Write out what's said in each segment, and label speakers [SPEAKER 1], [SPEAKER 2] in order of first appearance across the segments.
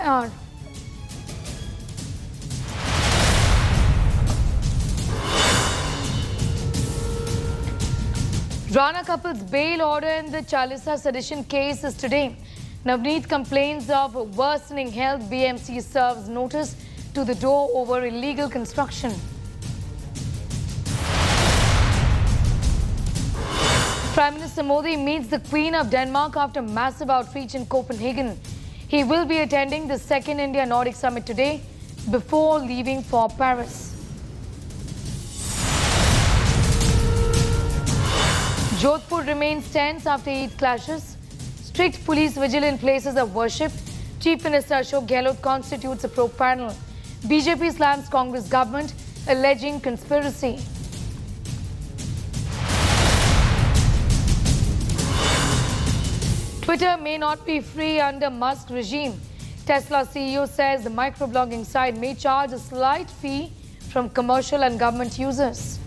[SPEAKER 1] hour. Rana couple's bail order in the Chalisa sedition case is today. Navneet complains of worsening health. BMC serves notice to the door over illegal construction. Prime Minister Modi meets the Queen of Denmark after massive outreach in Copenhagen. He will be attending the second India-Nordic Summit today before leaving for Paris. Jodhpur remains tense after Eid clashes. Strict police vigil in places of worship. Chief Minister Ashok Gehlot constitutes a probe panel. BJP slams Congress government, alleging conspiracy. Twitter may not be free under Musk regime. Tesla CEO says the microblogging site may charge a slight fee from commercial and government users.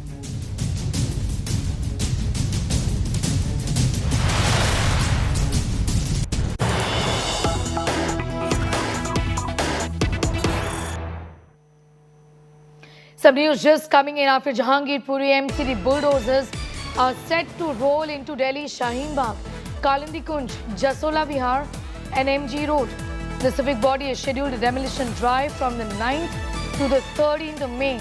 [SPEAKER 1] Some news just coming in after Jahangir Puri MCD bulldozers are set to roll into Delhi Shaheen Bagh, Kalindi Kunj, Jasola Vihar and MG Road. The civic body has scheduled a demolition drive from the 9th to the 13th of May.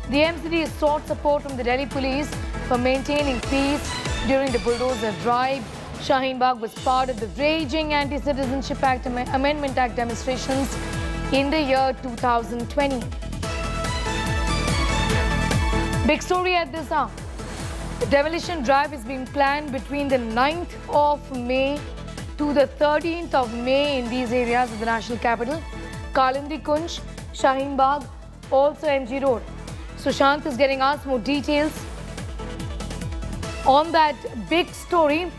[SPEAKER 1] The MCD sought support from the Delhi police for maintaining peace during the bulldozer drive. Shaheen Bagh was part of the raging Anti-Citizenship Act Amendment Act demonstrations in the year 2020. Big story at this hour. The demolition drive is being planned between the 9th of May to the 13th of May in these areas of the national capital. Kalindi Kunj, Shaheen Bagh, also MG Road. Sushant is getting us more details on that big story.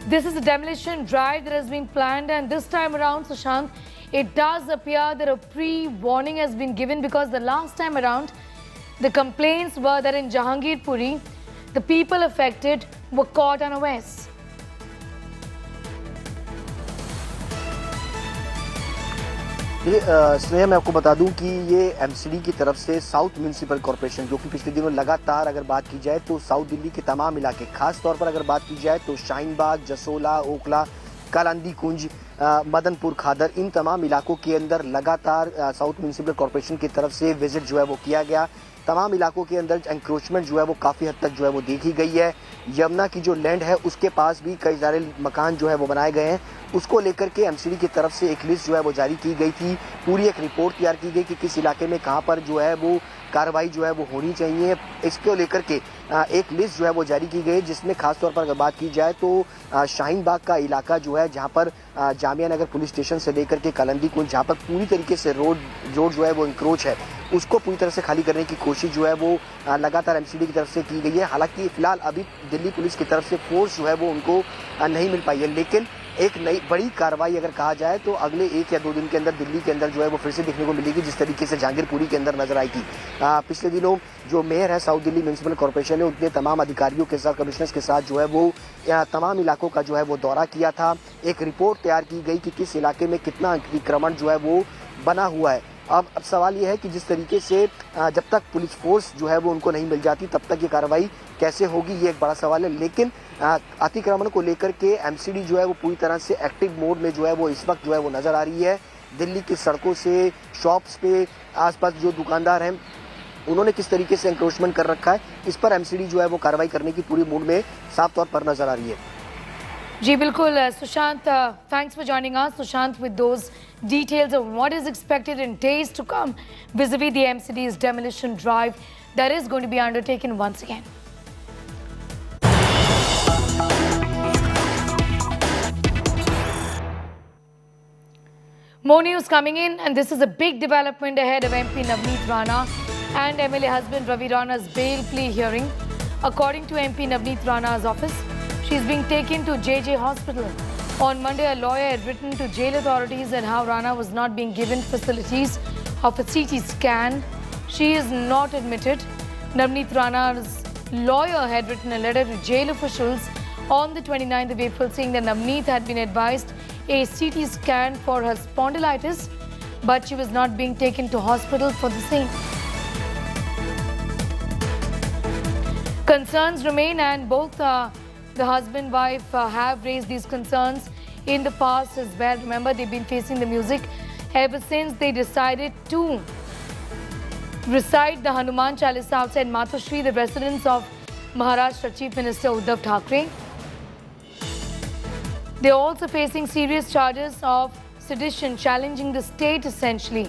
[SPEAKER 1] This is a demolition drive that has been planned, and this time around, Sushant, it does appear that a pre-warning has been given, because the last time around, the complaints were that in Jahangir Puri, the people affected were caught unawares.
[SPEAKER 2] Sneha, मैं आपको बता दूं कि ये MCD की तरफ से south municipal corporation, जो कि पिछले दिनों लगातार अगर बात की जाए तो साउथ दिल्ली के तमाम इलाके, खास तौर पर अगर बात की जाए तो शाहीन बाग, जसोला, ओखला, कालिंदी कुंज, मदनपुर खादर, इन तमाम इलाकों के अंदर लगातार साउथ म्यूनिसिपल कॉर्पोरेशन की तरफ से विजिट जो है वो किया गया। तमाम इलाकों के अंदर एंक्रोचमेंट जो है वो काफ़ी हद तक जो है वो देखी गई है। यमुना की जो लैंड है उसके पास भी कई सारे मकान जो है वो बनाए गए हैं। उसको लेकर के एमसीडी की तरफ से एक लिस्ट जो है वो जारी की गई थी। पूरी एक रिपोर्ट तैयार की गई कि किस इलाके में कहाँ पर जो है वो कार्रवाई जो है वो होनी चाहिए। इसको लेकर के एक लिस्ट जो है वो जारी की गई, जिसमें खासतौर पर अगर बात की जाए तो शाहीन बाग का इलाका जो है, जहाँ पर जामिया नगर पुलिस स्टेशन से लेकर के कालिंदी कुंज, जहाँ पर पूरी तरीके से रोड जो है वो इंक्रोच है, उसको पूरी तरह से खाली करने की कोशिश जो है वो लगातार एमसीडी की तरफ से की गई है। हालांकि फिलहाल अभी दिल्ली पुलिस की तरफ से फोर्स जो है वो उनको नहीं मिल पाई है, लेकिन एक नई बड़ी कार्रवाई अगर कहा जाए तो अगले 1 या 2 दिन के अंदर दिल्ली के अंदर जो है वो फिर से देखने को मिलेगी, जिस तरीके से जहांगीरपुरी के अंदर नजर आई थी। पिछले दिनों जो मेयर है साउथ दिल्ली म्यूनिसिपल कॉर्पोरेशन ने उतने तमाम अधिकारियों के साथ, कमिश्नर्स के साथ जो है वो तमाम इलाकों का जो है वो दौरा किया था। एक रिपोर्ट तैयार की गई कि किस इलाके में कितना अतिक्रमण जो है वो बना हुआ है। अब सवाल ये है कि जिस तरीके से जब तक पुलिस फोर्स जो है वो उनको नहीं मिल जाती, तब तक ये कार्रवाई कैसे होगी, ये एक बड़ा सवाल है। लेकिन अतिक्रमण को लेकर के एमसीडी जो है वो पूरी तरह से एक्टिव मोड में जो है वो इस वक्त जो है वो नजर आ रही है। दिल्ली की सड़कों से, शॉप्स पे, आसपास जो दुकानदार हैं, उन्होंने किस तरीके से एंक्रोचमेंट कर रखा है, इस पर एमसीडी जो है वो कार्रवाई करने की पूरी मूड में साफ तौर पर नजर आ रही है।
[SPEAKER 1] जी बिल्कुल Sushant, thanks for joining us, Sushant, with those details of what is expected in days to come vis-a-vis the MCD's demolition drive that is going to be undertaken once again. More news coming in, and this is a big development ahead of MP Navneet Rana and MLA husband Ravi Rana's bail plea hearing. According to MP Navneet Rana's office, she is being taken to JJ Hospital. On Monday, a lawyer had written to jail authorities and how Rana was not being given facilities of a CT scan. She is not admitted. Navneet Rana's lawyer had written a letter to jail officials on the 29th of April saying that Navneet had been advised a CT scan for her spondylitis but she was not being taken to hospital for the same. Concerns remain, and both the husband-wife have raised these concerns in the past as well. Remember, they've been facing the music ever since they decided to recite the Hanuman Chalisa outside Matoshri, the residence of Maharashtra Chief Minister Uddhav Thackeray. They're also facing serious charges of sedition, challenging the state essentially,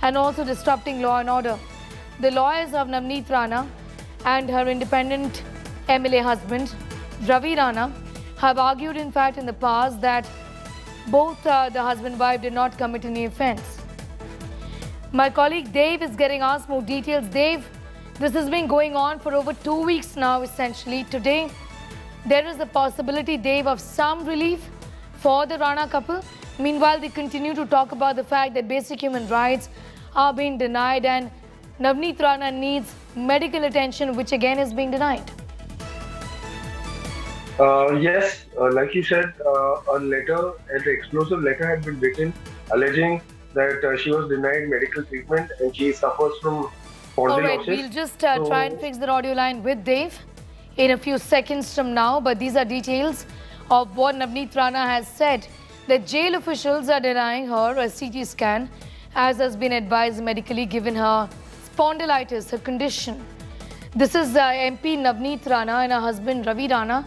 [SPEAKER 1] and also disrupting law and order. The lawyers of Navneet Rana and her independent MLA husband, Ravi Rana, have argued in fact in the past that both the husband and wife did not commit any offence. My colleague Dave is getting asked more details. Dave, this has been going on for over 2 weeks now essentially. Today, there is a possibility, Dave, of some relief for the Rana couple. Meanwhile, they continue to talk about the fact that basic human rights are being denied and Navneet Rana needs medical attention, which again is being denied.
[SPEAKER 3] Yes, like you said, a letter, an explosive letter had been written alleging that she was denied medical treatment and she suffers from
[SPEAKER 1] All right,
[SPEAKER 3] spondylosis.
[SPEAKER 1] we'll just try and fix the audio line with Dave in a few seconds from now. But these are details of what Navneet Rana has said, that jail officials are denying her a CT scan as has been advised medically given her spondylitis, her condition. This is MP Navneet Rana and her husband Ravi Rana,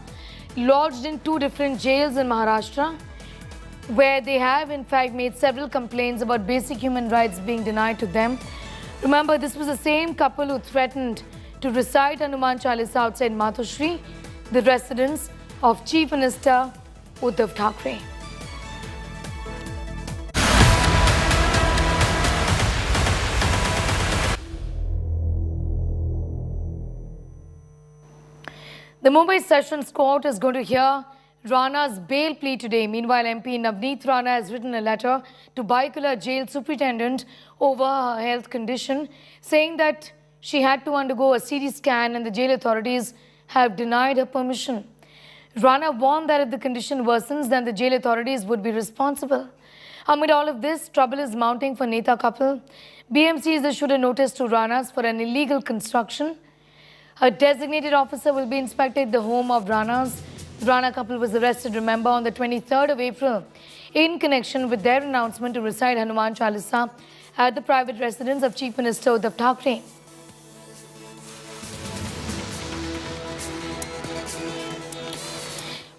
[SPEAKER 1] lodged in 2 different jails in Maharashtra, where they have in fact made several complaints about basic human rights being denied to them. Remember, this was the same couple who threatened to recite Hanuman Chalisa outside Matoshri, the residence of Chief Minister Uddhav Thackeray. The Mumbai Sessions Court is going to hear Rana's bail plea today. Meanwhile, MP Navneet Rana has written a letter to Baikula Jail Superintendent over her health condition, saying that she had to undergo a CT scan and the jail authorities have denied her permission. Rana warned that if the condition worsens, then the jail authorities would be responsible. Amid all of this, trouble is mounting for Neta couple. BMC has issued a notice to Ranas for an illegal construction. A designated officer will be inspected the home of Ranas. The Rana couple was arrested, remember, on the 23rd of April in connection with their announcement to recite Hanuman Chalisa at the private residence of Chief Minister Uddhav Thackeray.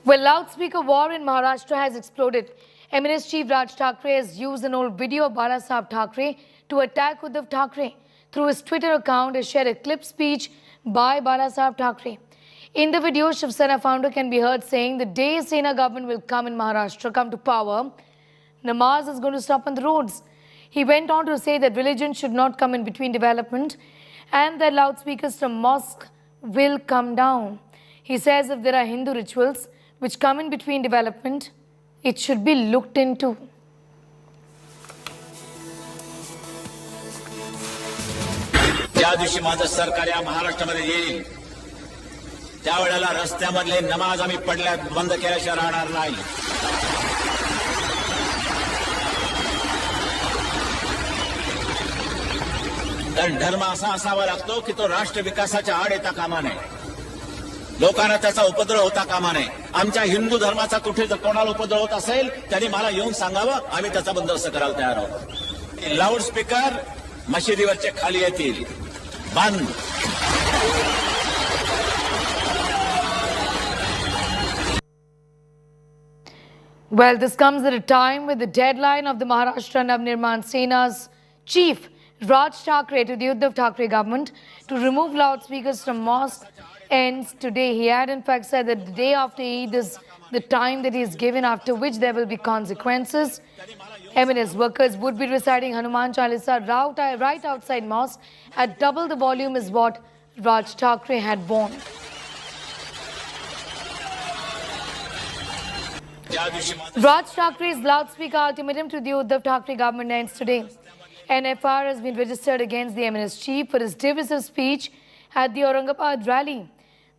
[SPEAKER 1] Well, loudspeaker war in Maharashtra has exploded. MNS Chief Raj Thackeray has used an old video of Balasaheb Thackeray to attack Uddhav Thackeray. Through his Twitter account, has shared a clip speech by Balasaheb Thackeray. In the video, Shiv Sena founder can be heard saying the day Sena government will come in Maharashtra, come to power, namaz is going to stop on the roads. He went on to say that religion should not come in between development and that loudspeakers from mosque will come down. He says if there are Hindu rituals which come in between development, it should be looked into.
[SPEAKER 4] ज्या दिवशी माझं सरकार या महाराष्ट्रामध्ये येईल त्यावेळेला रस्त्यामधले नमाज आम्ही पडल्या बंद केल्याशिवाय राहणार नाही. कारण धर्म असा असावा लागतो की तो राष्ट्र विकासाच्या आड येता कामा नये, लोकांना त्याचा उपद्रव होता कामा नये. आमच्या हिंदू धर्माचा कुठे जर कोणाला उपद्रव होत असेल त्यांनी मला येऊन सांगावं, आम्ही त्याचा बंदोबस्त करायला तयार आहोत. लाऊडस्पीकर मशिदीवरचे खाली येतील, बंद.
[SPEAKER 1] Well, this comes at a time with the deadline of the Maharashtra Navnirman Sena's chief Raj Thackeray to the Uddhav Thackeray government to remove loudspeakers from mosque ends today. He had in fact said that the day after Eid is the time that he is given, after which there will be consequences. MNS workers would be reciting Hanuman Chalisa right outside mosque at double the volume is what Raj Thackeray had warned. Raj Thackeray's loudspeaker ultimatum to the Uddhav Thackeray government ends today. An FIR has been registered against the MNS chief for his divisive speech at the Aurangabad rally.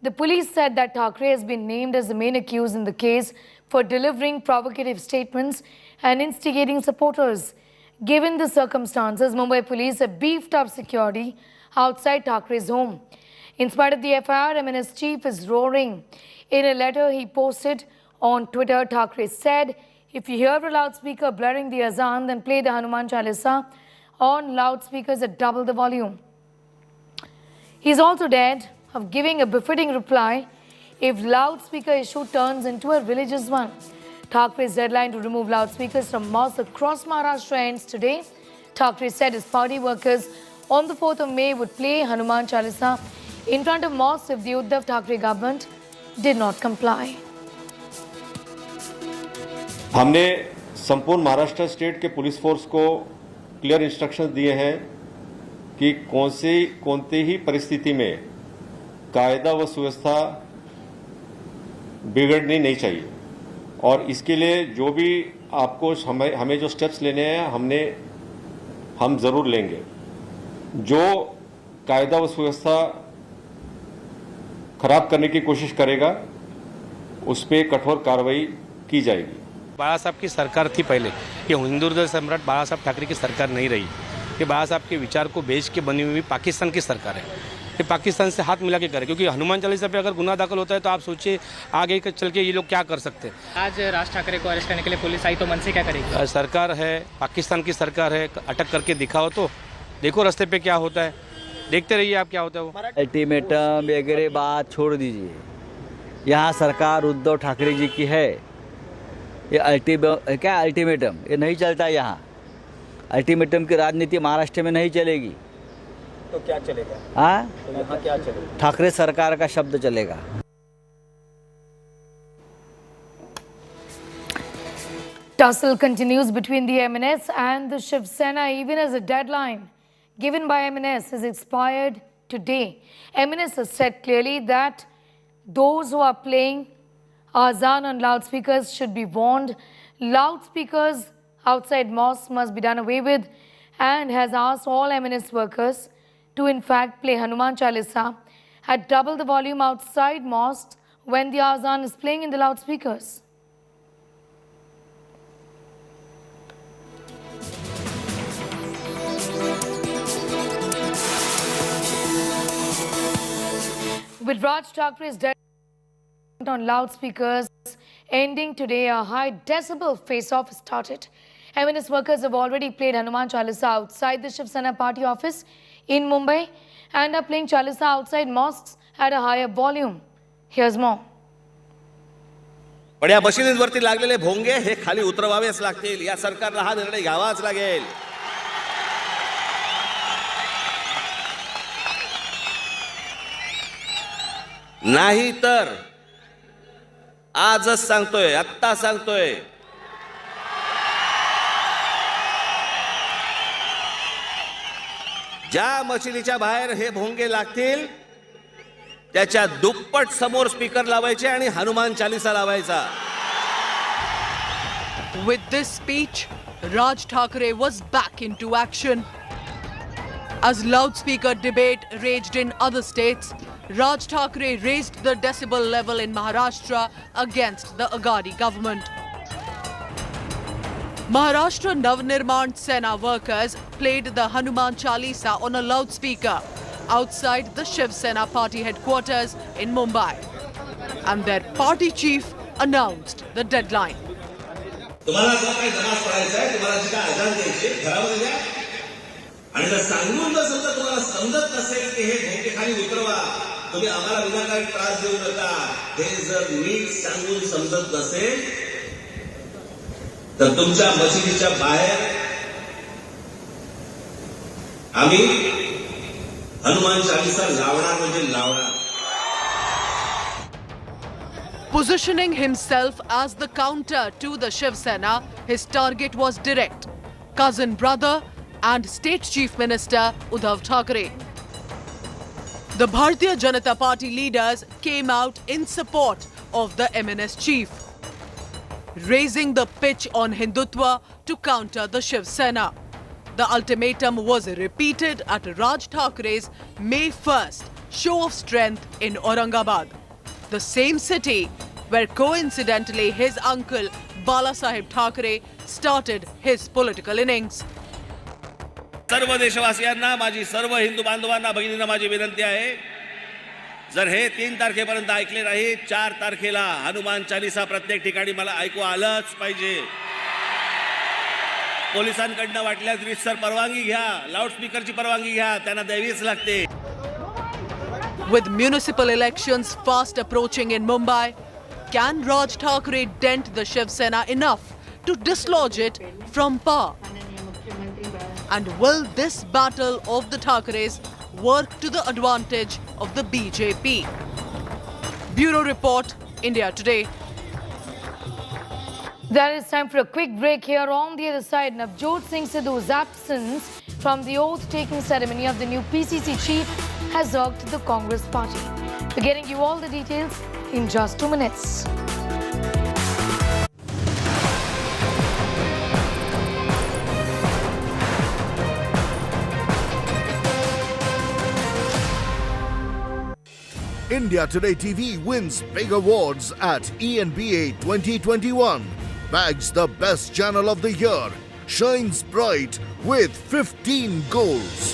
[SPEAKER 1] The police said that Thackeray has been named as the main accused in the case for delivering provocative statements and instigating supporters. Given the circumstances, Mumbai police have beefed up security outside Thackeray's home. In spite of the FIR, MNS chief is roaring. In a letter he posted on Twitter, Thackeray said, "If you hear a loudspeaker blaring the azan, then play the Hanuman Chalisa on loudspeakers at double the volume." He's also dared of giving a befitting reply if loudspeaker issue turns into a religious one. Thackeray's deadline to remove loudspeakers from mosques across Maharashtra ends today. Thackeray said his party workers on the 4th of May would play Hanuman Chalisa in front of mosques if the Uddhav Thackeray government did not comply.
[SPEAKER 5] हमने संपूर्ण Maharashtra state के police force को clear instruction दिए हैं कि कोणतीही परिस्थिति में कायदा व सुव्यवस्था बिगड़नी नहीं चाहिए और इसके लिए जो भी आपको हमें जो स्टेप्स लेने हैं हम जरूर लेंगे। जो कायदा व सुव्यवस्था खराब करने की कोशिश करेगा उस पर कठोर कार्रवाई की जाएगी।
[SPEAKER 6] बाला साहब की सरकार थी पहले, ये हिंदू हृदय सम्राट बाला साहब ठाकरे की सरकार नहीं रही। ये बाला साहब के विचार को बेच के बनी हुई पाकिस्तान की सरकार है। ये पाकिस्तान से हाथ मिला के करे, क्योंकि हनुमान चालीसा पे अगर गुनाह दाखिल होता है तो आप सोचिए आगे चल के ये लोग क्या कर सकते हैं।
[SPEAKER 7] आज राज ठाकरे को अरेस्ट करने के लिए पुलिस आई तो मन से क्या करेगी?
[SPEAKER 6] सरकार है, पाकिस्तान की सरकार है, अटक करके दिखाओ तो देखो रास्ते पे क्या होता है, देखते रहिए आप क्या होता है। वो
[SPEAKER 8] अल्टीमेटम वगैरह बात छोड़ दीजिए, यहाँ सरकार उद्धव ठाकरे जी की है। ये अल्टीमेटम ये नहीं चलता यहाँ। अल्टीमेटम की राजनीति महाराष्ट्र में नहीं चलेगी।
[SPEAKER 2] तो क्या चलेगा?
[SPEAKER 8] हाँ,
[SPEAKER 2] तो यहाँ क्या चलेगा?
[SPEAKER 8] ठाकरे सरकार का शब्द चलेगा।
[SPEAKER 1] Tussle continues between the MNS and the Shiv Sena even as a deadline given by MNS has expired today. MNS has said clearly that those who are playing azan on loudspeakers should be warned. Loudspeakers outside mosques must be done away with and has asked all MNS workers to in fact play Hanuman Chalisa at double the volume outside mosques when the azan is playing in the loudspeakers. With Raj Thackeray's death on loudspeakers ending today, a high decibel face-off started. MNS workers have already played Hanuman Chalisa outside the Shiv Sena party office in Mumbai and are playing Chalisa outside mosques at a higher volume. Here's more.
[SPEAKER 9] पण या मशिनींवरती लागलेले भोंगे हे खाली उतरवावेच लागतील। या सरकारला हा निर्णय घ्यावाच लागेल। नाही तर आजच सांगतोय, आत्ता सांगतोय, ज्या मशिनीच्या बाहेर हे भोंगे लागतील त्याच्या दुप्पट समोर स्पीकर लावायचे आणि हनुमान चालीसा लावायचा।
[SPEAKER 10] With this speech, Raj Thackeray was back into action. As loudspeaker debate raged in other states, Raj Thackeray raised the decibel level in Maharashtra against the Aghadi government. Maharashtra Navnirman Sena workers played the Hanuman Chalisa on a loudspeaker outside the Shiv Sena party headquarters in Mumbai. And their party chief announced the deadline.
[SPEAKER 9] तुम्हाला जर काही नमाज पढायचा आहे, तुम्हाला जी काय अजान द्यायची घरामध्ये द्या आणि जर सांगून जर समजा तुम्हाला समजत नसेल की हे भोंगे खाली उतरवा, तुम्ही आम्हाला विनाकारण त्रास देऊ नका, हे जर नीट सांगून समजत नसेल तर तुमच्या मशिदीच्या बाहेर आम्ही हनुमान चालीसा लावणार म्हणजे लावणार।
[SPEAKER 10] Positioning himself as the counter to the Shiv Sena, his target was direct: cousin brother and State Chief Minister Uddhav Thackeray. The Bharatiya Janata Party leaders came out in support of the MNS chief, raising the pitch on Hindutva to counter the Shiv Sena. The ultimatum was repeated at Raj Thackeray's May 1st show of strength in Aurangabad, the same city where coincidentally his uncle Bala Saheb Thackeray started his political innings.
[SPEAKER 9] सर्व देशवासियांना, माझी सर्व हिंदू बांधवांना, भगिनींना माझी विनंती आहे, जर हे 3 तारखेपर्यंत ऐकले नाही, 4 तारखेला हनुमान चालीसा प्रत्येक ठिकाणी मला ऐकू आलंच पाहिजे. पोलिसांकडनं वाटल्यास रीतसर परवानगी घ्या, लाऊडस्पीकरची परवानगी घ्या, त्यांना द्यावीच लागते.
[SPEAKER 10] With municipal elections fast approaching in Mumbai, can Raj Thackeray dent the Shiv Sena enough to dislodge it from power? And will this battle of the Thackeray's work to the advantage of the BJP? Bureau Report, India Today.
[SPEAKER 1] There is time for a quick break here. On the other side, Navjot Singh Sidhu's absence from the oath-taking ceremony of the new PCC chief has irked the Congress party. We're getting you all the details in just 2 minutes.
[SPEAKER 11] India Today TV wins big awards at ENBA 2021. Bags the best channel of the year. Shines bright with 15 goals.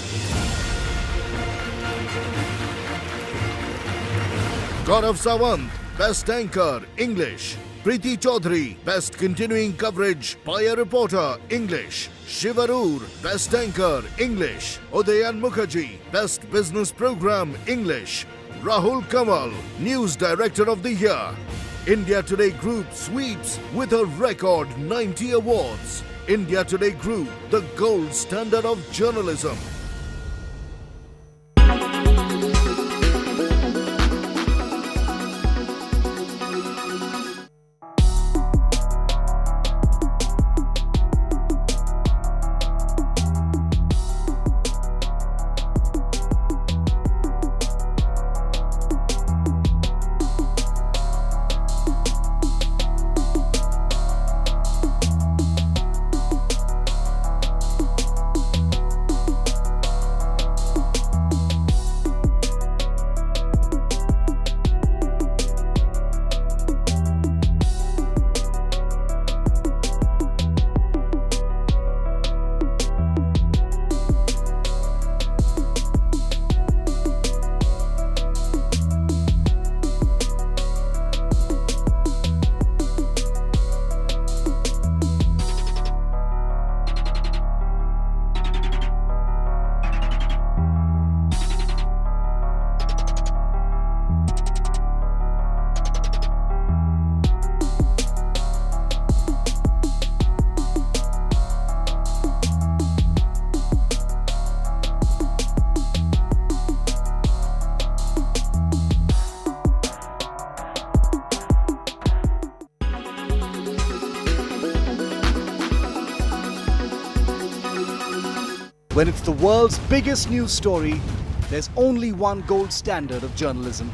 [SPEAKER 11] Gaurav Sawant, Best Anchor, English. Preeti Chaudhary, Best Continuing Coverage by a Reporter, English. Shivarur, Best Anchor, English. Udayan Mukherjee, Best Business Program, English. Rahul Kamal, News Director of the Year. India Today Group sweeps with a record 90 awards. India Today Group, the gold standard of journalism.
[SPEAKER 12] When it's the world's biggest news story, there's only one gold standard of journalism.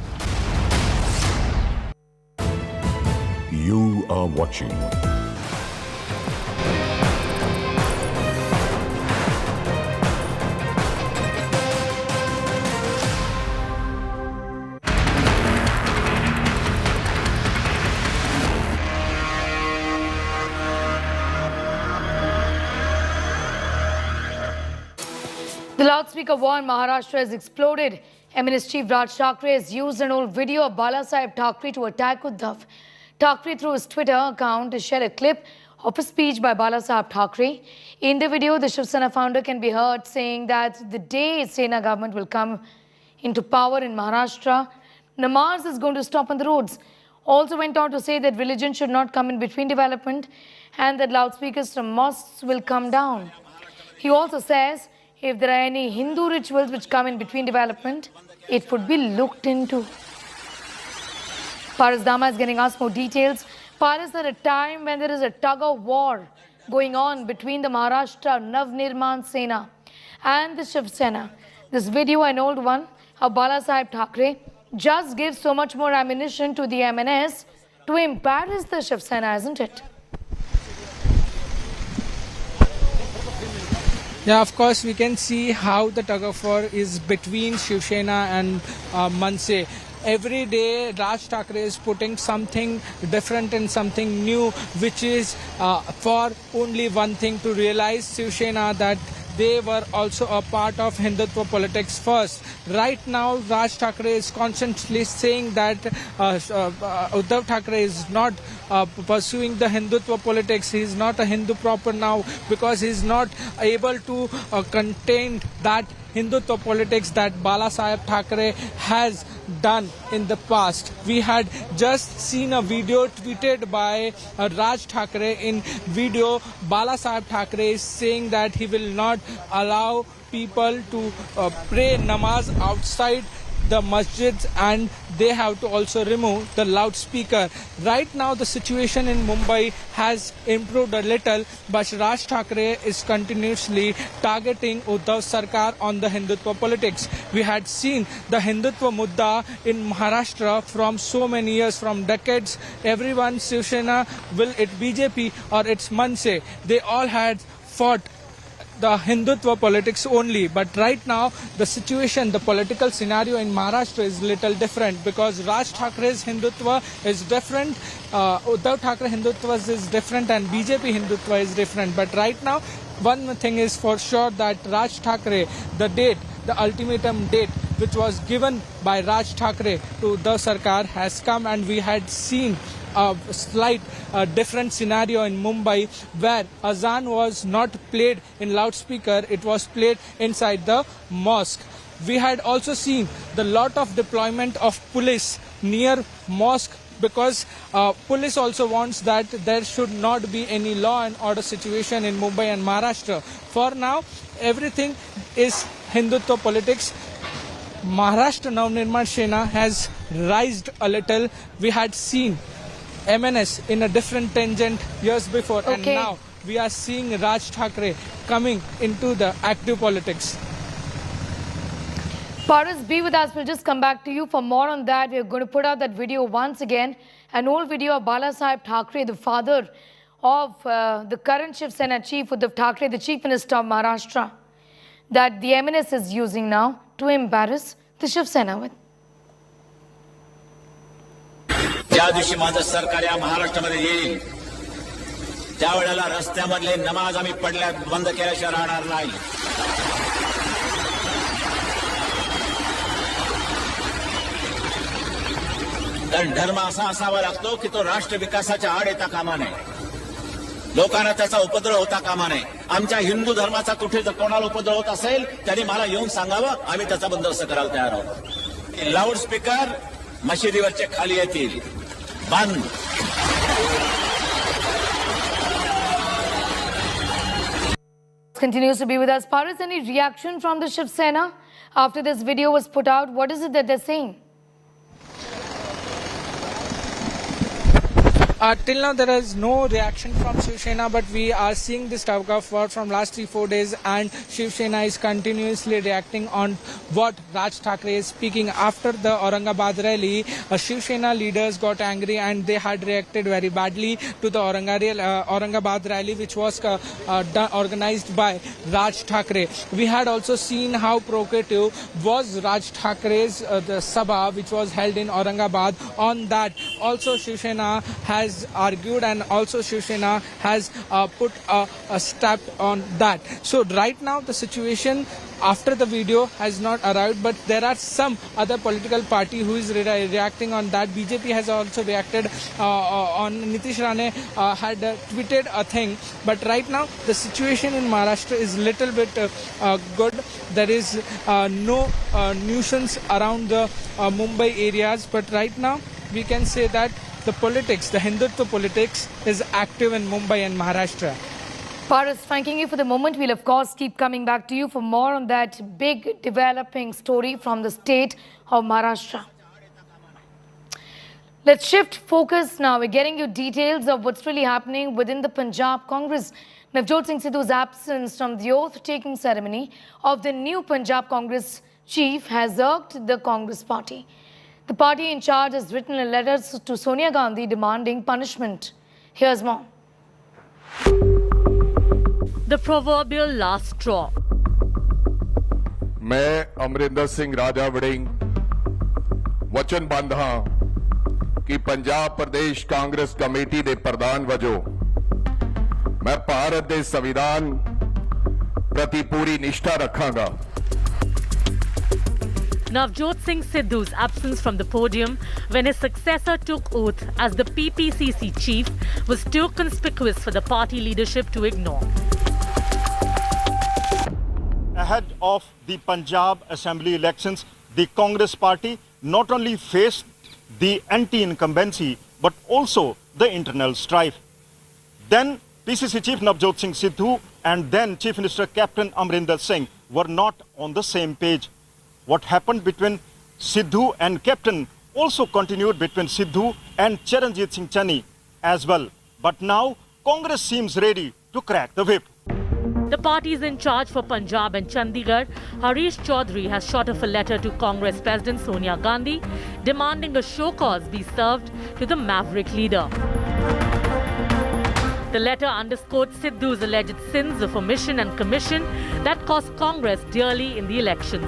[SPEAKER 13] You are watching
[SPEAKER 1] The loudspeaker war in Maharashtra has exploded. MNS Chief Raj Thackeray has used an old video of Balasaheb Thackeray to attack Uddhav. Thackeray, through his Twitter account, shared a clip of a speech by Balasaheb Thackeray. In the video, the Shiv Sena founder can be heard saying that the day Sena government will come into power in Maharashtra, namaz is going to stop on the roads. Also went on to say that religion should not come in between development and that loudspeakers from mosques will come down. He also says if there are any Hindu rituals which come in between development, it would be looked into. Paras Dama is getting us more details. Paras, at a time when there is a tug of war going on between the Maharashtra Navnirman Sena and the Shiv Sena, this video, an old one, of Balasaheb Thackeray, just gives so much more ammunition to the MNS to embarrass the Shiv Sena, isn't it?
[SPEAKER 14] Yeah, of course, we can see how the tug of war is between Shiv Sena and Manse. Every day, Raj Thackeray is putting something different and something new, which is for only one thing, to realize Shiv Sena that they were also a part of Hindutva politics first. Right now, Raj Thackeray is constantly saying that Uddhav Thackeray is not pursuing the Hindutva politics. He is not a Hindu proper now because he is not able to contain that Hindutva politics that Balasaheb Thackeray has done in the past. We had just seen a video tweeted by Raj Thackeray. In video, Balasaheb Thackeray is saying that he will not allow people to pray namaz outside the masjids, and they have to also remove the loudspeaker. Right now the situation in Mumbai has improved a little, but Raj Thackeray is continuously targeting Uddhav Sarkar on the Hindutva politics. We had seen the Hindutva mudda in Maharashtra from so many years, from decades. Everyone, Shiv Sena, will it BJP or it's Manse, they all had fought the Hindutva politics only. But right now the situation, the political scenario in Maharashtra is little different, because Raj Thakray's Hindutva is different, Uddhav Thackeray Hindutva is different, and BJP Hindutva is different. But right now one thing is for sure, that Raj Thackeray, the date, the ultimatum date which was given by Raj Thackeray to Uddhav Sarkar has come, and we had seen a slight different scenario in Mumbai, where Azan was not played in loudspeaker, it was played inside the mosque. We had also seen the lot of deployment of police near mosque, because police also wants that there should not be any law and order situation in Mumbai and Maharashtra. For now, everything is Hindutva politics. Maharashtra Navnirman Sena has rised a little. We had seen MNS in a different tangent years before, and now we are seeing Raj Thackeray coming into the active politics.
[SPEAKER 1] Paras, be with us. We'll just come back to you for more on that. We're going to put out that video once again, an old video of Balasaheb Thackeray, the father of the current Shiv Sena chief, Uddhav Thackeray, the chief minister of Maharashtra, that the MNS is using now to embarrass the Shiv Sena with.
[SPEAKER 4] ज्या दिवशी माझं सरकार या महाराष्ट्रामध्ये येईल, त्यावेळेला रस्त्यामधले नमाज आम्ही पडल्या बंद केल्याशिवाय राहणार नाही. कारण धर्म असा असावा लागतो की तो राष्ट्र विकासाच्या आड येता कामा नये, लोकांना त्याचा उपद्रव होता कामा नये. आमच्या हिंदू धर्माचा कुठे जर कोणाला उपद्रव होत असेल त्यांनी मला येऊन सांगावं, आम्ही त्याचा बंदोबस्त करायला तयार आहोत. लाऊडस्पीकर मशिदीवरचे खाली येतील, बंद.
[SPEAKER 1] Continues to be with us. Paras, any reaction from the Shiv Sena after this video was put out? What is it that they're saying?
[SPEAKER 14] Till now there is no reaction from Shiv Sena, but we are seeing this tug of war from last 3-4 days, and Shiv Sena is continuously reacting on what Raj Thackeray is speaking. After the Aurangabad rally, Shiv Sena leaders got angry and they had reacted very badly to the Aurangabad rally, which was organized by Raj Thackeray. We had also seen how provocative was Raj Thakray's the Sabha, which was held in Aurangabad. On that also Shiv Sena has argued, and also Shiv Sena has put a step on that. So right now the situation after the video has not arrived, but there are some other political party who is reacting on that. BJP has also reacted on Nitish Rane had tweeted a thing, but right now the situation in Maharashtra is little bit good. There is no nuisance around the Mumbai areas, but right now we can say that the politics, the Hindutva politics is active in Mumbai and Maharashtra.
[SPEAKER 1] Paras, thanking you for the moment. We'll of course keep coming back to you for more on that big developing story from the state of Maharashtra. Let's shift focus now. We're getting you details of what's really happening within the Punjab Congress. Navjot Singh Sidhu's absence from the oath-taking ceremony of the new Punjab Congress chief has irked the Congress party. The party in charge has written a letter to Sonia Gandhi demanding punishment. Here's more.
[SPEAKER 13] The proverbial last straw.
[SPEAKER 15] मैं अमरिंदर सिंह राजा वड़िंग वचनबंध हाँ कि पंजाब प्रदेश Congress committee दे प्रधान वजों मैं भारत दे संविधान प्रति पूरी निष्ठा रखांगा।
[SPEAKER 13] Navjot Singh Sidhu's absence from the podium when his successor took oath as the PPCC chief was too conspicuous for the party leadership to ignore.
[SPEAKER 16] Ahead of the Punjab Assembly elections, the Congress party not only faced the anti-incumbency but also the internal strife. Then PCC Chief Navjot Singh Sidhu and then Chief Minister Captain Amrinder Singh were not on the same page. What happened between Sidhu and Captain also continued between Sidhu and Charanjit Singh Channi as well. But now Congress seems ready to crack the whip.
[SPEAKER 13] The parties in charge for Punjab and Chandigarh, Harish Chaudhary, has shot off a letter to Congress President Sonia Gandhi demanding a show cause be served to the maverick leader. The letter underscored Sidhu's alleged sins of omission and commission that cost Congress dearly in the elections.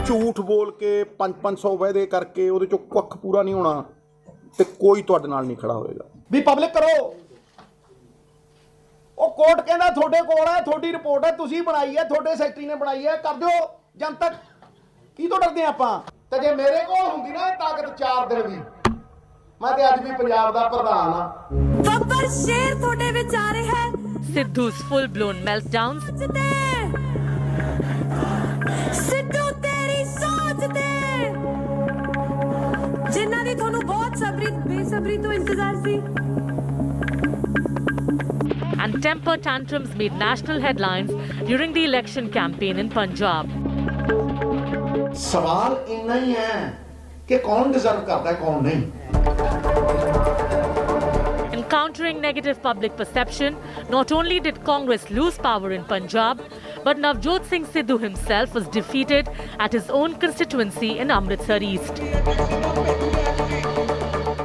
[SPEAKER 17] ਝੂਠ ਬੋਲ ਕੇ 500 ਵਾਅਦੇ ਕਰਕੇ ਉਹਦੇ ਚੋਂ ਕੁੱਖ ਪੂਰਾ ਨਹੀਂ ਹੋਣਾ ਤੇ ਕੋਈ ਤੁਹਾਡੇ ਨਾਲ ਨਹੀਂ ਖੜਾ ਹੋਏਗਾ ਵੀ ਪਬਲਿਕ ਕਰੋ ਉਹ ਕੋਰਟ ਕਹਿੰਦਾ ਤੁਹਾਡੇ ਕੋਲ ਹੈ ਤੁਹਾਡੀ ਰਿਪੋਰਟ ਹੈ ਤੁਸੀਂ ਬਣਾਈ ਹੈ ਤੁਹਾਡੇ ਸੈਕਟਰੀ ਨੇ ਬਣਾਈ ਹੈ ਕਰ ਦਿਓ ਜਨਤਕ ਕੀ ਤੋਂ ਡਰਦੇ ਆਪਾਂ ਤੇ ਜੇ ਮੇਰੇ ਕੋਲ ਹੁੰਦੀ ਨਾ ਤਾਕਤ 4 ਦਿਨ ਦੀ ਮੈਂ ਤੇ ਅੱਜ ਵੀ ਪੰਜਾਬ ਦਾ ਪ੍ਰਧਾਨ ਆ ਬੱਬਰ ਸ਼ੇਰ ਤੁਹਾਡੇ ਵਿੱਚ ਆ ਰਿਹਾ ਹੈ
[SPEAKER 13] Sidhu's full-blown meltdowns.
[SPEAKER 18] ਸਿੱਧੂ ਤੇਰੀ ਸੋਚ ਤੇ ਜਿਨ੍ਹਾਂ ਦੀ ਤੁਹਾਨੂੰ ਬਹੁਤ ਬੇਸਬਰੀ ਤੋਂ ਇੰਤਜ਼ਾਰ ਸੀ
[SPEAKER 13] And temper tantrums made national headlines during the election campaign in Punjab.
[SPEAKER 17] ਸਵਾਲ ਇੰਨਾ ਹੀ ਹੈ ਕਿ ਕੌਣ ਡਿਜ਼ਰਵ ਕਰਦਾ ਹੈ ਕੌਣ ਨਹੀਂ
[SPEAKER 13] Encountering negative public perception, not only did Congress lose power in Punjab, but Navjot Singh Sidhu himself was defeated at his own constituency in Amritsar East.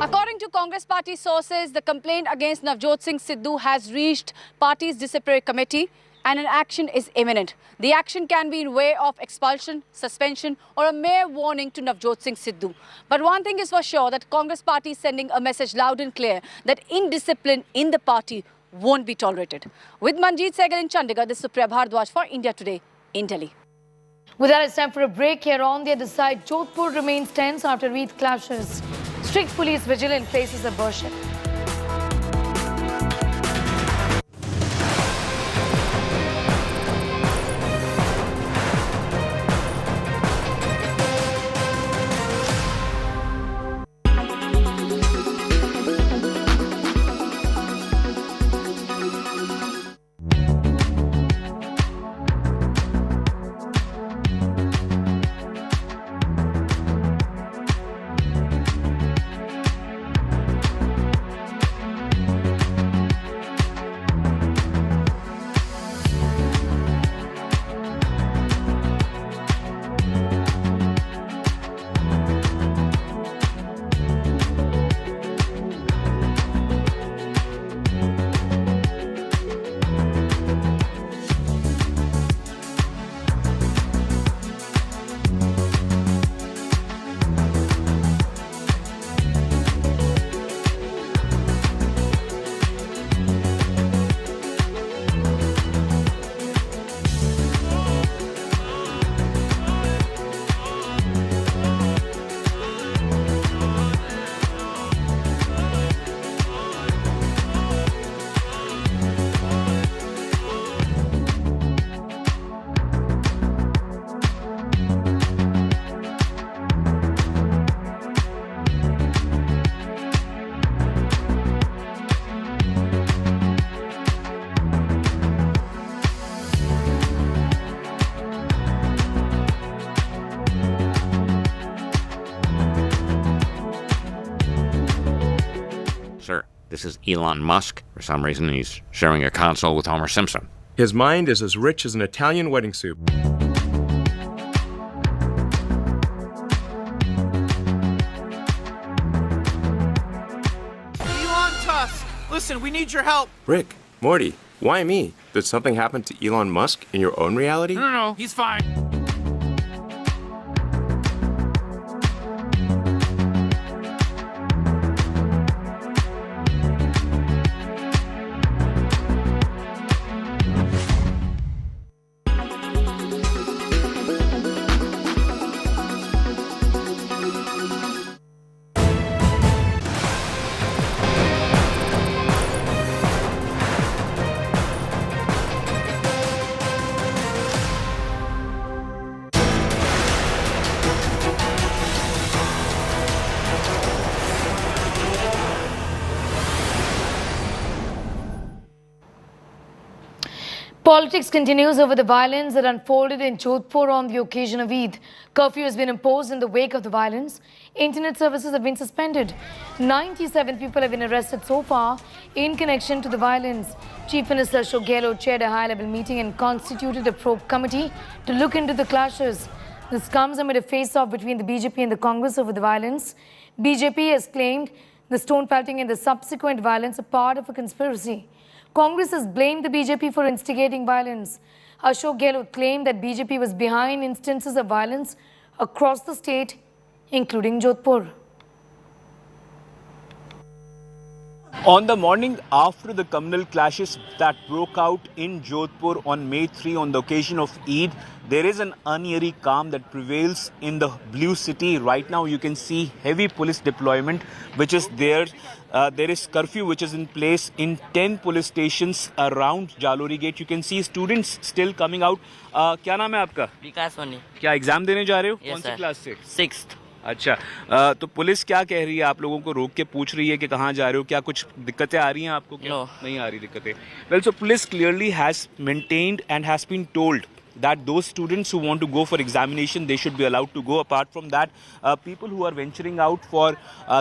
[SPEAKER 19] According to Congress party sources, the complaint against Navjot Singh Sidhu has reached party's disciplinary committee and an action is imminent. The action can be in way of expulsion, suspension or a mere warning to Navjot Singh Sidhu. But one thing is for sure, that Congress party is sending a message loud and clear that indiscipline in the party won't be tolerated. With Manjeet Sehgal in Chandigarh, this is Supriya Bhardwaj for India Today in Delhi.
[SPEAKER 1] With that, it's time for a break. Here on the other side, Jodhpur remains tense after Eid clashes. Strict police vigilance faces a worship.
[SPEAKER 20] This is Elon Musk. For some reason, he's sharing a console with Homer Simpson.
[SPEAKER 21] His mind is as rich as an Italian wedding soup.
[SPEAKER 22] Elon Tusk, listen, we need your help.
[SPEAKER 21] Rick, Morty, why me? Did something happen to Elon Musk in your own reality?
[SPEAKER 22] No, he's fine.
[SPEAKER 1] Politics continues over the violence that unfolded in Jodhpur on the occasion of Eid. Curfew has been imposed in the wake of the violence. Internet services have been suspended. 97 people have been arrested so far in connection to the violence. Chief Minister Ashok Gehlot chaired a high-level meeting and constituted a probe committee to look into the clashes. This comes amid a face-off between the BJP and the Congress over the violence. BJP has claimed the stone pelting and the subsequent violence are part of a conspiracy. Congress has blamed the BJP for instigating violence. Ashok Gehlot claimed that BJP was behind instances of violence across the state, including Jodhpur.
[SPEAKER 3] On the morning after the communal clashes that broke out in Jodhpur on May 3 on the occasion of Eid, there is an uneasy calm that prevails in the blue city. Right now you can see heavy police deployment which is there. There is curfew which is in place in 10 police stations around Jalori Gate. You can see students still coming out. क्या नाम है आपका?
[SPEAKER 5] विकास वनी.
[SPEAKER 3] क्या exam देने जा रहे हो?
[SPEAKER 5] Yes,
[SPEAKER 3] कौन सी
[SPEAKER 5] sir.
[SPEAKER 3] क्लास से?
[SPEAKER 5] 6th.
[SPEAKER 3] अच्छा, तो पुलिस क्या कह रही है? आप लोगों को रोक के पूछ रही है कि कहाँ जा रहे हो? क्या कुछ दिक्कतें आ रही हैं आपको? क्या?
[SPEAKER 5] No.
[SPEAKER 3] नहीं आ रही दिक्कतें. Well, so police clearly has maintained and has been told that those students who want to go for examination, they should be allowed to go. Apart from that, people who are venturing out for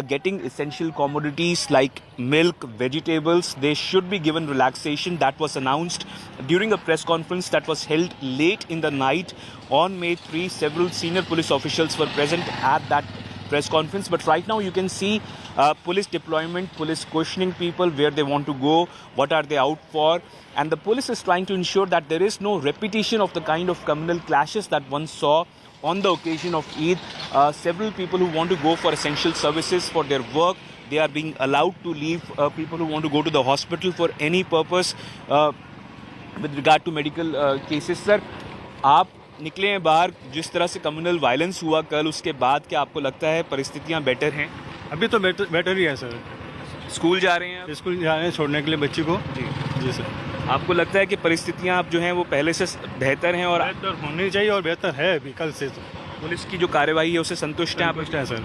[SPEAKER 3] getting essential commodities like milk, vegetables, they should be given relaxation. That was announced during a press conference that was held late in the night on May 3. Several senior police officials were present at that press conference, but right now you can see police deployment, police questioning people where they want to go, what are they out for, and the police is trying to ensure that there is no repetition of the kind of communal clashes that one saw on the occasion of Eid. Several people who want to go for essential services for their work, they are being allowed to leave. People who want to go to the hospital for any purpose with regard to medical cases. Sir, आप निकले हैं बाहर, जिस तरह से communal violence हुआ कल, उसके बाद क्या आपको लगता है परिस्थितियां बेटर हैं?
[SPEAKER 23] अभी तो बेटर ही है सर.
[SPEAKER 3] स्कूल जा रहे हैं?
[SPEAKER 23] स्कूल जा रहे हैं छोड़ने के लिए बच्ची को. जी सर.
[SPEAKER 3] आपको लगता है कि परिस्थितियां अब जो हैं वो पहले से बेहतर हैं? और
[SPEAKER 23] बेहतर होनी चाहिए और बेहतर है अभी कल से. तो
[SPEAKER 3] पुलिस की जो कार्यवाही है उससे संतुष्ट हैं आप?
[SPEAKER 23] संतुष्ट हैं sir.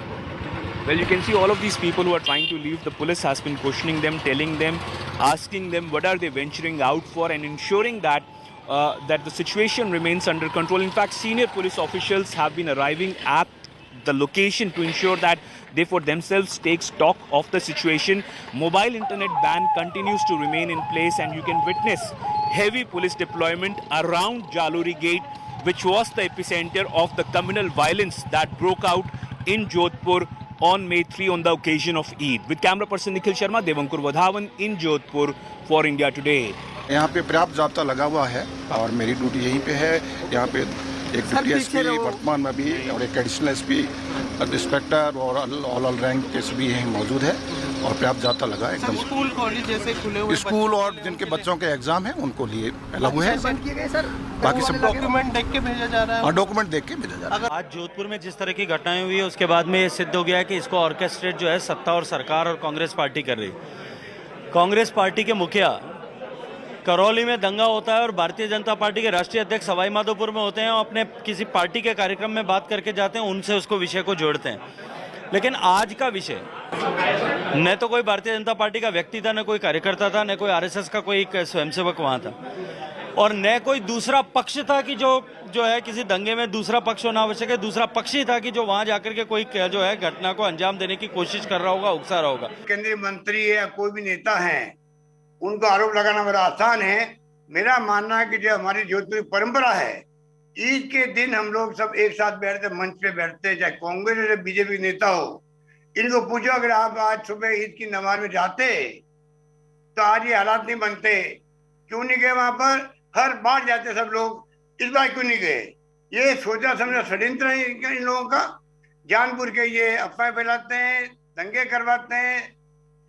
[SPEAKER 3] Well, you can see all of these people who are trying to leave. The police has been questioning them, telling them, asking them what are they venturing out for, and ensuring that that the situation remains under control. In fact, senior police officials have been arriving at the location to ensure that they for themselves take stock of the situation. Mobile internet ban continues to remain in place, and you can witness heavy police deployment around Jalori Gate, which was the epicenter of the communal violence that broke out in Jodhpur on May 3 on the occasion of Eid. With camera person Nikhil Sharma, Devankur Vadhavan in Jodhpur for India Today.
[SPEAKER 24] यहाँ पे पर्याप्त जाब्ता लगा हुआ है और मेरी duty यहीं पे है. यहाँ पे एक डिप्टी एसपी वर्तमान में भी और एक एडिशनल एसपी, इंस्पेक्टर और ऑल रैंक के सभी यहीं मौजूद है और पर्याप्त जाब्ता लगा है एकदम.
[SPEAKER 22] स्कूल कॉलेज जैसे खुले हुए
[SPEAKER 24] स्कूल और जिनके बच्चों के एग्जाम हैं उनको लिए लागू है. बाकी सब
[SPEAKER 22] डॉक्यूमेंट देख के भेजा जा रहा है.
[SPEAKER 24] हाँ, डॉक्यूमेंट देख के भेजा जा रहा है.
[SPEAKER 25] आज जोधपुर में जिस तरह की घटनाएं हुई है उसके बाद में ये सिद्ध हो गया है कि इसको ऑर्केस्ट्रेट जो है सत्ता और सरकार और कांग्रेस पार्टी कर रही. कांग्रेस पार्टी के मुखिया करौली में दंगा होता है और भारतीय जनता पार्टी के राष्ट्रीय अध्यक्ष सवाई माधोपुर में होते हैं और अपने किसी पार्टी के कार्यक्रम में बात करके जाते हैं, उनसे उसको विषय को जोड़ते हैं. लेकिन आज का विषय न तो कोई भारतीय जनता पार्टी का व्यक्ति था, न कोई कार्यकर्ता था, न कोई आरएसएस का कोई स्वयंसेवक वहाँ था, और न कोई दूसरा पक्ष था कि जो है किसी दंगे में दूसरा पक्ष होना आवश्यक है. दूसरा पक्ष ही था कि जो वहाँ जाकर के कोई जो है घटना को अंजाम देने की कोशिश कर रहा होगा, उकसा रहा होगा.
[SPEAKER 26] केंद्रीय मंत्री या कोई भी नेता है, उनको आरोप लगाना बड़ा आसान है. मेरा मानना है कि जो हमारी जोधपुर परंपरा है, ईद के दिन हम लोग सब एक साथ बैठते, मंच पे बैठते, चाहे कांग्रेस या बीजेपी नेता हो. इनको पूछो अगर आप आज सुबह ईद की नमाज में जाते तो आज ये हालात नहीं बनते. क्यों नहीं गए वहां पर? हर बार जाते सब लोग, इस बार क्यों नहीं गए? ये सोचा समझा षड्यंत्र है इन लोगों का. जानबूझ के ये अफवाह फैलाते हैं, दंगे करवाते हैं,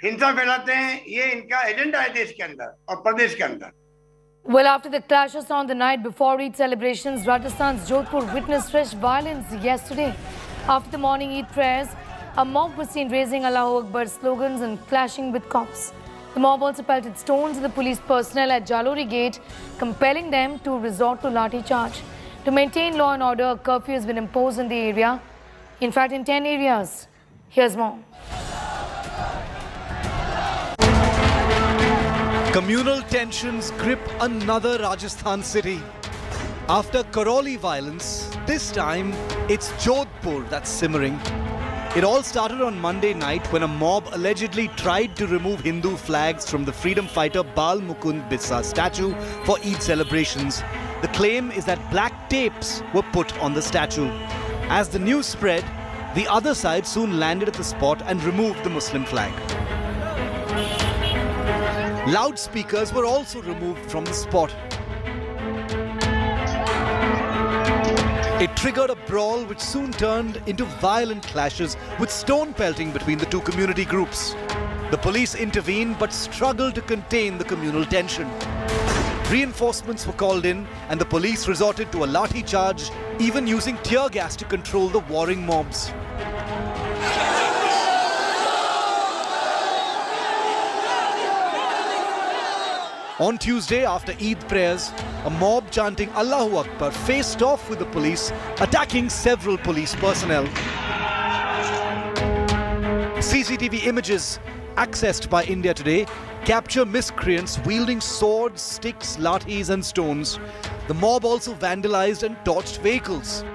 [SPEAKER 26] हिंसा फैलाते हैं. ये इनका एजेंडा है देश के अंदर और प्रदेश के अंदर.
[SPEAKER 1] Well, after the clashes on the night before Eid celebrations, Rajasthan's Jodhpur witnessed fresh violence yesterday. After the morning Eid prayers, a mob was seen raising Allahu Akbar slogans and clashing with cops. The mob also pelted stones at the police personnel at Jalori Gate, compelling them to resort to lathi charge. To maintain law and order, a curfew has been imposed in the area. In fact, in 10 areas. Here's more.
[SPEAKER 12] Communal tensions grip another Rajasthan city. After Karoli violence, this time it's Jodhpur that's simmering. It all started on Monday night when a mob allegedly tried to remove Hindu flags from the freedom fighter Bal Mukund Bitsa statue for Eid celebrations. The claim is that black tapes were put on the statue. As the news spread, the other side soon landed at the spot and removed the Muslim flag. Loudspeakers were also removed from the spot. It triggered a brawl which soon turned into violent clashes with stone pelting between the two community groups. The police intervened but struggled to contain the communal tension. Reinforcements were called in and the police resorted to a lathi charge, even using tear gas to control the warring mobs. On Tuesday, after Eid prayers, a mob chanting Allahu Akbar faced off with the police, attacking several police personnel. CCTV images accessed by India Today capture miscreants wielding swords, sticks, lathis and stones. The mob also vandalized and torched vehicles.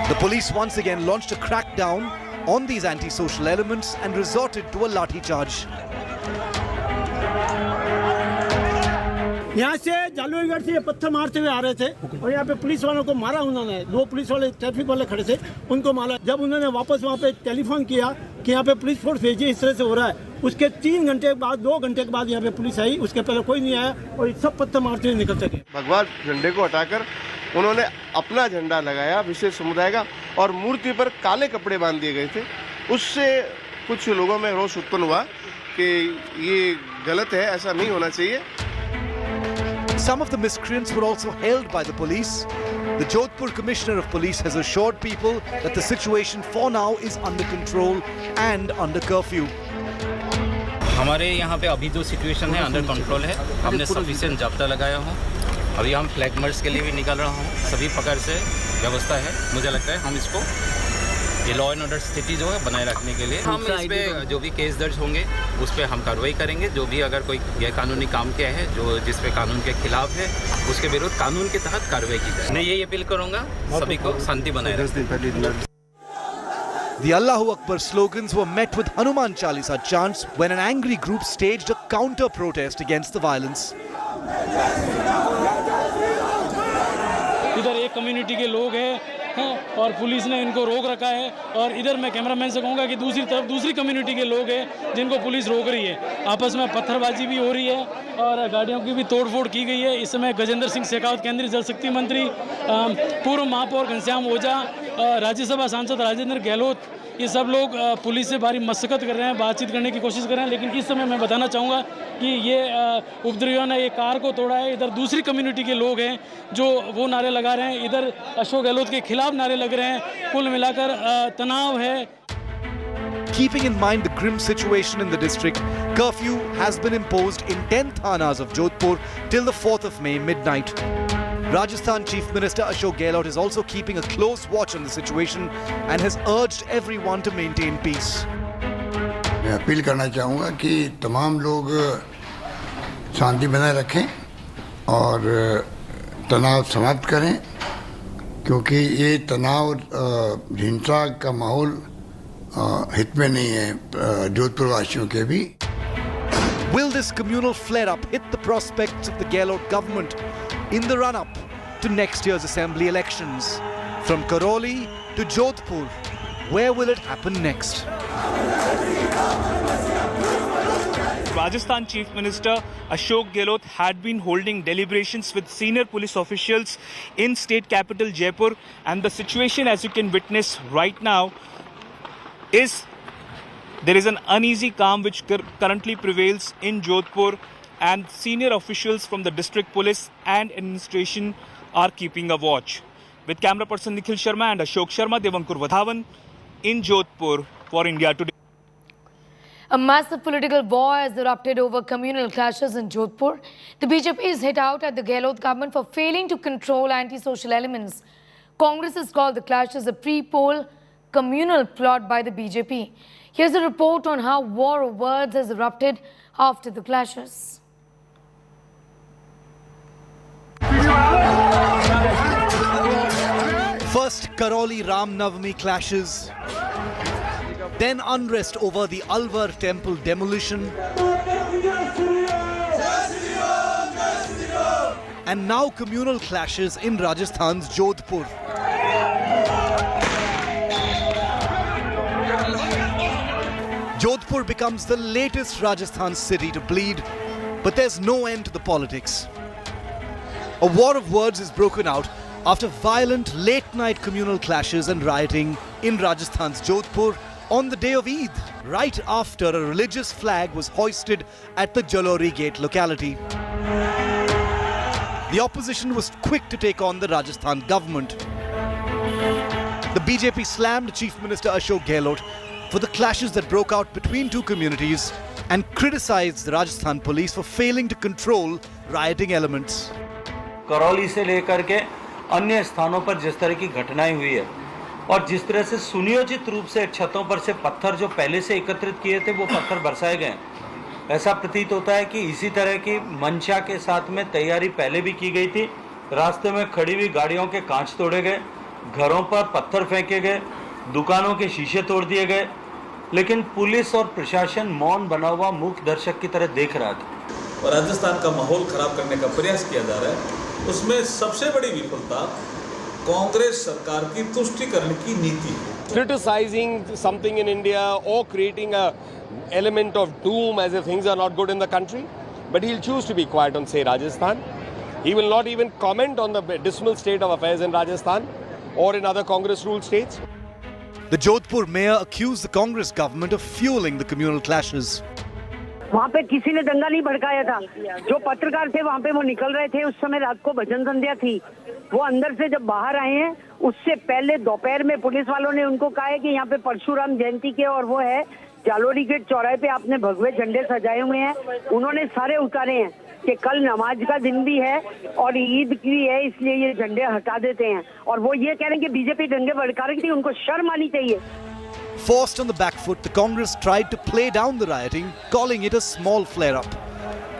[SPEAKER 12] The police once again launched a crackdown on these anti-social elements and resorted to a lathi charge.
[SPEAKER 2] यहाँ से जालूगढ़ से पत्थर मारते हुए आ रहे थे और यहाँ पे पुलिस वालों को मारा उन्होंने। दो पुलिस वाले ट्रैफिक वाले खड़े थे, उनको मारा। जब उन्होंने वापस वहाँ पे टेलीफोन किया कि यहाँ पे पुलिस फोर्स भेजिए, इस तरह से हो रहा है, उसके 3 घंटे के बाद 2 घंटे के बाद यहाँ पे पुलिस आई। उसके पहले कोई नहीं आया और सब पत्थर मारते हुए निकल सके।
[SPEAKER 5] भगवा झंडे को हटाकर उन्होंने अपना झंडा लगाया विशेष समुदाय का और मूर्ति पर काले कपड़े बांध दिए गए थे। उससे कुछ लोगों में रोष उत्पन्न हुआ कि ये गलत है, ऐसा नहीं होना चाहिए।
[SPEAKER 12] Some of the miscreants were also held by the police. The Jodhpur Commissioner of Police has assured people that the situation for now is under control and under curfew.
[SPEAKER 6] हमारे यहाँ पे अभी जो सिचुएशन है अंडर कंट्रोल है। हमने sufficient जाब्ता लगाया हूँ। अभी हम फ्लैग मार्च के लिए भी निकल रहा हूँ। सभी प्रकार से व्यवस्था है। मुझे लगता है हम इसको ये लॉ एंड ऑर्डर स्थिति जो है बनाए रखने के लिए हम इस पे जो भी केस दर्ज होंगे उस पे हम कार्रवाई करेंगे। जो भी अगर कोई गैरकानूनी काम किया है जो जिस पे कानून के खिलाफ है उसके विरुद्ध कानून के तहत कार्रवाई की जाए। मैं यही अपील करूँगा सभी को शांति बनाए रखें।
[SPEAKER 12] The Allahu Akbar slogans were met with Hanuman Chalisa chants when an angry group staged a counter-protest against the violence.
[SPEAKER 7] इधर एक कम्युनिटी के लोग हैं और पुलिस ने इनको रोक रखा है और इधर मैं कैमरामैन से कहूँगा कि दूसरी तरफ दूसरी कम्युनिटी के लोग हैं जिनको पुलिस रोक रही है। आपस में पत्थरबाजी भी हो रही है और गाड़ियों की भी तोड़फोड़ की गई है। इस समय गजेंद्र सिंह शेखावत केंद्रीय जल शक्ति मंत्री, पूर्व महापौर घनश्याम ओझा, राज्यसभा सांसद राजेंद्र गहलोत, ये सब लोग पुलिस से भारी मशक्कत कर रहे हैं, बातचीत करने की कोशिश कर रहे हैं। लेकिन इस समय मैं बताना चाहूँगा कि ये उपद्रवियों ने ये कार को तोड़ा है। इधर दूसरी कम्युनिटी के लोग हैं जो वो नारे लगा रहे हैं, इधर अशोक गहलोत के खिलाफ नारे लग रहे हैं। कुल मिलाकर तनाव है।
[SPEAKER 12] Keeping in mind the grim situation in the district, curfew has been imposed in 10 thanas of Jodhpur till the 4th of May midnight. Rajasthan Chief Minister Ashok Gehlot is also keeping a close watch on the situation and has urged everyone to maintain peace.
[SPEAKER 8] मैं appeal करना चाहूँगा कि तमाम लोग शांति बनाए रखें और तनाव समाप्त करें, क्योंकि ये तनाव हिंसा का माहौल हित में नहीं है जोधपुर वासियों के भी।
[SPEAKER 12] Will this communal flare-up hit the prospects of the Gehlot government in the run-up to next year's assembly elections? From Karoli to Jodhpur, where will it happen next?
[SPEAKER 3] Rajasthan Chief Minister Ashok Gehlot had been holding deliberations with senior police officials in state capital Jaipur, and the situation, as you can witness right now, is there is an uneasy calm which currently prevails in Jodhpur, and senior officials from the district police and administration are keeping a watch. With camera person Nikhil Sharma and Ashok Sharma, Devankur Vadhavan in Jodhpur for India Today.
[SPEAKER 1] A massive political war has erupted over communal clashes in Jodhpur. The BJP is hit out at the Gehlot government for failing to control anti-social elements. Congress has called the clashes a pre-poll communal plot by the BJP. Here's a report on how war of words has erupted after the clashes.
[SPEAKER 12] First, Karoli Ram Navami clashes. Then unrest over the Alwar temple demolition. And now communal clashes in Rajasthan's Jodhpur. Jodhpur becomes the latest Rajasthan city to bleed, but there's no end to the politics. A war of words is broken out after violent late-night communal clashes and rioting in Rajasthan's Jodhpur on the day of Eid, right after a religious flag was hoisted at the Jalori Gate locality. The opposition was quick to take on the Rajasthan government. The BJP slammed Chief Minister Ashok Gehlot for the clashes that broke out between two communities and criticized the Rajasthan police for failing to control rioting elements.
[SPEAKER 25] Karauli से लेकर के अन्य स्थानों पर जिस तरह की घटनाएं हुई है और जिस तरह से सुनियोजित रूप से छतों पर से पत्थर जो पहले से एकत्रित किए थे वो पत्थर बरसाए गए, ऐसा प्रतीत होता है कि इसी तरह की मंशा के साथ में तैयारी पहले भी की गई थी। रास्ते में खड़ी हुई गाड़ियों के कांच तोड़े गए, घरों पर पत्थर फेंके गए, दुकानों के शीशे तोड़ दिए गए, लेकिन पुलिस और प्रशासन मौन बना हुआ मूक दर्शक की तरह देख रहा था।
[SPEAKER 4] और राजस्थान का माहौल खराब करने का प्रयास किया जा रहा है। उसमें सबसे बड़ी विफलता कांग्रेस सरकार की तुष्टीकरण की नीति है।
[SPEAKER 9] Criticizing something in India or creating a element of doom as if things are not good in the country, but he'll choose to be quiet on, say, Rajasthan. He will not even comment on the dismal state of affairs in Rajasthan or in other Congress-ruled states.
[SPEAKER 12] The Jodhpur mayor accused the Congress government of fueling the communal clashes.
[SPEAKER 10] वहाँ पे किसी ने दंगा नहीं भड़काया था। जो पत्रकार थे वहाँ पे वो निकल रहे थे, उस समय रात को भजन संध्या थी। वो अंदर से जब बाहर आए हैं, उससे पहले दोपहर में पुलिस वालों ने उनको कहा है कि यहाँ पे परशुराम जयंती के और वो है जालोरी गेट चौराहे पे आपने भगवे झंडे सजाए हुए हैं। उन्होंने सारे उतारे हैं कि कल नमाज का दिन भी है और ईद की है, इसलिए ये झंडे हटा देते हैं। और वो ये कह रहे हैं कि बीजेपी दंगे भड़का रही थी, उनको शर्म आनी चाहिए।
[SPEAKER 12] Forced on the back foot, the Congress tried to play down the rioting, calling it a small flare-up.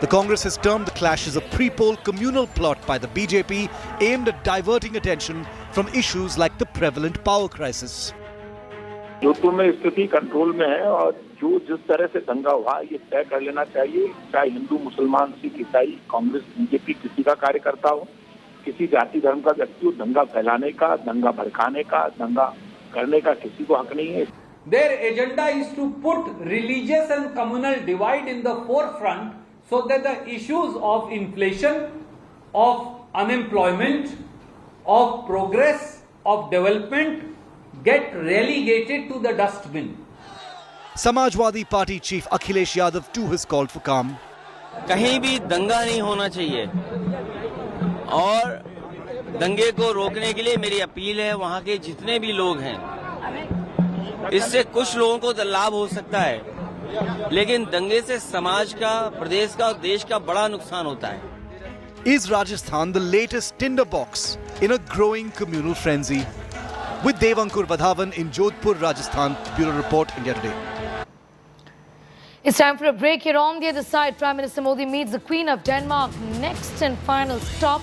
[SPEAKER 12] The Congress has termed the clash as a pre-poll communal plot by the BJP aimed at diverting attention from issues like the prevalent power crisis.
[SPEAKER 11] Jodhpur में स्थिति control में है और जो जिस तरह से दंगा हुआ ये तय कर लेना चाहिए, चाहे हिंदू, मुसलमान, सिख, ईसाई, कांग्रेस, बीजेपी किसी का कार्यकर्ता हो, किसी जाति धर्म का व्यक्ति हो, दंगा फैलाने का, दंगा भड़काने का, दंगा करने का किसी को हक नहीं है।
[SPEAKER 14] Their agenda is to put religious and communal divide in the forefront so that the issues of inflation, of unemployment, of progress, of development get relegated to the dustbin.
[SPEAKER 12] Samajwadi Party Chief Akhilesh Yadav too has called for calm.
[SPEAKER 15] कहीं भी दंगा नहीं होना चाहिए और दंगे को रोकने के लिए मेरी अपील है वहाँ के जितने भी लोग हैं, इससे कुछ लोगों को लाभ हो सकता है, लेकिन दंगे से समाज का, प्रदेश का और देश का बड़ा नुकसान होता है।
[SPEAKER 12] Is Rajasthan the latest tinderbox in a growing communal frenzy? With Devankur Vadhavan in Jodhpur, Rajasthan. Bureau Report, India Today.
[SPEAKER 1] It's time for a break. Here on the other side, Prime Minister Modi meets the Queen of Denmark. Next and final stop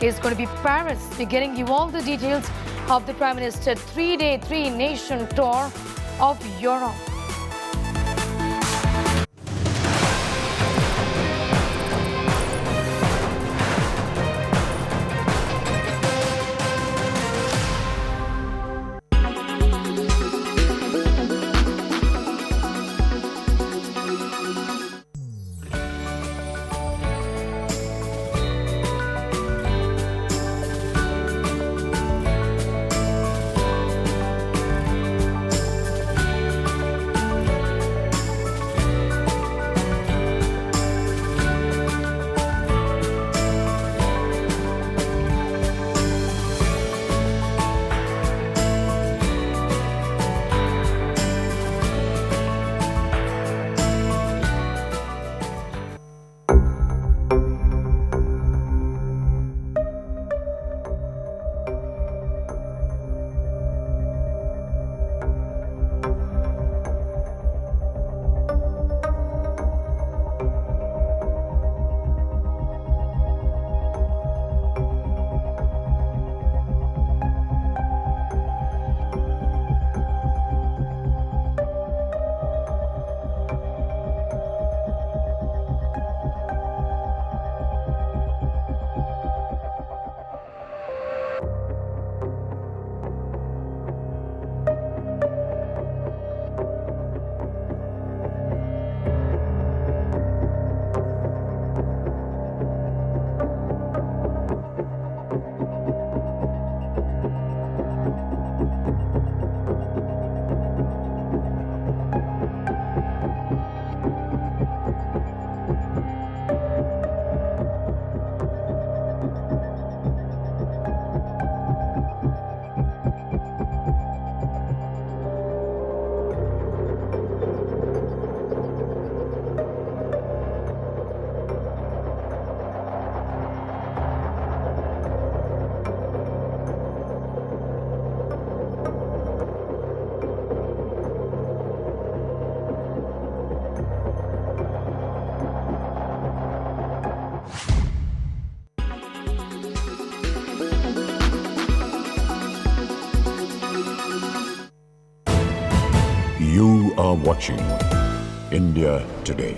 [SPEAKER 1] is going to be Paris. We're getting you all the details of the Prime Minister's 3-day, 3-nation tour of Europe.
[SPEAKER 13] You are watching India Today.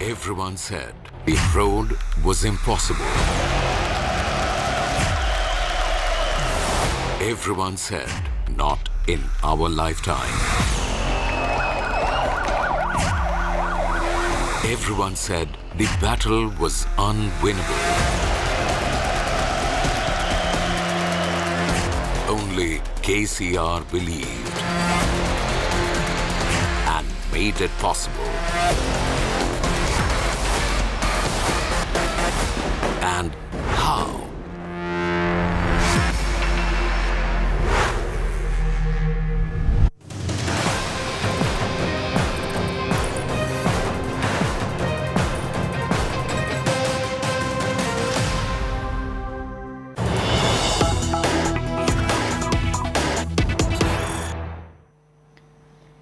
[SPEAKER 16] Everyone said the road was impossible. Everyone said not in our lifetime. Everyone said the battle was unwinnable. Only KCR believed and made it possible. And how?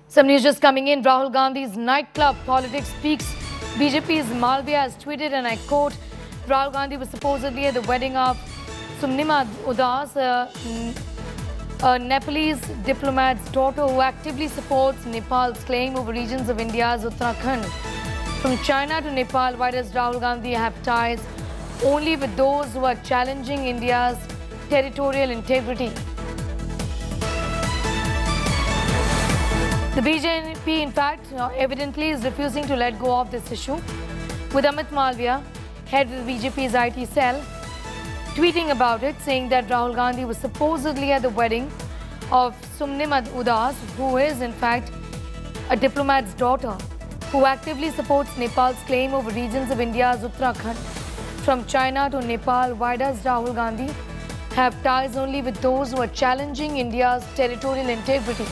[SPEAKER 1] Some news just coming in. Rahul Gandhi's nightclub politics peaks. BJP's Malviya has tweeted, and I quote, Rahul Gandhi was supposedly at the wedding of Sumnima Udas, a Nepalese diplomat's daughter who actively supports Nepal's claim over regions of India's Uttarakhand. From China to Nepal, why does Rahul Gandhi have ties only with those who are challenging India's territorial integrity? The BJP, in fact, evidently is refusing to let go of this issue, with Amit Malviya, head of the BJP's IT cell, tweeting about it, saying that Rahul Gandhi was supposedly at the wedding of Sumnima Udas, who is, in fact, a diplomat's daughter, who actively supports Nepal's claim over regions of India's Uttarakhand. From China to Nepal, why does Rahul Gandhi have ties only with those who are challenging India's territorial integrity?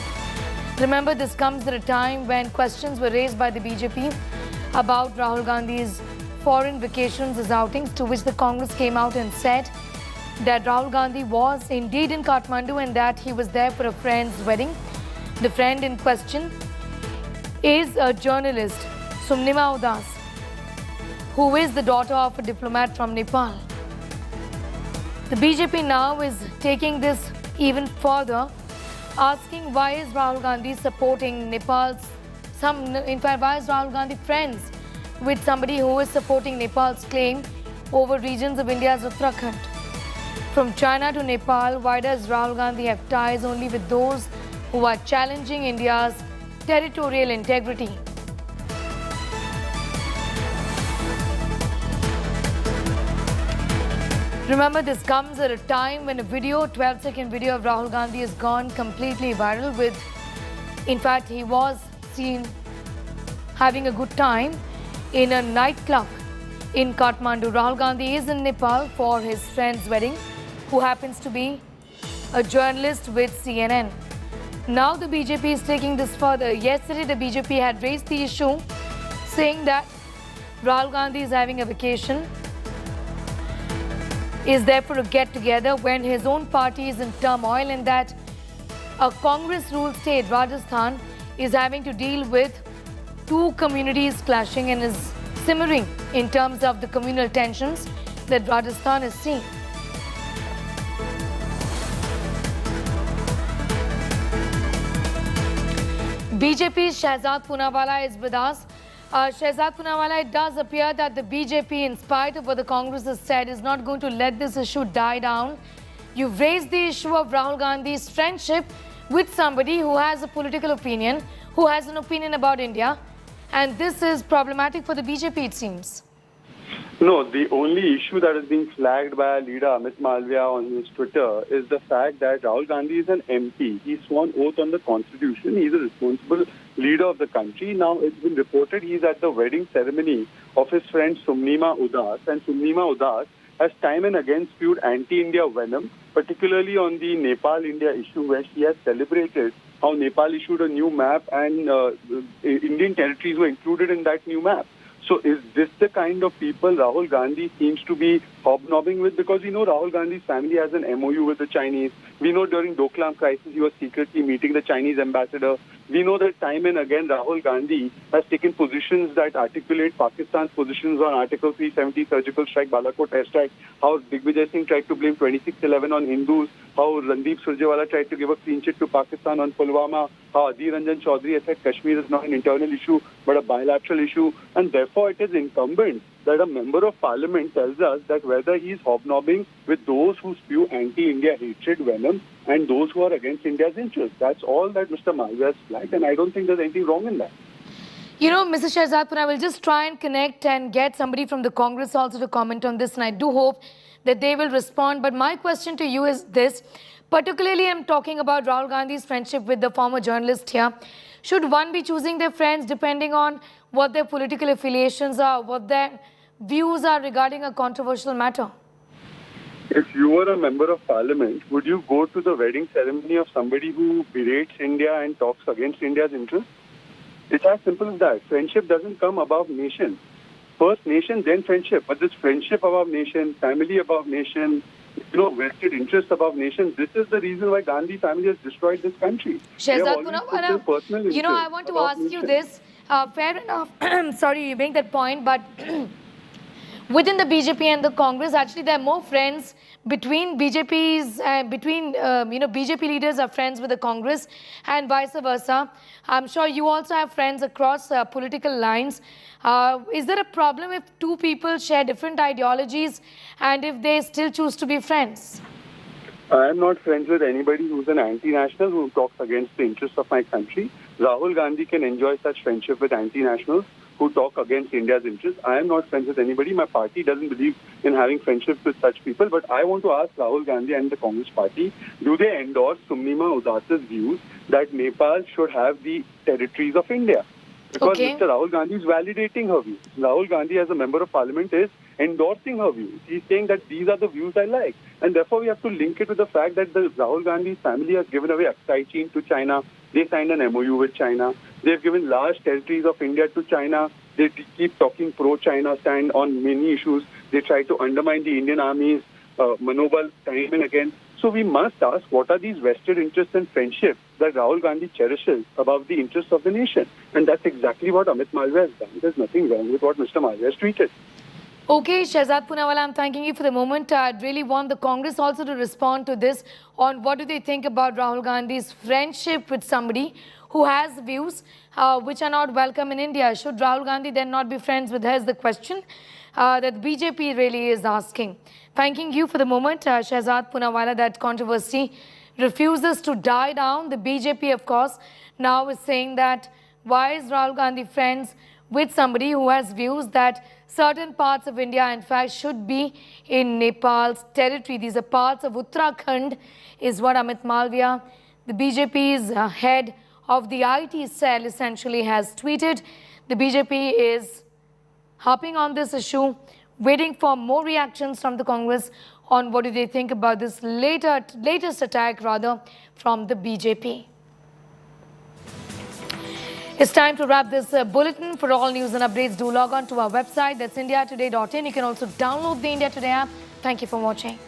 [SPEAKER 1] Remember, this comes at a time when questions were raised by the BJP about Rahul Gandhi's foreign vacations as outings, to which the Congress came out and said that Rahul Gandhi was indeed in Kathmandu and that he was there for a friend's wedding. The friend in question is a journalist, Sumnima Udas, who is the daughter of a diplomat from Nepal. The BJP now is taking this even further, asking why is Rahul Gandhi supporting Nepal's, in fact, why is Rahul Gandhi friends with somebody who is supporting Nepal's claim over regions of India's Uttarakhand? From China to Nepal, why does Rahul Gandhi have ties only with those who are challenging India's territorial integrity? Remember, this comes at a time when a video, 12-second video of Rahul Gandhi has gone completely viral with, in fact, he was seen having a good time in a nightclub in Kathmandu. Rahul Gandhi is in Nepal for his friend's wedding, who happens to be a journalist with CNN. Now the BJP is taking this further. Yesterday, the BJP had raised the issue, saying that Rahul Gandhi is having a vacation, is there for a get-together when his own party is in turmoil, and that a Congress-ruled state, Rajasthan, is having to deal with two communities clashing and is simmering in terms of the communal tensions that Rajasthan is seeing. BJP's Shehzad Poonawalla is with us. Shehzad Poonawalla, it does appear that the BJP, in spite of what the Congress has said, is not going to let this issue die down. You've raised the issue of Rahul Gandhi's friendship with somebody who has a political opinion, who has an opinion about India, and this is problematic for the BJP, it seems.
[SPEAKER 17] No, the only issue that is being flagged by our leader Amit Malviya on his Twitter is the fact that Rahul Gandhi is an MP. He's sworn oath on the Constitution. He's a responsible leader of the country. Now, it's been reported he's at the wedding ceremony of his friend Sumnima Udas, and Sumnima Udas has time and again spewed anti-India venom, particularly on the Nepal-India issue, where she has celebrated how Nepal issued a new map and Indian territories were included in that new map. So is this the kind of people Rahul Gandhi seems to be hobnobbing with? Because we know Rahul Gandhi's family has an MOU with the Chinese. We know during Doklam crisis he was secretly meeting the Chinese ambassador. We know that time and again Rahul Gandhi has taken positions that articulate Pakistan's positions on Article 370, surgical strike, Balakot airstrike, how Digvijay Singh tried to blame 26/11 on Hindus, how Randeep Surjewala tried to give a clean chit to Pakistan on Pulwama, how Adhir Ranjan Chaudhary has said Kashmir is not an internal issue but a bilateral issue, and therefore it is incumbent that a member of parliament tells us that whether he is hobnobbing with those who spew anti-India hatred venom and those who are against India's interests. That's all that Mr. Malviya has flagged, and I don't think there's anything wrong in that.
[SPEAKER 1] You know, Mr. Shehzad, I will just try and connect and get somebody from the Congress also to comment on this, and I do hope that they will respond. But my question to you is this. Particularly, I'm talking about Rahul Gandhi's friendship with the former journalist here. Should one be choosing their friends depending on what their political affiliations are, what their views are regarding a controversial matter?
[SPEAKER 17] If you were a member of parliament, would you go to the wedding ceremony of somebody who berates India and talks against India's interests? It's as simple as that. Friendship doesn't come above nation. First nation, then friendship. But this friendship above nation, family above nation, vested interest above nation, this is the reason why Gandhi family has destroyed this country.
[SPEAKER 1] Shehzad Punawala, I want to ask you this. Fair enough. Sorry, you make that point, but within the BJP and the Congress, actually, there are more friends between BJP's, BJP leaders are friends with the Congress and vice versa. I'm sure you also have friends across political lines. Is there a problem if two people share different ideologies and if they still choose to be friends?
[SPEAKER 17] I am not friends with anybody who's an anti-national who talks against the interests of my country. Rahul Gandhi can enjoy such friendship with anti-nationals who talk against India's interests. I am not friends with anybody. My party doesn't believe in having friendships with such people. But I want to ask Rahul Gandhi and the Congress party, do they endorse Sumnima Udas's views that Nepal should have the territories of India? Because Mr. Rahul Gandhi is validating her views. Rahul Gandhi as a member of parliament is endorsing her views. He's saying that these are the views I like. And therefore we have to link it with the fact that the Rahul Gandhi's family has given away Aksai Chin to China. They signed an MOU with China. They've given large territories of India to China. They keep talking pro-China stand on many issues. They try to undermine the Indian Army's manobal time and again. So we must ask, what are these vested interests and friendships that Rahul Gandhi cherishes above the interests of the nation? And that's exactly what Amit Malviya has done. There's nothing wrong with what Mr. Malviya has tweeted.
[SPEAKER 1] Okay, Shehzad Punawala, I'm thanking you for the moment. I'd really want the Congress also to respond to this on what do they think about Rahul Gandhi's friendship with somebody who has views which are not welcome in India. Should Rahul Gandhi then not be friends with her is the question that the BJP really is asking. Thanking you for the moment, Shehzad Punawala. That controversy refuses to die down. The BJP, of course, now is saying that why is Rahul Gandhi friends with somebody who has views that certain parts of India, in fact, should be in Nepal's territory. These are parts of Uttarakhand, is what Amit Malviya, the BJP's head of the IT cell, essentially has tweeted. The BJP is harping on this issue, waiting for more reactions from the Congress on what do they think about this latest attack, from the BJP. It's time to wrap this bulletin. For all news and updates, do log on to our website. That's indiatoday.in. You can also download the India Today app. Thank you for watching.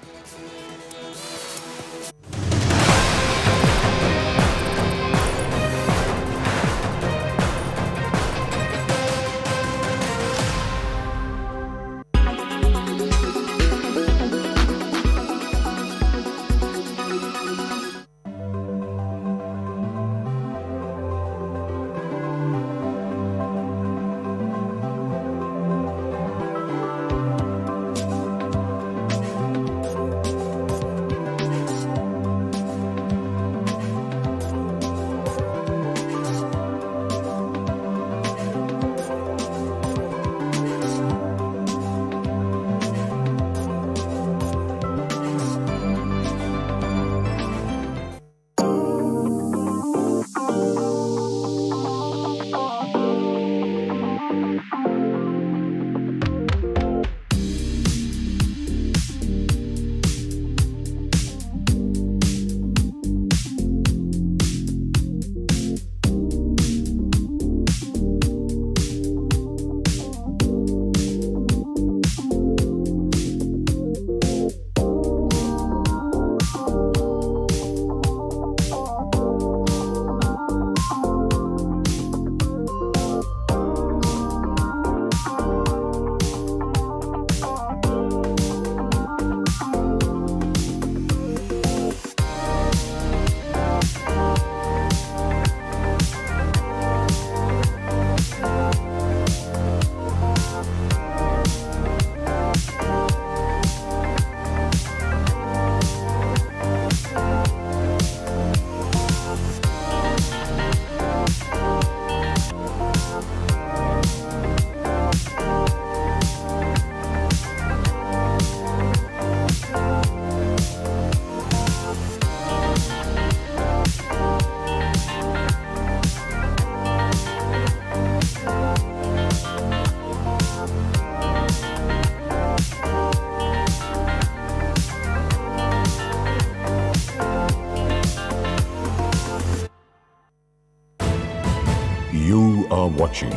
[SPEAKER 13] watching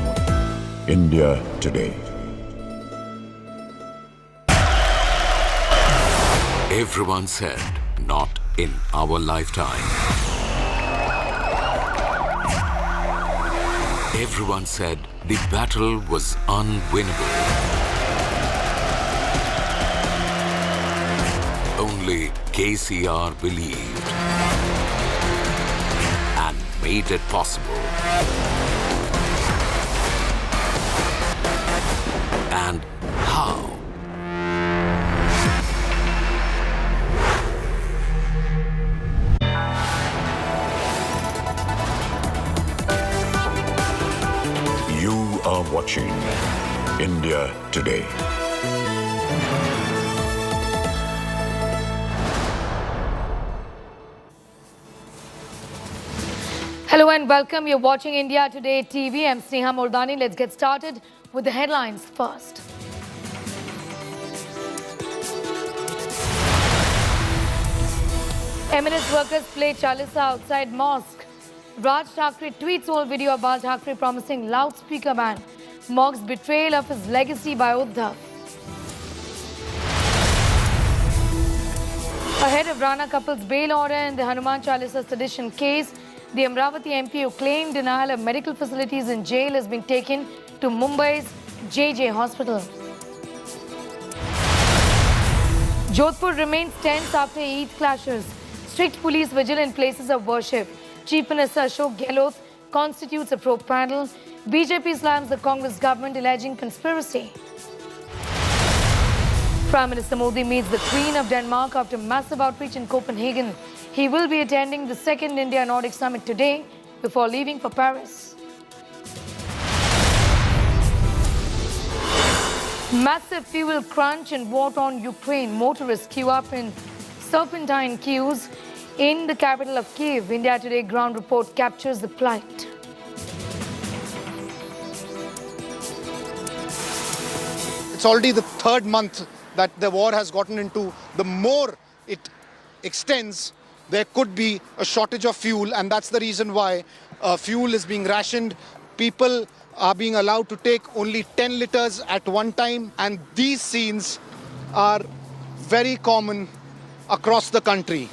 [SPEAKER 13] India Today.
[SPEAKER 16] Everyone said, not in our lifetime. Everyone said the battle was unwinnable. Only KCR believed and made it possible. And how?
[SPEAKER 13] You are watching India Today.
[SPEAKER 1] Hello and welcome. You're watching India Today TV. I'm Sneha Mordani. Let's get started with the headlines first. MNS workers play Chalisa outside mosque. Raj Thackeray tweets old video about Thackeray promising loudspeaker ban. Mocks betrayal of his legacy by Uddhav. Ahead of Rana couple's bail order in the Hanuman Chalisa sedition case, the Amravati MP who claimed denial of medical facilities in jail has been taken to Mumbai's JJ hospital. Jodhpur remains tense after Eid clashes. Strict police vigil in places of worship. Chief Minister Ashok Gehlot constitutes a probe panel. BJP slams the Congress government alleging conspiracy. Prime Minister Modi meets the Queen of Denmark after massive outreach in Copenhagen. He will be attending the second India-Nordic Summit today before leaving for Paris. Massive fuel crunch in war-torn Ukraine. Motorists queue up in serpentine queues in the capital of Kyiv. India Today ground report captures the plight.
[SPEAKER 18] It's already the third month that the war has gotten into. The more it extends, there could be a shortage of fuel, and that's the reason why fuel is being rationed. People are being allowed to take only 10 liters at one time, and these scenes are very common across the country.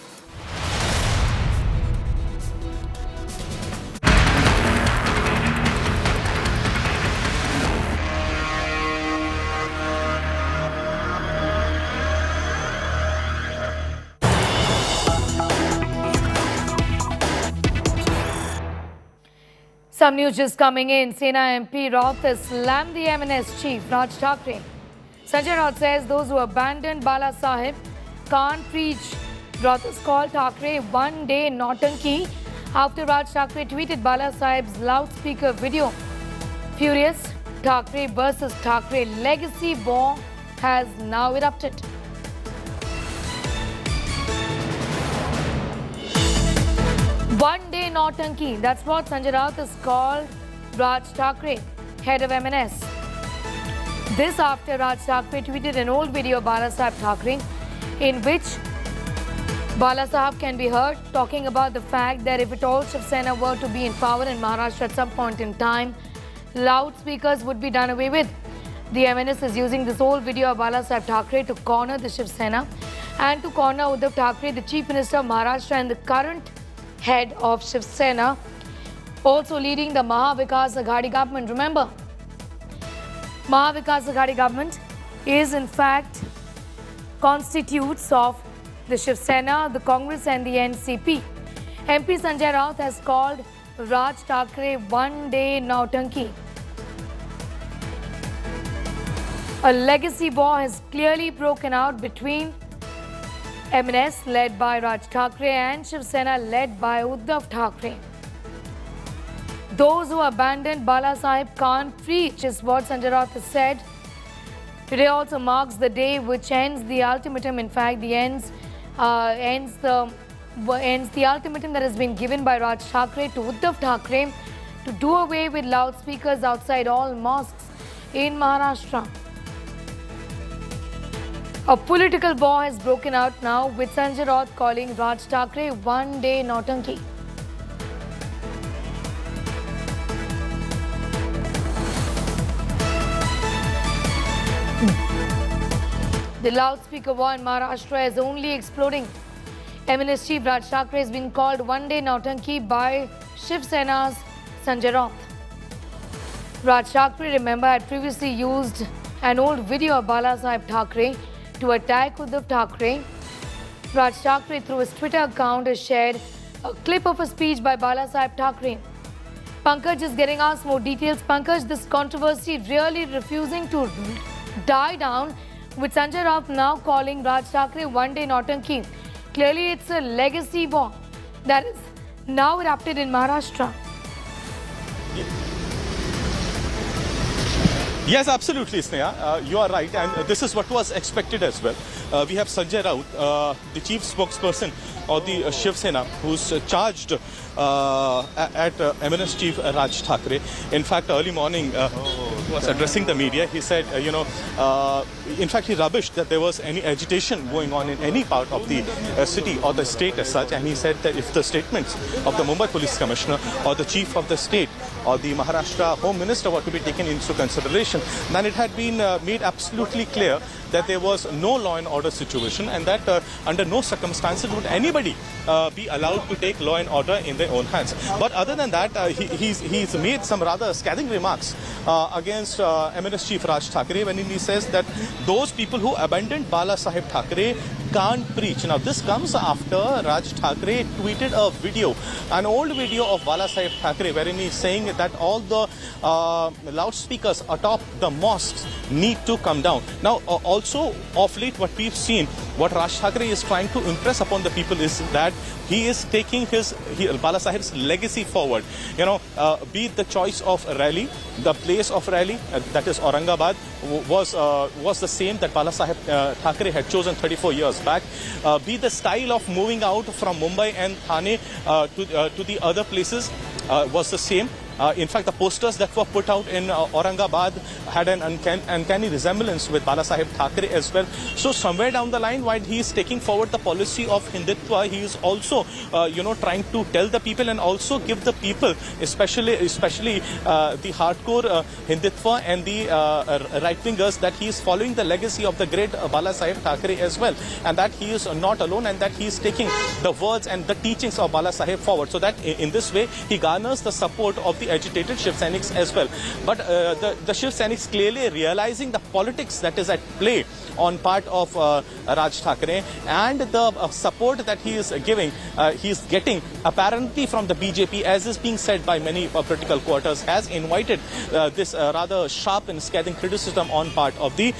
[SPEAKER 1] Some news just coming in. Sena MP Raut has slammed the MNS chief, Raj Thackeray. Sanjay Raut says those who abandoned Bala Sahib can't preach. Raut has called Thackeray one-day nautanki after Raj Thackeray tweeted Bala Sahib's loudspeaker video. Furious, Thackeray versus Thackeray legacy war has now erupted. One-day nautanki, that's what Sanjay Raut has called Raj Thackeray, head of MNS. This after Raj Thackeray tweeted an old video of Bala Sahib Thackeray in which Bala Sahib can be heard talking about the fact that if at all Shiv Sena were to be in power in Maharashtra at some point in time, loudspeakers would be done away with. The MNS is using this old video of Bala Sahib Thackeray to corner the Shiv Sena and to corner Uddhav Thackeray, the Chief Minister of Maharashtra and the current head of Shiv Sena, also leading the Maha-Vikas Aghadi government. Remember, Maha-Vikas Aghadi government is in fact constitutes of the Shiv Sena, the Congress and the NCP. MP Sanjay Raut has called Raj Thackeray one-day nautanki. A legacy war has clearly broken out between MNS led by Raj Thackeray and Shiv Sena led by Uddhav Thackeray. Those who abandoned Bala Sahib can't preach is what Sanjay Raut has said. Today also marks the day which ends the ultimatum. In fact, ends the ultimatum that has been given by Raj Thackeray to Uddhav Thackeray to do away with loudspeakers outside all mosques in Maharashtra. A political war has broken out now with Sanjay Raut calling Raj Thackeray one-day nautanki. The loudspeaker war in Maharashtra is only exploding. MNS Chief Raj Thackeray has been called one-day Nautanki by Shiv Sena's Sanjay Raut. Raj Thackeray, remember, had previously used an old video of Balasaheb Thackeray to attack Uddhav Thackeray. Raj Thackeray, through his Twitter account, has shared a clip of a speech by Balasaheb Thackeray. Pankaj is getting us more details. Pankaj, this controversy really refusing to die down, with Sanjay Raut now calling Raj Thackeray one-day Nautanki. Clearly, it's a legacy war that is now erupted in Maharashtra.
[SPEAKER 19] Yes, absolutely, Sneha. You are right, and this is what was expected as well. We have Sanjay Raut, the chief spokesperson of the Shiv Sena, who's charged at MNS Chief Raj Thackeray. In fact, early morning, he was addressing the media. He said, in fact, he rubbished that there was any agitation going on in any part of the city or the state as such. And he said that if the statements of the Mumbai Police Commissioner or the Chief of the State or the Maharashtra Home Minister were to be taken into consideration, then it had been made absolutely clear that there was no law and order situation, and that under no circumstances would anybody be allowed to take law and order in their own hands. But other than that, he's made some rather scathing remarks against MNS Chief Raj Thackeray when he says that those people who abandoned Balasaheb Thackeray can't preach. Now, this comes after Raj Thackeray tweeted a video, an old video of Balasaheb Thackeray, wherein he's saying that all the loudspeakers atop the mosques need to come down. Now, also of late, what we've seen, what Raj Thackeray is trying to impress upon the people is that he is taking Balasaheb's legacy forward. Be it the choice of rally, the place of rally, that is Aurangabad, was the same that Balasaheb Thackeray had chosen 34 years back. Be the style of moving out from Mumbai and Thane to the other places was the same. In fact, the posters that were put out in Aurangabad had an uncanny resemblance with Balasaheb Thackeray as well. So somewhere down the line, while he is taking forward the policy of Hindutva, he is also, trying to tell the people and also give the people, especially the hardcore Hindutva and the right-wingers, that he is following the legacy of the great Balasaheb Thackeray as well, and that he is not alone, and that he is taking the words and the teachings of Balasaheb forward, so that in this way he garners the support of the agitated Shiv Sainiks as well. But the Shiv Sainiks clearly realizing the politics that is at play on part of Raj Thackeray and the support that he is getting apparently from the BJP, as is being said by many political quarters, has invited this rather sharp and scathing criticism on part of the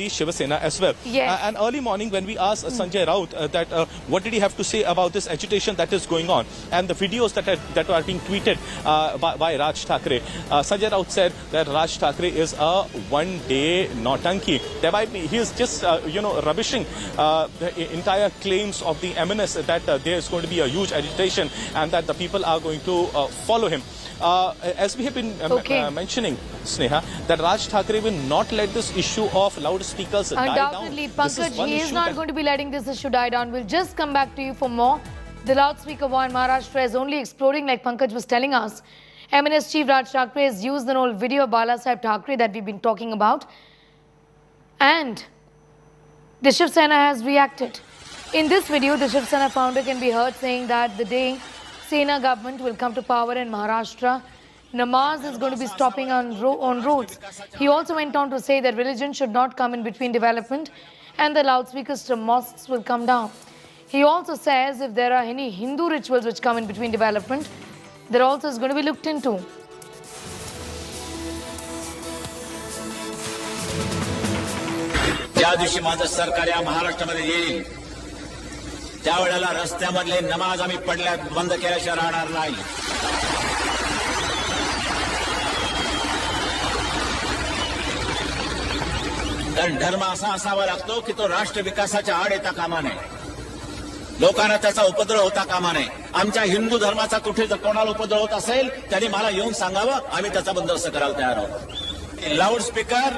[SPEAKER 19] Shiv Sena as well.
[SPEAKER 1] Yes.
[SPEAKER 19] And early morning, when we asked Sanjay Raut that what did he have to say about this agitation that is going on and the videos that are being tweeted by Raj Thackeray, Sanjay Raut said that Raj Thackeray is a one-day Nautanki. Thereby, he is just rubbishing the entire claims of the MNS that there is going to be a huge agitation and that the people are going to follow him. As we have been mentioning, Sneha, that Raj Thackeray will not let this issue of loudspeakers die down.
[SPEAKER 1] Undoubtedly, Pankaj, he is not going to be letting this issue die down. We'll just come back to you for more. The loudspeaker war in Maharashtra is only exploding, like Pankaj was telling us. MNS Chief Raj Thackeray has used an old video of Balasaheb Thackeray that we've been talking about. And the Shiv Sena has reacted. In this video, the Shiv Sena founder can be heard saying that the day Sena government will come to power in Maharashtra, namaz is going to be stopping on roads. He also went on to say that religion should not come in between development and the loudspeakers to mosques will come down. He also says if there are any Hindu rituals which come in between development, that also is going to be looked into.
[SPEAKER 20] ज्या दिवशी माझं सरकार या महाराष्ट्रामध्ये येईल त्यावेळेला रस्त्यामधले नमाज आम्ही पडल्यात बंद केल्याशिवाय राहणार नाही. कारण धर्म असा असावा लागतो की तो राष्ट्र विकासाच्या आड येता कामा नये, लोकांना त्याचा उपद्रव होता कामा नये. आमच्या हिंदू धर्माचा कुठे जर कोणाला उपद्रव होत असेल त्यांनी मला येऊन सांगावं, आम्ही त्याचा बंदोबस्त करायला तयार आहोत. लाऊडस्पीकर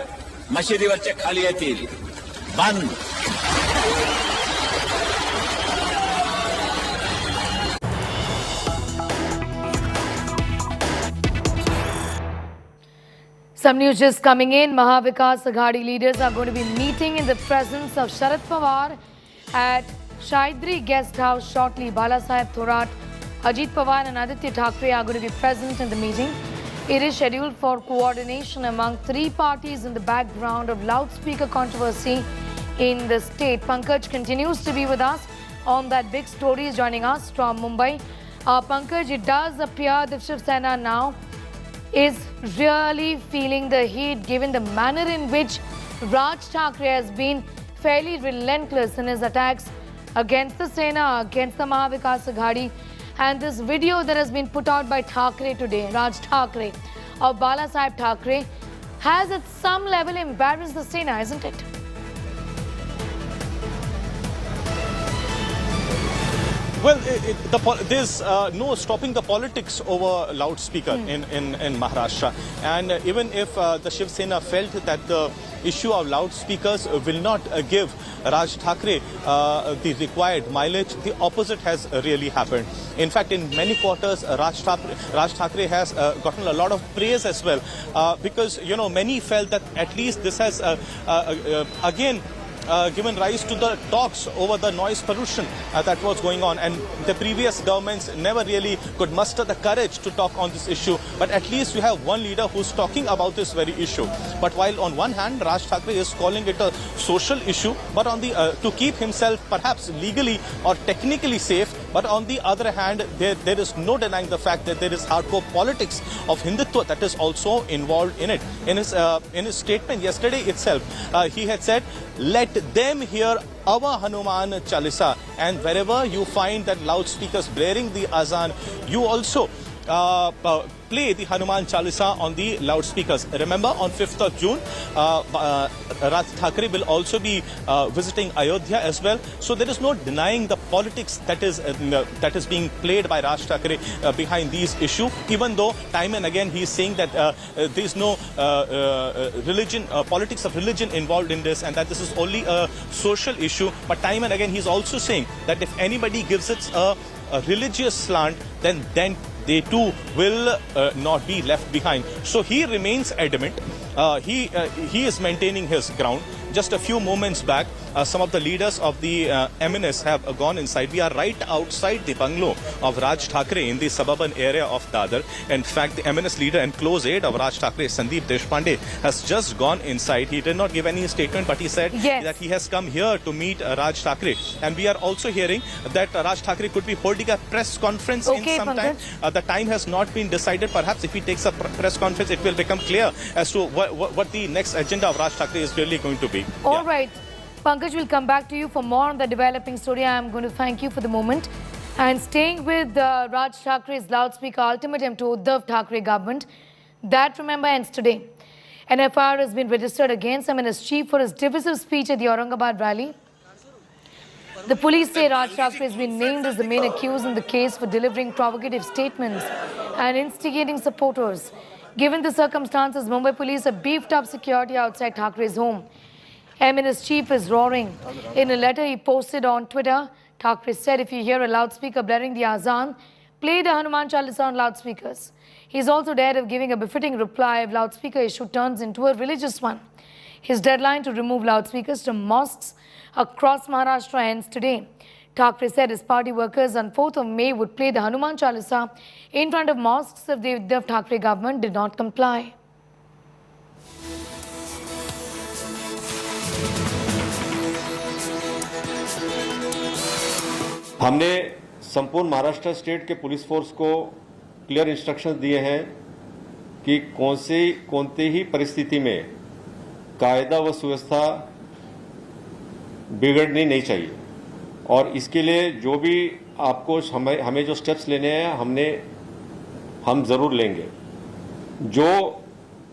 [SPEAKER 20] मशिदीवरचे खाली येतील, बंद.
[SPEAKER 1] Some news just coming in. Mahavikas Aghadi leaders are going to be meeting in the presence of Sharad Pawar at Shaidri Guest House shortly. Balasaheb Thorat, Ajit Pawar and Aditya Thackeray are going to be present in the meeting. It is scheduled for coordination among three parties in the background of loudspeaker controversy in the state. Pankaj continues to be with us on that big story. Is joining us from Mumbai. Pankaj, it does appear that Shiv Sena now is really feeling the heat given the manner in which Raj Thackeray has been fairly relentless in his attacks against the Sena, against the Mahavikas Aghadi. And this video that has been put out by Thackeray today, Raj Thackeray of Balasaheb Thackeray, has at some level embarrassed the Sena, isn't it?
[SPEAKER 19] Well, there's no stopping the politics over loudspeaker in Maharashtra. And even if the Shiv Sena felt that the issue of loudspeakers will not give Raj Thackeray the required mileage, the opposite has really happened. In fact, in many quarters, Raj Thackeray has gotten a lot of praise as well, because, you know, many felt that at least this has again given rise to the talks over the noise pollution that was going on, and the previous governments never really could muster the courage to talk on this issue. But at least you have one leader who's talking about this very issue. But while on one hand Raj Thackeray is calling it a social issue, but on the to keep himself perhaps legally or technically safe, but on the other hand there is no denying the fact that there is hardcore politics of Hindutva that is also involved in it. In his statement yesterday itself, he had said, "Let them hear our Hanuman Chalisa," and wherever you find that loudspeakers blaring the azan, you also play the Hanuman Chalisa on the loudspeakers. Remember, on 5th of June, Raj Thackeray will also be visiting Ayodhya as well. So there is no denying the politics that is being played by Raj Thackeray behind these issues, even though time and again he is saying that there is no politics of religion involved in this, and that this is only a social issue. But time and again he is also saying that if anybody gives it a religious slant, then they too will not be left behind. So he remains adamant. He is maintaining his ground. Just a few moments back, some of the leaders of the MNS have gone inside. We are right outside the bungalow of Raj Thackeray in the suburban area of Dadar. In fact, the MNS leader and close aide of Raj Thackeray, Sandeep Deshpande, has just gone inside. He did not give any statement, but he said that he has come here to meet Raj Thackeray. And we are also hearing that Raj Thackeray could be holding a press conference in some time. The time has not been decided. Perhaps if he takes a press conference, it will become clear as to what the next agenda of Raj Thackeray is really going to be.
[SPEAKER 1] All right. Pankaj, will come back to you for more on the developing story. I am going to thank you for the moment. And staying with Raj Thackeray's loudspeaker ultimatum to Uddhav Thackeray government, that, remember, ends today. An FIR has been registered against him and his chief for his divisive speech at the Aurangabad rally. The police say Raj Thackeray has been named as the main accused in the case for delivering provocative statements and instigating supporters. Given the circumstances, Mumbai police have beefed up security outside Thackeray's home. MNS chief is roaring. In a letter he posted on Twitter, Thackeray said, "If you hear a loudspeaker blaring the azan, play the Hanuman Chalisa on loudspeakers." He's also dared of giving a befitting reply if loudspeaker issue turns into a religious one. His deadline to remove loudspeakers from mosques across Maharashtra ends today. Thackeray said his party workers on 4th of May would play the Hanuman Chalisa in front of mosques if the Uddhav Thackeray government did not comply.
[SPEAKER 2] हमने संपूर्ण Maharashtra state के police force को clear instructions दिए हैं कि कोणतीही परिस्थिति में कायदा व सुव्यवस्था बिगड़नी नहीं चाहिए, और इसके लिए जो भी आपको हमें जो स्टेप्स लेने हैं हम जरूर लेंगे। जो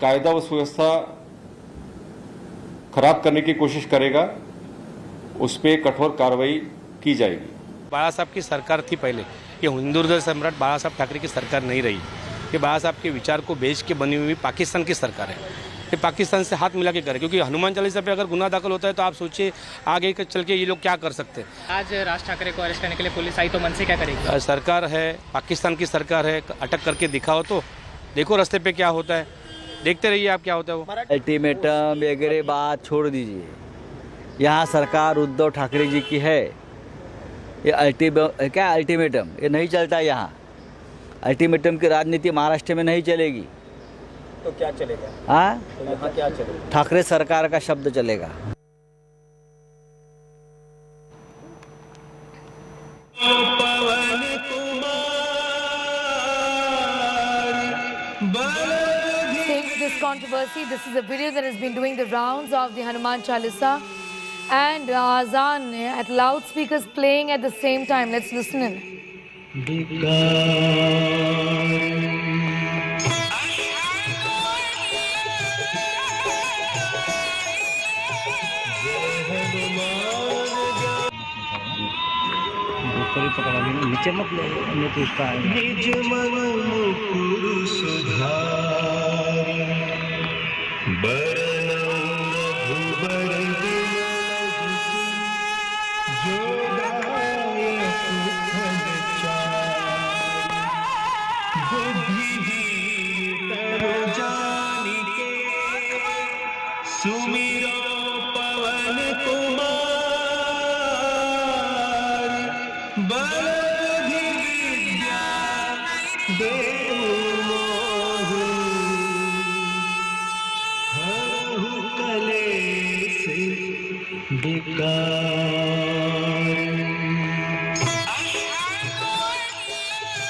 [SPEAKER 2] कायदा व सुव्यवस्था खराब करने की कोशिश करेगा उस पर कठोर कार्रवाई की जाएगी।
[SPEAKER 21] बाला साहब की सरकार थी पहले, ये हिंदू हृदय सम्राट बाला साहब ठाकरे की सरकार नहीं रही। ये बाला साहब के विचार को बेच के बनी हुई पाकिस्तान की सरकार है। ये पाकिस्तान से हाथ मिला के करे, क्योंकि हनुमान चालीसा पे अगर गुनाह दाखिल होता है तो आप सोचिए आगे चल के ये लोग क्या कर सकते हैं।
[SPEAKER 22] आज राज ठाकरे को अरेस्ट करने के लिए पुलिस आई तो मन से क्या करेगी?
[SPEAKER 21] सरकार है, पाकिस्तान की सरकार है, अटक करके दिखाओ तो देखो रास्ते पे क्या होता है। देखते रहिए आप क्या होता है वो।
[SPEAKER 5] अल्टीमेटम वगैरह बात छोड़ दीजिए, यहाँ सरकार उद्धव ठाकरे जी की है। ये अल्टीमेटम ये नहीं चलता यहाँ। अल्टीमेटम की राजनीति महाराष्ट्र में नहीं चलेगी।
[SPEAKER 6] तो क्या चलेगा?
[SPEAKER 5] हाँ,
[SPEAKER 6] तो यहाँ क्या चलेगा?
[SPEAKER 5] ठाकरे सरकार का शब्द चलेगा।
[SPEAKER 1] This controversy, this is a video that has been doing the rounds of the Hanuman Chalisa and Azan at loudspeakers playing at the same time. Let's listen in.
[SPEAKER 6] नीचे मत ले तो इसका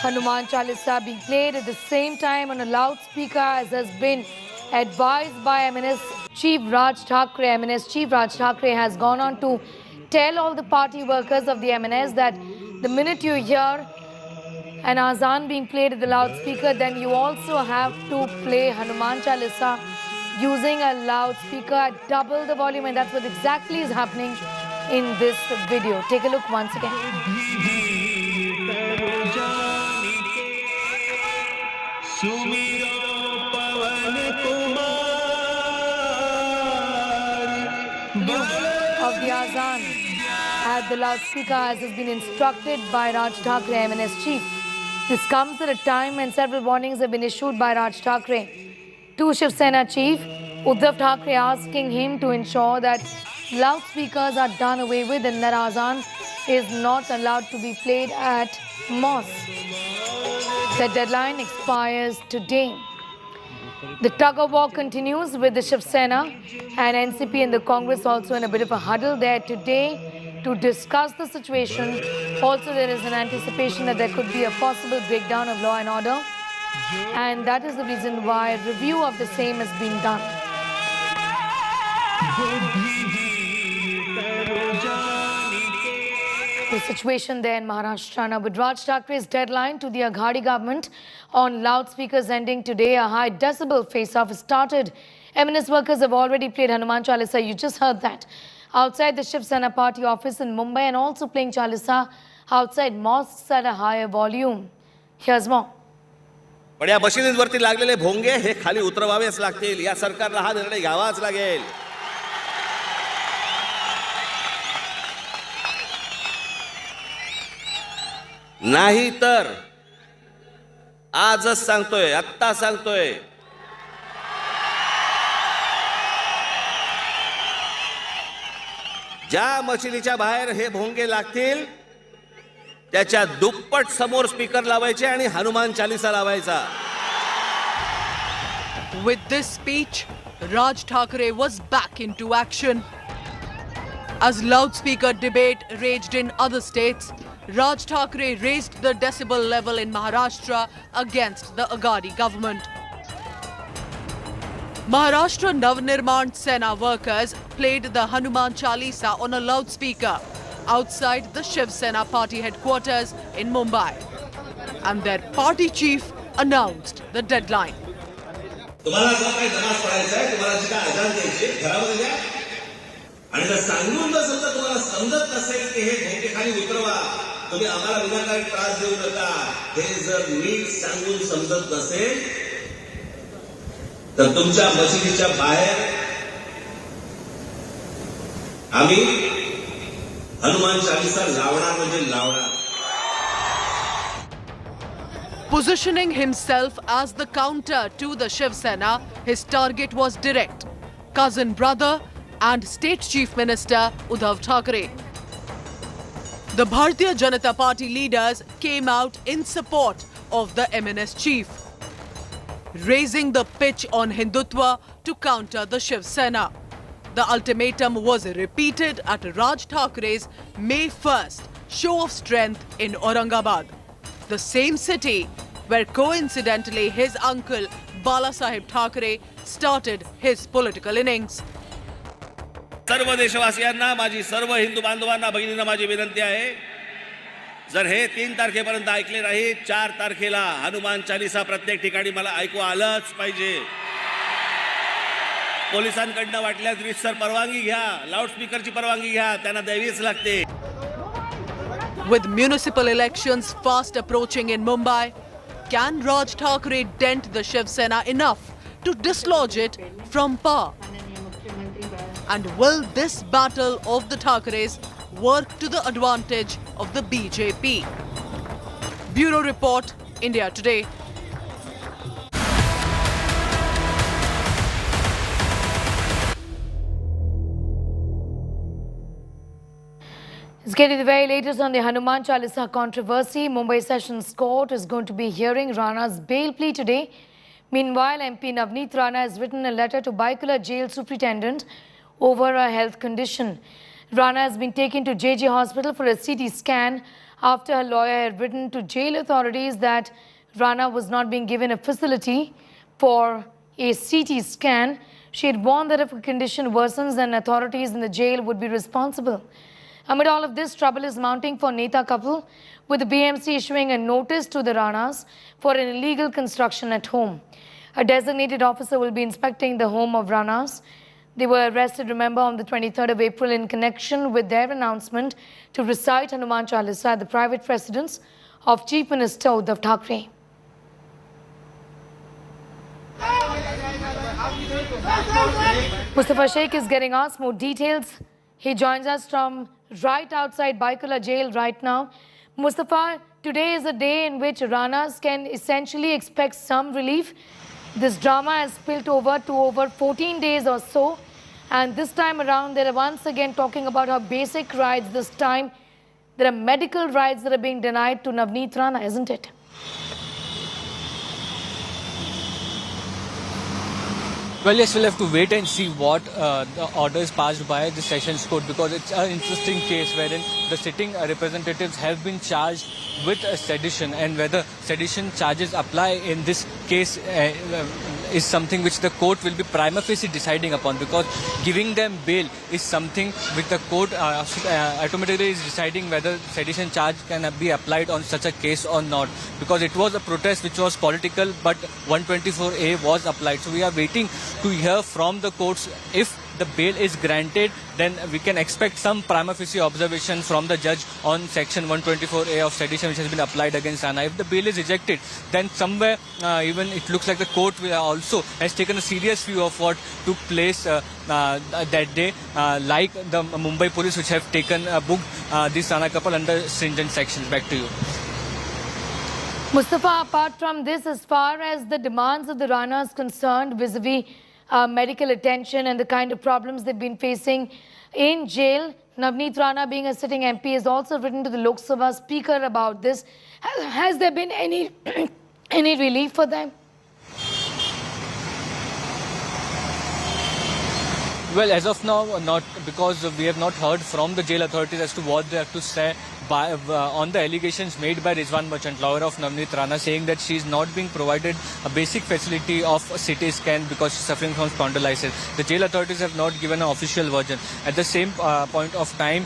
[SPEAKER 1] Hanuman Chalisa being played at the same time on a loudspeaker, as has been advised by MNS Chief Raj Thackeray. MNS Chief Raj Thackeray has gone on to tell all the party workers of the MNS that the minute you hear an azan being played at the loudspeaker, then you also have to play Hanuman Chalisa using a loudspeaker at double the volume, and that's what exactly is happening in this video. Take a look once again. Of the azan at the loudspeaker, as has been instructed by Raj Thackeray, MNS Chief. This comes at a time when several warnings have been issued by Raj Thackeray to Shiv Sena Chief Uddhav Thackeray, asking him to ensure that loudspeakers are done away with and that azan is not allowed to be played at mosques. The deadline expires today. The tug-of-war continues with the Shiv Sena and NCP and the Congress also in a bit of a huddle there today to discuss the situation. Also, there is an anticipation that there could be a possible breakdown of law and order, and that is the reason why a review of the same has been done. The situation there in Maharashtra. Now, with Raj Thackeray's deadline to the Aghadi government on loudspeakers ending today, a high decibel face-off started. MNS workers have already played Hanuman Chalisa. You just heard that. Outside the Shiv Sena party office in Mumbai, and also playing Chalisa outside mosques at a higher volume. Here's more.
[SPEAKER 7] पण या मशिदींवरती लागलेले भोंगे हे खाली उतरवावेच लागतील. या सरकारला हा निर्णय घ्यावाच लागेल. नाही तर आजच सांगतोय, आत्ता सांगतोय, ज्या मशिदीच्या बाहेर हे भोंगे लागतील त्याच्या दुप्पट समोर स्पीकर लावायचे आणि हनुमान चालीसा लावायचा.
[SPEAKER 23] With this speech, Raj Thackeray was back into action. As loudspeaker debate raged in other states, Raj Thackeray raised the decibel level in Maharashtra against the Aghadi government. Maharashtra Navnirman Sena workers played the Hanuman Chalisa on a loudspeaker outside the Shiv Sena party headquarters in Mumbai. And their party chief announced the deadline.
[SPEAKER 7] तुम्हाला जर काही नमाज पढायचा आहे, तुम्हाला जी काय अजान द्यायची घरामध्ये द्या. आणि जर सांगून जर समजा तुम्हाला समजत नसेल की हे भोंगे खाली उतरवा, तुम्ही आम्हाला विनाकारण त्रास देऊ नका, हे जर नीट सांगून समजत नसेल तर तुमच्या मशिदीच्या बाहेर आम्ही हनुमान चालीसा लावणार म्हणजे लावणार.
[SPEAKER 23] Positioning himself as the counter to the Shiv Sena, His target was direct: cousin brother and State Chief Minister Uddhav Thackeray. The Bharatiya Janata Party leaders came out in support of the MNS chief, raising the pitch on Hindutva to counter the Shiv Sena. The ultimatum was repeated at Raj Thakaray's May 1st show of strength in Aurangabad, the same city where coincidentally his uncle Balasaheb Thackeray started his political innings.
[SPEAKER 7] सर्व देशवासियांना माझी सर्व हिंदू बांधवांना भगिनींना माझी विनंती आहे, जर हे 3 तारखेपर्यंत ऐकले नाही, 4 तारखेला हनुमान चालीसा प्रत्येक ठिकाणी मला ऐकू आलंच पाहिजे. पोलिसांकडनं वाटल्यास रीतसर परवानगी घ्या, लाऊडस्पीकरची परवानगी घ्या, त्यांना द्यावीच लागते.
[SPEAKER 23] With municipal elections fast approaching in Mumbai, can Raj Thackeray dent the Shiv Sena enough to dislodge it from power? And will this battle of the Thackeray's work to the advantage of the BJP? Bureau Report, India Today.
[SPEAKER 1] Let's get to the very latest on the Hanuman Chalisa controversy. Mumbai Sessions Court is going to be hearing Rana's bail plea today. Meanwhile, MP Navneet Rana has written a letter to Baikula Jail Superintendent over a health condition. Rana has been taken to JJ Hospital for a CT scan after her lawyer had written to jail authorities that Rana was not being given a facility for a CT scan. She had warned that if her condition worsens, then authorities in the jail would be responsible. Amid all of this, trouble is mounting for Neta couple, with the BMC issuing a notice to the Ranas for an illegal construction at home. A designated officer will be inspecting the home of Ranas. They were arrested, remember, on the 23rd of April in connection with their announcement to recite Hanuman Chalisa at the private residence of Chief Minister Uddhav Thackeray. Mustafa Sheikh is getting us more details. He joins us from right outside Baikula jail right now. Mustafa, today is a day in which Ranas can essentially expect some relief. This drama has spilled over to over 14 days or so. And this time around, they are once again talking about how basic rights, this time there are medical rights that are being denied to Navneet Rana, isn't it?
[SPEAKER 3] Well, yes, we'll have to wait and see what the order is passed by the Sessions Court, because it's an interesting case wherein the sitting representatives have been charged with sedition, and whether sedition charges apply in this case is something which the court will be prima facie deciding upon, because giving them bail is something which the court automatically is deciding whether sedition charge can be applied on such a case or not, because it was a protest which was political, but 124A was applied. So we are waiting to hear from the courts. If the bail is granted, then we can expect some prima facie observation from the judge on section 124A of sedition which has been applied against Rana. If the bail is rejected, then somewhere even it looks like the court will also has taken a serious view of what took place that day, like the Mumbai police which have taken booked this Rana couple under stringent sections. Back to you.
[SPEAKER 1] Mustafa, apart from this, as far as the demands of the Rana is concerned vis-a-vis medical attention and the kind of problems they've been facing in jail, Navneet Rana, being a sitting MP, has also written to the Lok Sabha Speaker about this. Has there been any relief for them?
[SPEAKER 3] Well, as of now, not, because we have not heard from the jail authorities as to what they have to say on the allegations made by Rizwan Merchant, lawyer of Navneet Rana, saying that she is not being provided a basic facility of a CT scan because she is suffering from spondylitis. The jail authorities have not given an official version. At the same point of time,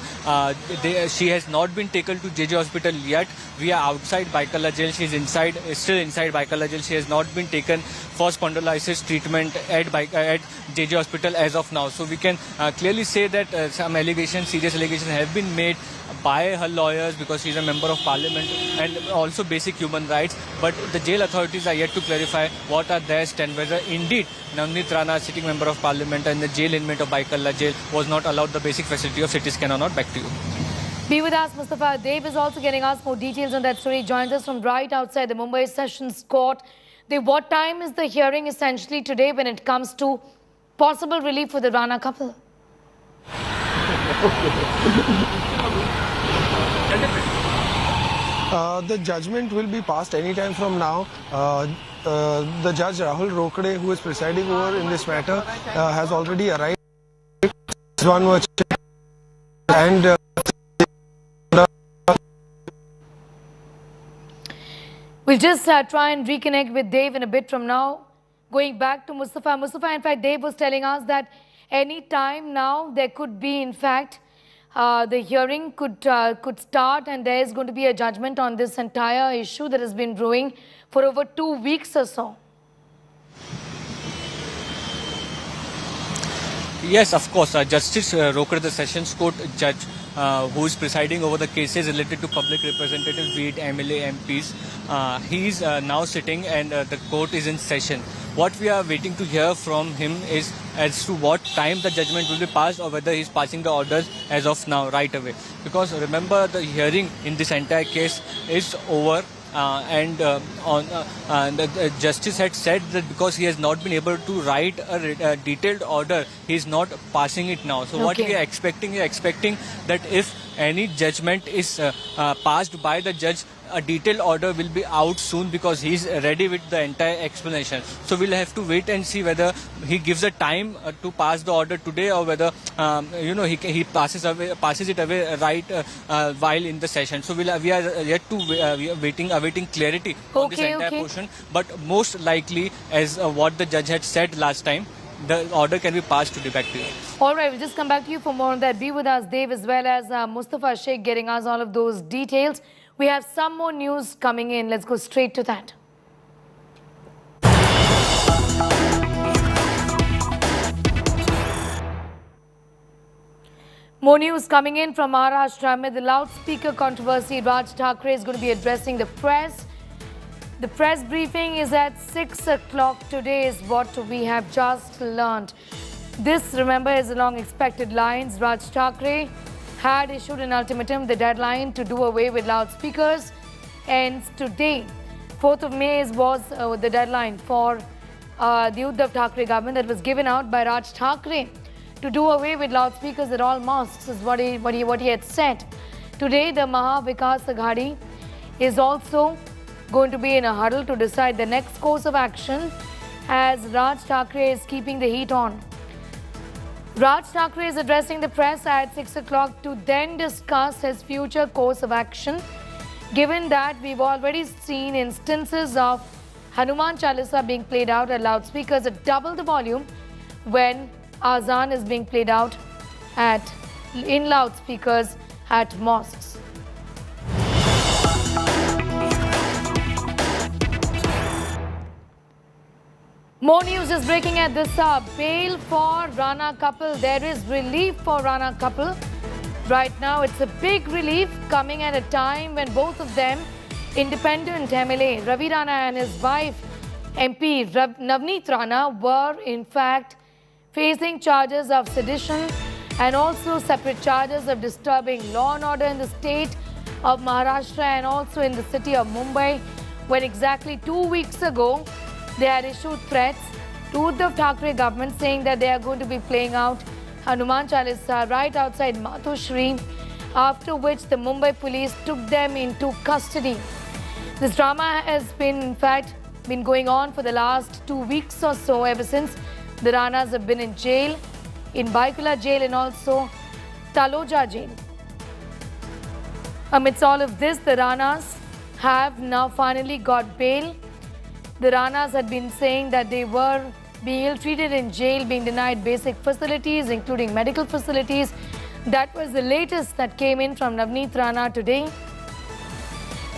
[SPEAKER 3] she has not been taken to JJ Hospital yet. We are outside Baikala jail. She is still inside Baikala jail. She has not been taken for spondylitis treatment at JJ Hospital as of now. So we can clearly say that some allegations, serious allegations have been made by her lawyers, because she is a member of parliament, and also basic human rights. But the jail authorities are yet to clarify what are their stand, whether indeed Navneet Rana, sitting member of parliament and the jail inmate of Baikala jail, was not allowed the basic facility of CT scan or not. Back to you.
[SPEAKER 1] Be with us, Mustafa. Dave is also getting us more details on that story. He joins us from right outside the Mumbai Sessions Court. What time is the hearing essentially today when it comes to possible relief for the Rana couple?
[SPEAKER 4] The judgment will be passed any time from now. The judge Rahul Rokde, who is presiding over in this matter, has already arrived. One more check. And
[SPEAKER 1] we'll just try and reconnect with Dave in a bit from now. Going back to Mustafa. Mustafa, in fact, Dave was telling us that any time now there could be, in fact, the hearing could start, and there is going to be a judgment on this entire issue that has been brewing for over 2 weeks or so.
[SPEAKER 3] Yes, of course. Justice Rokde, the Sessions Court judge who is presiding over the cases related to public representatives, be it MLA, MPs, he is now sitting and the court is in session. What we are waiting to hear from him is as to what time the judgment will be passed, or whether he is passing the orders as of now, right away. Because remember, the hearing in this entire case is over. The justice had said that because he has not been able to write a detailed order, he is not passing it now. So what we are expecting that if any judgment is passed by the judge, a detailed order will be out soon, because he is ready with the entire explanation. So we'll have to wait and see whether he gives a time to pass the order today, or whether he passes it away right while in the session. So we are yet to we are awaiting clarity on this entire portion. But most likely, as what the judge had said last time, the order can be passed today. Back to you.
[SPEAKER 1] All right, we'll just come back to you for more on that. Be with us, Dave, as well as Mustafa Sheikh, getting us all of those details. We have some more news coming in. Let's go straight to that. More news coming in from Maharashtra. Amid the loudspeaker controversy, Raj Thakre is going to be addressing the press. The press briefing is at 6 o'clock today, is what we have just learned. This, remember, is along expected lines. Raj Thakre had issued an ultimatum. The deadline to do away with loudspeakers ends today. 4th of May was the deadline for the Uddhav Thackeray government that was given out by Raj Thakre to do away with loudspeakers at all mosques, is what he had said. Today, the Maha Vikas Aghadi is also going to be in a huddle to decide the next course of action, as Raj Thakre is keeping the heat on. Raj Thakre is addressing the press at 6 o'clock to then discuss his future course of action, given that we've already seen instances of Hanuman Chalisa being played out at loudspeakers at double the volume when Azan is being played out in loudspeakers at mosques. More news is breaking at this hour. Bail for Rana couple. There is relief for Rana couple. Right now, it's a big relief coming at a time when both of them, independent MLA Ravi Rana and his wife MP Navneet Rana, were in fact facing charges of sedition and also separate charges of disturbing law and order in the state of Maharashtra and also in the city of Mumbai, when exactly 2 weeks ago they had issued threats to Uddhav Thackeray government saying that they are going to be playing out Hanuman Chalisa right outside Matushri, after which the Mumbai police took them into custody. This drama has been going on for the last 2 weeks or so, ever since the Ranas have been in jail, in Baikula jail and also Taloja jail. Amidst all of this, the Ranas have now finally got bail. The Ranas had been saying that they were being ill-treated in jail, being denied basic facilities, including medical facilities. That was the latest that came in from Navneet Rana today.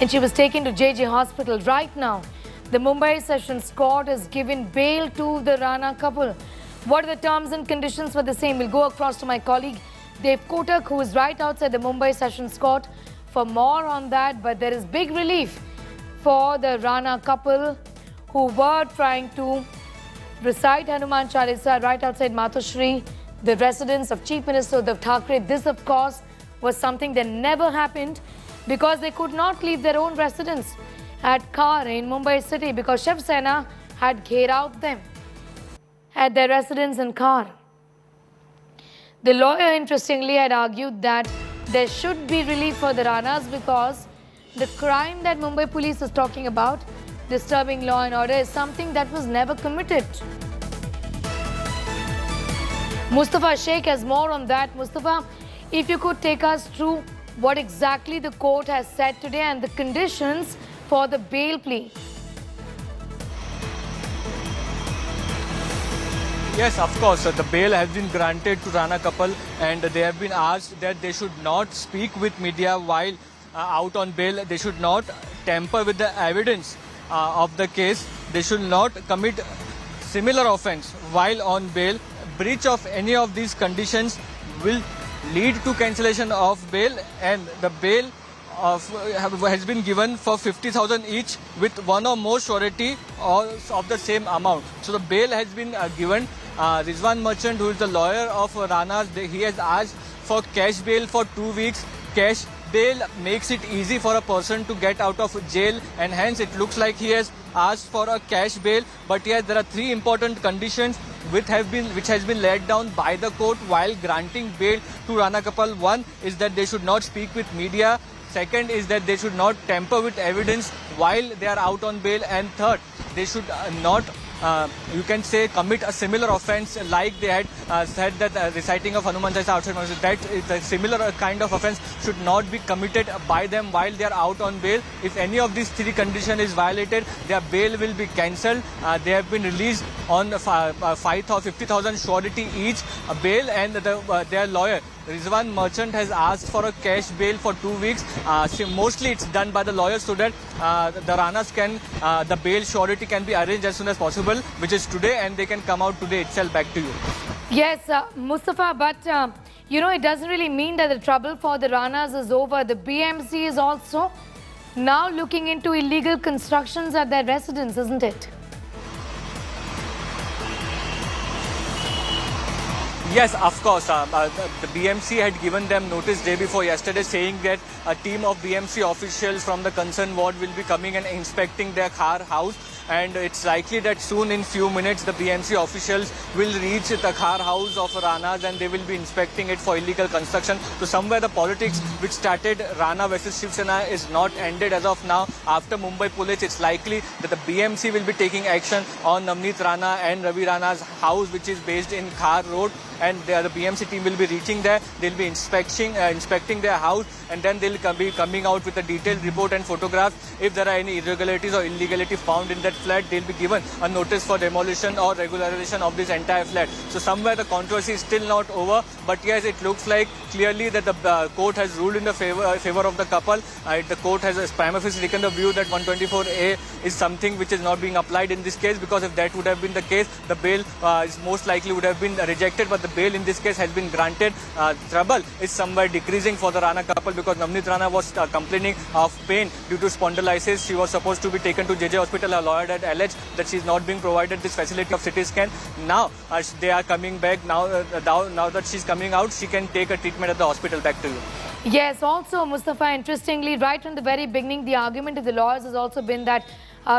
[SPEAKER 1] And she was taken to JJ Hospital. Right now, the Mumbai Sessions Court has given bail to the Rana couple. What are the terms and conditions for the same? We'll go across to my colleague Dave Kotak, who is right outside the Mumbai Sessions Court, for more on that. But there is big relief for the Rana couple who were trying to recite Hanuman Chalisa right outside Matushri, the residence of Chief Minister Uddhav Thackeray. This, of course, was something that never happened because they could not leave their own residence. at Khar in Mumbai city because Shiv Sena had gherawed them at their residence in Khar. The lawyer, interestingly, had argued that there should be relief for the Ranas because the crime that Mumbai police is talking about, disturbing law and order, is something that was never committed. Mustafa Sheikh has more on that. Mustafa, if you could take us through what exactly the court has said today and the conditions for the bail plea.
[SPEAKER 3] Yes, of course. The bail has been granted to Rana couple and they have been asked that they should not speak with media while out on bail. They should not tamper with the evidence of the case. They should not commit similar offence while on bail. Breach of any of these conditions will lead to cancellation of bail, and the bail has been given for 50,000 each with one or more surety of the same amount. So the bail has been given. Rizwan Merchant, who is the lawyer of Ranas, he has asked for cash bail for 2 weeks. Cash bail makes it easy for a person to get out of jail, and hence it looks like he has asked for a cash bail. But yes, there are 3 important conditions which has been laid down by the court while granting bail to Rana couple. One is that they should not speak with media. Second is that they should not tamper with evidence while they are out on bail. And third, they should not, you can say, commit a similar offence like they had said that reciting of Hanuman Chalisa outside masjid. That is a similar kind of offence should not be committed by them while they are out on bail. If any of these 3 conditions is violated, their bail will be cancelled. They have been released on 50,000 surety each bail, and their lawyer Rizwan Merchant has asked for a cash bail for 2 weeks. Mostly it's done by the lawyers so that the Ranas can, the bail surety can be arranged as soon as possible, which is today, and they can come out today itself. Back to you.
[SPEAKER 1] Yes, Mustafa, but you know, it doesn't really mean that the trouble for the Ranas is over. The BMC is also now looking into illegal constructions at their residence, isn't it?
[SPEAKER 3] Yes, of course. The BMC had given them notice day before yesterday saying that a team of BMC officials from the concerned ward will be coming and inspecting their Khar house. And it's likely that soon, in few minutes, the BMC officials will reach the Khar house of Ranas and they will be inspecting it for illegal construction. So somewhere the politics which started Rana versus Shiv Sena is not ended as of now. After Mumbai police, it's likely that the BMC will be taking action on Navneet Rana and Ravi Rana's house, which is based in Khar Road. And the BMC team will be reaching there. They'll be inspecting their house, and then they'll be coming out with a detailed report and photographs. If there are any irregularities or illegality found in that flat, they'll be given a notice for demolition or regularization of this entire flat. So somewhere the controversy is still not over, but yes, it looks like clearly that the court has ruled in the favor of the couple. The court has prima facie taken the view that 124A is something which is not being applied in this case, because if that would have been the case, the bail is most likely would have been rejected, but the bail in this case has been granted. Trouble is somewhere decreasing for the Rana couple because Navneet Rana was complaining of pain due to spondylitis. She was supposed to be taken to JJ hospital. Her lawyer had alleged that she is not being provided this facility of CT scan. Now they are coming back. Now that she's coming out, she can take a treatment at the hospital. Back to you.
[SPEAKER 1] Yes, also Mustafa, interestingly, right from the very beginning, the argument of the lawyers has also been that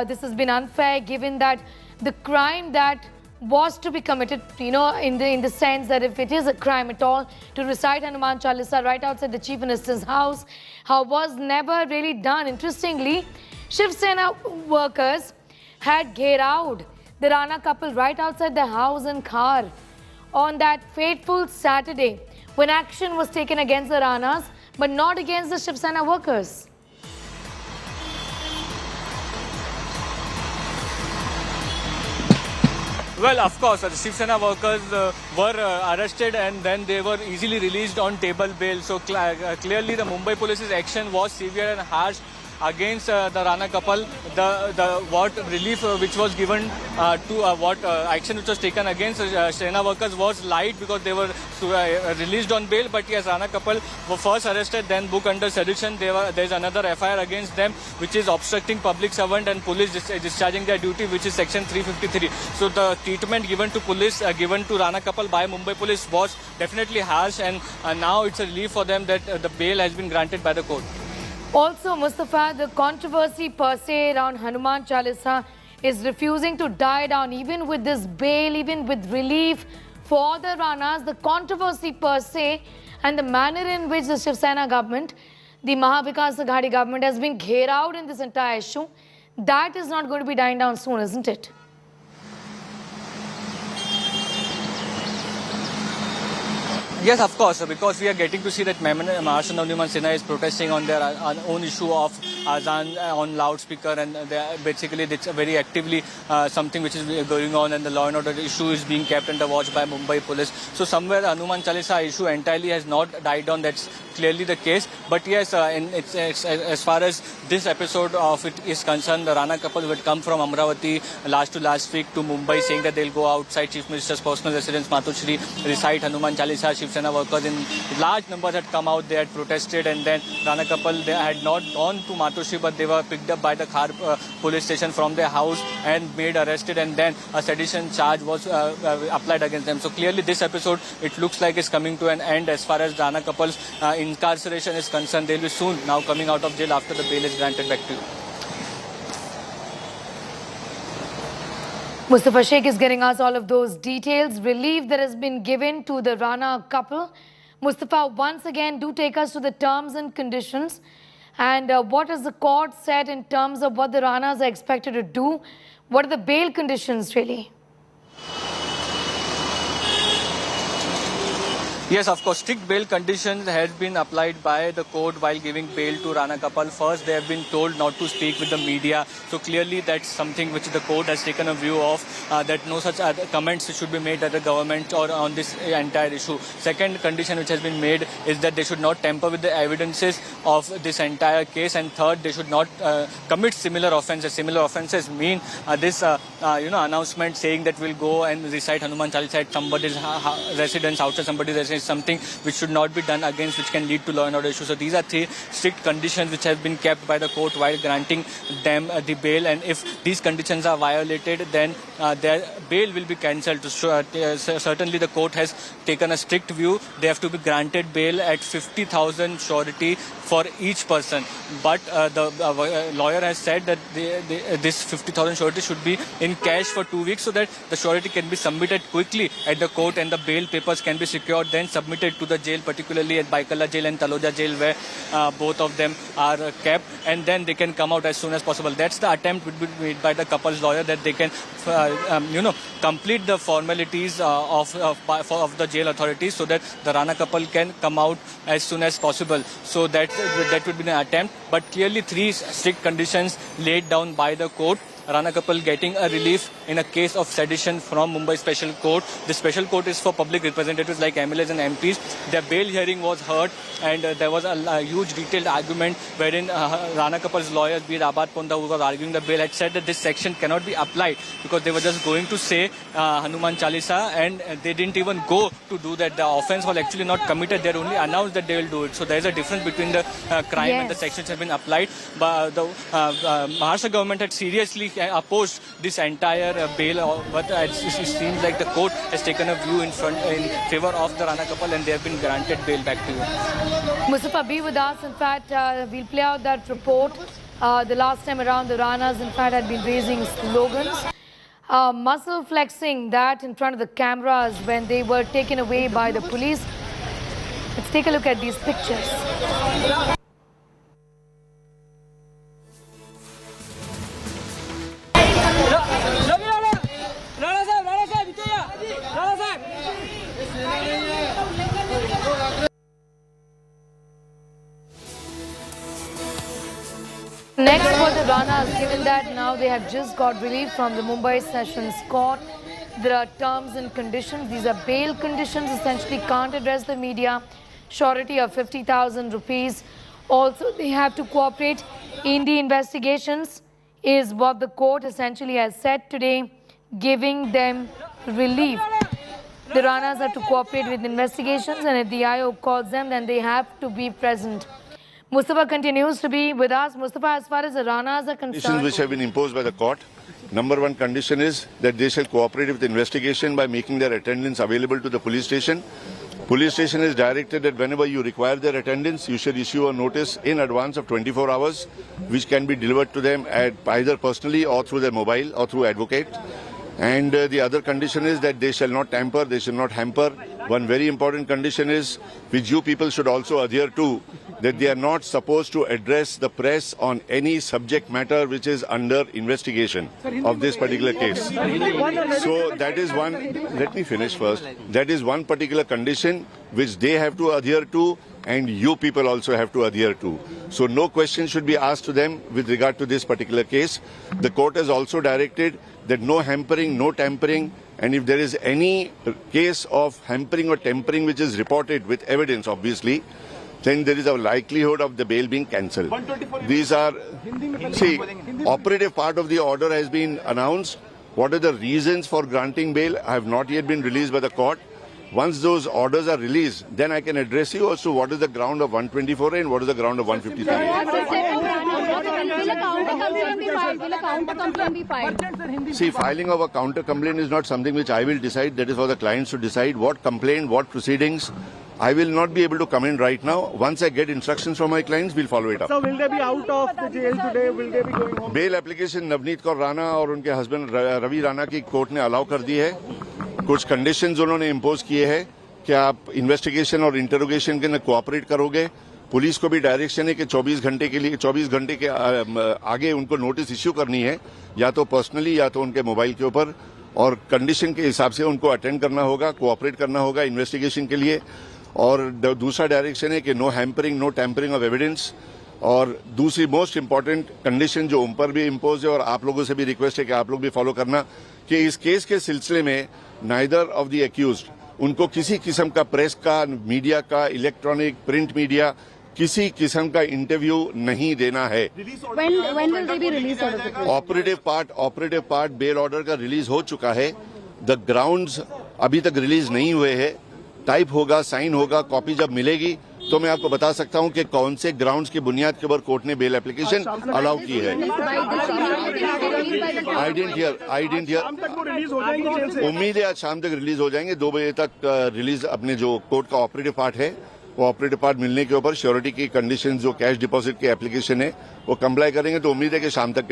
[SPEAKER 1] this has been unfair, given that the crime that was to be committed, you know, in the sense that if it is a crime at all, to recite Hanuman Chalisa right outside the Chief Minister's house, was never really done. Interestingly, Shiv Sena workers had gherawed the Rana couple right outside their house in Khar on that fateful Saturday when action was taken against the Ranas, but not against the Shiv Sena workers.
[SPEAKER 3] Well, of course, the Shiv Sena workers were arrested and then they were easily released on table bail. So clearly the Mumbai police's action was severe and harsh against the Rana couple. What relief which was given action which was taken against Sena workers was light because they were released on bail. But yes, Rana couple were first arrested, then booked under sedition. There is another FIR against them, which is obstructing public servant and police discharging their duty, which is section 353. So the treatment given to police, given to Rana couple by Mumbai police was definitely harsh, and now it's a relief for them that the bail has been granted by the court.
[SPEAKER 1] Also, Mustafa, the controversy per se around Hanuman Chalisa is refusing to die down, even with this bail, even with relief for the Ranas. The controversy per se and the manner in which the Shiv Sena government, the Mahavikas Aghadi government, has been ghered out in this entire issue, that is not going to be dying down soon, isn't it?
[SPEAKER 3] Yes, of course, because we are getting to see that Maharashtra Navniman Sinha is protesting on their own issue of Azan on loudspeaker, and basically it's very actively something which is going on, and the law and order issue is being kept under watch by Mumbai police. So somewhere Hanuman Chalisa issue entirely has not died down. That's clearly the case. But yes, it's as far as this episode of it is concerned, the Rana couple would come from Amravati last week to Mumbai, saying that they'll go outside Chief Minister's personal residence, Matushri, recite Hanuman Chalisa. Shiv Sena workers in large numbers had come out, they had protested, and then Rana couple, they had not gone to Matushri, but they were picked up by the Khar police station from their house and made arrested, and then a sedition charge was applied against them. So clearly this episode, it looks like it's coming to an end as far as Rana couple's incarceration is concerned. They'll be soon now coming out of jail after the bail is granted. Back to you.
[SPEAKER 1] Mustafa Sheikh is getting us all of those details. Relief that has been given to the Rana couple. Mustafa, once again, do take us to the terms and conditions. And what has the court said in terms of what the Ranas are expected to do? What are the bail conditions, really?
[SPEAKER 3] Yes, of course, strict bail conditions has been applied by the court while giving bail to Rana couple. First, they have been told not to speak with the media. So clearly that's something which the court has taken a view of, that no such comments should be made by the government or on this entire issue. Second condition which has been made is that they should not tamper with the evidences of this entire case. And third, they should not commit similar offences. Similar offences mean this announcement saying that we'll go and recite Hanuman Chalisa at somebody's residence, outside somebody's residence, something which should not be done against, which can lead to law and order issues. So these are three strict conditions which have been kept by the court while granting them the bail, and if these conditions are violated, then their bail will be cancelled. Certainly the court has taken a strict view. They have to be granted bail at 50,000 surety for each person. But the lawyer has said that this 50,000 surety should be in cash for 2 weeks, so that the surety can be submitted quickly at the court and the bail papers can be secured, then submitted to the jail, particularly at Baikala jail and Taloja jail, where both of them are kept, and then they can come out as soon as possible. That's the attempt would be made by the couple's lawyer, that they can complete the formalities of the jail authorities, so that the Rana couple can come out as soon as possible. So that would be an attempt. But clearly three strict conditions laid down by the court. Rana couple getting a relief in a case of sedition from Mumbai Special Court. The Special Court is for public representatives like MLAs and MPs. Their bail hearing was heard, and there was a huge detailed argument wherein Rana couple's lawyers, be it Abad Ponda, who was arguing the bail, had said that this section cannot be applied because they were just going to say Hanuman Chalisa, and they didn't even go to do that. The offence was actually not committed. They only announced that they will do it. So there is a difference between the crime and the sections have been applied. But the Maharashtra government had seriously opposed this entire bail, but it seems like the court has taken a view in favor of the Rana couple, and they have been granted bail. Back to you.
[SPEAKER 1] Mustafa, be with us. In fact, we'll play out that report. The last time around, the Ranas, in fact, had been raising slogans, muscle flexing that in front of the cameras when they were taken away by the police. Let's take a look at these pictures. Next for the Ranas, given that now they have just got relief from the Mumbai Sessions Court, there are terms and conditions. These are bail conditions, essentially can't address the media, surety of 50,000 rupees. Also, they have to cooperate in the investigations, is what the court essentially has said today, giving them relief. The Ranas have to cooperate with investigations, and if the IO calls them, then they have to be present. Mustafa continues to be with us. Mustafa, as far as the Ranas are concerned,
[SPEAKER 8] conditions which have been imposed by the court. Number one condition is that they shall cooperate with the investigation by making their attendance available to the police station. Police station is directed that whenever you require their attendance, you should issue a notice in advance of 24 hours, which can be delivered to them either personally or through their mobile or through advocate. And the other condition is that they shall not tamper, they shall not hamper. One very important condition is, which you people should also adhere to, that they are not supposed to address the press on any subject matter which is under investigation of this particular case. So that is one, let me finish first, that is one particular condition which they have to adhere to and you people also have to adhere to. So no question should be asked to them with regard to this particular case. The court has also directed that no hampering, no tampering, and if there is any case of hampering or tampering which is reported with evidence, obviously, then there is a likelihood of the bail being cancelled. These are, see, operative part of the order has been announced. What are the reasons for granting bail have not yet been released by the court. Once those orders are released, then I can address you also what is the ground of 124A and what is the ground of 153A. See, filing of a counter complaint is not something which I will decide. That is for the clients to decide what complaint, what proceedings. I will not be able to comment right now. Once I get instructions from my clients, we'll follow it up.
[SPEAKER 6] So will they be out of the jail today? Will they be going home?
[SPEAKER 8] Bail application Navneet Kaur Rana और उनके husband Ravi Rana की court ने allow कर दी है. कुछ conditions उन्होंने impose किए हैं कि आप इन्वेस्टिगेशन और इंटरोगेशन के अंदर कोऑपरेट करोगे. पुलिस को भी डायरेक्शन है कि 24 घंटे के लिए 24 घंटे के आगे उनको नोटिस इश्यू करनी है, या तो पर्सनली या तो उनके मोबाइल के ऊपर, और कंडीशन के हिसाब से उनको अटेंड करना होगा, कोऑपरेट करना होगा इन्वेस्टिगेशन के लिए. और दूसरा डायरेक्शन है कि no hampering, no tampering of evidence. और दूसरी मोस्ट इंपॉर्टेंट कंडीशन जो उन पर भी इम्पोज है और आप लोगों से भी रिक्वेस्ट है कि आप लोग भी फॉलो करना, कि इस केस के सिलसिले में नाइदर ऑफ द एक्यूज्ड उनको किसी किस्म का प्रेस का, मीडिया का, इलेक्ट्रॉनिक प्रिंट मीडिया, किसी किस्म का इंटरव्यू नहीं देना है. ऑपरेटिव पार्ट बेल ऑर्डर का रिलीज हो चुका है. द ग्राउंड्स अभी तक रिलीज नहीं हुए हैं. टाइप होगा, साइन होगा, कॉपी जब मिलेगी तो मैं आपको बता सकता हूं कि कौन से ग्राउंड्स की बुनियाद के ऊपर कोर्ट ने बेल एप्लीकेशन अलाउ की है. आई डेंट हियर. उम्मीद है आज शाम तक रिलीज हो जाएंगे. 2 बजे तक रिलीज अपने जो कोर्ट का ऑपरेटिव पार्ट है, वो ऑपरेटिव पार्ट मिलने के ऊपर श्योरिटी की कंडीशन जो कैश डिपॉजिट की एप्लीकेशन है वो कंप्लाई करेंगे. तो उम्मीद है कि शाम तक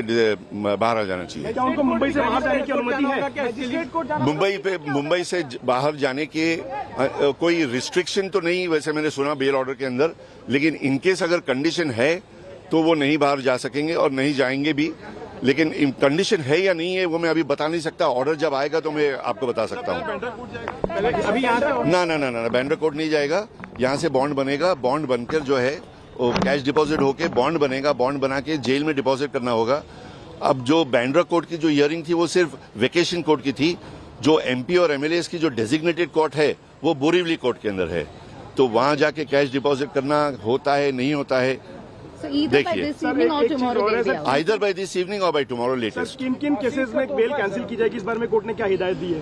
[SPEAKER 8] बाहर आ जाना चाहिए.
[SPEAKER 6] क्या उनको मुंबई से बाहर जाने की अनुमति है?
[SPEAKER 8] मुंबई से बाहर जाने के कोई रिस्ट्रिक्शन तो नहीं वैसे मैंने सुना बेल ऑर्डर के अंदर, लेकिन इनकेस अगर कंडीशन है तो वो नहीं बाहर जा सकेंगे और नहीं जाएंगे भी. लेकिन कंडीशन है या नहीं है वो मैं अभी बता नहीं सकता. ऑर्डर जब आएगा तो मैं आपको बता सकता हूँ. ना बैंड्रा कोर्ट नहीं जाएगा. यहाँ से बॉन्ड बनेगा. बॉन्ड बनकर जो है वो कैश डिपॉजिट होके बॉन्ड बनेगा. बॉन्ड बना के जेल में डिपॉजिट करना होगा. अब जो बैंड्रा कोर्ट की जो हियरिंग थी वो सिर्फ वेकेशन कोर्ट की थी. जो एमपी और एमएलए की जो डेजिग्नेटेड कोर्ट है वो बोरीवली कोर्ट के अंदर है. तो वहां जाके कैश डिपॉजिट करना होता है नहीं होता है देखिए. आइदर बाय दिस इवनिंग और बाय टुमारो लेटेस्ट.
[SPEAKER 6] किन केसेस में बेल कैंसिल की जाएगी, इस बारे में कोर्ट ने क्या हिदायत दी है?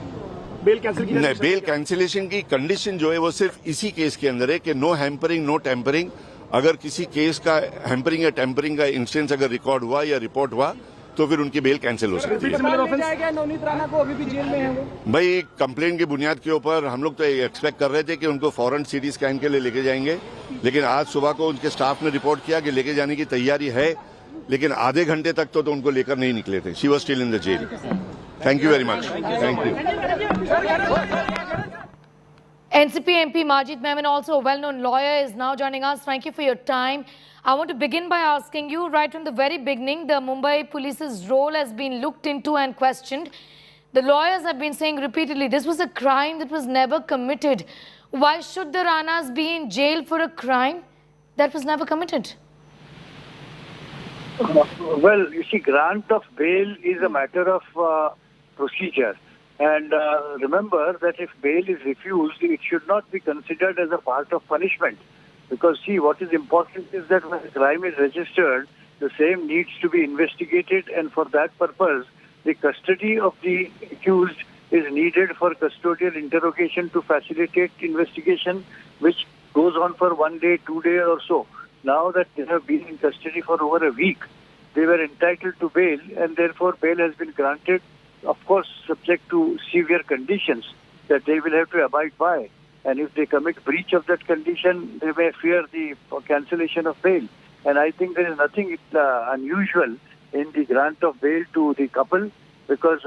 [SPEAKER 6] बेल कैंसिल की
[SPEAKER 8] नहीं, बेल कैंसिलेशन की कंडीशन जो है वो सिर्फ इसी केस के अंदर है कि नो हैम्परिंग, नो टेम्परिंग. अगर किसी केस का हैम्परिंग या टेम्परिंग का इंस्टेंस अगर रिकॉर्ड हुआ या रिपोर्ट हुआ तो फिर उनकी बेल कैंसिल हो सकती है.
[SPEAKER 6] नवनीत राणा को अभी भी जेल में है वो?
[SPEAKER 8] भाई कंप्लेंट की बुनियाद के ऊपर हम लोग तो एक्सपेक्ट कर रहे थे कि उनको फौरन सीटी स्कैन के लिए लेके जाएंगे, लेकिन आज सुबह को उनके स्टाफ ने रिपोर्ट किया कि लेके जाने की तैयारी है, लेकिन आधे घंटे तक तो उनको लेकर नहीं निकले थे. She was still in the jail. Thank you very much. Thank you.
[SPEAKER 1] NCP MP Majid Memon, also a well-known lawyer, is now joining us. Thank you for your time. I want to begin by asking you, right from the very beginning, the Mumbai police's role has been looked into and questioned. The lawyers have been saying repeatedly, this was a crime that was never committed. Why should the Ranas be in jail for a crime that was never committed?
[SPEAKER 9] Well, you see, grant of bail is a matter of procedure. And remember that if bail is refused, it should not be considered as a part of punishment. Because see, what is important is that when a crime is registered, the same needs to be investigated, and for that purpose, the custody of the accused is needed for custodial interrogation to facilitate investigation, which goes on for 1 day, 2 days or so. Now that they have been in custody for over a week, they were entitled to bail, and therefore bail has been granted, of course, subject to severe conditions that they will have to abide by. and if they commit breach of that condition, they may fear the cancellation of bail. And I think there is nothing unusual in the grant of bail to the couple, because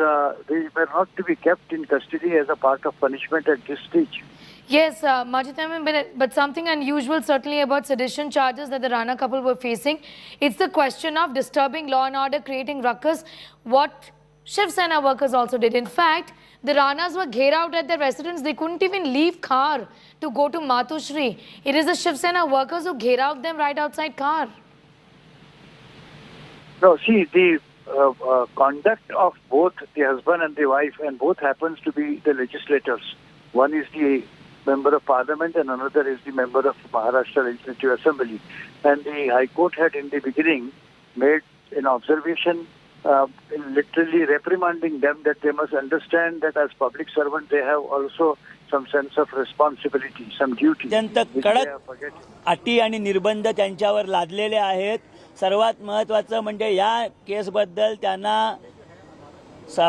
[SPEAKER 9] they were not to be kept in custody as a part of punishment at this stage.
[SPEAKER 1] Yes, Majid, but something unusual certainly about sedition charges that the Rana couple were facing. It's the question of disturbing law and order, creating ruckus, what Shiv Sena workers also did. In fact, the Ranas were ghered out at their residence. They couldn't even leave Khar to go to Matushri. It is the Shiv Sena workers who ghered out them right outside Khar.
[SPEAKER 9] No, see, the conduct of both the husband and the wife, and both happens to be the legislators. One is the member of parliament and another is the member of Maharashtra Legislative Assembly. And the High Court had in the beginning made an observation literally reprimanding them that they must understand that as public servant they have also some sense of responsibility, some duty.
[SPEAKER 5] कडक अटी आणि निर्बंध त्यांच्यावर लादलेले आहेत. सर्वात महत्त्वाचं म्हणजे या केसबद्दल त्यांना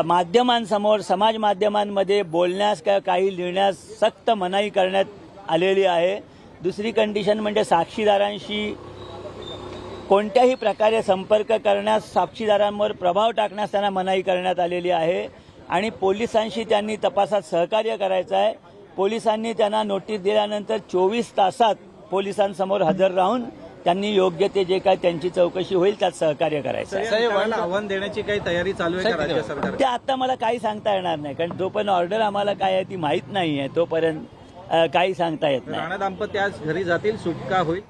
[SPEAKER 5] माध्यमांसमोर, समाज माध्यमांमध्ये बोलण्यास काही लिहिण्यास सक्त मनाई करण्यात आलेली आहे. दुसरी कंडिशन म्हणजे साक्षीदारांशी कोणत्याही प्रकारे संपर्क करण्यास, साक्षीदारांवर प्रभाव टाकण्यास त्यांना मनाई करण्यात आलेली आहे. आणि पोलिसांशी त्यांनी तपासात सहकार्य करायचं आहे. पोलिसांनी त्यांना नोटीस दिल्यानंतर 24 तासात पोलिसांसमोर हजर राहून त्यांनी योग्य ते जे काय त्यांची चौकशी होईल त्यात सहकार्य करायचं आहे.
[SPEAKER 10] आव्हान देण्याची काही तयारी चालू आहे का राज्य सरकार?
[SPEAKER 5] ते आता मला काही सांगता येणार नाही, कारण जोपर्यंत ऑर्डर आम्हाला काय आहे ती माहीत नाही आहे तोपर्यंत काही सांगता येत नाही.
[SPEAKER 10] राणा दाम्पत्य आज घरी जातील, सुटका होईल.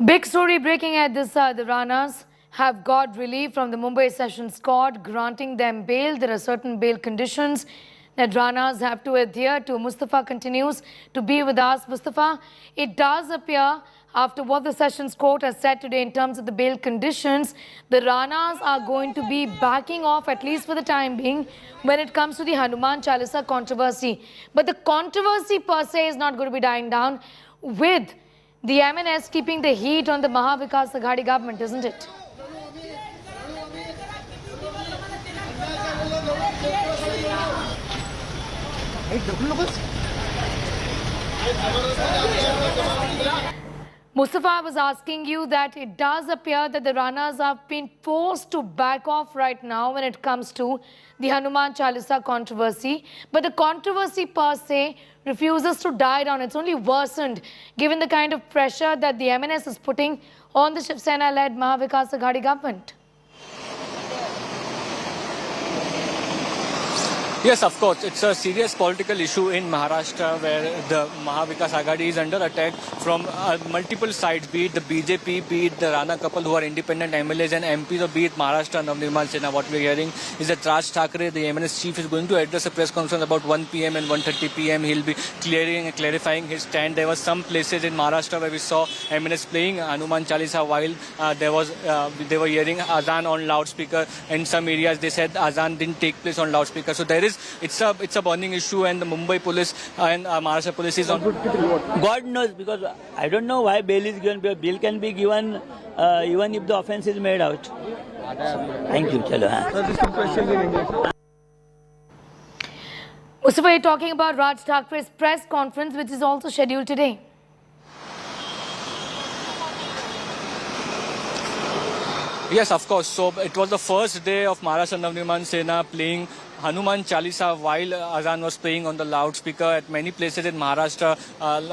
[SPEAKER 1] Big story breaking at this side. The Ranas have got relief from the Mumbai Sessions Court, granting them bail. There are certain bail conditions that Ranas have to adhere to. Mustafa continues to be with us. Mustafa, it does appear, after what the Sessions Court has said today in terms of the bail conditions, the Ranas are going to be backing off, at least for the time being, when it comes to the Hanuman Chalisa controversy. But the controversy per se is not going to be dying down, with the MNS keeping the heat on the Mahavikas Aghadi government, isn't it? Mustafa, I was asking you that it does appear that the Ranas have been forced to back off right now when it comes to the Hanuman Chalisa controversy. But the controversy per se refuses to die down. It's only worsened given the kind of pressure that the MNS is putting on the Shiv Sena-led Mahavikas Aghadi government.
[SPEAKER 3] Yes, of course. It's a serious political issue in Maharashtra where the Mahavikas Aghadi is under attack from multiple sides, be it the BJP, be it the Rana couple who are independent MLAs and MPs, or be it Maharashtra Navnirmal Sena. What we're hearing is that Raj Thackeray, the MNS chief, is going to address a press conference about 1 p.m. and 1:30 p.m. He'll be clearing and clarifying his stand. There were some places in Maharashtra where we saw MNS playing Hanuman Chalisa while they were hearing Azan on loudspeaker. In some areas they said Azan didn't take place on loudspeaker. So it's a burning issue, and the Mumbai police and Maharashtra police is on.
[SPEAKER 5] God knows, because I don't know why bail is given. Bail can be given even if the offence is made out. Thank you. Chalo,
[SPEAKER 1] Mustafa, you're talking about Raj Thackeray's press conference, which is also scheduled today.
[SPEAKER 3] Yes, of course. So it was the first day of Maharashtra Navnirmal Sena playing Hanuman Chalisa while Azan was playing on the loudspeaker. At many places in Maharashtra,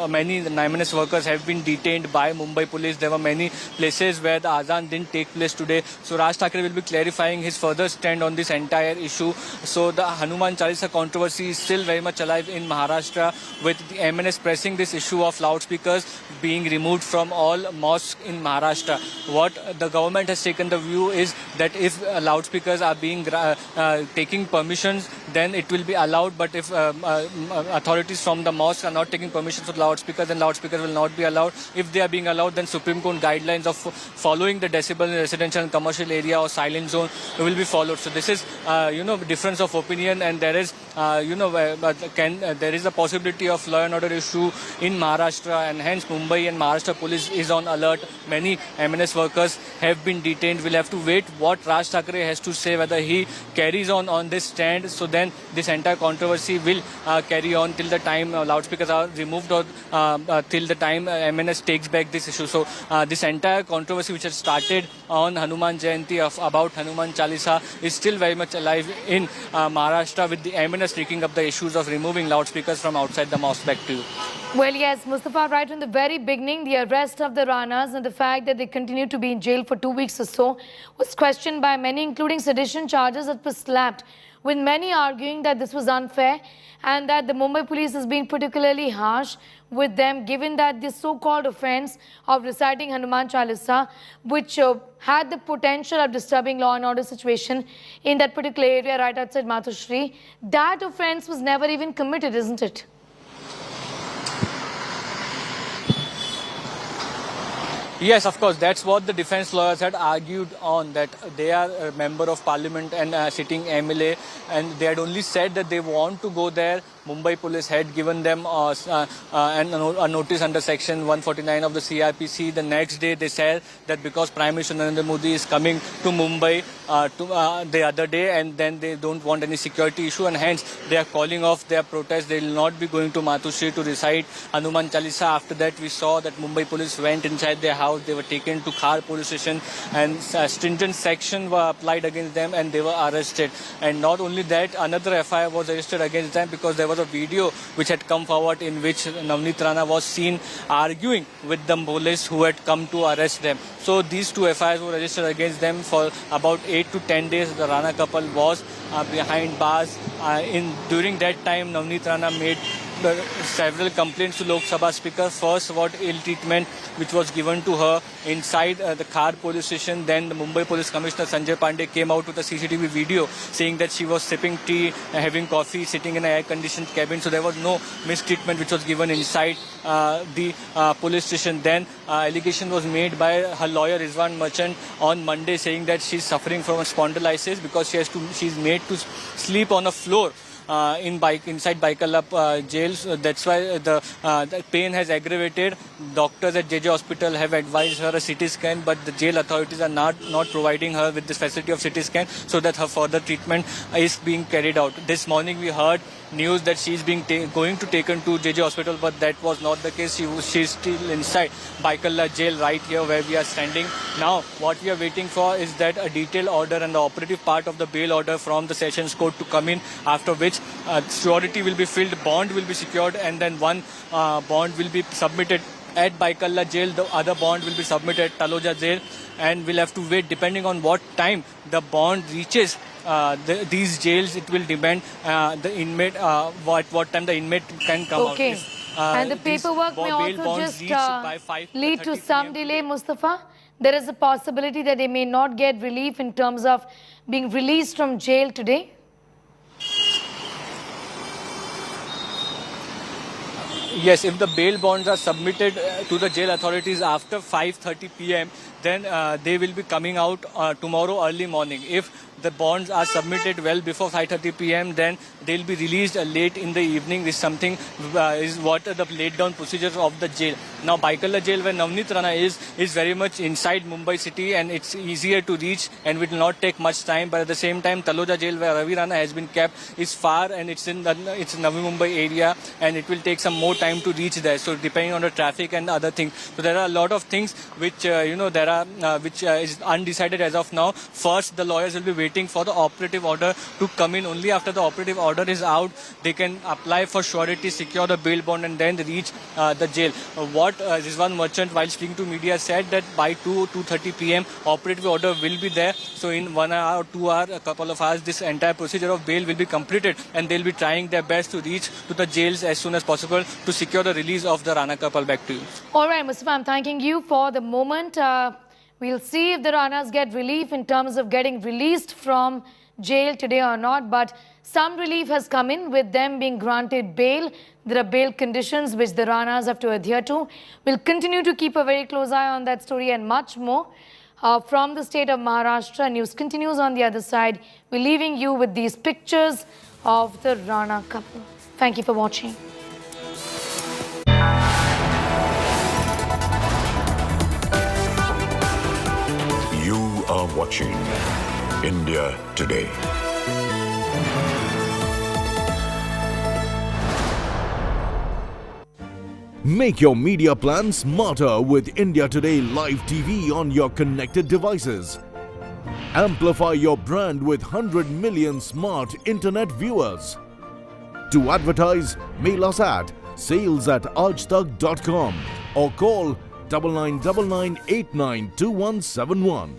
[SPEAKER 3] many MNS workers have been detained by Mumbai police. There were many places where the Azan didn't take place today. So Raj Thackeray will be clarifying his further stand on this entire issue. So the Hanuman Chalisa controversy is still very much alive in Maharashtra, with the MNS pressing this issue of loudspeakers being removed from all mosques in Maharashtra. What the government has taken the view is that if loudspeakers are being taking permission, then it will be allowed. But if authorities from the mosque are not taking permissions of loudspeakers, then loudspeakers will not be allowed. If they are being allowed, then Supreme Court guidelines of following the decibel in residential and commercial area or silent zone will be followed. So this is difference of opinion, and there is there is a possibility of law and order issue in Maharashtra, and hence Mumbai and Maharashtra police is on alert. Many MNS workers have been detained. We'll have to wait what Raj Thackeray has to say, whether he carries on this stand stand. So then this entire controversy will carry on till the time loudspeakers are removed or till the time MNS takes back this issue. So this entire controversy which has started on Hanuman Jayanti about Hanuman Chalisa is still very much alive in Maharashtra, with the MNS taking up the issues of removing loudspeakers from outside the mosque. Back to you.
[SPEAKER 1] Well, yes, Mustafa, right from the very beginning, the arrest of the Ranas and the fact that they continued to be in jail for 2 weeks or so was questioned by many, including sedition charges that were slapped, with many arguing that this was unfair and that the Mumbai police is being particularly harsh with them, given that this so-called offence of reciting Hanuman Chalisa, which had the potential of disturbing law and order situation in that particular area right outside Mathushri, that offence was never even committed, isn't it?
[SPEAKER 3] Yes, of course. That's what the defense lawyers had argued on, that they are a member of parliament and sitting MLA, and they had only said that they want to go there. Mumbai police had given them a notice under section 149 of the CRPC. The next day they said that because Prime Minister Narendra Modi is coming to Mumbai the other day, and then they don't want any security issue, and hence they are calling off their protest. They will not be going to Mathushri to recite Hanuman Chalisa. After that we saw that Mumbai police went inside their house. They were taken to Khar police station and stringent section were applied against them and they were arrested. And not only that, another FIR was registered against them because there was a video which had come forward in which Navneet Rana was seen arguing with the police who had come to arrest them. So these two FIRs were registered against them. For about 8 to 10 days the Rana couple was behind bars. During that time Navneet Rana made several complaints to Lok Sabha Speaker. First, about ill treatment which was given to her inside the Khar police station. Then the Mumbai Police Commissioner Sanjay Pandey came out with a CCTV video saying that she was sipping tea, having coffee, sitting in an air-conditioned cabin. So there was no mistreatment which was given inside the police station. Then allegation was made by her lawyer Rizwan Merchant on Monday, saying that she's suffering from a spondylitis because she's made to sleep on a floor inside Baikala jail. So that's why the pain has aggravated. Doctors at JJ Hospital have advised her a CT scan, but the jail authorities are not providing her with this facility of CT scan so that her further treatment is being carried out. This morning we heard news that she's being going to taken to JJ Hospital, but that was not the case. She's still inside Baikalla jail right here where we are standing. Now what we are waiting for is that a detailed order and the operative part of the bail order from the Sessions Court to come in, after which surety will be filled, bond will be secured, and then one bond will be submitted at Baikalla jail, the other bond will be submitted at Taloja jail, and we'll have to wait depending on what time the bond reaches these jails. It will depend the inmate what time the inmate can come out.
[SPEAKER 1] Okay. And the paperwork may also just lead to some delay, Mustafa. There is a possibility that they may not get relief in terms of being released from jail today.
[SPEAKER 3] Yes, if the bail bonds are submitted to the jail authorities after 5:30 p.m., then they will be coming out tomorrow early morning. If the bonds are submitted well before 5:30 p.m., then they'll be released late in the evening. This something is what the laid down procedures of the jail. Now, Baikalla jail, where Navneet Rana is very much inside Mumbai city, and it's easier to reach and will not take much time. But at the same time, Taloja jail, where Ravi Rana has been kept, is far, and it's in Navi Mumbai area, and it will take some more time to reach there. So depending on the traffic and other things, so there are a lot of things which which is undecided as of now. First, the lawyers will be waiting for the operative order to come in. Only after the operative order is out, they can apply for surety, secure the bail bond, and then reach the jail. What Rizwan Merchant, while speaking to media, said that by 2:30 p.m. operative order will be there. So in 1 hour or 2 hours, a couple of hours, this entire procedure of bail will be completed, and they'll be trying their best to reach to the jails as soon as possible to secure the release of the Rana couple. Back to you.
[SPEAKER 1] All right, Mustafa, I'm thanking you for the moment. We'll see if the Ranas get relief in terms of getting released from jail today or not. But some relief has come in with them being granted bail. There are bail conditions which the Ranas have to adhere to. We'll continue to keep a very close eye on that story and much more. From the state of Maharashtra, news continues on the other side. We're leaving you with these pictures of the Rana couple. Thank you for watching.
[SPEAKER 13] You are watching India Today.
[SPEAKER 11] Make your media plan smarter with India Today Live TV on your connected devices. Amplify your brand with 100 million smart internet viewers. To advertise, mail us at sales@aajtak.com or call 9999892171.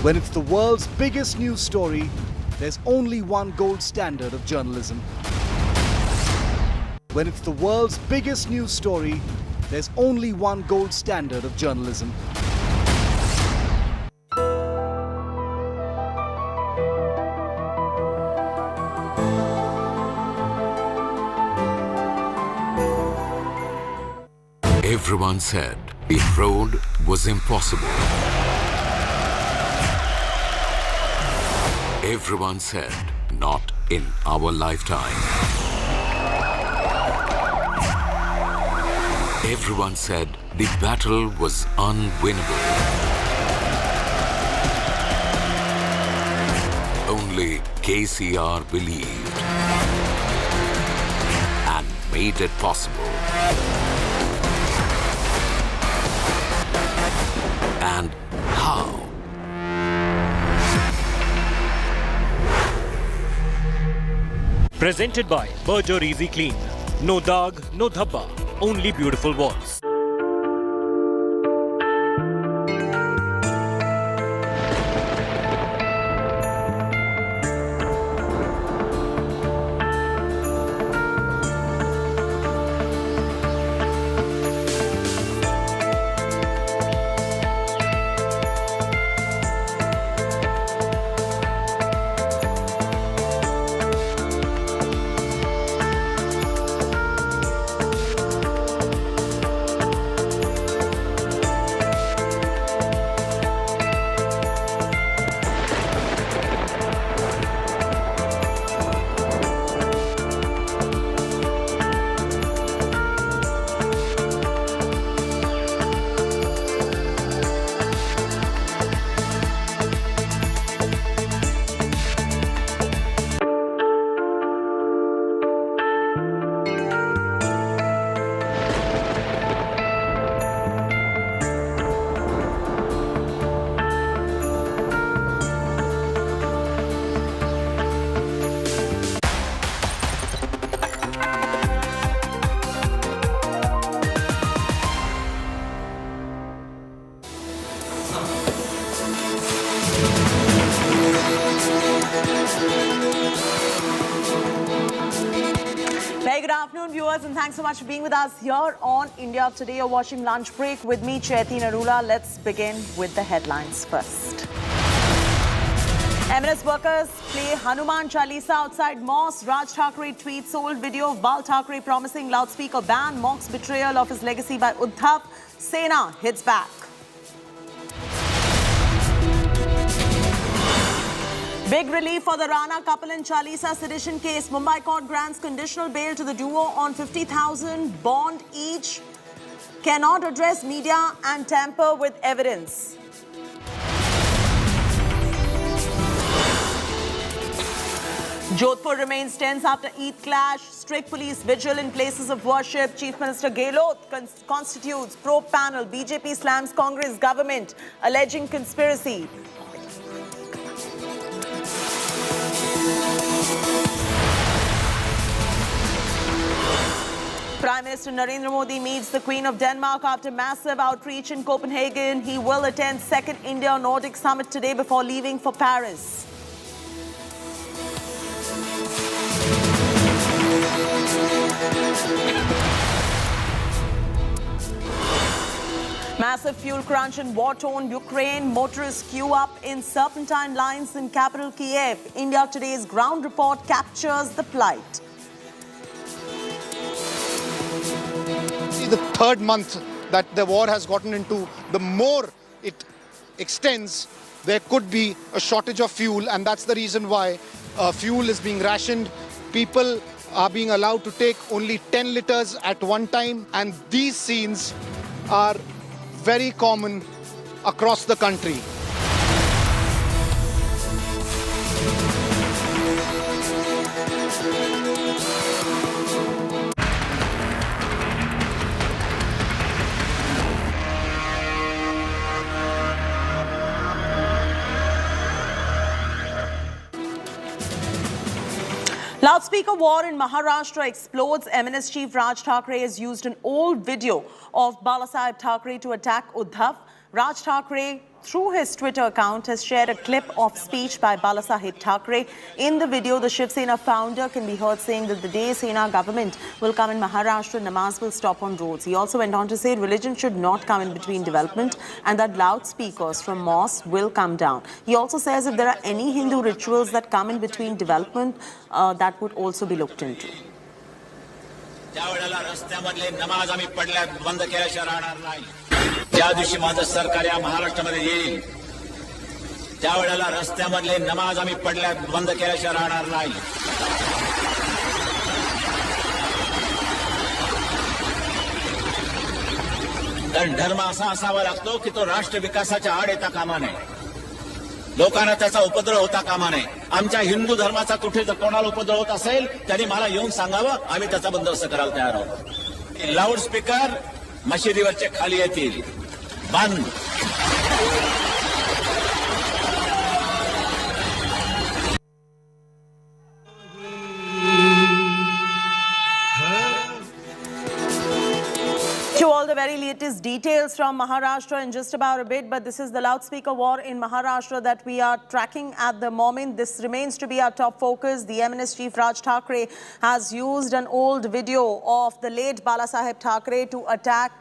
[SPEAKER 12] When it's the world's biggest news story, there's only one gold standard of journalism. When it's the world's biggest news story, there's only one gold standard of journalism.
[SPEAKER 16] Everyone said the road was impossible. Everyone said, not in our lifetime. Everyone said the battle was unwinnable. Only Only KCR believed and made it possible. And how?
[SPEAKER 14] Presented by Berger Easy Clean. No dag, no dhabba, only beautiful walls.
[SPEAKER 15] Very good afternoon, viewers, and thanks so much for being with us here on India Today. You're watching Lunch Break with me, Chaiti Narula. Let's begin with the headlines first. M&S workers play Hanuman Chalisa outside mosque. Raj Thackeray tweets old video of Bal Thackeray promising loudspeaker ban. Mocks betrayal of his legacy by Uddhav. Sena hits back. Big relief for the Rana couple in Chalisa sedition case. Mumbai court grants conditional bail to the duo on 50,000 bond each. Cannot address media and tamper with evidence. Jodhpur remains tense after Eid clash. Strict police vigil in places of worship. Chief Minister Gehlot constitutes probe panel. BJP slams Congress government, alleging conspiracy. Prime Minister Narendra Modi meets the Queen of Denmark after massive outreach in Copenhagen. He will attend second India-Nordic summit today before leaving for Paris. Massive fuel crunch in war-torn Ukraine. Motorists queue up in serpentine lines in capital Kiev. India Today's ground report captures the plight.
[SPEAKER 18] The third month that the war has gotten into, the more it extends, there could be a shortage of fuel, and that's the reason why fuel is being rationed. People are being allowed to take only 10 liters at one time, and these scenes are very common across the country.
[SPEAKER 15] Loudspeaker war in Maharashtra explodes. M&S chief Raj Thackeray has used an old video of Balasaheb Thackeray to attack Uddhav. Raj Thackeray, through his Twitter account, has shared a clip of speech by Balasaheb Thackeray. In the video, the Shiv Sena founder can be heard saying that the day Sena government will come in Maharashtra, namaz will stop on roads. He also went on to say religion should not come in between development and that loudspeakers from mosques will come down. He also says if there are any Hindu rituals that come in between development, that would also be looked into.
[SPEAKER 20] ज्या दिवशी माझं सरकार या महाराष्ट्रामध्ये येईल त्यावेळेला रस्त्यामधले नमाज आम्ही पडल्या बंद केल्याशिवाय राहणार नाही. कारण धर्म असा असावा लागतो की तो राष्ट्र विकासाच्या आड येता कामा नये. लोकांना त्याचा उपद्रव होता कामा नये. आमच्या हिंदू धर्माचा कुठे जर कोणाला उपद्रव होत असेल त्यांनी मला येऊन सांगावं, आम्ही त्याचा बंदोबस्त करायला तयार आहोत. लाऊडस्पीकर मशिदीवरचे खाली येतील. बंद.
[SPEAKER 15] To all the very latest details from Maharashtra in just about a bit, but this is the loudspeaker war in Maharashtra that we are tracking at the moment. This remains to be our top focus. The MNS chief Raj Thackeray has used an old video of the late Balasaheb Thackeray to attack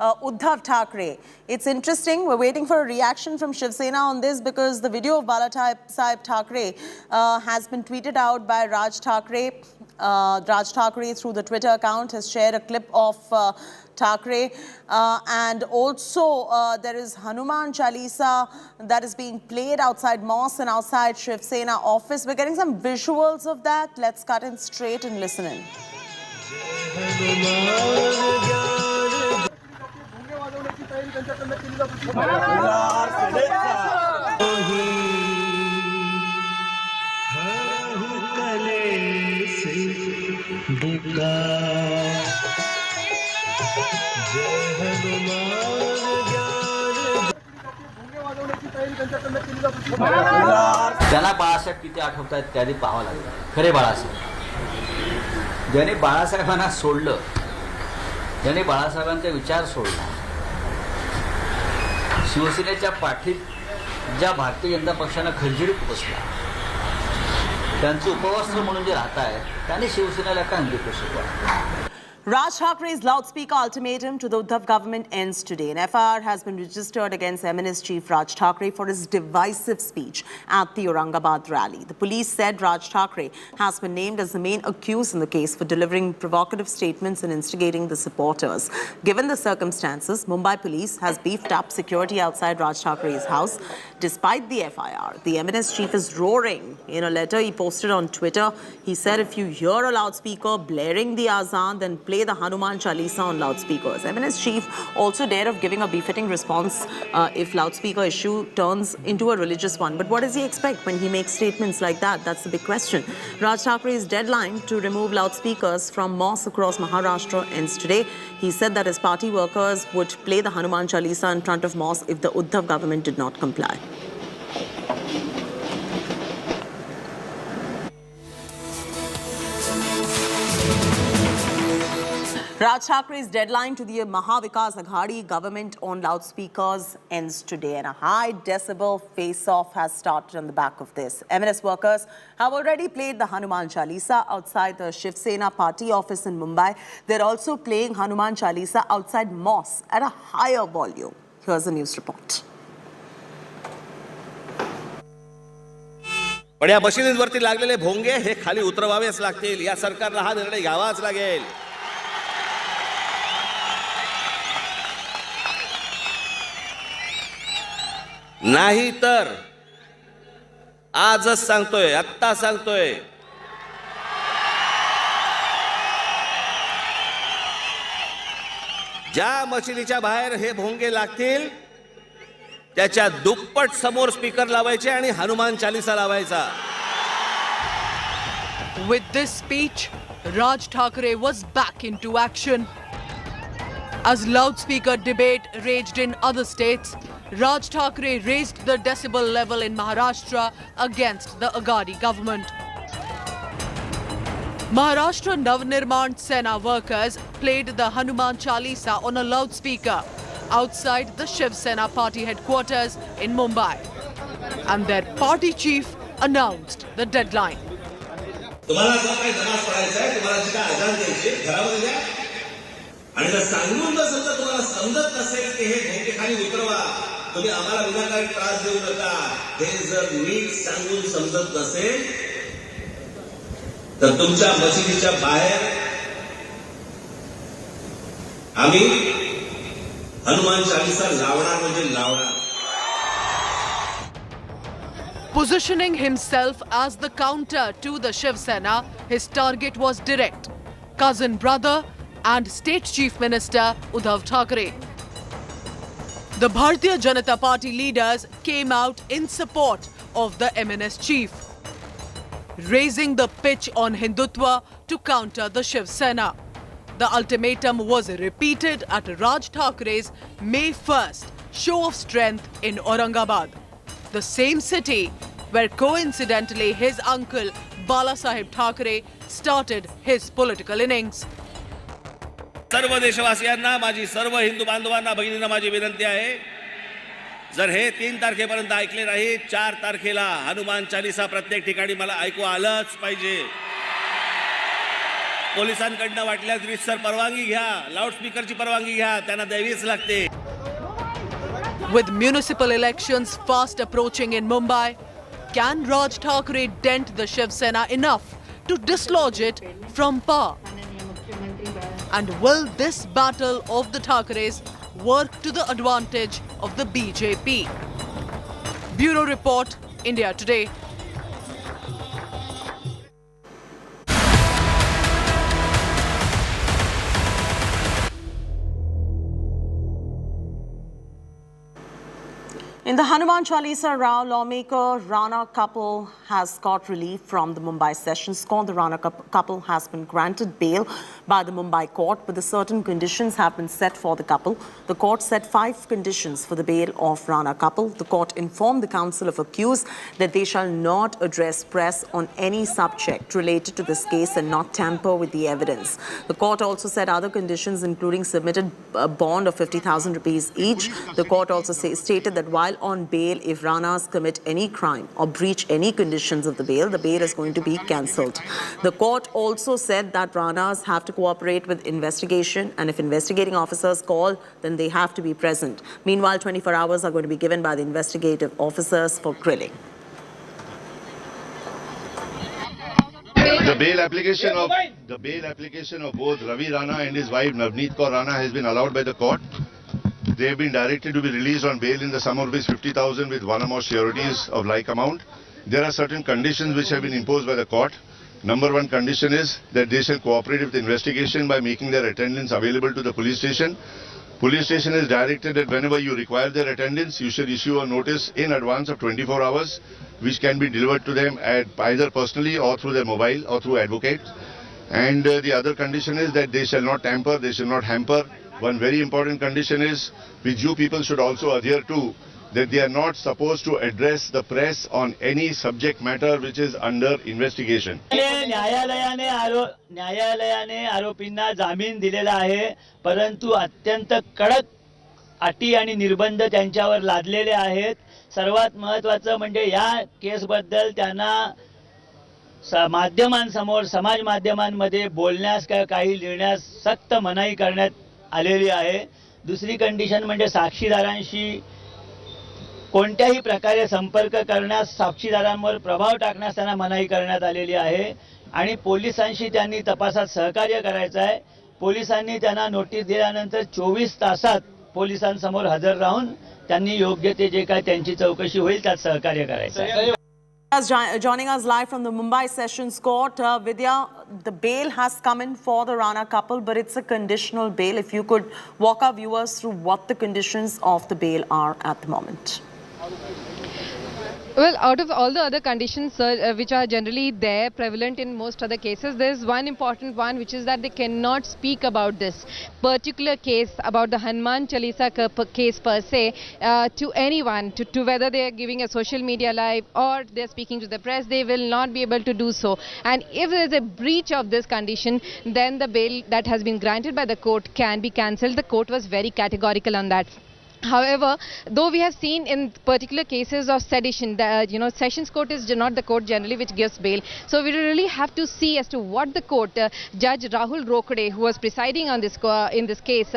[SPEAKER 15] Uddhav Thackeray. It's interesting. We're waiting for a reaction from Shiv Sena on this because the video of Balasaheb Thackeray has been tweeted out by Raj Thackeray. Raj Thackeray, through the Twitter account, has shared a clip of Thackeray, and also there is Hanuman Chalisa that is being played outside mosque and outside Shiv Sena office. We're getting some visuals of that. Let's cut in straight and listen in.
[SPEAKER 5] त्यांना बाळासाहेब किती आठवत आहेत त्याआधी पाहावं लागेल. खरे बाळासाहेब ज्याने बाळासाहेबांना सोडलं, ज्याने बाळासाहेबांचा विचार सोडला, शिवसेनेच्या पाठीत ज्या भारतीय जनता पक्षानं खंजीर बसला, त्यांचं उपवस्त्र म्हणून जे राहत आहेत त्याने शिवसेनेला काय अंगीकार शिकवा.
[SPEAKER 15] Raj Thackeray's loudspeaker ultimatum to the Uddhav government ends today. An FIR has been registered against MNS chief Raj Thackeray for his divisive speech at the Aurangabad rally. The police said Raj Thackeray has been named as the main accused in the case for delivering provocative statements and instigating the supporters. Given the circumstances, Mumbai police has beefed up security outside Raj Thackeray's house. Despite the FIR, the MNS chief is roaring. In a letter he posted on Twitter, he said, if you hear a loudspeaker blaring the azan, then play the Hanuman Chalisa on loudspeakers. MNS chief also dared of giving a befitting response if loudspeaker issue turns into a religious one. But what does he expect when he makes statements like that? That's the big question. Raj Thackeray's deadline to remove loudspeakers from mosques across Maharashtra ends today. He said that his party workers would play the Hanuman Chalisa in front of mosques if the Uddhav government did not comply. Raj Thackeray's deadline to the Mahavikas Aghadi government on loudspeakers ends today, and a high decibel face-off has started on the back of this. MNS workers have already played the Hanuman Chalisa outside the Shiv Sena party office in Mumbai. They're also playing Hanuman Chalisa outside mosques at a higher volume. Here's the news report.
[SPEAKER 2] पण या मशिदींवरती लागलेले भोंगे हे खाली उतरवावेच लागतील. या सरकारला हा निर्णय घ्यावाच लागेल. नाही तर आजच सांगतोय, आत्ता सांगतोय, ज्या मशिदीच्या बाहेर हे भोंगे लागतील त्याच्या दुप्पट समोर स्पीकर लावायचे आणि हनुमान चालीसा लावायचा.
[SPEAKER 23] With this speech, Raj Thackeray was back into action. As loudspeaker debate raged in other states, Raj Thackeray raised the decibel level in Maharashtra against the Aghadi government. Maharashtra Navnirman Sena workers played the Hanuman Chalisa on a loudspeaker outside the Shiv Sena party headquarters in Mumbai. And their party chief announced the deadline.
[SPEAKER 7] तुम्हाला जर काही नमाज पढायचा आहे, तुम्हाला जी काय अजान द्यायची घरामध्ये द्या, आणि जर सांगून जर समजा तुम्हाला समजत नसेल की हे भोंगे खाली उतरवा, तुम्ही आम्हाला विनाकारण त्रास देऊ नका, हे जर नीट सांगून समजत नसेल तर तुमच्या मशिदीच्या बाहेर आम्ही हनुमान चालीसा लावणार म्हणजे लावणार.
[SPEAKER 23] Positioning himself as the counter to the Shiv Sena, his target was direct: cousin brother and State Chief Minister Uddhav Thackeray. The Bharatiya Janata Party leaders came out in support of the MNS chief, raising the pitch on Hindutva to counter the Shiv Sena. The ultimatum was repeated at Raj Thakre's May 1st show of strength in Aurangabad, the same city where coincidentally his uncle Balasaheb Thakre started his political innings.
[SPEAKER 2] सर्व देशवासियांना, माझी सर्व हिंदू बांधवांना, भगिनींना माझी विनंती आहे, जर हे 3 तारखेपर्यंत ऐकले नाही, 4 तारखेला हनुमान चालीसा प्रत्येक ठिकाणी मला ऐकू आलंच पाहिजे. पोलिसांकडनं वाटल्यास रीतसर परवानगी घ्या, लाऊडस्पीकरची परवानगी घ्या, त्यांना द्यावीच लागते.
[SPEAKER 23] With municipal elections fast approaching in Mumbai, can Raj Thakre dent the Shiv Sena enough to dislodge it from power? And will this battle of the Thakres work to the advantage of the BJP? Bureau Report, India Today.
[SPEAKER 15] In the Hanuman Chalisa row, lawmaker Rana couple has got relief from the Mumbai Sessions Court. The Rana couple has been granted bail by the Mumbai court, but the certain conditions have been set for the couple. The court set 5 conditions for the bail of Rana couple. The court informed the counsel of accused that they shall not address press on any subject related to this case and not tamper with the evidence. The court also set other conditions, including submitted a bond of 50,000 rupees each. The court also stated that while on bail, if Ranas commit any crime or breach any conditions of the bail is going to be cancelled. The court also said that Ranas have to cooperate with investigation, and if investigating officers call, then they have to be present. Meanwhile, 24 hours are going to be given by the investigative officers for grilling.
[SPEAKER 8] The bail application of both Ravi Rana and his wife Navneet Kaur Rana has been allowed by the court. They have been directed to be released on bail in the sum of rupees 50,000 with one or more sureties of like amount. There are certain conditions which have been imposed by the court. Number 1 condition is that they shall cooperate with the investigation by making their attendance available to the police station. Police station is directed that whenever you require their attendance, you should issue a notice in advance of 24 hours, which can be delivered to them either personally or through their mobile or through advocates. And the other condition is that they shall not tamper, they shall not hamper. One very important condition is, which you people should also adhere to, that they are not supposed to address the press on any subject matter which is under investigation.
[SPEAKER 5] न्यायालयाने आरोपींना जामीन दिलेला आहे, परंतु अत्यंत कडक अटी आणि निर्बंध त्यांच्यावर लादलेले आहेत. सर्वात महत्त्वाचं म्हणजे या केसबद्दल त्यांना माध्यमांसमोर, समाज माध्यमांमध्ये बोलण्यास काही लिहिण्यास सक्त मनाई करण्यात आलेली आहे. दुसरी कंडिशन म्हणजे साक्षीदारांशी कोणत्याही प्रकारे संपर्क करण्यास, साक्षीदारांवर प्रभाव टाकण्यास त्यांना मनाई करण्यात आलेली आहे. आणि पोलिसांशी त्यांनी तपासात सहकार्य करायचं आहे. पोलिसांनी त्यांना नोटीस दिल्यानंतर 24 तासात पोलिसांसमोर हजर राहून त्यांनी योग्य ते जे काय त्यांची चौकशी होईल त्यात सहकार्य करायचं आहे.
[SPEAKER 15] Joining us live from the Mumbai Sessions Court, Vidya, the bail has come in for the Rana couple, but it's a conditional bail. If you could walk our viewers through what the conditions of the bail are at the moment.
[SPEAKER 17] Well, out of all the other conditions, which are generally there, prevalent in most other cases, there is one important one, which is that they cannot speak about this particular case, about the Hanuman Chalisa case per se, to anyone, to whether they are giving a social media live or they are speaking to the press. They will not be able to do so. And if there is a breach of this condition, then the bail that has been granted by the court can be cancelled. The court was very categorical on that. However, though we have seen in particular cases of sedition, Sessions Court is not the court generally which gives bail. So we really have to see as to what the court, Judge Rahul Rokde, who was presiding on this in this case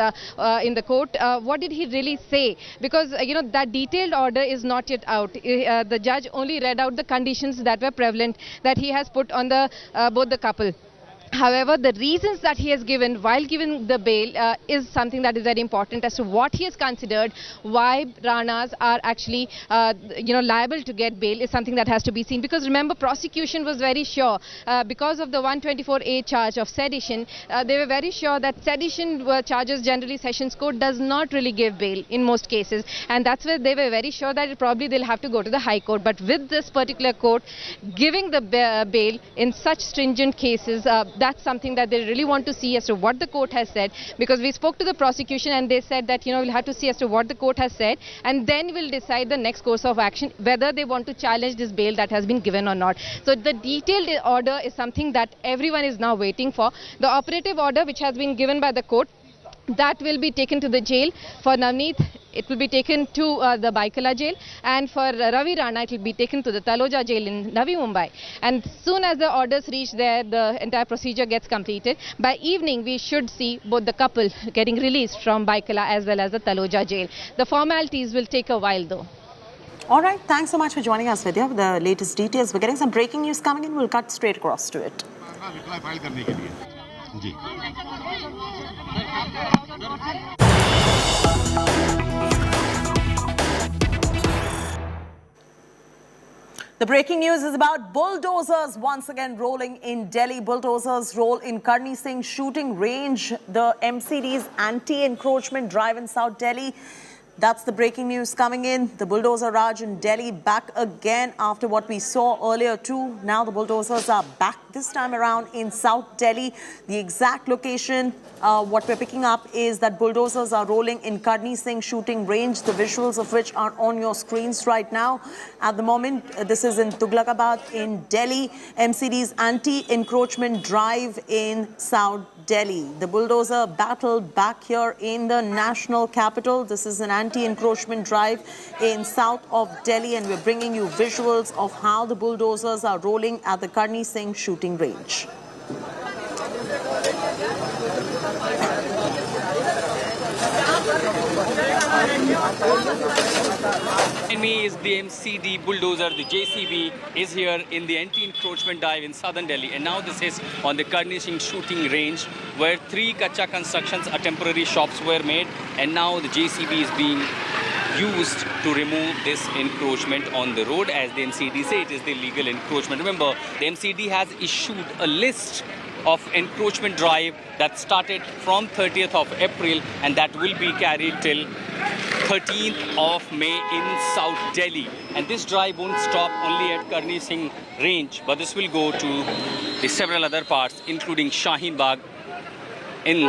[SPEAKER 17] in the court, what did he really say? Because that detailed order is not yet out. The judge only read out the conditions that were prevalent that he has put on the both the couple. However, the reasons that he has given while giving the bail is something that is very important as to what he has considered, why Ranas are actually liable to get bail is something that has to be seen. Because remember, prosecution was very sure because of the 124A charge of sedition. They were very sure that sedition charges generally Sessions Court does not really give bail in most cases, and that's where they were very sure that probably they'll have to go to the High Court. But with this particular court giving the bail in such stringent cases, that's something that they really want to see as to what the court has said, because we spoke to the prosecution and they said that we'll have to see as to what the court has said, and then we'll decide the next course of action, whether they want to challenge this bail that has been given or not. So the detailed order is something that everyone is now waiting for. The operative order which has been given by the court, that will be taken to the jail. For Navneet, it will be taken to the Baikala jail, and for Ravi Rana, it will be taken to the Taloja jail in Navi Mumbai. And soon as the orders reach there, the entire procedure gets completed. By evening, we should see both the couple getting released from Baikala as well as the Taloja jail. The formalities will take a while though.
[SPEAKER 15] All right, thanks so much for joining us, Vidya, with the latest details. We're getting some breaking news coming in. We'll cut straight across to it. The breaking news is about bulldozers once again rolling in Delhi. Bulldozers roll in Karni Singh shooting range, the MCD's anti-encroachment drive in South Delhi. That's the breaking news coming in. The bulldozer Raj in Delhi back again after what we saw earlier too. Now the bulldozers are back this time around in South Delhi. The exact location, what we're picking up is that bulldozers are rolling in Karni Singh shooting range, the visuals of which are on your screens right now. At the moment, this is in Tughlakabad in Delhi. MCD's anti-encroachment drive in South Delhi. The bulldozer battle back here in the national capital. This is an anti-encroachment drive in south of Delhi, and we're bringing you visuals of how the bulldozers are rolling at the Karni Singh shooting range.
[SPEAKER 3] Behind me is the MCD bulldozer. The JCB is here in the anti-encroachment dive in southern Delhi, and now this is on the Karni Singh shooting range, where 3 kacha constructions, temporary shops were made, and now the JCB is being used to remove this encroachment on the road. As the MCD say, it is the legal encroachment. Remember, the MCD has issued a list of encroachment drive that started from 30th of April and that will be carried till 13th of May in South Delhi. And this drive won't stop only at Karni Singh range, but this will go to the several other parts, including Shaheen Bagh in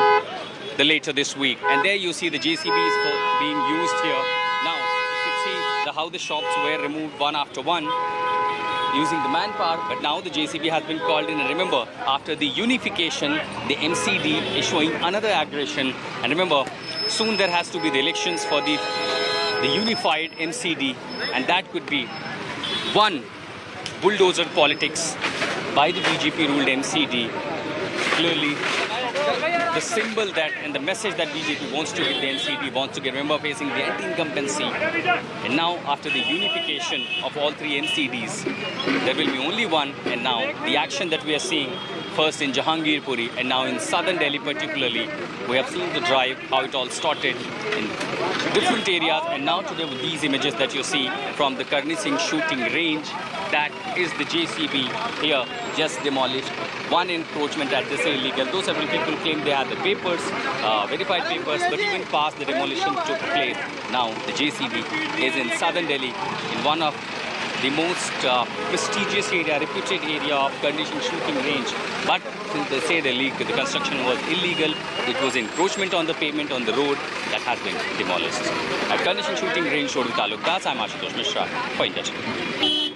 [SPEAKER 3] the later this week. And there you see the JCBs being used here. Now, you can see how the shops were removed one after one using the manpower, but now the JCB has been called in. And remember, after the unification, the MCD is showing another aggression. And remember, soon there has to be the elections for the unified MCD, and that could be one bulldozer politics by the BJP-ruled MCD. Clearly, the symbol that and the message that BJP wants to get, the MCD wants to get. Remember, facing the anti-incumbency. And now, after the unification of all 3 MCDs, there will be only one. And now, the action that we are seeing, first in Jahangirpuri and now in southern Delhi particularly, we have seen the drive, how it all started in different areas. And now today with these images that you see from the Karni Singh shooting range, that is the JCB here, just demolished. One encroachment at this illegal. Though several people claim they had the papers, verified papers, but even past the demolition took place. Now the JCB is in southern Delhi, in one of the most prestigious area, reputed area of Karni Singh shooting range. But since they say the construction was illegal, it was encroachment on the pavement on the road that has been demolished. At Karni Singh shooting range, Shodu Taluk, I'm Ashutosh Mishra for India Today.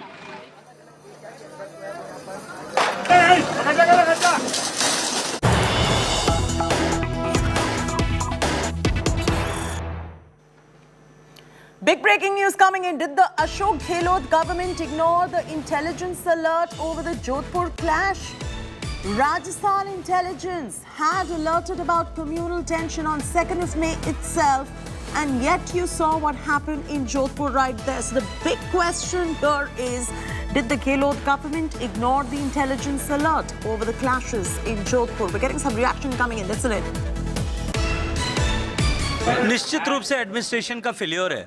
[SPEAKER 15] Big breaking news coming in. Did the Ashok Gehlot government ignore the intelligence alert over the Jodhpur clash? Rajasthan intelligence had alerted about communal tension on 2nd of May itself, and yet you saw what happened in Jodhpur right there. So the big question here is, Did the Gehlot government ignore the intelligence alert over the clashes in Jodhpur? We're getting some reaction coming in. Listen in.
[SPEAKER 19] निश्चित रूप से administration का failure है।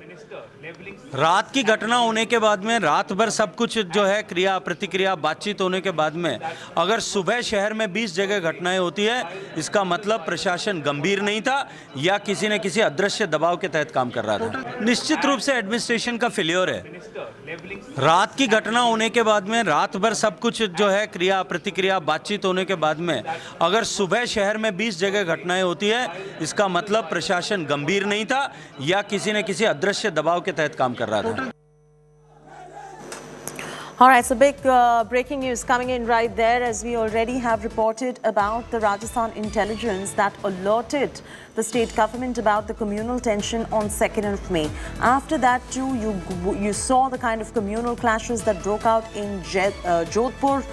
[SPEAKER 19] रात की घटना होने के बाद में रात भर सब कुछ जो है क्रिया प्रतिक्रिया बातचीत होने के बाद में अगर सुबह शहर में 20 जगह घटनाएं होती है, इसका मतलब प्रशासन गंभीर नहीं था या किसी न किसी अदृश्य दबाव के तहत काम कर रहा था। निश्चित रूप से एडमिनिस्ट्रेशन का फेलियर है। रात की घटना होने के बाद में रात भर सब कुछ जो है क्रिया प्रतिक्रिया बातचीत होने के बाद में अगर सुबह शहर में 20 जगह घटनाएं होती है, इसका मतलब प्रशासन गंभीर नहीं था या किसी न किसी अदृश्य दबाव के तहत काम कर रहा था।
[SPEAKER 15] All right, so big breaking news coming in right there, as we already have reported about the Rajasthan intelligence that alerted the state government about the communal tension on 2nd of May. After that too, you saw the kind of communal clashes that broke out in Jodhpur.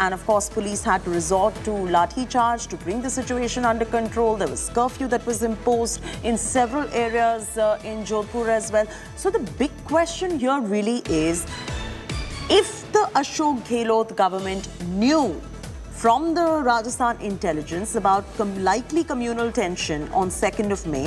[SPEAKER 15] And of course, police had to resort to lathi charge to bring the situation under control. There was curfew that was imposed in several areas in Jodhpur as well. So the big question here really is, if the Ashok Gehlot government knew from the Rajasthan intelligence about likely communal tension on 2nd of May,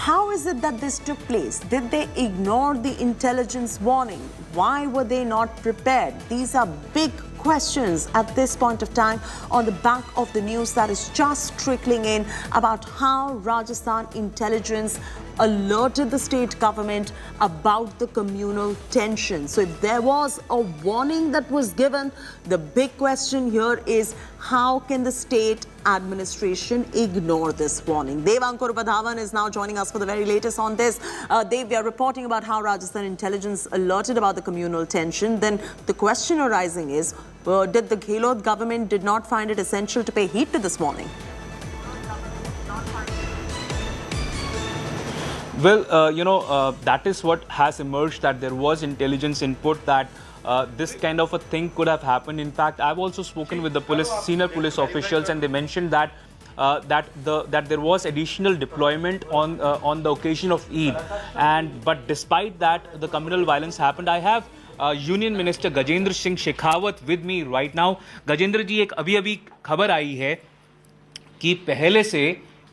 [SPEAKER 15] how is it that this took place? Did they ignore the intelligence warning? Why were they not prepared? These are big questions at this point of time on the back of the news that is just trickling in about how Rajasthan intelligence alerted the state government about the communal tension. So if there was a warning that was given, the big question here is, how can the state administration ignore this warning? Dev Ankur Badhavan is now joining us for the very latest on this. Dev, we are reporting about how Rajasthan intelligence alerted about the communal tension. Then the question arising is, did the Gehlot government did not find it essential to pay heed to this warning?
[SPEAKER 21] Well, that is what has emerged, that there was intelligence input that this kind of a thing could have happened. In fact, I've also spoken with the senior police officials, and they mentioned that that there was additional deployment on the occasion of Eid, but despite that, the communal violence happened. I have Union Minister Gajendra Singh Shekhawat with me right now. Gajendra ji, एक अभी खबर आई है कि पहले से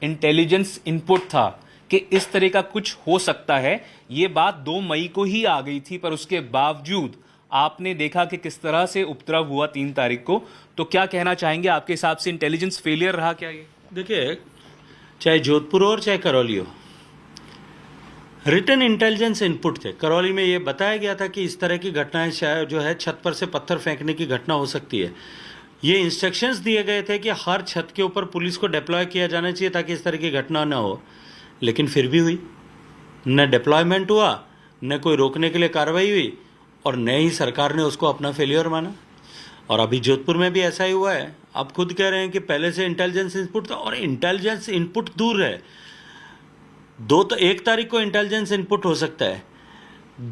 [SPEAKER 21] intelligence input था कि इस तरह का कुछ हो सकता है। ये बात 2 मई को ही आ गई थी, पर उसके बावजूद आपने देखा कि किस तरह से उपद्रव हुआ 3 तारीख को। तो क्या कहना चाहेंगे, आपके हिसाब से इंटेलिजेंस फेलियर रहा क्या ये?
[SPEAKER 22] देखिए, चाहे जोधपुर हो और चाहे करौली हो, रिटन इंटेलिजेंस इनपुट थे। करौली में ये बताया गया था कि इस तरह की घटनाएं शायद जो है छत पर से पत्थर फेंकने की घटना हो सकती है। ये इंस्ट्रक्शंस दिए गए थे कि हर छत के ऊपर पुलिस को डिप्लॉय किया जाना चाहिए ताकि इस तरह की घटना ना हो, लेकिन फिर भी हुई। न डिप्लॉयमेंट हुआ, न कोई रोकने के लिए कार्रवाई हुई, और न ही सरकार ने उसको अपना फेलियर माना। और अभी जोधपुर में भी ऐसा ही हुआ है। आप खुद कह रहे हैं कि पहले से इंटेलिजेंस इनपुट था, और इंटेलिजेंस इनपुट दूर है। 1 तारीख को इंटेलिजेंस इनपुट हो सकता है।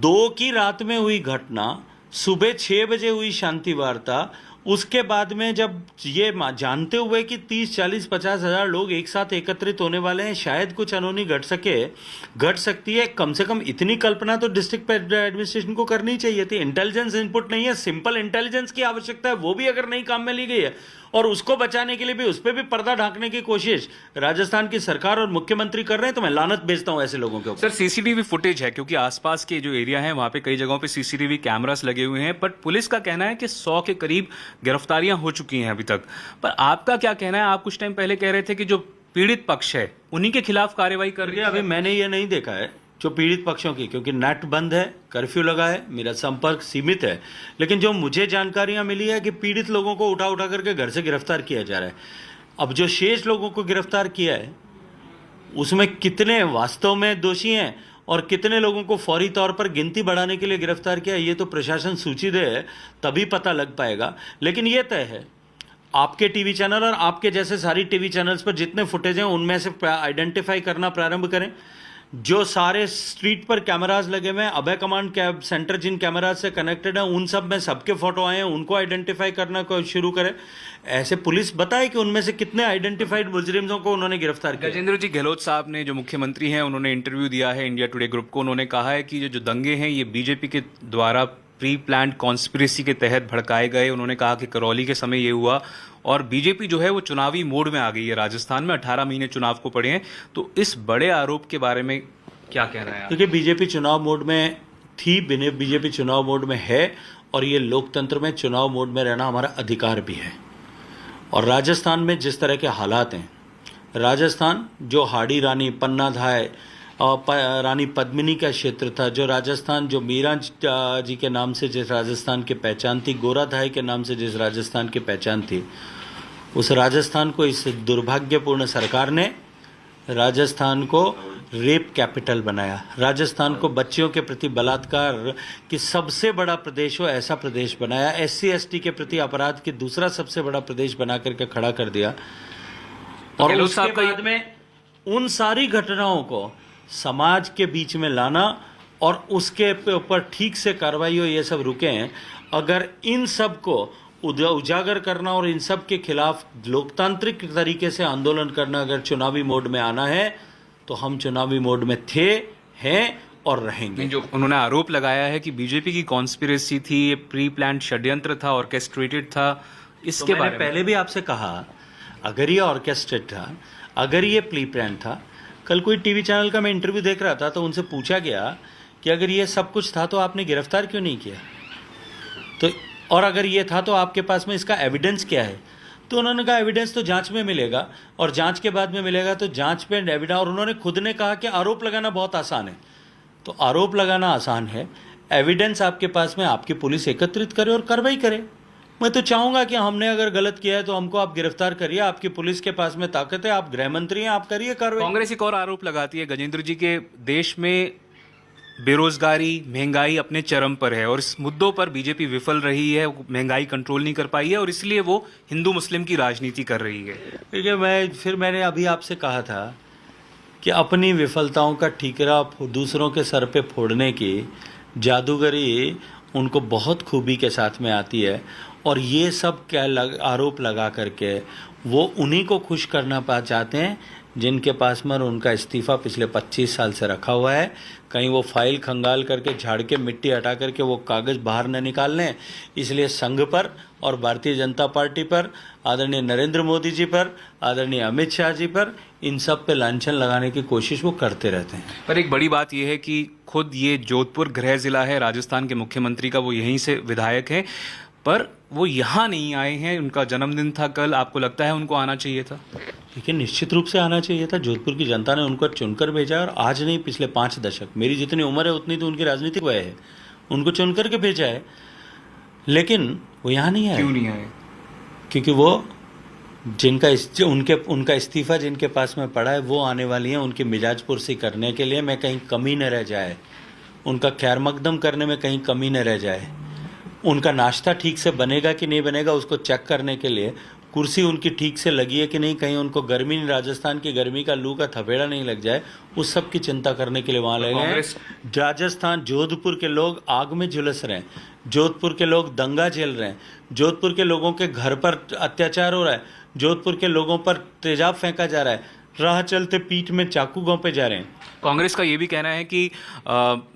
[SPEAKER 22] 2 की रात में हुई घटना, सुबह 6 बजे हुई शांति वार्ता, उसके बाद में जब ये जानते हुए कि 30, 40, 50 हज़ार लोग एक साथ एकत्रित होने वाले हैं, शायद कुछ अनहोनी घट सकती है, कम से कम इतनी कल्पना तो डिस्ट्रिक्ट एडमिनिस्ट्रेशन को करनी चाहिए थी। इंटेलिजेंस इनपुट नहीं है, सिंपल इंटेलिजेंस की आवश्यकता है, वो भी अगर नहीं काम में ली गई है, और उसको बचाने के लिए भी उस पर भी पर्दा ढांकने की कोशिश राजस्थान की सरकार और मुख्यमंत्री कर रहे हैं, तो मैं लानत भेजता हूं ऐसे लोगों के ऊपर।
[SPEAKER 21] सर, सीसीटीवी फुटेज है, क्योंकि आसपास के जो एरिया है वहां पे कई जगहों पे सीसीटीवी कैमरास लगे हुए हैं, बट पुलिस का कहना है कि 100 के करीब गिरफ्तारियां हो चुकी हैं अभी तक। पर आपका क्या कहना है? आप कुछ टाइम पहले कह रहे थे कि जो पीड़ित पक्ष है उन्हीं के खिलाफ कार्रवाई कर रही है।
[SPEAKER 22] अभी मैंने ये नहीं देखा है जो पीड़ित पक्षों की, क्योंकि नेट बंद है, कर्फ्यू लगा है, मेरा संपर्क सीमित है, लेकिन जो मुझे जानकारियां मिली है कि पीड़ित लोगों को उठा करके घर से गिरफ्तार किया जा रहा है। अब जो शेष लोगों को गिरफ्तार किया है, उसमें कितने वास्तव में दोषी हैं और कितने लोगों को फौरी तौर पर गिनती बढ़ाने के लिए गिरफ्तार किया, ये तो प्रशासन सूचीदे है, तभी पता लग पाएगा। लेकिन ये तय है, आपके टीवी चैनल और आपके जैसे सारी टीवी चैनल्स पर जितने फुटेज हैं उनमें से आइडेंटिफाई करना प्रारंभ करें। जो सारे स्ट्रीट पर कैमराज लगे हुए हैं, अभय कमांड सेंटर जिन कैमराज से कनेक्टेड है, उन सब में सबके फोटो आए हैं, उनको आइडेंटिफाई करना शुरू करें। ऐसे पुलिस बताए कि उनमें से कितने आइडेंटिफाइड मुजरिमों को उन्होंने गिरफ्तार किया।
[SPEAKER 21] गजेंद्र जी, गहलोत साहब ने, जो मुख्यमंत्री हैं, उन्होंने इंटरव्यू दिया है इंडिया टुडे ग्रुप को। उन्होंने कहा है कि जो दंगे हैं ये बीजेपी के द्वारा प्री प्लान्ड कॉन्स्पिरेसी के तहत भड़काए गए। उन्होंने कहा कि करौली के समय ये हुआ और बीजेपी जो है वो चुनावी मोड में आ गई है। राजस्थान में 18 महीने चुनाव को पड़े हैं, तो इस बड़े आरोप के बारे में क्या कहना है?
[SPEAKER 22] क्योंकि बीजेपी चुनाव मोड में थी, बीजेपी चुनाव मोड में है और ये लोकतंत्र में चुनाव मोड में रहना हमारा अधिकार भी है। और राजस्थान में जिस तरह के हालात हैं, राजस्थान जो हाड़ी रानी, पन्ना धाय और रानी पद्मिनी का क्षेत्र था, जो राजस्थान जो मीरा जी के नाम से जिस राजस्थान की पहचान थी, गोरा धाय के नाम से जिस राजस्थान की पहचान थी, उस राजस्थान को इस दुर्भाग्यपूर्ण सरकार ने राजस्थान को रेप कैपिटल बनाया। राजस्थान को बच्चियों के प्रति बलात्कार की सबसे बड़ा प्रदेश हो ऐसा प्रदेश बनाया। SC ST के प्रति अपराध की दूसरा सबसे बड़ा प्रदेश बना करके खड़ा कर दिया। और उसके बाद में उन सारी घटनाओं को समाज के बीच में लाना और उसके ऊपर ठीक से कार्रवाई हो, ये सब रुके हैं। अगर इन सब को उजागर करना और इन सब के खिलाफ लोकतांत्रिक तरीके से आंदोलन करना, अगर चुनावी मोड में आना है तो हम चुनावी मोड में थे, हैं और रहेंगे।
[SPEAKER 21] जो उन्होंने आरोप लगाया है कि बीजेपी की कॉन्स्पिरेसी थी, ये प्री प्लान्ड षड्यंत्र था, ऑर्केस्ट्रेटेड था, इसके बारे में
[SPEAKER 22] पहले भी आपसे कहा, अगर ये ऑर्केस्ट्रेट था, अगर ये प्री प्लान था, कल कोई टीवी चैनल का मैं इंटरव्यू देख रहा था तो उनसे पूछा गया कि अगर ये सब कुछ था तो आपने गिरफ्तार क्यों नहीं किया, तो और अगर ये था तो आपके पास में इसका एविडेंस क्या है? तो उन्होंने कहा एविडेंस तो जांच में मिलेगा और जांच के बाद में मिलेगा, तो जांच पे एविडेंस। और उन्होंने खुद ने कहा कि आरोप लगाना बहुत आसान है, तो आरोप लगाना आसान है, एविडेंस आपके पास में आपकी पुलिस एकत्रित करे और कार्रवाई करे। मैं तो चाहूंगा कि हमने अगर गलत किया है तो हमको आप गिरफ्तार करिए, आपकी पुलिस के पास में ताकत है, आप गृह मंत्री हैं, आप करिए कार्रवाई।
[SPEAKER 21] कांग्रेस एक और आरोप लगाती है गजेंद्र जी के देश में बेरोजगारी, महंगाई अपने चरम पर है और इस मुद्दों पर बीजेपी विफल रही है, महंगाई कंट्रोल नहीं कर पाई है और इसलिए वो हिंदू मुस्लिम की राजनीति कर रही है।
[SPEAKER 22] क्योंकि मैंने अभी आपसे कहा था कि अपनी विफलताओं का ठीकरा दूसरों के सर पे फोड़ने की जादूगरी उनको बहुत खूबी के साथ में आती है और ये सब क्या आरोप लगा करके वो उन्हीं को खुश करना चाहते हैं जिनके पास में उनका इस्तीफ़ा पिछले 25 साल से रखा हुआ है। कहीं वो फाइल खंगाल करके झाड़ के मिट्टी हटा करके वो कागज़ बाहर न निकाल लें, इसलिए संघ पर और भारतीय जनता पार्टी पर, आदरणीय नरेंद्र मोदी जी पर, आदरणीय अमित शाह जी पर, इन सब पे लांछन लगाने की कोशिश वो करते रहते हैं।
[SPEAKER 21] पर एक बड़ी बात यह है कि खुद ये जोधपुर गृह जिला है राजस्थान के मुख्यमंत्री का, वो यहीं से विधायक हैं, पर वो यहाँ नहीं आए हैं। उनका जन्मदिन था कल, आपको लगता है उनको आना चाहिए था?
[SPEAKER 22] लेकिन निश्चित रूप से आना चाहिए था। जोधपुर की जनता ने उनको चुनकर भेजा और आज नहीं, पिछले 5 दशक, मेरी जितनी उम्र है उतनी तो उनकी राजनीतिक वय है, उनको चुनकर के भेजा है, लेकिन वो यहाँ नहीं आए।
[SPEAKER 21] क्यों नहीं आए?
[SPEAKER 22] क्योंकि वो उनका इस्तीफा जिनके पास में पड़ा है वो आने वाली हैं उनकी मिजाज पुरसी करने के लिए, मैं कहीं कमी न रह जाए, उनका खैर मकदम करने में कहीं कमी न रह जाए, उनका नाश्ता ठीक से बनेगा कि नहीं बनेगा उसको चेक करने के लिए, कुर्सी उनकी ठीक से लगी है कि नहीं, कहीं उनको गर्मी, राजस्थान की गर्मी का लू का थपेड़ा नहीं लग जाए, उस सब की चिंता करने के लिए वहाँ लगे हैं। राजस्थान, जोधपुर के लोग आग में झुलस रहे हैं, जोधपुर के लोग दंगा झेल रहे हैं, जोधपुर के लोगों के घर पर अत्याचार हो रहा है, जोधपुर के लोगों पर तेजाब फेंका जा रहा है, राह चलते पीठ में चाकू घोंपे जा रहे हैं।
[SPEAKER 21] कांग्रेस का ये भी कहना है कि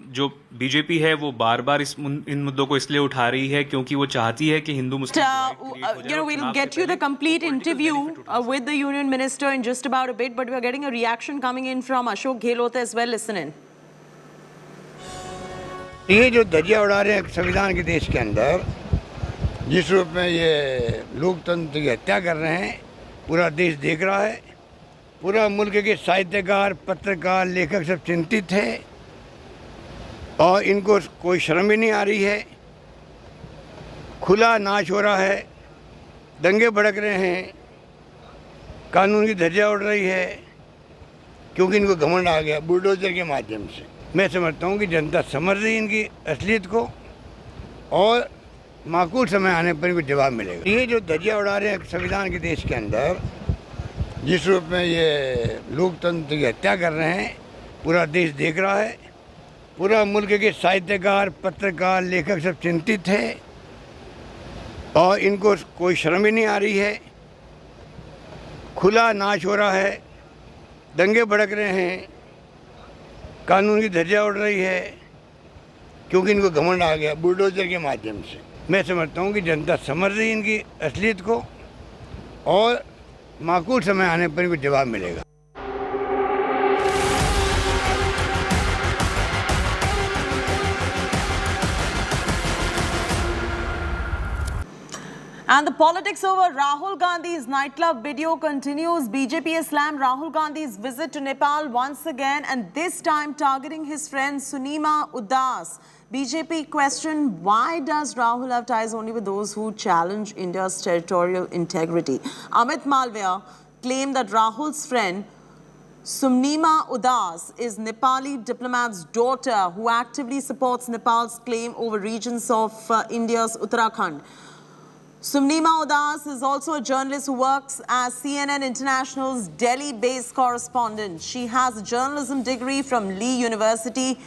[SPEAKER 21] जो बीजेपी है वो बार बार इन मुद्दों को इसलिए उठा रही है क्योंकि वो चाहती है कि हिंदू मुस्लिम
[SPEAKER 15] we'll get you the complete interview with the union minister in just about a bit, but we are getting a reaction coming in from Ashok Gehlot as well. Listen in.
[SPEAKER 4] ये जो धज्जियां उड़ा रहे हैं संविधान के देश के अंदर, जिस रूप में ये लोकतंत्र की हत्या कर रहे हैं, पूरा देश देख रहा है, पूरा मुल्क के साहित्यकार, पत्रकार, लेखक सब चिंतित है और इनको कोई शर्म ही नहीं आ रही है। खुला नाच हो रहा है, दंगे भड़क रहे हैं, कानून की धज्जियां उड़ रही है, क्योंकि इनको घमंड आ गया बुलडोजर के माध्यम से। मैं समझता हूँ कि जनता समझ रही इनकी असलियत को और माकूल समय आने पर इनको जवाब मिलेगा। ये जो धज्जियां उड़ा रहे हैं संविधान के देश के अंदर, जिस रूप में ये लोकतंत्र की हत्या कर रहे हैं, पूरा देश देख रहा है, पूरा मुल्क के साहित्यकार, पत्रकार, लेखक सब चिंतित है और इनको कोई शर्म ही नहीं आ रही है। खुला नाच हो रहा है, दंगे भड़क रहे हैं, कानून की धज्जियां उड़ रही है, क्योंकि इनको घमंड आ गया बुलडोजर के माध्यम से। मैं समझता हूँ कि जनता समझ रही इनकी असलियत को और माकूल समय आने पर इनको जवाब मिलेगा।
[SPEAKER 15] And the politics over Rahul Gandhi's nightclub video continues. BJP has slammed Rahul Gandhi's visit to Nepal once again, and this time targeting his friend Sunima Udas. BJP questioned, why does Rahul have ties only with those who challenge India's territorial integrity? Amit Malviya claimed that Rahul's friend Sunima Udas is Nepali diplomat's daughter who actively supports Nepal's claim over regions of India's Uttarakhand. Sunima Udas is also a journalist who works as CNN International's Delhi-based correspondent. She has a journalism degree from Lee University.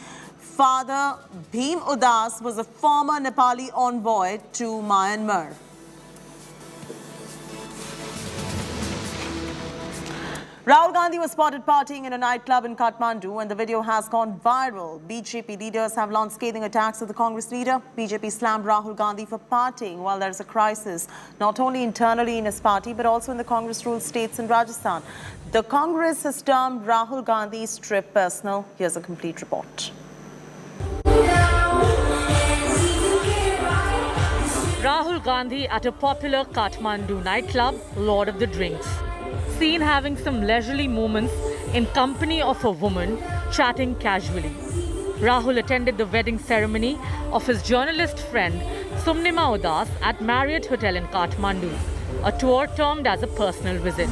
[SPEAKER 15] Father Bhim Udas was a former Nepali envoy to Myanmar. Rahul Gandhi was spotted partying in a nightclub in Kathmandu and the video has gone viral. BJP leaders have launched scathing attacks at the Congress leader. BJP slammed Rahul Gandhi for partying while there is a crisis, not only internally in his party but also in the Congress-ruled states in Rajasthan. The Congress has termed Rahul Gandhi's trip personal. Here's a complete report.
[SPEAKER 6] Rahul Gandhi at a popular Kathmandu nightclub, Lord of the Drinks. Seen having some leisurely moments in company of a woman, chatting casually. Rahul attended the wedding ceremony of his journalist friend Sunima Udas at Marriott Hotel in Kathmandu, a tour termed as a personal visit.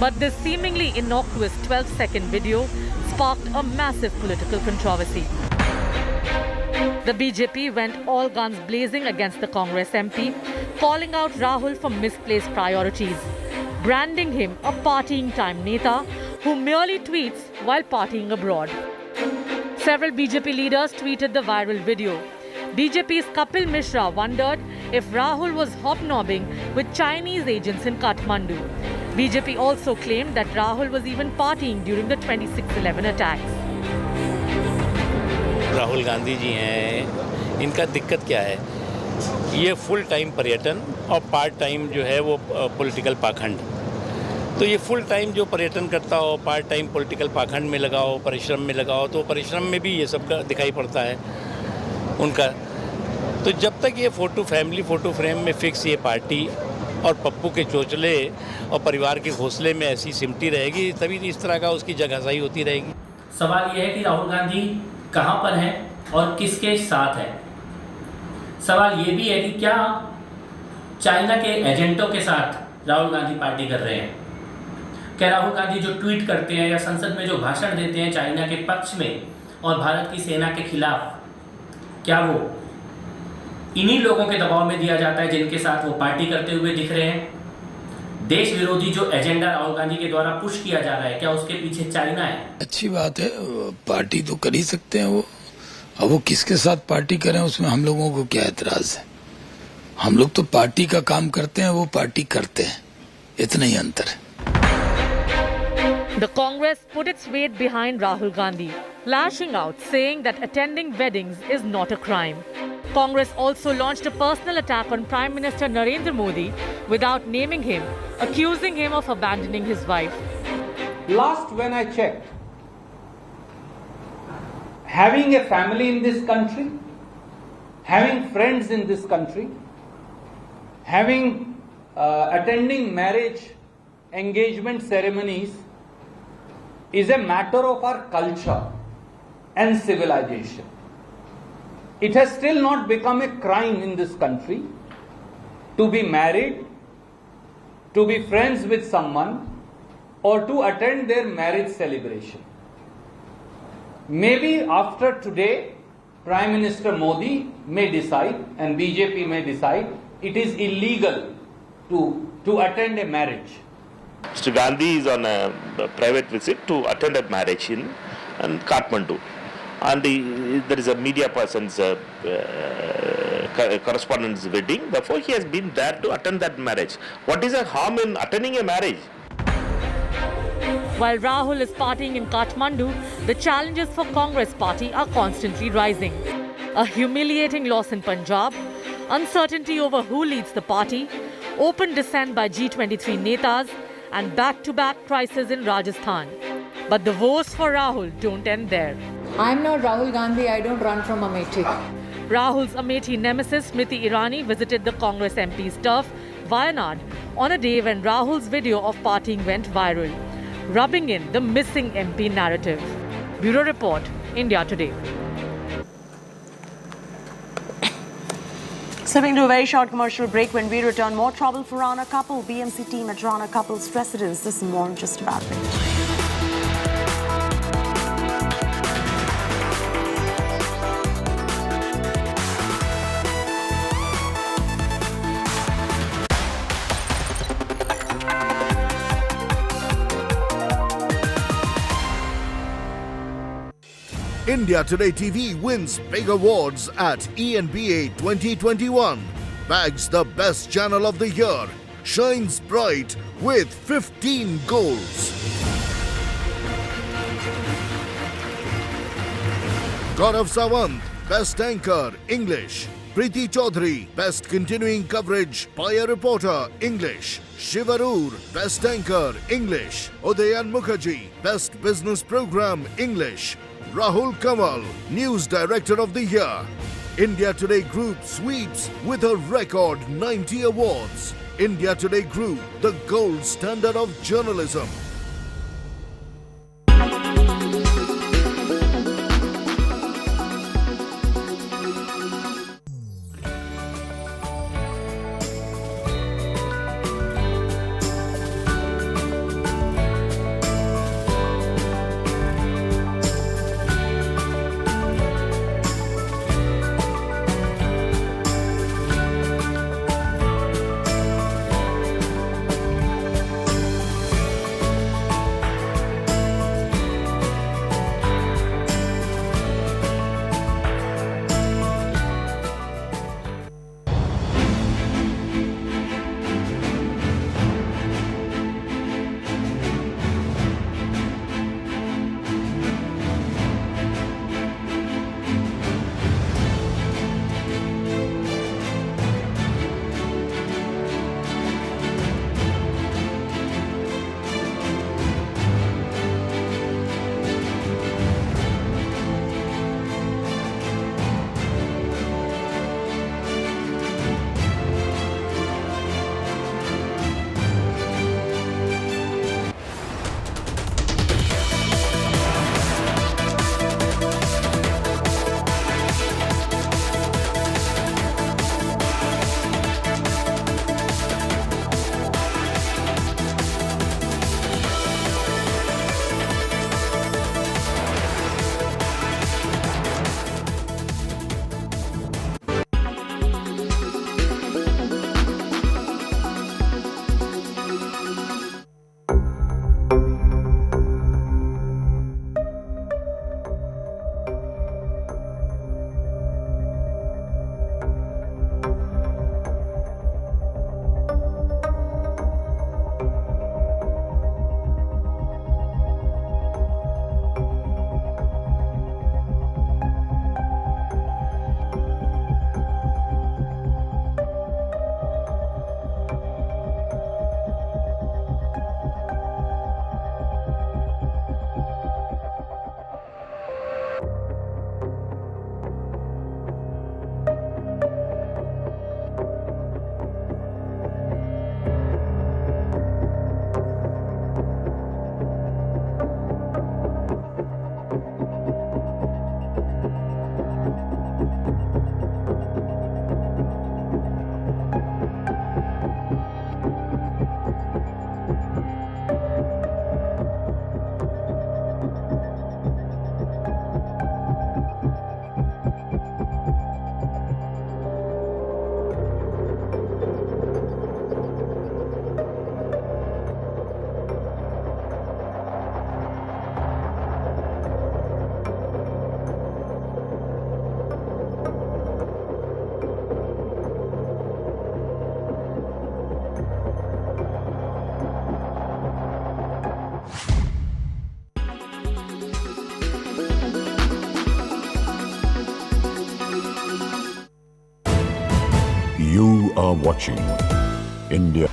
[SPEAKER 6] But this seemingly innocuous 12-second video sparked a massive political controversy. The BJP went all guns blazing against the Congress MP, calling out Rahul for misplaced priorities, branding him a partying time neta who merely tweets while partying abroad. Several BJP leaders tweeted the viral video. BJP's Kapil Mishra wondered if Rahul was hobnobbing with Chinese agents in Kathmandu. BJP also claimed that Rahul was even partying during the 26/11 attacks.
[SPEAKER 9] Rahul Gandhi ji हैं, इनका दिक्कत क्या है? ये full time पर्यटन और part time जो है वो पॉलिटिकल पाखंड। तो ये फुल टाइम जो पर्यटन करता हो, पार्ट टाइम पॉलिटिकल पाखंड में लगाओ, परिश्रम में लगाओ, तो परिश्रम में भी ये सब का दिखाई पड़ता है उनका। तो जब तक ये फैमिली फ़ोटो फ्रेम में फिक्स ये पार्टी और पप्पू के चोचले और परिवार के घोंसले में ऐसी सिमटी रहेगी, तभी इस तरह का उसकी जगहसाई होती रहेगी।
[SPEAKER 10] सवाल ये है कि राहुल गांधी कहाँ पर हैं और किसके साथ हैं। सवाल ये भी है कि क्या चाइना के एजेंटों के साथ राहुल गांधी पार्टी कर रहे हैं? क्या राहुल गांधी जो ट्वीट करते हैं या संसद में जो भाषण देते हैं चाइना के पक्ष में और भारत की सेना के खिलाफ, क्या वो इन्हीं लोगों के दबाव में दिया जाता है जिनके साथ वो पार्टी करते हुए दिख रहे हैं? देश विरोधी जो एजेंडा राहुल गांधी के द्वारा पुश किया जा रहा है, क्या उसके पीछे चाइना है?
[SPEAKER 24] अच्छी बात है, पार्टी तो कर ही सकते हैं वो। अब वो किसके साथ पार्टी करें उसमें हम लोगों को क्या एतराज है? हम लोग तो पार्टी का काम करते हैं, वो पार्टी करते हैं, इतना ही अंतर है।
[SPEAKER 6] The Congress put its weight behind Rahul Gandhi, lashing out, saying that attending weddings is not a crime. Congress also launched a personal attack on Prime Minister Narendra Modi without naming him, accusing him of abandoning his wife.
[SPEAKER 25] Last when I checked, having a family in this country, having friends in this country, attending marriage engagement ceremonies is a matter of our culture and civilization. It has still not become a crime in this country to be married, to be friends with someone, or to attend their marriage celebration. Maybe after today, Prime Minister Modi may decide and BJP may decide it is illegal to attend a marriage.
[SPEAKER 26] Mr. Gandhi is on a private visit to attend a marriage in Kathmandu. And there is a media person's correspondent's wedding. Therefore, he has been there to attend that marriage. What is the harm in attending a marriage?
[SPEAKER 6] While Rahul is partying in Kathmandu, the challenges for Congress party are constantly rising. a humiliating loss in Punjab, uncertainty over who leads the party, open dissent by G23 netas, and back-to-back crises in Rajasthan. But the woes for Rahul don't end there.
[SPEAKER 1] I'm not Rahul Gandhi, I don't run from Amethi.
[SPEAKER 6] Rahul's Amethi nemesis Smriti Irani visited the Congress MP's turf, Wayanad, on a day when Rahul's video of partying went viral, rubbing in the missing MP narrative. Bureau Report, India Today.
[SPEAKER 15] Slipping to a very short commercial break. When we return, more trouble for Rana couple. BMC team at Rana couple's residence. This and more in just about a minute.
[SPEAKER 11] India Today TV wins big awards at ENBA 2021. Bags the best channel of the year. Shines bright with 15 goals. Gaurav Sawant, Best Anchor, English. Preeti Chaudhary, Best Continuing Coverage by a Reporter, English. Shivarur, Best Anchor, English. Udayan Mukherjee, Best Business Program, English. Rahul Kamal, News Director of the Year. India Today Group sweeps with a record 90 awards. India Today Group, the gold standard of journalism.
[SPEAKER 12] You are watching India.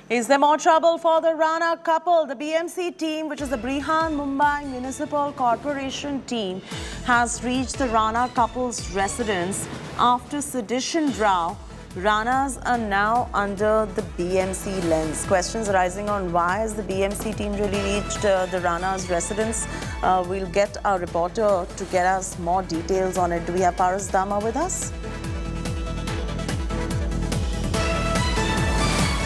[SPEAKER 15] Is there more trouble for the Rana couple? The BMC team, which is the Brihan Mumbai Municipal Corporation team, has reached the Rana couple's residence after sedition row. Ranas are now under the BMC lens. Questions arising on why has the BMC team really reached the Rana's residence? We'll get our reporter to get us more details on it. Do we have Paras Dama with us?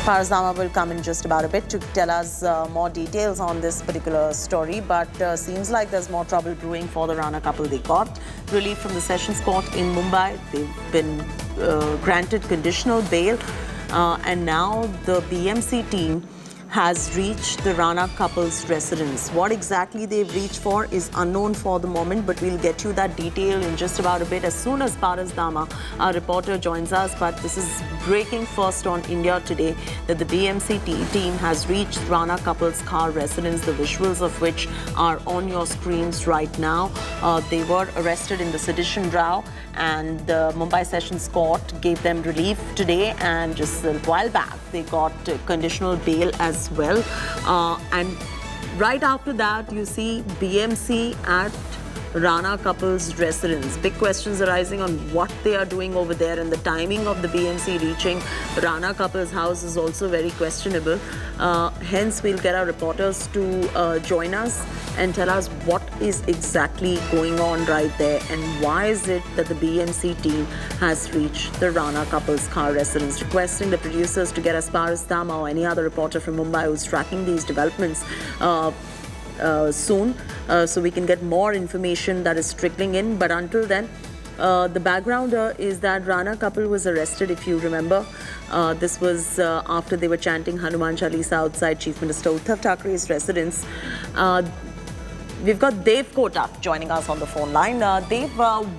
[SPEAKER 15] Paras Dama will come in just about a bit to tell us more details on this particular story, but seems like there's more trouble brewing for the Rana couple. They got relief from the Sessions Court in Mumbai. They've been granted conditional bail, and now the BMC team has reached the Rana couple's residence. What exactly they've reached for is unknown for the moment, but we'll get you that detail in just about a bit as soon as Paras Dama, our reporter, joins us. But this is breaking first on India Today that the BMC team has reached Rana couple's car residence, the visuals of which are on your screens right now. They were arrested in the sedition row, and the Mumbai Sessions Court gave them relief today, and just a while back they got conditional bail as well. And right after that, you see BMC at Rana couple's residence. Big questions arising on what they are doing over there, and the timing of the BMC reaching Rana couple's house is also very questionable. Hence, we'll get our reporters to join us and tell us what is exactly going on right there, and why is it that the BMC team has reached the Rana couple's car residence. Requesting the producers to get us Paras Dama or any other reporter from Mumbai who's tracking these developments soon, so we can get more information that is trickling in. But until then, the background is that Rana couple was arrested, if you remember. This was after they were chanting Hanuman Chalisa outside Chief Minister Uddhav Thackeray's residence. We've got Dev Kotak joining us on the phone line. Dev,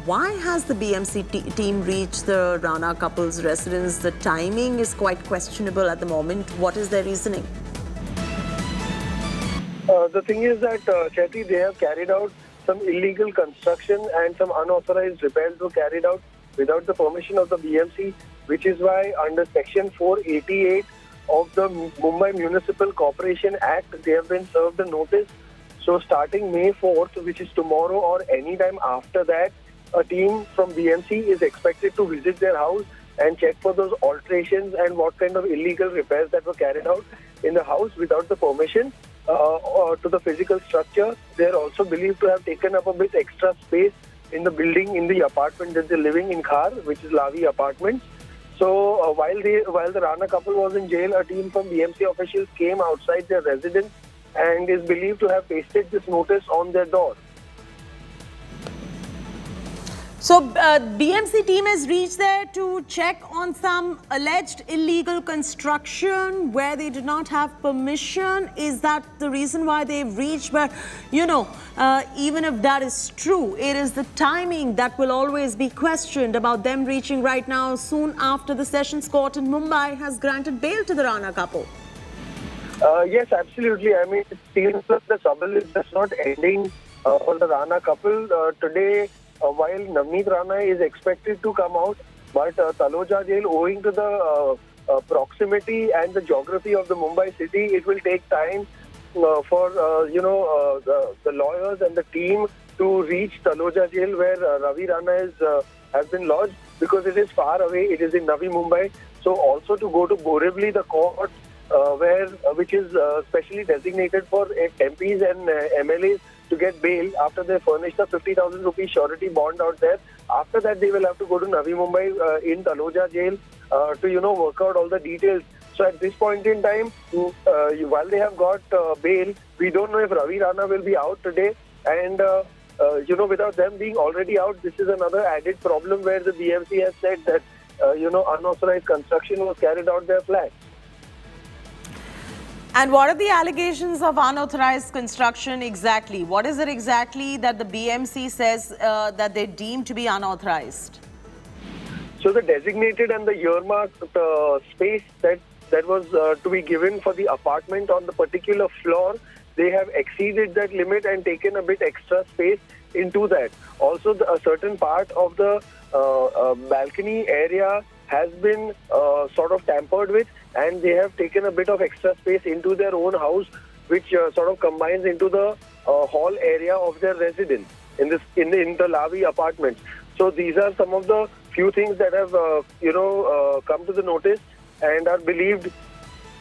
[SPEAKER 15] why has the BMC team reached the Rana couple's residence? The timing is quite questionable at the moment. What is their reasoning?
[SPEAKER 13] The thing is that, Chetty, they have carried out some illegal construction and some unauthorized repairs were carried out without the permission of the BMC, which is why under Section 488 of the Mumbai Municipal Corporation Act, they have been served a notice. So starting May 4th, which is tomorrow or any time after that, a team from BMC is expected to visit their house and check for those alterations and what kind of illegal repairs that were carried out in the house without the permission to the physical structure. They are also believed to have taken up a bit extra space in the building, in the apartment that they're living in Khar, which is Lavi Apartments. So while the Rana couple was in jail, a team from BMC officials came outside their residence and is believed to have pasted this notice on their door.
[SPEAKER 15] So BMC team has reached there to check on some alleged illegal construction where they did not have permission. Is that the reason why they've reached? But, you know, even if that is true, it is the timing that will always be questioned about them reaching right now, soon after the Sessions Court in Mumbai has granted bail to the Rana couple.
[SPEAKER 13] Yes, absolutely. I mean, it seems that the trouble is just not ending for the Rana couple. Today, while Navneet Rana is expected to come out, but Taloja jail, owing to the proximity and the geography of the Mumbai city, it will take time for the lawyers and the team to reach Taloja jail where Ravi Rana has been lodged, because it is far away. It is in Navi Mumbai. So also to go to Borivali, the court which is specially designated for MPs and MLAs to get bail after they furnish the 50,000 rupee surety bond out there. After that, they will have to go to Navi Mumbai in Taloja jail to work out all the details. So at this point in time, while they have got bail, we don't know if Ravi Rana will be out today. And without them being already out, this is another added problem where the BMC has said that unauthorized construction was carried out their flat.
[SPEAKER 15] And what are the allegations of unauthorized construction exactly? What is it exactly that the BMC says that they deem to be unauthorized?
[SPEAKER 13] So the designated and the earmarked space that that was to be given for the apartment on the particular floor, they have exceeded that limit and taken a bit extra space into that. Also, a certain part of the balcony area has been sort of tampered with, and they have taken a bit of extra space into their own house, which sort of combines into the hall area of their residence in the Lavi apartments. So these are some of the few things that have come to the notice and are believed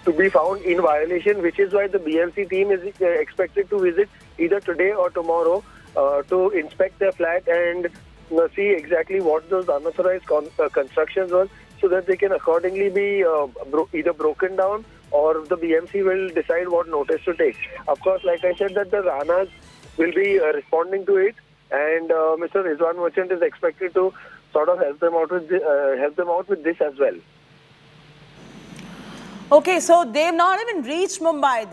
[SPEAKER 13] to be found in violation, which is why the BMC team is expected to visit either today or tomorrow to inspect their flat and see exactly what those unauthorized constructions were, so that they can accordingly be either broken down or the BMC will decide what notice to take. Of course, like I said, that the Ranas will be responding to it, and Mr. Rizwan Merchant is expected to sort of help them out with this as well.
[SPEAKER 15] Okay, so they've not even reached Mumbai.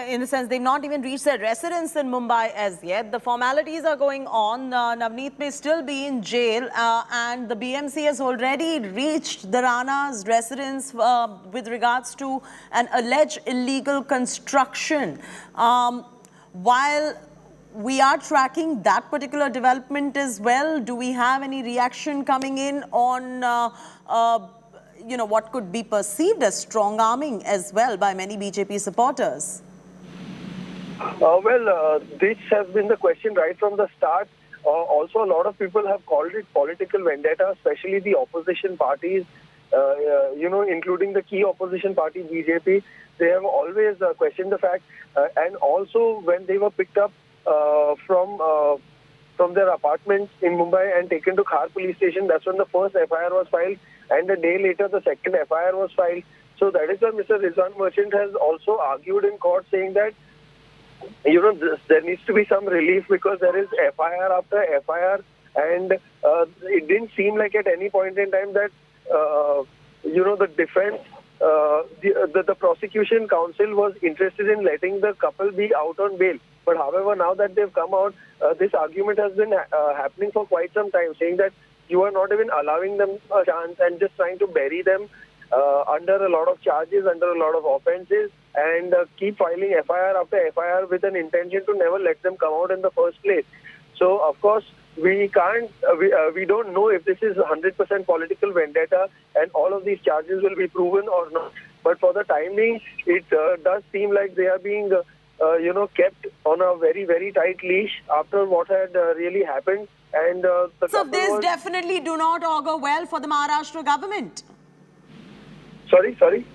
[SPEAKER 15] In a sense, they've not even reached their residence in Mumbai as yet. The formalities are going on. Navneet may still be in jail, and the BMC has already reached the Rana's residence with regards to an alleged illegal construction. While we are tracking that particular development as well, do we have any reaction coming in on what could be perceived as strong arming as well by many BJP supporters?
[SPEAKER 13] This has been the question right from the start. Also, a lot of people have called it political vendetta, especially the opposition parties, including the key opposition party, BJP. They have always questioned the fact, and also when they were picked up from their apartments in Mumbai and taken to Khar police station, that's when the first FIR was filed, and a day later the second FIR was filed. So that is why Mr. Rizwan Merchant has also argued in court, saying that there needs to be some relief, because there is FIR after FIR, and it didn't seem like at any point in time that the defense, the prosecution counsel was interested in letting the couple be out on bail. But however, now that they've come out, this argument has been happening for quite some time, saying that you are not even allowing them a chance and just trying to bury them under a lot of charges, under a lot of offences, and keep filing FIR after FIR with an intention to never let them come out in the first place. So, of course, we can't, we don't know if this is 100% political vendetta and all of these charges will be proven or not. But for the time being, it does seem like they are being kept on a very, very tight leash after what had really happened. And
[SPEAKER 15] so this definitely do not augur well for the Maharashtra government.
[SPEAKER 13] Sorry?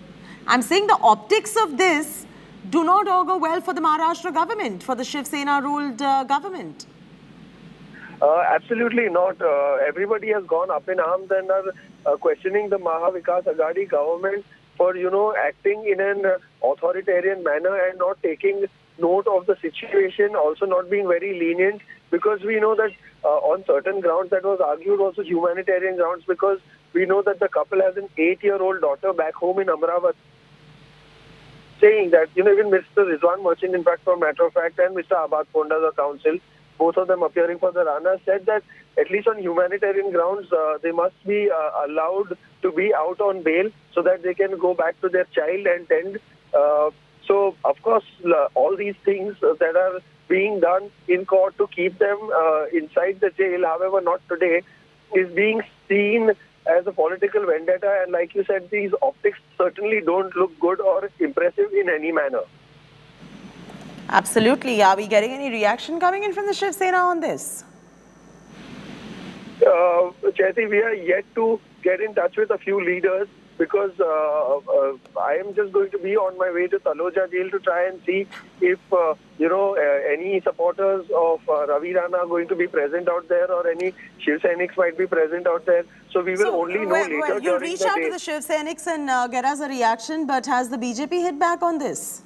[SPEAKER 15] I'm saying the optics of this do not augur well for the Maharashtra government, for the Shiv Sena-ruled government.
[SPEAKER 13] Absolutely not. Everybody has gone up in arms and are questioning the Maha Vikas Aghadi government for, acting in an authoritarian manner and not taking note of the situation, also not being very lenient, because we know that on certain grounds that was argued, also humanitarian grounds, because we know that the couple has an 8-year-old daughter back home in Amravati, saying that, even Mr. Rizwan Merchant, in fact, for matter of fact, and Mr. Abad Ponda, the counsel, both of them appearing for the Rana, said that at least on humanitarian grounds, they must be allowed to be out on bail so that they can go back to their child and tend. So, of course, all these things that are being done in court to keep them inside the jail, however not today, is being seen as a political vendetta. And like you said, these optics certainly don't look good or impressive in any manner.
[SPEAKER 15] Absolutely. Are we getting any reaction coming in from the Shiv Sena on this?
[SPEAKER 13] Chaiti, we are yet to get in touch with a few leaders, because I am just going to be on my way to Taloja jail to try and see if, any supporters of Ravi Rana are going to be present out there, or any Shiv Sainiks might be present out there. So we will only know later.
[SPEAKER 15] Well, you'll reach out to the Shiv Sainiks and get us a reaction, but has the BJP hit back on this?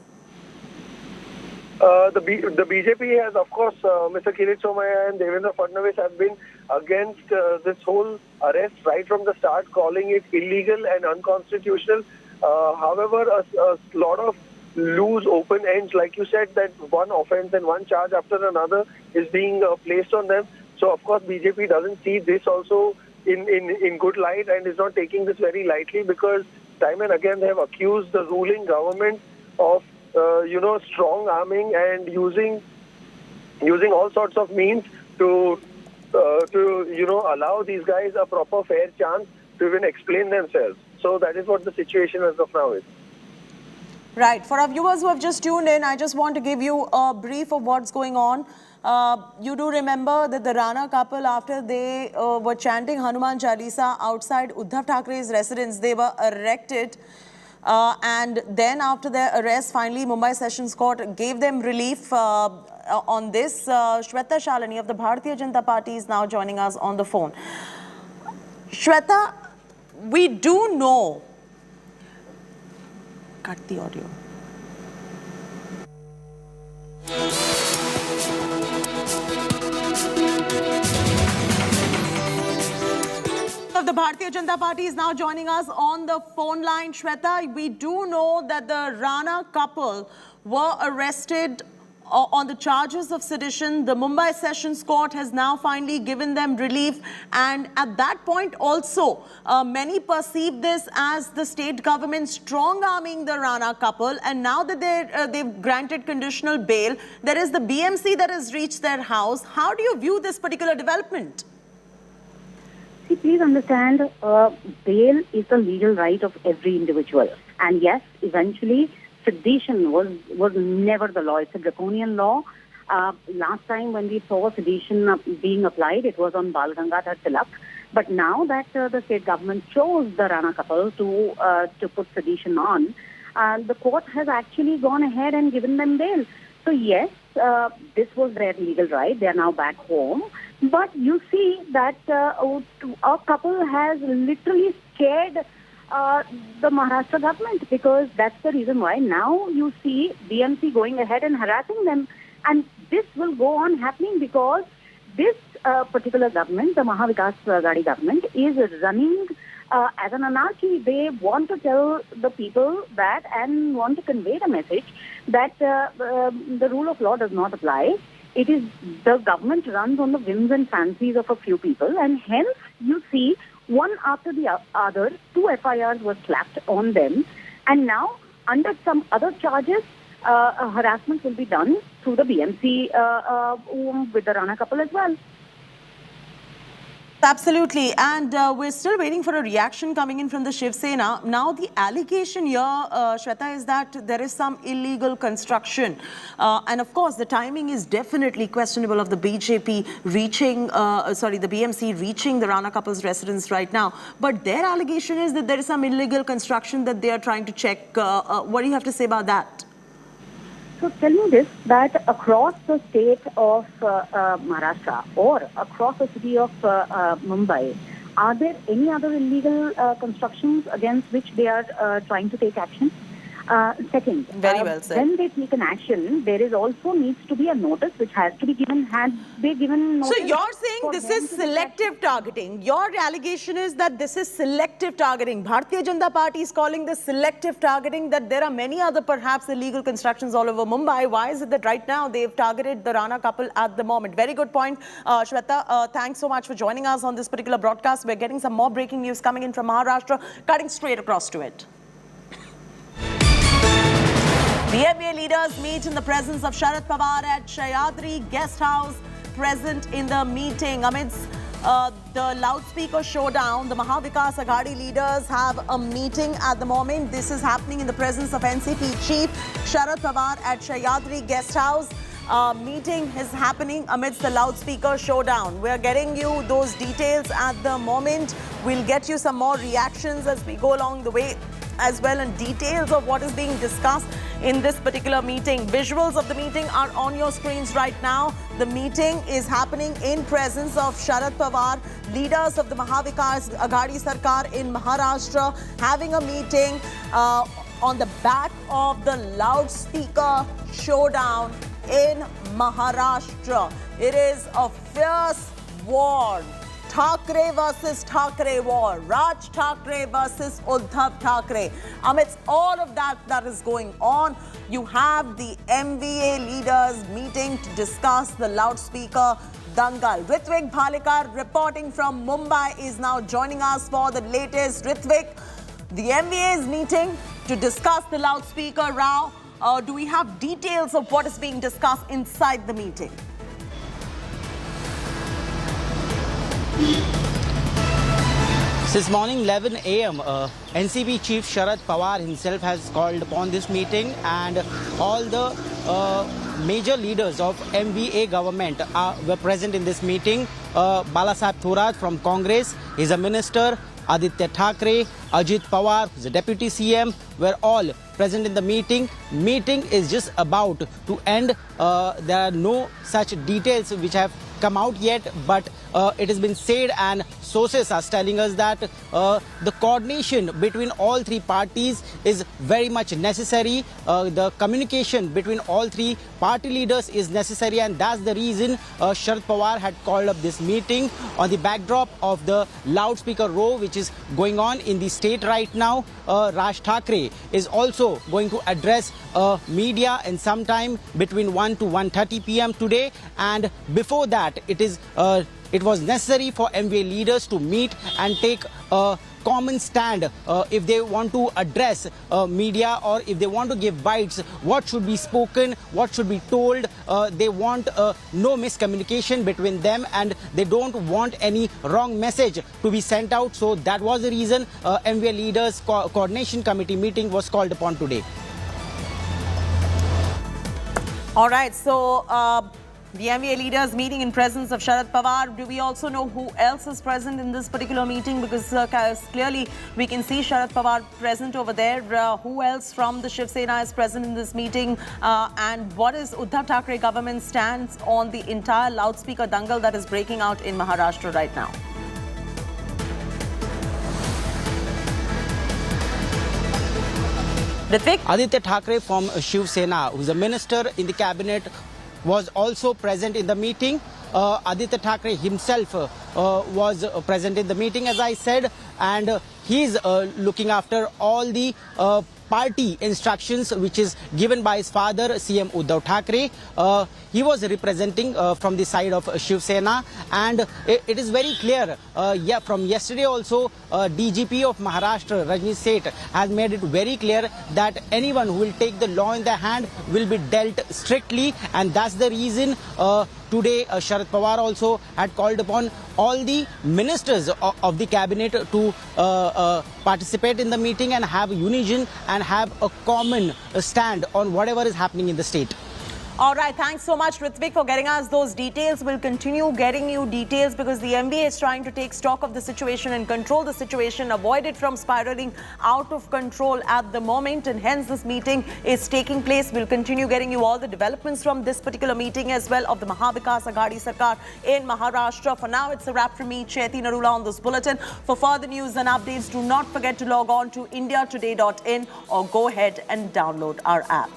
[SPEAKER 13] The BJP has, of course, Mr. Kirit Somaiya and Devendra Fadnavis have been against this whole arrest right from the start, calling it illegal and unconstitutional. However, a lot of loose open ends, like you said, that one offence and one charge after another is being placed on them. So, of course, BJP doesn't see this also in good light and is not taking this very lightly, because time and again they have accused the ruling government of, strong arming and using all sorts of means to allow these guys a proper fair chance to even explain themselves. So that is what the situation as of now is.
[SPEAKER 15] Right. For our viewers who have just tuned in, I just want to give you a brief of what's going on. You do remember that the Rana couple, after they were chanting Hanuman Chalisa outside Uddhav Thackeray's residence, they were arrested. And then after their arrest, finally, Mumbai Sessions Court gave them relief on this. Shweta Shalini of the Bharatiya Janata Party is now joining us on the phone. Shweta, we do know... Cut the audio. The Bharatiya Janata Party is now joining us on the phone line. Shweta, we do know that the Rana couple were arrested on the charges of sedition. The Mumbai Sessions Court has now finally given them relief, and at that point also many perceived this as the state government strong-arming the Rana couple, and now that they've granted conditional bail, there is the BMC that has reached their house. How do you view this particular development?
[SPEAKER 2] See, please understand, bail is the legal right of every individual, and yes, eventually sedition was never the law. It's a draconian law. Last time when we saw sedition being applied, it was on Bal Gangadhar Tilak. But now that the state government chose the Rana couple to put sedition on, the court has actually gone ahead and given them bail. So yes, this was their legal right. They are now back home. But you see that a couple has literally scared the Maharashtra government, because that's the reason why now you see BMC going ahead and harassing them. And this will go on happening because this particular government, the Maha Vikas Aghadi government, is running as an anarchy. They want to tell the people that and want to convey the message that the rule of law does not apply. It is the government runs on the whims and fancies of a few people, and hence you see one after the other, 2 FIRs were slapped on them, and now under some other charges, harassment will be done through the BMC with the Rana couple as well.
[SPEAKER 15] Absolutely, and we're still waiting for a reaction coming in from the Shiv Sena. Now, the allegation here, Shweta, is that there is some illegal construction. And of course, the timing is definitely questionable of the BJP reaching, the BMC reaching the Rana couple's residence right now. But their allegation is that there is some illegal construction that they are trying to check. What do you have to say about that?
[SPEAKER 2] So tell me this, that across the state of Maharashtra or across the city of Mumbai, are there any other illegal constructions against which they are trying to take action? Second,
[SPEAKER 15] very well said.
[SPEAKER 2] When they take an action, there is also needs to be a notice which has to be given. Had they given notice?
[SPEAKER 15] So you're saying this is selective targeting. Your allegation is that this is selective targeting. Bharatiya Janata Party is calling this selective targeting, that there are many other perhaps illegal constructions all over Mumbai. Why is it that right now they've targeted the Rana couple at the moment? Very good point, Shweta. Thanks so much for joining us on this particular broadcast. We're getting some more breaking news coming in from Maharashtra, cutting straight across to it. The MVA leaders meet in the presence of Sharad Pawar at Sahyadri Guest House. Present in the meeting amidst the loudspeaker showdown, the Maha Vikas Aghadi leaders have a meeting at the moment. This is happening in the presence of NCP Chief Sharad Pawar at Sahyadri Guest House. Meeting is happening amidst the loudspeaker showdown. We're getting you those details at the moment. We'll get you some more reactions as we go along the way as well, and details of what is being discussed in this particular meeting. Visuals of the meeting are on your screens right now. The meeting is happening in presence of Sharad Pawar, leaders of the Maha Vikas Aghadi Sarkar in Maharashtra, having a meeting on the back of the loudspeaker showdown in Maharashtra. It is a fierce war. Thackeray versus Thackeray war. Raj Thackeray versus Uddhav Thackeray. Amidst all of that is going on, you have the MVA leaders meeting to discuss the loudspeaker dangal. Ritvik Bhalikar reporting from Mumbai is now joining us for the latest. Ritvik, The MVA is meeting to discuss the loudspeaker row. Do we have details of what is being discussed inside the meeting?
[SPEAKER 7] Since morning 11 a.m., NCP Chief Sharad Pawar himself has called upon this meeting, and all the major leaders of MVA government were present in this meeting. Balasaheb Thorat from Congress is a minister. Aditya Thackeray, Ajit Pawar, who is a deputy CM, were all present in the meeting. Meeting is just about to end. There are no such details which have come out yet, but it has been said, and sources are telling us that the coordination between all three parties is very much necessary. The communication between all three party leaders is necessary, and that's the reason Sharad Pawar had called up this meeting on the backdrop of the loudspeaker row which is going on in the state right now. Raj Thackeray is also going to address media in some time between 1 to 1:30 p.m. today, and before that it was necessary for MVA leaders to meet and take a common stand if they want to address media, or if they want to give bites, what should be spoken, what should be told. They want no miscommunication between them, and they don't want any wrong message to be sent out. So that was the reason MVA leaders coordination committee meeting was called upon today.
[SPEAKER 15] All right, so the MVA leaders meeting in presence of Sharad Pawar. Do we also know who else is present in this particular meeting? Because clearly we can see Sharad Pawar present over there. Who else from the Shiv Sena is present in this meeting? And what is Uddhav Thackeray government's stance on the entire loudspeaker dangle that is breaking out in Maharashtra right now? Ritvik?
[SPEAKER 7] Aditya Thackeray from Shiv Sena, who is a minister in the cabinet, was also present in the meeting. Aditya Thackeray himself was present in the meeting, as I said, and he's looking after all the party instructions which is given by his father, CM Uddhav Thackeray. He was representing from the side of Shiv Sena, and it is very clear, from yesterday also, DGP of Maharashtra, Rajni Seth, has made it very clear that anyone who will take the law in their hand will be dealt strictly, and that's the reason today Sharad Pawar also had called upon all the ministers of the cabinet to participate in the meeting and have unison and have a common stand on whatever is happening in the state.
[SPEAKER 15] All right, thanks so much, Ritvik, for getting us those details. We'll continue getting you details because the MVA is trying to take stock of the situation and control the situation, avoid it from spiraling out of control at the moment, and hence this meeting is taking place. We'll continue getting you all the developments from this particular meeting as well of the Mahavikas Aghadi Sarkar in Maharashtra. For now, it's a wrap from me, Chaiti Narula, on this bulletin. For further news and updates, do not forget to log on to indiatoday.in or go ahead and download our app.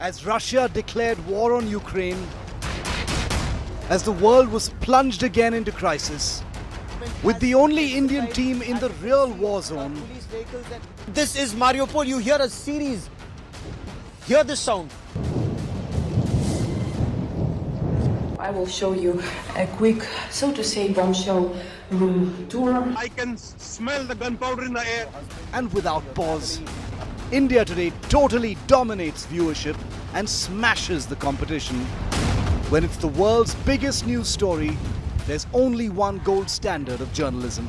[SPEAKER 14] As Russia declared war on Ukraine, as the world was plunged again into crisis, with the only Indian team in the real war zone.
[SPEAKER 16] This is Mariupol. You hear a series. Hear this sound.
[SPEAKER 18] I will show you a quick, so to say, bombshell room tour.
[SPEAKER 14] I can smell the gunpowder in the air. And without pause, India Today totally dominates viewership and smashes the competition. When it's the world's biggest news story, there's only one gold standard of journalism.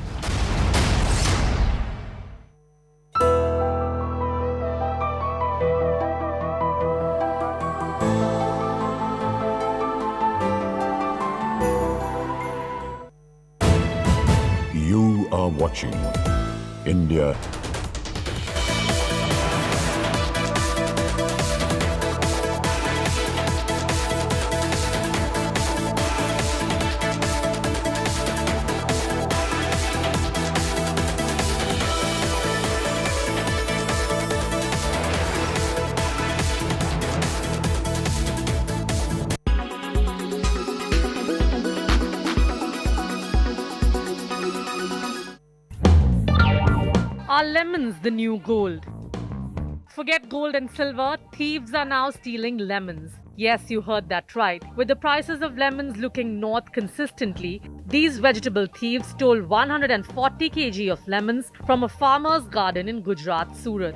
[SPEAKER 12] watching India.
[SPEAKER 6] Are lemons the new gold? Forget gold and silver, thieves are now stealing lemons. Yes, you heard that right. With the prices of lemons looking north consistently, these vegetable thieves stole 140 kg of lemons from a farmer's garden in Gujarat, Surat.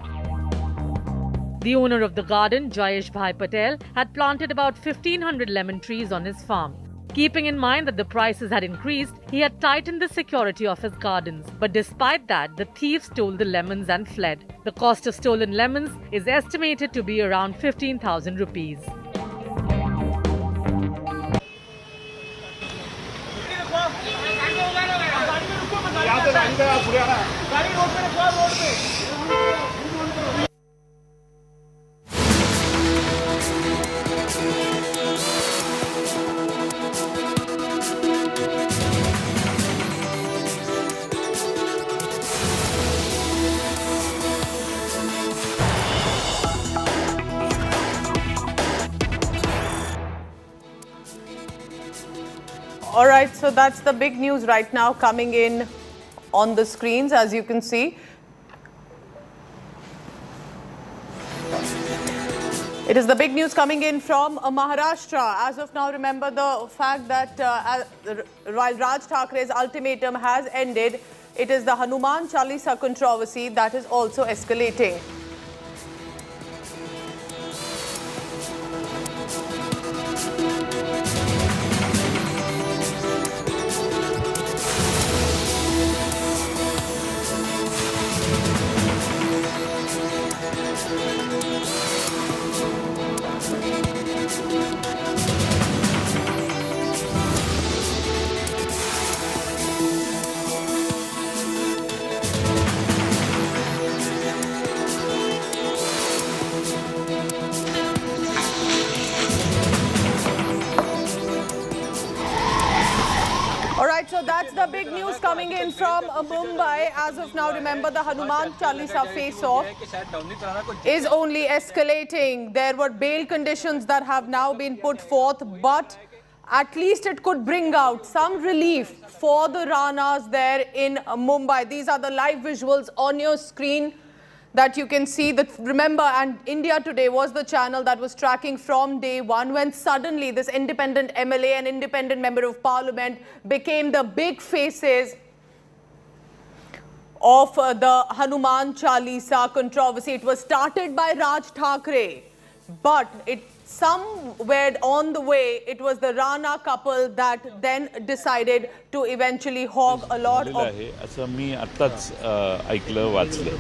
[SPEAKER 6] The owner of the garden, Jayesh Bhai Patel, had planted about 1500 lemon trees on his farm. Keeping in mind that the prices had increased, he had tightened the security of his gardens. But despite that, the thieves stole the lemons and fled. The cost of stolen lemons is estimated to be around 15,000 rupees.
[SPEAKER 15] All right, so that's the big news right now coming in on the screens, as you can see. It is the big news coming in from Maharashtra. As of now, remember the fact that while Raj Thakre's ultimatum has ended, it is the Hanuman Chalisa controversy that is also escalating. So that's the big news coming in from Mumbai. As of now, remember the Hanuman Chalisa face-off is only escalating. There were bail conditions that have now been put forth, but at least it could bring out some relief for the Ranas there in Mumbai. These are the live visuals on your screen that you can see. That remember, and India Today was the channel that was tracking from day one when suddenly this independent MLA and independent member of parliament became the big faces of the Hanuman Chalisa controversy. It was started by Raj Thakre, but somewhere on the way, it was the Rana couple that then decided to eventually hog a lot of...
[SPEAKER 3] असं मी आत्ताच ऐकलं वाचलं.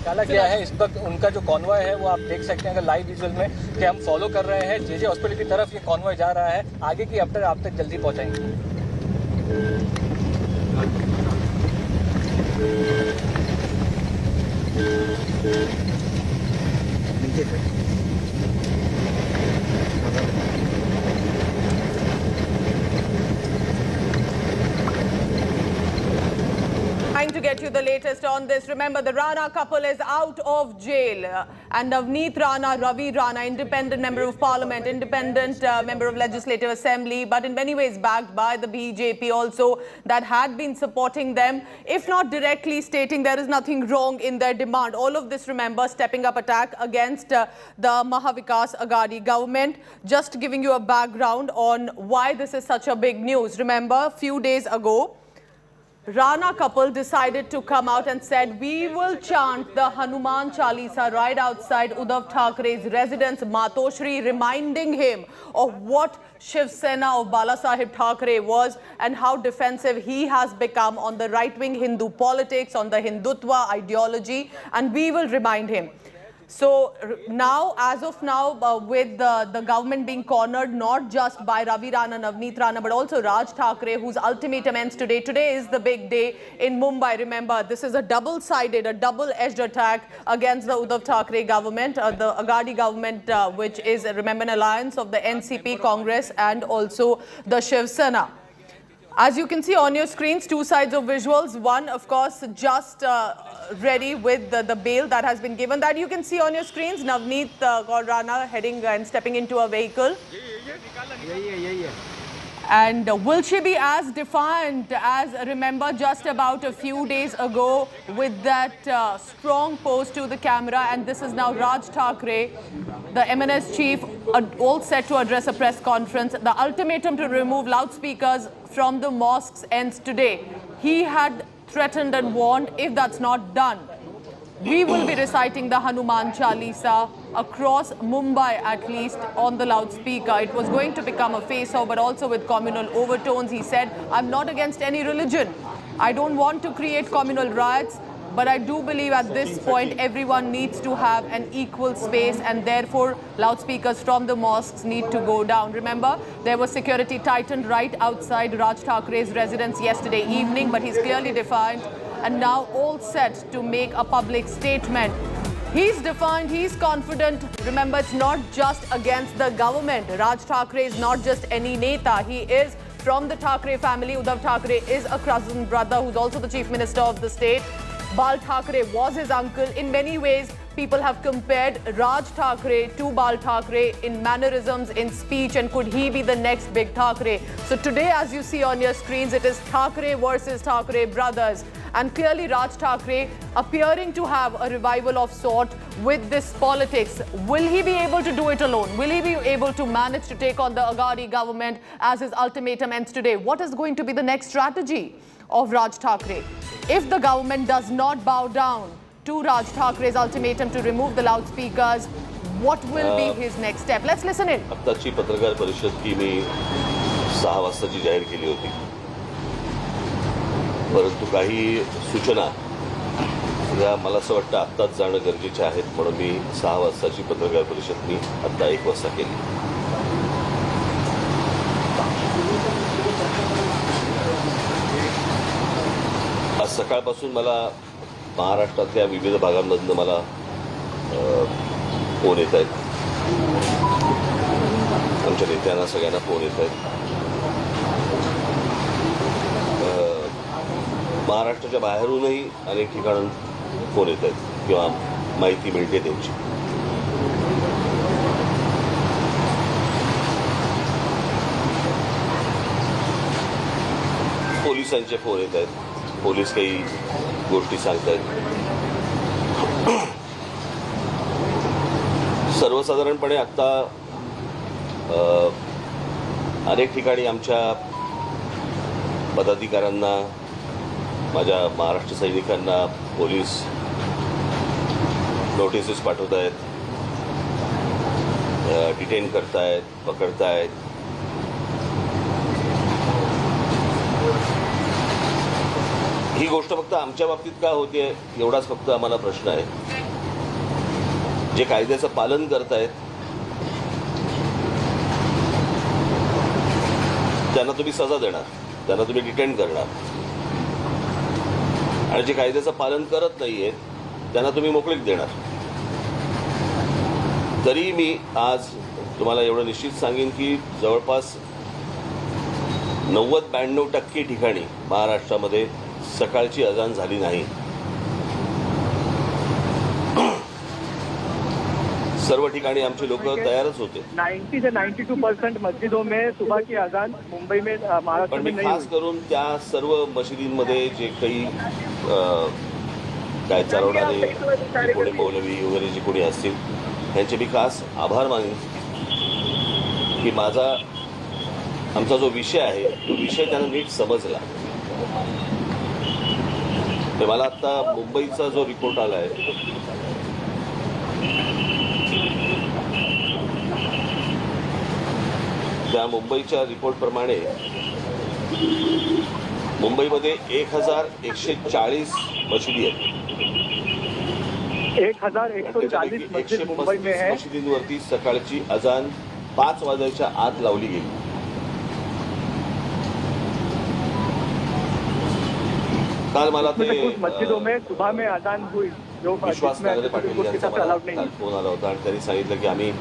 [SPEAKER 5] काला क्या है इस वक्त उनका जो कॉन्वॉय है वो आप देख सकते हैं लाइव विजुअल में कि हम फॉलो कर रहे हैं जे हॉस्पिटल की तरफ ये कॉन्वॉय जा रहा है. आगे की अपडेट आप तक जल्दी पहुंचाएंगे.
[SPEAKER 15] Trying to get you the latest on this. Remember, the Rana couple is out of jail. And Navneet Rana, Ravi Rana, independent member of parliament, independent member of legislative assembly, but in many ways backed by the BJP also, that had been supporting them, if not directly stating there is nothing wrong in their demand. All of this, remember, stepping up attack against the Mahavikas Aghadi government. Just giving you a background on why this is such a big news. Remember, a few days ago, Rana couple decided to come out and said, we will chant the Hanuman Chalisa right outside Uddhav Thakre's residence, Matoshri, reminding him of what Shiv Sena of Balasaheb Thakre was and how defensive he has become on the right-wing Hindu politics, on the Hindutva ideology, and we will remind him. So now, as of now, with the government being cornered, not just by Ravi Rana, Navneet Rana, but also Raj Thackeray, whose ultimatum ends today. Today is the big day in Mumbai. Remember, this is a double-sided, a double-edged attack against the Uddhav Thackeray government, the Aghadi government, which is, remember, an alliance of the NCP, Congress, and also the Shiv Sena. As you can see on your screens, two sides of visuals. One, of course, just ready with the bail that has been given. That you can see on your screens, Navneet Kaur Rana heading and stepping into a vehicle. And will she be as defiant as, remember, just about a few days ago with that strong pose to the camera? And this is now Raj Thackeray, the MNS chief, all set to address a press conference. The ultimatum to remove loudspeakers from the mosques ends today. He had threatened and warned, if that's not done, we will be reciting the Hanuman Chalisa across Mumbai, at least on the loudspeaker. It was going to become a face-off, but also with communal overtones. He said, I'm not against any religion. I don't want to create communal riots, but I do believe at this point everyone needs to have an equal space, and therefore loudspeakers from the mosques need to go down. Remember, there was security tightened right outside Raj Thackeray's residence yesterday evening, but he's clearly defiant and now all set to make a public statement. He's defiant, he's confident. Remember, it's not just against the government. Raj Thackeray is not just any neta. He is from the Thackeray family. Uddhav Thackeray is a cousin brother who's also the chief minister of the state. Bal Thackeray was his uncle. In many ways, people have compared Raj Thackeray to Bal Thackeray in mannerisms, in speech, and could he be the next big Thackeray? So today, as you see on your screens, it is Thackeray versus Thackeray brothers. And clearly Raj Thackeray appearing to have a revival of sort with this politics. Will he be able to do it alone? Will he be able to manage to take on the Aghadi government as his ultimatum ends today? What is going to be the next strategy of Raj Thackeray? If the government does not bow down to Raj Thackeray's ultimatum to remove the loudspeakers, what will be his next step? Let's listen in.
[SPEAKER 8] आत्ताची पत्रकार परिषद की मी 6 वाजताची जाहीर केली होती, परंतु काही सूचना या मला असं वाटतं आत्ताच जाणं गरजेचे आहेत, म्हणून मी 6 वाजताची पत्रकार परिषद मी आत्ता 1 वाजता केली. आज सकाळपासून मला महाराष्ट्रातल्या विविध भागांमधून मला फोन येत आहेत. आमच्या नेत्यांना सगळ्यांना फोन येत आहेत. महाराष्ट्राच्या बाहेरूनही अनेक ठिकाणून फोन येत आहेत किंवा माहिती मिळते त्यांची. पोलिसांचे फोन येत आहेत. पोलीस काही गोष्टी सांगतायत. सर्वसाधारणपणे आता अनेक ठिकाणी आमच्या पदाधिकाऱ्यांना, माझ्या महाराष्ट्र सैनिकांना पोलीस नोटिसेस पाठवत आहेत, डिटेन करतायत, पकडतायत. ही गोष्ट फक्त आमच्या बाबतीत का होते एवढाच फक्त आम्हाला प्रश्न आहे. जे कायद्याचं पालन करतायत त्यांना तुम्ही सजा देणार, त्यांना तुम्ही डिटेन करणार, आणि जे कायद्याचं पालन करत नाहीये त्यांना तुम्ही मोकळीक देणार. तरी मी आज तुम्हाला एवढं निश्चित सांगेन की जवळपास 90-92% ठिकाणी महाराष्ट्रामध्ये सकाळची अजान झाली नाही. सर्व ठिकाणी आमचे लोक तयारच होते.
[SPEAKER 17] 90 से 92% मस्जिदों में सुबह की अजान मुंबई में महाराष्ट्र
[SPEAKER 8] पण
[SPEAKER 17] में
[SPEAKER 8] मी
[SPEAKER 17] नहीं
[SPEAKER 8] खास करून त्या सर्व मशिदींमध्ये जे काही काय चालवणारे कोणी मौलवी वगैरे जे कोणी असतील त्यांचे मी खास आभार मानेन की आमचा जो विषय आहे तो विषय त्यांना नीट समजला. मला आता मुंबईचा जो रिपोर्ट आला आहे त्या मुंबईच्या रिपोर्टप्रमाणे मुंबईमध्ये 1140 मशिदी आहेत.
[SPEAKER 17] 1140 मस्जिद मुंबई में है.
[SPEAKER 8] मशिदींवरती सकाळची अजान 5 वाजायच्या आत लावली गेली. काल मला ते
[SPEAKER 17] कुछ मस्जिदों में सुबह में अजान हुई जो
[SPEAKER 8] विश्वास नागरे पाटील यांचा मला काल फोन आला होता आणि त्यांनी सांगितलं की आम्ही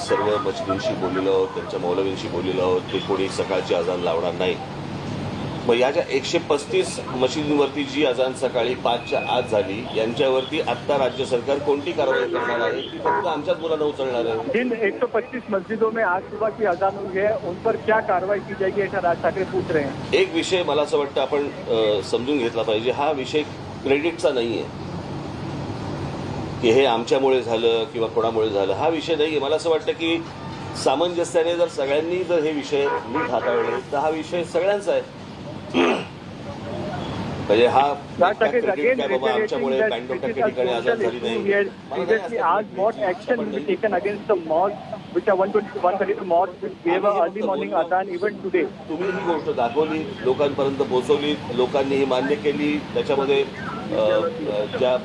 [SPEAKER 8] सर्व मस्जिदींशी बोललेलो आहोत, त्यांच्या मौलवींशी बोललेलो आहोत, ते कोणी सकाळची अजान लावणार नाही. मग या ज्या 135 मशिदींवरती जी अजान सकाळी 5च्या आत झाली यांच्यावरती आता राज्य सरकार कोणती कारवाई करणार आहे ती फक्त आमच्याच मुलांना उचलणार आहे.
[SPEAKER 17] जिन 125 मस्जिदों में आज सुबह की अजान हुई है उन पर क्या कार्रवाई की जाएगी ऐसा राज ठाकरे पूछ रहे हैं.
[SPEAKER 8] एक विषय मला असं वाटतं आपण समजून घेतला पाहिजे. हा विषय क्रेडिटचा नाही आहे की हे आमच्यामुळे झालं किंवा कोणामुळे झालं. हा विषय नाही आहे. मला असं वाटतं की सामंजस्याने जर सगळ्यांनी जर हे विषय नीट हाताळले तर हा विषय सगळ्यांचा आहे. म्हणजे हा क्रेडिट काय बाबा आमच्यामुळे 92% ठिकाणी आजाद झाली नाही.
[SPEAKER 17] आज what action will be taken against the mosques which are 132 mosques which gave an early morning adhan even today.
[SPEAKER 8] तुम्ही ही गोष्ट दाखवली, लोकांपर्यंत पोहोचवली, लोकांनी ही मान्य केली. त्याच्यामध्ये ज्या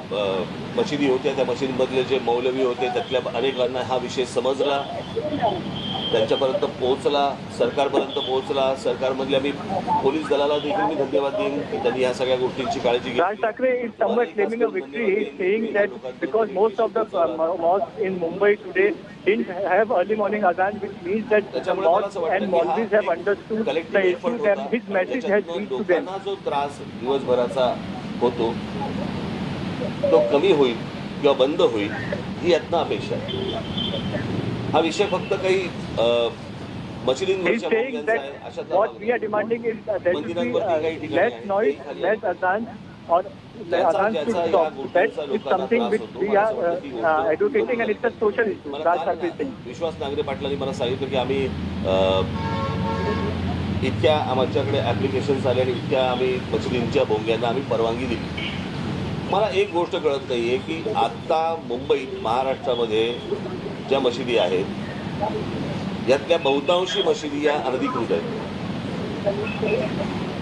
[SPEAKER 8] मशिदी होत्या त्या मशिदीमधले जे मौलवी होते त्यातल्या अनेकांना हा विषय समजला, त्यांच्यापर्यंत पोहोचला, सरकारपर्यंत पोहोचला. सरकारमधल्या मी पोलीस दलाला देखील मी धन्यवाद देईन की त्यांनी ह्या सगळ्या गोष्टींची काळजी घेतली.
[SPEAKER 17] Raj Thackeray is somewhat claiming a victory. He is saying that because most of the mosques in Mumbai today didn't have early morning adhan, which means that the mosques and Maulvis have understood the issue and his message has reached to them.
[SPEAKER 8] जो त्रास दिवसभराचा होतो तो कमी होईल किंवा बंद होईल ही यातनं अपेक्षा आहे. हा विषय फक्त काही मशिदींवरच्या बोलण्यांचा आहे अशातला
[SPEAKER 17] What we are demanding is that there should be less noise, less adhan, or adhan should stop. That is something which we are advocating and it's a social issue. Raj Thackeray saying.
[SPEAKER 8] विश्वास नागरे पाटलांनी मला सांगितलं की आम्ही इतक्या आमच्याकडे applications आले आणि इतक्या आम्ही मशिदींच्या भोंग्यांना आम्ही परवानगी दिली. मला एक गोष्ट कळत नाही आहे की आत्ता मुंबईत महाराष्ट्रामध्ये ज्या मशिदी आहेत यातल्या बहुतांशी मशिदी या अनधिकृत आहेत.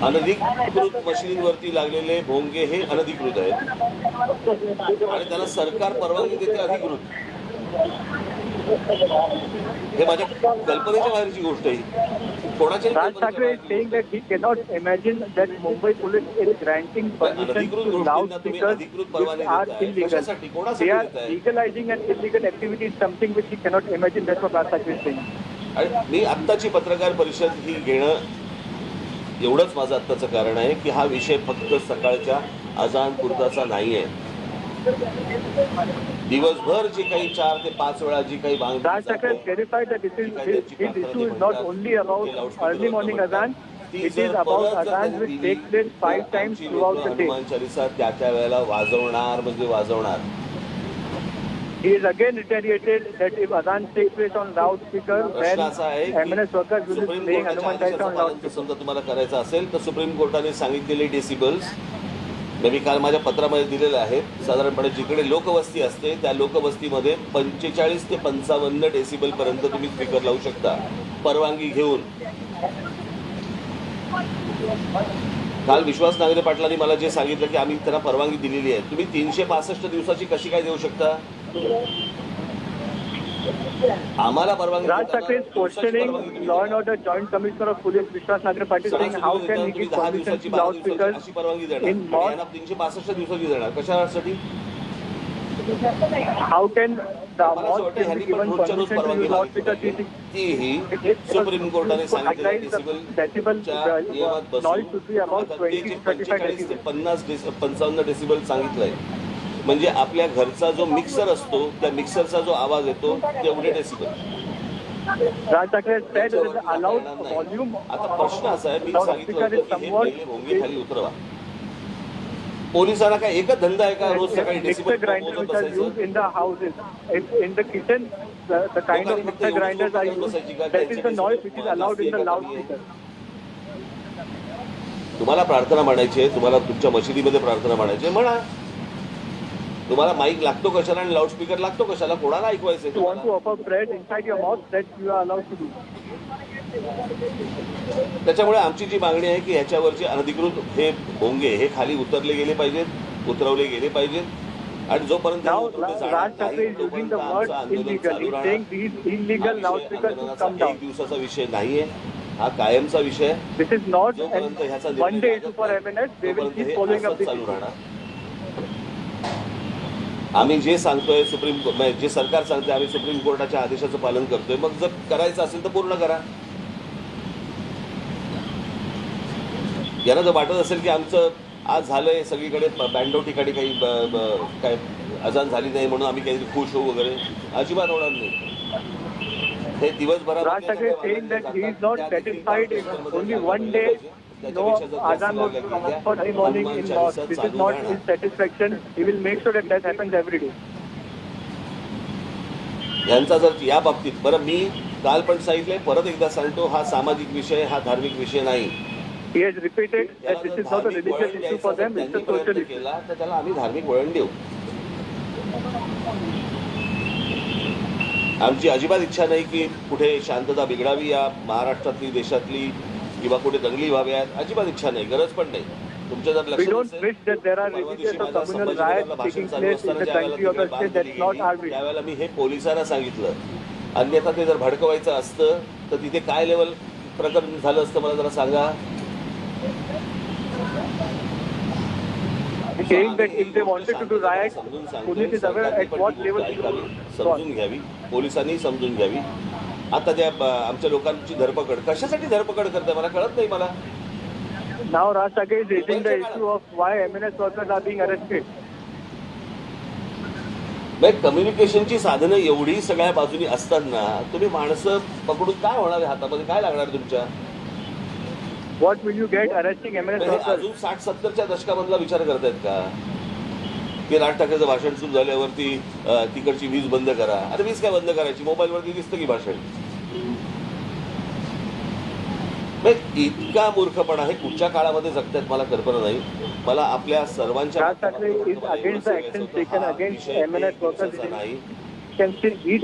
[SPEAKER 8] अनधिकृत मशिदींवरती लागलेले भोंगे हे अनधिकृत आहेत आणि त्यांना सरकार परवानगी देते अधिकृत. हे माझ्या कल्पनेच्या बाहेरची गोष्ट आहे.
[SPEAKER 17] Raj Thackeray is saying that he cannot imagine that Mumbai police is granting permission to loudspeakers which are illegal. They are legalizing an illegal activity is something which he cannot imagine. That's what Raj Thackeray is saying.
[SPEAKER 8] आणि मी आत्ताची पत्रकार परिषद ही घेणं एवढंच माझं आत्ताचं कारण आहे की हा विषय फक्त सकाळच्या अजान पुरताचा नाही आहे. दिवसभर जी काही 4 ते 5 वेळा जी काही
[SPEAKER 17] Raj Thackeray clarified that this issue is not only about early morning adhan. It is about adhan which takes place 5 times throughout the day.
[SPEAKER 8] Hanuman त्या वेळेला वाजवणार म्हणजे वाजवणार.
[SPEAKER 17] He is again reiterated that if adhan takes place on loudspeaker, then MNS workers will be playing Hanuman Chalisa on loudspeaker.
[SPEAKER 8] समजा तुम्हाला करायचं असेल तर supreme कोर्टाने सांगितलेले डेसिबल्स मी काल माझ्या पत्रामध्ये दिलेले आहेत. साधारणपणे जिकडे लोकवस्ती असते त्या लोकवस्तीमध्ये 45 ते 55 डेसिबल पर्यंत तुम्ही स्पीकर लावू शकता परवानगी घेऊन. काल विश्वास नागरे पाटलांनी मला जे सांगितलं की आम्ही त्यांना परवानगी दिलेली आहे. तुम्ही 365 दिवसाची कशी काय देऊ शकता? आम्हाला परवानगी.
[SPEAKER 17] Raj Thackeray is questioning Law and Order Joint Commissioner of Police Vishwas Nagre Patil saying how can he give permission to loudspeakers in mosques?
[SPEAKER 8] 365 दिवसाची देणार कशासाठी?
[SPEAKER 17] How can the mosque be given permission to use loudspeakers?
[SPEAKER 8] He supreme कोर्टाने सांगितलेलं डेसिबलच्या नियमात
[SPEAKER 17] noise should be about 20 to 35 decibels.
[SPEAKER 8] 55 decibel सांगितलंय. म्हणजे आपल्या घरचा जो मिक्सर असतो त्या मिक्सरचा जो आवाज येतो तेवढे decibel.
[SPEAKER 17] Raj Thackeray said that the allowed volume.
[SPEAKER 8] आता प्रश्न असा आहे मी सांगितलं होतं की हे भोंगे खाली उतरवा. पोलिसांना काय एकच धंदा आहे का रोज सकाळी decibel
[SPEAKER 17] grinders which are used in the houses, in the kitchen, the kind of mixer grinders are used. That is the noise which is allowed in the loudspeaker.
[SPEAKER 8] तुम्हाला प्रार्थना म्हणायची आहे, तुम्हाला तुमच्या मशिदीमध्ये प्रार्थना म्हणायची आहे म्हणा. तुम्हाला माईक लागतो कशाला आणि लाऊडस्पीकर लागतो कशाला? कोणाला ऐकवायचं?
[SPEAKER 17] You want to offer bread inside your mouth, that you are allowed to do.
[SPEAKER 8] त्याच्यामुळे आमची जी मागणी आहे की ह्याच्यावरचे अनधिकृत हे भोंगे हे खाली उतरले गेले पाहिजेत, उतरवले गेले पाहिजेत आणि जोपर्यंत
[SPEAKER 17] Now Raj Thakre is using the word illegal. He's saying these illegal loudspeakers should come down.
[SPEAKER 8] एक दिवसाचा विषय नाहीये, हा कायमचा विषय.
[SPEAKER 17] This is not
[SPEAKER 8] जोपर्यंत ह्याचा
[SPEAKER 17] one day issue for MNS. They will keep following up this.
[SPEAKER 8] चालू राहणार. आम्ही जे सांगतोय जे सरकार सांगतोय आम्ही सुप्रीम कोर्टाच्या आदेशाचं पालन करतोय. मग जर करायचं असेल तर पूर्ण करा. यांना जर वाटत असेल की आमचं आज झालंय सगळीकडे बँडो ठिकाणी काही काय अजान झाली नाही म्हणून आम्ही काहीतरी खुश होऊ वगैरे, अजिबात होणार नाही. हे दिवसभरात
[SPEAKER 17] Raj Thakre is saying that he is not satisfied in only one day. No azan was for the morning in mosque. This is not his satisfaction. He will make sure that that happens every day.
[SPEAKER 8] यांचा जर या बाबतीत बरं मी काल पण सांगितलंय, परत एकदा सांगतो, हा सामाजिक विषय, हा धार्मिक विषय नाही.
[SPEAKER 17] He has repeated that this is not a religious issue for them, it's a social issue.
[SPEAKER 8] केला तर त्याला आम्ही धार्मिक वळण देऊ. आमची अजिबात इच्छा नाही की कुठे शांतता बिघडावी या महाराष्ट्रातली, देशातली, किंवा कुठे दंगली व्हाव्यात. अजिबात इच्छा नाही, गरज पण नाही. तुमच्या जर लक्षात त्यावेळेला मी हे पोलिसांना सांगितलं. अन्यथा ते जर भडकवायचं असतं तर तिथे काय लेवल प्रकरण झालं असतं मला जरा सांगा.
[SPEAKER 17] Saying that if they wanted to do riot, police is aware at what level
[SPEAKER 8] समजून घ्यावी, पोलिसांनी समजून घ्यावी. आता त्या आमच्या लोकांची धरपकड कशासाठी धरपकड करते मला कळत नाही. मला
[SPEAKER 17] Now Raj Thakre is raising the issue of why MNS workers are being arrested.
[SPEAKER 8] कम्युनिकेशनची साधनं एवढी सगळ्या बाजूनी असताना तुम्ही माणसं पकडून काय होणार आहे, हातामध्ये काय लागणार तुमच्या?
[SPEAKER 17] What will you get arresting MNS workers?
[SPEAKER 8] अजून 60-70च्या दशकामधला विचार करतायत का की राज ठाकरेचं भाषण सुरू झाल्यावरती तिकडची वीज बंद करा? अरे वीज काय बंद करायची, मोबाईलवरती दिसतं की भाषण. इतका मूर्खपणा हे कुठच्या काळामध्ये जगतायत मला कल्पना नाही. मला आपल्या सर्वांच्या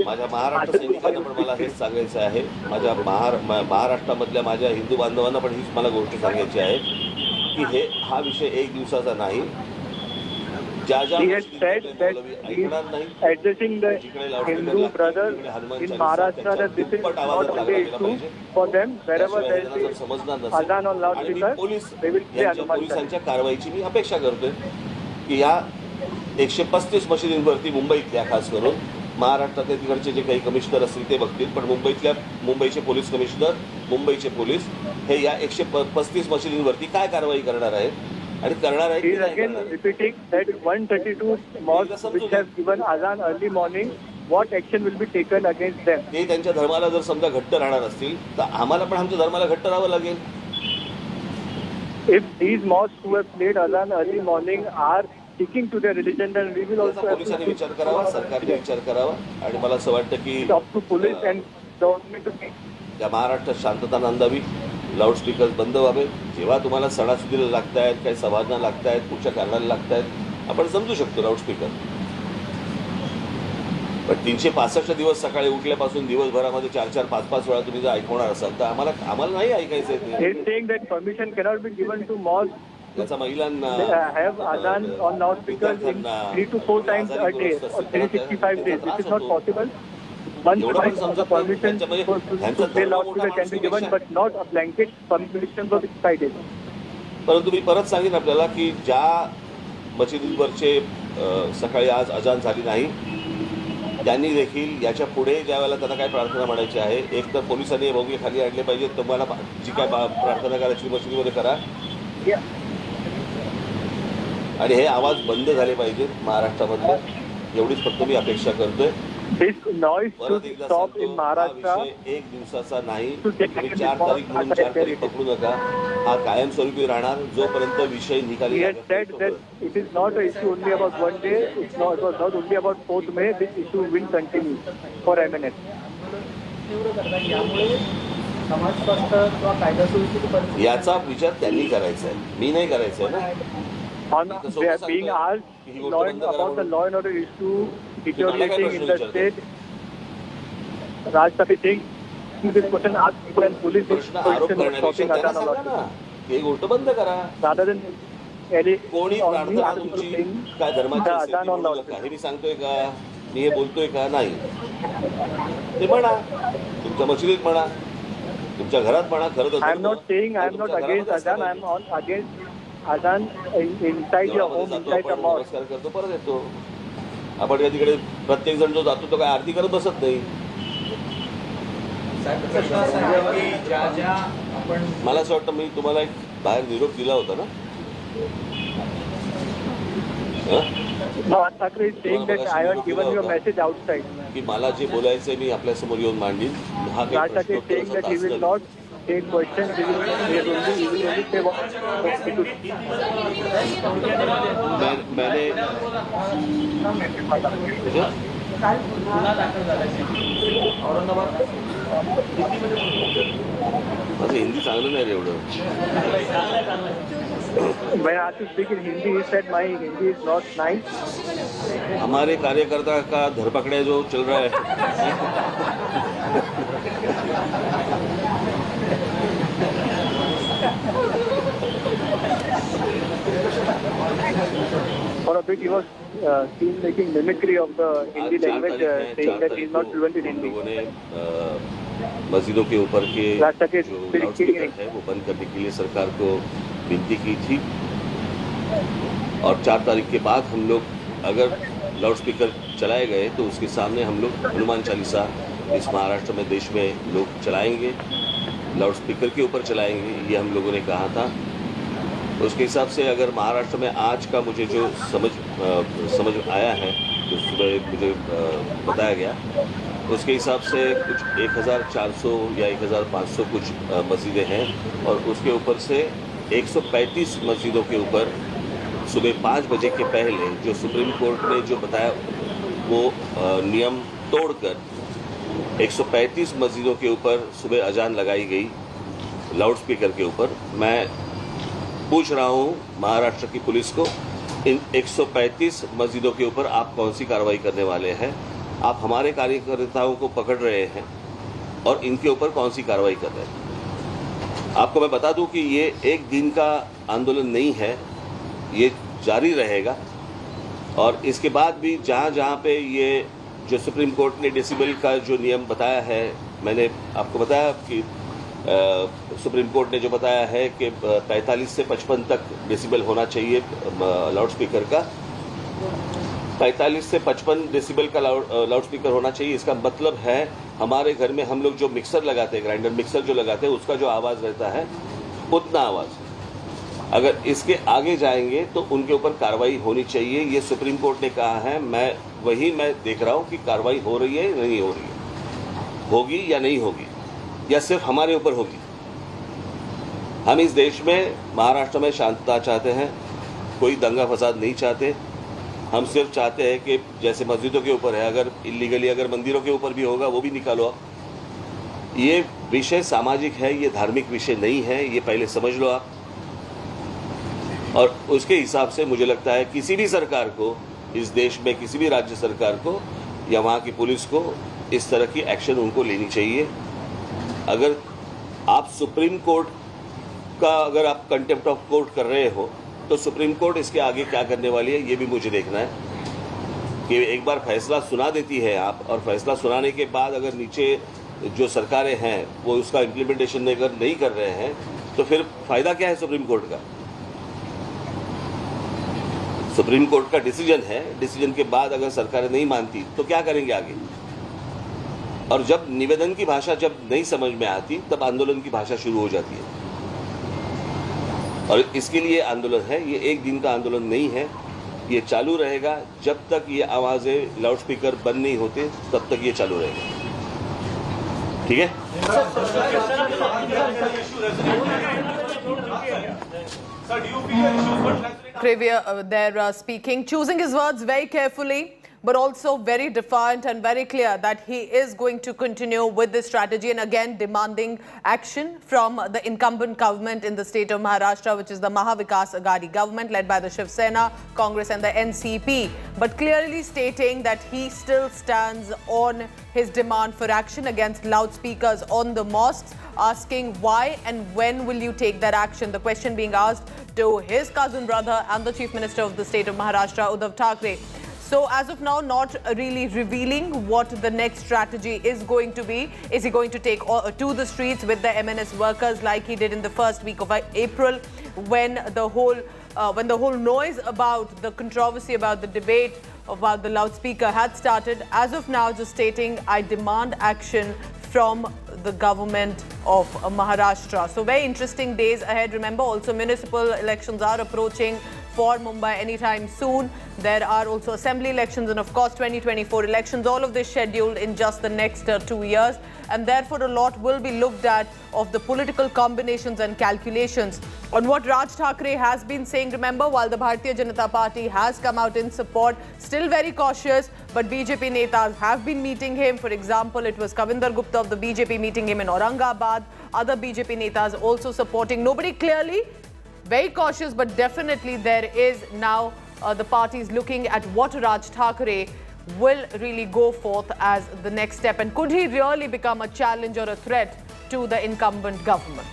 [SPEAKER 8] माझ्या महाराष्ट्र सैनिकांना पण मला हेच सांगायचं आहे. माझ्या महाराष्ट्रामधल्या माझ्या हिंदू बांधवांना पण हीच मला गोष्ट सांगायची आहे की हा विषय एक दिवसाचा नाही. ज्या ज्या ऐकणार नाही
[SPEAKER 17] addressing the Hindu brothers in Maharashtra that this is not only issue for them. Wherever there is azan on loudspeaker, they will play Hanuman.
[SPEAKER 8] पोलिसांच्या कारवाईची मी अपेक्षा करतोय की या 135 मशिदींवरती मुंबईतल्या खास करून महाराष्ट्रातले तिकडचे जे काही कमिशनर असतील ते बघतील, पण मुंबईचे पोलीस कमिशनर, मुंबईचे पोलीस हे या 135 मशिदींवरती काय कारवाई करणार आहेत आणि करणार आहे.
[SPEAKER 17] He is again repeating that 132 mosques which have given azan early morning, what action will be taken against them?
[SPEAKER 8] ते त्यांच्या धर्माला जर समजा घट्ट राहणार असतील तर आम्हाला पण आमच्या धर्माला घट्ट राहावं लागेल.
[SPEAKER 17] If these mosques who have played azan early morning are sticking to their religion, then we will also have
[SPEAKER 8] पोलिसांनी विचार करावा, सरकारने विचार करावा. आणि मला असं वाटतं की
[SPEAKER 17] police and government to
[SPEAKER 8] या महाराष्ट्रात शांतता नांदावी, लाऊडस्पीकर बंद व्हावे. जेव्हा तुम्हाला सणासुदीला लागतायत, काही सभाजना लागतायत, कुठच्या कारणाला लागतायत, आपण समजू शकतो लाऊडस्पीकर. पण 365 दिवस सकाळी उठल्यापासून दिवसभरामध्ये 4-4, 5-5 वेळा तुम्ही जर ऐकवणार असाल तर आम्हाला नाही ऐकायचं आहे.
[SPEAKER 17] saying that permission cannot be given to mosques
[SPEAKER 8] याचा महिलांना
[SPEAKER 17] have azan on loudspeakers 3 to 4 times a day or 365 days. This is not possible. One permission to play loudspeaker can be given, but not a blanket permission for 65 days.
[SPEAKER 8] परंतु मी परत सांगेन आपल्याला की ज्या मशिदींवरचे सकाळी आज अजान झाली नाही त्यांनी देखील याच्या पुढे ज्या वेळेला त्यांना काय प्रार्थना म्हणायची आहे, एक तर पोलिसांनी भोगे खाली आणले पाहिजे. तुम्हाला जी काय प्रार्थना करायची मशिदीमध्ये करा आणि हे आवाज बंद झाले पाहिजेत महाराष्ट्रामध्ये. एवढीच फक्त मी अपेक्षा करतोय.
[SPEAKER 17] This noise should stop in Maharashtra.
[SPEAKER 8] एक दिवसाचा नाही, 4 तारीख म्हणून 4 तारीख पकडू नका. हा कायमस्वरूपी राहणार जोपर्यंत विषय निकाली.
[SPEAKER 17] He had said that it is not an issue only about one day. It was not only about 4th May. This issue will continue for MNS.
[SPEAKER 8] याचा विचार त्यांनी करायचा आहे, मी नाही करायचा आहे ना.
[SPEAKER 17] On being asked about the law and order issue deteriorating in the state, Raj Thakre saying this question asked when police is stopping azan on loudspeaker.
[SPEAKER 8] हे गोष्ट बंद करा.
[SPEAKER 17] Rather than
[SPEAKER 8] कोणी प्रार्थना तुमची काय धर्माची असेल हे मी सांगतोय का, मी हे बोलतोय का? नाही. ते म्हणा, तुमच्या मशिदीत म्हणा, तुमच्या घरात म्हणा. खरं तर
[SPEAKER 17] I am not saying I am not against Adhan. I am against Adhan inside your home, inside the mosque.
[SPEAKER 8] नमस्कार करतो, परत येतो. आपण या तिकडे प्रत्येक जण जो जातो तो काय आरती करत बसत नाही. मला असं वाटतं मी तुम्हाला एक बाहेर निरोप दिला होता ना.
[SPEAKER 17] No, Thackeray is saying that I have given you a message outside.
[SPEAKER 8] की मला जे बोलायचंय मी आपल्या समोर येऊन मांडीन. हा काही
[SPEAKER 17] Thackeray is saying that he will not take questions. He will only say what.
[SPEAKER 8] मैंने माझं हिंदी चांगलं नाही रे एवढं.
[SPEAKER 17] When I asked to speak in Hindi, he said my Hindi is not nice.
[SPEAKER 8] हमारे कार्यकर्ता का धरपकड़े जो चल रहा है.
[SPEAKER 17] For a bit, he was seen making mimicry of the Hindi language, saying that he is not fluent in Hindi.
[SPEAKER 8] लोगों ने मस्जिदों के ऊपर के जो लाउडस्पीकर है वो बंद करने के लिए सरकार को विनती की थी. और 4 तारीख के बाद हम लोग अगर लाउडस्पीकर चलाए गए तो उसके सामने हम लोग हनुमान चालीसा इस महाराष्ट्र में देश में लोग चलाएंगे, लाउडस्पीकर के ऊपर चलाएंगे. ये हम लोगों ने कहा था. उसके हिसाब से अगर महाराष्ट्र में आज का मुझे जो समझ आया है, जो सुबह मुझे बताया गया, उसके हिसाब से कुछ 1400 या 1500 कुछ मस्जिदें हैं. और उसके ऊपर से 135 मस्जिदों के ऊपर सुबह 5 बजे के पहले जो सुप्रीम कोर्ट ने जो बताया वो नियम तोड़कर 135 मस्जिदों के ऊपर सुबह अजान लगाई गई लाउडस्पीकर के ऊपर. मैं पूछ रहा हूँ महाराष्ट्र की पुलिस को, इन 135 मस्जिदों के ऊपर आप कौन सी कार्रवाई करने वाले हैं? आप हमारे कार्यकर्ताओं को पकड़ रहे हैं और इनके ऊपर कौन सी कार्रवाई कर रहे हैं? आपको मैं बता दूं कि ये एक दिन का आंदोलन नहीं है, ये जारी रहेगा. और इसके बाद भी जहाँ जहाँ पे ये जो सुप्रीम कोर्ट ने डेसिबल का जो नियम बताया है, मैंने आपको बताया कि सुप्रीम कोर्ट ने जो बताया है कि 45 से 55 तक डेसिबल होना चाहिए लाउडस्पीकर का. 45 से 55 डेसिबल का लाउडस्पीकर होना चाहिए. इसका मतलब है हमारे घर में हम लोग जो मिक्सर लगाते हैं, ग्राइंडर मिक्सर जो लगाते हैं, उसका जो आवाज़ रहता है उतना आवाज़. अगर इसके आगे जाएंगे तो उनके ऊपर कार्रवाई होनी चाहिए. ये सुप्रीम कोर्ट ने कहा है. मैं देख रहा हूँ कि कार्रवाई हो रही है नहीं हो रही है, होगी या नहीं होगी, या सिर्फ हमारे ऊपर होगी. हम इस देश में महाराष्ट्र में शांतता चाहते हैं, कोई दंगा फसाद नहीं चाहते. हम सिर्फ चाहते हैं कि जैसे मस्जिदों के ऊपर है, अगर इलीगली अगर मंदिरों के ऊपर भी होगा वो भी निकालो आप. ये विषय सामाजिक है, ये धार्मिक विषय नहीं है, ये पहले समझ लो आप. और उसके हिसाब से मुझे लगता है किसी भी सरकार को इस देश में, किसी भी राज्य सरकार को या वहाँ की पुलिस को इस तरह की एक्शन उनको लेनी चाहिए. अगर आप सुप्रीम कोर्ट का अगर आप कंटेम्प्ट ऑफ कोर्ट कर रहे हो तो सुप्रीम कोर्ट इसके आगे क्या करने वाली है ये भी मुझे देखना है. कि एक बार फैसला सुना देती है आप, और फैसला सुनाने के बाद अगर नीचे जो सरकारें हैं वो उसका इम्प्लीमेंटेशन नहीं कर रहे हैं तो फिर फायदा क्या है सुप्रीम कोर्ट का? सुप्रीम कोर्ट का डिसीजन है, डिसीजन के बाद अगर सरकारें नहीं मानती तो क्या करेंगे आगे? और जब निवेदन की भाषा जब नहीं समझ में आती तब आंदोलन की भाषा शुरू हो जाती है. और इसके लिए आंदोलन है, ये एक दिन का आंदोलन नहीं है, ये चालू रहेगा जब तक ये आवाज़ें लाउडस्पीकर बंद नहीं होते, तब तक ये चालू रहेगा. ठीक है?
[SPEAKER 15] They're speaking, choosing his words very carefully. but also very defiant and very clear that he is going to continue with this strategy, and again demanding action from the incumbent government in the state of Maharashtra, which is the Maha Vikas Aghadi government led by the Shiv Sena, Congress and the NCP, but clearly stating that he still stands on his demand for action against loudspeakers on the mosques, asking why and when will you take that action? The question being asked to his cousin brother and the Chief Minister of the state of Maharashtra, Uddhav Thackeray. So as of now, not really revealing what the next strategy is going to be. Is he going to take to the streets with the MNS workers like he did in the first week of April, when the whole noise about the controversy about the debate about the loudspeaker had started? As of now, just stating, I demand action from the government of Maharashtra. So very interesting days ahead. Remember, also municipal elections are approaching for Mumbai anytime soon. There are also assembly elections and of course 2024 elections, all of this scheduled in just the next 2 years, and therefore a lot will be looked at of the political combinations and calculations on what Raj Thackeray has been saying. Remember, while the Bharatiya Janata Party has come out in support, still very cautious, but BJP netas have been meeting him. For example, it was Kavinder Gupta of the BJP meeting him in Aurangabad. Other BJP netas also supporting. Nobody clearly very cautious, but definitely there is now the parties looking at what Raj Thackeray will really go forth as the next step, and could he really become a challenge or a threat to the incumbent government?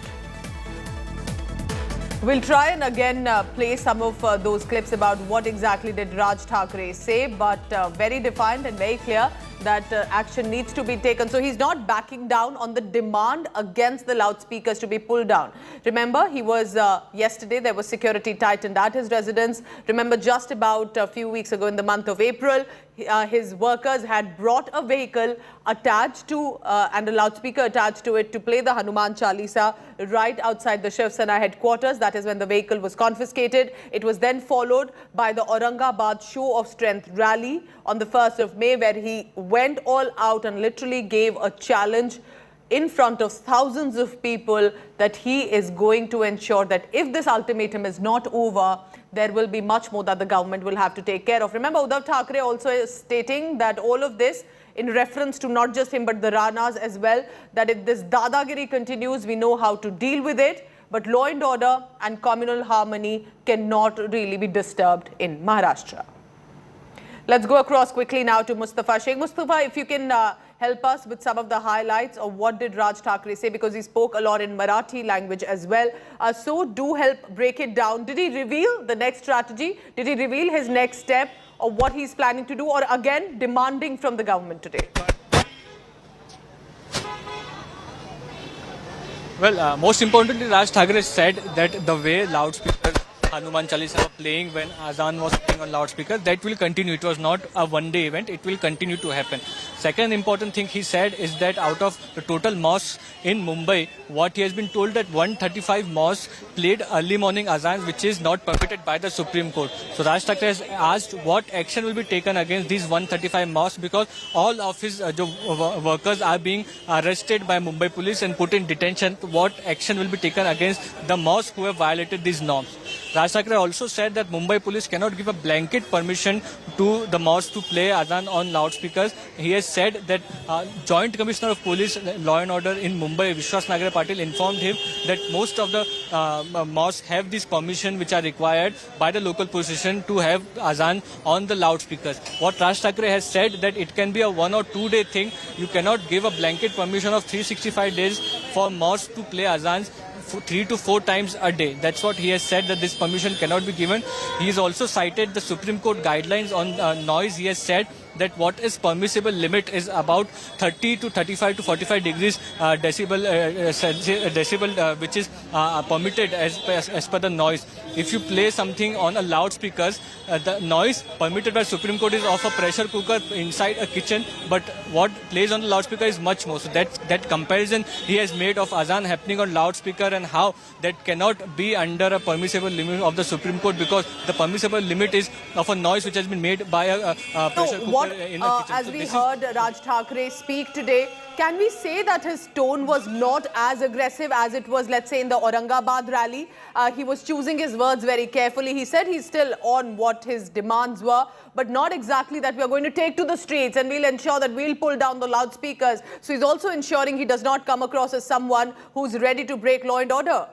[SPEAKER 15] We'll try and again play some of those clips about what exactly did Raj Thackeray say, but very defiant and very clear that action needs to be taken. So he's not backing down on the demand against the loudspeakers to be pulled down. Remember, he was yesterday, there was security tightened at his residence. Remember, just about a few weeks ago in the month of April, his workers had brought a vehicle attached to and a loudspeaker attached to it to play the Hanuman Chalisa right outside the Shiv Sena headquarters. That is when the vehicle was confiscated. It was then followed by the Aurangabad Show of Strength rally on the 1st of May, where he went all out and literally gave a challenge in front of thousands of people that he is going to ensure that if this ultimatum is not over, there will be much more that the government will have to take care of. Remember, Uddhav Thackeray also is stating that all of this in reference to not just him but the Ranas as well, that if this dadagiri continues, we know how to deal with it, but law and order and communal harmony cannot really be disturbed in Maharashtra. Let's go across quickly now to Mustafa Sheikh. Mustafa, if you can help us with some of the highlights of what did Raj Thackeray say, because he spoke a lot in Marathi language as well. So do help break it down. Did he reveal the next strategy? Did he reveal his next step or what he's planning to do, or again demanding from the government today?
[SPEAKER 5] Well, most importantly, Raj Thackeray said that the way loudspeakers Hanuman Chalisa were playing when Azan was playing on loudspeakers, that will continue. It was not a one-day event. It will continue to happen. Second important thing he said is that out of the total mosques in Mumbai, what he has been told that 135 mosques played early morning Azans, which is not permitted by the Supreme Court. So Raj Thackeray has asked what action will be taken against these 135 mosques, because all of his workers are being arrested by Mumbai police and put in detention. What action will be taken against the mosques who have violated these norms? Raj Thackeray also said that Mumbai police cannot give a blanket permission to the mosque to play Azan on loudspeakers. He has said that Joint Commissioner of Police Law and Order in Mumbai, Vishwas Nagare Patil, informed him that most of the mosques have this permission which are required by the local police station to have Azan on the loudspeakers. What Raj Thackeray has said that it can be a 1 or 2 day thing. You cannot give a blanket permission of 365 days for mosques to play Azans 3 to 4 times a day. That's what he has said, that this permission cannot be given. He has also cited the Supreme Court guidelines on noise. He has said that what is permissible limit is about 30 to 35 to 45 degrees decibel, which is permitted as per the noise. If you play something on a loudspeakers, the noise permitted by Supreme Court is of a pressure cooker inside a kitchen, but what plays on the loudspeaker is much more. So that comparison he has made of Azan happening on loudspeaker and how that cannot be under a permissible limit of the Supreme Court, because the permissible limit is of a noise which has been made by a pressure cooker.
[SPEAKER 15] what, as we heard Raj Thackeray speak today, can we say that his tone was not as aggressive as it was, let's say, in the Aurangabad rally? He was choosing his words very carefully. He said he's still on what his demands were, but not exactly that we're going to take to the streets and we'll ensure that we'll pull down the loudspeakers. So he's also ensuring he does not come across as someone who's ready to break law and order.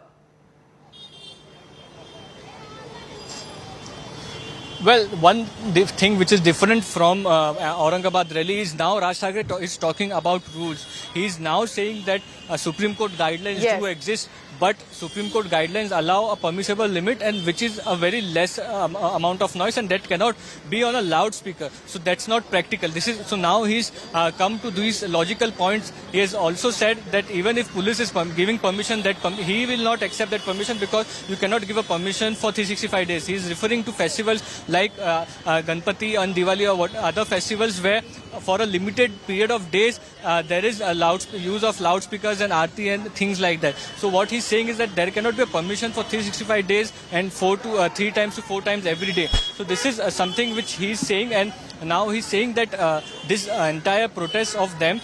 [SPEAKER 5] Well, one thing which is different from Aurangabad rally is now Raj Thackeray is talking about rules. He is now saying that Supreme Court guidelines do exist, but Supreme Court guidelines allow a permissible limit, and which is a very less amount of noise, and that cannot be on a loudspeaker. So that's not practical. So now he's come to these logical points. He has also said that even if police is giving permission, that he will not accept that permission, because you cannot give a permission for 365 days. He is referring to festivals like Ganpati and Diwali or what other festivals where for a limited period of days there is a use of loudspeakers and aarti and things like that. So what he's saying is that there cannot be a permission for 365 days and 3 times to 4 times every day. So this is something which he's saying, and now he's saying that this entire protest of them,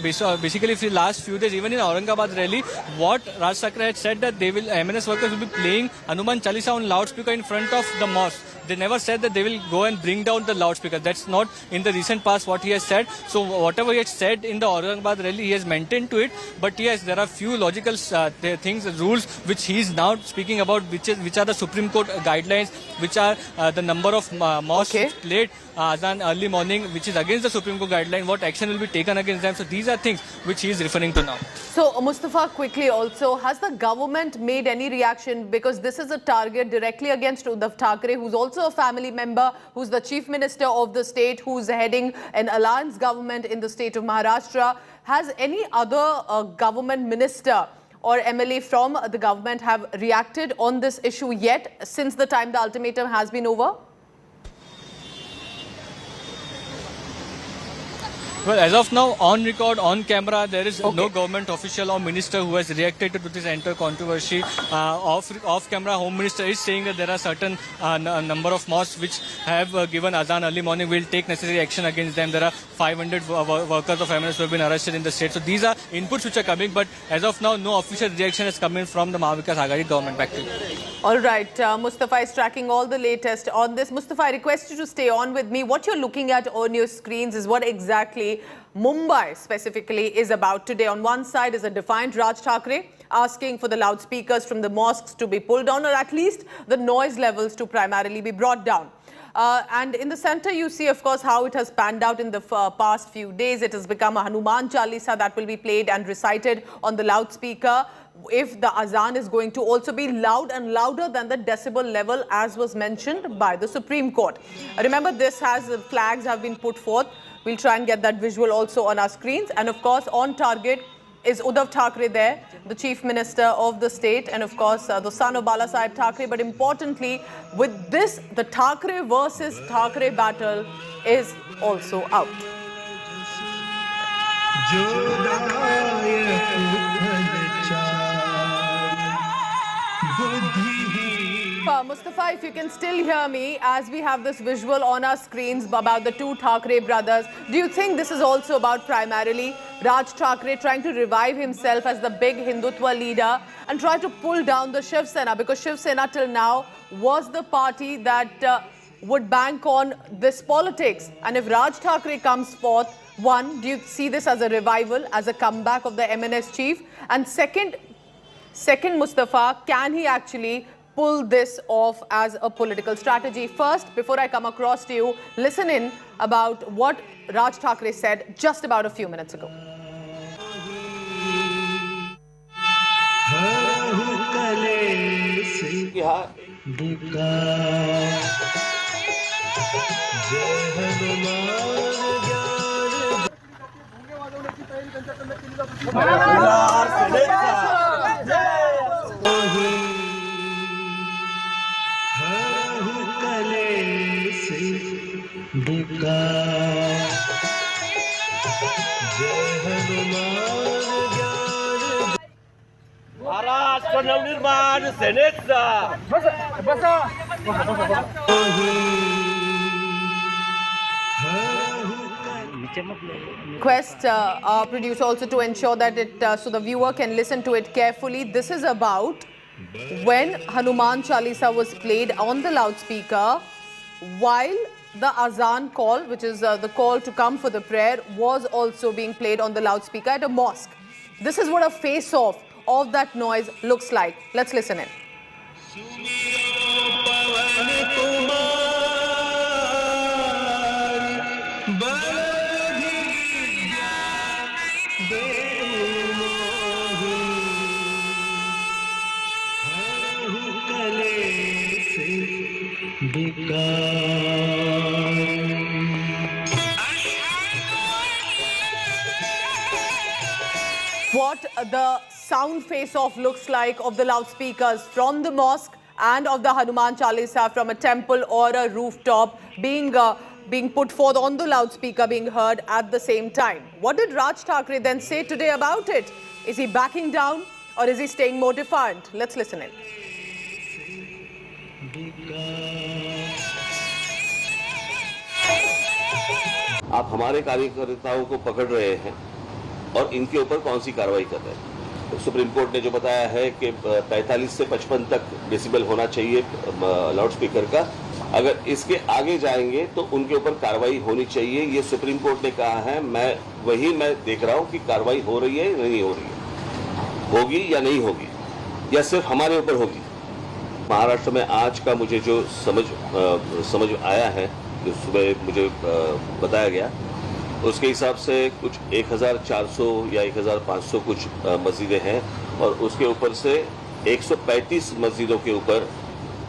[SPEAKER 5] basically for the last few days, even in Aurangabad rally, what Raj Thackeray had said that they will, MNS workers will be playing Hanuman Chalisa on loudspeaker in front of the mosque. They never said that they will go and bring down the loudspeaker. That's not in the recent past what he has said. So whatever he had said in the Aurangabad rally, he has maintained to it. But yes, there are few logical things, rules, which he is now speaking about, which are the Supreme Court guidelines, which are the number of mosques played Azan early morning, which is against the Supreme Court guideline. What action will be taken against them? So these are things which he is referring to now.
[SPEAKER 15] So Mustafa, quickly also, has the government made any reaction? Because this is a target directly against Uddhav Thackeray, who's also a family member, who's the chief minister of the state, who's heading an alliance government in the state of Maharashtra. Has any other government minister or MLA from the government have reacted on this issue yet, since the time the ultimatum has been over?
[SPEAKER 5] Well, as of now, on record, on camera, there is no government official or minister who has reacted to this entire controversy. Off camera, Home Minister is saying that there are certain number of mosques which have given Azan early morning. Will take necessary action against them. There are 500 workers of MNS who have been arrested in the state. So these are inputs which are coming, but as of now, no official reaction is coming from the Mahavikas Aghadi government. Back to you.
[SPEAKER 15] All right, Mustafa is tracking all the latest on this. Mustafa, I request you to stay on with me. What you're looking at on your screens is what exactly Mumbai specifically is about today. On one side is a defiant Raj Thackeray asking for the loudspeakers from the mosques to be pulled down, or at least the noise levels to primarily be brought down. And in the center, you see, of course, how it has panned out in the past few days. It has become a Hanuman Chalisa that will be played and recited on the loudspeaker. If the azan is going to also be loud and louder than the decibel level, as was mentioned by the Supreme Court. Remember, this has flags have been put forth. We'll try and get that visual also on our screens. And of course, on target is Uddhav Thackeray there, the Chief Minister of the state, and of course, the son of Balasaheb Thackeray. But importantly, with this, the Thackeray versus Thackeray battle is also out. Mustafa, if you can still hear me, as we have this visual on our screens about the two Thackeray brothers, do you think this is also about primarily Raj Thackeray trying to revive himself as the big Hindutva leader and try to pull down the Shiv Sena? Because Shiv Sena till now was the party that would bank on this politics. And if Raj Thackeray comes forth, one, do you see this as a revival, as a comeback of the MNS chief? And second, Mustafa, can he actually pull this off as a political strategy? First, before I come across to you, listen in about what Raj Thackeray said just about a few minutes ago.
[SPEAKER 4] Maharashtra Navnirman सेनेचा बसा
[SPEAKER 15] Request our producer also to ensure that so the viewer can listen to it carefully. This is about when Hanuman Chalisa was played on the loudspeaker while the azan call, which is the call to come for the prayer, was also being played on the loudspeaker at a mosque. This is what a face-off of that noise looks like. Let's listen in. What the sound face-off looks like of the loudspeakers from the mosque and of the Hanuman Chalisa from a temple or a rooftop being put forth on the loudspeaker, being heard at the same time. What did Raj Thackeray then say today about it? Is he backing down or is he staying more defiant? Let's listen in.
[SPEAKER 8] आप हमारे कार्यकर्ताओं को पकड़ रहे हैं और इनके ऊपर कौन सी कार्रवाई कर रहे हैं। तो सुप्रीम कोर्ट ने जो बताया है कि 45 से 55 तक डेसिबल होना चाहिए लाउड स्पीकर का, अगर इसके आगे जाएंगे तो उनके ऊपर कार्रवाई होनी चाहिए, ये सुप्रीम कोर्ट ने कहा है। मैं देख रहा हूँ कि कार्रवाई हो रही है या नहीं हो रही है, होगी या नहीं होगी, या सिर्फ हमारे ऊपर होगी। महाराष्ट्र में आज का मुझे जो समझ आया है, जो सुबह मुझे बताया गया, उसके हिसाब से कुछ 1400 या 1500 कुछ मस्जिदें हैं और उसके ऊपर से 135 मस्जिदों के ऊपर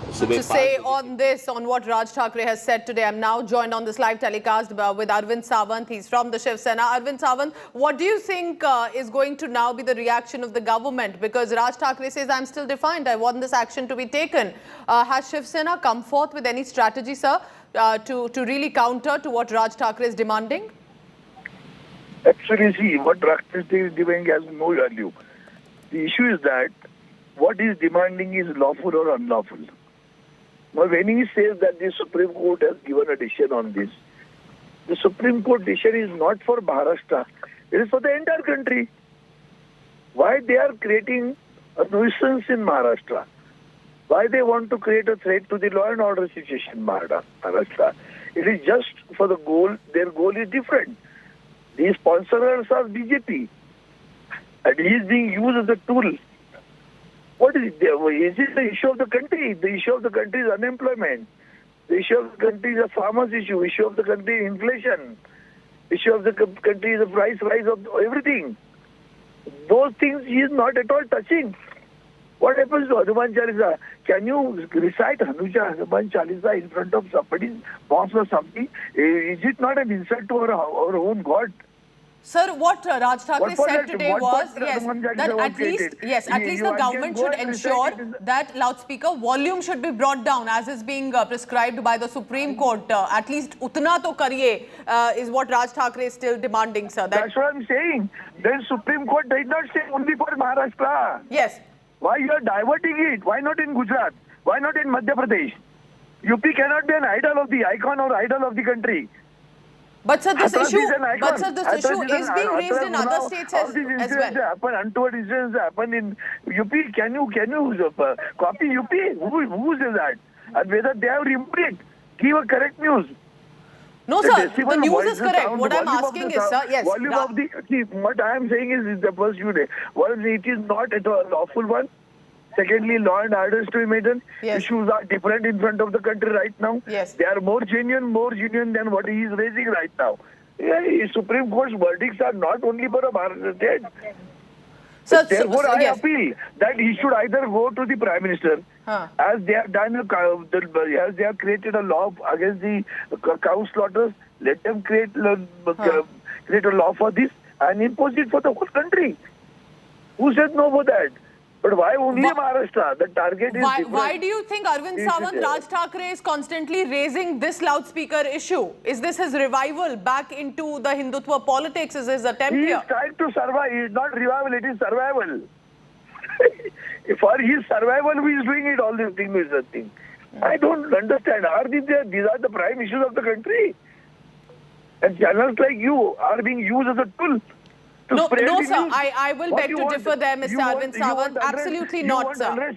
[SPEAKER 15] To say on this, on what Raj Thackeray has said today, I'm now joined on this live telecast with Arvind Sawant. He's from the Shiv Sena. Arvind Sawant, what do you think is going to now be the reaction of the government? Because Raj Thackeray says, I'm still defiant, I want this action to be taken. Has Shiv Sena come forth with any strategy, sir, to really counter to what Raj Thackeray is demanding?
[SPEAKER 9] Actually, see, what Raj Thackeray is demanding has no value. The issue is that what he is demanding is lawful or unlawful. Now, when he says that the Supreme Court has given a decision on this, the Supreme Court decision is not for Maharashtra, it is for the entire country. Why they are creating a nuisance in Maharashtra? Why they want to create a threat to the law and order situation in Maharashtra? It is just for the goal, their goal is different. The sponsors are BJP, and he is being used as a tool. What is it? Is it the issue of the country? The issue of the country is unemployment. The issue of the country is a farmer's issue. The issue of the country is inflation. The issue of the country is the price rise of everything. Those things he is not at all touching. What happens to Hanuman Chalisa? Can you recite Hanuman Chalisa in front of somebody's boss or something? Is it not an insult to our own God?
[SPEAKER 15] Sir, what Raj Thackeray said today was that at least the government should ensure that loudspeaker volume should be brought down as is being prescribed by the Supreme Court. At least utna to kariye is what Raj Thackeray is still demanding, sir.
[SPEAKER 9] That's what I'm saying. Then Supreme Court did not say only for Maharashtra.
[SPEAKER 15] Yes.
[SPEAKER 9] Why you are diverting it? Why not in Gujarat? Why not in Madhya Pradesh? UP cannot be an icon or idol of the country.
[SPEAKER 15] But sir, this issue is being raised in other states as well.
[SPEAKER 9] Untoward incidents happen in UP. Can you copy UP? Who says that? And whether they have removed it, give a correct news.
[SPEAKER 15] No, sir. The news is correct. What I'm asking is, sir, yes.
[SPEAKER 9] What I am saying is the first few days. One, it is not at all lawful one. Secondly, law and order is to be maintained.
[SPEAKER 15] Yes.
[SPEAKER 9] Issues are different in front of the country right now.
[SPEAKER 15] Yes.
[SPEAKER 9] They are more genuine than what he is raising right now. Supreme Court's verdicts are not only for a Maharashtra state. Therefore, I appeal that he should either go to the Prime Minister, as they have done, as they have created a law against the cow slaughters. Let them create a law for this and impose it for the whole country. Who said no for that? But why only Maharashtra? The target is different.
[SPEAKER 15] Why do you think Arvind Sawant, Raj Thackeray is constantly raising this loudspeaker issue? Is this his revival back into the Hindutva politics? Is his attempt here?
[SPEAKER 9] He is trying to survive. It is not revival, it is survival. For his survival, he is doing it, all these things. I don't understand. These are the prime issues of the country. And channels like you are being used as a tool.
[SPEAKER 15] No, sir. I will beg to differ there, Mr. Arvind Sawant. Absolutely not, sir.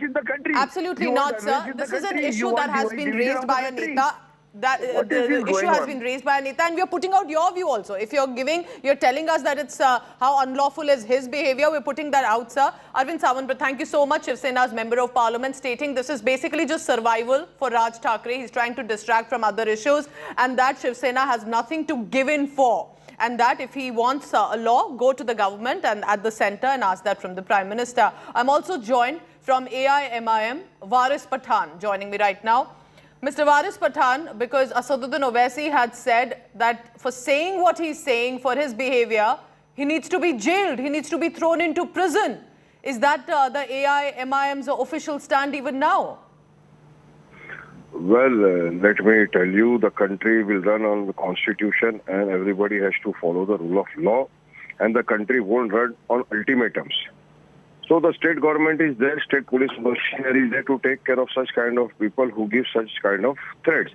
[SPEAKER 15] Absolutely not, sir. This is an issue that has been raised by a Neta. The issue has been raised by a Neta, and we are putting out your view also. If you're telling us that it's how unlawful is his behavior, we're putting that out, sir. Arvind Sawant, but thank you so much. Shiv Sena's Member of Parliament stating this is basically just survival for Raj Thackeray. He's trying to distract from other issues, and that Shiv Sena has nothing to give in for. And that if he wants a law, go to the government and at the centre and ask that from the Prime Minister. I'm also joined from AIMIM, Waris Pathan, joining me right now. Mr. Waris Pathan, because Asaduddin Owaisi had said that for saying what he's saying, for his behaviour, he needs to be jailed, he needs to be thrown into prison. Is that the AIMIM's official stand even now?
[SPEAKER 10] Well, let me tell you, the country will run on the constitution and everybody has to follow the rule of law, and the country won't run on ultimatums. So the state government is there, state police machinery is there to take care of such kind of people who give such kind of threats.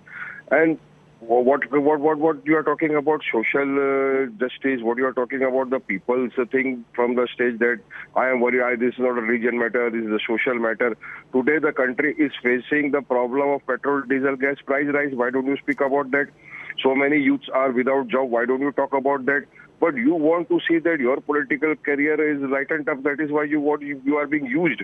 [SPEAKER 10] And what you are talking about social justice, what you are talking about the people's thing from the stage that I am worried, this is not a religion matter, this is a social matter. Today the country is facing the problem of petrol, diesel, gas price rise. Why don't you speak about that? So many youths are without job. Why don't you talk about that? But you want to see that your political career is lightened up. That is why you are being used.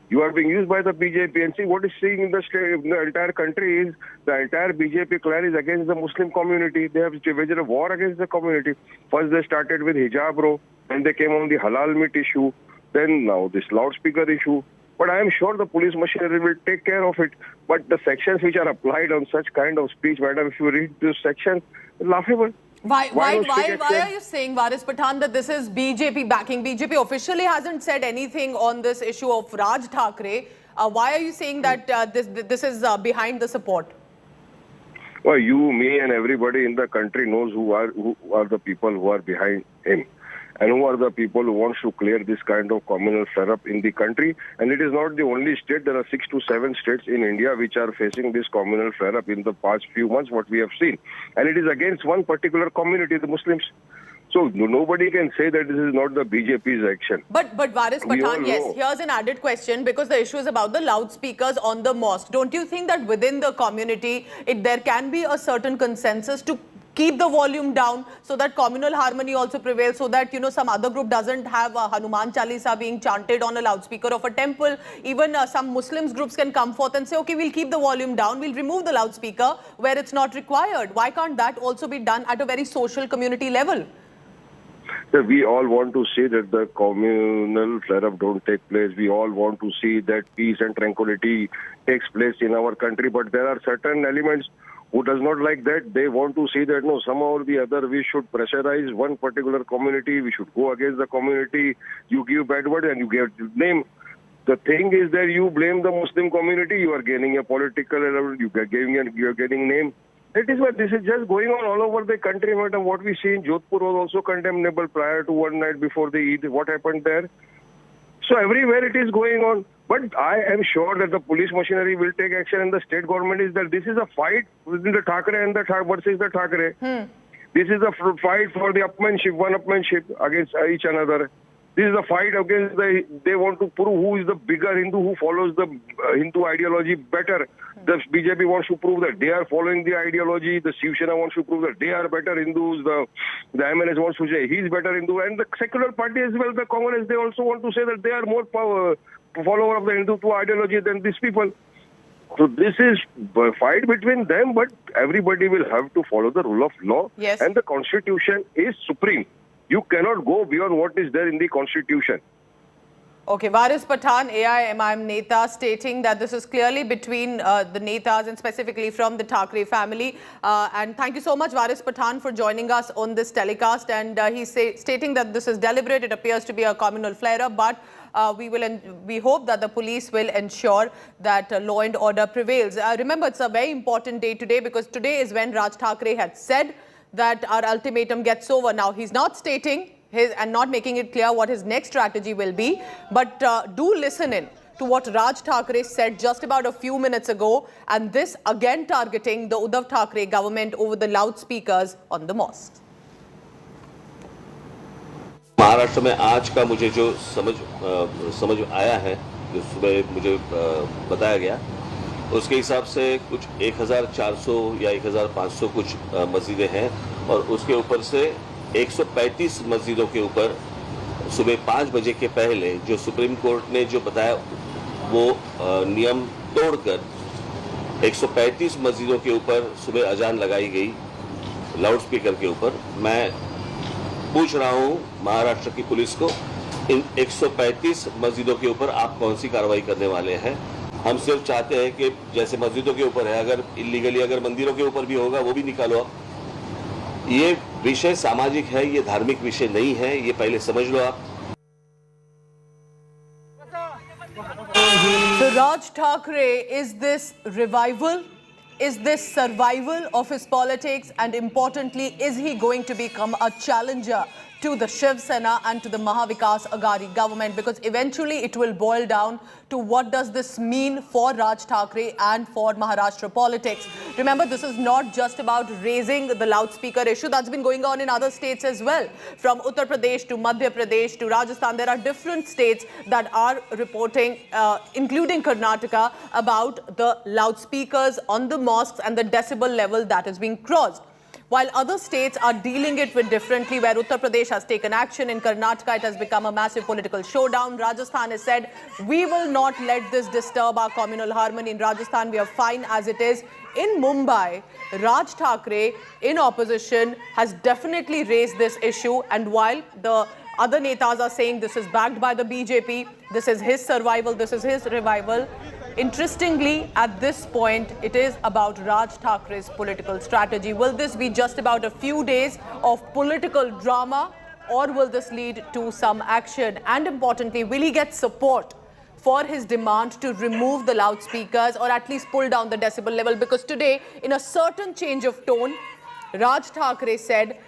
[SPEAKER 10] You are being used by the BJP. And see what is seeing in the entire country is the entire BJP clan is against the Muslim community. They have waged a war against the community. First they started with hijab row, then they came on the halal meat issue, then now this loudspeaker issue. But I am sure the police machinery will take care of it. But the sections which are applied on such kind of speech, madam, if you read this section, laughable.
[SPEAKER 15] Why are you saying, Waris Pathan, that this is BJP backing? BJP officially hasn't said anything on this issue of Raj Thackeray. Why are you saying that this is behind the support?
[SPEAKER 10] Well, you, me and everybody in the country knows who are the people who are behind him. And who are the people who want to clear this kind of communal flare-up in the country. And it is not the only state. There are 6 to 7 states in India which are facing this communal flare-up in the past few months, what we have seen. And it is against one particular community, the Muslims. So nobody can say that this is not the BJP's action.
[SPEAKER 15] But Waris Pathan, yes, here's an added question, because the issue is about the loudspeakers on the mosque. Don't you think that within the community, there can be a certain consensus to keep the volume down so that communal harmony also prevails, so that, some other group doesn't have a Hanuman Chalisa being chanted on a loudspeaker of a temple? Even some Muslims groups can come forth and say, okay, we'll keep the volume down, we'll remove the loudspeaker where it's not required. Why can't that also be done at a very social community level?
[SPEAKER 10] We all want to see that the communal flare-up don't take place. We all want to see that peace and tranquility takes place in our country. But there are certain elements who does not like that. They want to see that, no, somehow or the other, we should pressurize one particular community. We should go against the community. You give bad word and you give name. The thing is that you blame the Muslim community. You are gaining a political level. You are getting name. That is why this is just going on all over the country, madam. What we see in Jodhpur was also condemnable prior to one night before the Eid. What happened there? So everywhere it is going on. But I am sure that the police machinery will take action, and the state government is that this is a fight within the Thackeray and the versus the Thackeray. This is a fight for the one-upmanship against each another. This is a fight against they want to prove who is the bigger Hindu, who follows the Hindu ideology better. The BJP wants to prove that they are following the ideology. The Shiv Sena wants to prove that they are better Hindus. The MNS wants to say he's better Hindu. And the secular party as well, the Congress, they also want to say that they are more follower of the Hindutva ideology than these people. So this is a fight between them, but everybody will have to follow the rule of law.
[SPEAKER 15] Yes.
[SPEAKER 10] And the Constitution is supreme. You cannot go beyond what is there in the Constitution.
[SPEAKER 15] Okay, Waris Pathan, AIMIM Neta, stating that this is clearly between the Netas and specifically from the Thackeray family. And thank you so much, Waris Pathan, for joining us on this telecast. And he's stating that this is deliberate. It appears to be a communal flare-up, but we hope that the police will ensure that law and order prevails. Remember, it's a very important day today, because today is when Raj Thackeray had said that our ultimatum gets over. Now, he's not stating and not making it clear what his next strategy will be, but do listen in to what Raj Thackeray said just about a few minutes ago, and this again targeting the Uddhav Thackeray government over the loudspeakers on the mosque.
[SPEAKER 8] Maharashtra में आज का मुझे जो समझ आया है, जो सुबह मुझे बताया गया, उसके हिसाब से कुछ 1400 या 1500 कुछ मस्जिदें हैं और उसके ऊपर से 135 मस्जिदों के ऊपर सुबह 5 बजे के पहले जो सुप्रीम कोर्ट ने जो बताया वो नियम तोड़कर 135 मस्जिदों के ऊपर सुबह अजान लगाई गई लाउड स्पीकर के ऊपर। मैं पूछ रहा हूं महाराष्ट्र की पुलिस को, इन 135 मस्जिदों के ऊपर आप कौन सी कार्रवाई करने वाले हैं? हम सिर्फ चाहते हैं कि जैसे मस्जिदों के ऊपर है, अगर इलीगली अगर मंदिरों के ऊपर भी होगा वो भी निकालो आप। ये विषय सामाजिक है, ये धार्मिक विषय नहीं है, ये पहले समझ लो आप।
[SPEAKER 15] So Raj Thackeray, is this revival? Is this survival of his politics? And importantly, is he going to become a challenger to the Shiv Sena and to the Mahavikas Aghadi government? Because eventually it will boil down to what does this mean for Raj Thackeray and for Maharashtra politics. Remember, this is not just about raising the loudspeaker issue. That's been going on in other states as well. From Uttar Pradesh to Madhya Pradesh to Rajasthan, there are different states that are reporting, including Karnataka, about the loudspeakers on the mosques and the decibel level that is being crossed. While other states are dealing it with differently, where Uttar Pradesh has taken action, in Karnataka it has become a massive political showdown. Rajasthan has said, we will not let this disturb our communal harmony. In Rajasthan, we are fine as it is. In Mumbai, Raj Thackeray, in opposition, has definitely raised this issue. And while the other netas are saying this is backed by the BJP, this is his survival, this is his revival, interestingly, at this point, it is about Raj Thackeray's political strategy. Will this be just about a few days of political drama, or will this lead to some action? And importantly, will he get support for his demand to remove the loudspeakers or at least pull down the decibel level? Because today, in a certain change of tone, Raj Thackeray said,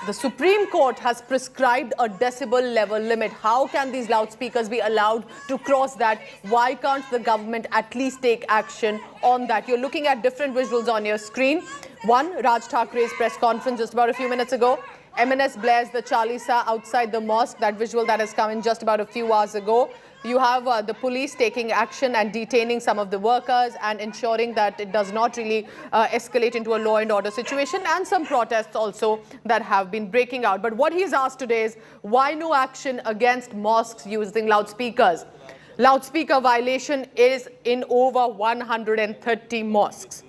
[SPEAKER 15] the Supreme Court has prescribed a decibel level limit. How can these loudspeakers be allowed to cross that? Why can't the government at least take action on that? You're looking at different visuals on your screen. One, Raj Thackeray's press conference just about a few minutes ago. MNS blares the Chalisa outside the mosque, that visual that has come in just about a few hours ago. You have the police taking action and detaining some of the workers and ensuring that it does not really escalate into a law and order situation, and some protests also that have been breaking out. But what he's asked today is, why no action against mosques using loudspeakers? Loudspeaker violation is in over 130 mosques.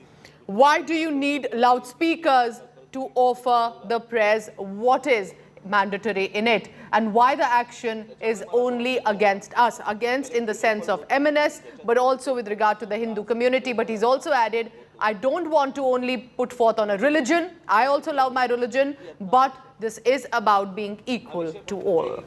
[SPEAKER 15] Why do you need loudspeakers to offer the prayers? What is mandatory in it, and why the action is only against us, against in the sense of MNS, but also with regard to the Hindu community? But he's also added, I don't want to only put forth on a religion, I also love my religion, but this is about being equal to all.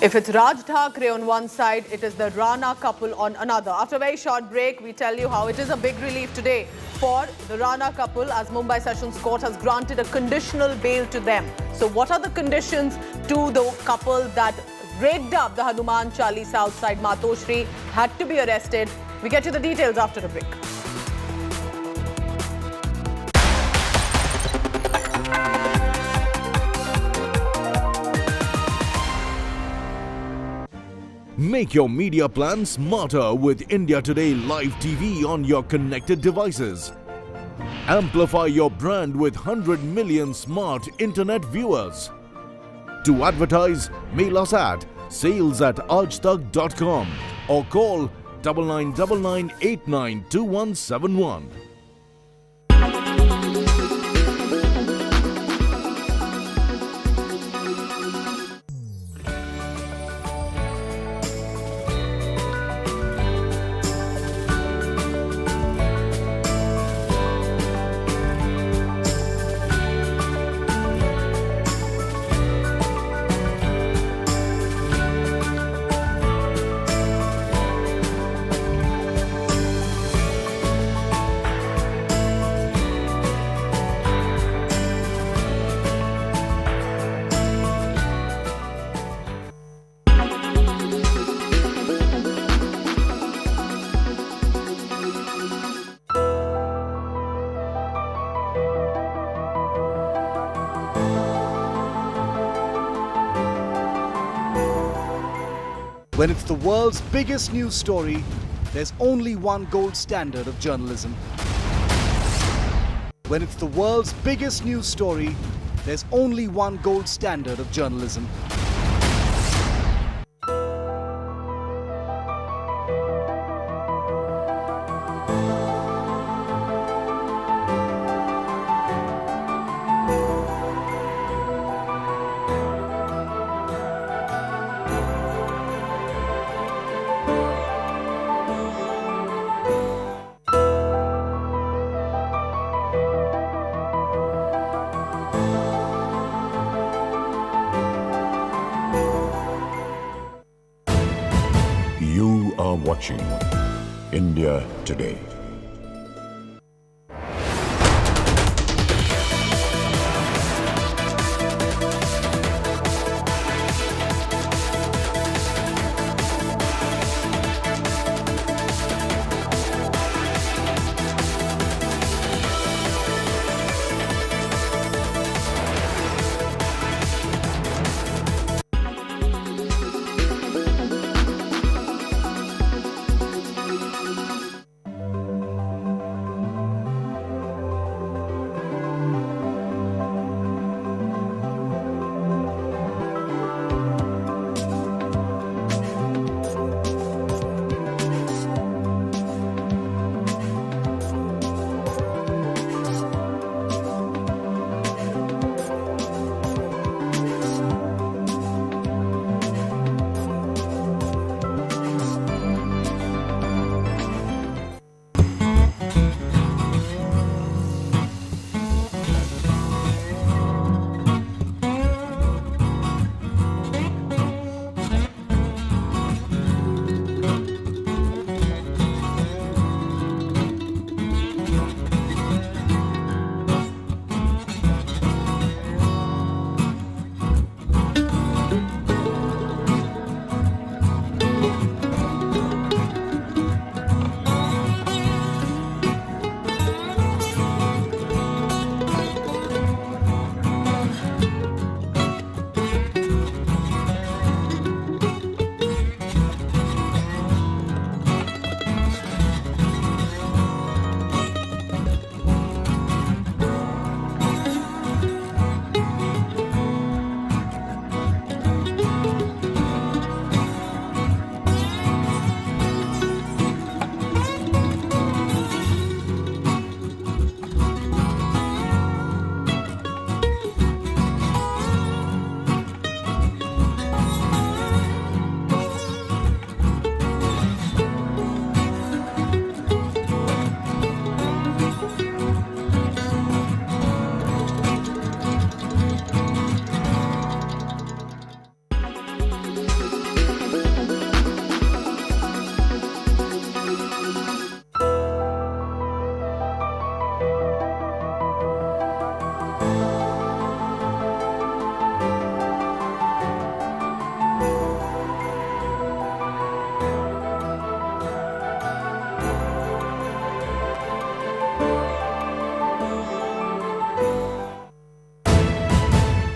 [SPEAKER 15] If it's Raj Thackeray on one side, it is the Rana couple on another. After a very short break, we tell you how it is a big relief today for the Rana couple, as Mumbai Sessions Court has granted a conditional bail to them. So what are the conditions to the couple that rigged up the Hanuman Chalisa outside Matoshri, had to be arrested? We get you the details after the break.
[SPEAKER 11] Make your media plan smarter with India Today Live TV on your connected devices. Amplify your brand with 100 million smart internet viewers. To advertise, mail us at sales@aajtak.com or call 9999892171.
[SPEAKER 14] When it's the world's biggest news story, there's only one gold standard of journalism. When it's the world's biggest news story, there's only one gold standard of journalism.
[SPEAKER 12] You are watching India Today.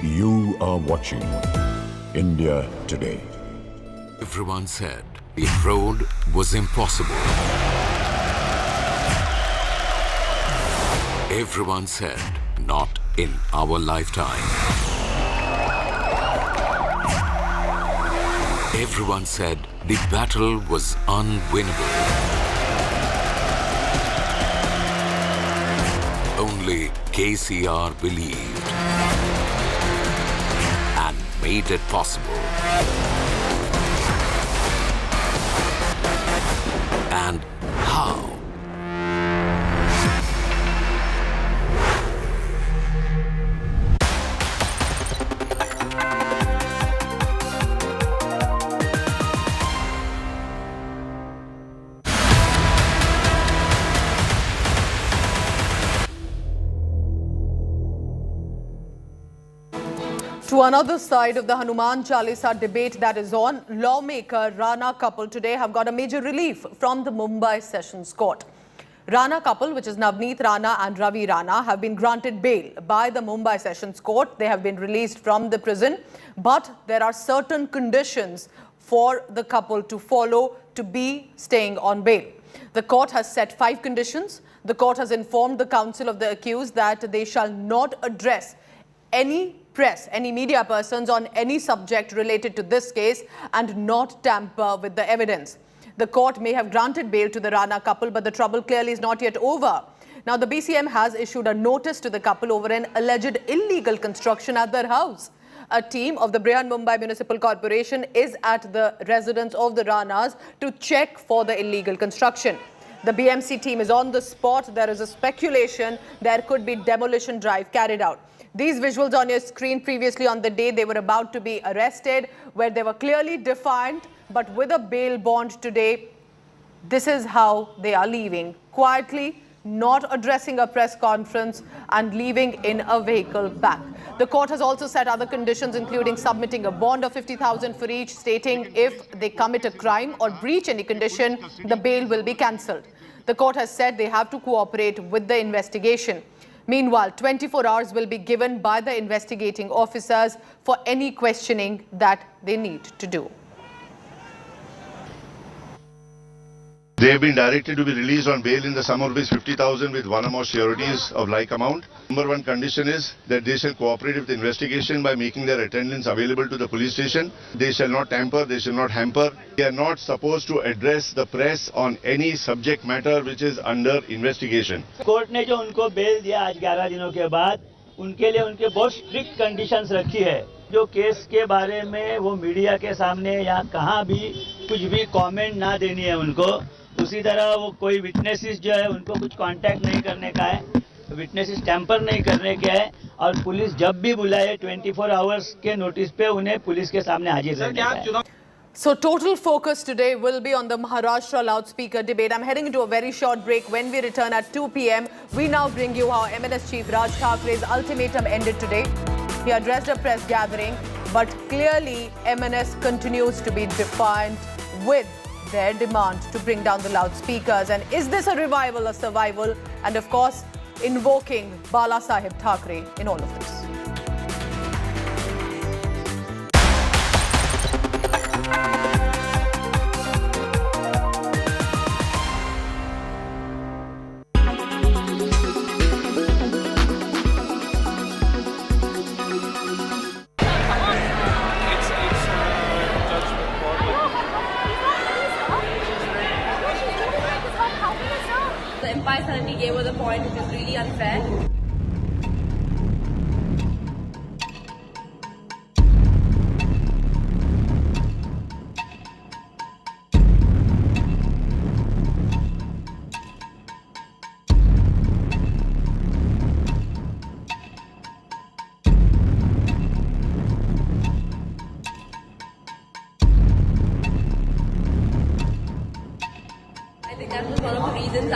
[SPEAKER 12] You are watching India Today.
[SPEAKER 19] Everyone said the road was impossible. Everyone said, not in our lifetime. Everyone said the battle was unwinnable. Only KCR believed and made it possible. And how?
[SPEAKER 15] To another side of the Hanuman Chalisa debate that is on, lawmaker Rana couple today have got a major relief from the Mumbai Sessions Court. Rana couple, which is Navneet Rana and Ravi Rana, have been granted bail by the Mumbai Sessions Court. They have been released from the prison, but there are certain conditions
[SPEAKER 20] for the couple to follow to be staying on bail. The court has set 5 conditions. The court has informed the counsel of the accused that they shall not address any press, any media persons on any subject related to this case and not tamper with the evidence. The court may have granted bail to the Rana couple, but the trouble clearly is not yet over. Now, the BCM has issued a notice to the couple over an alleged illegal construction at their house. A team of the Mumbai Municipal Corporation is at the residence of the Ranas to check for the illegal construction. The BMC team is on the spot. There is a speculation there could be demolition drive carried out. These visuals on your screen previously on the day they were about to be arrested, where they were clearly defined, but with a bail bond today, this is how they are leaving. Quietly, not addressing a press conference and leaving in a vehicle back. The court has also set other conditions, including submitting a bond of 50,000 for each, stating if they commit a crime or breach any condition, the bail will be cancelled. The court has said they have to cooperate with the investigation. Meanwhile, 24 hours will be given by the investigating officers for any questioning that they need to do.
[SPEAKER 21] They have been directed to be released on bail in the sum of rupees 50,000 with one or more sureties of like amount. Number 1 condition is that they shall cooperate with the investigation by making their attendance available to the police station. They shall not tamper, they shall not hamper. They are not supposed to address the press on any subject matter which is under investigation.
[SPEAKER 22] Court ने जो उनको bell दिया आज 11 दिनों के बाद, उनके लिए उनके बहुत स्ट्रिक्ट कंडीशंस रखी है. जो केस के बारे में वो मीडिया के सामने या कहाँ भी कुछ भी कमेंट ना देनी है उनको. उसी तरह वो कोई विटनेसेस जो है उनको कुछ कांटेक्ट नहीं करने का है, विटनेसेस टैंपर नहीं करने के है, और पुलिस जब भी बुलाए 24 आवर्स के नोटिस पे उन्हें पुलिस के सामने हाजिर रहने का है.
[SPEAKER 20] So total focus today will be on the Maharashtra loudspeaker debate. I'm heading into a very short break. When we return at 2 p.m, we now bring you how MNS Chief Raj Thakre's ultimatum ended today. He addressed a press gathering, but clearly MNS continues to be defiant with their demand to bring down the loudspeakers. And is this a revival or survival? And of course, invoking Bala Saheb Thakre in all of this.
[SPEAKER 23] Suddenly gave her the point, which is really unfair.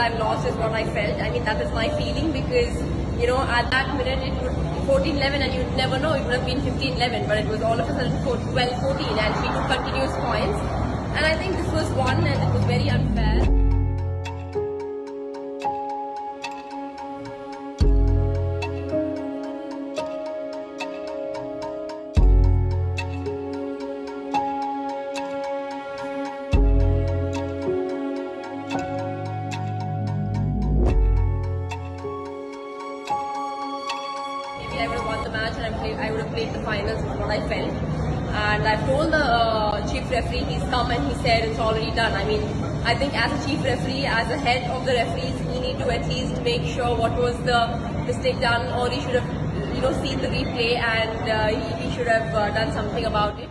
[SPEAKER 23] I've lost is what I felt. I mean, that is my feeling because, you know, at that minute it would 14-11 and you'd never know, it would have been 15-11, but it was all of a sudden 12-14 and we took continuous points. And I think this was one and it was very unfair. I would have played the finals, is what I felt. And I've told the chief referee, he's come and he said it's already done. I mean, I think as a chief referee, as a head of the referees, he need to at least make sure what was the mistake done, or he should have, you know, seen the replay and he should have done something about it.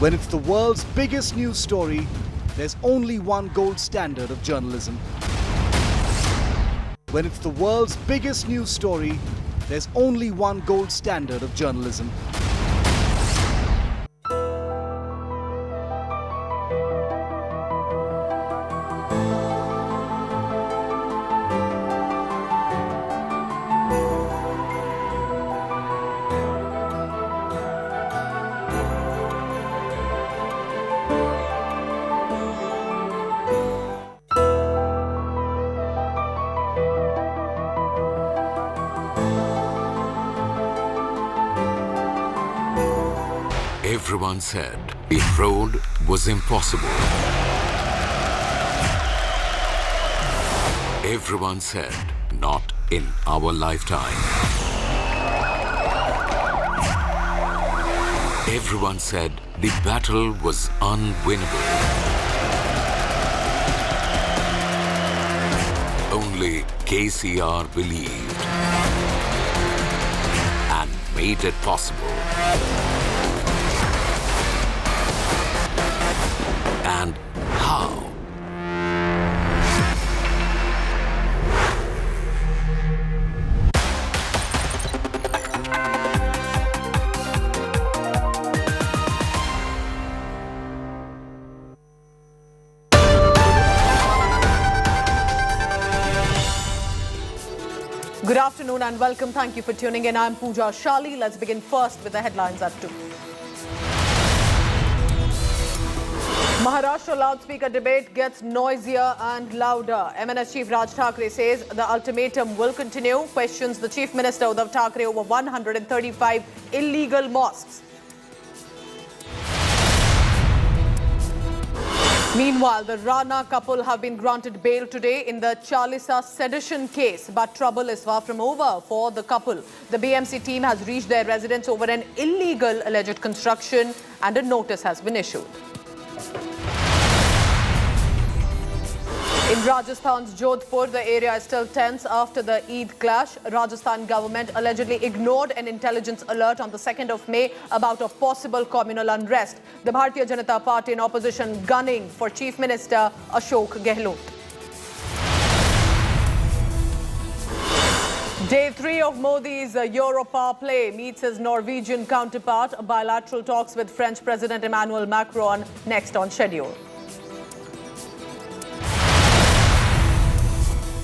[SPEAKER 14] When it's the world's biggest news story, there's only one gold standard of journalism. When it's the world's biggest news story, there's only one gold standard of journalism.
[SPEAKER 19] Everyone said the road was impossible. Everyone said, not in our lifetime. Everyone said the battle was unwinnable. Only KCR believed and made it possible. And how?
[SPEAKER 20] Good afternoon and welcome. Thank you for tuning in. I'm Pooja Shali. Let's begin first with the headlines at 2. Maharashtra loudspeaker debate gets noisier and louder. MNS Chief Raj Thackeray says the ultimatum will continue. Questions the Chief Minister Uddhav Thackeray over 135 illegal mosques. Meanwhile, the Rana couple have been granted bail today in the Chalisa sedition case. But trouble is far from over for the couple. The BMC team has reached their residence over an illegal alleged construction and a notice has been issued. In Rajasthan's Jodhpur, the area is still tense after the Eid clash. Rajasthan government allegedly ignored an intelligence alert on the 2nd of May about a possible communal unrest. The Bharatiya Janata Party in opposition gunning for Chief Minister Ashok Gehlot. Day 3 of Modi's Powerplay meets his Norwegian counterpart. Bilateral talks with French President Emmanuel Macron next on schedule.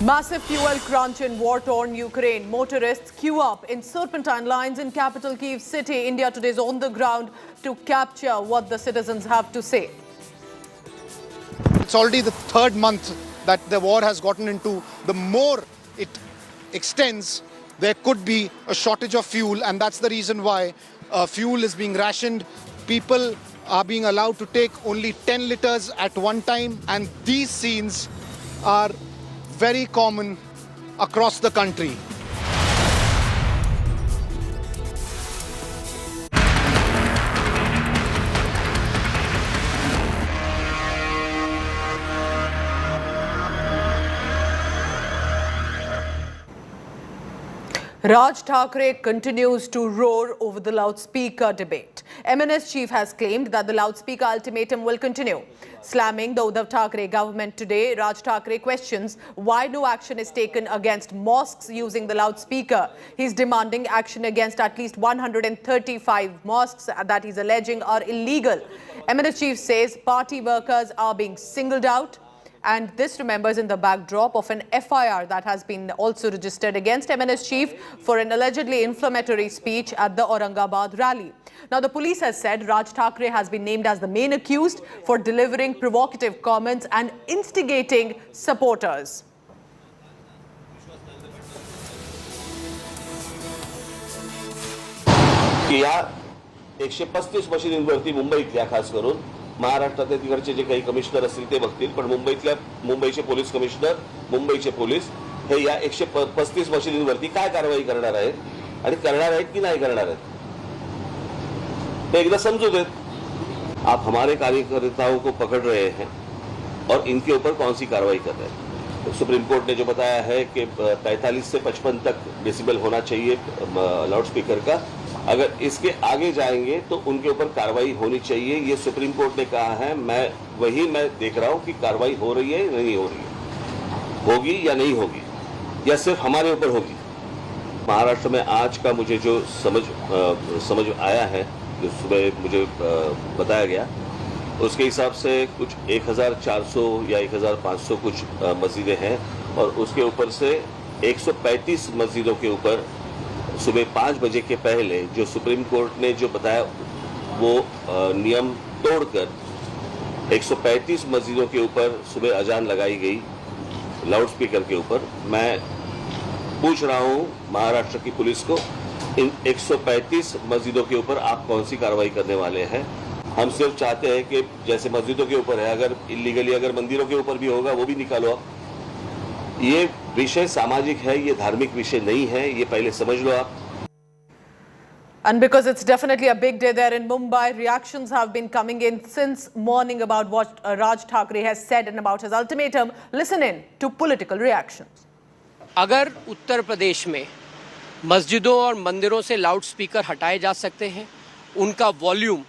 [SPEAKER 20] Massive fuel crunch in war-torn Ukraine. Motorists queue up in serpentine lines in capital Kyiv city. India today is on the ground to capture what the citizens have to say.
[SPEAKER 1] It's already the third month that the war has gotten into. The more it extends, there could be a shortage of fuel, and that's the reason why fuel is being rationed. People are being allowed to take only 10 liters at one time, and these scenes are very common across the country.
[SPEAKER 20] Raj Thackeray continues to roar over the loudspeaker debate. MNS chief has claimed that the loudspeaker ultimatum will continue. Slamming the Uddhav Thackeray government today, Raj Thackeray questions why no action is taken against mosques using the loudspeaker. He's demanding action against at least 135 mosques that he's alleging are illegal. MNS chief says party workers are being singled out. And this, remembers, in the backdrop of an FIR that has been also registered against MNS chief for an allegedly inflammatory speech at the Aurangabad rally. Now, the police has said Raj Thackeray has been named as the main accused for delivering provocative comments and instigating supporters.
[SPEAKER 8] या 135 मशिदींवरती मुंबईतल्या खास करून महाराष्ट्रातले तिकडचे जे काही commissioner असतील ते बघतील, पण मुंबईचे पोलीस कमिशनर, मुंबईचे पोलीस हे या 135 मशिदींवरती काय कारवाई करणार आहेत आणि करणार आहेत की नाही करणार आहेत ते एकदा समजू देत. आप हमारे कार्यकर्ताओं को पकड़ रहे हैं और इनके ऊपर कौन सी कार्रवाई कर रहे हैं. सुप्रीम कोर्ट ने जो बताया है कि 45 से 55 तक डेसिबल होना चाहिए लाउड स्पीकर का, अगर इसके आगे जाएंगे तो उनके ऊपर कार्रवाई होनी चाहिए, ये सुप्रीम कोर्ट ने कहा है। मैं देख रहा हूं कि कार्रवाई हो रही है या नहीं हो रही है, होगी या नहीं होगी, या सिर्फ हमारे ऊपर होगी। महाराष्ट्र में आज का मुझे जो समझ आया है, जो सुबह मुझे बताया गया, उसके हिसाब से कुछ 1400 या 1500 कुछ मस्जिदें हैं, और उसके ऊपर से 135 मस्जिदों के ऊपर सुबह 5 बजे के पहले जो सुप्रीम कोर्ट ने जो बताया वो नियम तोड़कर 135 मस्जिदों के ऊपर सुबह अजान लगाई गई लाउड स्पीकर के ऊपर। मैं पूछ रहा हूं महाराष्ट्र की पुलिस को, इन 135 मस्जिदों के ऊपर आप कौन सी कार्रवाई करने वाले हैं? हम सिर्फ चाहते हैं कि जैसे मस्जिदों के ऊपर है, अगर इलीगली अगर मंदिरों के ऊपर भी होगा वो भी निकालो आप। ये विषय सामाजिक है, ये धार्मिक विषय नहीं है, ये पहले समझ लो आप।
[SPEAKER 20] And because it's definitely a big day there in Mumbai, reactions have been coming in since morning about what Raj Thackeray has said and about his ultimatum. Listen in to political reactions.
[SPEAKER 2] अगर उत्तर प्रदेश में मस्जिदों और मंदिरों से loudspeaker हटाए जा सकते हैं, उनका वॉल्यूम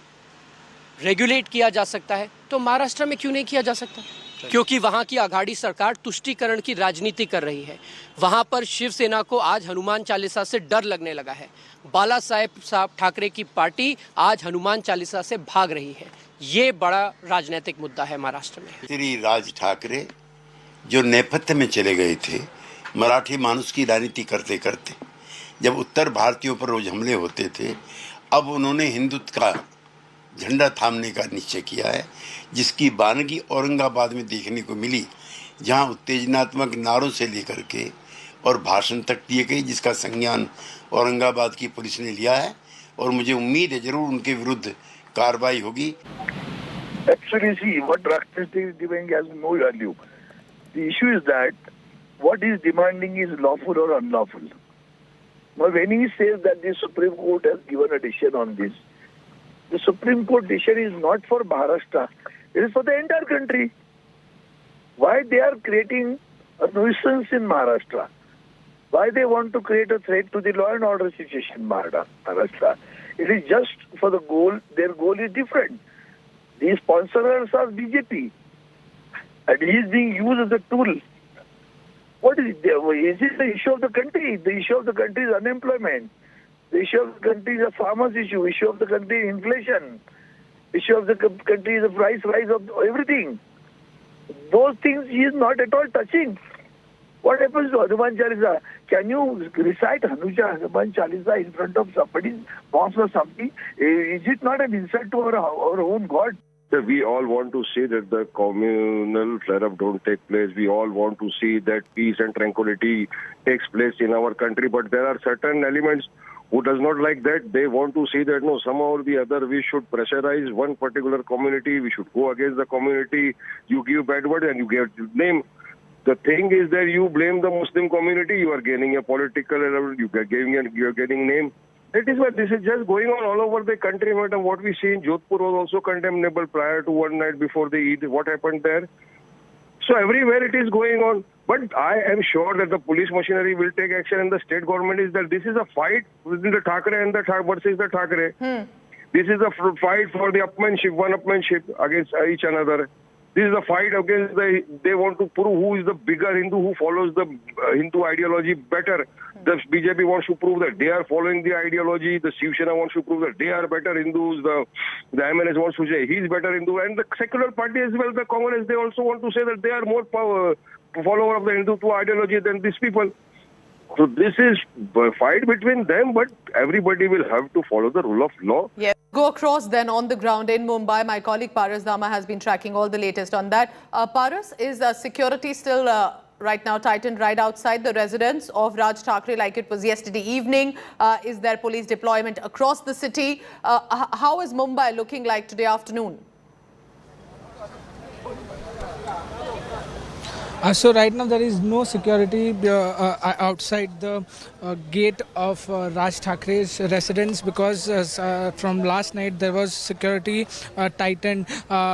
[SPEAKER 2] रेगुलेट किया जा सकता है, तो महाराष्ट्र में क्यों नहीं किया जा सकता? क्योंकि वहां की आघाड़ी सरकार तुष्टीकरण की राजनीति कर रही है। वहां पर शिवसेना को आज हनुमान चालीसा से डर लगने लगा है। बाला साहब ठाकरे की पार्टी आज हनुमान चालीसा से भाग रही है। ये बड़ा राजनीतिक मुद्दा है महाराष्ट्र में।
[SPEAKER 7] श्री राज ठाकरे जो नेपथ्य में चले गए थे, मराठी मानुस की राजनीति करते करते, जब उत्तर भारतीयों पर रोज हमले होते थे, अब उन्होंने हिंदुत्व का झंडा थामने का निश्चय किया है, जिसकी बानगी औरंगाबाद में देखने को मिली, जहां उत्तेजनात्मक नारों से लेकर के और भाषण तक दिए गए, जिसका संज्ञान औरंगाबाद की पुलिस ने लिया है, और मुझे उम्मीद है जरूर उनके विरुद्ध कार्रवाई होगी।
[SPEAKER 9] Actually, see, what Rakshas is demanding has no value. The issue is that what he is demanding is lawful or unlawful. Now, when he says that the Supreme Court has given a decision on this, the Supreme Court decision is not for Maharashtra, it is for the entire country. Why they are creating a nuisance in Maharashtra? Why they want to create a threat to the law and order situation in Maharashtra? It is just for the goal, their goal is different. The sponsors are BJP, and he is being used as a tool. What is it? Is it the issue of the country? The issue of the country is unemployment. The issue of the country is a farmer's issue. Issue of the country is inflation. Issue of the country is the price rise of everything. Those things he is not at all touching. What happens to Hanuman Chalisa? Can you recite Hanuman Chalisa in front of somebody's boss or something? Is it not an insult to our own God?
[SPEAKER 10] We all want to see that the communal flare-up don't take place. We all want to see that peace and tranquility takes place in our country. But there are certain elements who does not like that. They want to see that, no, somehow or the other, we should pressurize one particular community. We should go against the community. You give bad word and you give name. The thing is that you blame the Muslim community. You are gaining a political, you are getting name. That is why this is just going on all over the country, madam. What we see in Jodhpur was also condemnable prior to one night before the Eid. What happened there? So everywhere it is going on. But I am sure that the police machinery will take action, and the state government is that this is a fight within the Thackeray and the versus the Thackeray. This is a fight for the one-upmanship against each another. This is a fight against they want to prove who is the bigger Hindu, who follows the Hindu ideology better. The BJP wants to prove that they are following the ideology. The Shiv Sena wants to prove that they are better Hindus. The MNS wants to say he's better Hindu. And the secular party as well, the Congress, they also want to say that they are more follower of the Hindutva ideology than these people. So this is a fight between them, but everybody will have to follow the rule of law.
[SPEAKER 20] Yes. Go across then on the ground in Mumbai. My colleague Paras Dama has been tracking all the latest on that. Paras, is security still right now tightened right outside the residence of Raj Thackeray like it was yesterday evening? Is there police deployment across the city? How is Mumbai looking like today afternoon?
[SPEAKER 13] So right now there is no security outside the gate of Raj Thakre's residence because from last night there was security tightened.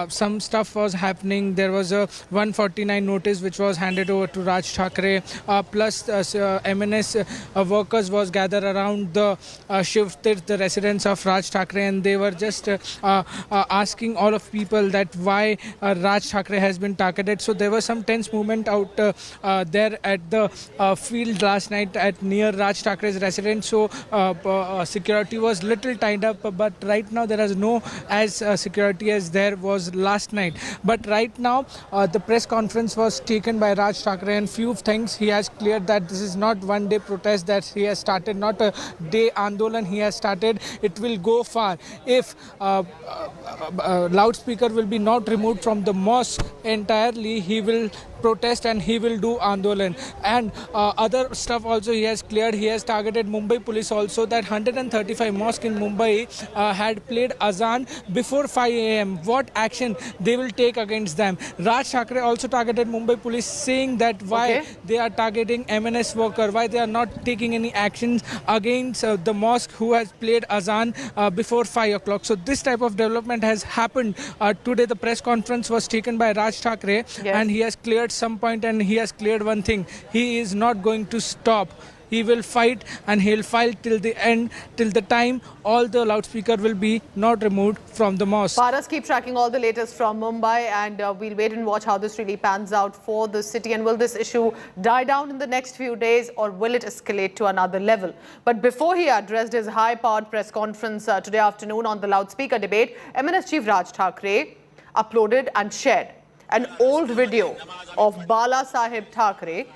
[SPEAKER 13] Some stuff was happening. There was a 149 notice which was handed over to Raj Thakre. Plus MNS workers was gathered around the Shiv Tirth, the residence of Raj Thakre, and they were just asking all of people that why Raj Thakre has been targeted. So there was some tense movement out there at the field last night at near Raj Thakre's residence. So security was little tied up, but right now there is no as security as there was last night. But right now the press conference was taken by Raj Thakre, and few things he has cleared that this is not one day protest that he has started, not a day Andolan he has started. It will go far. If loudspeaker will be not removed from the mosque entirely, he will protest and he will do Andolan. And other stuff also he has cleared. He has targeted Mumbai police also, that 135 mosques in Mumbai had played azan before 5 a.m. What action they will take against them. Raj Thakre also targeted Mumbai police, saying that why they are targeting MNS worker, why they are not taking any actions against the mosque who has played azan before 5 o'clock. So this type of development has happened today. The press conference was taken by Raj Thakre, and he has cleared some point, and he has cleared one thing: he is not going to stop. He will fight, and he'll fight till the end, till the time all the loudspeaker will be not removed from the mosque.
[SPEAKER 20] Paras, keep tracking all the latest from Mumbai, and we'll wait and watch how this really pans out for the city. And will this issue die down in the next few days, or will it escalate to another level? But before he addressed his high-powered press conference today afternoon on the loudspeaker debate, MNS Chief Raj Thakre uploaded and shared an old video of Bala Saheb Thakre,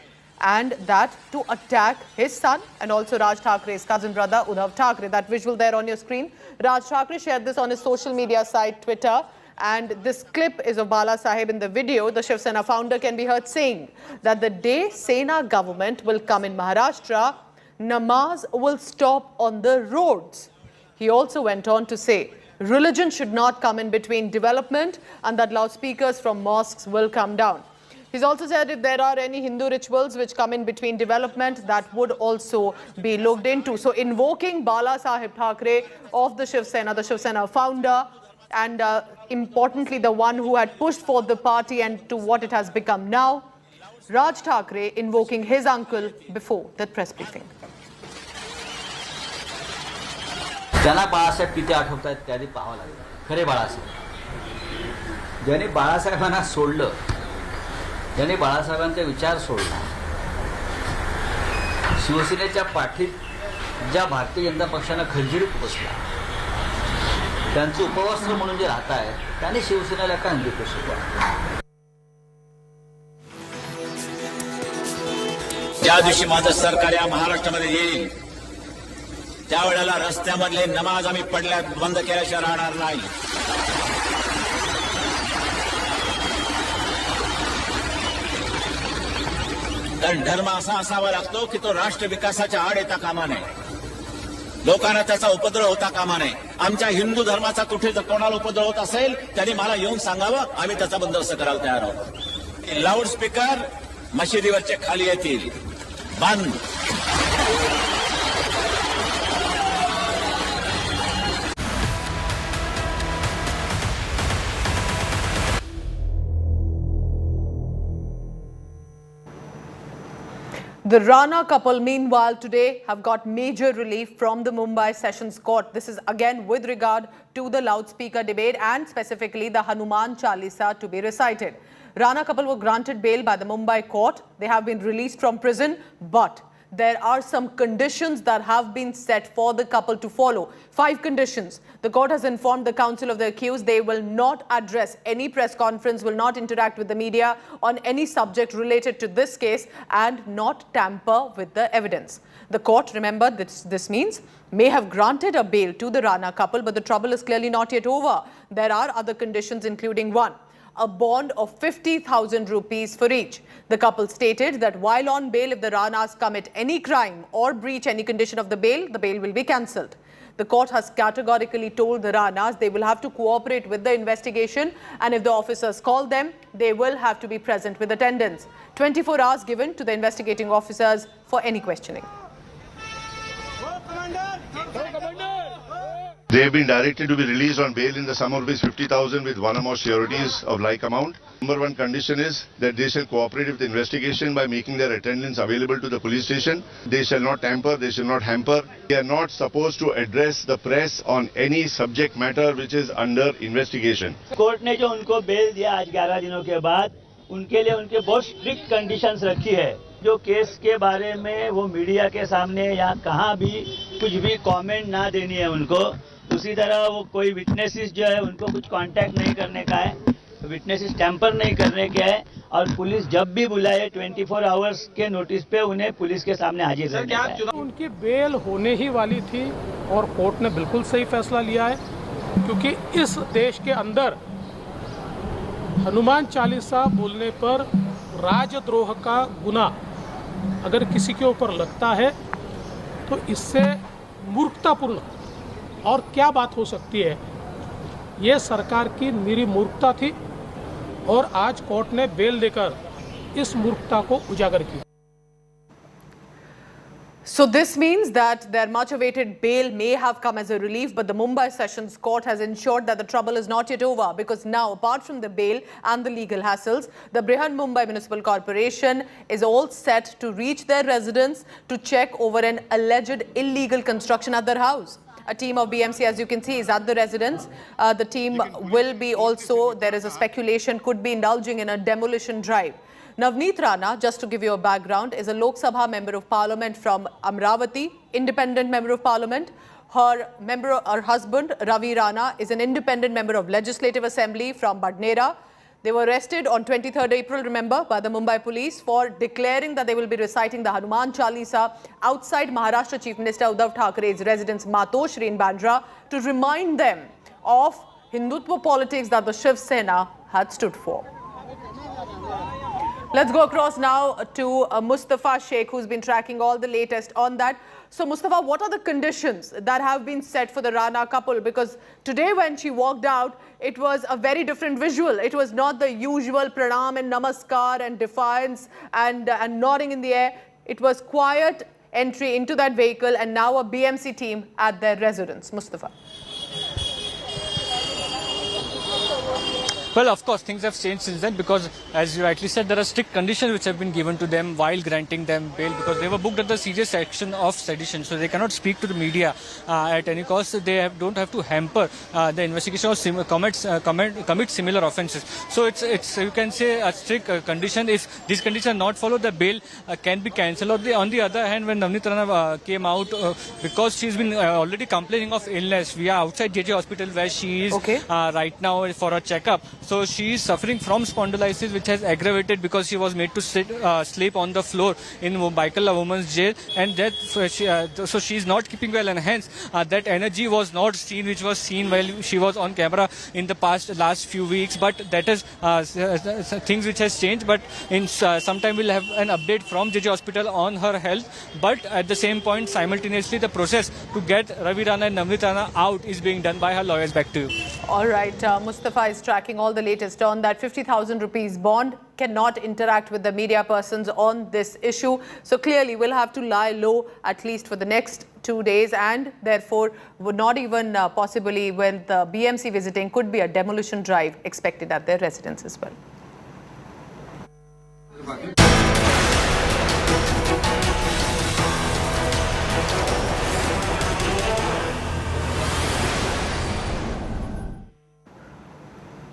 [SPEAKER 20] and that to attack his son and also Raj Thakre's cousin brother Uddhav Thakre. That visual there on your screen. Raj Thakre shared this on his social media site Twitter, and this clip is of Bala Saheb. In the video, the Shiv Sena founder can be heard saying that the day Sena government will come in Maharashtra, namaz will stop on the roads. He also went on to say religion should not come in between development, and that loudspeakers from mosques will come down. He's also said if there are any Hindu rituals which come in between development, that would also be looked into. So invoking Bala Saheb Thakre of the Shiv Sena founder, and importantly the one who had pushed for the party and to what it has become now, Raj Thakre invoking his uncle before that press briefing.
[SPEAKER 16] त्यांना बाळासाहेब किती आठवत आहेत त्याआधी पाहावं लागेल. खरे बाळासाहेब ज्याने बाळासाहेबांना सोडलं, ज्याने बाळासाहेबांचा विचार सोडला, शिवसेनेच्या पाठीत ज्या भारतीय जनता पक्षानं खंजीर बसला, त्यांचं उपवस्त्र म्हणून जे राहत आहे त्याने शिवसेनेला काय अंगी शिकवा.
[SPEAKER 18] ज्या दिवशी माझं सरकार या महाराष्ट्रामध्ये येईल त्यावेळेला रस्त्यामधले नमाज आम्ही पडल्या बंद केल्याशिवाय राहणार नाही. कारण धर्म असा असावा लागतो की तो राष्ट्र विकासाच्या आड येता कामा नये, लोकांना त्याचा उपद्रव होता कामा नये. आमच्या हिंदू धर्माचा कुठे जर कोणाला उपद्रव होत असेल त्यांनी मला येऊन सांगावं, आम्ही त्याचा बंदोबस्त करायला तयार आहोत. लाऊडस्पीकर मशिदीवरचे खाली येतील, बंद.
[SPEAKER 20] The Rana couple, meanwhile, today have got major relief from the Mumbai Sessions Court. This is again with regard to the loudspeaker debate and specifically the Hanuman Chalisa to be recited. Rana couple were granted bail by the Mumbai court. They have been released from prison, but there are some conditions that have been set for the couple to follow. 5 conditions. The court has informed the counsel of the accused they will not address any press conference, will not interact with the media on any subject related to this case, and not tamper with the evidence. The court, remember, this means, may have granted a bail to the Rana couple, but the trouble is clearly not yet over. There are other conditions, including one, a bond of 50,000 rupees for each. The couple stated that while on bail, if the Ranas commit any crime or breach any condition of the bail will be cancelled. The court has categorically told the Ranas they will have to cooperate with the investigation, and if the officers call them, they will have to be present with attendance. 24 hours given to the investigating officers for any questioning.
[SPEAKER 21] They have been directed to be released on bail in the sum of ₹50,000 with one or more sureties of like amount. Number one condition is that they shall cooperate with the investigation by making their attendance available to the police station. They shall not tamper, they shall not hamper. They are not supposed to address the press on any subject matter which is under investigation.
[SPEAKER 22] Court ने जो उनको bell दिया आज 11 दिनों के बाद, उनके लिए उनके बहुत स्ट्रिक्ट कंडीशंस रखी है। जो केस के बारे में वो मीडिया के सामने या कहाँ भी कुछ भी कमेंट ना देनी है उनको। उसी तरह वो कोई विटनेसेस जो है उनको कुछ कांटेक्ट नहीं करने का है, विटनेसेस टैंपर नहीं करने के है, और पुलिस जब भी बुलाए 24 आवर्स के नोटिस पे उन्हें पुलिस के सामने हाजिर रहने का है।
[SPEAKER 3] उनकी बेल होने ही वाली थी और कोर्ट ने बिल्कुल सही फैसला लिया है, क्योंकि इस देश के अंदर हनुमान चालीसा बोलने पर राजद्रोह का गुना अगर किसी के ऊपर लगता है तो इससे मूर्खतापूर्ण और क्या बात हो सकती है। ये सरकार की निरी मूर्खता थी और आज कोर्ट ने बेल देकर इस मूर्खता को उजागर किया।
[SPEAKER 20] So this means that their much awaited bail may have come as a relief, but the Mumbai Sessions Court has ensured that the trouble is not yet over, because now, apart from the bail and the legal hassles, the Brihan Mumbai Municipal Corporation is all set to reach their residents to check over an alleged illegal construction at their house. A team of BMC, as you can see, is at the residence. The team will be also, there is a speculation, could be indulging in a demolition drive. Navneet Rana, just to give you a background, is a Lok Sabha Member of Parliament from Amravati, independent Member of Parliament. Her husband, Ravi Rana, is an independent Member of Legislative Assembly from Badnera. They were arrested on 23rd April, remember, by the Mumbai police for declaring that they will be reciting the Hanuman Chalisa outside Maharashtra Chief Minister Uddhav Thackeray's residence Matoshri in Bandra to remind them of Hindutva politics that the Shiv Sena had stood for. Let's go across now to Mustafa Sheikh, who's been tracking all the latest on that. So, Mustafa, what are the conditions that have been set for the Rana couple? Because today when she walked out, it was a very different visual. It was not the usual pranam and namaskar and defiance and nodding in the air. It was quiet entry into that vehicle, and now a BMC team at their residence. Mustafa.
[SPEAKER 5] Well, of course, things have changed since then, because, as you rightly said, there are strict conditions which have been given to them while granting them bail, because they were booked at the serious section of sedition, so they cannot speak to the media at any cost. They don't have to hamper the investigation or commit similar offences. So it's you can say a strict condition. If these conditions are not followed, the bail can be cancelled. On the other hand, when Navneet Rana came out, because she's been already complaining of illness, we are outside JJ Hospital where she is right now for a checkup. So she is suffering from spondylitis, which has aggravated because she was made to sleep on the floor in Baikal Women's Jail, and that so she is not keeping well, and hence that energy was not seen, which was seen while she was on camera in the last few weeks. But that is things which has changed. But in some time we'll have an update from JJ Hospital on her health. But at the same point, simultaneously, the process to get Ravi Rana and Navneet Rana out is being done by her lawyers. Back to you.
[SPEAKER 20] All right, Mustafa is tracking all the latest on that. 50,000 rupees bond, cannot interact with the media persons on this issue. So clearly we'll have to lie low at least for the next 2 days, and therefore would not even possibly, when the BMC visiting, could be a demolition drive expected at their residence as well.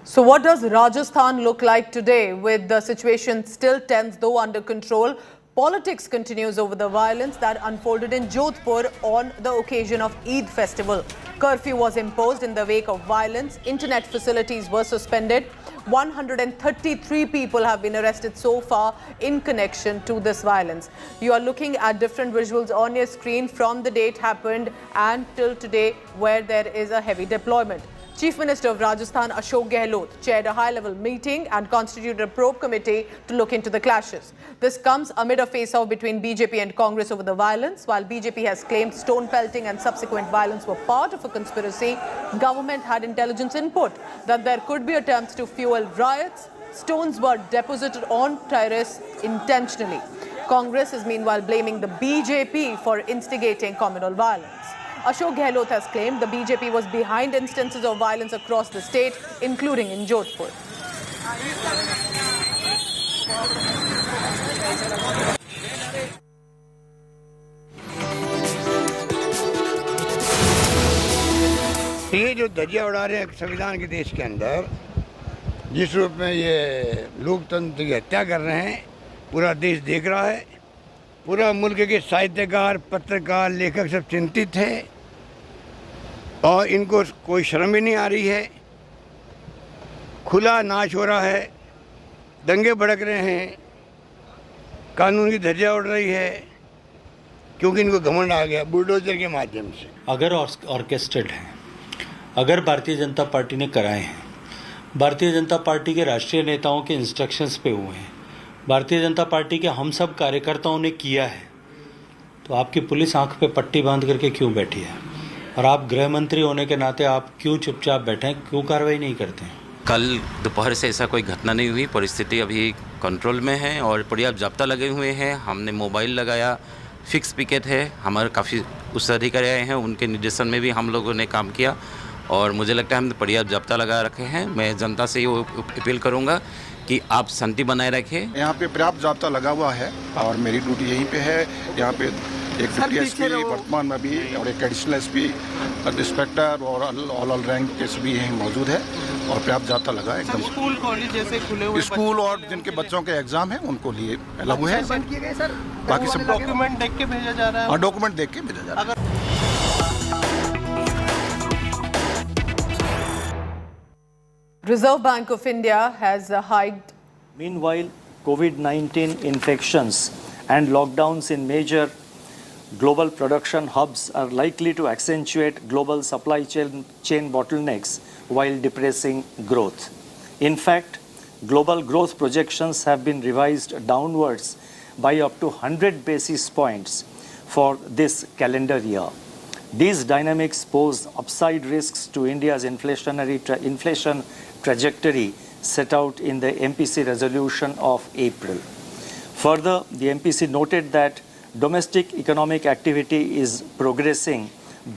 [SPEAKER 20] So what does Rajasthan look like today, with the situation still tense though under control? Politics continues over the violence that unfolded in Jodhpur on the occasion of Eid festival. Curfew was imposed in the wake of violence. Internet facilities were suspended. 133 people have been arrested so far in connection to this violence. You are looking at different visuals on your screen from the day it happened and till today, where there is a heavy deployment. Chief Minister of Rajasthan Ashok Gehlot chaired a high-level meeting and constituted a probe committee to look into the clashes. This comes amid a face-off between BJP and Congress over the violence. While BJP has claimed stone pelting and subsequent violence were part of a conspiracy, government had intelligence input that there could be attempts to fuel riots. Stones were deposited on terrace intentionally. Congress is meanwhile blaming the BJP for instigating communal violence. Ashok Gehlot has claimed the BJP was behind instances of violence across the state, including in Jodhpur.
[SPEAKER 4] ये जो धज्जियां उड़ा रहे हैं संविधान के देश के अंदर, जिस रूप में ये लोकतंत्र की हत्या कर रहे हैं, पूरा देश देख रहा है। पूरा मुल्क के साहित्यकार, पत्रकार, लेखक सब चिंतित हैं और इनको कोई शर्म ही नहीं आ रही है। खुला नाच हो रहा है, दंगे भड़क रहे हैं, कानून की धज्जियां उड़ रही है, क्योंकि इनको घमंड आ गया बुलडोजर के माध्यम से।
[SPEAKER 6] अगर ऑर्केस्ट्रेड हैं, अगर भारतीय जनता पार्टी ने कराए हैं, भारतीय जनता पार्टी के राष्ट्रीय नेताओं के इंस्ट्रक्शंस पे हुए हैं, भारतीय जनता पार्टी के हम सब कार्यकर्ताओं ने किया है, तो आपकी पुलिस आंख पे पट्टी बांध करके क्यों बैठी है? और आप गृह मंत्री होने के नाते आप क्यों चुपचाप बैठे हैं, क्यों कार्रवाई नहीं करते हैं?
[SPEAKER 17] कल दोपहर से ऐसा कोई घटना नहीं हुई, परिस्थिति अभी कंट्रोल में है और पर्याप्त जाब्ता लगे हुए हैं। हमने मोबाइल लगाया, फिक्स पिकेट है, हमारे काफ़ी उच्च अधिकारी आए हैं, उनके निर्देशन में भी हम लोगों ने काम किया और मुझे लगता है हमने पर्याप्त जाब्ता लगा रखे हैं। मैं जनता से ये अपील करूँगा कि आप शांति बनाए रखें।
[SPEAKER 24] यहाँ पे पर्याप्त जाब्ता लगा हुआ है और मेरी ड्यूटी यहीं पे है। यहाँ पे एक डिप्टी एसपी वर्तमान में भी और एक एडिशनल एसपी, इंस्पेक्टर और ऑल रैंक के सभी यहीं मौजूद है और पर्याप्त जाब्ता लगा एकदम।
[SPEAKER 25] स्कूल कॉलेज जैसे खुले हुए
[SPEAKER 24] स्कूल और जिनके बच्चों के एग्जाम है उनको लिए लागू है। बाकी सब
[SPEAKER 25] डॉक्यूमेंट देख के भेजा जा रहा है।
[SPEAKER 24] डॉक्यूमेंट देख के भेजा जा रहा है।
[SPEAKER 20] Reserve Bank of India has hiked.
[SPEAKER 22] Meanwhile, COVID-19 infections and lockdowns in major global production hubs are likely to accentuate global supply chain bottlenecks while depressing growth. In fact, global growth projections have been revised downwards by up to 100 basis points for this calendar year. These dynamics pose upside risks to India's inflation trajectory set out in the MPC resolution of April. Further, the MPC noted that domestic economic activity is progressing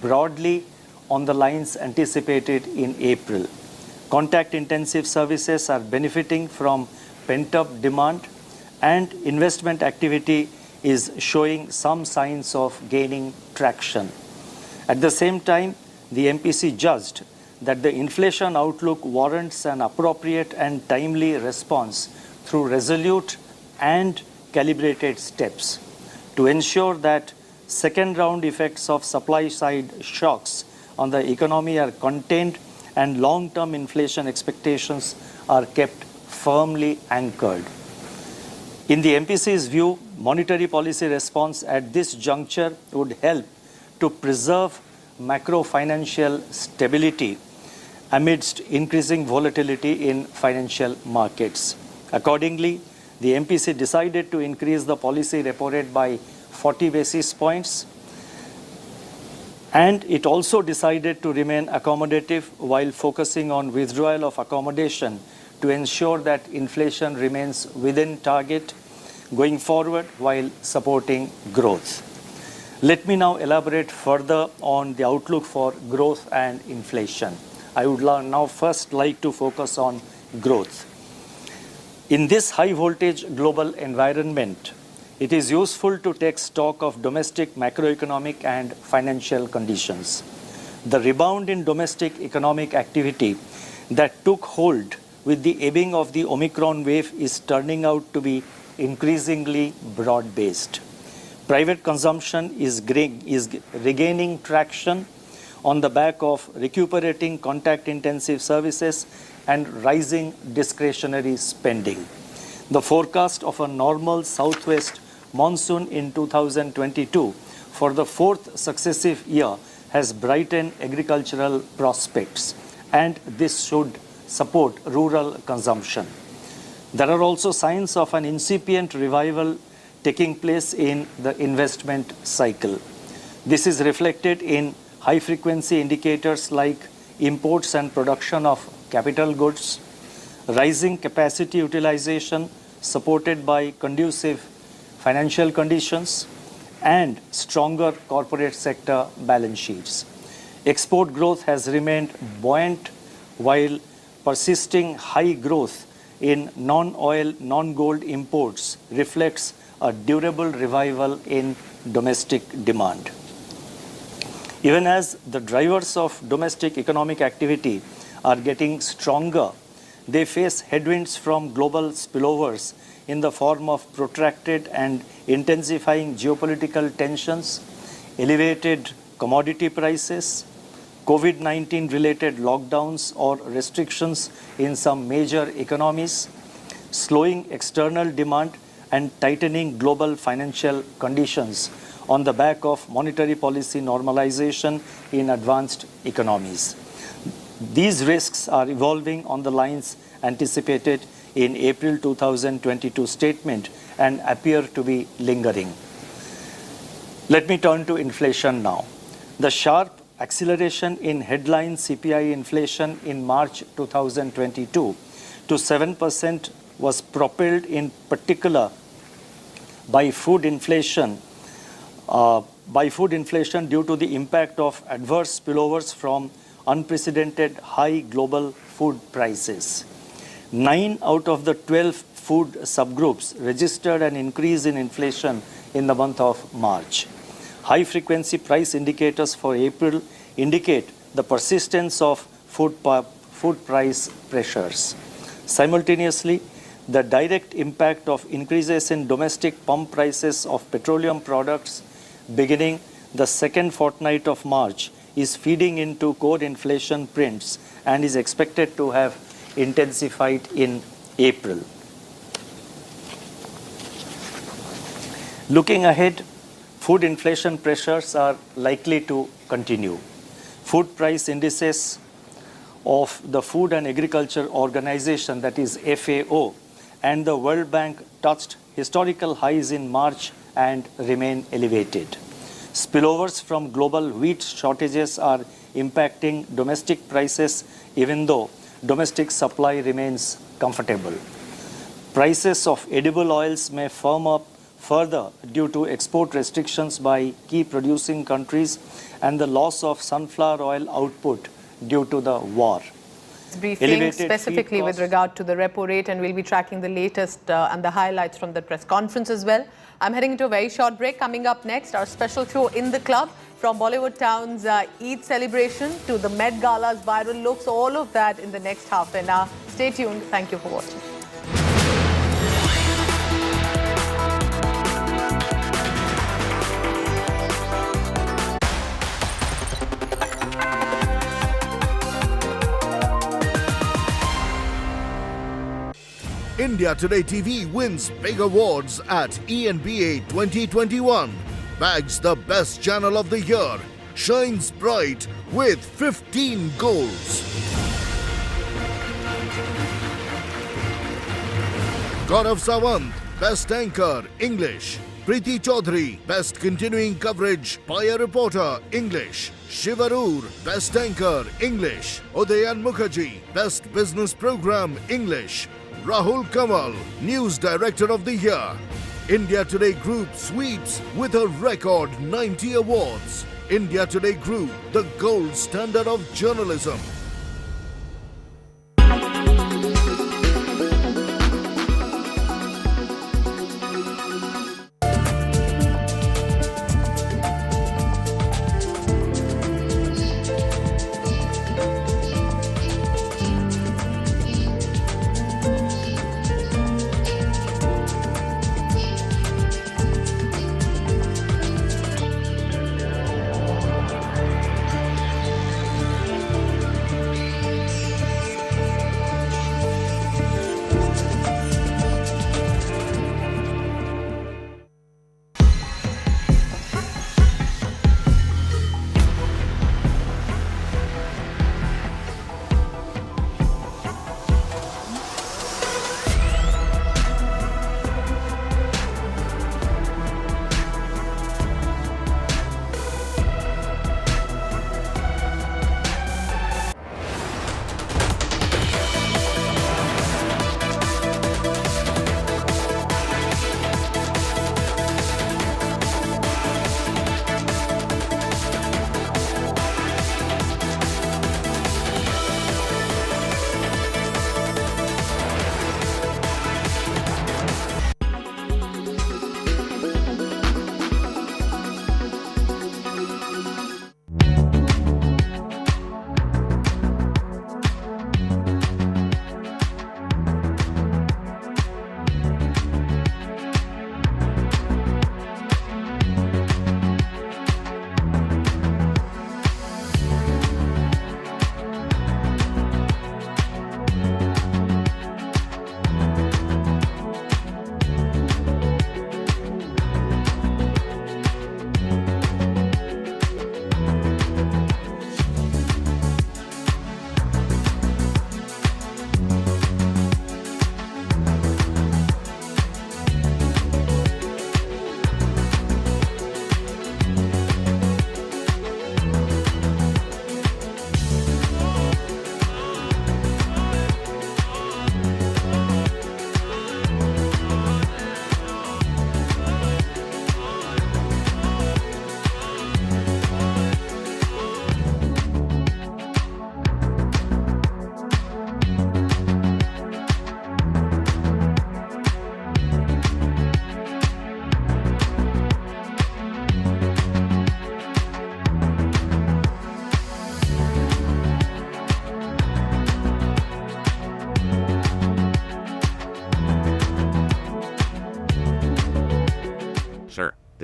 [SPEAKER 22] broadly on the lines anticipated in April. Contact-intensive services are benefiting from pent-up demand and investment activity is showing some signs of gaining traction. At the same time, the MPC judged that the inflation outlook warrants an appropriate and timely response through resolute and calibrated steps to ensure that second-round effects of supply-side shocks on the economy are contained and long-term inflation expectations are kept firmly anchored. In the MPC's view, monetary policy response at this juncture would help to preserve macro-financial stability amidst increasing volatility in financial markets. Accordingly, the MPC decided to increase the policy repo rate by 40 basis points, and it also decided to remain accommodative while focusing on withdrawal of accommodation to ensure that inflation remains within target going forward while supporting growth. Let me now elaborate further on the outlook for growth and inflation. I would now first like to focus on growth. In this high voltage global environment, it is useful to take stock of domestic macroeconomic and financial conditions. The rebound in domestic economic activity that took hold with the ebbing of the Omicron wave is turning out to be increasingly broad-based. Private consumption is regaining traction on the back of recuperating contact-intensive services and rising discretionary spending. The forecast of a normal southwest monsoon in 2022 for the fourth successive year has brightened agricultural prospects
[SPEAKER 11] and this should support rural consumption. There are also signs of an incipient revival taking place in the investment cycle. This is reflected in high-frequency indicators like imports and production of capital goods, rising capacity utilization supported by conducive financial conditions, and stronger corporate sector balance sheets. Export growth has remained buoyant while persisting high growth in non-oil, non-gold imports reflects a durable revival in domestic demand. Even as the drivers of domestic economic activity are getting stronger, they face headwinds from global spillovers in the form of protracted and intensifying geopolitical tensions, elevated commodity prices, COVID-19 related lockdowns or restrictions in some major economies, slowing external demand and tightening global financial conditions on the back of monetary policy normalization in advanced economies. These risks are evolving on the lines anticipated in April 2022 statement and appear to be lingering. Let me turn to inflation now. The sharp acceleration in headline CPI inflation in March 2022 to 7% was propelled in particular by food inflation due to the impact of adverse spillovers from unprecedented high global food prices. 9 out of the 12 food subgroups registered an increase in inflation in the month of March. High-frequency price indicators for April indicate the persistence of food price pressures. Simultaneously, the direct impact of increases in domestic pump prices of petroleum products beginning the second fortnight of March is feeding into core inflation prints and is expected to have intensified in April. Looking ahead, food inflation pressures are likely to continue. Food price indices of the Food and Agriculture Organization, that is FAO, and the World Bank touched historical highs in March and remain elevated. Spillovers from global wheat shortages are impacting domestic prices even though domestic supply remains comfortable. Prices of edible oils may firm up further due to export restrictions by key producing countries and the loss of sunflower oil output due to the war.
[SPEAKER 20] Briefing specifically with regard to the repo rate, and we'll be tracking the latest and the highlights from the press conference as well. I'm heading into a very short break. Coming up next, our special show in the club, from Bollywood town's Eid celebration to the Met Gala's viral looks, all of that in the next half an hour. Stay tuned. Thank you for watching.
[SPEAKER 12] India Today TV wins big awards at ENBA 2021, bags the best channel of the year, shines bright with 15 goals. Gaurav Sawant, Best Anchor, English. Preeti Chaudhary, Best Continuing Coverage by a Reporter, English. Shivarur, Best Anchor, English. Udayan Mukherjee, Best Business Program, English. Rahul Kamal, News Director of the Year. India Today Group sweeps with a record 90 awards. India Today Group, the gold standard of journalism.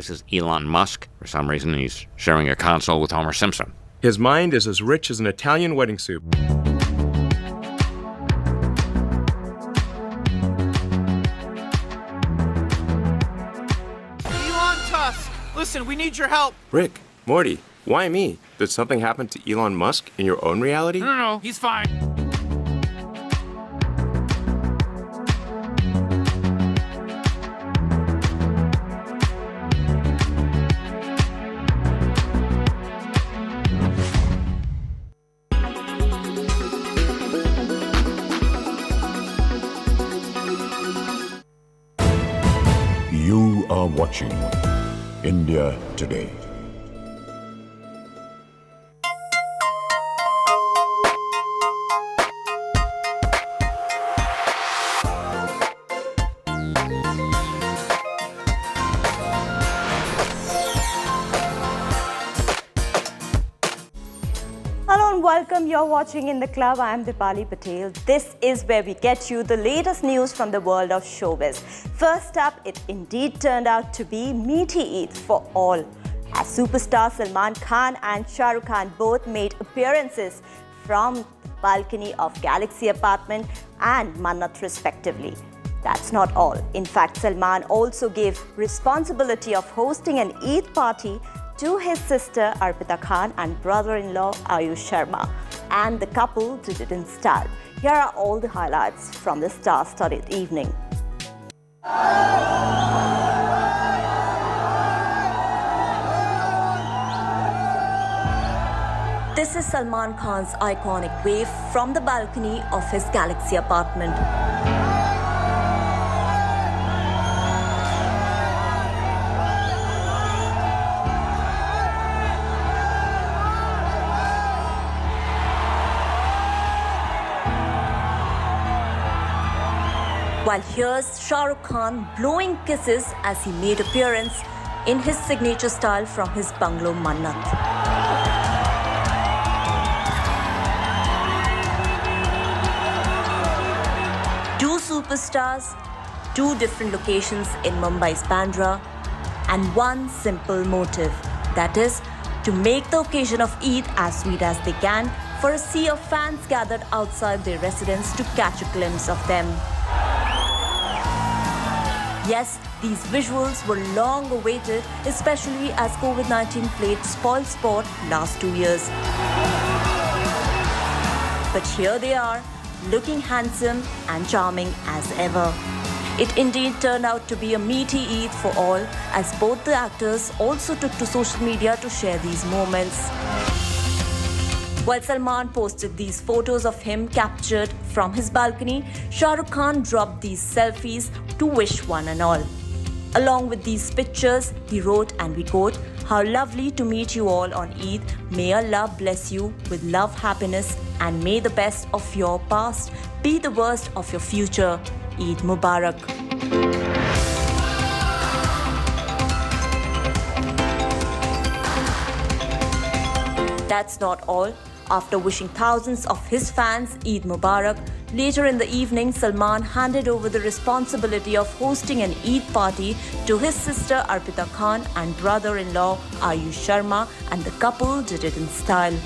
[SPEAKER 1] This is Elon Musk. For some reason, he's sharing a console with Homer Simpson.
[SPEAKER 14] His mind is as rich as an Italian wedding soup.
[SPEAKER 25] Elon Tusk, listen, we need your help.
[SPEAKER 14] Rick, Morty, why me? Did something happen to Elon Musk in your own reality?
[SPEAKER 25] No, he's fine.
[SPEAKER 15] You are watching India Today.
[SPEAKER 19] Hello and welcome. You're watching In the Club. I am Dipali Patel. This is where we get you the latest news from the world of showbiz. First up, it indeed turned out to be meaty Eid for all, as superstar Salman Khan and Shah Rukh Khan both made appearances from the balcony of Galaxy apartment and Mannat respectively. That's not all. In fact, Salman also gave responsibility of hosting an Eid party to his sister Arpita Khan and brother-in-law Ayush Sharma, and the couple did it in style. Here are all the highlights from the star-studded evening. This is Salman Khan's iconic wave from the balcony of his Galaxy apartment. While here's Shah Rukh Khan blowing kisses as he made appearance in his signature style from his bungalow Mannat. Two superstars, two different locations in Mumbai's Bandra, and one simple motive, that is, to make the occasion of Eid as sweet as they can for a sea of fans gathered outside their residence to catch a glimpse of them. Yes, these visuals were long awaited, especially as COVID-19 played spoil sport last 2 years. But here they are, looking handsome and charming as ever. It indeed turned out to be a meaty Eid for all, as both the actors also took to social media to share these moments. While Salman posted these photos of him captured from his balcony, Shah Rukh Khan dropped these selfies to wish one and all. Along with these pictures, he wrote, and we quote, "How lovely to meet you all on Eid. May Allah bless you with love, happiness, and may the best of your past be the worst of your future. Eid Mubarak." That's not all. After wishing thousands of his fans Eid Mubarak, later in the evening, Salman handed over the responsibility of hosting an Eid party to his sister Arpita Khan and brother-in-law Ayush Sharma, and the couple did it in style.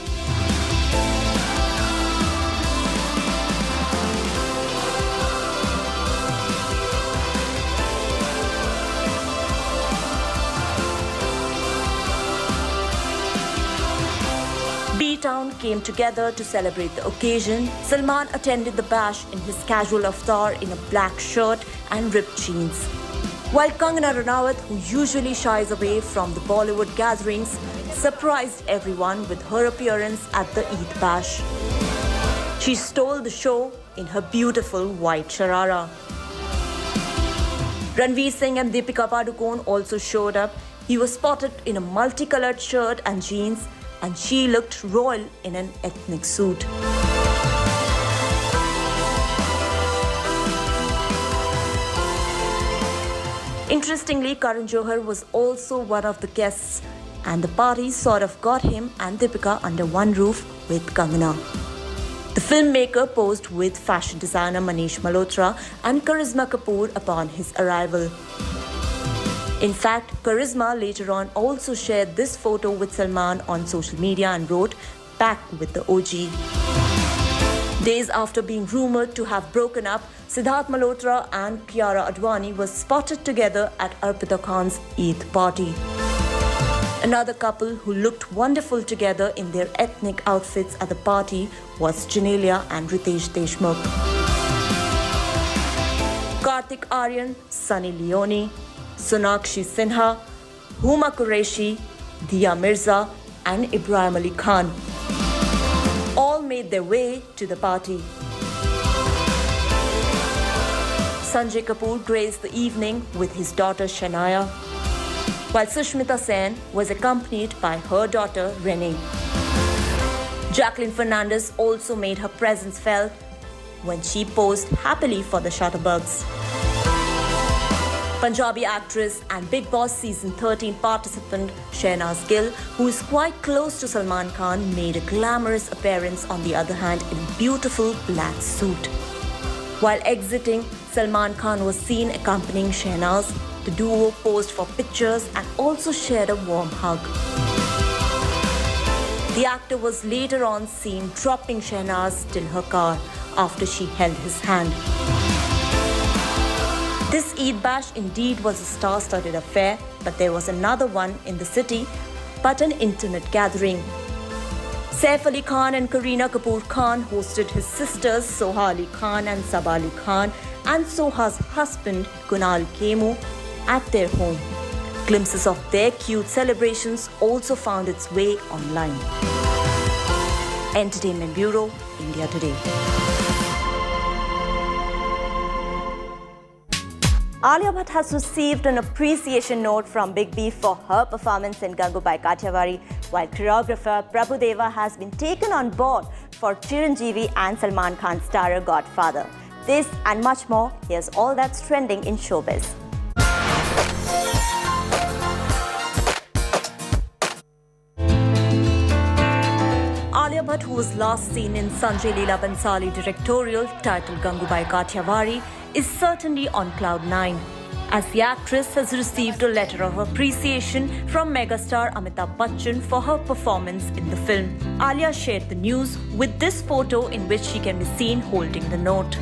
[SPEAKER 19] B-Town came together to celebrate the occasion. Salman attended the bash in his casual avatar in a black shirt and ripped jeans. While Kangana Ranaut, who usually shies away from the Bollywood gatherings, surprised everyone with her appearance at the Eid bash. She stole the show in her beautiful white sharara. Ranveer Singh and Deepika Padukone also showed up. He was spotted in a multicolored shirt and jeans, and she looked royal in an ethnic suit. Interestingly, Karan Johar was also one of the guests, and the party sort of got him and Deepika under one roof with Kangana. The filmmaker posed with fashion designer Manish Malhotra and Karisma Kapoor upon his arrival. In fact, Karisma later on also shared this photo with Salman on social media and wrote, "Back with the OG." Days after being rumored to have broken up, Siddharth Malhotra and Kiara Advani were spotted together at Arpita Khan's Eid party. Another couple who looked wonderful together in their ethnic outfits at the party was Janelia and Ritesh Deshmukh. Kartik Aryan, Sunny Leone, Sonakshi Sinha, Huma Qureshi, Diya Mirza and Ibrahim Ali Khan all made their way to the party. Sanjay Kapoor graced the evening with his daughter Shania, while Sushmita Sen was accompanied by her daughter Renee. Jacqueline Fernandez also made her presence felt when she posed happily for the Shutterbugs. Punjabi actress and Bigg Boss Season 13 participant Shehnaz Gill, who is quite close to Salman Khan, made a glamorous appearance on the other hand in a beautiful black suit. While exiting, Salman Khan was seen accompanying Shehnaz. The duo posed for pictures and also shared a warm hug. The actor was later on seen dropping Shehnaz till her car after she held his hand. This Eid Bash indeed was a star-studded affair, but there was another one in the city, but an intimate gathering. Saif Ali Khan and Kareena Kapoor Khan hosted his sisters Soha Ali Khan and Sabah Ali Khan and Soha's husband Kunal Kemu at their home. Glimpses of their cute celebrations also found its way online. Entertainment Bureau, India Today. Alia Bhatt has received an appreciation note from Big B for her performance in Gangubai Kathiawadi, while choreographer Prabhu Deva has been taken on board for Chiranjeevi and Salman Khan's starrer Godfather. This and much more, here's all that's trending in showbiz. Alia Bhatt, who was last seen in Sanjay Leela Bhansali directorial titled Gangubai Kathiawadi, is certainly on cloud 9, as the actress has received a letter of appreciation from megastar Amitabh Bachchan for her performance in the film. Alia shared the news with this photo in which she can be seen holding the note.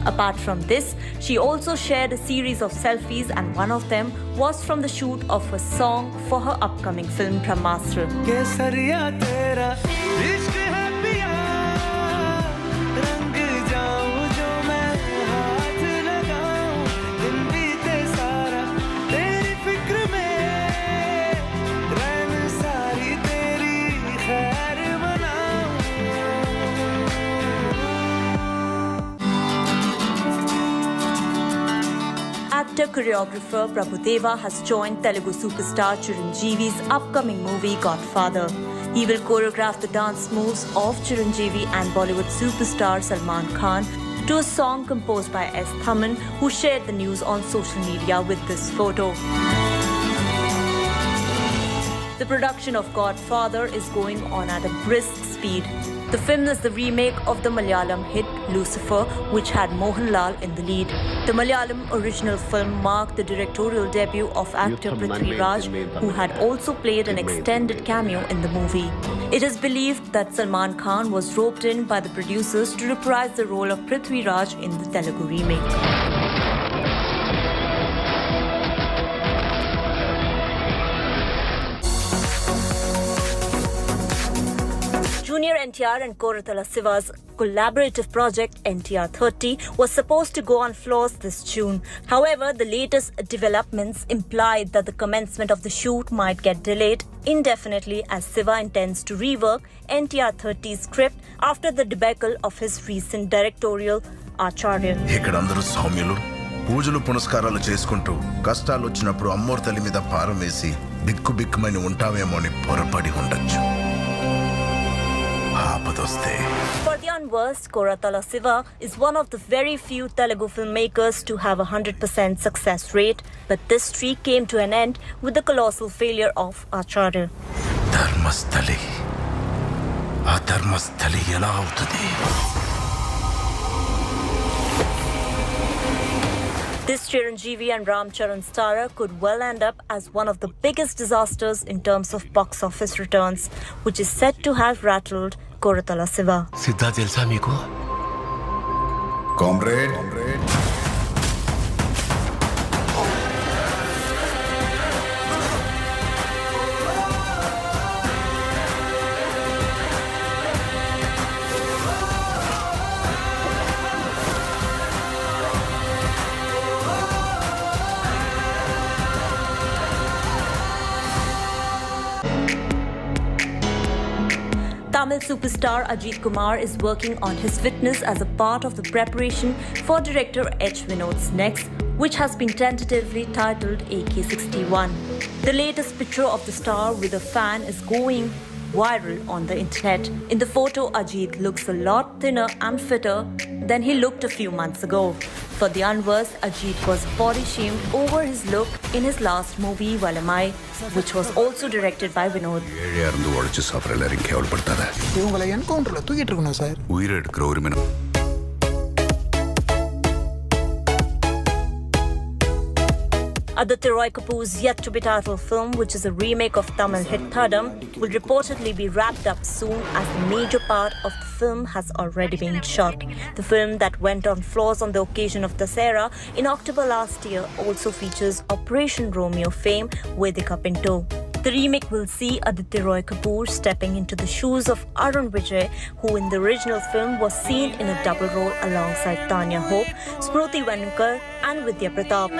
[SPEAKER 19] Apart from this, she also shared a series of selfies, and one of them was from the shoot of her song for her upcoming film Brahmastra. Actor-choreographer Prabhu Deva has joined Telugu superstar Chiranjeevi's upcoming movie Godfather. He will choreograph the dance moves of Chiranjeevi and Bollywood superstar Salman Khan to a song composed by S. Thaman, who shared the news on social media with this photo. The production of Godfather is going on at a brisk speed. The film is the remake of the Malayalam hit Lucifer, which had Mohanlal in the lead. The Malayalam original film marked the directorial debut of actor Prithvi Raj, who had also played an extended cameo in the movie. It is believed that Salman Khan was roped in by the producers to reprise the role of Prithvi Raj in the Telugu remake. Junior NTR and Koratala Siva's collaborative project NTR 30 was supposed to go on floors this June. However, the latest developments implied that the commencement of the shoot might get delayed indefinitely, as Siva intends to rework NTR 30's script after the debacle of his recent directorial Acharya.
[SPEAKER 2] పూజలు పునస్కారాలు చేసుకుంటూ కష్టాలు వచ్చినప్పుడు అమ్మోర్ తల్లి మీద భారం వేసి బిక్కుబిక్కుమని ఉంటావేమో అని పొరపడి ఉండొచ్చు.
[SPEAKER 19] For the unversed, Koratala Siva is one of the very few Telugu filmmakers to have a 100% success rate, but this streak came to an end with the colossal failure of Acharya.
[SPEAKER 2] Dharmasthali ఆ ధర్మస్థలి ఎలా అవుతుంది?
[SPEAKER 19] This Chiranjeevi and Ram Charan starrer could well end up as one of the biggest disasters in terms of box office returns, which is said to have rattled Koratala Siva.
[SPEAKER 7] Siddha Jalsa Miko.
[SPEAKER 2] Comrade.
[SPEAKER 19] Tamil superstar Ajit Kumar is working on his fitness as a part of the preparation for director H. Vinod's next, which has been tentatively titled AK-61. The latest picture of the star with a fan is going viral on the internet. In the photo, Ajit looks a lot thinner and fitter than he looked a few months ago. For the unversed, Ajit was body-shamed over his look in his last movie, Valamai, which was also directed by Vinod. Aditya Roy Kapoor's yet-to-be-titled film, which is a remake of Tamil hit Thadam, will reportedly be wrapped up soon as a major part of the film has already been shot. The film that went on floors on the occasion of Dussehra in October last year also features Operation Romeo fame Vedika Pinto. The remake will see Aditya Roy Kapoor stepping into the shoes of Arun Vijay, who in the original film was seen in a double role alongside Tanya Hope, Smruti Venunkar and Vidya Pratap.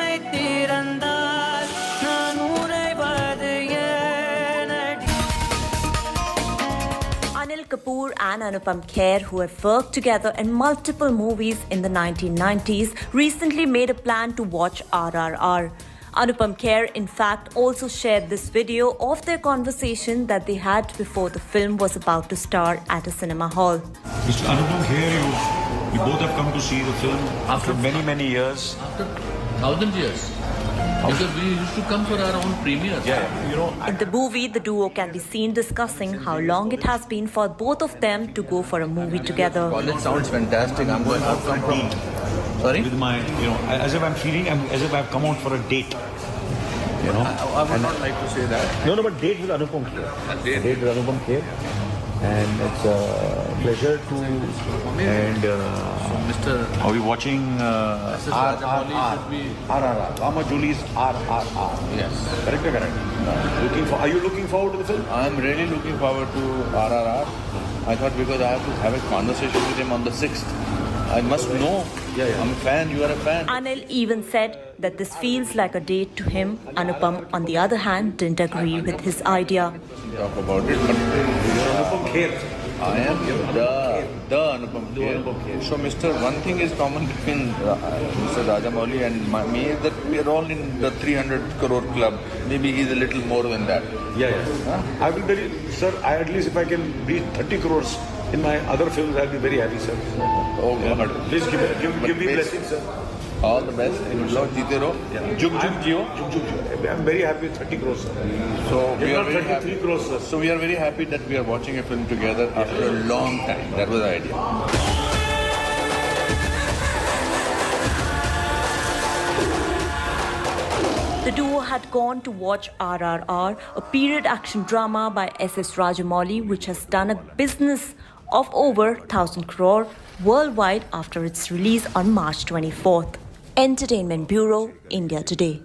[SPEAKER 19] Anil Kapoor and Anupam Kher, who have worked together in multiple movies in the 1990s, recently made a plan to watch RRR. Anupam Kher, in fact, also shared this video of their conversation that they had before the film was about to start at a cinema hall.
[SPEAKER 8] Mr. Anupam Kher, you both have come to see the film after many years.
[SPEAKER 9] After 1,000 years. Because we used to come for our own premiere.
[SPEAKER 19] In the movie, the duo can be seen discussing how long it has been for both of them to go for a movie together.
[SPEAKER 9] College sounds fantastic. I'm going out from sorry?
[SPEAKER 8] With my, as if I'm feeling, as if I've come out for a date.
[SPEAKER 9] I would not like to say that.
[SPEAKER 8] No, but date with Anupam Kher. Date with Anupam Kher. And it's a pleasure to. And
[SPEAKER 9] Mr.
[SPEAKER 8] Are we watching RRR? Rama Julie's RRR.
[SPEAKER 9] Yes.
[SPEAKER 8] Correct. Are you looking forward to the film?
[SPEAKER 9] I'm really looking forward to RRR. I thought because I have to have a conversation with him on the 6th. I must know. I'm a fan, you are a fan.
[SPEAKER 19] Anil even said that this feels like a date to him. Anupam, on the other hand, didn't agree with his idea.
[SPEAKER 9] Talk about it, but
[SPEAKER 8] Anupam Kher.
[SPEAKER 9] I am the Anupam Kher. So, one thing is common between Mr. Rajamouli and me is that we are all in the 300 crore club. Maybe he's a little more than that.
[SPEAKER 8] I will tell you, sir, at least if I can reach 30 crores in my other films, I'll be very happy, sir.
[SPEAKER 9] Oh, God.
[SPEAKER 8] Please give me blessings, sir.
[SPEAKER 9] All the best. Lord Jite Raho. Jug Jio.
[SPEAKER 8] I'm very happy with 30 crores, sir.
[SPEAKER 9] So we are very
[SPEAKER 8] 33
[SPEAKER 9] happy.
[SPEAKER 8] crores, sir.
[SPEAKER 9] So we are very happy that we are watching a film together after a long time. That was the idea.
[SPEAKER 19] The duo had gone to watch RRR, a period action drama by S.S. Rajamouli, which has done a business of over 1,000 crore worldwide after its release on March 24th. Entertainment Bureau, India Today.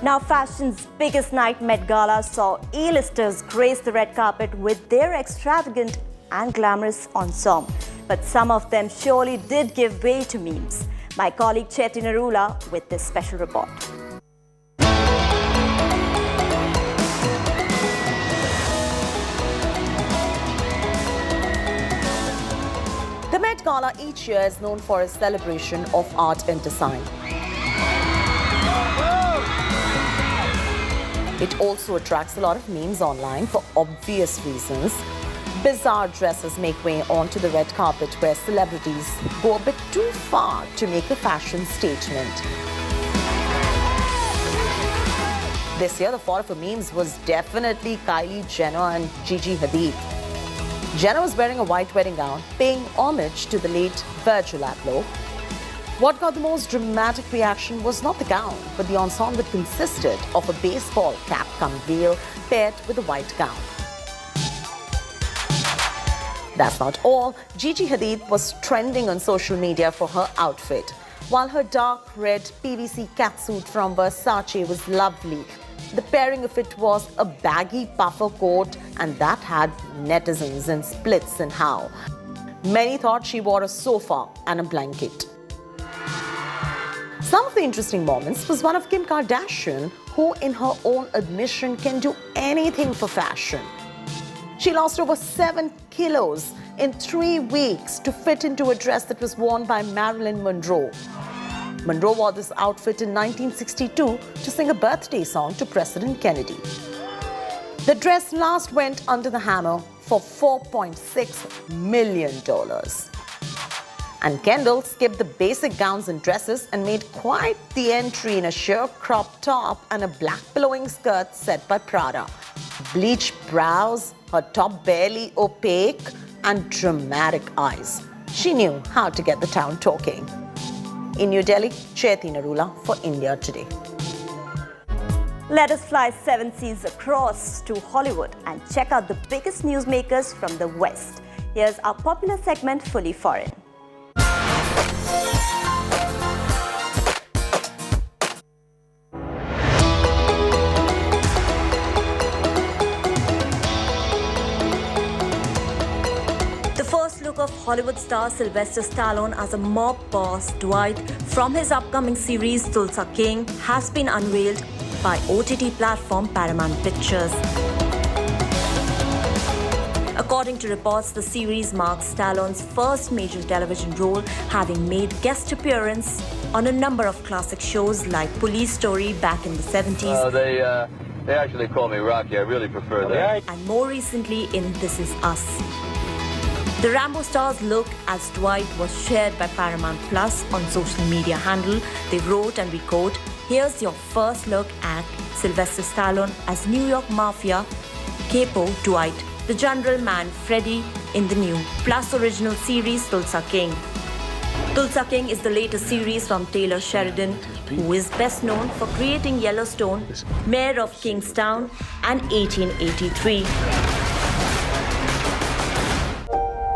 [SPEAKER 19] Now, fashion's biggest night, Met Gala, saw A-listers grace the red carpet with their extravagant and glamorous ensemble. But some of them surely did give way to memes. My colleague Chetty Narula with this special report.
[SPEAKER 20] The Met Gala each year is known for a celebration of art and design. It also attracts a lot of memes online for obvious reasons. Bizarre dresses make way onto the red carpet where celebrities go a bit too far to make a fashion statement. This year, the fodder for memes was definitely Kylie Jenner and Gigi Hadid. Jenner was wearing a white wedding gown, paying homage to the late Virgil Abloh. What got the most dramatic reaction was not the gown, but the ensemble that consisted of a baseball cap cum veil paired with a white gown. That's not all. Gigi Hadid was trending on social media for her outfit. While her dark red PVC catsuit from Versace was lovely, the pairing of it was a baggy puffer coat, and that had netizens in splits and how. Many thought she wore a sofa and a blanket. Some of the interesting moments was one of Kim Kardashian, who in her own admission can do anything for fashion. She lost over 7 kilos in 3 weeks to fit into a dress that was worn by Marilyn Monroe. Monroe wore this outfit in 1962 to sing a birthday song to President Kennedy. The dress last went under the hammer for $4.6 million. And Kendall skipped the basic gowns and dresses and made quite the entry in a sheer crop top and a black billowing skirt set by Prada. Bleached brows, her top barely opaque, and dramatic eyes. She knew how to get the town talking. In New Delhi, Chaiti Narula for India Today.
[SPEAKER 19] Let us fly 7 seas across to Hollywood and check out the biggest newsmakers from the West. Here's our popular segment, Fully Foreign. Of Hollywood star Sylvester Stallone as a mob boss Dwight from his upcoming series Tulsa King has been unveiled by OTT platform Paramount Pictures. According to reports, the series marks Stallone's first major television role, having made guest appearance on a number of classic shows like Police Story back in the 70s.
[SPEAKER 7] They actually call me Rocky. I really prefer that.
[SPEAKER 19] And more recently in This Is Us. The Rambo star's look as Dwight was shared by Paramount Plus on social media handle. They wrote, and we quote, "Here's your first look at Sylvester Stallone as New York Mafia capo Dwight, the general man Freddy in the new Plus original series Tulsa King." Tulsa King is the latest series from Taylor Sheridan, who is best known for creating Yellowstone, Mayor of Kingstown, and 1883.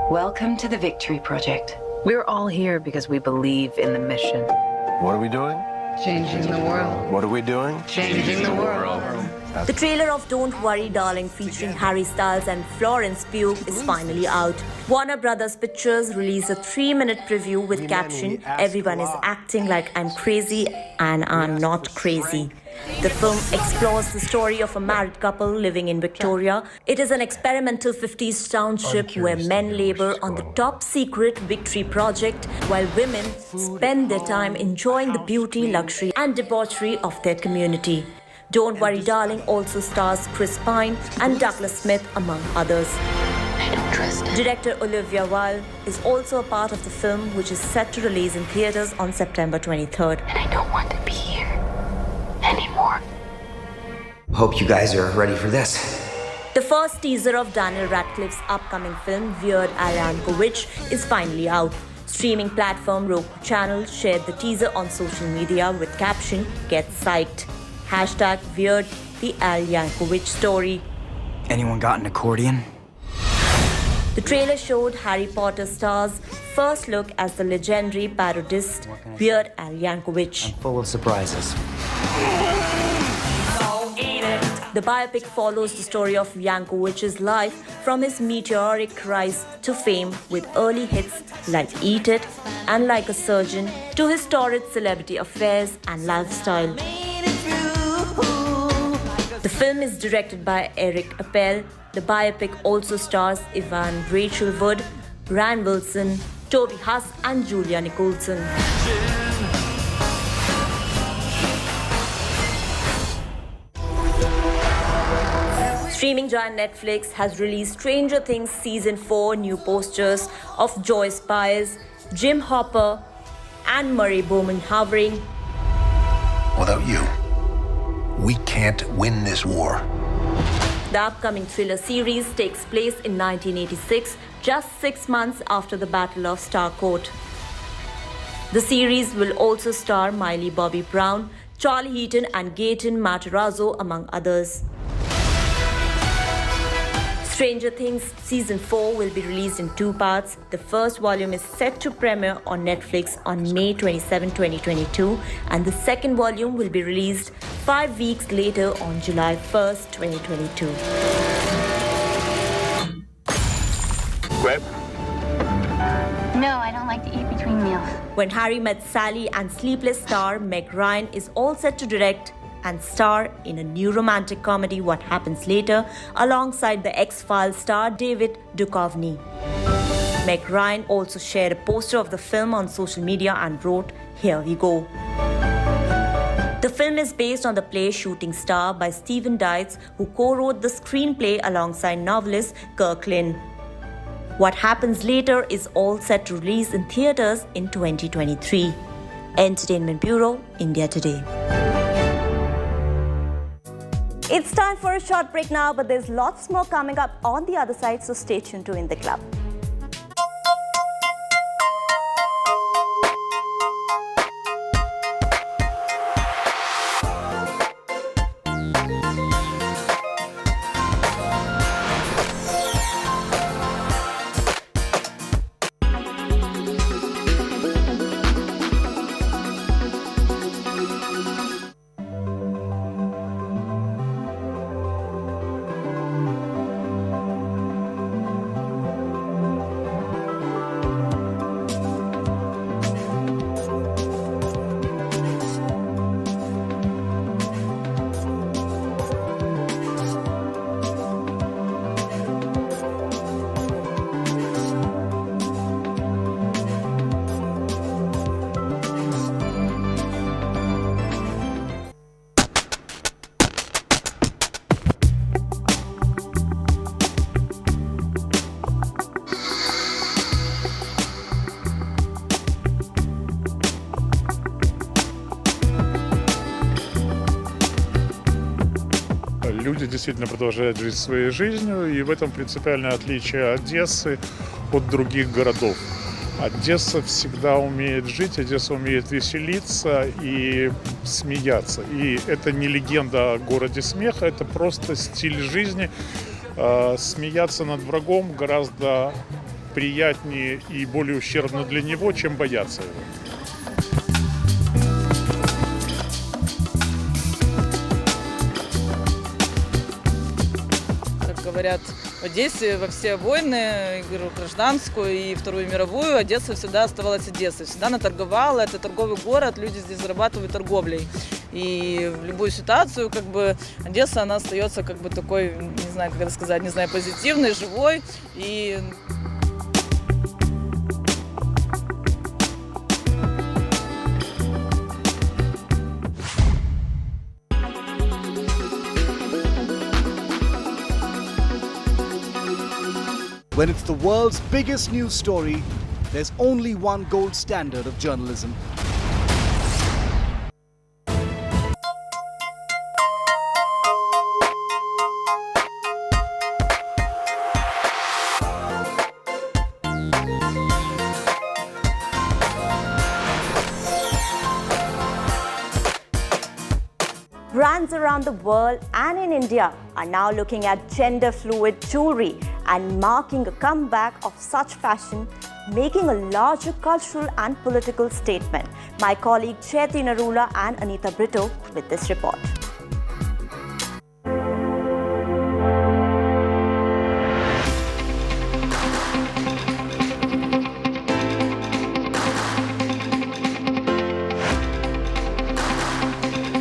[SPEAKER 10] Welcome to the Victory Project. We're all here because we believe in the mission.
[SPEAKER 7] What are we doing?
[SPEAKER 10] Changing the world.
[SPEAKER 7] What are we doing?
[SPEAKER 10] Changing the world.
[SPEAKER 19] The trailer of Don't Worry Darling featuring Harry Styles and Florence Pugh is finally out. Warner Brothers Pictures released a 3-minute preview with caption, "Everyone is acting like I'm crazy and I'm not crazy." The film explores the story of a married couple living in Victoria. It is an experimental 50s township where men labor on the top secret Victory Project while women spend their time enjoying the beauty, luxury and debauchery of their community. Don't Worry Darling also stars Chris Pine and Douglas Smith among others. Director Olivia Wilde is also a part of the film, which is set to release in theaters on September 23rd.
[SPEAKER 10] And I don't want to be here anymore.
[SPEAKER 13] Hope you guys are ready for this.
[SPEAKER 19] The first teaser of Daniel Radcliffe's upcoming film, Weird Al Yankovic, is finally out. Streaming platform Roku Channel shared the teaser on social media with caption, "Get psyched." Hashtag Weird the Al Yankovic story.
[SPEAKER 13] Anyone got an accordion?
[SPEAKER 19] The trailer showed Harry Potter star's first look as the legendary parodist Weird Al Yankovic.
[SPEAKER 13] Full of surprises.
[SPEAKER 19] The biopic follows the story of Yankovic's life from his meteoric rise to fame with early hits like Eat It and Like a Surgeon to his torrid celebrity affairs and lifestyle. The film is directed by Eric Appel. The biopic also stars Yvonne Rachel Wood, Ryan Wilson, Toby Huss and Julia Nicholson. Streaming giant Netflix has released Stranger Things Season 4 new posters of Joyce Byers, Jim Hopper and Murray Bowman hovering.
[SPEAKER 2] Without you,
[SPEAKER 3] We can't win this war.
[SPEAKER 19] The upcoming thriller series takes place in 1986, just 6 months after the Battle of Starcourt. The series will also star Miley Bobby Brown, Charlie Heaton and Gaten Matarazzo, among others. Stranger Things Season 4 will be released in 2 parts. The first volume is set to premiere on Netflix on May 27, 2022, and the second volume will be released 5 weeks later on July 1st, 2022.
[SPEAKER 7] Grab.
[SPEAKER 16] No, I don't like to eat between meals.
[SPEAKER 19] When Harry Met Sally and Sleepless star Meg Ryan is all set to direct and star in a new romantic comedy, What Happens Later, alongside the X-Files star David Duchovny. Meg Ryan also shared a poster of the film on social media and wrote, "Here we go." The film is based on the play Shooting Star by Stephen Dietz, who co-wrote the screenplay alongside novelist Kirk Lynn. What Happens Later is all set to release in theaters in 2023. Entertainment Bureau, India Today. It's time for a short break now, but there's lots more coming up on the other side, so stay tuned to In the Club.
[SPEAKER 18] Люди действительно продолжают жить своей жизнью, и в этом принципиальное отличие Одессы от других городов. Одесса всегда умеет жить, Одесса умеет веселиться и смеяться. И это не легенда о городе смеха, это просто стиль жизни. Смеяться над врагом гораздо приятнее и более ущербно для него, чем бояться его.
[SPEAKER 21] Говорят, в Одессе во все войны, гражданскую и Вторую мировую, Одесса всегда оставалась Одессой. Всегда она торговала, это торговый город, люди здесь зарабатывают торговлей. И в любую ситуацию, Одесса, она остается такой, не знаю, как это сказать, позитивной, живой. И
[SPEAKER 23] When it's the world's biggest news story, there's only one gold standard of journalism.
[SPEAKER 19] Brands around the world and in India are now looking at gender-fluid jewelry and marking a comeback of such fashion, making a larger cultural and political statement. My colleague Chaiti Narula and Anita Brito with this report.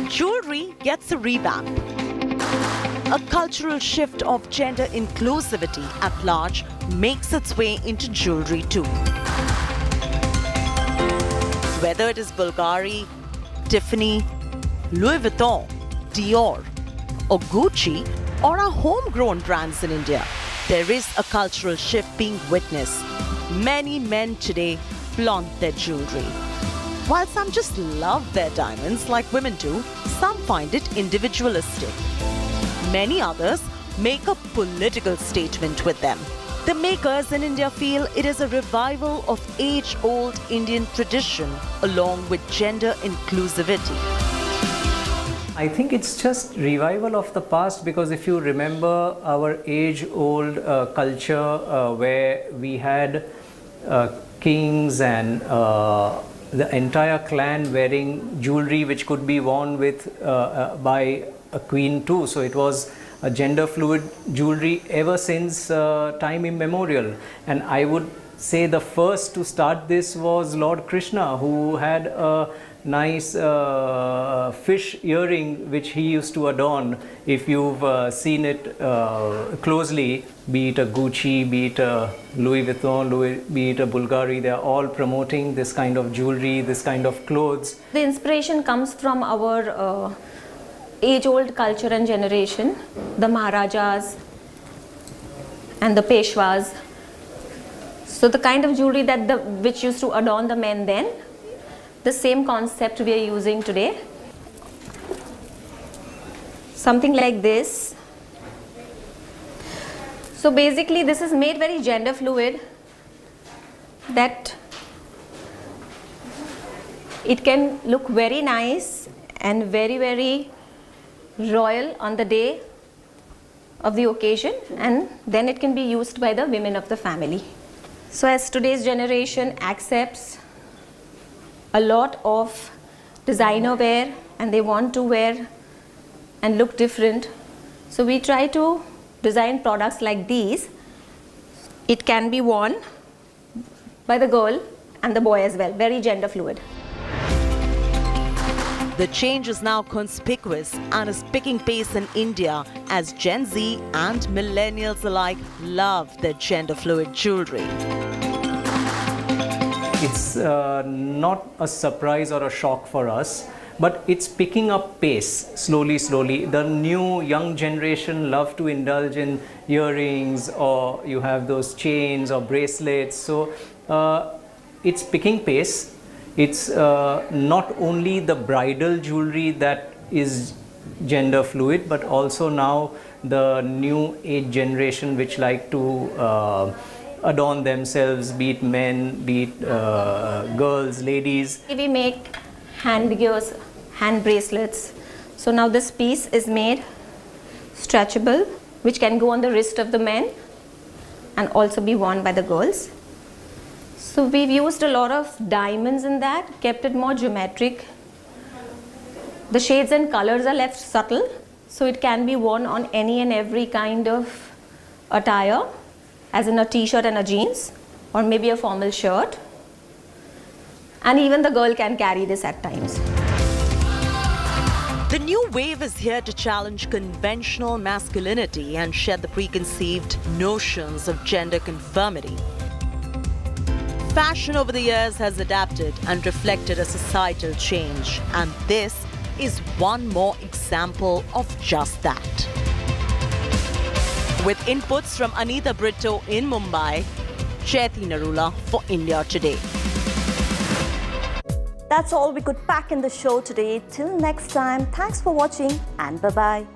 [SPEAKER 26] Jewelry gets a revamp. A cultural shift of gender inclusivity at large makes its way into jewelry too. Whether it is Bulgari, Tiffany, Louis Vuitton, Dior, or Gucci, or our homegrown brands in India, there is a cultural shift being witnessed. Many men today flaunt their jewelry. While some just love their diamonds like women do, Some find it individualistic. Many others make a political statement with them. The makers in India feel it is a revival of age-old Indian tradition along with gender inclusivity.
[SPEAKER 11] I think it's just revival of the past, because if you remember our age-old culture where we had kings and the entire clan wearing jewelry which could be worn with by a queen too. So it was a gender fluid jewelry ever since time immemorial. And I would say the first to start this was Lord Krishna, who had a nice fish earring which he used to adorn. If you've seen it closely, be it a Gucci, be it a Louis Vuitton, be it a Bulgari, they are all promoting this kind of jewelry, this kind of clothes.
[SPEAKER 19] The inspiration comes from our age-old culture and generation, the Maharajas and the Peshwas. So the kind of jewelry that which used to adorn the men then, the same concept we are using today. Something like this. So basically this is made very gender fluid, that it can look very nice and very, very royal on the day of the occasion, and then it can be used by the women of the family. So as today's generation accepts a lot of designer wear and they want to wear and look different, so we try to design products like these. It can be worn by the girl and the boy as well, very gender fluid.
[SPEAKER 26] The change is now conspicuous and is picking pace in India as Gen Z and millennials alike love their gender-fluid jewelry.
[SPEAKER 11] It's not a surprise or a shock for us, but it's picking up pace slowly. The new young generation love to indulge in earrings, or you have those chains or bracelets. So it's picking pace. It's not only the bridal jewelry that is gender fluid, but also now the new age generation which like to adorn themselves, be it men, be it girls, ladies.
[SPEAKER 19] We make hand gears, hand bracelets. So now this piece is made stretchable, which can go on the wrist of the men and also be worn by the girls. So we've used a lot of diamonds in that, kept it more geometric. The shades and colors are left subtle, so it can be worn on any and every kind of attire, as in a t-shirt and a jeans, or maybe a formal shirt. And even the girl can carry this at times.
[SPEAKER 26] The new wave is here to challenge conventional masculinity and shed the preconceived notions of gender conformity. Fashion over the years has adapted and reflected a societal change, and this is one more example of just that. With inputs from Anita Brito in Mumbai, Chaiti Narula for India Today.
[SPEAKER 19] That's all we could pack in the show today. Till next time, thanks for watching and bye-bye.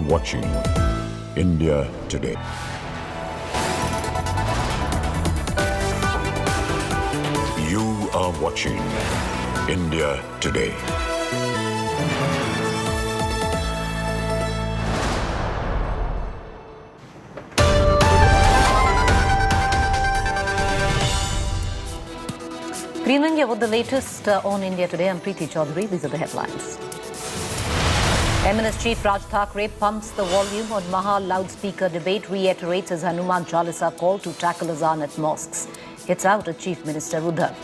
[SPEAKER 15] watching India Today. You are watching India Today.
[SPEAKER 4] Good evening, with the latest on India Today. I'm Preeti Chaudhary. These are the headlines. MNS Chief Raj Thackeray pumps the volume on Maha loudspeaker debate, reiterates his Hanuman Chalisa call to tackle azan at mosques. Hits out at Chief Minister Uddhav.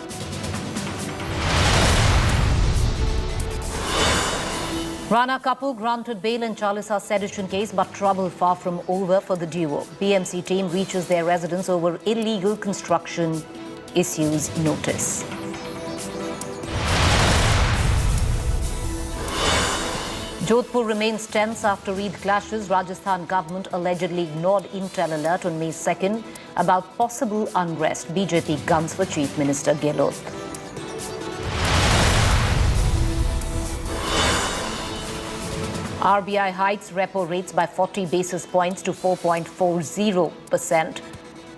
[SPEAKER 4] Rana Kapoor granted bail in Chalisa sedition case, but trouble far from over for the duo. BMC team reaches their residence over illegal construction, issues notice. Jodhpur remains tense after Eid clashes. Rajasthan government allegedly ignored intel alert on May 2nd about possible unrest. BJP guns for Chief Minister Gehlot. RBI hikes repo rates by 40 basis points to 4.40%.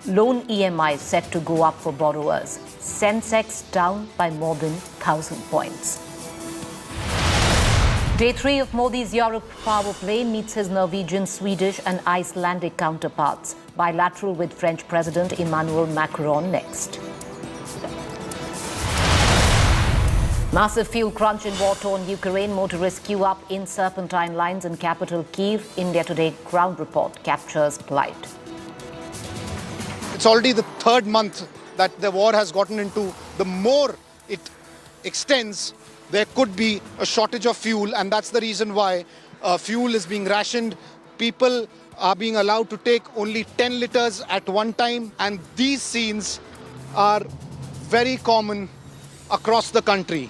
[SPEAKER 4] Loan EMI set to go up for borrowers. Sensex down by more than 1,000 points. Day 3 of Modi's Europe Powerplay meets his Norwegian, Swedish and Icelandic counterparts. Bilateral with French President Emmanuel Macron next. Massive fuel crunch in war-torn Ukraine. Motorists queue up in serpentine lines in capital Kyiv. India Today ground report captures plight.
[SPEAKER 5] It's already the third month that the war has gotten into. The more it extends, there could be a shortage of fuel, and that's the reason why fuel is being rationed. People are being allowed to take only 10 liters at one time, and these scenes are very common across the country.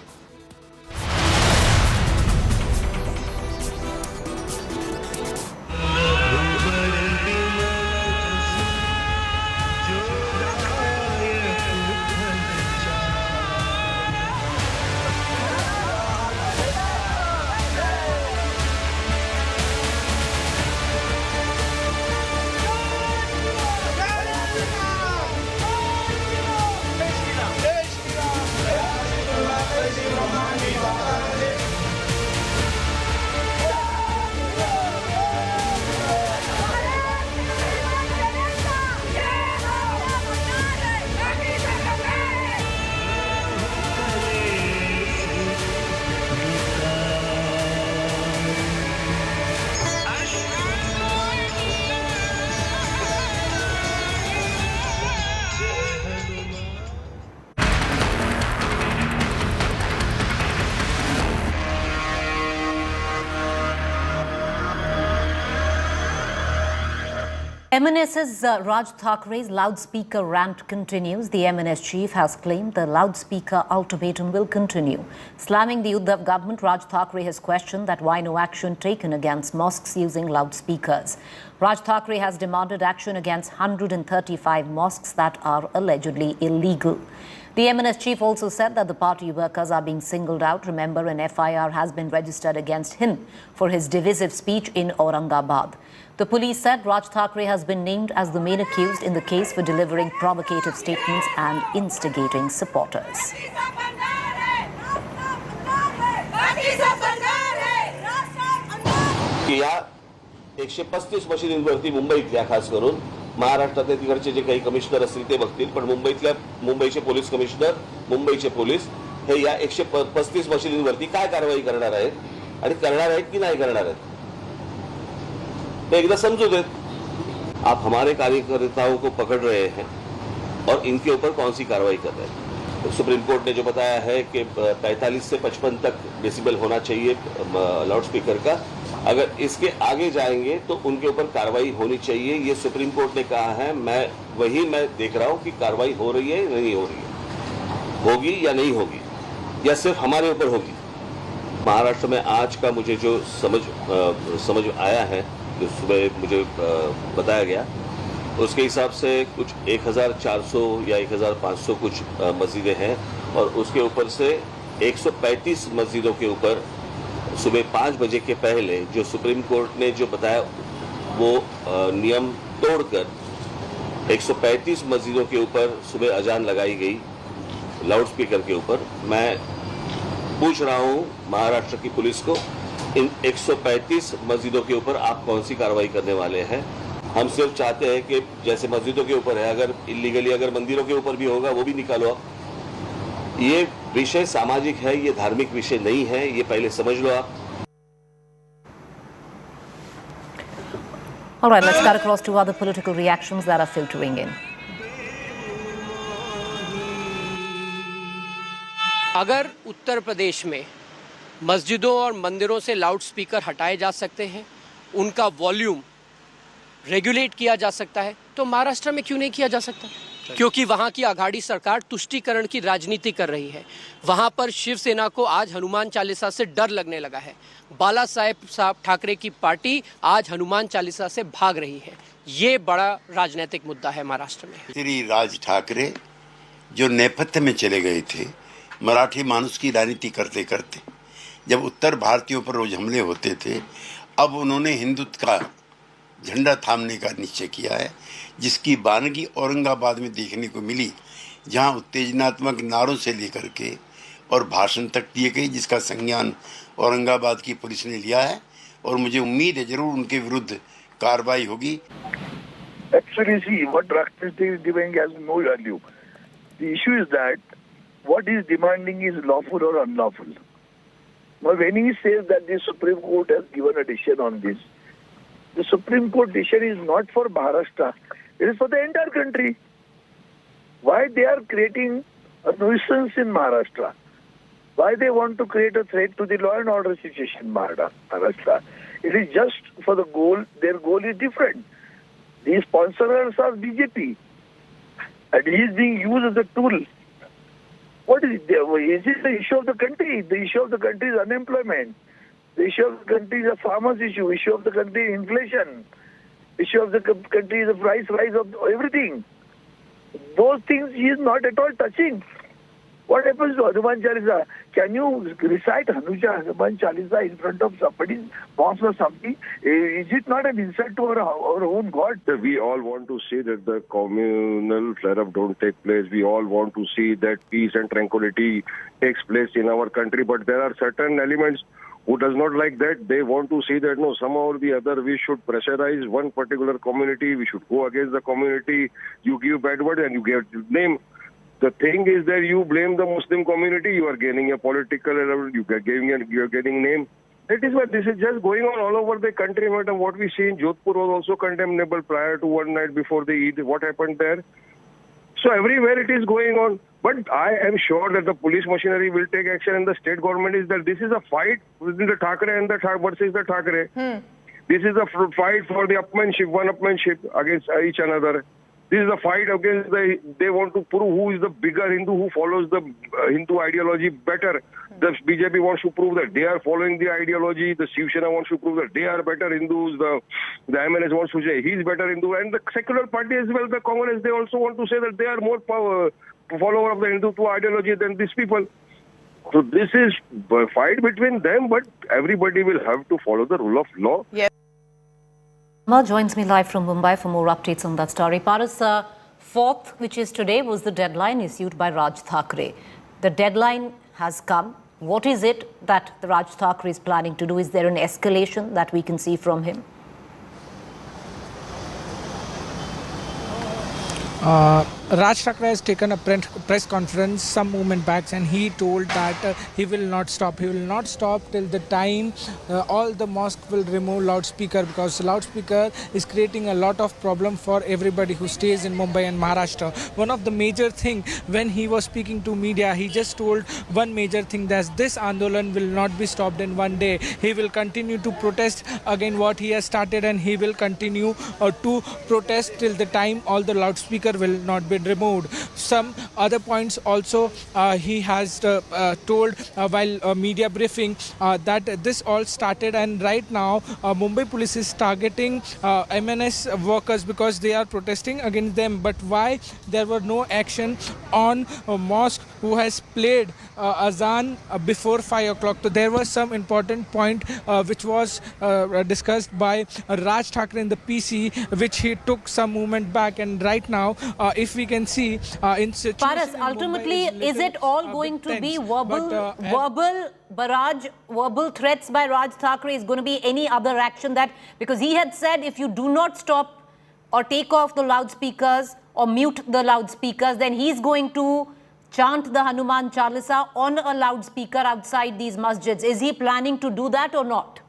[SPEAKER 4] MNS's Raj Thackeray's loudspeaker rant continues. The MNS chief has claimed the loudspeaker ultimatum will continue. Slamming the Uddhav government, Raj Thackeray has questioned that why no action taken against mosques using loudspeakers. Raj Thackeray has demanded action against 135 mosques that are allegedly illegal. The MNS chief also said that the party workers are being singled out. Remember, an FIR has been registered against him for his divisive speech in Aurangabad. The police said Raj Thackeray has been named as the main accused in the case for delivering provocative statements and instigating supporters.
[SPEAKER 6] या 135 मशिदींवरती मुंबईतल्या खास करून महाराष्ट्रातले तिकडचे जे काही commissioner असतील ते बघतील, पण मुंबईचे पोलीस कमिशनर, मुंबईचे पोलीस हे या 135 मशिदींवरती काय कारवाई करणार आहेत आणि करणार आहेत की नाही करणार आहेत ते एकदा समजू देत. आप हमारे कार्यकर्ताओं को पकड़ रहे हैं और इनके ऊपर कौन सी कार्रवाई कर रहे हैं. सुप्रीम कोर्ट ने जो बताया है कि 45 से 55 तक डेसिबल होना चाहिए लाउड स्पीकर का, अगर इसके आगे जाएंगे तो उनके ऊपर कार्रवाई होनी चाहिए. ये सुप्रीम कोर्ट ने कहा है. मैं देख रहा हूं कि कार्रवाई हो रही है या नहीं हो रही है, होगी या नहीं होगी, या सिर्फ हमारे ऊपर होगी. महाराष्ट्र में आज का मुझे जो समझ आया है, जो सुबह मुझे बताया गया, उसके हिसाब से कुछ 1400 या 1500 कुछ मस्जिदें हैं और उसके ऊपर से 135 मस्जिदों के ऊपर सुबह 5 बजे के पहले जो सुप्रीम कोर्ट ने जो बताया वो नियम तोड़कर 135 मस्जिदों के ऊपर सुबह अजान लगाई गई लाउड स्पीकर के ऊपर। मैं पूछ रहा हूं महाराष्ट्र की पुलिस को, इन 135 मस्जिदों के ऊपर आप कौन सी कार्रवाई करने वाले हैं? हम सिर्फ चाहते हैं कि जैसे मस्जिदों के ऊपर है, अगर इलीगली अगर मंदिरों के ऊपर भी होगा वो भी निकालो आप। ये विषय सामाजिक है, ये धार्मिक विषय नहीं है, ये पहले समझ लो आप।
[SPEAKER 4] All right, let's cut across to other political reactions that are filtering in.
[SPEAKER 1] अगर उत्तर प्रदेश में मस्जिदों और मंदिरों से लाउड स्पीकर हटाए जा सकते हैं, उनका वॉल्यूम रेगुलेट किया जा सकता है, तो महाराष्ट्र में क्यों नहीं किया जा सकता? क्योंकि वहां की आघाड़ी सरकार तुष्टीकरण की राजनीति कर रही है। वहां पर शिवसेना को आज हनुमान चालीसा से डर लगने लगा है। बाला साहब ठाकरे की पार्टी आज हनुमान चालीसा से भाग रही है। ये बड़ा राजनीतिक मुद्दा है महाराष्ट्र में।
[SPEAKER 12] श्री राज ठाकरे जो नेपथ्य में चले गए थे, मराठी मानुस की राजनीति करते करते, जब उत्तर भारतीयों पर रोज हमले होते थे, अब उन्होंने हिंदुत्व का झंडा थामने का निश्चय किया है, जिसकी बानगी औरंगाबाद में देखने को मिली, जहां उत्तेजनात्मक नारों से लेकर के और भाषण तक दिए गए, जिसका संज्ञान औरंगाबाद की पुलिस ने लिया है और मुझे उम्मीद है जरूर उनके विरुद्ध कार्रवाई होगी।
[SPEAKER 14] Actually, see, what Rakshasti is demanding has no value. The issue is that what he is demanding is lawful or unlawful. Now, when he says that the Supreme Court has given a decision on this, the Supreme Court decision is not for Maharashtra, it is for the entire country. Why they are creating a nuisance in Maharashtra? Why they want to create a threat to the law and order situation in Maharashtra? It is just for the goal, their goal is different. The sponsors are BJP, and he is being used as a tool. What is it? Is it the issue of the country? The issue of the country is unemployment. The issue of the country is a farmer's issue. The issue of the country is inflation. The issue of the country is the price rise of everything. Those things he is not at all touching. What happens to Hanuman Chalisa? Can you recite Hanuman Chalisa in front of somebody's boss or something? Is it not an insult to our own God?
[SPEAKER 17] We all want to see that the communal flare-up don't take place. We all want to see that peace and tranquility takes place in our country. But there are certain elements who does not like that. They want to see that, no, somehow or the other we should pressurize one particular community. We should go against the community. You give bad word and you give name. The thing is that you blame the Muslim community, you are gaining a political, you are getting name. That is why this is just going on all over the country, madam. What we see in Jodhpur was also condemnable prior to one night before the Eid. What happened there? So everywhere it is going on. But I am sure that the police machinery will take action, and the state government is that this is a fight within the Thakre and the versus the Thakre. This is a fight for the one-upmanship against each another. This is a fight against they want to prove who is the bigger Hindu, who follows the Hindu ideology better. The BJP wants to prove that they are following the ideology. The Shiv Sena wants to prove that they are better Hindus. The MNS wants to say he's better Hindu. And the secular party as well, the Congress, they also want to say that they are more follower of the Hindu ideology than these people. So this is a fight between them, but everybody will have to follow the rule of law.
[SPEAKER 20] Yes.
[SPEAKER 4] Mal joins me live from Mumbai for more updates on that story. Paras, 4th, which is today, was the deadline issued by Raj Thakre. The deadline has come. What is it that the Raj Thakre is planning to do? Is there an escalation that we can see from him?
[SPEAKER 22] Raj Thakre has taken a press conference some moment back, and he told that he will not stop. He will not stop till the time all the mosques will remove loudspeaker, because loudspeaker is creating a lot of problem for everybody who stays in Mumbai and Maharashtra. One of the major thing, when he was speaking to media, he just told one major thing, that this Andolan will not be stopped in one day. He will continue to protest again what he has started, and he will continue to protest till the time all the loudspeaker will not be been removed. Some other points also he has told while media briefing that this all started, and right now Mumbai police is targeting MNS workers because they are protesting against them. But why there were no action on a mosque who has played azan before 5 o'clock? So there was some important point which was discussed by Raj Thakre in the PC, which he took some movement back, and right now if we can see in
[SPEAKER 4] Paras, ultimately is it all going to be verbal barrage, verbal threats by Raj Thakre? Is going to be any other action that, because he had said if you do not stop or take off the loudspeakers or mute the loudspeakers, then he's going to chant the Hanuman Chalisa on a loudspeaker outside these masjids. Is he planning to do that or not?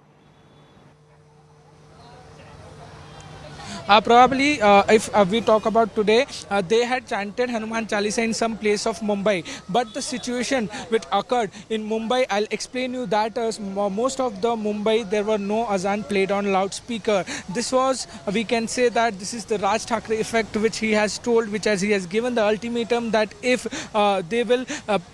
[SPEAKER 22] Probably, if we talk about today, they had chanted Hanuman Chalisa in some place of Mumbai. But the situation which occurred in Mumbai, I'll explain you that most of the Mumbai, there were no azan played on loudspeaker. This was, we can say that this is the Raj Thakre effect, which he has told, which as he has given the ultimatum that if they will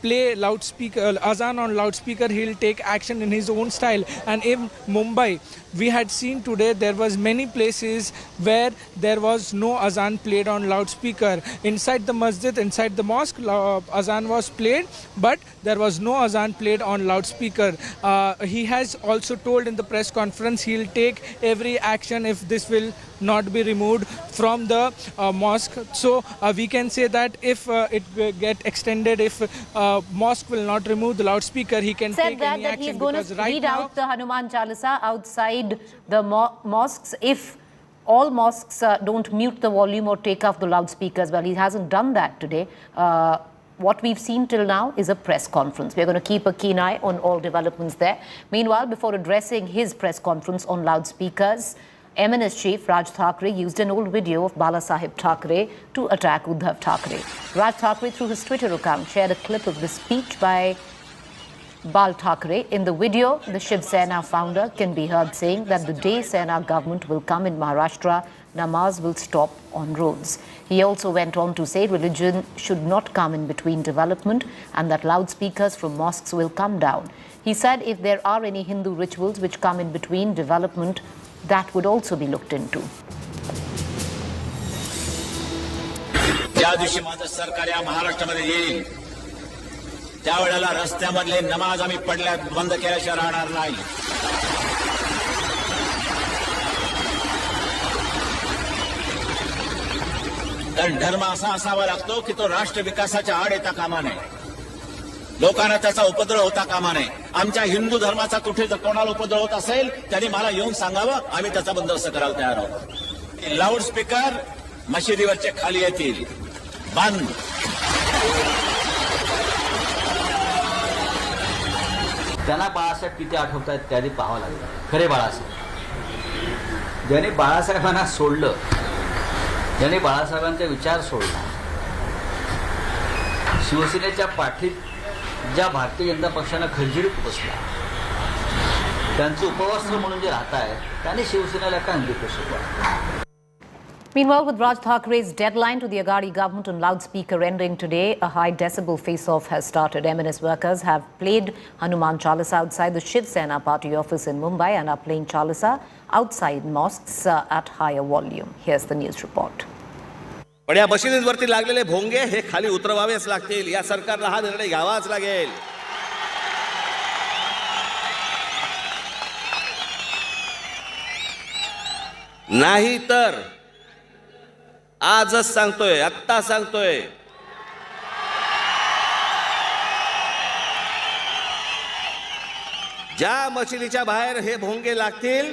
[SPEAKER 22] play loudspeaker, azan on loudspeaker, he'll take action in his own style. And in Mumbai, we had seen today there was many places where there was no azan played on loudspeaker. Inside the masjid, inside the mosque, azan was played, but there was no azan played on loudspeaker. He has also told in the press conference he'll take every action if this will not be removed from the mosque. So we can say that if it get extended, if mosque will not remove the loudspeaker, he can take any action.
[SPEAKER 4] He's going to read out the Hanuman Chalisa outside the mosques if all mosques don't mute the volume or take off the loudspeakers. Well, he hasn't done that today. What we've seen till now is a press conference. We're going to keep a keen eye on all developments there. Meanwhile, before addressing his press conference on loudspeakers, MNS chief Raj Thakre used an old video of Balasaheb Thakre to attack Uddhav Thakre. Raj Thakre, through his Twitter account, shared a clip of the speech by Bal Thakre. In the video, the Shiv Sena founder can be heard saying that the day Sena government will come in Maharashtra, namaz will stop on roads. He also went on to say religion should not come in between development and that loudspeakers from mosques will come down. He said if there are any Hindu rituals which come in between development, that would also be looked into.
[SPEAKER 8] ज्या दिवशी माझं सरकार या महाराष्ट्रामध्ये येईल त्यावेळेला रस्त्यामधले नमाज आम्ही पडल्या बंद केल्याशिवाय राहणार नाही. कारण धर्म असा असावा लागतो की तो राष्ट्र विकासाच्या आड येता कामा नये, लोकांना त्याचा उपद्रव होता कामा नये. आमच्या हिंदू धर्माचा कुठे जर कोणाला उपद्रव होत असेल त्यांनी मला येऊन सांगावं, आम्ही त्याचा बंदोबस्त करायला तयार आहोत. लाऊडस्पीकर मशिदीवरचे खाली येतील, बंद.
[SPEAKER 9] त्यांना बाळासाहेब किती आठवत आहेत ते आधी पाहावं लागेल. खरे बाळासाहेब ज्यांनी बाळासाहेबांना सोडलं, ज्यांनी बाळासाहेबांचा विचार सोडला, शिवसेनेच्या पाठीत ज्या भारतीय जनता पक्षानं खंजीरीत बसला, त्यांचं उपवस्त्र म्हणून जे राहत आहे त्यांनी शिवसेनेला काय अंगीकार शिकवा.
[SPEAKER 4] Meanwhile, with Raj Thakre's deadline to the Aghadi government on loudspeaker ending today, a high decibel face-off has started. MNS workers have played Hanuman Chalisa outside the Shiv Sena party office in Mumbai and are playing Chalisa outside mosques at higher volume. Here's the news report.
[SPEAKER 10] पण या मशिदींवरती लागलेले भोंगे हे खाली उतरवावेच लागतील. या सरकारला हा निर्णय घ्यावाच लागेल. नाही तर आजच सांगतोय, आत्ता सांगतोय, ज्या मशिदीच्या बाहेर हे भोंगे लागतील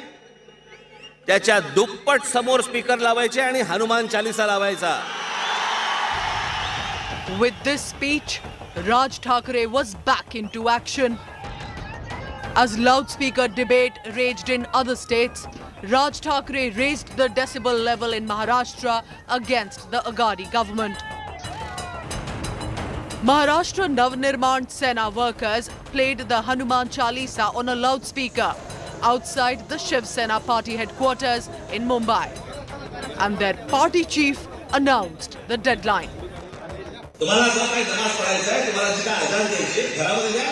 [SPEAKER 10] त्याच्या दुप्पट समोर स्पीकर लावायचे आणि हनुमान चालीसा लावायचा.
[SPEAKER 20] With this speech, Raj Thakre was back into action. As loudspeaker debate raged in other states, Raj Thakre raised the decibel level in Maharashtra against the Aghadi government. Maharashtra Navnirman Sena workers played the Hanuman Chalisa on a loudspeaker outside the Shiv Sena party headquarters in Mumbai. And their party chief announced the deadline.
[SPEAKER 10] तुम्हाला जर काही नमाज पढायचा आहे, तुम्हाला जी काय अजान द्यायची घरामध्ये द्या.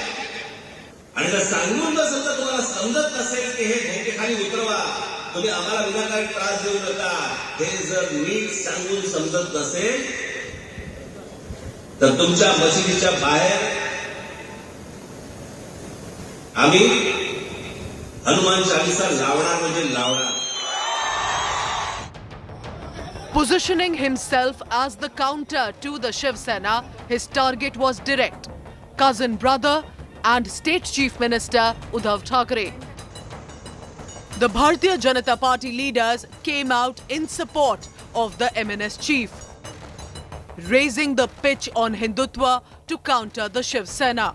[SPEAKER 10] आणि जर सांगून जर समजा तुम्हाला समजत नसेल की हे भोके खाली उतरवा, तुम्ही आम्हाला विनाकारण त्रास देऊ नका, हे जर नीट सांगून समजत नसेल तर तुमच्या मशिदीच्या बाहेर आम्ही हनुमान चालीसा लावणार म्हणजे लावणार.
[SPEAKER 20] Positioning himself as the counter to the Shiv Sena, his target was direct: cousin brother and State Chief Minister Uddhav Thackeray. The Bharatiya Janata Party leaders came out in support of the MNS chief, raising the pitch on Hindutva to counter the Shiv Sena.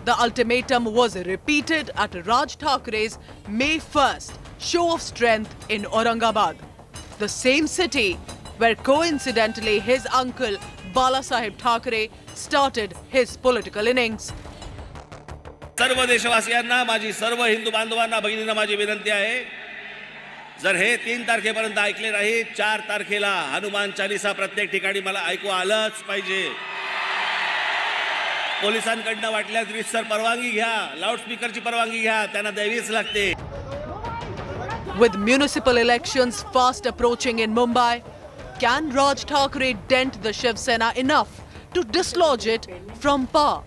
[SPEAKER 20] The ultimatum was repeated at Raj Thakaray's May 1st show of strength in Aurangabad, the same city where coincidentally his uncle Balasaheb Thackeray started his political innings.
[SPEAKER 10] सर्व देशवासियांना, माझी सर्व हिंदू बांधवांना, भगिनींना माझी विनंती आहे, जर हे 3 तारखेपर्यंत ऐकले नाही, 4 तारखेला हनुमान चालीसा प्रत्येक ठिकाणी मला ऐकू आलंच पाहिजे. पोलिसांकडनं वाटल्यास रीतसर परवानगी घ्या, लाऊडस्पीकरची परवानगी घ्या, त्यांना द्यावीच लागते.
[SPEAKER 20] With municipal elections fast approaching in Mumbai, can Raj Thackeray dent the Shiv Sena enough to dislodge it from power?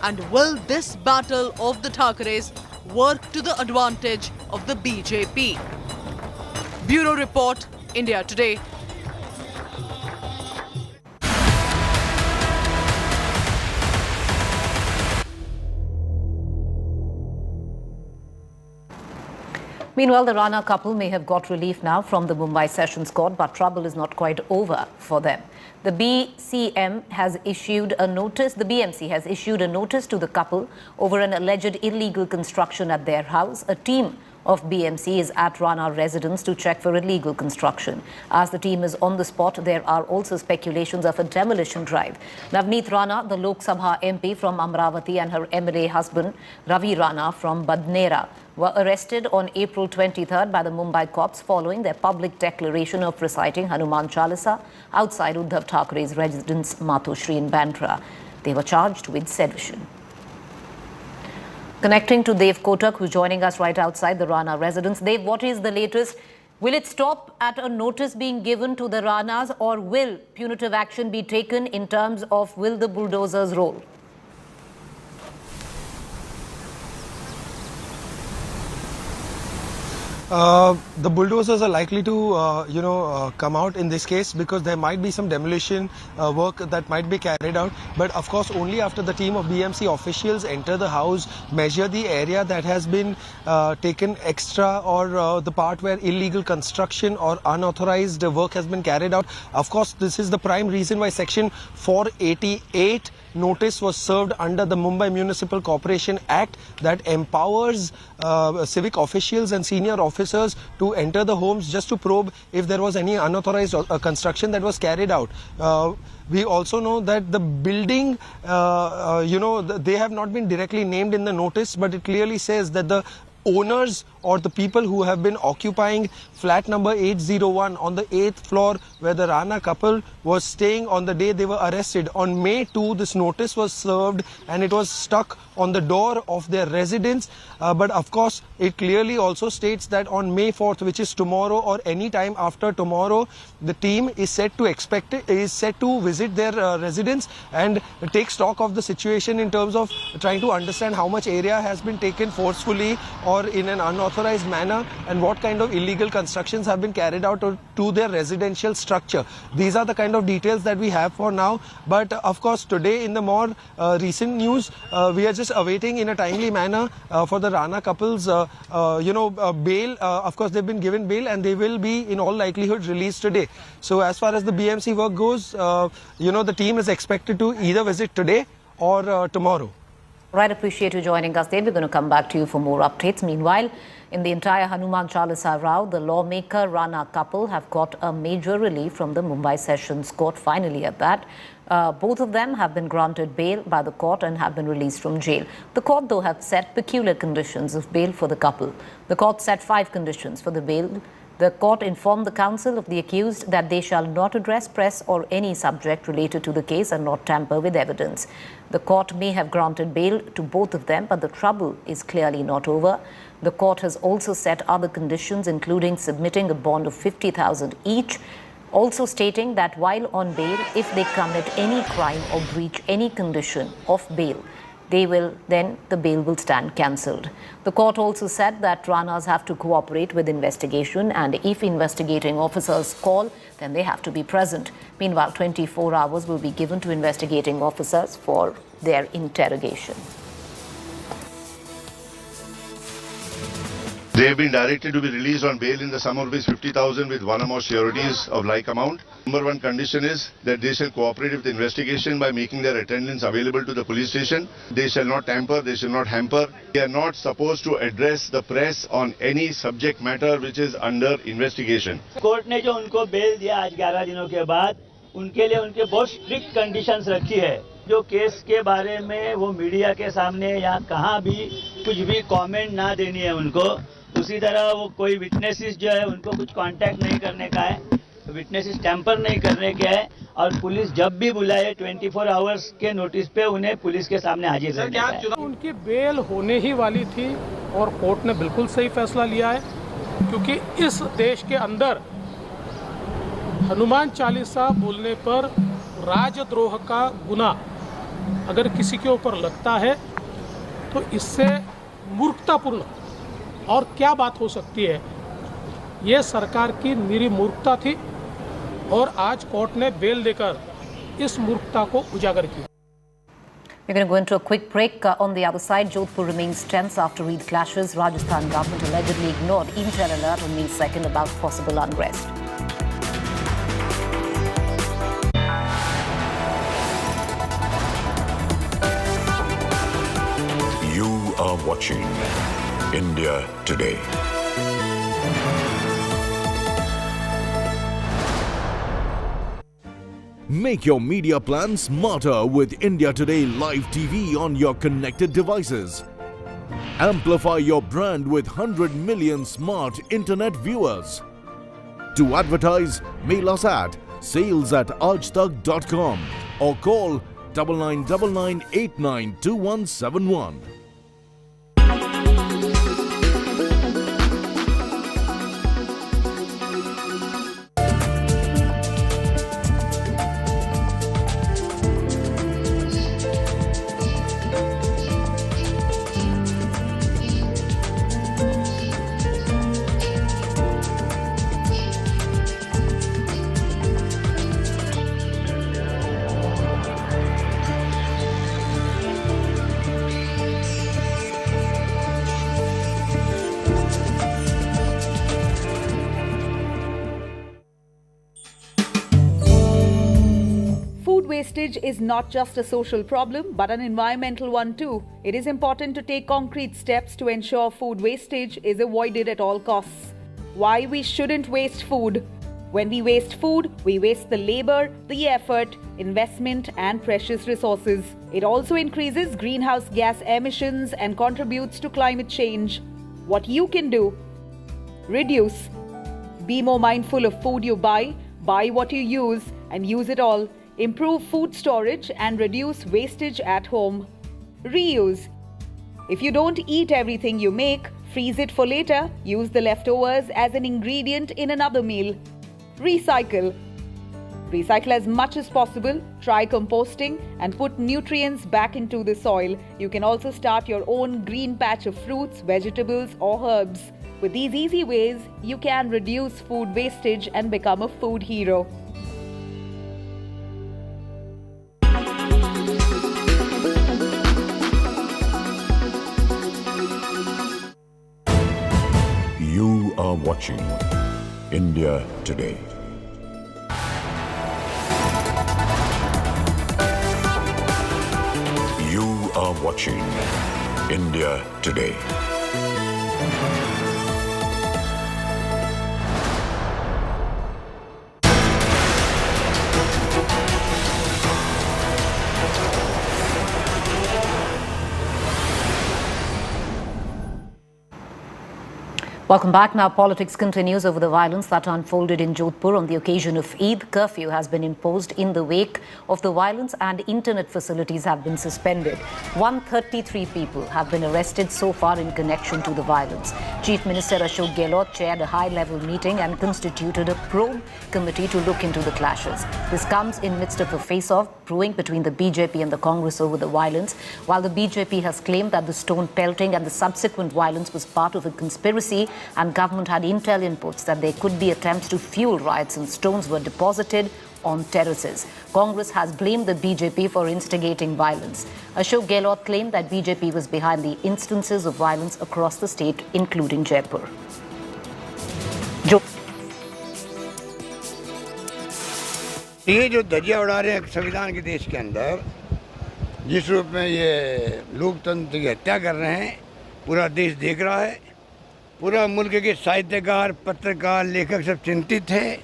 [SPEAKER 20] And will this battle of the Thackerays work to the advantage of the BJP? Bureau Report, India Today.
[SPEAKER 4] Meanwhile, the Rana couple may have got relief now from the Mumbai Sessions Court, but trouble is not quite over for them. The BMC has issued a notice to the couple over an alleged illegal construction at their house. A team of BMC is at Rana residence to check for illegal construction. As the team is on the spot, there are also speculations of a demolition drive. Navneet Rana, the Lok Sabha MP from Amravati, and her MLA husband Ravi Rana from Badnera were arrested on April 23rd by the Mumbai cops following their public declaration of reciting Hanuman Chalisa outside Uddhav Thakuray's residence Matoshri in Bandra. They were charged with sedition. Connecting to Dev Kotak, who's joining us right outside the Rana residence. Dev, what is the latest? Will it stop at a notice being given to the Ranas, or will punitive action be taken in terms of will the bulldozers roll?
[SPEAKER 2] The bulldozers are likely to, come out in this case, because there might be some demolition work that might be carried out. But of course, only after the team of BMC officials enter the house, measure the area that has been taken extra, or the part where illegal construction or unauthorized work has been carried out. Of course, this is the prime reason why Section 488 notice was served under the Mumbai Municipal Corporation Act that empowers civic officials and senior officers to enter the homes just to probe if there was any unauthorized construction that was carried out. We also know that the building, they have not been directly named in the notice, but it clearly says that the owners or the people who have been occupying flat number 801 on the 8th floor where the Rana couple was staying on the day they were arrested. On May 2, this notice was served and it was stuck on the door of their residence. But of course, it clearly also states that on May 4th, which is tomorrow or any time after tomorrow, the team is set to visit their residence and take stock of the situation in terms of trying to understand how much area has been taken forcefully or in an unauthorized manner, and what kind of illegal constructions have been carried out to their residential structure. These are the kind of details that we have for now. But of course, today in the more recent news, we are just awaiting in a timely manner for the Rana couple's bail. Of course, they've been given bail and they will be in all likelihood released today. So as far as the BMC work goes, the team is expected to either visit today or tomorrow.
[SPEAKER 4] Right, appreciate you joining us there. We're going to come back to you for more updates. Meanwhile, in the entire Hanuman Chalisa row, the lawmaker Rana couple have got a major relief from the Mumbai Sessions Court, finally at that. Both of them have been granted bail by the court and have been released from jail. The court, though, have set peculiar conditions of bail for the couple. The court set 5 conditions for the bail The court informed the counsel of the accused that they shall not address press or any subject related to the case and not tamper with evidence. The court may have granted bail to both of them, but the trouble is clearly not over. The court has also set other conditions, including submitting a bond of 50,000 each, also stating that while on bail, if they commit any crime or breach any condition of bail, the bail will stand cancelled. The court also said that Ranas have to cooperate with investigation, and if investigating officers call, then they have to be present. Meanwhile, 24 hours will be given to investigating officers for their interrogation.
[SPEAKER 3] They have been directed to be released on bail in the sum of ₹50,000 with one or more sureties of like amount. Number one condition is that they shall cooperate with the investigation by making their attendance available to the police station. They shall not tamper, they shall not hamper. They are not supposed to address the press on any subject matter which is under investigation.
[SPEAKER 7] Court ने जो उनको bell दिया आज 11 दिनों के बाद, उनके लिए उनके बहुत स्ट्रिक्ट कंडीशंस रखी है। जो केस के बारे में वो मीडिया के सामने या कहाँ भी कुछ भी कमेंट ना देनी है उनको। उसी तरह वो कोई विटनेसेस जो है उनको कुछ कांटेक्ट नहीं करने का है, विटनेसेस टैंपर नहीं करने के है, और पुलिस जब भी बुलाए 24 आवर्स के नोटिस पे उन्हें पुलिस के सामने हाजिर रहने का है।
[SPEAKER 13] उनकी बेल होने ही वाली थी और कोर्ट ने बिल्कुल सही फैसला लिया है, क्योंकि इस देश के अंदर हनुमान चालीसा बोलने पर राजद्रोह का गुना अगर किसी के ऊपर लगता है तो इससे मूर्खतापूर्ण और क्या बात हो सकती है। ये सरकार की निरी मूर्खता थी और आज कोर्ट ने बेल देकर इस मूर्खता को उजागर किया।
[SPEAKER 4] We're going to go into a quick break. On the other side, Jodhpur remains tense after Eid clashes. Rajasthan government allegedly ignored intel alert on May 2nd about possible unrest.
[SPEAKER 15] You are watching India Today.
[SPEAKER 16] Make your media plan smarter with India Today Live TV on your connected devices. Amplify your brand with 100 million smart internet viewers. To advertise, mail us at sales@aajtak.com or call 9999892171.
[SPEAKER 24] Wastage is not just a social problem but an environmental one too. It is important to take concrete steps to ensure food wastage is avoided at all costs. Why we shouldn't waste food? When we waste food, we waste the labor, the effort, investment and precious resources. It also increases greenhouse gas emissions and contributes to climate change. What you can do? Reduce. Be more mindful of food you buy what you use and use it all. Improve food storage and reduce wastage at home. Reuse. If you don't eat everything you make, freeze it for later. Use the leftovers as an ingredient in another meal. Recycle. Recycle as much as possible. Try composting and put nutrients back into the soil. You can also start your own green patch of fruits, vegetables or herbs. With these easy ways, you can reduce food wastage and become a food hero.
[SPEAKER 15] You are watching India Today. You are watching India Today.
[SPEAKER 4] Welcome back. Now, politics continues over the violence that unfolded in Jodhpur on the occasion of Eid. Curfew has been imposed in the wake of the violence and internet facilities have been suspended. 133 people have been arrested so far in connection to the violence. Chief Minister Ashok Gehlot chaired a high-level meeting and constituted a probe committee to look into the clashes. This comes in midst of a face-off brewing between the BJP and the Congress over the violence, while the BJP has claimed that the stone pelting and the subsequent violence was part of a conspiracy, and government had intel inputs that there could be attempts to fuel riots and stones were deposited on terraces. Congress has blamed the BJP for instigating violence. Ashok Gehlot claimed that BJP was behind the instances of violence across the state, including Jaipur.
[SPEAKER 11] ये जो धज्जियां उड़ा रहे हैं संविधान के देश के अंदर, जिस रूप में ये लोकतंत्र की हत्या कर रहे हैं, पूरा देश देख रहा है। पूरा मुल्क के साहित्यकार, पत्रकार, लेखक सब चिंतित हैं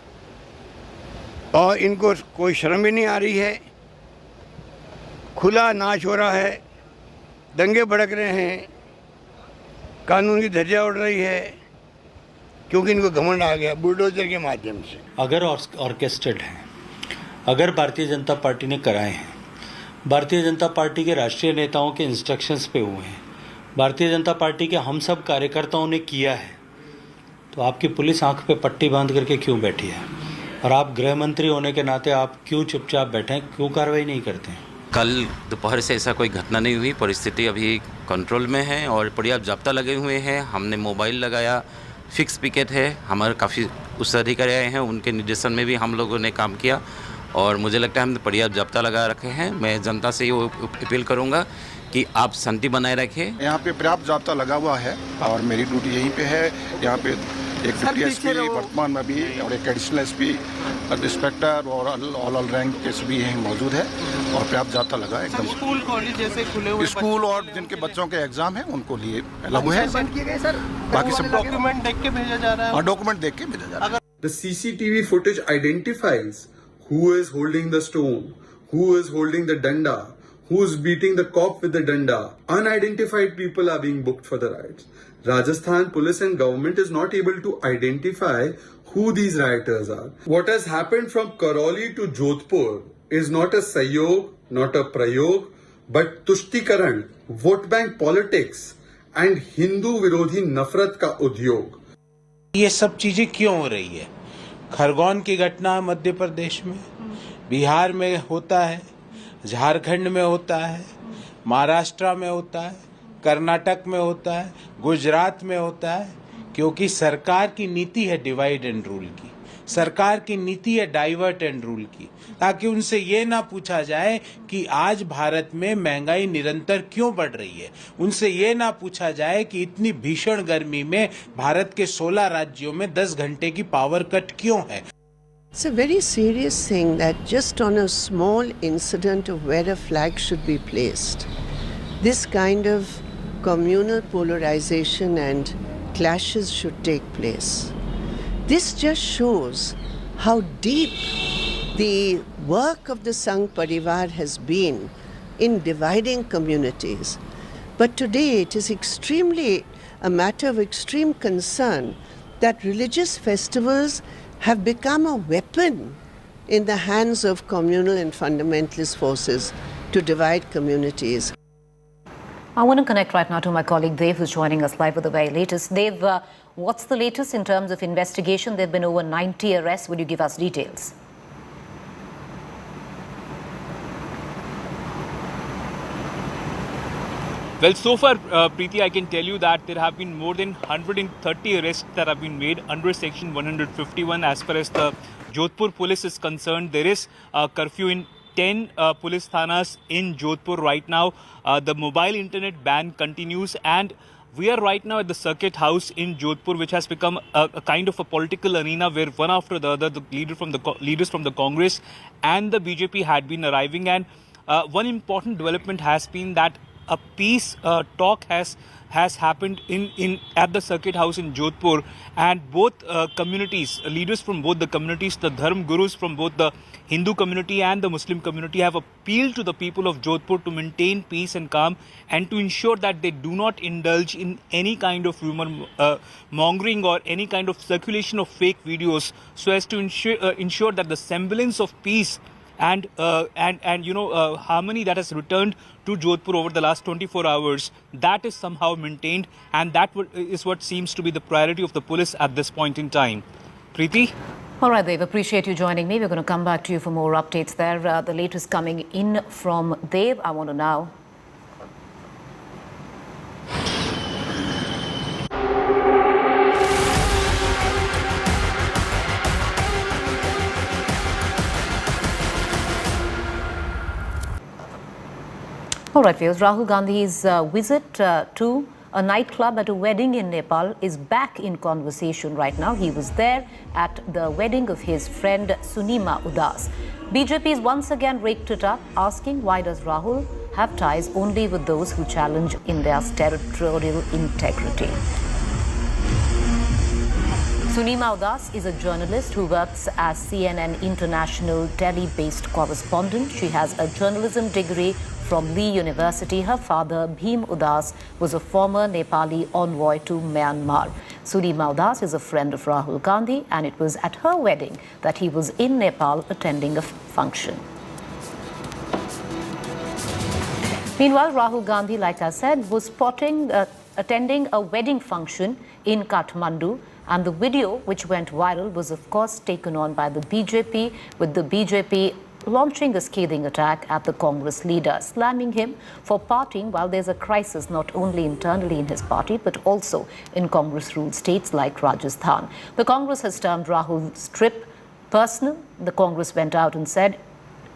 [SPEAKER 11] और इनको कोई शर्म भी नहीं आ रही है। खुला नाच हो रहा है, दंगे भड़क रहे हैं, कानून की धज्जियां उड़ रही है, क्योंकि इनको घमंड आ गया बुलडोजर के माध्यम से।
[SPEAKER 18] अगर ऑर्केस्ट्रेड हैं, अगर भारतीय जनता पार्टी ने कराए हैं, भारतीय जनता पार्टी के राष्ट्रीय नेताओं के इंस्ट्रक्शंस पे हुए हैं, भारतीय जनता पार्टी के हम सब कार्यकर्ताओं ने किया है, तो आपकी पुलिस आंख पे पट्टी बांध करके क्यों बैठी है? और आप गृह मंत्री होने के नाते आप क्यों चुपचाप बैठे हैं, क्यों कार्रवाई नहीं करते हैं?
[SPEAKER 21] कल दोपहर से ऐसा कोई घटना नहीं हुई, परिस्थिति अभी कंट्रोल में है और पर्याप्त जाब्ता लगे हुए हैं। हमने मोबाइल लगाया, फिक्स पिकेट है, हमारे काफ़ी उच्च अधिकारी आए हैं, उनके निर्देशन में भी हम लोगों ने काम किया और मुझे लगता है हमने पर्याप्त जाब्ता लगा रखे हैं। मैं जनता से ये अपील करूँगा कि आप शांति बनाए रखें।
[SPEAKER 23] यहाँ पे पर्याप्त जाब्ता लगा हुआ है और मेरी ड्यूटी यहीं पे है। यहाँ पे एक डिप्टी एसपी वर्तमान में भी और एक एडिशनल एसपी, इंस्पेक्टर और ऑल रैंक के सभी यहीं मौजूद है और पर्याप्त जाब्ता लगा है एकदम।
[SPEAKER 25] स्कूल कॉलेज जैसे खुले हुए
[SPEAKER 23] स्कूल और जिनके बच्चों के एग्जाम है उनको लिए लागू है।
[SPEAKER 25] बाकी सब डॉक्यूमेंट देख के भेजा जा रहा है।
[SPEAKER 23] हाँ, डॉक्यूमेंट देख के भेजा जा रहा है।
[SPEAKER 26] The CCTV footage identifies who is holding the stone, who is holding the danda, who is beating the cop with the danda. Unidentified people are being booked for the riots. Rajasthan police and government is not able to identify who these rioters are. What has happened from Karoli to Jodhpur is not a sahyog, not a prayog, but तुष्टिकरण, vote bank politics and Hindu विरोधी नफरत का उद्योग।
[SPEAKER 27] ये सब चीजें क्यों हो रही है? खरगोन की घटना मध्य प्रदेश में, बिहार में होता है, झारखंड में होता है, महाराष्ट्र में होता है, कर्नाटक में होता है, गुजरात में होता है, क्योंकि सरकार की नीति है डिवाइड एंड रूल की, सरकार की नीति है डाइवर्ट एंड रूल की, ताकि उनसे ये ना पूछा जाए कि आज भारत में महंगाई निरंतर क्यों बढ़ रही है, उनसे ये ना पूछा जाए कि इतनी भीषण गर्मी में भारत के 16 राज्यों में 10 घंटे की पावर कट क्यों है।
[SPEAKER 28] It's a very serious thing that just on a small incident of where a flag should be placed, this kind of communal polarization and clashes should take place. This just shows how deep the work of the Sangh Parivar has been in dividing communities. But today it is extremely a matter of extreme concern that religious festivals have become a weapon in the hands of communal and fundamentalist forces to divide communities.
[SPEAKER 4] I want to connect right now to my colleague Dev, who's joining us live with the very latest. Dev, what's the latest in terms of investigation? There have been over 90 arrests. Would you give us details?
[SPEAKER 29] Well, so far, Preeti, I can tell you that there have been more than 130 arrests that have been made under Section 151. As far as the Jodhpur police is concerned, there is a curfew in 10 police thanas in Jodhpur right now. The mobile internet ban continues, and we are right now at the Circuit House in Jodhpur, which has become a kind of a political arena where one after the other, the leaders from the Congress and the BJP had been arriving. And one important development has been that a peace talk has has happened at the circuit house in Jodhpur, and both communities, leaders from both the communities, the Dharm Gurus from both the Hindu community and the Muslim community have appealed to the people of Jodhpur to maintain peace and calm and to ensure that they do not indulge in any kind of rumor mongering or any kind of circulation of fake videos, so as to ensure that the semblance of peace and harmony that has returned to Jodhpur over the last 24 hours, that is somehow maintained, and that is what seems to be the priority of the police at this point in time. Preeti?
[SPEAKER 4] All right, Dev, appreciate you joining me. We're going to come back to you for more updates there. The latest coming in from Dev. I want to now. All right, viewers, Rahul Gandhi's visit to a nightclub at a wedding in Nepal is back in conversation right now. He was there at the wedding of his friend Sunima Udas. BJP is once again raked it up, asking why does Rahul have ties only with those who challenge India's territorial integrity. Sunima Udas is a journalist who works as CNN International Delhi-based correspondent. She has a journalism degree from Lee University. Her father, Bhim Udas, was a former Nepali envoy to Myanmar. Sunima Udas is a friend of Rahul Gandhi, and it was at her wedding that he was in Nepal attending a function. Meanwhile, Rahul Gandhi, like I said, was attending a wedding function in Kathmandu. And the video which went viral was, of course, taken on by the BJP, with the BJP launching a scathing attack at the Congress leader, slamming him for partying while there's a crisis not only internally in his party, but also in Congress-ruled states like Rajasthan. The Congress has termed Rahul's trip personal. The Congress went out and said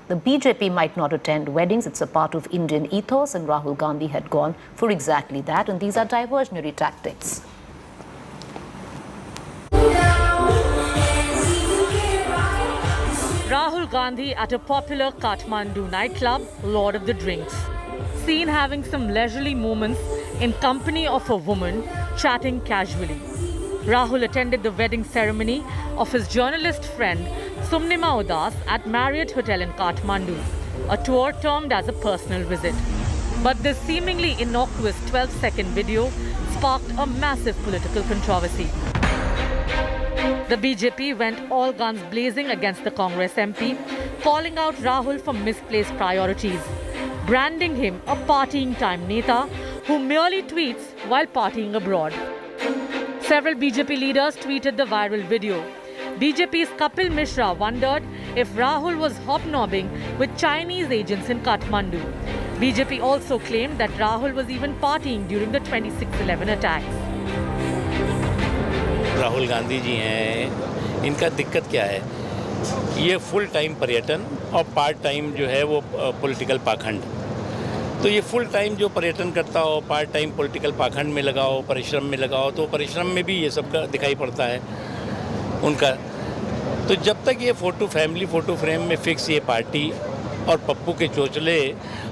[SPEAKER 4] the BJP might not attend weddings. It's a part of Indian ethos, and Rahul Gandhi had gone for exactly that. And these are diversionary tactics.
[SPEAKER 1] Rahul Gandhi at a popular Kathmandu nightclub, Lord of the Drinks. Seen having some leisurely moments in company of a woman, chatting casually. Rahul attended the wedding ceremony of his journalist friend Sunima Udas at Marriott Hotel in Kathmandu, a tour termed as a personal visit. But this seemingly innocuous 12-second video sparked a massive political controversy. The BJP went all guns blazing against the Congress MP, calling out Rahul for misplaced priorities, branding him a partying time neta who merely tweets while partying abroad. Several BJP leaders tweeted the viral video. BJP's Kapil Mishra wondered if Rahul was hobnobbing with Chinese agents in Kathmandu. BJP also claimed that Rahul was even partying during the 26/11 attacks.
[SPEAKER 5] Rahul Gandhi ji हैं, इनका दिक्कत क्या है? ये full time पर्यटन और part time जो है वो पॉलिटिकल पाखंड। तो ये फुल टाइम जो पर्यटन करता हो, पार्ट टाइम पॉलिटिकल पाखंड में लगाओ, परिश्रम में लगाओ, तो परिश्रम में भी ये सब का दिखाई पड़ता है उनका। तो जब तक ये फैमिली फ़ोटो फ्रेम में फिक्स ये पार्टी और पप्पू के चोचले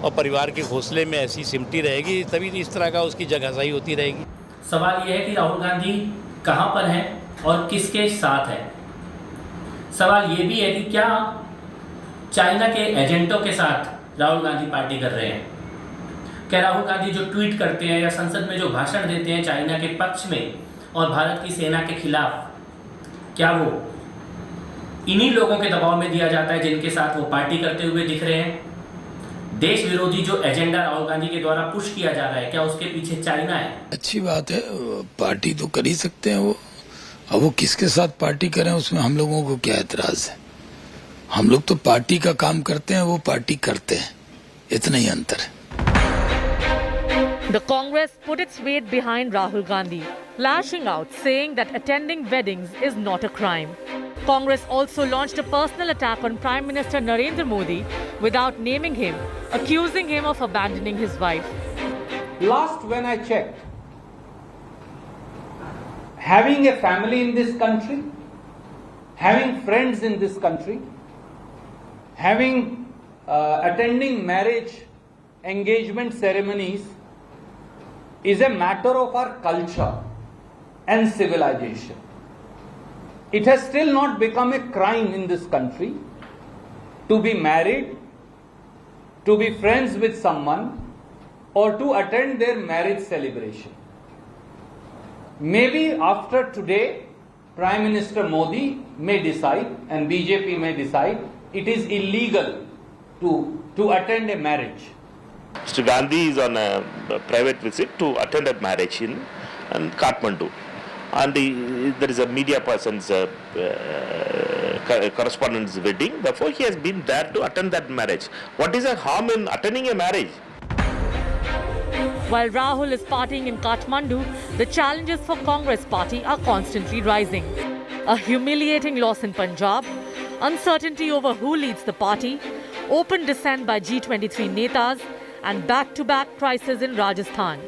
[SPEAKER 5] और परिवार के घोंसले में ऐसी सिमटी रहेगी, तभी इस तरह का उसकी जगहसाई होती रहेगी।
[SPEAKER 6] सवाल ये है कि राहुल गांधी कहां पर हैं और किसके साथ हैं। सवाल ये भी है कि क्या चाइना के एजेंटों के साथ राहुल गांधी पार्टी कर रहे हैं? क्या राहुल गांधी जो ट्वीट करते हैं या संसद में जो भाषण देते हैं चाइना के पक्ष में और भारत की सेना के खिलाफ, क्या वो इन्हीं लोगों के दबाव में दिया जाता है जिनके साथ वो पार्टी करते हुए दिख रहे हैं? देश विरोधी जो एजेंडा राहुल गांधी के द्वारा पुश किया जा रहा है, क्या उसके पीछे चाइना है?
[SPEAKER 8] अच्छी बात है, पार्टी तो कर ही सकते हैं वो। अब वो किसके साथ पार्टी करें उसमें हम लोगों को क्या एतराज है? हम लोग तो पार्टी का काम करते हैं, वो पार्टी करते हैं, इतना ही अंतर है।
[SPEAKER 1] The Congress put its weight behind Rahul Gandhi, lashing out, saying that attending weddings is not a crime. Congress also launched a personal attack on Prime Minister Narendra Modi without naming him, accusing him of abandoning his wife.
[SPEAKER 12] Last when I checked, having a family in this country, having friends in this country, attending marriage engagement ceremonies is a matter of our culture and civilization. It has still not become a crime in this country to be married, to be friends with someone, or to attend their marriage celebration. Maybe after today, Prime Minister Modi may decide and BJP may decide it is illegal to attend a marriage.
[SPEAKER 2] Mr. Gandhi is on a private visit to attend a marriage in Kathmandu. And there is a media person's correspondent's wedding. Therefore, he has been there to attend that marriage. What is the harm in attending a marriage?
[SPEAKER 1] While Rahul is partying in Kathmandu, the challenges for Congress party are constantly rising. A humiliating loss in Punjab, uncertainty over who leads the party, open dissent by G23 netas, and back-to-back crises in Rajasthan.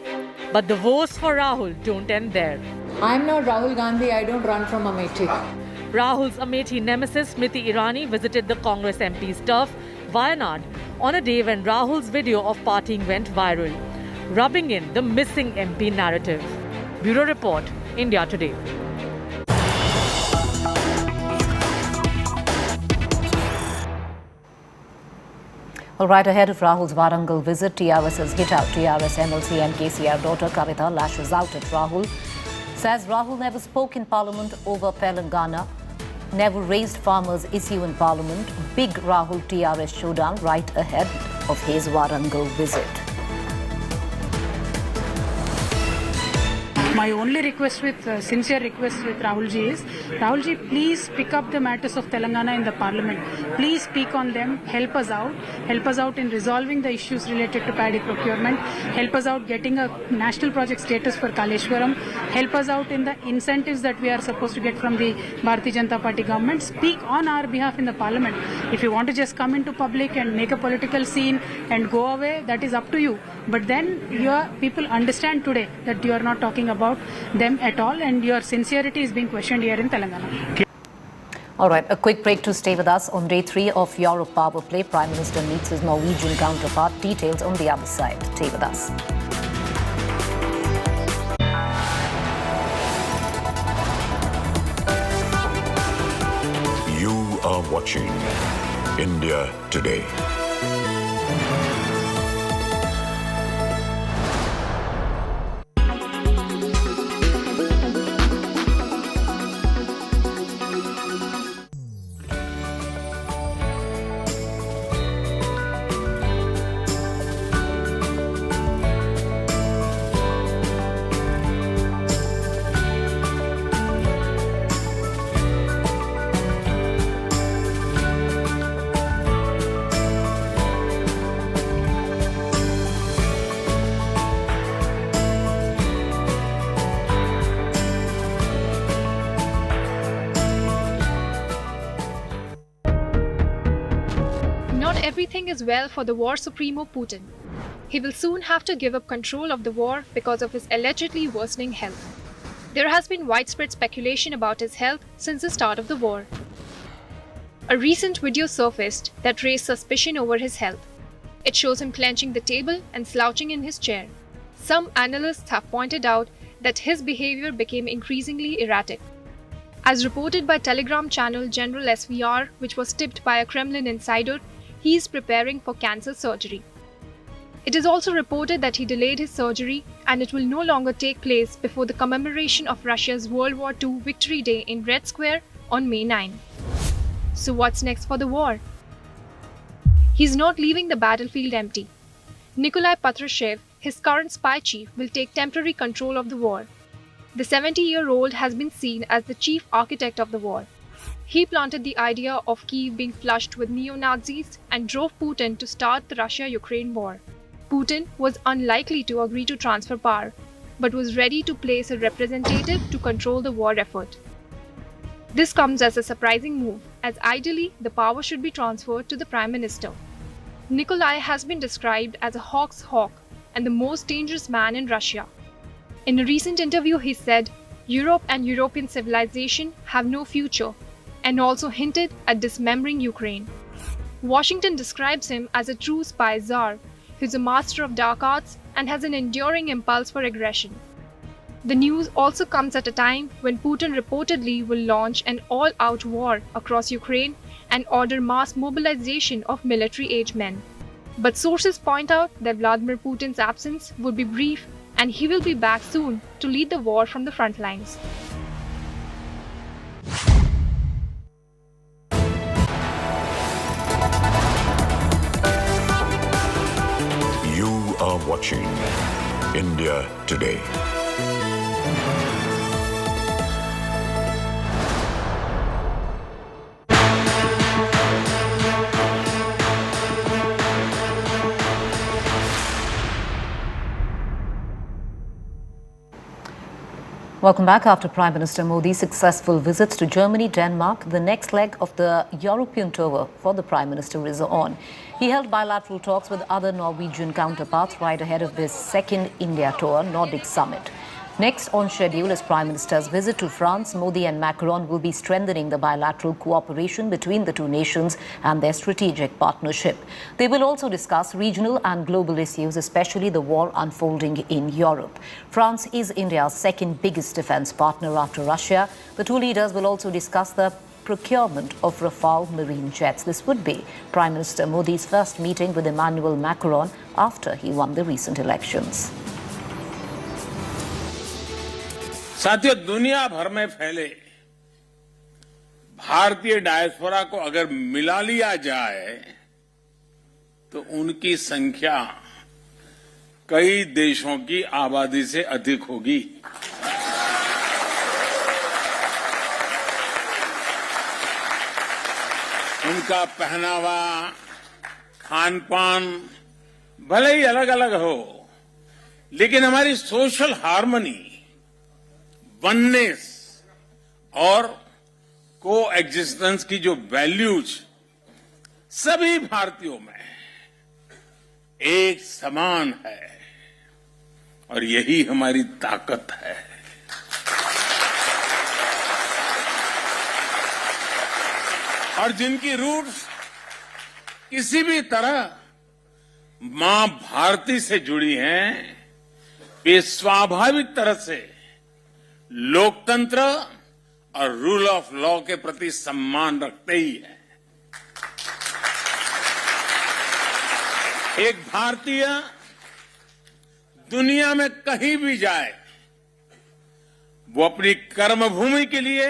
[SPEAKER 1] But the woes for Rahul don't end there.
[SPEAKER 3] I'm not Rahul Gandhi, I don't run from Amethi.
[SPEAKER 1] Rahul's Amethi nemesis Smriti Irani visited the Congress MP's turf, Wayanad, on a day when Rahul's video of partying went viral, rubbing in the missing MP narrative. Bureau Report, India Today.
[SPEAKER 4] All right, ahead of Rahul's Warangal visit, TRS has hit out. TRS MLC and KCR daughter Kavita lashes out at Rahul. Says Rahul never spoke in Parliament over Telangana, never raised farmers' issue in Parliament. Big Rahul TRS showdown right ahead of his Warangal visit.
[SPEAKER 9] My only request sincere request with Rahul ji is, Rahul ji, please pick up the matters of Telangana in the Parliament. Please speak on them, help us out in resolving the issues related to paddy procurement, help us out getting a national project status for Kaleshwaram, help us out in the incentives that we are supposed to get from the Bharatiya Janata Party government. Speak on our behalf in the Parliament. If you want to just come into public and make a political scene and go away, that is up to you. But then your people understand today that you are not talking about them at all, and your sincerity is being questioned here in Telangana.
[SPEAKER 4] All right, a quick break to stay with us. On day 3 of Europe Powerplay, Prime Minister meets his Norwegian counterpart. Details on the other side. Stay with us.
[SPEAKER 15] You are watching India Today.
[SPEAKER 10] Everything is well for the war supremo Putin. He will soon have to give up control of the war because of his allegedly worsening health. There has been widespread speculation about his health since the start of the war. A recent video surfaced that raised suspicion over his health. It shows him clenching the table and slouching in his chair. Some analysts have pointed out that his behavior became increasingly erratic. As reported by Telegram channel General SVR, which was tipped by a Kremlin insider, he is preparing for cancer surgery. It is also reported that he delayed his surgery and it will no longer take place before the commemoration of Russia's World War II Victory Day in Red Square on May 9. So what's next for the war? He's not leaving the battlefield empty. Nikolai Patrushev, his current spy chief, will take temporary control of the war. The 70-year-old has been seen as the chief architect of the war. He planted the idea of Kyiv being flushed with neo-Nazis and drove Putin to start the Russia-Ukraine war. Putin was unlikely to agree to transfer power, but was ready to place a representative to control the war effort. This comes as a surprising move, as ideally the power should be transferred to the Prime Minister. Nikolai has been described as a hawk's hawk and the most dangerous man in Russia. In a recent interview, he said, Europe and European civilization have no future, and also hinted at dismembering Ukraine. Washington describes him as a true spy czar, who's a master of dark arts and has an enduring impulse for aggression. The news also comes at a time when Putin reportedly will launch an all-out war across Ukraine and order mass mobilization of military-age men. But sources point out that Vladimir Putin's absence would be brief and he will be back soon to lead the war from the front lines.
[SPEAKER 15] You are watching India Today.
[SPEAKER 4] Welcome back. After Prime Minister Modi's successful visits to Germany, Denmark, the next leg of the European tour for the Prime Minister is on. He held bilateral talks with other Norwegian counterparts right ahead of this second India tour, Nordic Summit. Next on schedule is Prime Minister's visit to France. Modi and Macron will be strengthening the bilateral cooperation between the two nations and their strategic partnership. They will also discuss regional and global issues, especially the war unfolding in Europe. France is India's second biggest defense partner after Russia. The two leaders will also discuss the procurement of Rafale marine jets. This would be Prime Minister Modi's first meeting with Emmanuel Macron after he won the recent elections.
[SPEAKER 27] साथियों, दुनिया भर में फैले भारतीय diaspora को अगर मिला लिया जाए तो उनकी संख्या कई देशों की आबादी से अधिक होगी। उनका पहनावा, खान पान भले ही अलग अलग हो, लेकिन हमारी सोशल हार्मनी, वननेस और को एग्जिस्टेंस की जो वैल्यूज सभी भारतीयों में एक समान है और यही हमारी ताकत है। और जिनकी रूट्स किसी भी तरह मां भारती से जुड़ी हैं, वे स्वाभाविक तरह से लोकतंत्र और रूल ऑफ लॉ के प्रति सम्मान रखते ही हैं। एक भारतीय दुनिया में कहीं भी जाए, वो अपनी कर्मभूमि के लिए,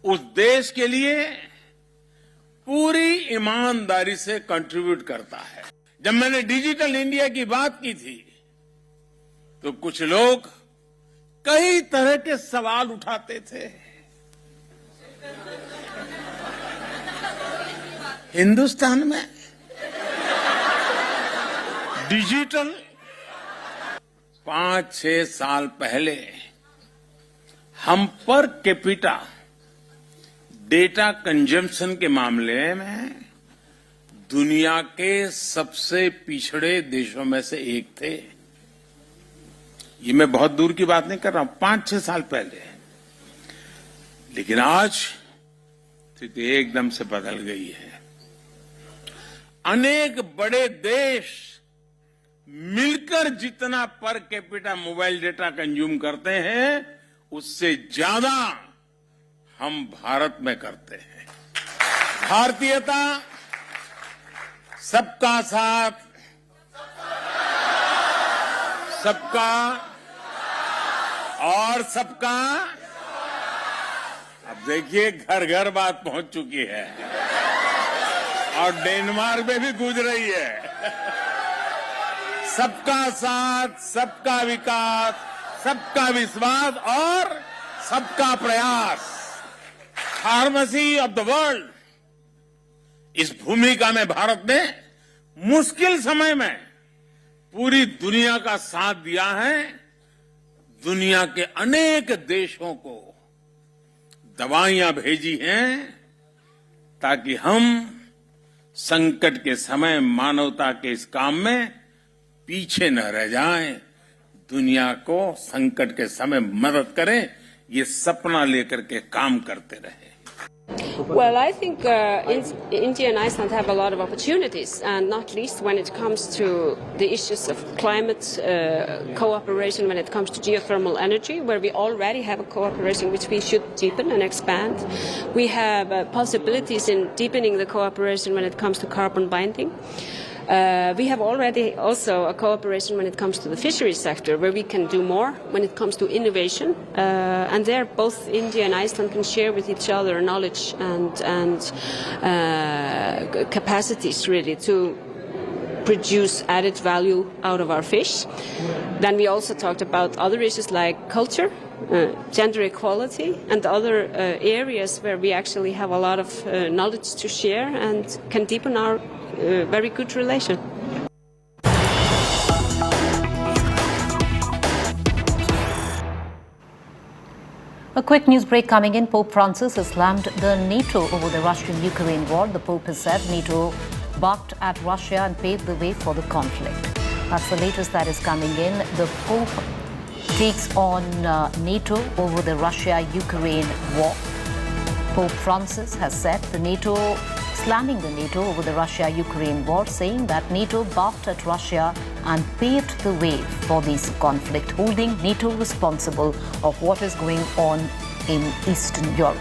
[SPEAKER 27] उस देश के लिए पूरी ईमानदारी से कंट्रीब्यूट करता है। जब मैंने डिजिटल इंडिया की बात की थी तो कुछ लोग कई तरह के सवाल उठाते थे। हिंदुस्तान में डिजिटल 5-6 साल पहले हम पर कैपिटा डेटा कंजम्पशन के मामले में दुनिया के सबसे पिछड़े देशों में से एक थे। ये मैं बहुत दूर की बात नहीं कर रहा हूं, 5-6 साल पहले। लेकिन आज स्थिति एकदम से बदल गई है। अनेक बड़े देश मिलकर जितना per capita mobile data consume करते हैं, उससे ज्यादा हम भारत में करते हैं। भारतीयता सबका साथ, सबका और सबका। अब देखिए, घर घर बात पहुंच चुकी है और डेनमार्क में भी गूंज रही है। सबका साथ, सबका विकास, सबका विश्वास और सबका प्रयास, फार्मेसी ऑफ द वर्ल्ड। इस भूमिका में भारत ने मुश्किल समय में पूरी दुनिया का साथ दिया है। दुनिया के अनेक देशों को दवाइयां भेजी हैं ताकि हम संकट के समय मानवता के इस काम में पीछे न रह जाएं, दुनिया को संकट के समय मदद करें, ये सपना लेकर के काम करते रहे।
[SPEAKER 7] Well, I think India and Iceland have a lot of opportunities, and not least when it comes to the issues of climate cooperation, when it comes to geothermal energy, where we already have a cooperation which we should deepen and expand. We have possibilities in deepening the cooperation when it comes to carbon binding. We have already also a cooperation when it comes to the fisheries sector, where we can do more when it comes to innovation. And there both India and Iceland can share with each other knowledge and capacities really to produce added value out of our fish. Then we also talked about other issues like culture, gender equality, and other areas where we actually have a lot of knowledge to share and can deepen our very good relation.
[SPEAKER 4] A quick news break coming in. Pope Francis has slammed the NATO over the Russian-Ukraine war. The Pope has said NATO barked at Russia and paved the way for the conflict. That's the latest that is coming in. The Pope takes on NATO over the Russia-Ukraine war. Pope Francis has said slamming the NATO over the Russia-Ukraine war, saying that NATO barked at Russia and paved the way for this conflict, holding NATO responsible of what is going on in Eastern Europe.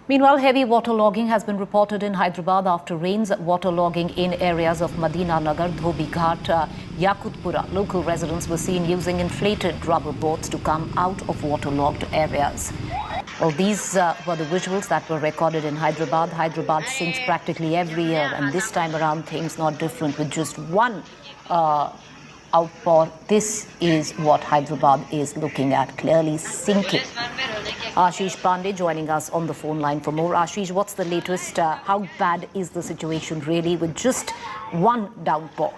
[SPEAKER 4] Meanwhile, heavy waterlogging has been reported in Hyderabad after rains. Waterlogging in areas of Madina Nagar, Dhobi Ghat, Yakutpura. Local residents were seen using inflated rubber boats to come out of waterlogged areas. Well, these were the visuals that were recorded in Hyderabad. Hyderabad sinks practically every year, and this time around things not different with just one outpour. This is what Hyderabad is looking at, clearly sinking. Ashish Pandey joining us on the phone line for more. Ashish, what's the latest? How bad is the situation really with just one downpour?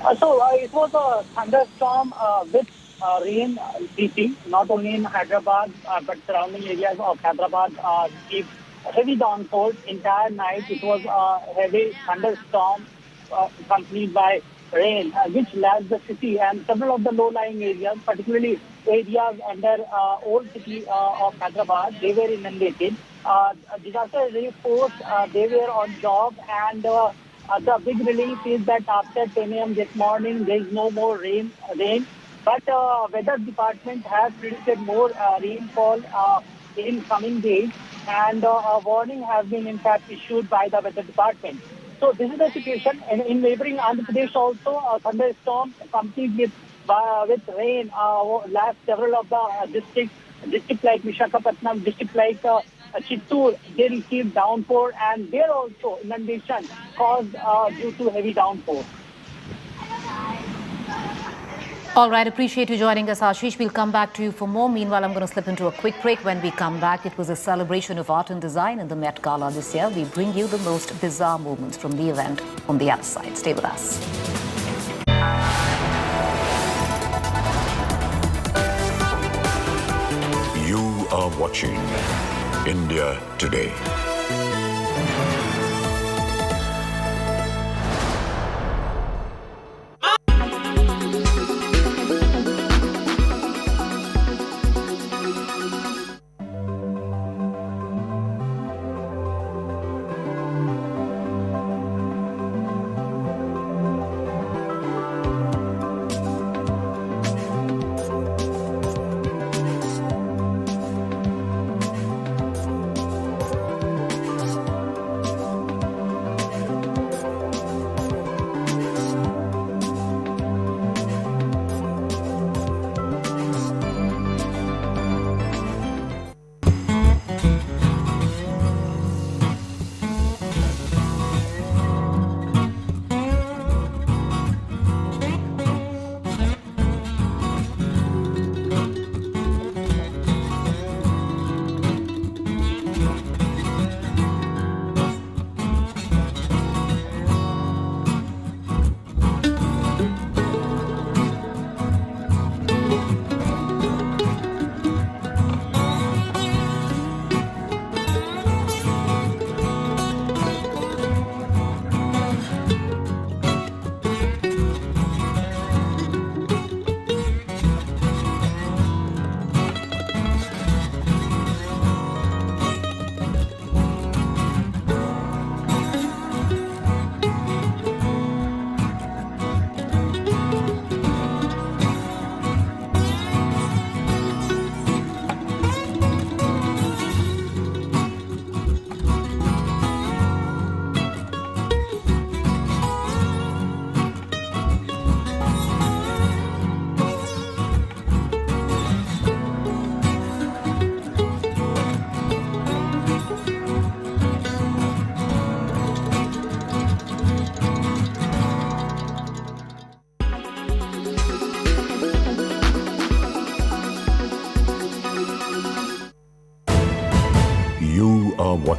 [SPEAKER 13] It was a thunderstorm with rain beating, not only in Hyderabad but surrounding areas of Hyderabad. Heavy downpours entire night. It was a heavy thunderstorm accompanied by rain, which lashed the city and several of the low-lying areas, particularly areas under old city of Hyderabad. They were inundated. Disaster relief force, they were on job, and the big relief is that after 10 a.m. this morning, there is no more rain. But weather department has predicted more rainfall in coming days, and a warning has been in fact issued by the weather department. So this is the situation. And in neighboring Andhra Pradesh also, a thunderstorm accompanied with rain lashed several of the districts like Visakhapatnam, district like Chittoor, they received downpour, and there also inundation caused due to heavy downpour.
[SPEAKER 4] All right, appreciate you joining us, Ashish. We'll come back to you for more. Meanwhile, I'm going to slip into a quick break. When we come back, it was a celebration of art and design in the Met Gala this year. We bring you the most bizarre moments from the event on the other side. Stay with us.
[SPEAKER 15] You are watching India Today.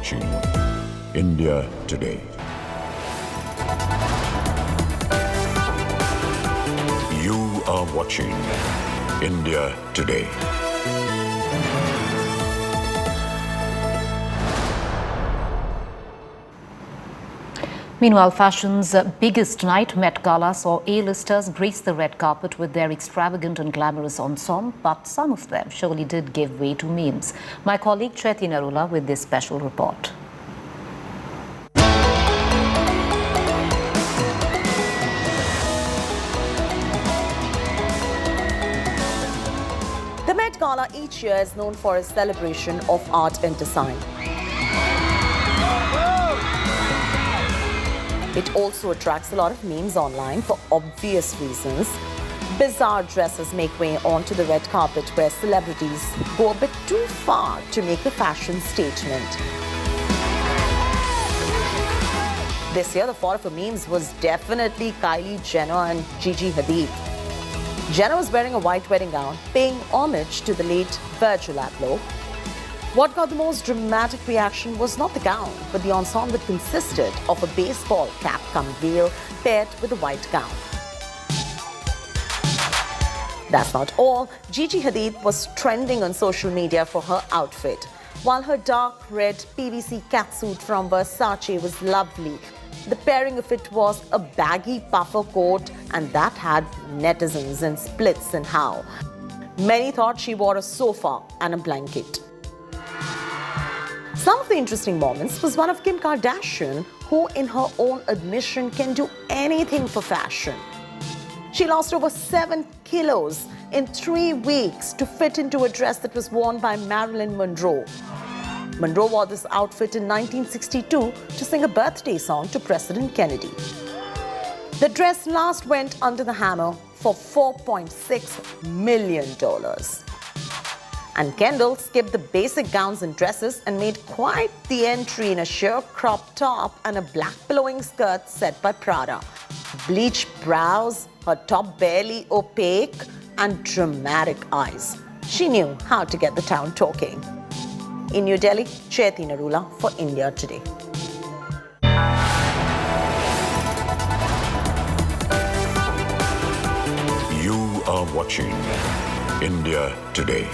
[SPEAKER 15] watching India Today. You are watching India Today.
[SPEAKER 4] Meanwhile, fashion's biggest night, Met Gala, saw A-listers grace the red carpet with their extravagant and glamorous ensemble, but some of them surely did give way to memes. My colleague Chaiti Narula with this special report.
[SPEAKER 11] The Met Gala each year is known for a celebration of art and design. It also attracts a lot of memes online for obvious reasons. Bizarre dresses make way onto the red carpet where celebrities go a bit too far to make a fashion statement. This year, the fodder for memes was definitely Kylie Jenner and Gigi Hadid. Jenner was wearing a white wedding gown, paying homage to the late Virgil Abloh. What got the most dramatic reaction was not the gown, but the ensemble that consisted of a baseball cap cum veil paired with a white gown. That's not all. Gigi Hadid was trending on social media for her outfit. While her dark red PVC catsuit from Versace was lovely, the pairing of it was a baggy puffer coat, and that had netizens in splits and how. Many thought she wore a sofa and a blanket. Some of the interesting moments was one of Kim Kardashian, who in her own admission can do anything for fashion. She lost over 7 kilos in 3 weeks to fit into a dress that was worn by Marilyn Monroe. Monroe wore this outfit in 1962 to sing a birthday song to President Kennedy. The dress last went under the hammer for $4.6 million. And Kendall skipped the basic gowns and dresses and made quite the entry in a sheer crop top and a black billowing skirt set by Prada. Bleached brows, her top barely opaque, and dramatic eyes. She knew how to get the town talking. In New Delhi, Chaiti Narula for India Today.
[SPEAKER 15] You are watching India Today.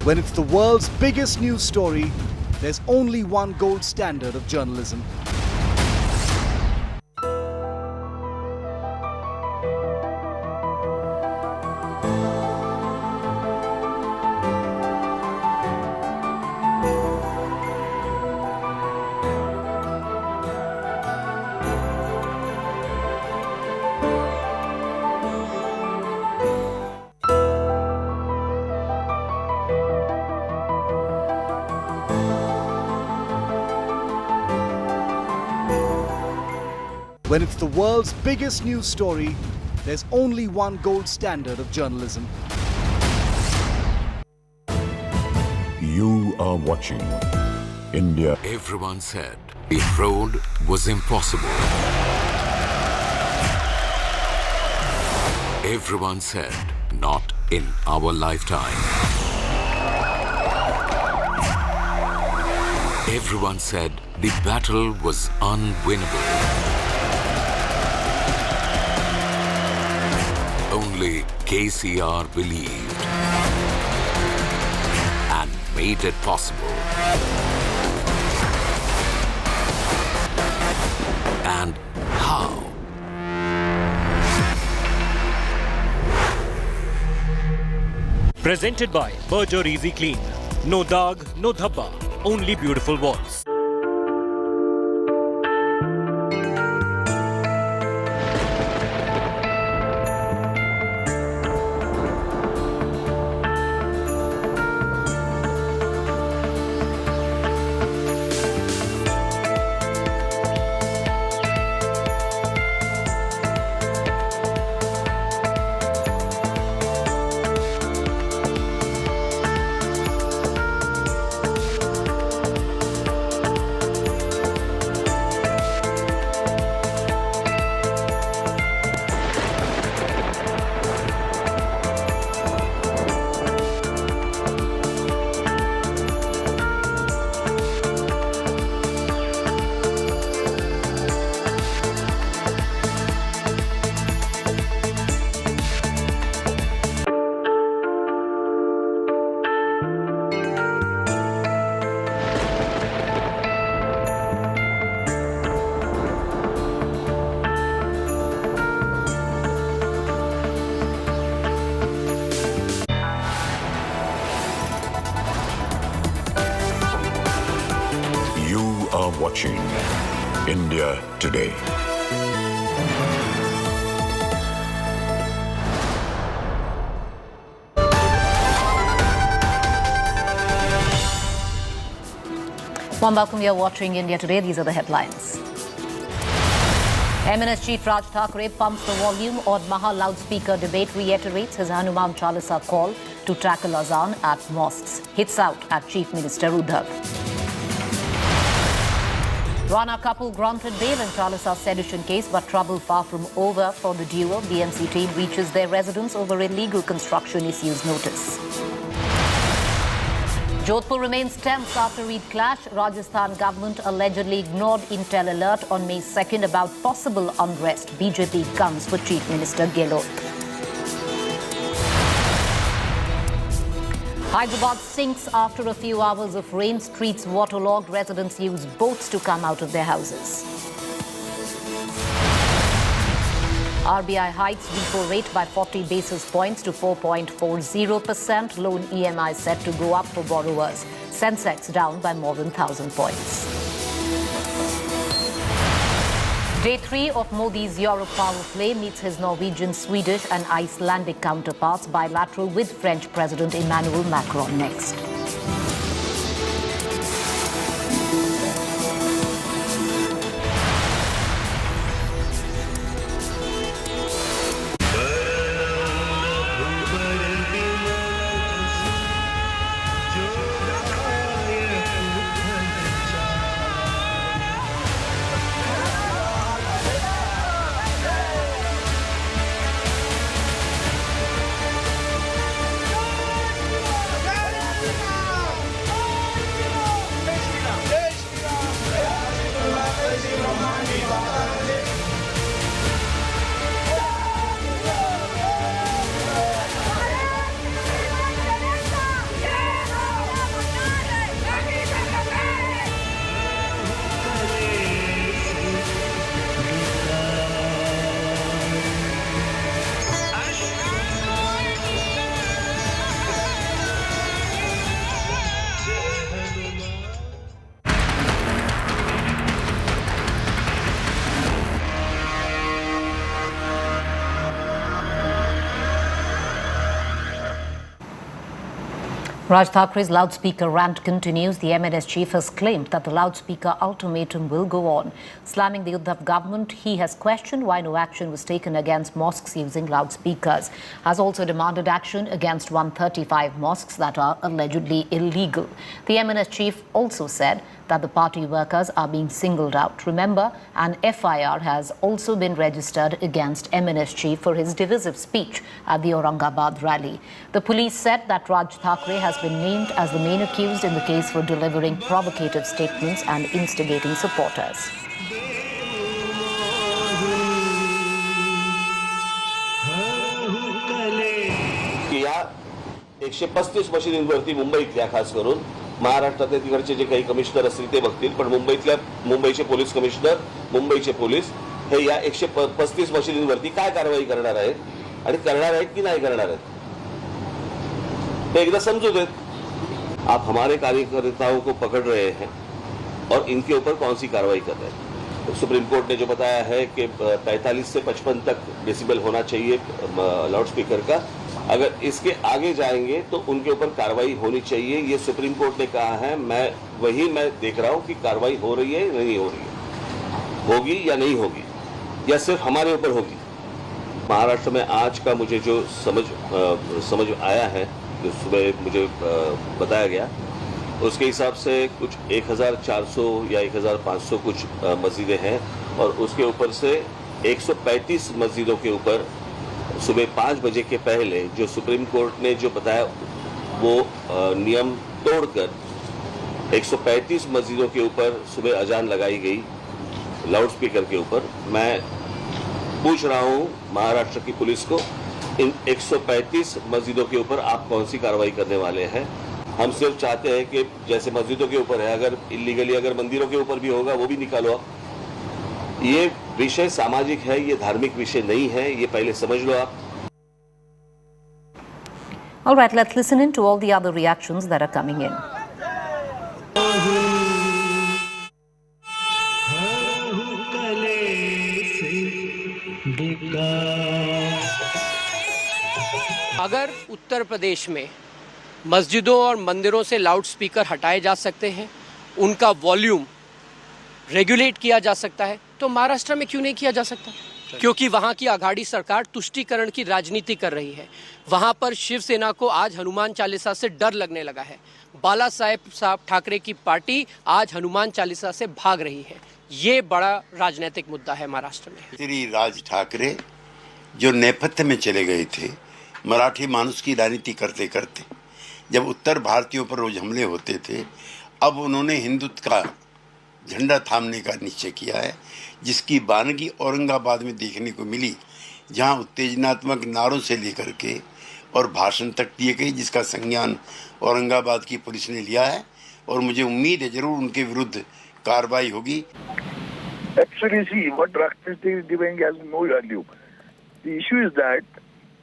[SPEAKER 14] When it's the world's biggest news story, there's only one gold standard of journalism. When it's the world's biggest news story, there's only one gold standard of journalism.
[SPEAKER 15] You are watching India.
[SPEAKER 16] Everyone said the road was impossible. Everyone said not in our lifetime. Everyone said the battle was unwinnable. Only KCR believed and made it possible. And how?
[SPEAKER 17] Presented by Berger Easy Clean. No dag, no dhabba, only beautiful walls.
[SPEAKER 15] Watching India Today.
[SPEAKER 4] Warm welcome, you're watching India Today. These are the headlines. MNS Chief Raj Thackeray pumps the volume on Maha loudspeaker debate, reiterates his Hanuman Chalisa call to tackle azan at mosques, hits out at Chief Minister Uddhav. Rana couple granted bail in Chalisa sedition case, but trouble far from over for the duo. BMC team reaches their residence over illegal construction issues notice. Jodhpur remains tense after Eid clash. Rajasthan government allegedly ignored intel alert on May 2nd about possible unrest. BJP comes for Chief Minister Gehlot. Hyderabad sinks after a few hours of rain. Streets waterlogged. Residents use boats to come out of their houses. RBI hikes repo rate by 40 basis points to 4.40%. Loan EMI set to go up for borrowers. Sensex down by more than 1,000 points. Day 3 of Modi's Europe Powerplay meets his Norwegian, Swedish and Icelandic counterparts. Bilateral with French President Emmanuel Macron next. Raj Thackeray's loudspeaker rant continues. The MNS chief has claimed that the loudspeaker ultimatum will go on. Slamming the Uddhav government, he has questioned why no action was taken against mosques using loudspeakers. Has also demanded action against 135 mosques that are allegedly illegal. The MNS chief also said that the party workers are being singled out. Remember, an FIR has also been registered against MNS chief for his divisive speech at the Aurangabad rally. The police said that Raj Thackeray has been named as the main accused in the case for delivering provocative statements and instigating supporters.
[SPEAKER 18] या 135 मशिदींवरती मुंबईतल्या खास करून महाराष्ट्रातले तिकडचे जे काही commissioner असतील ते बघतील, पण मुंबईचे पोलीस कमिशनर, मुंबईचे पोलीस हे या 135 मशिदींवरती काय कारवाई करणार आहेत आणि करणार आहेत की नहीं करणार आहेत ते एकदा समजू देत। आप हमारे कार्यकर्ताओं को पकड़ रहे हैं और इनके ऊपर कौन सी कार्रवाई कर रहे हैं। सुप्रीम कोर्ट ने जो बताया है कि 45 से 55 तक डेसिबल होना चाहिए लाउड स्पीकर का, अगर इसके आगे जाएंगे तो उनके ऊपर कार्रवाई होनी चाहिए, ये सुप्रीम कोर्ट ने कहा है। मैं देख रहा हूं कि कार्रवाई हो रही है नहीं हो रही है, होगी या नहीं होगी, या सिर्फ हमारे ऊपर होगी। महाराष्ट्र में आज का मुझे जो समझ आया है, जो सुबह मुझे बताया गया, उसके हिसाब से कुछ 1400 या 1500 कुछ मस्जिदें हैं और उसके ऊपर से 135 मस्जिदों के ऊपर सुबह 5 बजे के पहले जो सुप्रीम कोर्ट ने जो बताया वो नियम तोड़कर 135 मस्जिदों के ऊपर सुबह अजान लगाई गई लाउड स्पीकर के ऊपर। मैं पूछ रहा हूं महाराष्ट्र की पुलिस को, इन 135 मस्जिदों के ऊपर आप कौन सी कार्रवाई करने वाले हैं। हम सिर्फ चाहते हैं कि जैसे मस्जिदों के ऊपर है, अगर इलीगली अगर मंदिरों के ऊपर भी होगा वो भी निकालो आप। ये विषय सामाजिक है, ये धार्मिक विषय नहीं है, ये पहले समझ लो आप।
[SPEAKER 4] All right, let's listen in to all the other reactions that are coming in.
[SPEAKER 19] अगर उत्तर प्रदेश में मस्जिदों और मंदिरों से लाउड स्पीकर हटाए जा सकते हैं, उनका वॉल्यूम रेगुलेट किया जा सकता है, तो महाराष्ट्र में क्यों नहीं किया जा सकता? क्योंकि वहाँ की आघाड़ी सरकार तुष्टीकरण की राजनीति कर रही है। वहाँ पर शिवसेना को आज हनुमान चालीसा से डर लगने लगा है। बाला साहब ठाकरे की पार्टी आज हनुमान चालीसा से भाग रही है। ये बड़ा राजनीतिक मुद्दा है महाराष्ट्र में।
[SPEAKER 20] श्री राज ठाकरे जो नेपथ्य में चले गए थे, मराठी मानुस की राजनीति करते करते, जब उत्तर भारतीयों पर रोज हमले होते थे, अब उन्होंने हिंदुत्व का झंडा थामने का निश्चय किया है, जिसकी बानगी औरंगाबाद में देखने को मिली, जहां उत्तेजनात्मक नारों से लेकर के और भाषण तक दिए गए, जिसका संज्ञान औरंगाबाद की पुलिस ने लिया है और मुझे उम्मीद है जरूर उनके विरुद्ध कार्रवाई होगी।
[SPEAKER 21] Actually, see, what Rakshasti is demanding has no value. The issue is that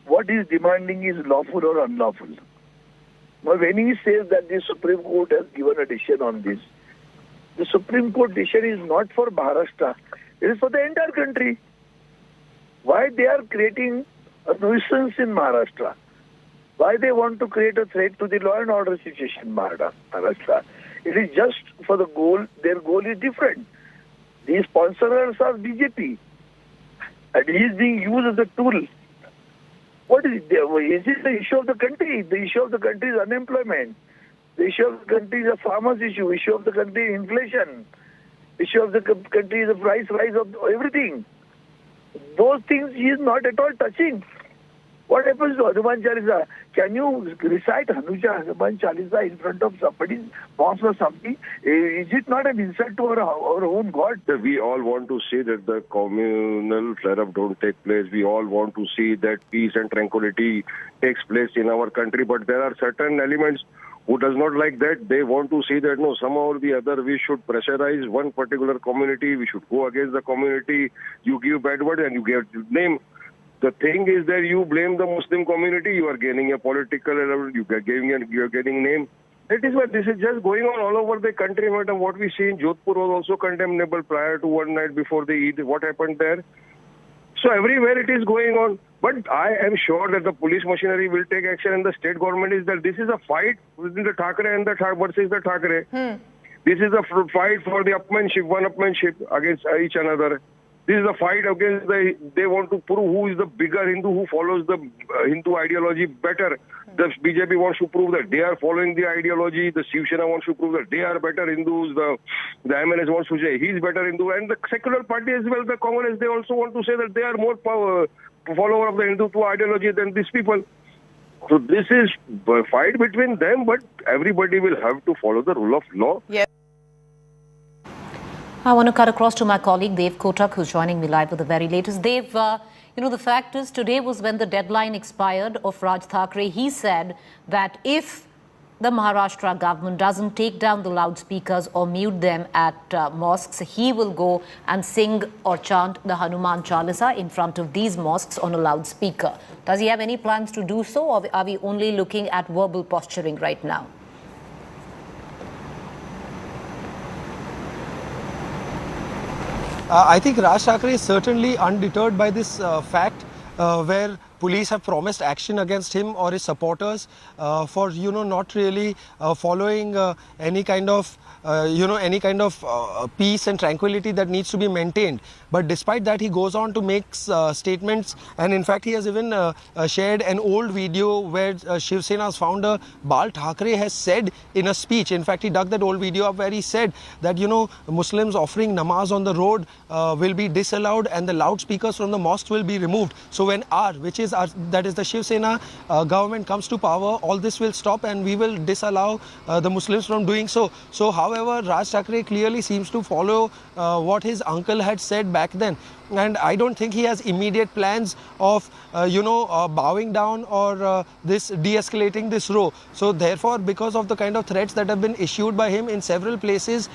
[SPEAKER 21] what he is demanding is lawful or unlawful. Now, when he says that the Supreme Court has given a decision on this, the Supreme Court decision is not for Maharashtra, it is for the entire country. Why they are creating a nuisance in Maharashtra? Why they want to create a threat to the law and order situation in Maharashtra? It is just for the goal, their goal is different. The sponsors are BJP and he is being used as a tool. What is it? Is it the issue of the country? The issue of the country is unemployment. The issue of the country is a farmer's issue. The issue of the country is inflation. The issue of the country is the price rise of everything. Those things he is not at all touching. What happens to Hanuman Chalisa? Can you recite Hanuman Chalisa in front of somebody's boss or something? Is it not an insult to our own God?
[SPEAKER 22] We all want to see that the communal flare-up don't take place. We all want to see that peace and tranquility takes place in our country. But there are certain elements who does not like that. They want to see that, no, somehow or the other, we should pressurize one particular community. We should go against the community. You give bad word and you give name. The thing is that you blame the Muslim community, you are gaining a political level, you are getting name. That is why this is just going on all over the country, madam. What we see in Jodhpur was also condemnable prior to one night before the Eid. What happened there? So everywhere it is going on. But I am sure that the police machinery will take action, and the state government is that this is a fight within the Thackeray and the versus the Thackeray. This is a fight for the one-upmanship against each another. This is a fight against they want to prove who is the bigger Hindu, who follows the Hindu ideology better. The BJP wants to prove that they are following the ideology. The Shiv Sena wants to prove that they are better Hindus. The MNS wants to say he's better Hindu. And the secular party as well, the Congress, they also want to say that they are more follower of the Hindutva ideology than these people. So this is a fight between them, but everybody will have to follow the rule of law.
[SPEAKER 4] Yes. I want to cut across to my colleague Dev Kotak, who's joining me live with the very latest. Dev, the fact is today was when the deadline expired of Raj Thackeray. He said that if the Maharashtra government doesn't take down the loudspeakers or mute them at mosques, he will go and sing or chant the Hanuman Chalisa in front of these mosques on a loudspeaker. Does he have any plans to do so, or are we only looking at verbal posturing right now?
[SPEAKER 5] I think Raj Thackeray is certainly undeterred by this fact where police have promised action against him or his supporters for not really following any kind of peace and tranquility that needs to be maintained. But despite that, he goes on to make statements, and in fact he has even shared an old video where Shiv Sena's founder Bal Thackeray has said in a speech, in fact he dug that old video up, where he said that Muslims offering namaz on the road will be disallowed and the loudspeakers from the mosques will be removed. So when that is the Shiv Sena government comes to power, all this will stop and we will disallow the Muslims from doing so. So however, Raj Thackeray clearly seems to follow what his uncle had said back then. And I don't think he has immediate plans of, bowing down or this de-escalating this row. So therefore, because of the kind of threats that have been issued by him in several places,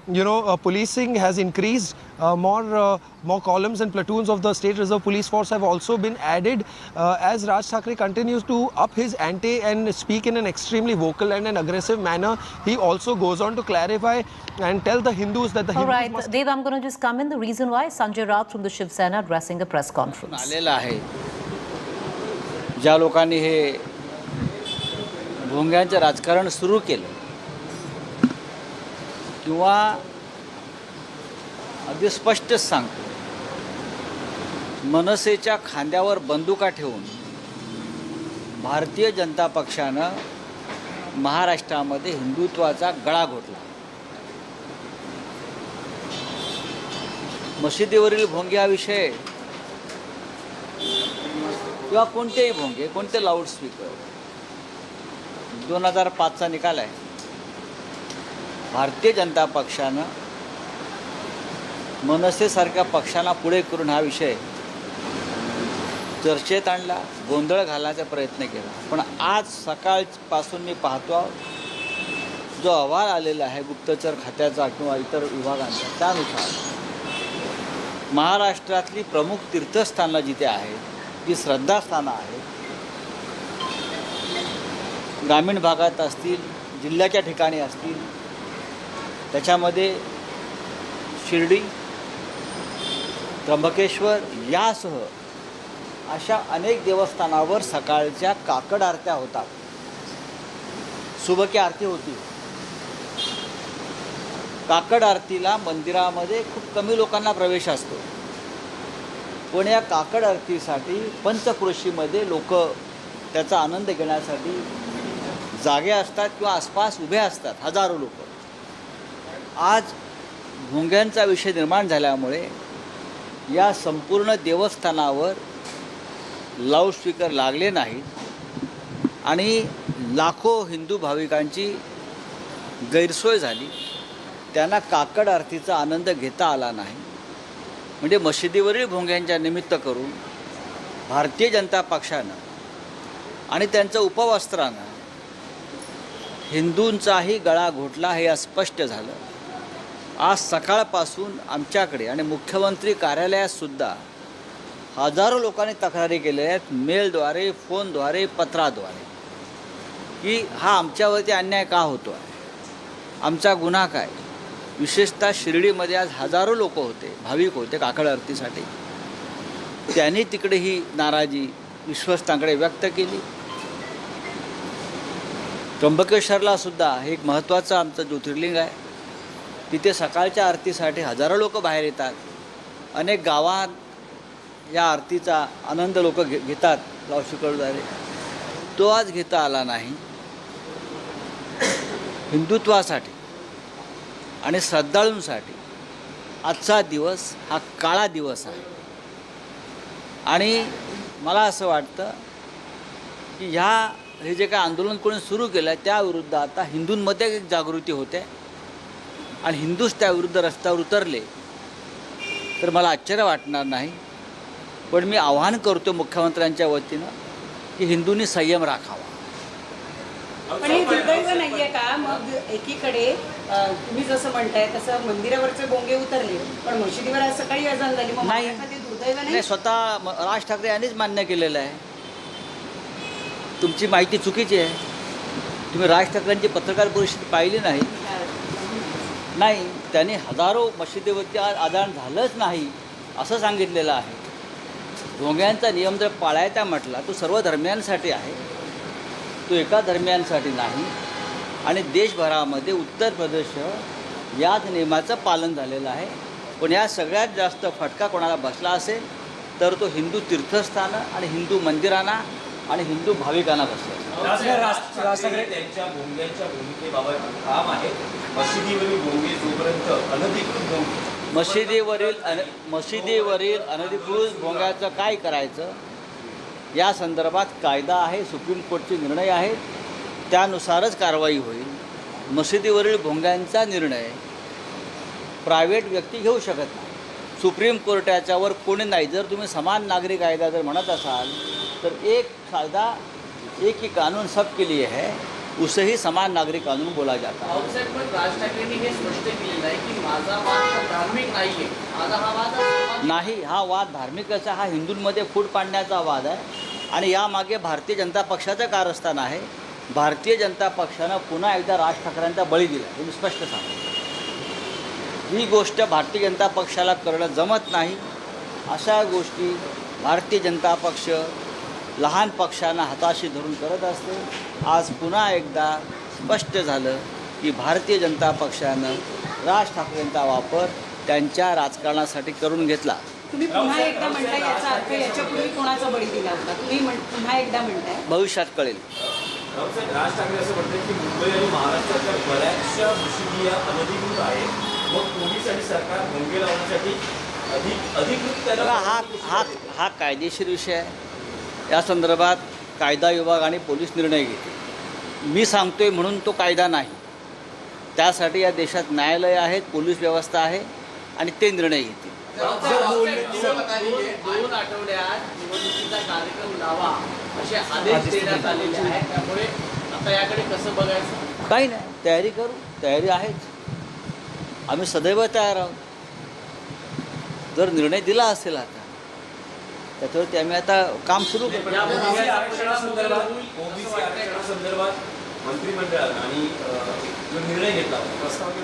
[SPEAKER 5] policing has increased. More columns and platoons of the State Reserve Police Force have also been added as Raj Thackeray continues to up his ante and speak in an extremely vocal and an aggressive manner. He also goes on to clarify and tell the Hindus that the Hindus
[SPEAKER 4] All right, Dev, I'm going to just come in. The reason why Sanjay Raut from the Shiv Sena addressing a press conference.
[SPEAKER 6] आलेला आहे ज्या लोकांनी हे भोंग्यांचं राजकारण सुरू केलं किंवा अगदी स्पष्ट सांगतो मनसेच्या खांद्यावर बंदुका ठेवून भारतीय जनता पक्षानं महाराष्ट्रामध्ये हिंदुत्वाचा गळा घोटला. मशिदीवरील भोंगे हा विषय किंवा कोणतेही भोंगे, कोणते लाऊडस्पीकर 2005चा निकाल आहे. भारतीय जनता पक्षानं मनसेसारख्या पक्षांना पुढे करून हा विषय चर्चेत आणला, गोंधळ घालण्याचा प्रयत्न केला. पण आज सकाळपासून मी पाहतो जो अहवाल आलेला आहे गुप्तचर खात्याचा किंवा इतर विभागांचा, त्यानुसार महाराष्ट्रातली प्रमुख तीर्थस्थानं जिथे आहेत, जी श्रद्धास्थानं आहेत, ग्रामीण भागात असतील, जिल्ह्याच्या ठिकाणी असतील, त्याच्यामध्ये शिर्डी, त्र्यंबकेश्वर यासह अशा अनेक देवस्थानावर सकाळच्या काकड आरत्या होतात. सुबकी आरती होती. काकड आरतीला मंदिरामध्ये खूप कमी लोकांना प्रवेश असतो, पण या काकड आरतीसाठी पंचक्रोशीमध्ये लोक त्याचा आनंद घेण्यासाठी जागे असतात किंवा आसपास उभे असतात, हजारो लोक. आज भोंग्यांचा विषय निर्माण झाल्यामुळे या संपूर्ण देवस्थानावर लाऊडस्पीकर लागले नाहीत आणि लाखो हिंदू भाविकांची गैरसोय झाली. त्यांना काकड आरतीचा आनंद घेता आला नाही. म्हणजे मशिदीवरील भोंग्यांच्या निमित्त करून भारतीय जनता पक्षानं आणि त्यांचं उपवस्त्रानं हिंदूंचाही गळा घोटला हे स्पष्ट झालं. आज सकाळपासून आमच्याकडे आणि मुख्यमंत्री कार्यालयातसुद्धा हजारो लोकांनी तक्रारी केलेल्या आहेत, मेलद्वारे, फोनद्वारे, पत्राद्वारे, की हा आमच्यावरती अन्याय का होतो आहे, आमचा गुन्हा काय. विशेषतः शिर्डीमध्ये आज हजारो लोक होते, भाविक होते काकड आरतीसाठी. त्यांनी तिकडे ही नाराजी विश्वस्तांकडे व्यक्त केली. त्र्यंबकेश्वरला सुद्धा हे एक महत्त्वाचं आमचं ज्योतिर्लिंग आहे. तिथे सकाळच्या आरतीसाठी हजारो लोक बाहेर येतात. अनेक गावात या आरतीचा आनंद लोक घेतात लाऊडस्पीकरद्वारे. तो आज घेता आला नाही. हिंदुत्वासाठी आणि श्रद्धाळूंसाठी आजचा दिवस हा काळा दिवस आहे. आणि मला असं वाटतं की हे जे काय आंदोलन कोणी सुरू केलं आहे त्याविरुद्ध आता हिंदूंमध्ये एक जागृती होते आणि हिंदूच त्याविरुद्ध रस्त्यावर उतरले तर मला आश्चर्य वाटणार नाही. पण मी आवाहन करतो मुख्यमंत्र्यांच्या वतीनं की हिंदूंनी संयम राखावा.
[SPEAKER 2] पण हे दुर्दैव नाहीये का? मग एकीकडे तुम्ही जसं म्हणताय तसं मंदिरावरचे बोंगे उतरले पण मशिदीवर आज सकाळी अजान झाली. मग
[SPEAKER 6] नाही,
[SPEAKER 2] दुर्दैव नाही.
[SPEAKER 6] स्वतः राज ठाकरे यांनीच मान्य केलेलं आहे. तुमची माहिती चुकीची आहे. तुम्ही राज ठाकरेंची पत्रकार परिषद पाहिली नाही. नाही, त्यांनी हजारो मशिदीवरती आज अजान झालंच नाही असं सांगितलेलं आहे. भोंग्यांचा नियम जर पाळायचा म्हटला तो सर्व धर्मियांसाठी आहे, तो एका धर्मियांसाठी नाही. आणि देशभरामध्ये उत्तर प्रदेश याच नियमाचं पालन झालेलं आहे. पण या सगळ्यात जास्त फटका कोणाला बसला असेल तर तो हिंदू तीर्थस्थानं आणि हिंदू मंदिरांना आणि हिंदू भाविकांना बसला.
[SPEAKER 8] त्यांच्या भोंग्यांच्या भूमिकेबाबत ठाम आहे. मशिदीवरील भोंगे जोपर्यंत अनधिकृत मशिदीवरील अनधिकृत भोंग्याचं काय करायचं या संदर्भात कायदा आहे, सुप्रीम कोर्टचे निर्णय आहेत, त्यानुसारच कारवाई होईल. मशिदीवरील भोंग्यांचा निर्णय प्रायव्हेट व्यक्ती घेऊ शकत नाही. सुप्रीम कोर्ट याच्यावर कोणी नाही. जर तुम्ही समान नागरी कायदा जर म्हणत असाल तर एक कायदा एक ही कानून सबके लिए है, उसे ही समान नागरिक कानून बोला जाता है.
[SPEAKER 19] आउटसाइड पण राज ठाकरेंनी हे स्पष्ट केलेलं आहे की माझा वाद धार्मिक नाही आहे. माझा हा वाद
[SPEAKER 6] नाही, हा वाद धार्मिकाचा, हा हिंदूंमध्ये फूट पाडण्याचा वाद आहे. आणि यामागे भारतीय जनता पक्षाचं कारस्थान आहे. भारतीय जनता पक्षानं पुन्हा एकदा राज ठाकरेंचा बळी दिला हे मी स्पष्ट सांगतो. ही गोष्ट भारतीय जनता पक्षाला करणं जमत नाही. अशा गोष्टी भारतीय जनता पक्ष लहान पक्षांना हाताशी धरून करत असते. आज पुन्हा एकदा स्पष्ट झालं की भारतीय जनता पक्षानं राज ठाकरेंचा वापर त्यांच्या राजकारणासाठी करून घेतला.
[SPEAKER 2] तुम्ही पुन्हा एकदा म्हणताय याचा अर्थ याच्यापूर्वी कोणाचा बळी दिला होता? तुम्ही पुन्हा एकदा म्हणताय
[SPEAKER 6] भविष्यात कळेल.
[SPEAKER 8] राज ठाकरे असं म्हणतात की मुंबई आणि महाराष्ट्राच्या बऱ्याचशा मशिदी अनधिकृत आहेत. मग पोलीस आणि सरकार भोंगे लावण्यासाठी अधिकृत
[SPEAKER 6] हा कायदेशीर विषय आहे. या संदर्भात कायदा विभाग आणि पोलीस निर्णय घेते. मी सांगतोय म्हणून तो कायदा नाही. त्यासाठी या देशात न्यायालय आहेत, पोलीस व्यवस्था आहे आणि ते निर्णय घेतील.
[SPEAKER 19] 2 आठवड्यात निवडणुकीचा कार्यक्रम लावा असे आदेश देण्यात आलेले आहेत. त्यामुळे आता याकडे कसं बघायचं?
[SPEAKER 6] काही नाही, तयारी करू. तयारी आहेच. आम्ही सदैव तयार आहोत. जर निर्णय दिला असेल आता त्याच्यावरती आम्ही आता काम सुरू करू.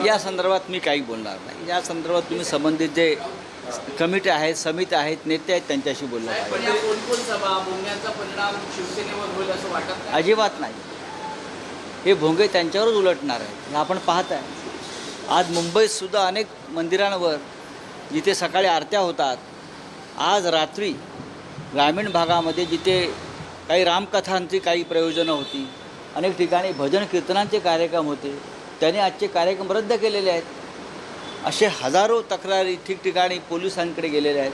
[SPEAKER 6] या संदर्भात मी काही बोलणार नाही. या संदर्भात तुम्ही संबंधित जे कमिटी आहेत, समिती आहेत, नेते आहेत त्यांच्याशी बोललं पाहिजे. अजिबात नाही. हे भोंगे त्यांच्यावरच उलटणार आहेत हे आपण पाहत आहे. आज मुंबईत सुद्धा अनेक मंदिरांवर जिथे सकाळी आरत्या होतात, आज रात्री ग्रामीण भागामध्ये जिथे काही रामकथांची काही प्रयोजनं होती, अनेक ठिकाणी भजन कीर्तनांचे कार्यक्रम होते, त्यांनी आजचे कार्यक्रम रद्द केलेले आहेत. असे हजारो तक्रारी ठिकठिकाणी पोलिसांकडे गेलेल्या आहेत.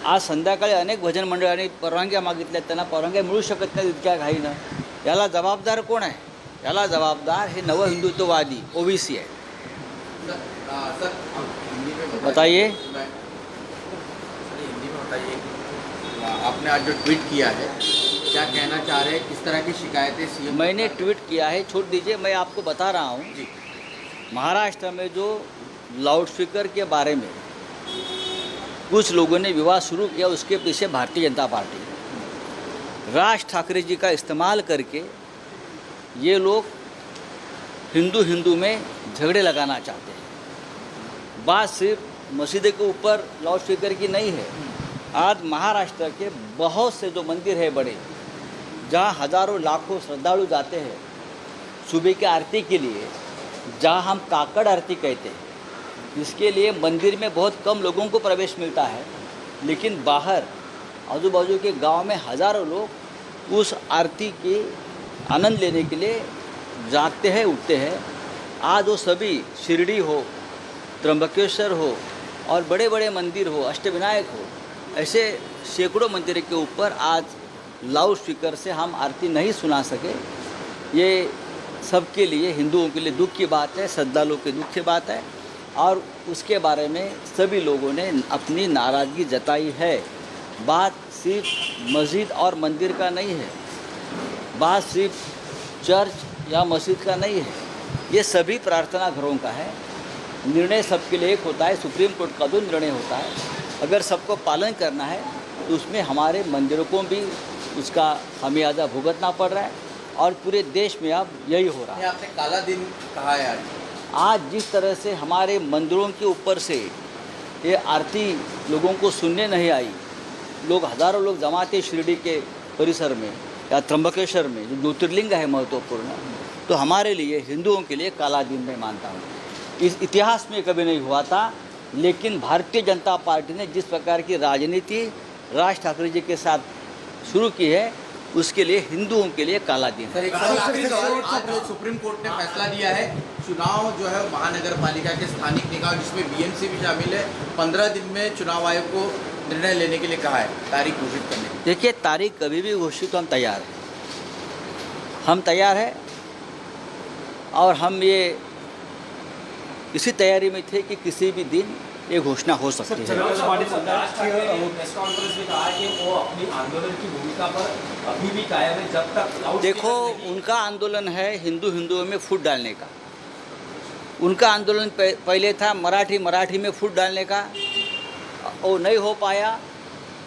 [SPEAKER 6] आज संध्याकाळी अनेक भजन मंडळांनी परवानग्या मागितल्या, त्यांना परवानग्या मिळू शकत नाही इतक्या घाईनं. याला जबाबदार कोण आहे? याला जबाबदार हे नव हिंदुत्ववादी ओबीसी आहे. बताइए.
[SPEAKER 12] आपने आज जो ट्वीट किया है क्या कहना चाह रहे हैं? किस तरह की शिकायतें सीएम?
[SPEAKER 6] मैंने ट्वीट किया है, छोड़ दीजिए. मैं आपको बता रहा हूँ
[SPEAKER 12] जी.
[SPEAKER 6] महाराष्ट्र में जो लाउडस्पीकर के बारे में कुछ लोगों ने विवाद शुरू किया, उसके पीछे भारतीय जनता पार्टी, राज ठाकरे जी का इस्तेमाल करके ये लोग हिंदू में झगड़े लगाना चाहते हैं. बात सिर्फ मस्जिद के ऊपर लाउडस्पीकर की नहीं है. आज महाराष्ट्र के बहुत से जो मंदिर है बड़े, जहाँ हज़ारों लाखों श्रद्धालु जाते हैं सुबह की आरती के लिए, जहाँ हम काकड़ आरती कहते हैं, इसके लिए मंदिर में बहुत कम लोगों को प्रवेश मिलता है. लेकिन बाहर आजू बाजू के गांव में हज़ारों लोग उस आरती के आनंद लेने के लिए जागते हैं, उठते हैं। आज वो सभी शिरडी हो, त्र्यंबकेश्वर हो और बड़े बड़े मंदिर हो, अष्टविनायक हो, ऐसे सैकड़ों मंदिरों के ऊपर आज लाउड स्पीकर से हम आरती नहीं सुना सके। ये सबके लिए, हिंदुओं के लिए दुख की बात है, श्रद्धालुओं के दुख की बात है और उसके बारे में सभी लोगों ने अपनी नाराज़गी जताई है। बात सिर्फ मस्जिद और मंदिर का नहीं है, बात सिर्फ चर्च या मस्जिद का नहीं है, ये सभी प्रार्थना घरों का है। निर्णय सबके लिए एक होता है, सुप्रीम कोर्ट का जो निर्णय होता है, अगर सबको पालन करना है तो उसमें हमारे मंदिरों को भी उसका खामियाजा भुगतना पड़ रहा है और पूरे देश में अब यही हो रहा है।
[SPEAKER 12] आपने काला दिन कहा है
[SPEAKER 6] आज जिस तरह से हमारे मंदिरों के ऊपर से ये आरती लोगों को सुनने नहीं आई, लोग हज़ारों लोग जमा थे शिरडी के परिसर में या त्र्यंबकेश्वर में, जो ज्योतिर्लिंग है महत्वपूर्ण, तो हमारे लिए, हिंदुओं के लिए काला दिन मैं मानता हूँ। इस इतिहास में कभी नहीं हुआ था, लेकिन भारतीय जनता पार्टी ने जिस प्रकार की राजनीति राज ठाकरे जी के साथ शुरू की है, उसके लिए हिंदुओं के लिए काला दिन।
[SPEAKER 12] सर, एक आज सुप्रीम कोर्ट ने फैसला दिया है, चुनाव जो है महानगर पालिका के स्थानिक निकाय जिसमें बीएमसी भी शामिल है, 15 दिन में चुनाव आयोग को निर्णय लेने के लिए कहा है, तारीख घोषित करने की।
[SPEAKER 6] देखिए, तारीख कभी भी घोषित, हम तैयार हैं, हम तैयार हैं और हम ये इसी तैयारी में थे कि किसी भी दिन ये घोषणा हो सकती है।
[SPEAKER 1] प्रेस कॉन्फ्रेंस में कहा कि वो अपनी आंदोलन की भूमिका पर अभी भी कायम है जब तक।
[SPEAKER 6] देखो, उनका आंदोलन है हिंदुओं में फूट डालने का। उनका आंदोलन पहले था मराठी में फूट डालने का, वो नहीं हो पाया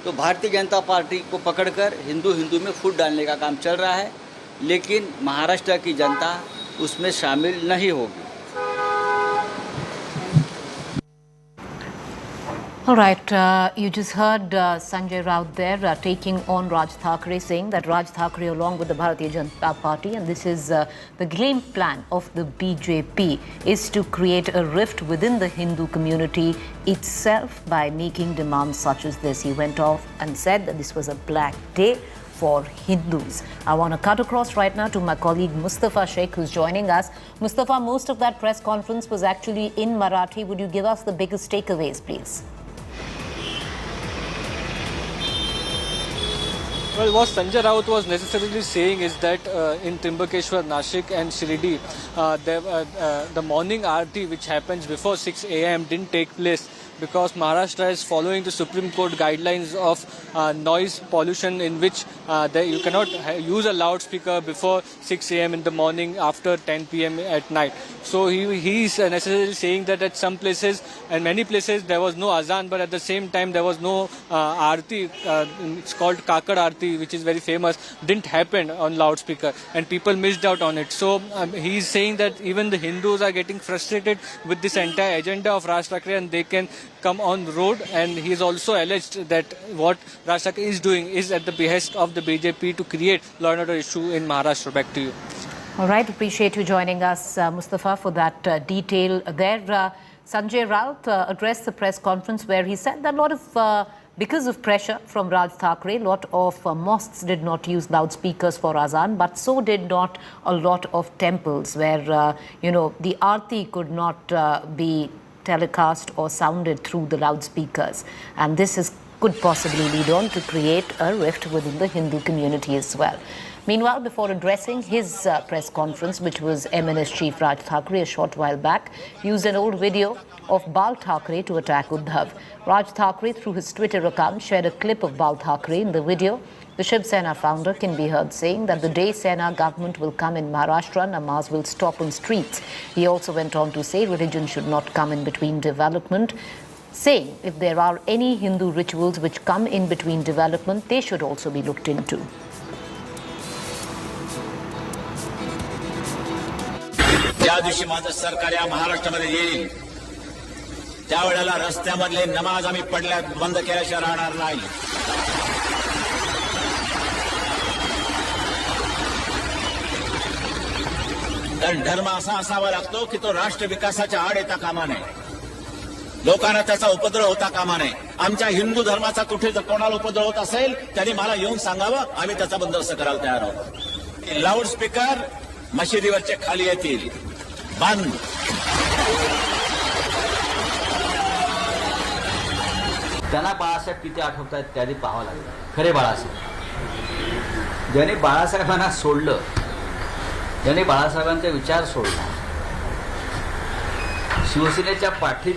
[SPEAKER 6] तो भारतीय जनता पार्टी को पकड़कर हिंदू में फूट डालने का काम चल रहा है, लेकिन महाराष्ट्र की जनता उसमें शामिल नहीं होगी।
[SPEAKER 4] All right, you just heard Sanjay Raut there taking on Raj Thakre, saying that Raj Thakre along with the Bharatiya Janata Party, and this is the game plan of the BJP, is to create a rift within the Hindu community itself by making demands such as this. He went off and said that this was a black day for Hindus. I want to cut across right now to my colleague Mustafa Sheikh, who's joining us. Mustafa, most of that press conference was actually in Marathi. Would you give us the biggest takeaways, please?
[SPEAKER 3] Well, what Sanjay Raut was necessarily saying is that in Trimbakeshwar, Nashik and Shirdi, the morning aarti which happens before 6 a.m. didn't take place because Maharashtra is following the Supreme Court guidelines of noise pollution, in which you cannot use a loudspeaker before 6 a.m. in the morning after 10 p.m. at night. So he is necessarily saying that at some places and many places there was no azan, but at the same time there was no aarti. It's called Kakad Aarti, which is very famous, didn't happen on loudspeaker and people missed out on it. So he is saying that even the Hindus are getting frustrated with this entire agenda of Raj Thakre and they can come on the road, and he has also alleged that what Raj Thakre is doing is at the behest of the BJP to create law and order issue in Maharashtra. Back to you.
[SPEAKER 4] All right, appreciate you joining us, Mustafa, for that detail there. Sanjay Raut addressed the press conference where he said that a lot of because of pressure from Raj Thakre, a lot of mosques did not use loudspeakers for azan, but so did not a lot of temples where, the aarti could not be telecast or sounded through the loudspeakers. And this could possibly lead on to create a rift within the Hindu community as well. Meanwhile, before addressing his press conference, which was MNS Chief Raj Thakre a short while back, used an old video of Bal Thakre to attack Uddhav. Raj Thakre, through his Twitter account, shared a clip of Bal Thakre. In the video, the Shiv Sena founder can be heard saying that the day Sena government will come in Maharashtra, namaz will stop on streets. He also went on to say religion should not come in between development, saying if there are any Hindu rituals which come in between development, they should also be looked into.
[SPEAKER 9] ज्या दिवशी माझं सरकार या महाराष्ट्रामध्ये येईल त्यावेळेला रस्त्यामधले नमाज आम्ही पडल्या बंद केल्याशिवाय राहणार नाही. कारण धर्म असा असावा लागतो की तो राष्ट्र विकासाच्या आड येता कामा नये. लोकांना त्याचा उपद्रव होता कामा नये. आमच्या हिंदू धर्माचा कुठे जर कोणाला उपद्रव होत असेल त्यांनी मला येऊन सांगावं, आम्ही त्याचा बंदोबस्त करायला तयार आहोत. लाऊडस्पीकर मशिदीवरचे खाली येतील, बंद.
[SPEAKER 6] त्यांना बाळासाहेब किती आठवत आहेत त्याआधी पाहावं लागलं. खरे बाळासाहेब ज्याने बाळासाहेबांना सोडलं, ज्याने बाळासाहेबांचा विचार सोडला, शिवसेनेच्या पाठीत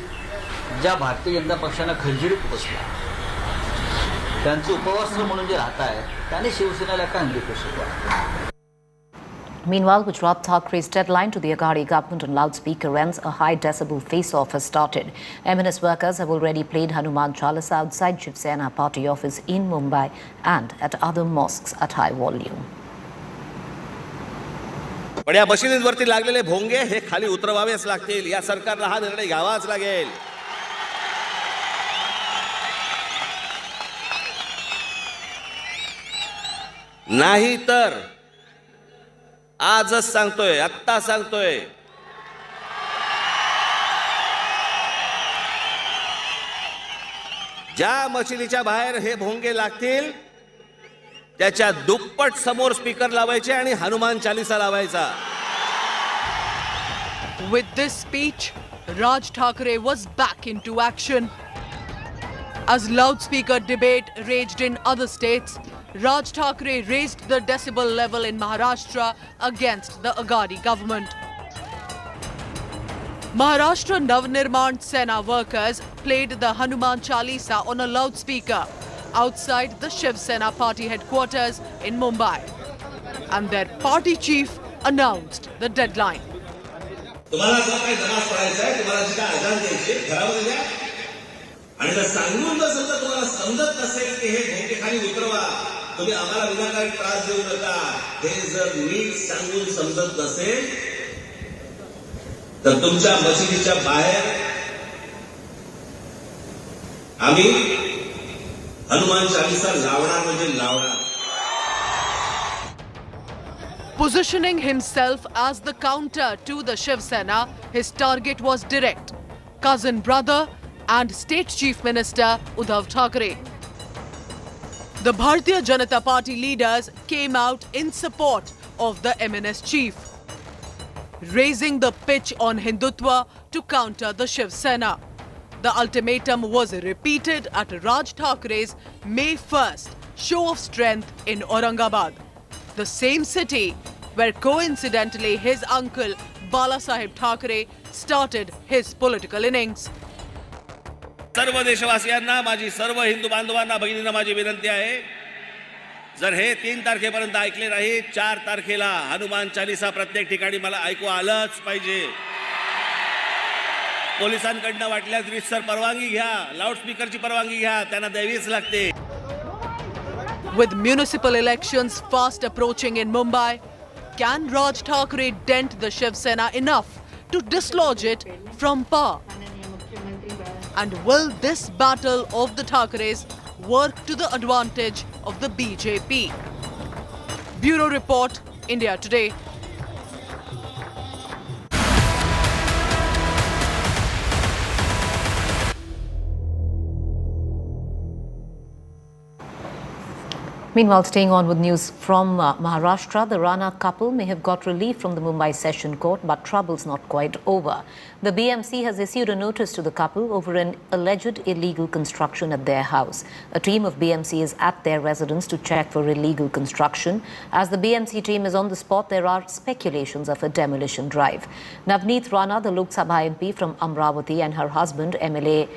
[SPEAKER 6] ज्या भारतीय जनता पक्षानं खंजीरीत बसला, त्यांचं उपवस्त्र म्हणून जे राहत आहेत त्याने शिवसेनेला का अंगीकार शिकवा.
[SPEAKER 4] Meanwhile, Gujarat Thakrae's deadline to the Aghadi government on loudspeaker ends. A high decibel face-off has started. MNS workers have already played Hanuman Chalisa outside Shiv Sena party office in Mumbai and at other mosques at high volume.
[SPEAKER 7] पण या मशिदींवरती लागलेले भोंगे हे खाली उतरवावेच लागतील. या सरकारला हा निर्णय घ्यावाच लागेल. नाही तर आजच सांगतोय, आत्ता सांगतोय, ज्या मशिदीच्या बाहेर हे भोंगे लागतील त्याच्या दुप्पट समोर स्पीकर लावायचे आणि हनुमान चालीसा लावायचा.
[SPEAKER 10] With this speech, Raj Thakre was back into action. As loudspeaker debate raged in other states, Raj Thakre raised the decibel level in Maharashtra against the Aghadi government. Maharashtra Navnirman Sena workers played the Hanuman Chalisa on a loudspeaker outside the Shiv Sena party headquarters in Mumbai. And their party chief announced the deadline.
[SPEAKER 7] तुम्हाला जर काही नमाज पढायचा आहे, तुम्हाला जी काय अजान द्यायची घरामध्ये द्या. आणि जर सांगून जर समजा तुम्हाला समजत नसेल की हे भोंगे खाली उतरवा, तुम्ही आम्हाला विनाकारण त्रास देऊ नका. हे जर नीट सांगून समजत नसेल तर तुमच्या मशिदीच्या बाहेर आम्ही हनुमान चालीसा लावणार म्हणजे लावणार.
[SPEAKER 10] Positioning himself as the counter to the Shiv Sena, his target was direct: cousin brother and State Chief Minister Uddhav Thackeray. The Bharatiya Janata Party leaders came out in support of the MNS chief, raising the pitch on Hindutva to counter the Shiv Sena. The ultimatum was repeated at Raj Thakre's May 1st show of strength in Aurangabad, the same city where coincidentally his uncle Balasaheb Thackeray started his political innings.
[SPEAKER 7] सर्व देशवासियांना, माझी सर्व हिंदू बांधवांना, भगिनींना माझी विनंती आहे, जर हे 3 तारखेपर्यंत ऐकले नाही, 4 तारखेला हनुमान चालीसा प्रत्येक ठिकाणी मला ऐकू आलंच पाहिजे. पोलिसांकडनं वाटल्यास रीतसर परवानगी घ्या, लाऊडस्पीकरची परवानगी घ्या, त्यांना द्यावीच लागते.
[SPEAKER 10] With municipal elections fast approaching in Mumbai, can Raj Thakre dent the Shiv Sena enough to dislodge it from power? And will this battle of the Thakres work to the advantage of the BJP? Bureau Report, India Today.
[SPEAKER 4] Meanwhile, staying on with news from Maharashtra, the Rana couple may have got relief from the Mumbai Session Court, but trouble's not quite over. The BMC has issued a notice to the couple over an alleged illegal construction at their house. A team of BMC is at their residence to check for illegal construction. As the BMC team is on the spot, there are speculations of a demolition drive. Navneet Rana, the Lok Sabha MP from Amravati, and her husband, MLA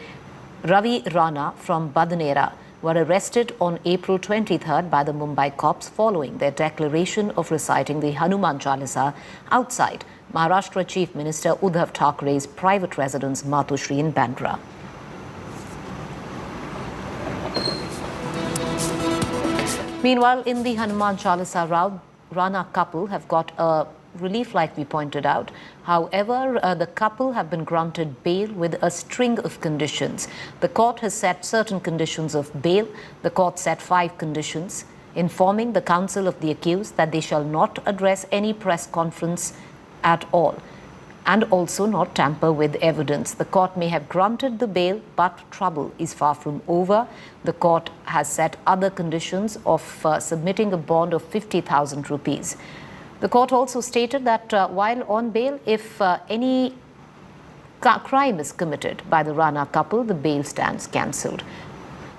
[SPEAKER 4] Ravi Rana from Badnera, were arrested on April 23rd by the Mumbai cops following their declaration of reciting the Hanuman Chalisa outside Maharashtra Chief Minister Uddhav Thackeray's private residence, Matushri, in Bandra. Meanwhile, in the Hanuman Chalisa route, Rana couple have got a relief, like we pointed out. However, the couple have been granted bail with a string of conditions. The court has set certain conditions of bail. The court set 5 conditions, informing the counsel of the accused that they shall not address any press conference at all, and also not tamper with evidence. The court may have granted the bail, but trouble is far from over. The court has set other conditions of submitting a bond of 50,000 rupees. The court also stated that while on bail, if any crime is committed by the Rana couple, the bail stands cancelled.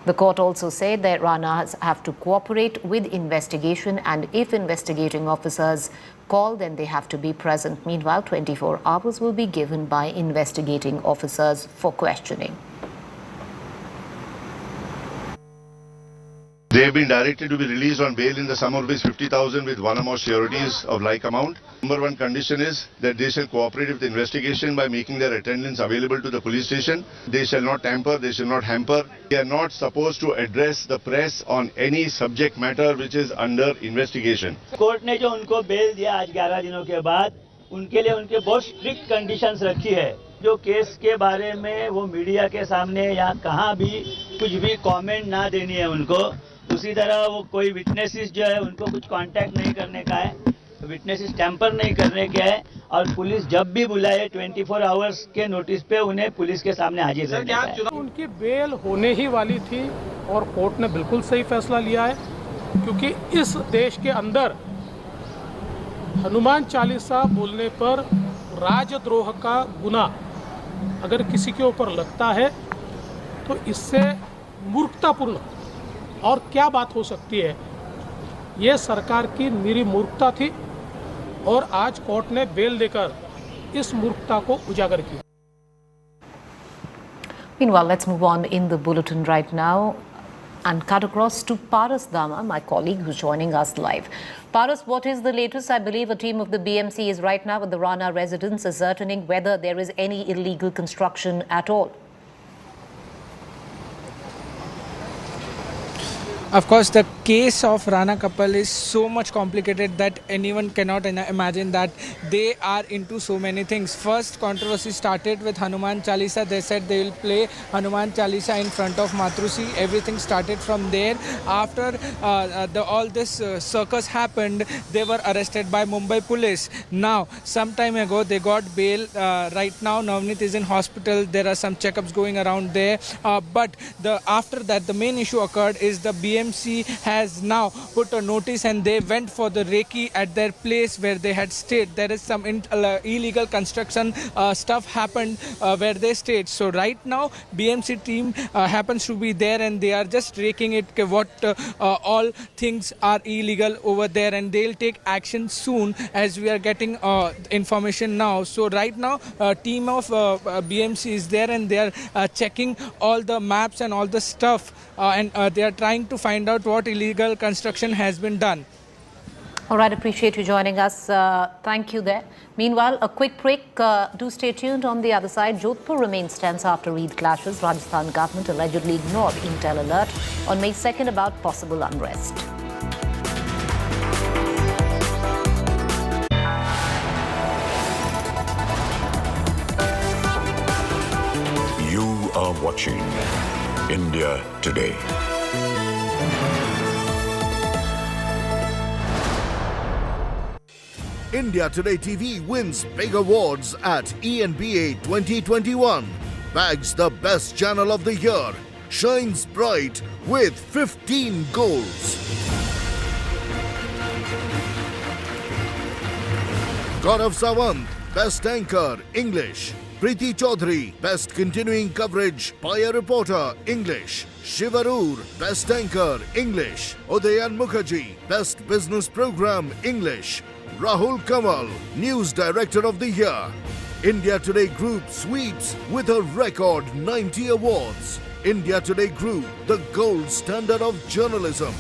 [SPEAKER 4] The court also said that Ranas have to cooperate with investigation, and if investigating officers call, then they have to be present. Meanwhile, 24 hours will be given by investigating officers for questioning.
[SPEAKER 11] They have been directed to be released on bail in the sum of ₹50,000 with one or more sureties of like amount. Number one condition is that they shall cooperate with the investigation by making their attendance available to the police station. They shall not tamper, they shall not hamper. They are not supposed to address the press on any subject matter which is under investigation.
[SPEAKER 13] Court ने जो उनको bell दिया आज 11 दिनों के बाद, उनके लिए उनके बहुत स्ट्रिक्ट कंडीशंस रखी है। जो केस के बारे में वो मीडिया के सामने या कहाँ भी कुछ भी कमेंट ना देनी है उनको। उसी तरह वो कोई विटनेसेस जो है उनको कुछ कांटेक्ट नहीं करने का है, विटनेसेस टैंपर नहीं करने के है, और पुलिस जब भी बुलाए 24 आवर्स के नोटिस पे उन्हें पुलिस के सामने हाजिर रहने का है।
[SPEAKER 23] उनकी बेल होने ही वाली थी और कोर्ट ने बिल्कुल सही फैसला लिया है, क्योंकि इस देश के अंदर हनुमान चालीसा बोलने पर राजद्रोह का गुना अगर किसी के ऊपर लगता है तो इससे मूर्खतापूर्ण और क्या बात हो सकती है। ये सरकार की निरी मूर्खता थी और आज कोर्ट ने बेल देकर इस मूर्खता को उजागर किया।
[SPEAKER 4] Meanwhile, let's move on in the bulletin right now and cut across to Paras Dama, my colleague who's joining us live. Paras, what is the latest? I believe a team of the BMC is right now at the Rana residence ascertaining whether there is any illegal construction at all.
[SPEAKER 24] Of course, the case of Rana couple is so much complicated that anyone cannot imagine that they are into so many things. First controversy started with Hanuman Chalisa. They said they will play Hanuman Chalisa in front of Matrusi. Everything started from there. After all this circus happened, they were arrested by Mumbai police. Now, some time ago, they got bail. Right now, Navneet is in hospital. There are some checkups going around there. But after that, the main issue occurred is the BMC has now put a notice and they went for the recce at their place where they had stayed. There is some illegal construction stuff happened where they stayed. So right now BMC team happens to be there and they are just raking it what all things are illegal over there, and they'll take action soon as we are getting information now. So right now a team of BMC is there and they are checking all the maps and all the stuff and they are trying to find out what illegal construction has been done.
[SPEAKER 4] All right, appreciate you joining us. Thank you there. Meanwhile, a quick break. Do stay tuned. On the other side, Jodhpur remains tense after Eid clashes. Rajasthan government allegedly ignored intel alert on May 2nd about possible unrest.
[SPEAKER 15] You are watching India Today.
[SPEAKER 25] India Today TV wins big awards at ENBA 2021. Bags the best channel of the year. Shines bright with 15 goals. Gaurav Sawant, Best Anchor, English. Preeti Chaudhary, Best Continuing Coverage by a Reporter, English. Shivarur, Best Anchor, English. Udayan Mukherjee, Best Business Program, English. Rahul Kamal, News Director of the Year. India Today Group sweeps with a record 90 awards. India Today Group, the gold standard of journalism.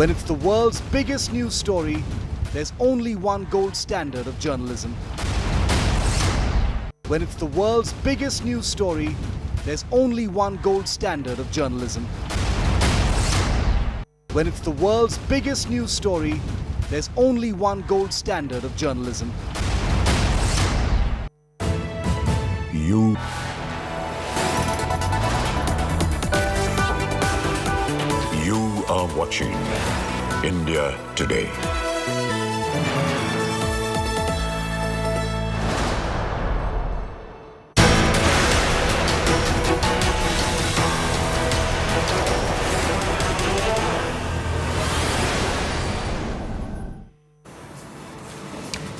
[SPEAKER 14] When it's the world's biggest news story, there's only one gold standard of journalism. When it's the world's biggest news story, there's only one gold standard of journalism. When it's the world's biggest news story, there's only one gold standard of journalism.
[SPEAKER 15] You are watching India Today.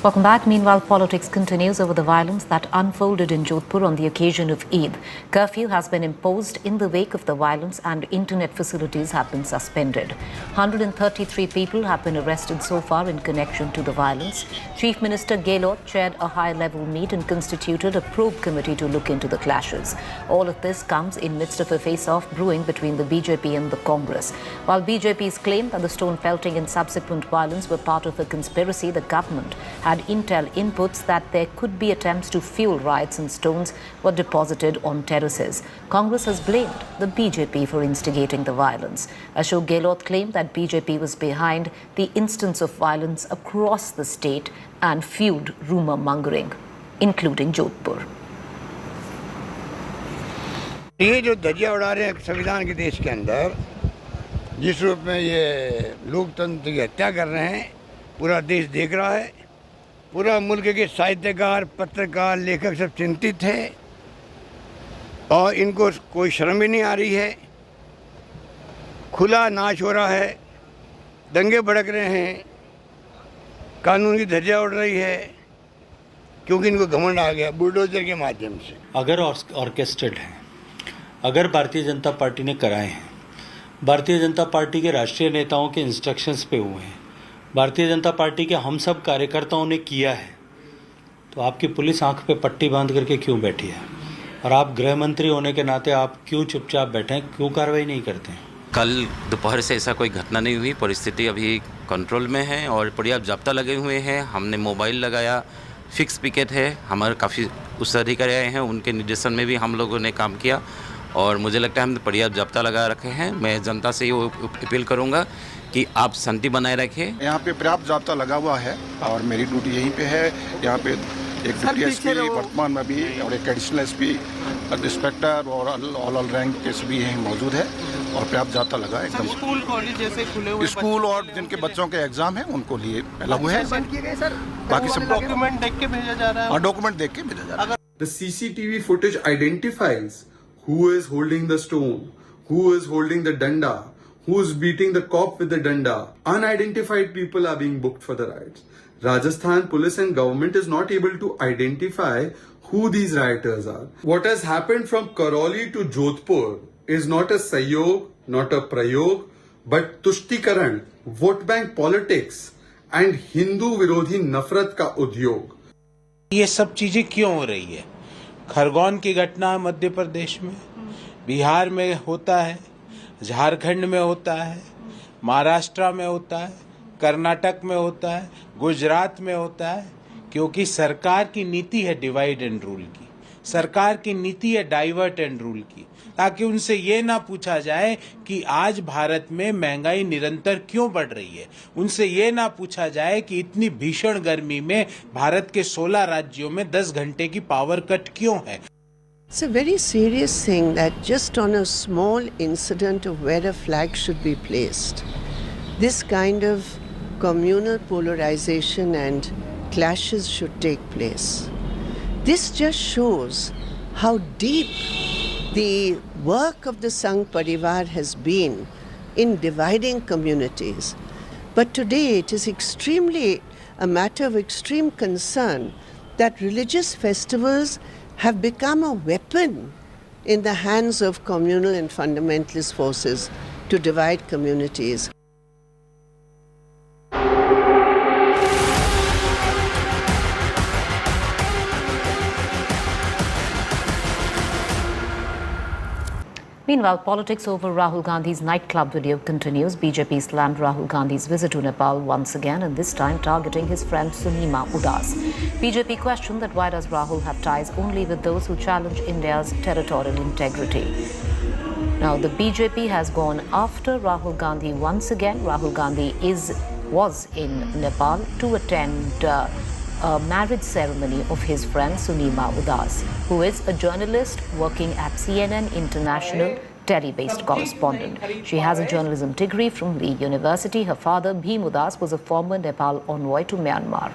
[SPEAKER 4] Welcome back. Meanwhile, politics continues over the violence that unfolded in Jodhpur on the occasion of Eid. Curfew has been imposed in the wake of the violence and internet facilities have been suspended. 133 people have been arrested so far in connection to the violence. Chief Minister Gehlot chaired a high-level meet and constituted a probe committee to look into the clashes. All of this comes in midst of a face-off brewing between the BJP and the Congress. While BJP's claim that the stone pelting and subsequent violence were part of a conspiracy, the government had intel inputs that there could be attempts to fuel riots and stones were deposited on terraces. Congress has blamed the BJP for instigating the violence. Ashok Gehlot claimed that BJP was behind the instance of violence across the state and fueled rumor mongering, including Jodhpur.
[SPEAKER 16] ये जो धज्जियां उड़ा रहे हैं संविधान के देश के अंदर, जिस रूप में ये लोकतंत्र की हत्या कर रहे हैं, पूरा देश देख रहा है। पूरा मुल्क के साहित्यकार, पत्रकार, लेखक सब चिंतित हैं और इनको कोई शर्म भी नहीं आ रही है। खुला नाच हो रहा है, दंगे भड़क रहे हैं, कानून की धज्जियां उड़ रही है, क्योंकि इनको घमंड आ गया बुलडोजर के माध्यम से।
[SPEAKER 17] अगर ऑर्केस्ट्रेट है, अगर भारतीय जनता पार्टी ने कराए हैं, भारतीय जनता पार्टी के राष्ट्रीय नेताओं के इंस्ट्रक्शंस पे हुए हैं, भारतीय जनता पार्टी के हम सब कार्यकर्ताओं ने किया है, तो आपकी पुलिस आंख पे पट्टी बांध करके क्यों बैठी है? और आप गृह मंत्री होने के नाते आप क्यों चुपचाप बैठे हैं, क्यों कार्रवाई नहीं करते हैं?
[SPEAKER 18] कल दोपहर से ऐसा कोई घटना नहीं हुई, परिस्थिति अभी कंट्रोल में है और पर्याप्त जाब्ता लगे हुए हैं। हमने मोबाइल लगाया, फिक्स पिकेट है, हमारे काफ़ी उच्च अधिकारी आए हैं, उनके निर्देशन में भी हम लोगों ने काम किया और मुझे लगता है हमने पर्याप्त जाब्ता लगा रखे हैं। मैं जनता से ये अपील करूँगा कि आप शांति बनाए रखें।
[SPEAKER 20] यहाँ पे पर्याप्त जाब्ता लगा हुआ है और मेरी ड्यूटी यहीं पे है। यहाँ पे एक डिप्टी एसपी वर्तमान में भी और एक एडिशनल एसपी, इंस्पेक्टर और ऑल रैंक के सभी यहीं मौजूद है और पर्याप्त जाब्ता लगा है एकदम।
[SPEAKER 26] स्कूल कॉलेज जैसे खुले हुए
[SPEAKER 20] स्कूल और जिनके बच्चों के एग्जाम हैं उनको लिए लागू है। बाकी सब
[SPEAKER 26] डॉक्यूमेंट देख के भेजा जा रहा है।
[SPEAKER 20] डॉक्यूमेंट देख के भेजा जा रहा है।
[SPEAKER 27] The CCTV footage identifies who is holding the stone, who is holding the danda, who is beating the cop with the danda. Unidentified people are being booked for the riots. Rajasthan police and government is not able to identify who these rioters are. What has happened from Karoli to Jodhpur is not a sayog, not a prayog, but तुष्टिकरण, vote bank politics and Hindu विरोधी नफरत का उद्योग।
[SPEAKER 28] ये सब चीजें क्यों हो रही है? खरगोन की घटना मध्य प्रदेश में, बिहार में होता है, झारखंड में होता है, महाराष्ट्र में होता है, कर्नाटक में होता है, गुजरात में होता है, क्योंकि सरकार की नीति है डिवाइड एंड रूल की, सरकार की नीति है डाइवर्ट एंड रूल की, ताकि उनसे ये ना पूछा जाए कि आज भारत में महंगाई निरंतर क्यों बढ़ रही है, उनसे ये ना पूछा जाए कि इतनी भीषण गर्मी में भारत के 16 राज्यों में 10 घंटे की पावर कट क्यों है।
[SPEAKER 29] It's a very serious thing that just on a small incident of where a flag should be placed, this kind of communal polarization and clashes should take place. This just shows how deep the work of the Sangh Parivar has been in dividing communities. But today it is extremely a matter of extreme concern that religious festivals have become a weapon in the hands of communal and fundamentalist forces to divide communities.
[SPEAKER 4] Meanwhile, politics over Rahul Gandhi's nightclub video continues. BJP slammed Rahul Gandhi's visit to Nepal once again, and this time targeting his friend Sunima Udas. BJP questioned that why does Rahul have ties only with those who challenge India's territorial integrity. Now, the BJP has gone after Rahul Gandhi once again. Rahul Gandhi was in Nepal to attend a marriage ceremony of his friend Sunima Udas, who is a journalist working at CNN International, Delhi-based correspondent. She has a journalism degree from Lee University. Her father, Bhim Udas, was a former Nepal envoy to Myanmar.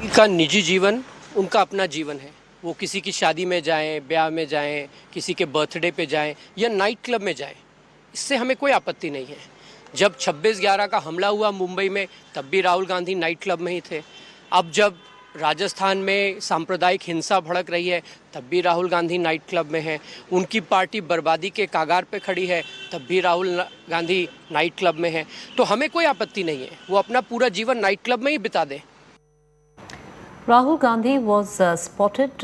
[SPEAKER 1] उनका निजी जीवन उनका अपना जीवन है। वो किसी की शादी में जाएं, ब्याह में जाएं, किसी के बर्थडे पे जाएं या नाइट क्लब में जाएं, इससे हमें कोई आपत्ति नहीं है। जब 26/11 का हमला हुआ मुंबई में, तब भी राहुल गांधी नाइट क्लब में ही थे। अब जब राजस्थान में सांप्रदायिक हिंसा भड़क रही है, तब भी राहुल गांधी नाइट क्लब में है। उनकी पार्टी बर्बादी के कागार पे खड़ी है, तब भी राहुल गांधी नाइट क्लब में है। तो हमें कोई आपत्ति नहीं है, वो अपना पूरा जीवन नाइट क्लब में ही बिता दें।
[SPEAKER 4] Rahul Gandhi was spotted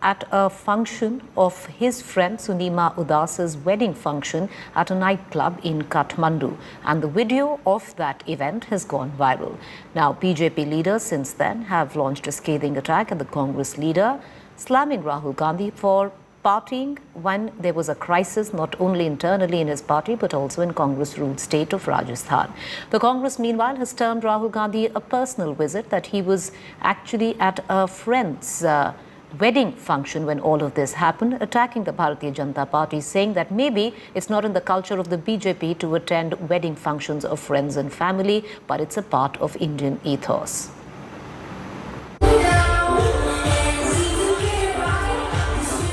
[SPEAKER 4] at a function of his friend Sunima Udas's wedding function at a nightclub in Kathmandu, and the video of that event has gone viral. Now, BJP leaders since then have launched a scathing attack at the Congress leader, slamming Rahul Gandhi for partying when there was a crisis not only internally in his party but also in Congress-ruled state of Rajasthan. The Congress, meanwhile, has termed Rahul Gandhi a personal visit, that he was actually at a friend's wedding function when all of this happened, attacking the Bharatiya Janata Party, saying that maybe it's not in the culture of the BJP to attend wedding functions of friends and family, but it's a part of Indian ethos.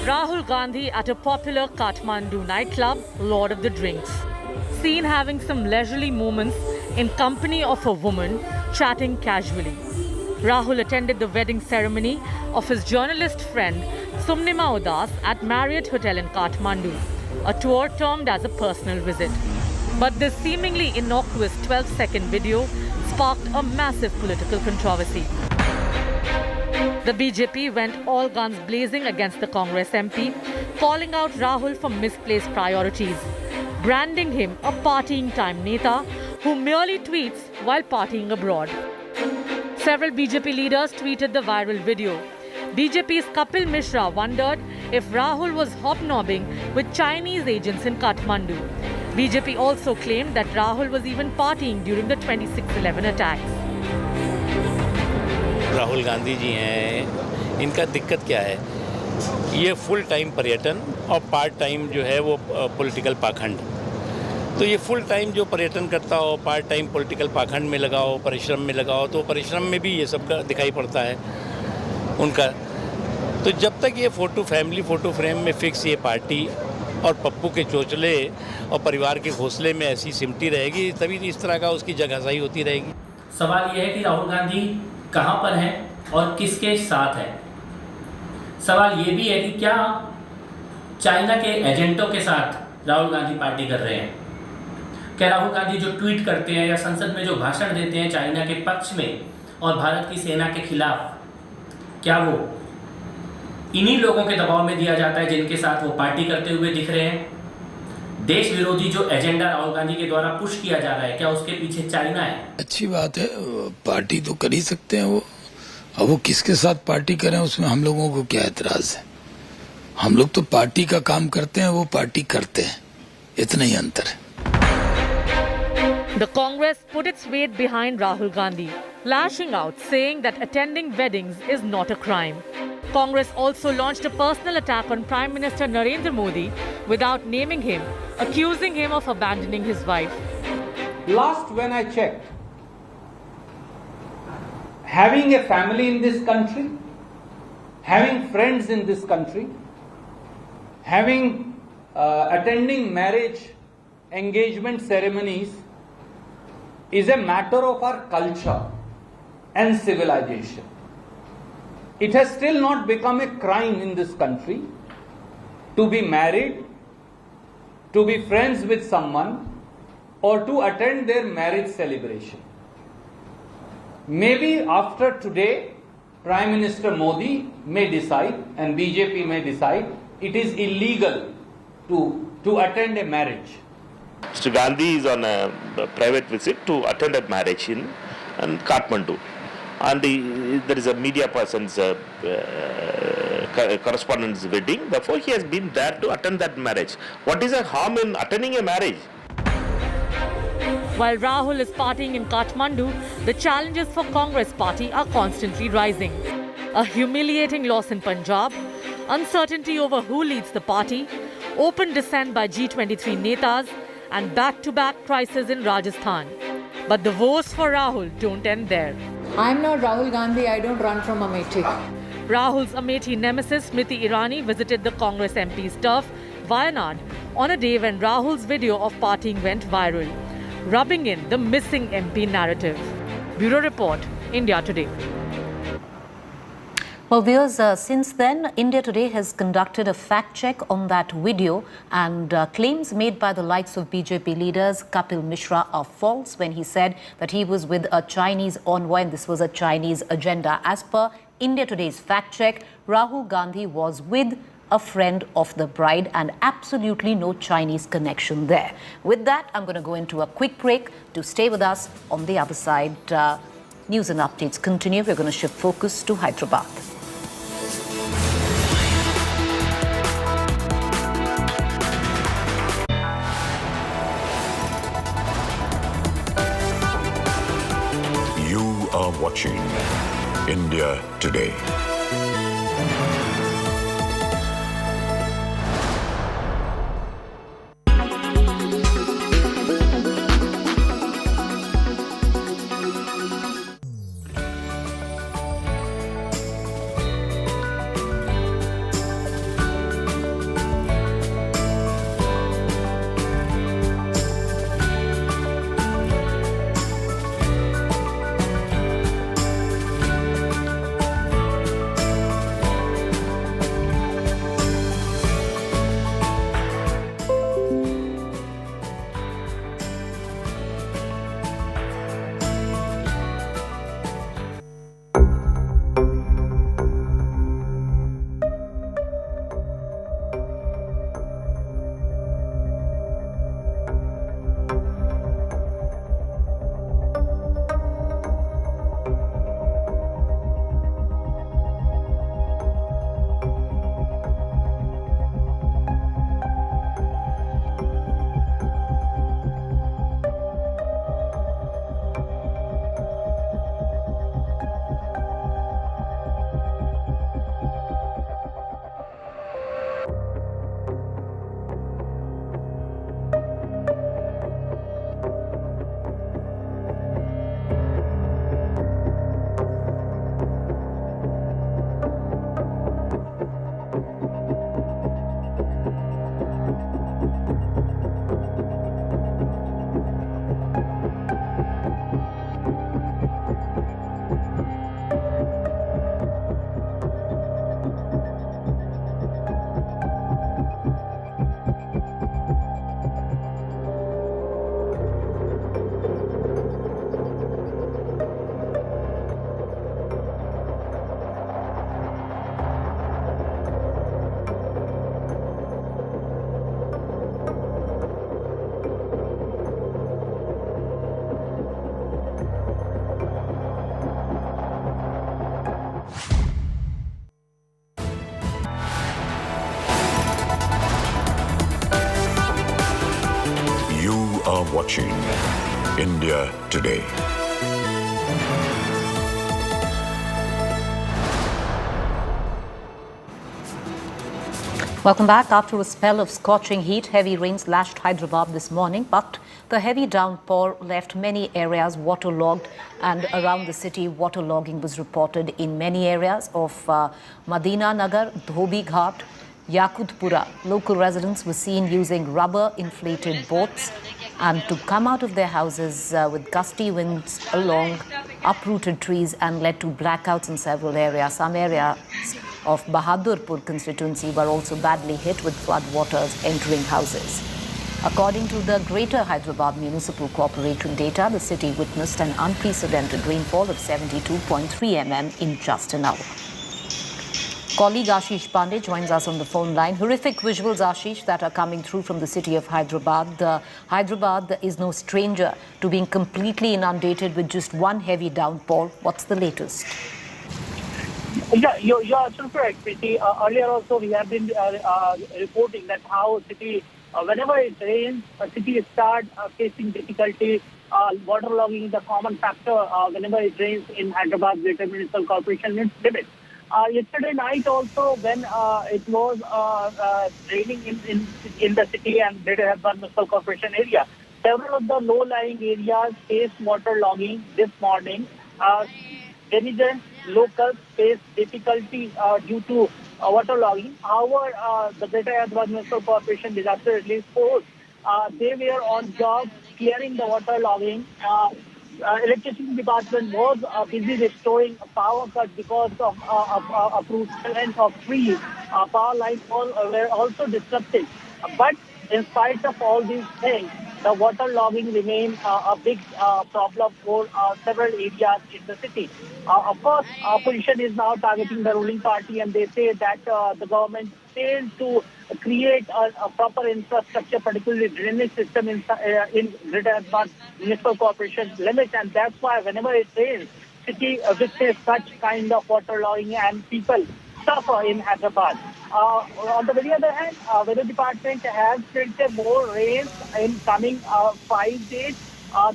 [SPEAKER 2] Rahul Gandhi at a popular Kathmandu nightclub, Lord of the Drinks. Seen having some leisurely moments in company of a woman, chatting casually. Rahul attended the wedding ceremony of his journalist friend Sunima Udas at Marriott Hotel in Kathmandu, a tour termed as a personal visit. But this seemingly innocuous 12-second video sparked a massive political controversy. The BJP went all guns blazing against the Congress MP, calling out Rahul for misplaced priorities, branding him a partying time neta who merely tweets while partying abroad. Several BJP leaders tweeted the viral video. BJP's Kapil Mishra wondered if Rahul was hobnobbing with Chinese agents in Kathmandu. BJP also claimed that Rahul was even partying during the 26/11 attacks.
[SPEAKER 17] Rahul Gandhi ji हैं, इनका दिक्कत क्या है? ये full time पर्यटन और part time जो है वो पॉलिटिकल पाखंड। तो ये फुल टाइम जो पर्यटन करता हो, पार्ट टाइम पॉलिटिकल पाखंड में लगाओ, परिश्रम में लगाओ, तो परिश्रम में भी ये सब का दिखाई पड़ता है उनका। तो जब तक ये फैमिली फ़ोटो फ्रेम में फिक्स ये पार्टी और पप्पू के चोचले और परिवार के घोंसले में ऐसी सिमटी रहेगी, तभी इस तरह का उसकी जगहसाई होती रहेगी।
[SPEAKER 3] सवाल ये है कि राहुल गांधी कहाँ पर हैं और किसके साथ हैं। सवाल ये भी है कि क्या चाइना के एजेंटों के साथ राहुल गांधी पार्टी कर रहे हैं? क्या राहुल गांधी जो ट्वीट करते हैं या संसद में जो भाषण देते हैं चाइना के पक्ष में और भारत की सेना के खिलाफ, क्या वो इन्हीं लोगों के दबाव में दिया जाता है जिनके साथ वो पार्टी करते हुए दिख रहे हैं? देश विरोधी जो एजेंडा राहुल गांधी के द्वारा पुश किया जा रहा है, क्या उसके पीछे चाइना है?
[SPEAKER 5] अच्छी बात है, पार्टी तो कर ही सकते हैं वो। अब वो किसके साथ पार्टी करें उसमें हम लोगों को क्या एतराज है? हम लोग तो पार्टी का काम करते हैं, वो पार्टी करते हैं, इतना ही अंतर है।
[SPEAKER 2] The Congress put its weight behind Rahul Gandhi, lashing out, saying that attending weddings is not a crime. Congress also launched a personal attack on Prime Minister Narendra Modi without naming him, accusing him of abandoning his wife.
[SPEAKER 8] Last when I checked, having a family in this country, having friends in this country, having attending marriage engagement ceremonies is a matter of our culture and civilization. It has still not become a crime in this country to be married, to be friends with someone, or to attend their marriage celebration. Maybe after today, Prime Minister Modi may decide and BJP may decide it is illegal to attend a marriage.
[SPEAKER 6] Mr. Gandhi is on a private visit to attend a marriage in Kathmandu. And there is a media person's correspondent's wedding. Therefore, he has been there to attend that marriage. What is the harm in attending a marriage?
[SPEAKER 2] While Rahul is partying in Kathmandu, the challenges for Congress party are constantly rising. A humiliating loss in Punjab, uncertainty over who leads the party, open dissent by G23 netas, and back-to-back crises in Rajasthan. But the woes for Rahul don't end there.
[SPEAKER 7] I'm not Rahul Gandhi, I don't run from Amethi.
[SPEAKER 2] Rahul's Amethi nemesis Smriti Irani visited the Congress MP's turf, Wayanad, on a day when Rahul's video of partying went viral, rubbing in the missing MP narrative. Bureau Report, India Today.
[SPEAKER 4] Well, viewers, since then, India Today has conducted a fact-check on that video, and claims made by the likes of BJP leaders Kapil Mishra are false when he said that he was with a Chinese envoy and this was a Chinese agenda. As per India Today's fact-check, Rahul Gandhi was with a friend of the bride and absolutely no Chinese connection there. With that, I'm going to go into a quick break. To stay with us on the other side. News and updates continue. We're going to shift focus to Hyderabad.
[SPEAKER 15] You are watching India Today. are watching India Today.
[SPEAKER 4] Welcome back. After a spell of scorching heat, heavy rains lashed Hyderabad this morning, but the heavy downpour left many areas waterlogged, and around the city, waterlogging was reported in many areas of Madina Nagar, Dhobi Ghat, Yakutpura. Local residents were seen using rubber-inflated boats and to come out of their houses with gusty winds along uprooted trees and led to blackouts in several areas. Some areas of Bahadurpur constituency were also badly hit with flood waters entering houses. According to the Greater Hyderabad Municipal Corporation data, the city witnessed an unprecedented rainfall of 72.3 mm in just an hour. Colleague Ashish Pandey joins us on the phone line. Horrific visuals, Ashish, that are coming through from the city of Hyderabad. Hyderabad is no stranger to being completely inundated with just one heavy downpour. What's the latest?
[SPEAKER 9] Yeah, you're absolutely right, Preeti. Earlier also we have been reporting that how city, whenever it rains, a city start facing difficulty. Waterlogging is a common factor whenever it rains in Hyderabad Greater Municipal Corporation limits. Yesterday night also, when it was raining in the city and Greater Hyderabad Municipal Corporation area, several of the low-lying areas faced waterlogging this morning. Residents, locals face difficulty due to waterlogging. However, the Greater Hyderabad Municipal Corporation Disaster Relief Force, they were on job clearing the waterlogging. Electricity department was busy restoring power cut because of uprootment of trees. Power lines were also disrupted. But in spite of all these things, the waterlogging remains a big problem for several areas in the city. Of course, opposition is now targeting the ruling party, and they say that the government failed to create a proper infrastructure, particularly drainage system in Greater Hyderabad Municipal Corporation limits, and that's why whenever it rains, city witnesses such kind of waterlogging and people suffer in Hyderabad. On the very other hand, weather department has predicted more rains in coming 5 days.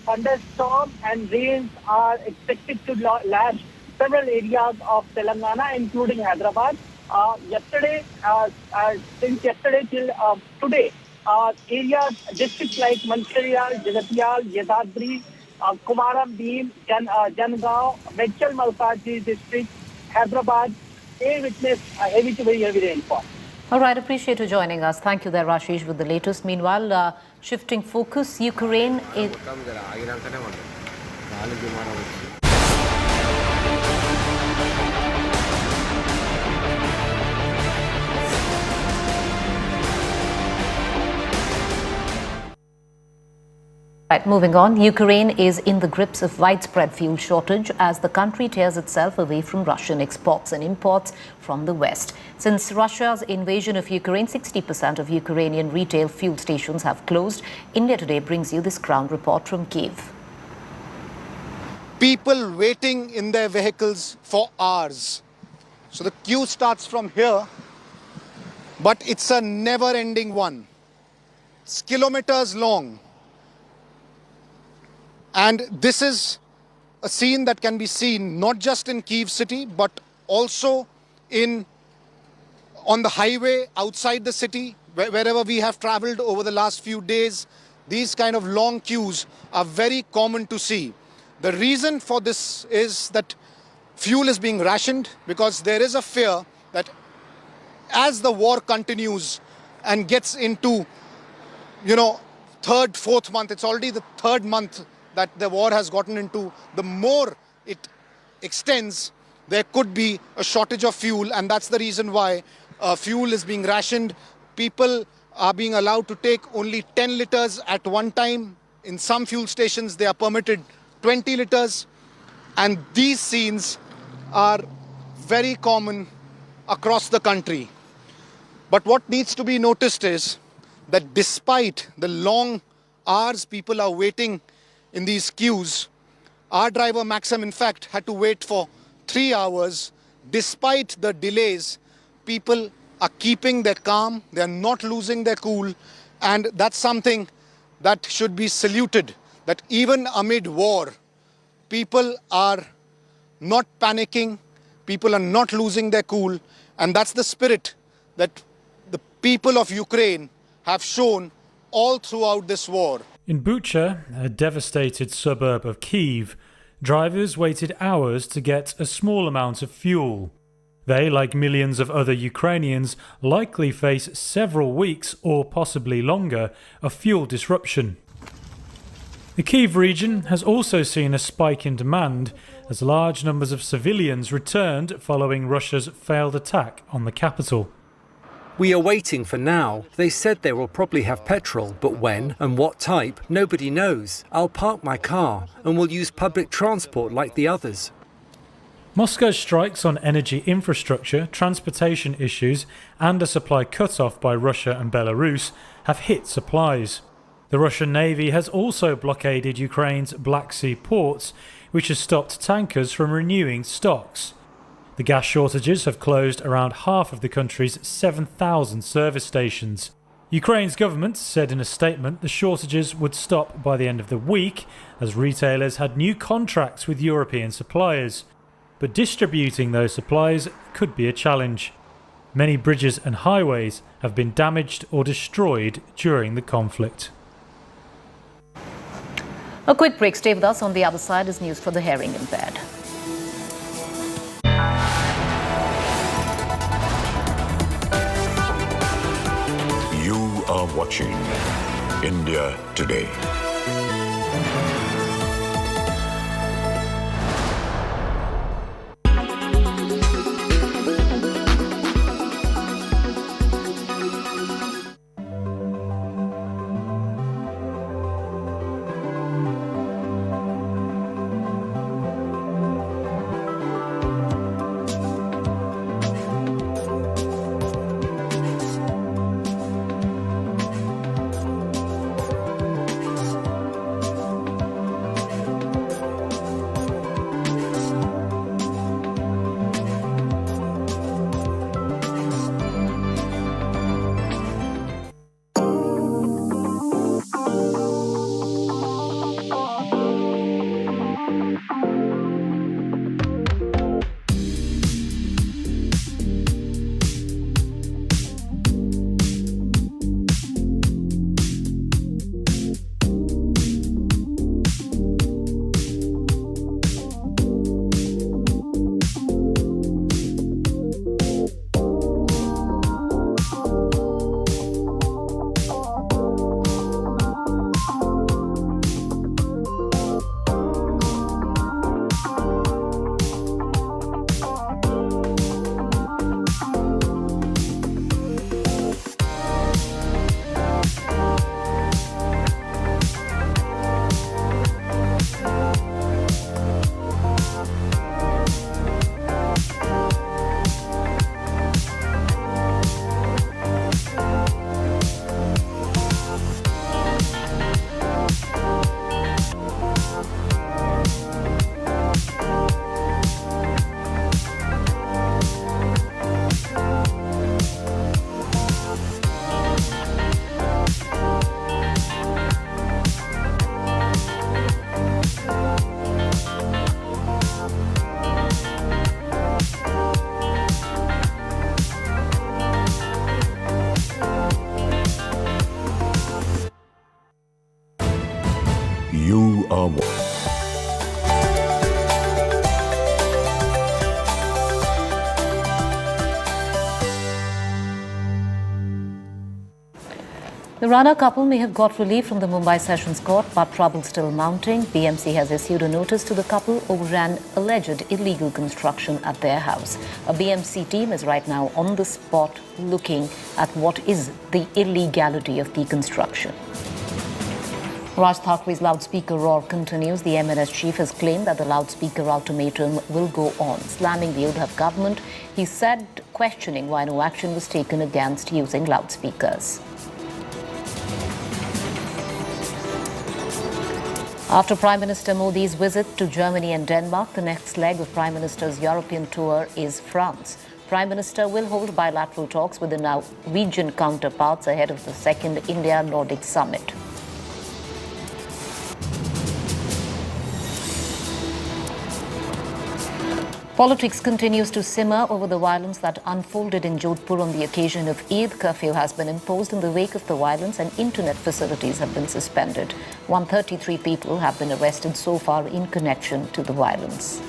[SPEAKER 9] Thunderstorms and rains are expected to lash several areas of Telangana, including Hyderabad. Since yesterday till today, areas, districts like Mancherial, Jagatiyal, Yadadri, Kumaram, Bhim, Jangaon, Medchal, Malkajgiri district, Hyderabad, they witnessed heavy to very heavy rainfall.
[SPEAKER 4] All right, appreciate you joining us. Thank you there, Rashish, with the latest. Meanwhile, shifting focus, Ukraine is... Right, moving on, Ukraine is in the grips of widespread fuel shortage as the country tears itself away from Russian exports and imports from the West. Since Russia's invasion of Ukraine, 60% of Ukrainian retail fuel stations have closed. India Today brings you this ground report from Kyiv.
[SPEAKER 10] People waiting in their vehicles for hours. So the queue starts from here, but it's a never-ending one. It's kilometers long. And this is a scene that can be seen not just in Kyiv city, but also on the highway outside the city, wherever we have traveled over the last few days. These kind of long queues are very common to see. The reason for this is that fuel is being rationed because there is a fear that as the war continues and gets into, third, fourth month, it's already the third month that the war has gotten into, the more it extends, there could be a shortage of fuel, and that's the reason why fuel is being rationed. People are being allowed to take only 10 liters at one time. In some fuel stations, they are permitted 20 liters. And these scenes are very common across the country. But what needs to be noticed is that despite the long hours people are waiting in these queues, our driver Maxim, in fact, had to wait for 3 hours. Despite the delays, people are keeping their calm, they're not losing their cool, and that's something that should be saluted, that even amid war, people are not panicking, people are not losing their cool, and that's the spirit that the people of Ukraine have shown all throughout this war.
[SPEAKER 11] In Bucha, a devastated suburb of Kyiv, drivers waited hours to get a small amount of fuel. They, like millions of other Ukrainians, likely face several weeks or possibly longer of fuel disruption. The Kyiv region has also seen a spike in demand as large numbers of civilians returned following Russia's failed attack on the capital.
[SPEAKER 12] We are waiting for now. They said they will probably have petrol, but when and what type, nobody knows. I'll park my car and will use public transport like the others.
[SPEAKER 11] Moscow's strikes on energy infrastructure, transportation issues and a supply cut-off by Russia and Belarus have hit supplies. The Russian Navy has also blockaded Ukraine's Black Sea ports, which has stopped tankers from renewing stocks. The gas shortages have closed around half of the country's 7,000 service stations. Ukraine's government said in a statement the shortages would stop by the end of the week, as retailers had new contracts with European suppliers. But distributing those supplies could be a challenge. Many bridges and highways have been damaged or destroyed during the conflict.
[SPEAKER 4] A quick break. Stay with us. On the other side is news for the hearing impaired.
[SPEAKER 15] You are watching India Today. You are
[SPEAKER 4] The Rana couple may have got relief from the Mumbai Sessions Court, but trouble still mounting. BMC has issued a notice to the couple over an alleged illegal construction at their house. A BMC team is right now on the spot looking at what is the illegality of the construction. Raj Thakre's loudspeaker roar continues. The MNS chief has claimed that the loudspeaker ultimatum will go on, slamming the Uddhav government. He said, questioning why no action was taken against using loudspeakers. After Prime Minister Modi's visit to Germany and Denmark, the next leg of Prime Minister's European tour is France. Prime Minister will hold bilateral talks with the Norwegian counterparts ahead of the second India-Nordic summit. Politics continues to simmer over the violence that unfolded in Jodhpur on the occasion of Eid. Curfew has been imposed in the wake of the violence and internet facilities have been suspended. 133 people have been arrested so far in connection to the violence.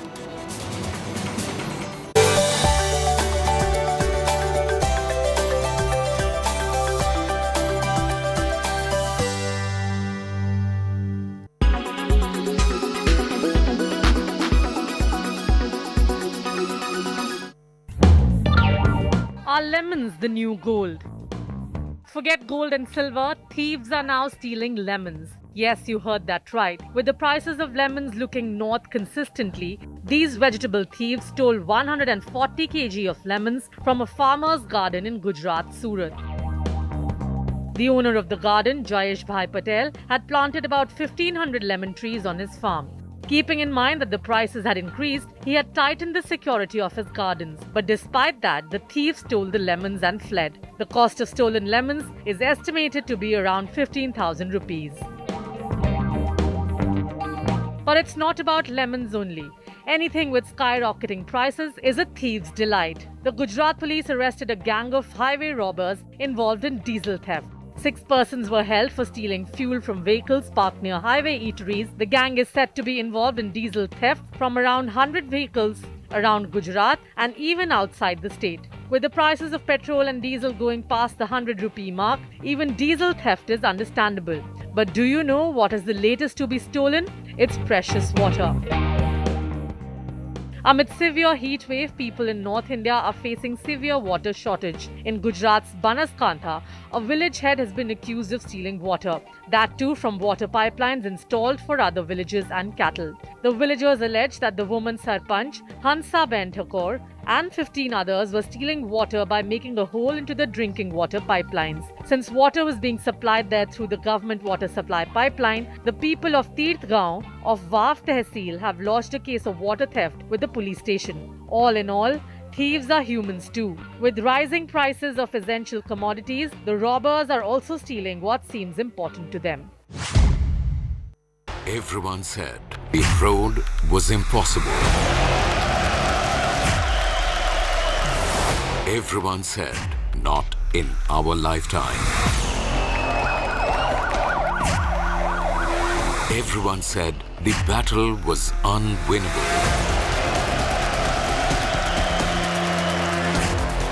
[SPEAKER 2] Our Are lemons the new gold? Forget gold and silver, thieves are now stealing lemons. Yes, you heard that right. With the prices of lemons looking north consistently, these vegetable thieves stole 140 kg of lemons from a farmer's garden in Gujarat, Surat. The owner of the garden, Jayesh Bhai Patel, had planted about 1,500 lemon trees on his farm. Keeping in mind that the prices had increased, he had tightened the security of his gardens. But despite that, the thieves stole the lemons and fled. The cost of stolen lemons is estimated to be around 15,000 rupees. But it's not about lemons only. Anything with skyrocketing prices is a thief's delight. The Gujarat police arrested a gang of highway robbers involved in diesel theft. 6 persons were held for stealing fuel from vehicles parked near highway eateries. The gang is said to be involved in diesel theft from around 100 vehicles around Gujarat and even outside the state. With the prices of petrol and diesel going past the 100 rupee mark, even diesel theft is understandable. But do you know what is the latest to be stolen? It's precious water. Amid severe heat wave, people in North India are facing severe water shortage. In Gujarat's Banaskantha, a village head has been accused of stealing water. That too from water pipelines installed for other villages and cattle. The villagers allege that the woman Sarpanch, Hansa Ben Thakur, and 15 others were stealing water by making a hole into the drinking water pipelines. Since water was being supplied there through the government water supply pipeline, the people of Tirth Gaon of Vav Tehsil have lodged a case of water theft with the police station. All in all, thieves are humans too. With rising prices of essential commodities, the robbers are also stealing what seems important to them.
[SPEAKER 15] Everyone said the road was impossible. Everyone said, not in our lifetime. Everyone said the battle was unwinnable.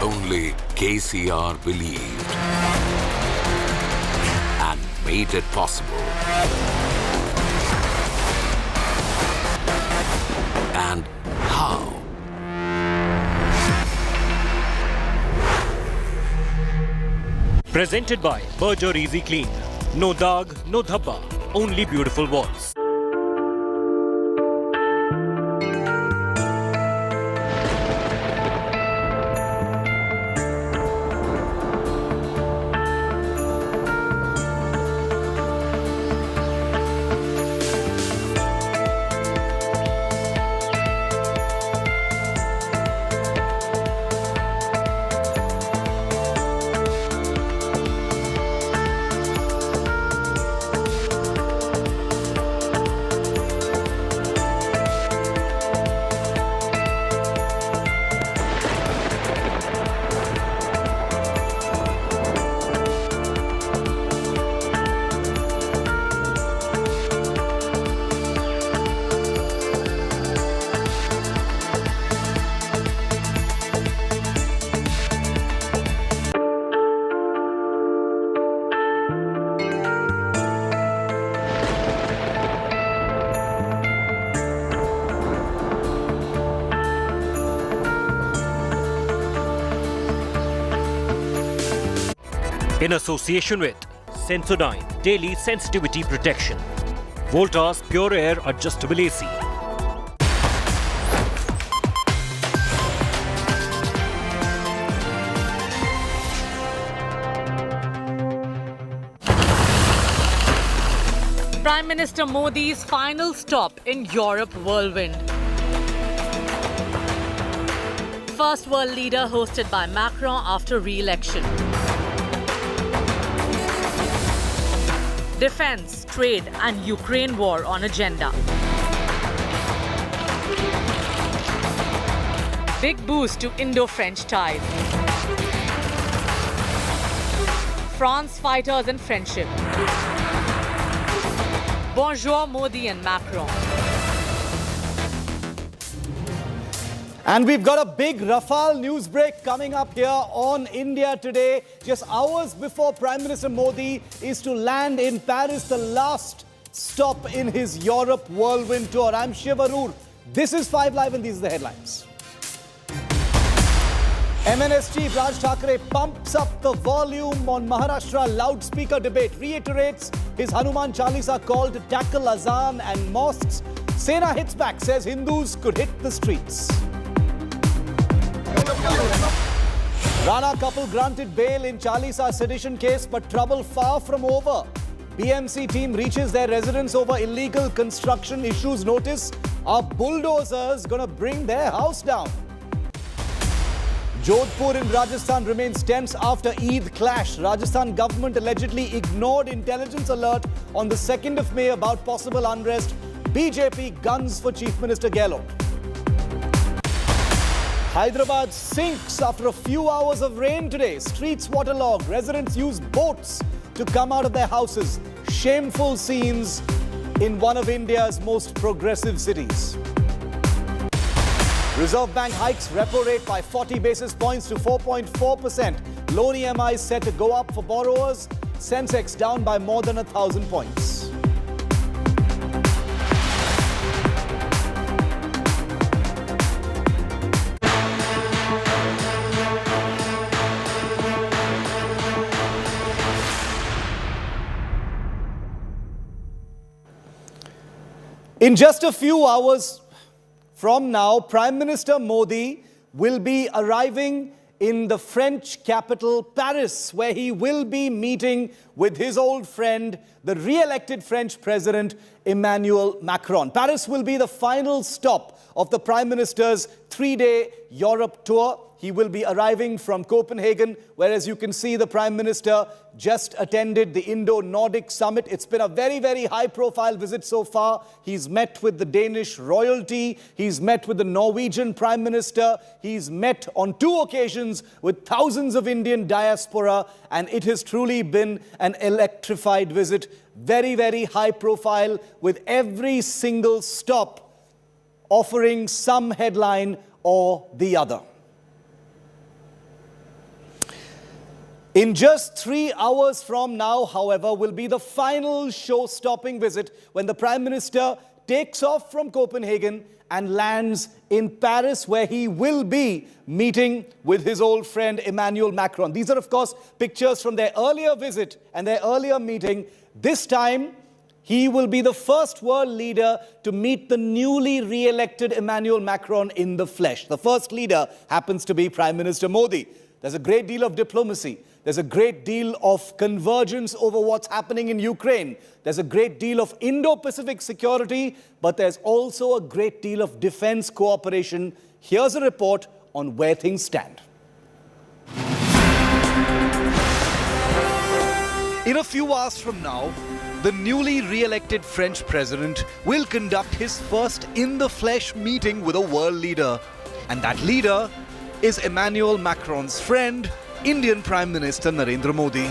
[SPEAKER 15] Only KCR believed and made it possible. And how?
[SPEAKER 13] Presented by Berger Easy Clean. No dag, no dhabba, only beautiful walls. In association with Sensodyne Daily Sensitivity Protection, Voltas Pure Air Adjustable AC.
[SPEAKER 2] Prime Minister Modi's final stop in Europe whirlwind. First world leader hosted by Macron after re-election. Defense, trade and Ukraine war on agenda. Big boost to Indo-French ties. France fighters and friendship. Bonjour Modi and Macron.
[SPEAKER 14] And we've got a big Rafale news break coming up here on India Today. Just hours before Prime Minister Modi is to land in Paris, the last stop in his Europe whirlwind tour. I'm Shiv Arur. This is 5 Live and these are the headlines. MNS chief Raj Thackeray pumps up the volume on Maharashtra loudspeaker debate, reiterates his Hanuman Chalisa call to tackle azan and mosques. Sena hits back, says Hindus could hit the streets. Rana couple granted bail in Chalisa sedition case, but trouble far from over. BMC team reaches their residence over illegal construction, issues notice. Are bulldozers gonna bring their house down? Jodhpur in Rajasthan remains tense after Eid clash. Rajasthan government allegedly ignored intelligence alert on the 2nd of May about possible unrest. BJP guns for Chief Minister Gehlot. Hyderabad sinks after a few hours of rain today. Streets waterlogged. Residents use boats to come out of their houses. Shameful scenes in one of India's most progressive cities. Reserve Bank hikes repo rate by 40 basis points to 4.4%. Loan EMIs set to go up for borrowers. Sensex down by more than 1,000 points. In just a few hours from now, Prime Minister Modi will be arriving in the French capital, Paris, where he will be meeting with his old friend, the re-elected French President Emmanuel Macron. Paris will be the final stop of the Prime Minister's 3-day Europe tour. He will be arriving from Copenhagen, where, as you can see, the Prime Minister just attended the Indo-Nordic summit. It's been a very, very high-profile visit so far. He's met with the Danish royalty. He's met with the Norwegian Prime Minister. He's met on 2 occasions with thousands of Indian diaspora. And it has truly been an electrified visit. Very, very high-profile, with every single stop offering some headline or the other. In just 3 hours from now, however, will be the final show-stopping visit when the Prime Minister takes off from Copenhagen and lands in Paris, where he will be meeting with his old friend Emmanuel Macron. These are, of course, pictures from their earlier visit and their earlier meeting. This time, he will be the first world leader to meet the newly re-elected Emmanuel Macron in the flesh. The first leader happens to be Prime Minister Modi. There's a great deal of diplomacy. There's a great deal of convergence over what's happening in Ukraine. There's a great deal of Indo-Pacific security, but there's also a great deal of defense cooperation. Here's a report on where things stand. In a few hours from now, the newly re-elected French president will conduct his first in-the-flesh meeting with a world leader. And that leader is Emmanuel Macron's friend, Indian Prime Minister Narendra Modi.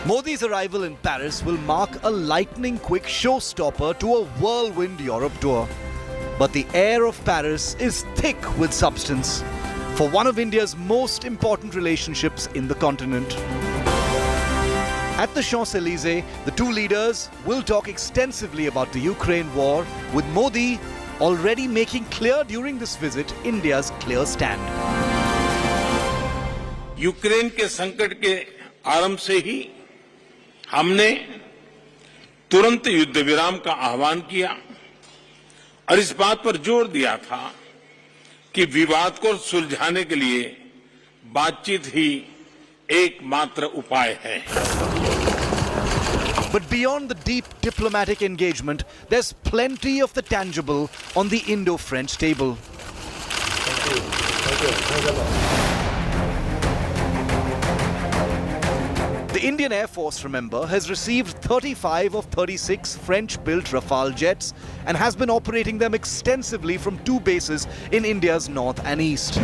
[SPEAKER 14] Modi's arrival in Paris will mark a lightning-quick showstopper to a whirlwind Europe tour. But the air of Paris is thick with substance for one of India's most important relationships in the continent. At the Champs-Élysées, the two leaders will talk extensively about the Ukraine war, with Modi already making clear during this visit India's clear stand.
[SPEAKER 28] Ukraine के संकट के आरंभ से ही हमने तुरंत युद्ध विराम का आह्वान किया और इस बात पर जोर दिया था कि विवाद को सुलझाने के लिए बातचीत ही एकमात्र उपाय है.
[SPEAKER 14] But beyond the deep diplomatic engagement, there's plenty of the tangible on the Indo-French table. The Indian Air Force, remember, has received 35 of 36 French-built Rafale jets and has been operating them extensively from 2 bases in India's north and east.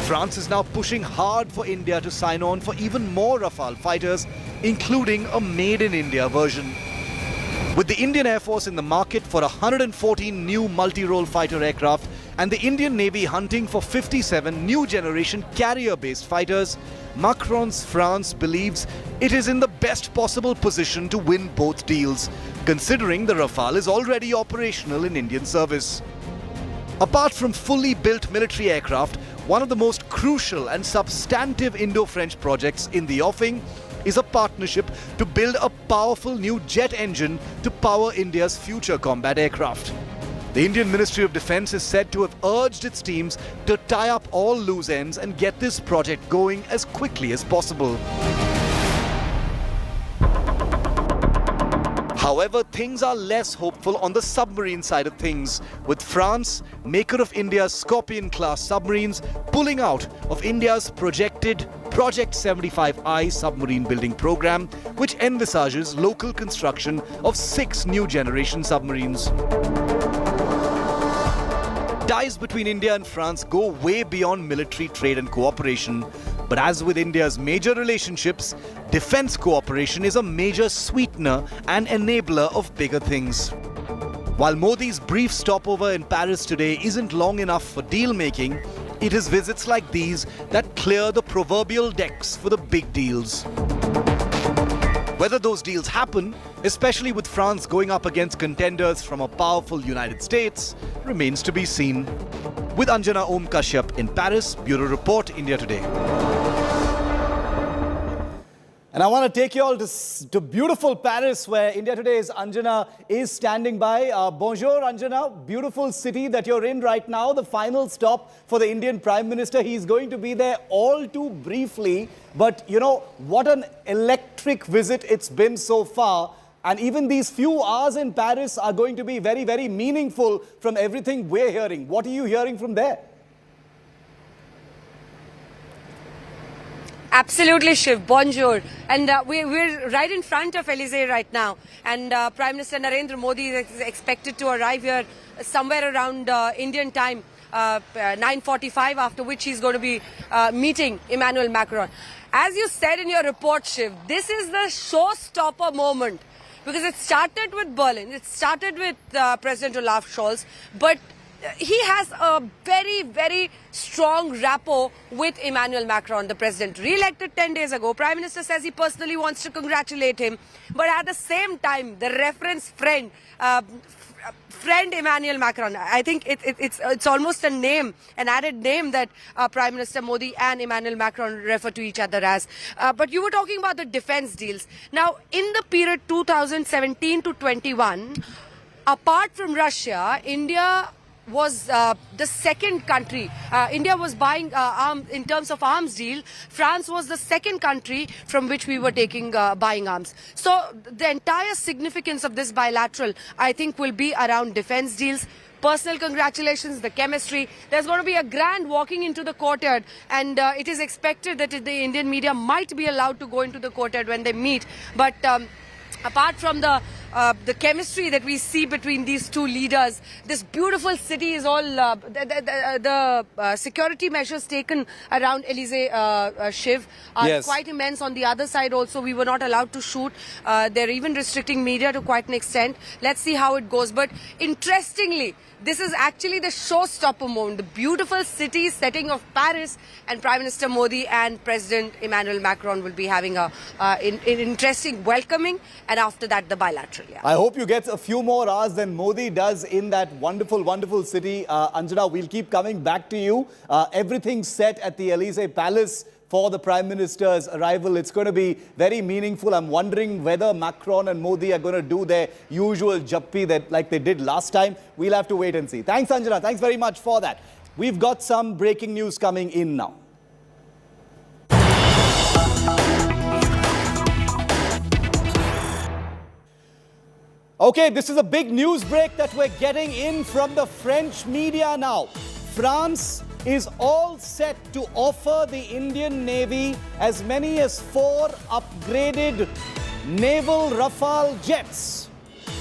[SPEAKER 14] France is now pushing hard for India to sign on for even more Rafale fighters, including a made-in-India version. With the Indian Air Force in the market for 114 new multi-role fighter aircraft, and the Indian Navy hunting for 57 new generation carrier-based fighters, Macron's France believes it is in the best possible position to win both deals, considering the Rafale is already operational in Indian service. Apart from fully built military aircraft, one of the most crucial and substantive Indo-French projects in the offing is a partnership to build a powerful new jet engine to power India's future combat aircraft. The Indian Ministry of Defence is said to have urged its teams to tie up all loose ends and get this project going as quickly as possible. However, things are less hopeful on the submarine side of things, with France, maker of India's Scorpion-class submarines, pulling out of India's projected Project 75I submarine building program, which envisages local construction of 6 new generation submarines. Ties between India and France go way beyond military trade and cooperation. But as with India's major relationships, defense cooperation is a major sweetener and enabler of bigger things. While Modi's brief stopover in Paris today isn't long enough for deal-making, it is visits like these that clear the proverbial decks for the big deals. Whether those deals happen, especially with France going up against contenders from a powerful United States, remains to be seen. With Anjana Om Kashyap in Paris, Bureau Report, India Today. And I want to take you all to beautiful Paris, where India Today's Anjana is standing by. Bonjour, Anjana. Beautiful city that you're in right now. The final stop for the Indian Prime Minister. He's going to be there all too briefly. But, you know, what an electric visit it's been so far. And even these few hours in Paris are going to be very, very meaningful from everything we're hearing. What are you hearing from there?
[SPEAKER 16] Absolutely, Shiv. Bonjour. And we're right in front of Elysee right now. And Prime Minister Narendra Modi is expected to arrive here somewhere around Indian time, 9:45, after which he's going to be meeting Emmanuel Macron. As you said in your report, Shiv, this is the showstopper moment. Because it started with Berlin, it started with President Olaf Scholz, but he has a very, very strong rapport with Emmanuel Macron, the president. Re-elected 10 days ago, Prime Minister says he personally wants to congratulate him. But at the same time, the reference friend Emmanuel Macron, I think it's almost a name, an added name that Prime Minister Modi and Emmanuel Macron refer to each other as. But you were talking about the defense deals. Now, in the period 2017 to 21, apart from Russia, India was the second country. India was buying arms in terms of arms deal. France was the second country from which we were taking buying arms. So the entire significance of this bilateral, I think, will be around defense deals. Personal congratulations, the chemistry. There's going to be a grand walking into the courtyard, and it is expected that the Indian media might be allowed to go into the courtyard when they meet. But apart from the chemistry that we see between these two leaders, this beautiful city is all the security measures taken around Elysee, Shiv, are quite immense. On the other side also, we were not allowed to shoot. They're even restricting media to quite an extent. Let's see how it goes. But interestingly, this is actually the showstopper moment, the beautiful city setting of Paris, and Prime Minister Modi and President Emmanuel Macron will be having an interesting welcoming, and after that the bilateral. Yeah.
[SPEAKER 14] I hope you get a few more hours than Modi does in that wonderful, wonderful city. Anjana, we'll keep coming back to you. Everything's set at the Elysee Palace for the Prime Minister's arrival. It's going to be very meaningful. I'm wondering whether Macron and Modi are going to do their usual jappi that like they did last time. We'll have to wait and see. Thanks, Anjana. Thanks very much for that. We've got some breaking news coming in now. Okay, this is a big news break that we're getting in from the French media now. France is all set to offer the Indian Navy as many as 4 upgraded naval Rafale jets.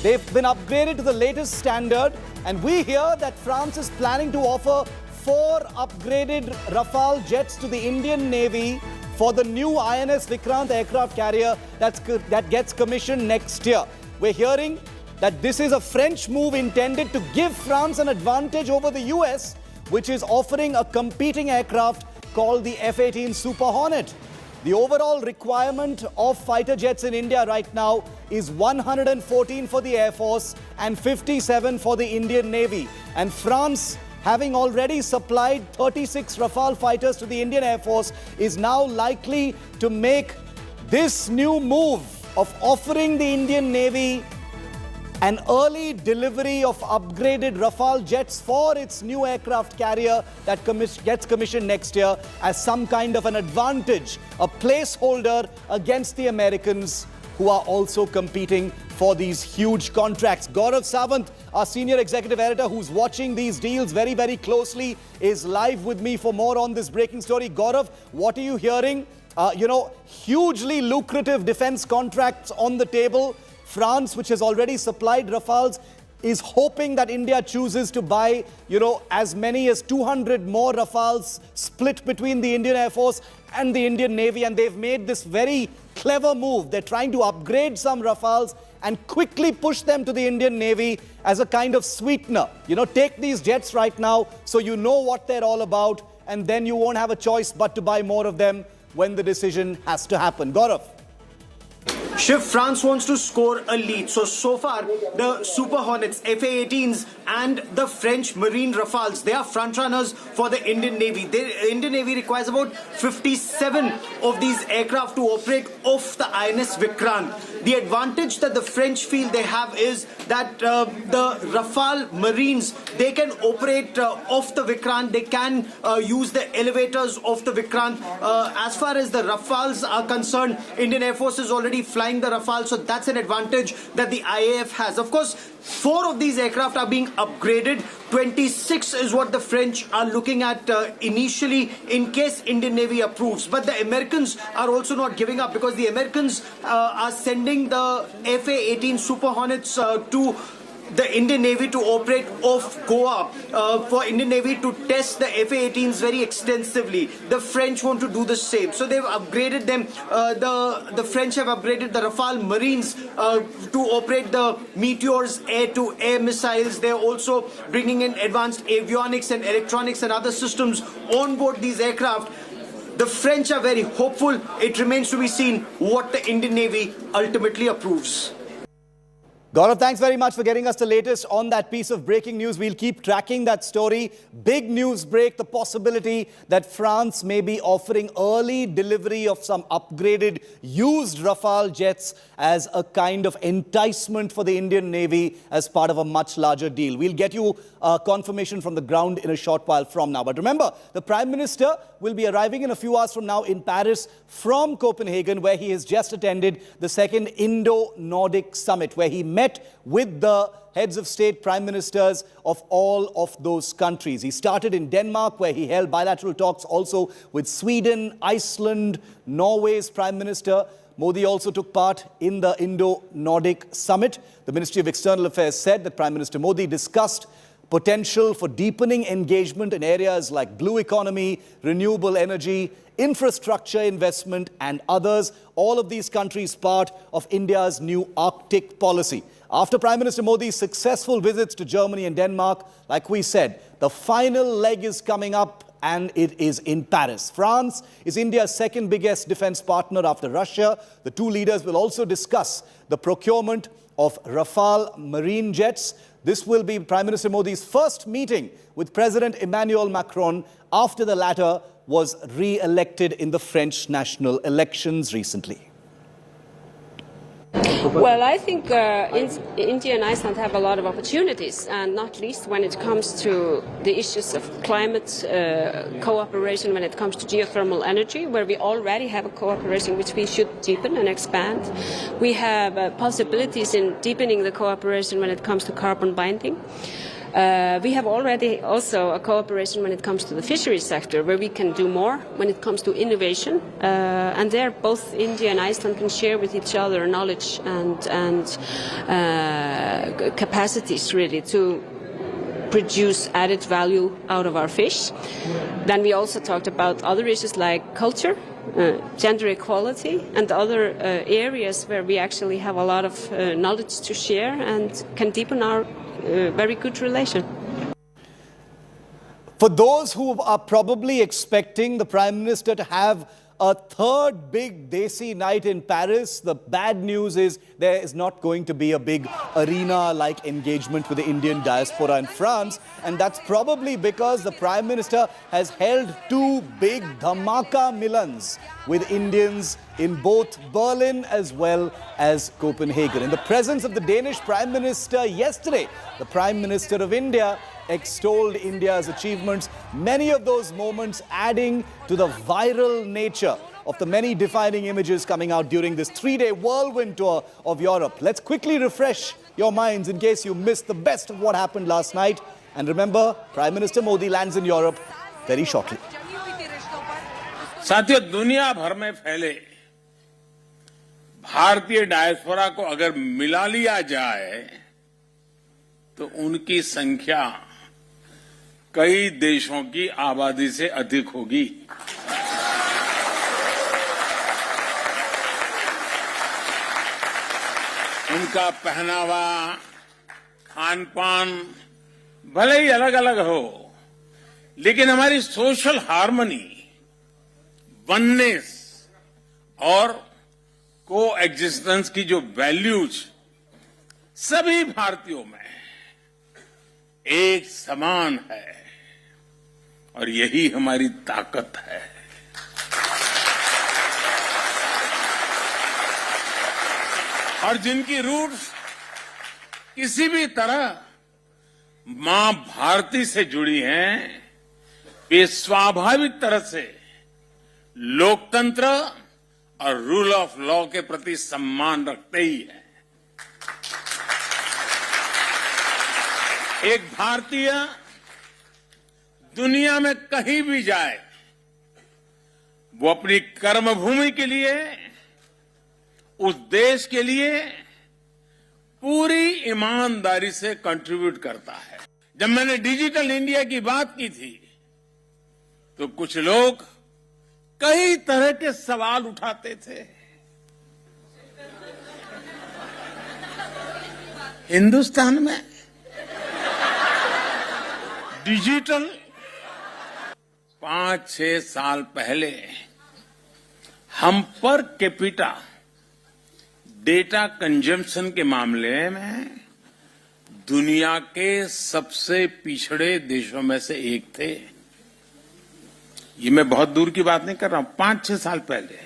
[SPEAKER 14] They've been upgraded to the latest standard, and we hear that France is planning to offer 4 upgraded Rafale jets to the Indian Navy for the new INS Vikrant aircraft carrier that gets commissioned next year. We're hearing that this is a French move intended to give France an advantage over the US which is offering a competing aircraft called the F-18 Super Hornet. The overall requirement of fighter jets in India right now is 114 for the Air Force and 57 for the Indian Navy. And France, having already supplied 36 Rafale fighters to the Indian Air Force, is now likely to make this new move of offering the Indian Navy an early delivery of upgraded Rafale jets for its new aircraft carrier that gets commissioned next year as some kind of an advantage, a placeholder against the Americans who are also competing for these huge contracts. Gaurav Sawant, our senior executive editor who's watching these deals very, very closely, is live with me for more on this breaking story. Gaurav, what are you hearing? Hugely lucrative defense contracts on the table. France, which has already supplied Rafales, is hoping that India chooses to buy, as many as 200 more Rafales split between the Indian Air Force and the Indian Navy. And they've made this very clever move. They're trying to upgrade some Rafales and quickly push them to the Indian Navy as a kind of sweetener. Take these jets right now so you know what they're all about, and then you won't have a choice but to buy more of them when the decision has to happen. Gaurav.
[SPEAKER 18] Shiv, France wants to score a lead. So far, the Super Hornets, FA-18s and the French Marine Rafales, they are frontrunners for the Indian Navy. The Indian Navy requires about 57 of these aircraft to operate off the INS Vikrant. The advantage that the French feel they have is that the Rafale Marines, they can operate off the Vikrant. They can use the elevators off the Vikrant. As far as the Rafales are concerned, Indian Air Force is already flying the Rafale, so that's an advantage that the IAF has. Of course, 4 of these aircraft are being upgraded. 26 is what the French are looking at initially in case Indian Navy approves. But the Americans are also not giving up, because the Americans are sending the FA-18 Super Hornets to the Indian Navy to operate off Goa, for Indian Navy to test the FA-18s very extensively. The French want to do the same. So they've upgraded them. The French have upgraded the Rafale Marines to operate the Meteors air-to-air missiles. They're also bringing in advanced avionics and electronics and other systems on board these aircraft. The French are very hopeful. It remains to be seen what the Indian Navy ultimately approves.
[SPEAKER 14] Gaurav, thanks very much for getting us the latest on that piece of breaking news. We'll keep tracking that story. Big news break, the possibility that France may be offering early delivery of some upgraded used Rafale jets as a kind of enticement for the Indian Navy as part of a much larger deal. We'll get you confirmation from the ground in a short while from now. But remember, the Prime Minister will be arriving in a few hours from now in Paris from Copenhagen, where he has just attended the second Indo-Nordic summit, where he met with the heads of state, prime ministers of all of those countries. He started in Denmark, where he held bilateral talks also with Sweden, Iceland, Norway's prime minister. Modi also took part in the Indo-Nordic summit. The Ministry of External Affairs said that Prime Minister Modi discussed potential for deepening engagement in areas like blue economy, renewable energy, infrastructure investment and others. All of these countries part of India's new Arctic policy. After Prime Minister Modi's successful visits to Germany and Denmark, like we said, the final leg is coming up, and it is in Paris. France is India's second biggest defense partner after Russia. The two leaders will also discuss the procurement of Rafale marine jets. This will be Prime Minister Modi's first meeting with President Emmanuel Macron after the latter was re-elected in the French national elections recently.
[SPEAKER 19] Well, I think India and Iceland have a lot of opportunities, and not least when it comes to the issues of climate cooperation, when it comes to geothermal energy, where we already have a cooperation which we should deepen and expand. We have possibilities in deepening the cooperation when it comes to carbon binding. We have already also a cooperation when it comes to the fisheries sector, where we can do more when it comes to innovation. And there both India and Iceland can share with each other knowledge and capacities really to produce added value out of our fish. Then we also talked about other issues like culture, gender equality and other areas where we actually have a lot of knowledge to share and can deepen our very good relation.
[SPEAKER 14] For those who are probably expecting the Prime Minister to have a third big Desi night in Paris, the bad news is there is not going to be a big arena-like engagement with the Indian diaspora in France. And that's probably because the Prime Minister has held two big dhamaka milans with Indians in both Berlin as well as Copenhagen. In the presence of the Danish Prime Minister yesterday, the Prime Minister of India extolled India's achievements, many of those moments adding to the viral nature of the many defining images coming out during this 3-day whirlwind tour of Europe. Let's quickly refresh your minds in case you missed the best of what happened last night. And remember, Prime Minister Modi lands in Europe very shortly.
[SPEAKER 28] साथियों, दुनिया भर में फैले भारतीय diaspora को अगर मिला लिया जाए तो उनकी संख्या कई देशों की आबादी से अधिक होगी। उनका पहनावा, खान-पान भले ही अलग-अलग हो, लेकिन हमारी सोशल हार्मनी, वननेस और को एग्जिस्टेंस की जो वैल्यूज सभी भारतीयों में एक समान है और यही हमारी ताकत है। और जिनकी रूट्स किसी भी तरह मां भारती से जुड़ी हैं, वे स्वाभाविक तरह से लोकतंत्र और रूल ऑफ लॉ के प्रति सम्मान रखते ही हैं। एक भारतीय दुनिया में कहीं भी जाए, वो अपनी कर्मभूमि के लिए, उस देश के लिए पूरी ईमानदारी से कंट्रीब्यूट करता है। जब मैंने डिजिटल इंडिया की बात की थी, तो कुछ लोग कई तरह के सवाल उठाते थे। हिंदुस्तान में डिजिटल 5-6 साल पहले हम पर कैपिटा डेटा कंजम्पशन के मामले में दुनिया के सबसे पिछड़े देशों में से एक थे। ये मैं बहुत दूर की बात नहीं कर रहा हूं, 5-6 साल पहले।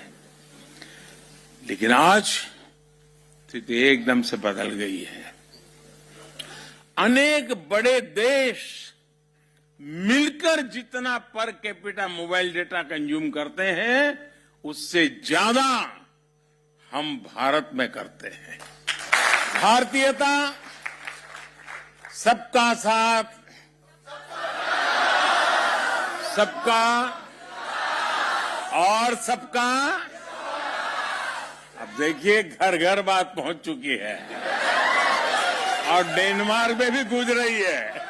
[SPEAKER 28] लेकिन आज स्थिति एकदम से बदल गई है। अनेक बड़े देश मिलकर जितना per capita mobile data consume करते हैं, उससे ज्यादा हम भारत में करते हैं। भारतीयता सबका साथ, सबका और सबका। अब देखिए, घर घर बात पहुंच चुकी है और डेनमार्क में भी गूंज रही है।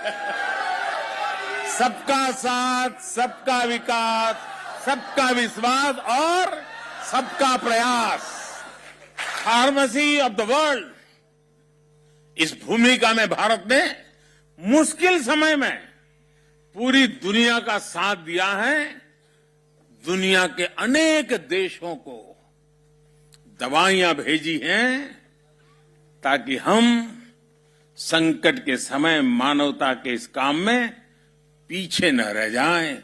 [SPEAKER 28] सबका साथ, सबका विकास, सबका विश्वास और सबका प्रयास। फार्मेसी ऑफ द वर्ल्ड, इस भूमिका में भारत ने मुश्किल समय में पूरी दुनिया का साथ दिया है। दुनिया के अनेक देशों को दवाइयां भेजी हैं ताकि हम संकट के समय मानवता के इस काम में पीछे न रह जाएं,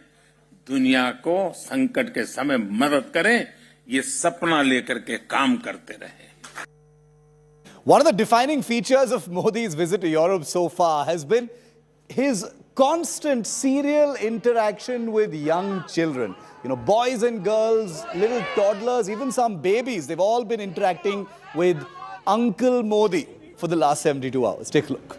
[SPEAKER 28] दुनिया को संकट के समय मदद करें, ये सपना लेकर के काम करते रहे।
[SPEAKER 14] One of the defining features of Modi's visit to Europe so far has been his constant serial interaction with young children. You know, boys and girls, little toddlers, even some babies, they've all been interacting with Uncle Modi for the last 72 hours. Take a look.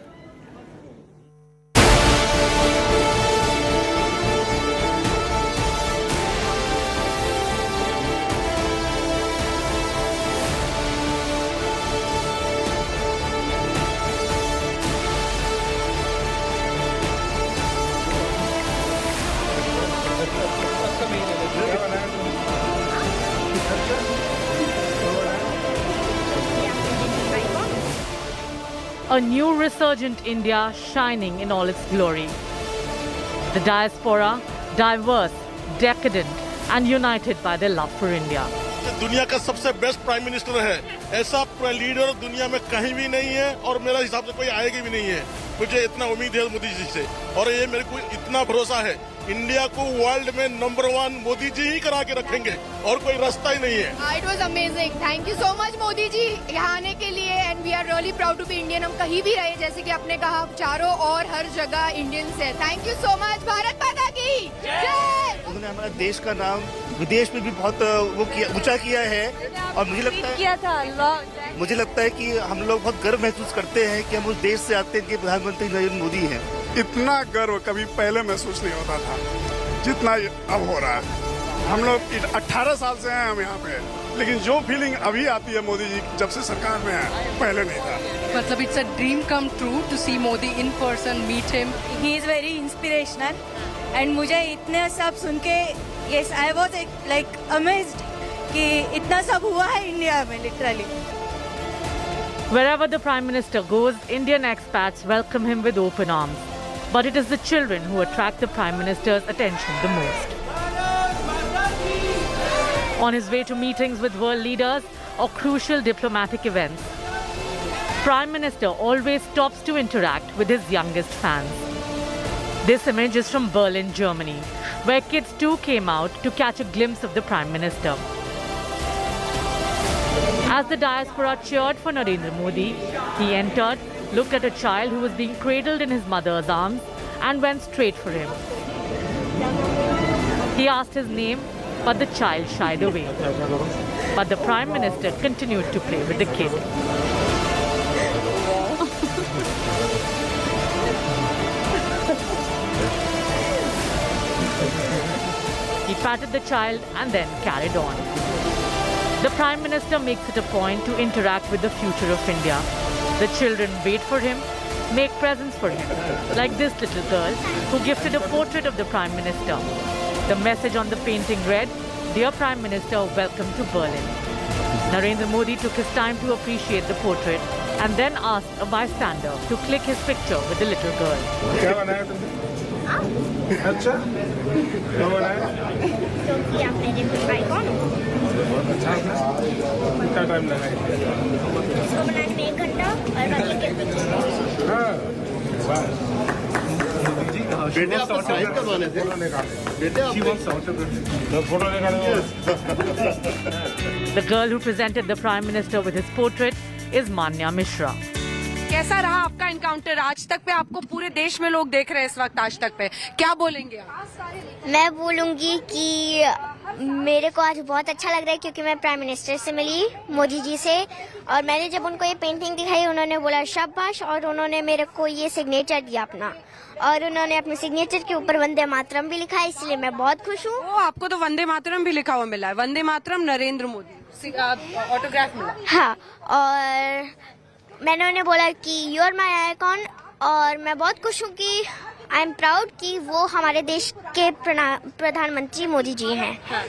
[SPEAKER 2] A new resurgent India shining in all its glory. The diaspora, diverse, decadent and united by their love for India.
[SPEAKER 20] दुनिया का सबसे best prime minister है, ऐसा leader दुनिया में कहीं भी नहीं है और मेरा हिसाब से कोई आएगा भी नहीं है। मुझे इतना उम्मीद है मोदी जी से और ये मेरे को इतना भरोसा है, इंडिया को वर्ल्ड में नंबर 1 मोदी जी ही करा के रखेंगे और कोई रास्ता ही नहीं है।
[SPEAKER 21] It was amazing. Thank you so much Modi ji यहाँ आने के लिए and we are really proud to be Indian. हम कहीं भी रहे, जैसे कि आपने कहा, चारों और हर जगह इंडियंस है। Thank you so much. Bharat माता की जय।
[SPEAKER 22] उन्होंने हमारे देश का नाम विदेश में भी बहुत वो किया, ऊंचा किया है और मुझे लगता है कि हम लोग बहुत गर्व महसूस करते हैं कि हम उस देश से आते हैं कि प्रधानमंत्री नरेंद्र मोदी हैं।
[SPEAKER 23] इतना गर्व कभी पहले महसूस नहीं होता था जितना अब हो रहा है। हम लोग 18 साल से हैं हम यहाँ पे, लेकिन जो फीलिंग अभी आती है मोदी जी जब से सरकार में है, पहले नहीं था।
[SPEAKER 21] मतलब it's a dream come true to see Modi in person, meet him.
[SPEAKER 24] He is very inspirational and मुझे इतने सब सुन के yes I was like amazed कि इतना सब हुआ है इंडिया में literally.
[SPEAKER 2] Wherever the Prime Minister goes, Indian expats welcome him with open arms. But it is the children who attract the Prime Minister's attention the most. On his way to meetings with world leaders or crucial diplomatic events, Prime Minister always stops to interact with his youngest fans. This image is from Berlin, Germany, where kids too came out to catch a glimpse of the Prime Minister. As the diaspora cheered for Narendra Modi, he entered, looked at a child who was being cradled in his mother's arms and went straight for him. He asked his name, but the child shied away. But the Prime Minister continued to play with the kid. He patted the child and then carried on. The Prime Minister makes it a point to interact with the future of India. The children wait for him, make presents for him, like this little girl who gifted a portrait of the Prime Minister. The message on the painting read, "Dear Prime Minister, welcome to Berlin." Narendra Modi took his time to appreciate the portrait and then asked a bystander to click his picture with the little girl.
[SPEAKER 23] क्या बनाया तुमने? अच्छा, क्या बनाया?
[SPEAKER 25] क्योंकि आप मेरे कुछ आइकॉन हो।
[SPEAKER 23] बहुत अच्छा है। कितना टाइम लगा
[SPEAKER 25] इसको बनाने में 1 घंटा और बाकी के पीछे।
[SPEAKER 23] हाँ, बेटे आप साइड करवाने थे। बेटे आप फोटो निकालो।
[SPEAKER 2] The girl who presented the Prime Minister with his portrait is Manya Mishra.
[SPEAKER 16] कैसा रहा आपका एनकाउंटर आज तक पे? आपको पूरे देश में लोग देख रहे हैं इस वक्त आज तक पे, क्या बोलेंगे आप?
[SPEAKER 25] मैं बोलूँगी कि मेरे को आज बहुत अच्छा लग रहा है क्योंकि मैं प्राइम मिनिस्टर से मिली, मोदी जी से, और मैंने जब उनको ये पेंटिंग दिखाई उन्होंने बोला शाबाश, और उन्होंने मेरे को ये सिग्नेचर दिया अपना, और उन्होंने अपने सिग्नेचर के ऊपर वंदे मातरम भी लिखा है, इसलिए मैं बहुत खुश हूँ।
[SPEAKER 16] आपको तो वंदे मातरम भी लिखा हुआ मिला है, वंदे मातरम नरेंद्र मोदी ऑटोग्राफ मिला।
[SPEAKER 25] हाँ, और मैंने उन्हें बोला कि यू आर माई आइकॉन, और मैं बहुत खुश हूँ कि आई एम प्राउड कि वो हमारे देश के प्रधानमंत्री मोदी जी हैं।
[SPEAKER 16] हाँ।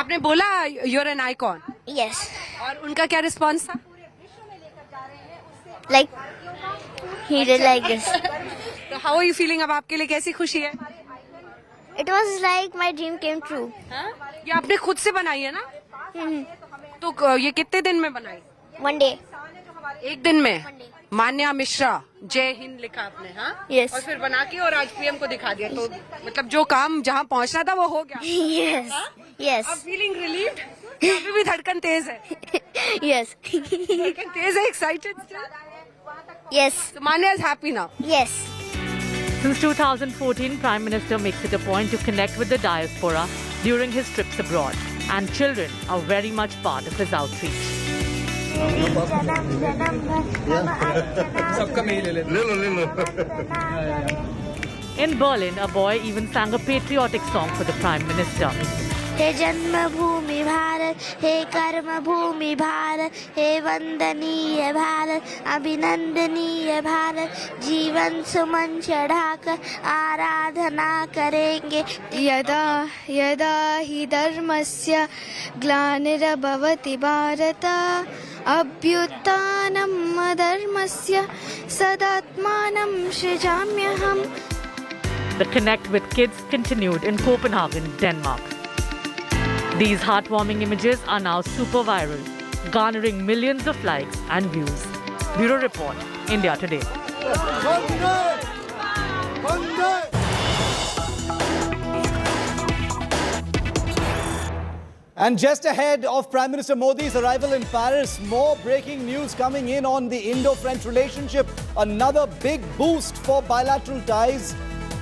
[SPEAKER 16] आपने बोला you are an icon?
[SPEAKER 25] Yes.
[SPEAKER 16] और उनका क्या रिस्पॉन्स था?
[SPEAKER 25] Like he did like this.
[SPEAKER 16] तो हाउ आर यू फीलिंग? अब आपके लिए कैसी खुशी है?
[SPEAKER 25] It was like my dream came true.
[SPEAKER 16] ये आपने खुद से बनाई है ना? तो ये कितने दिन में बनाई?
[SPEAKER 25] 1 डे।
[SPEAKER 16] 1 दिन में? मान्या मिश्रा, जय हिंद लिखा आपने? हाँ,
[SPEAKER 25] yes.
[SPEAKER 16] और फिर बना के और आज पीएम को दिखा दिया, तो मतलब जो काम जहाँ पहुँचना था वो हो गया।
[SPEAKER 25] Yes, yes.
[SPEAKER 16] अब फीलिंग रिलीव्ड? अभी भी धड़कन तेज है?
[SPEAKER 25] यस।
[SPEAKER 16] धड़कन तेज है, excited?
[SPEAKER 25] Yes.
[SPEAKER 16] So Manya is happy now?
[SPEAKER 25] Yes.
[SPEAKER 2] Since 2014, Prime Minister makes it a point to connect with the diaspora during his trips abroad, and children are very much part of his outreach. In Berlin, a boy even sang a patriotic song for the Prime Minister.
[SPEAKER 25] हे जन्मभूमि भारत, हे कर्मभूमि भारत, हे वंदनीय भारत, अभिनंदनीय भारत, जीवन सुमन चढ़ाकर आराधना करेंगे।
[SPEAKER 26] यदा यदा हि धर्मस्य ग्लानिर्भवति Bharat, अभ्युत्थानम् अधर्मस्य सदात्मानं सृजाम्यहम्।
[SPEAKER 2] The Connect with Kids continued in Copenhagen, Denmark. These heartwarming images are now super viral, garnering millions of likes and views. Bureau Report, India Today.
[SPEAKER 14] And just ahead of Prime Minister Modi's arrival in Paris, more breaking news coming in on the Indo-French relationship. Another big boost for bilateral ties.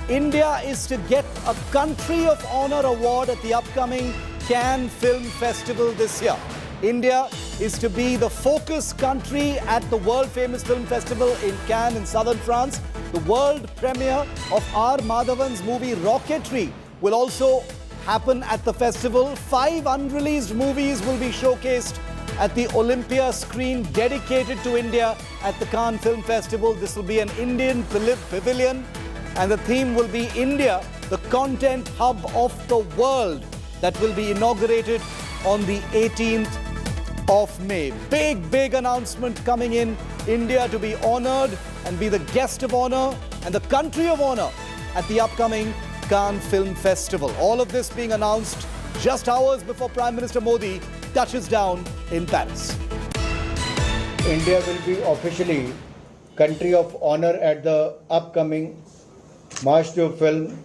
[SPEAKER 14] India is to get a Country of Honor award at the upcoming Cannes Film Festival this year. India is to be the focus country at the world-famous film festival in Cannes in southern France. The world premiere of R. Madhavan's movie Rocketry will also happen at the festival. 5 unreleased movies will be showcased at the Olympia screen dedicated to India at the Cannes Film Festival. This will be an Indian pavilion, and the theme will be India, the content hub of the world, that will be inaugurated on the 18th of May. Big announcement coming in. India to be honored and be the guest of honor and the country of honor at the upcoming Cannes Film Festival. All of this being announced just hours before Prime Minister Modi touches down in Paris.
[SPEAKER 1] India will be officially country of honor at the upcoming March to Film,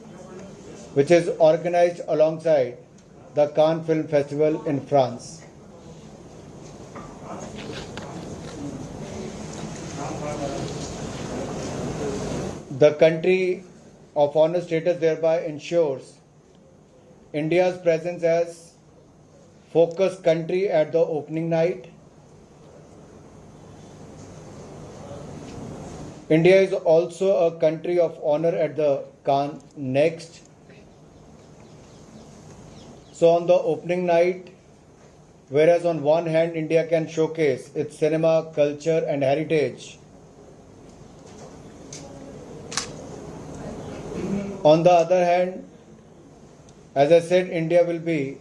[SPEAKER 1] which is organized alongside the Cannes Film Festival in France. The country of honor status thereby ensures India's presence as focus country at the opening night. India is also a country of honor at the Cannes next. So on the opening night, whereas on one hand India can showcase its cinema, culture and heritage, on the other hand, as I said, India will be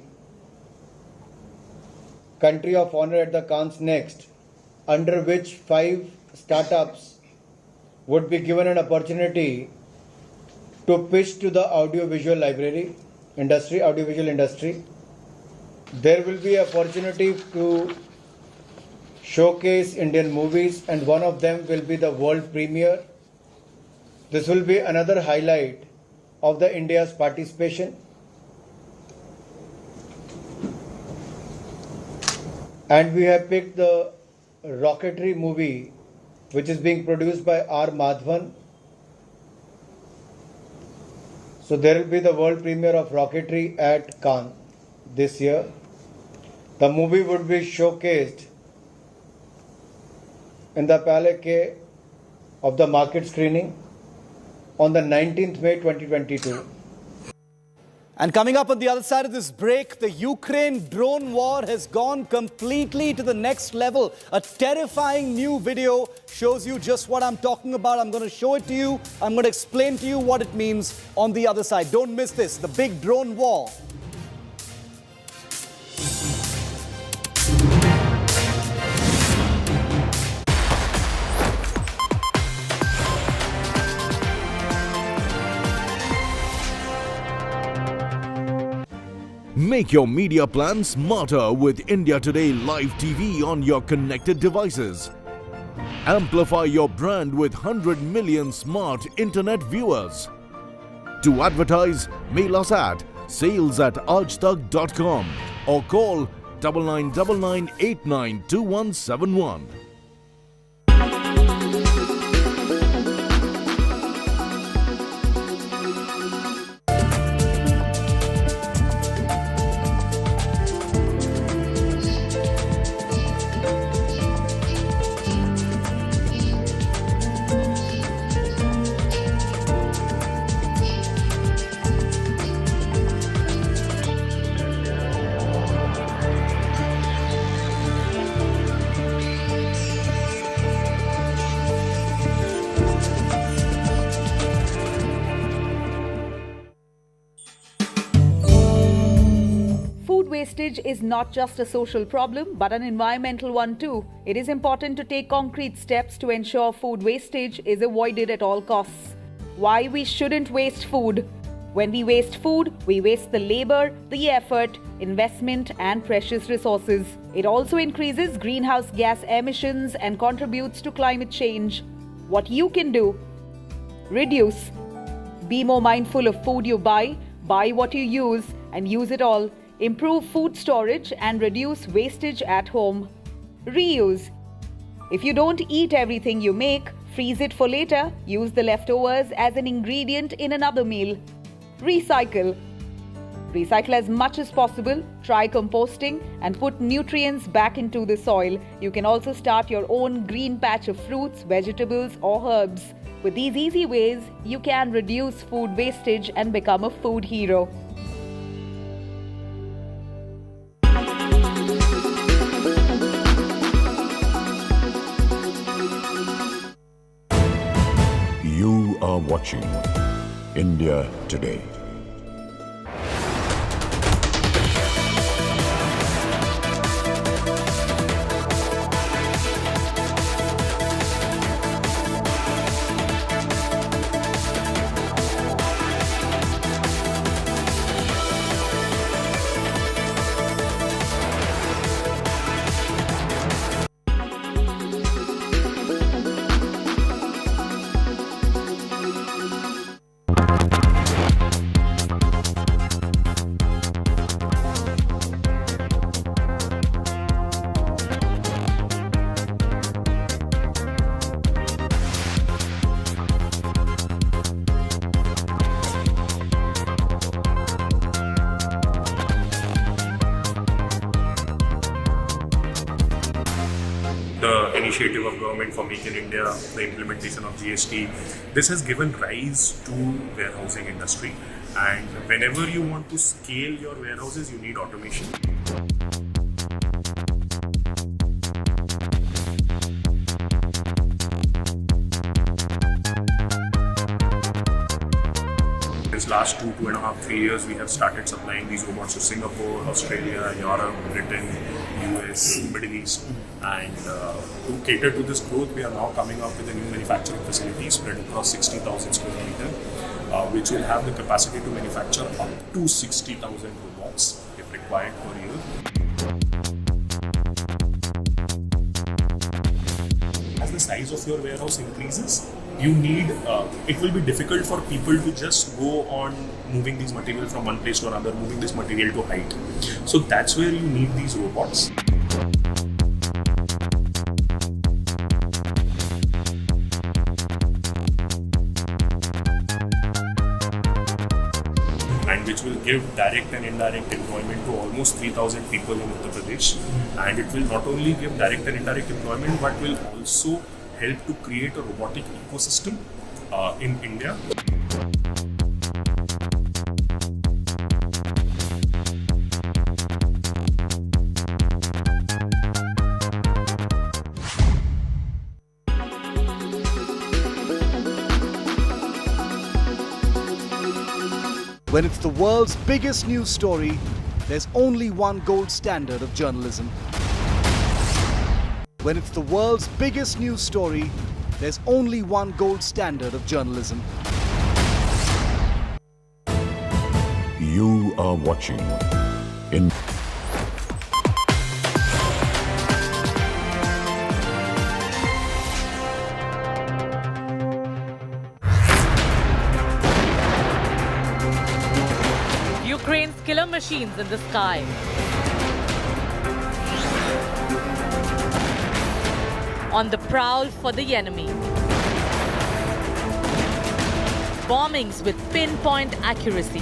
[SPEAKER 1] country of honor at the Cannes next, under which 5 startups would be given an opportunity to pitch to the audiovisual industry. There will be opportunity to showcase Indian movies, and one of them will be the world premiere. This will be another highlight of the India's participation. And we have picked the Rocketry movie, which is being produced by R. Madhavan. So there will be the world premiere of Rocketry at Cannes this year. The movie would be showcased in the Palais Quai of the market screening on the 19th May 2022.
[SPEAKER 14] And coming up on the other side of this break, the Ukraine drone war has gone completely to the next level. A terrifying new video shows you just what I'm talking about. I'm going to show it to you. I'm going to explain to you what it means on the other side. Don't miss this, the big drone war.
[SPEAKER 3] Make your media plan smarter with India Today Live TV on your connected devices. Amplify your brand with 100 million smart internet viewers. To advertise, mail us at sales@aajtak.com or call 9999892171.
[SPEAKER 5] Wastage is not just a social problem, but an environmental one too. It is important to take concrete steps to ensure food wastage is avoided at all costs. why we shouldn't waste food. When we waste food, we waste the labor, the effort, investment, and precious resources. It also increases greenhouse gas emissions and contributes to climate change. What you can do? Reduce. Be more mindful of food you buy what you use, and use it all. Improve food storage and reduce wastage at home. Reuse. If you don't eat everything you make, freeze it for later. Use the leftovers as an ingredient in another meal. Recycle. Recycle as much as possible. Try composting and put nutrients back into the soil. You can also start your own green patch of fruits, vegetables, or herbs. With these easy ways, you can reduce food wastage and become a food hero.
[SPEAKER 15] You are watching India Today.
[SPEAKER 6] The initiative of government for Make in India, the implementation of GST, this has given rise to warehousing industry. And whenever you want to scale your warehouses, you need automation. Since last 2.5, 3 years, we have started supplying these robots to Singapore, Australia, Europe, Britain, US, Middle East. And to cater to this growth, we are now coming up with a new manufacturing facility spread across 60,000 square meter, which will have the capacity to manufacture up to 60,000 robots if required per year. As the size of your warehouse increases, you need, it will be difficult for people to just go on moving these material from one place to another, moving this material to height. So that's where you need these robots. And which will give direct and indirect employment to almost 3,000 people in Uttar Pradesh. And it will not only give direct and indirect employment, but will also help to create a robotic ecosystem in India.
[SPEAKER 14] When it's the world's biggest news story, there's only one gold standard of journalism. When it's the world's biggest news story, there's only one gold standard of journalism.
[SPEAKER 15] You are watching in
[SPEAKER 2] Ukraine's killer machines in the sky. On the prowl for the enemy. Bombings with pinpoint accuracy.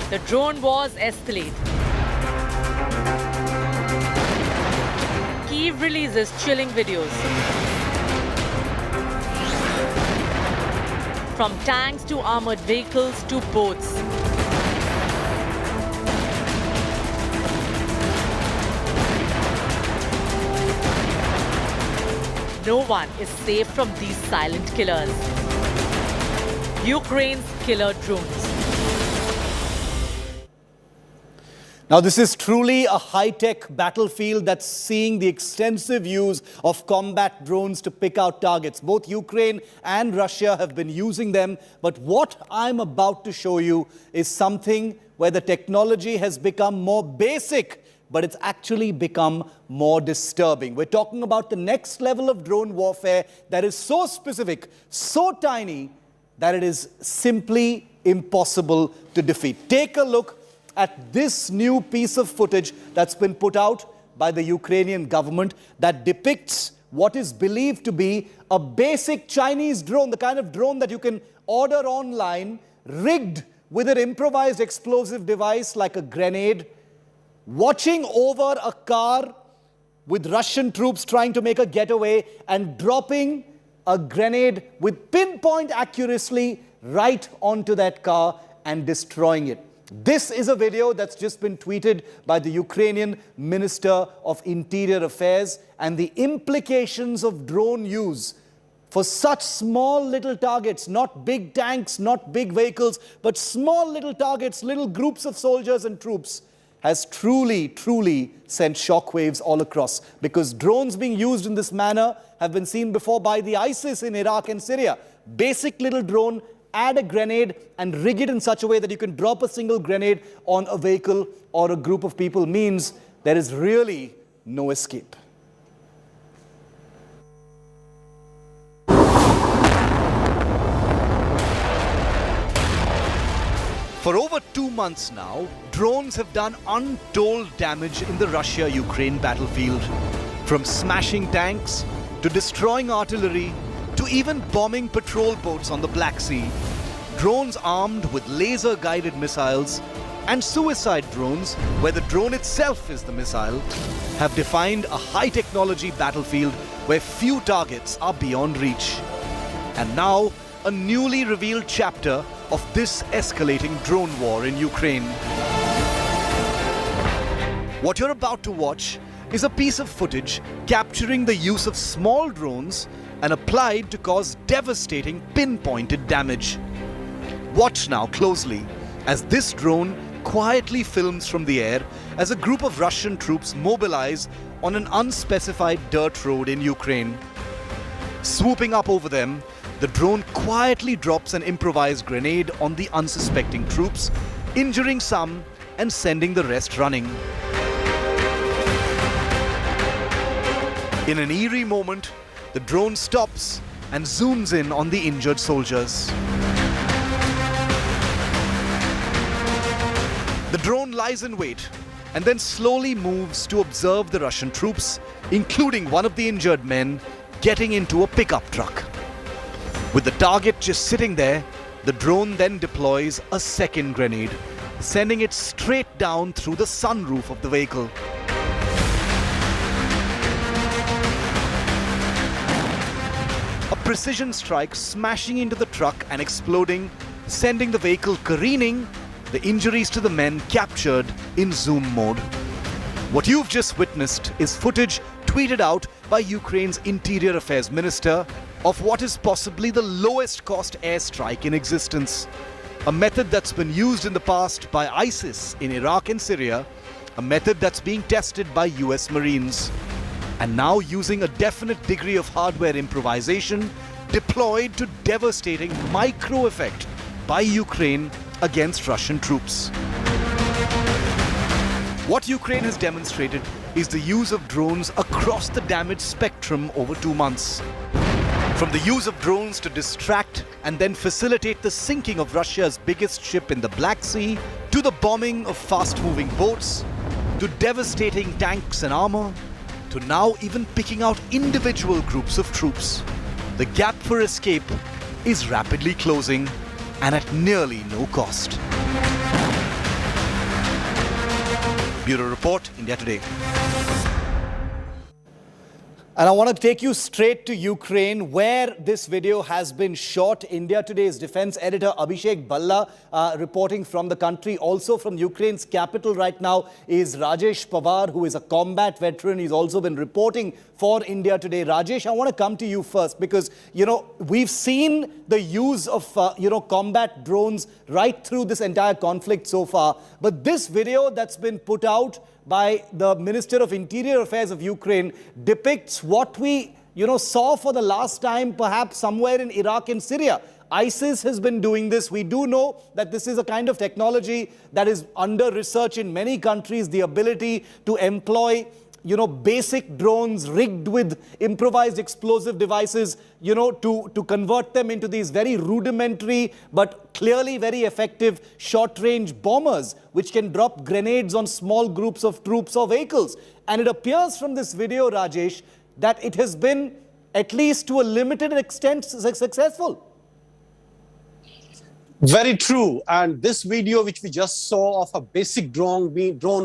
[SPEAKER 2] The drone wars escalate. Kyiv releases chilling videos. From tanks to armored vehicles to boats. No one is safe from these silent killers. Ukraine's killer drones.
[SPEAKER 14] Now, this is truly a high-tech battlefield that's seeing the extensive use of combat drones to pick out targets. Both Ukraine and Russia have been using them. But what I'm about to show you is something where the technology has become more basic, but it's actually become more disturbing. We're talking about the next level of drone warfare that is so specific, so tiny, that it is simply impossible to defeat. Take a look at this new piece of footage that's been put out by the Ukrainian government that depicts what is believed to be a basic Chinese drone, the kind of drone that you can order online, rigged with an improvised explosive device like a grenade, watching over a car with Russian troops trying to make a getaway and dropping a grenade with pinpoint accuracy right onto that car and destroying it. This is a video that's just been tweeted by the Ukrainian Minister of Interior Affairs, and the implications of drone use for such small little targets, not big tanks, not big vehicles, but small little targets, little groups of soldiers and troops, has truly sent shockwaves all across. Because drones being used in this manner have been seen before by the ISIS in Iraq and Syria. Basic little drone, add a grenade and rig it in such a way that you can drop a single grenade on a vehicle or a group of people means there is really no escape. For over 2 months now, drones have done untold damage in the Russia-Ukraine battlefield. From smashing tanks, to destroying artillery, to even bombing patrol boats on the Black Sea. Drones armed with laser-guided missiles and suicide drones, where the drone itself is the missile, have defined a high-technology battlefield where few targets are beyond reach. And now, a newly revealed chapter of this escalating drone war in Ukraine. What you're about to watch is a piece of footage capturing the use of small drones and applied to cause devastating pinpointed damage. Watch now closely as this drone quietly films from the air as a group of Russian troops mobilize on an unspecified dirt road in Ukraine. Swooping up over them, the drone quietly drops an improvised grenade on the unsuspecting troops, injuring some and sending the rest running. In an eerie moment, the drone stops and zooms in on the injured soldiers. The drone lies in wait and then slowly moves to observe the Russian troops, including one of the injured men, getting into a pickup truck. With the target just sitting there, the drone then deploys a second grenade, sending it straight down through the sunroof of the vehicle. A precision strike smashing into the truck and exploding, sending the vehicle careening, the injuries to the men captured in zoom mode. What you've just witnessed is footage tweeted out by Ukraine's Interior Affairs Minister of what is possibly the lowest cost airstrike in existence. A method that's been used in the past by ISIS in Iraq and Syria, a method that's being tested by US Marines. And now using a definite degree of hardware improvisation deployed to devastating micro effect by Ukraine against Russian troops. What Ukraine has demonstrated is the use of drones across the damage spectrum over 2 months. From the use of drones to distract and then facilitate the sinking of Russia's biggest ship in the Black Sea, to the bombing of fast-moving boats, to devastating tanks and armor, to now even picking out individual groups of troops. The gap for escape is rapidly closing and at nearly no cost. Bureau Report, India Today. And I want to take you straight to Ukraine, where this video has been shot. India Today's defense editor Abhishek Balla reporting from the country. Also from Ukraine's capital right now is Rajesh Pawar, who is a combat veteran. He's also been reporting for India Today. Rajesh, I want to come to you first because, we've seen the use of, combat drones right through this entire conflict so far. But this video that's been put out by the Minister of Interior Affairs of Ukraine depicts what we, saw for the last time, perhaps somewhere in Iraq and Syria. ISIS has been doing this. We do know that this is a kind of technology that is under research in many countries, the ability to employ basic drones rigged with improvised explosive devices, to convert them into these very rudimentary but clearly very effective short-range bombers, which can drop grenades on small groups of troops or vehicles. And it appears from this video, Rajesh, that it has been, at least to a limited extent, successful.
[SPEAKER 7] Very true. And this video, which we just saw of a basic drone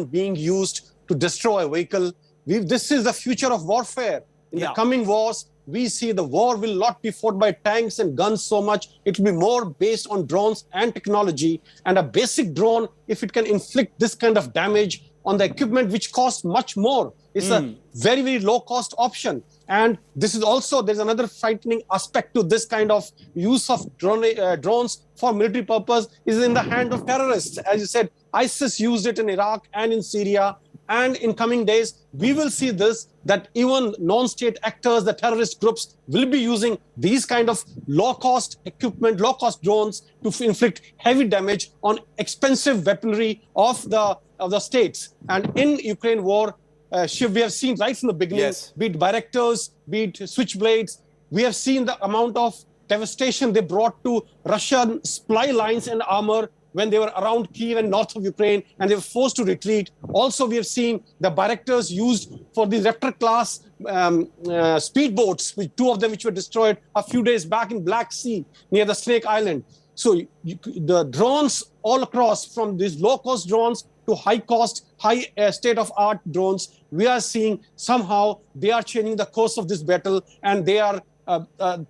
[SPEAKER 7] being used to destroy a vehicle, this is the future of warfare. In the coming wars, we see the war will not be fought by tanks and guns so much. It will be more based on drones and technology. And a basic drone, if it can inflict this kind of damage on the equipment, which costs much more, it's a very, very low-cost option. And this is also, there's another frightening aspect to this kind of use of drones for military purpose is in the hand of terrorists. As you said, ISIS used it in Iraq and in Syria. And in coming days, we will see this, that even non-state actors, the terrorist groups, will be using these kind of low-cost equipment, low-cost drones to inflict heavy damage on expensive weaponry of the states. And in Ukraine war, we have seen right from the beginning, be it Bayraktars, be it switchblades, we have seen the amount of devastation they brought to Russian supply lines and armor when they were around Kyiv and north of Ukraine, and they were forced to retreat. Also, we have seen the Bayraktars used for the Raptor-class speedboats, two of them which were destroyed a few days back in Black Sea near the Snake Island. So the drones all across, from these low-cost drones to high-cost, high state-of-art drones, we are seeing somehow they are changing the course of this battle, and they are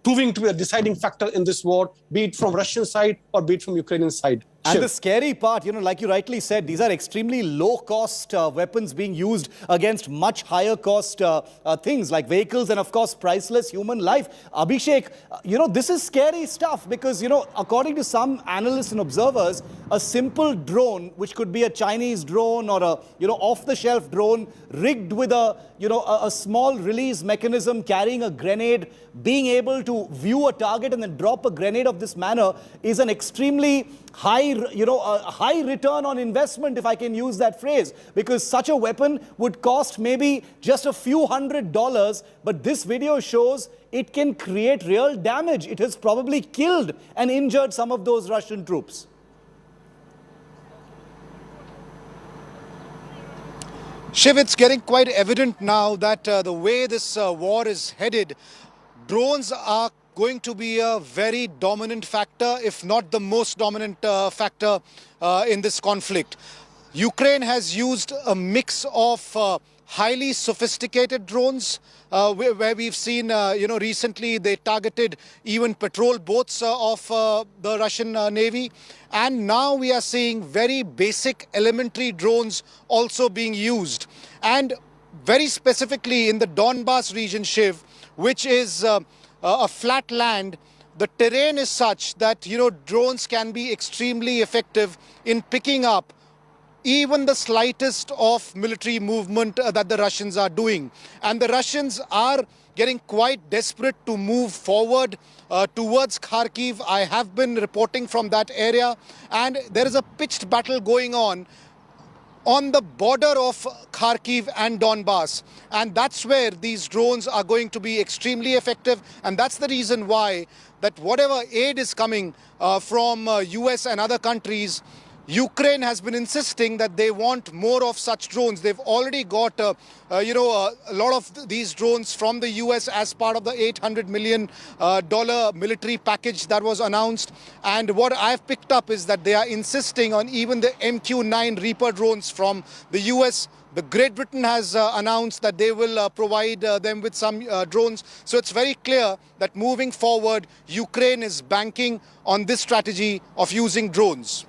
[SPEAKER 7] proving to be a deciding factor in this war, be it from Russian side or be it from Ukrainian side.
[SPEAKER 14] And the scary part, like you rightly said, these are extremely low-cost weapons being used against much higher-cost things like vehicles and, of course, priceless human life. Abhishek, this is scary stuff because, according to some analysts and observers, a simple drone, which could be a Chinese drone or a, off-the-shelf drone rigged with a small release mechanism carrying a grenade, being able to view a target and then drop a grenade of this manner is an extremely high return on investment, if I can use that phrase, because such a weapon would cost maybe just a few $100s, but this video shows it can create real damage. It has probably killed and injured some of those Russian troops.
[SPEAKER 8] Shiv, it's getting quite evident now that the way this war is headed, drones are going to be a very dominant factor, if not the most dominant factor in this conflict. Ukraine has used a mix of highly sophisticated drones, where we've seen, recently they targeted even patrol boats of the Russian Navy. And now we are seeing very basic elementary drones also being used. And very specifically in the Donbas region, Shiv, which is a flat land, the terrain is such that, drones can be extremely effective in picking up even the slightest of military movement that the Russians are doing. And the Russians are getting quite desperate to move forward towards Kharkiv. I have been reporting from that area, and there is a pitched battle going on the border of Kharkiv and Donbas. And that's where these drones are going to be extremely effective. And that's the reason why that whatever aid is coming from US and other countries, Ukraine has been insisting that they want more of such drones. They've already got, a lot of these drones from the US as part of the $800 million military package that was announced. And what I've picked up is that they are insisting on even the MQ-9 Reaper drones from the US. The Great Britain has announced that they will provide them with some drones. So it's very clear that moving forward, Ukraine is banking on this strategy of using drones.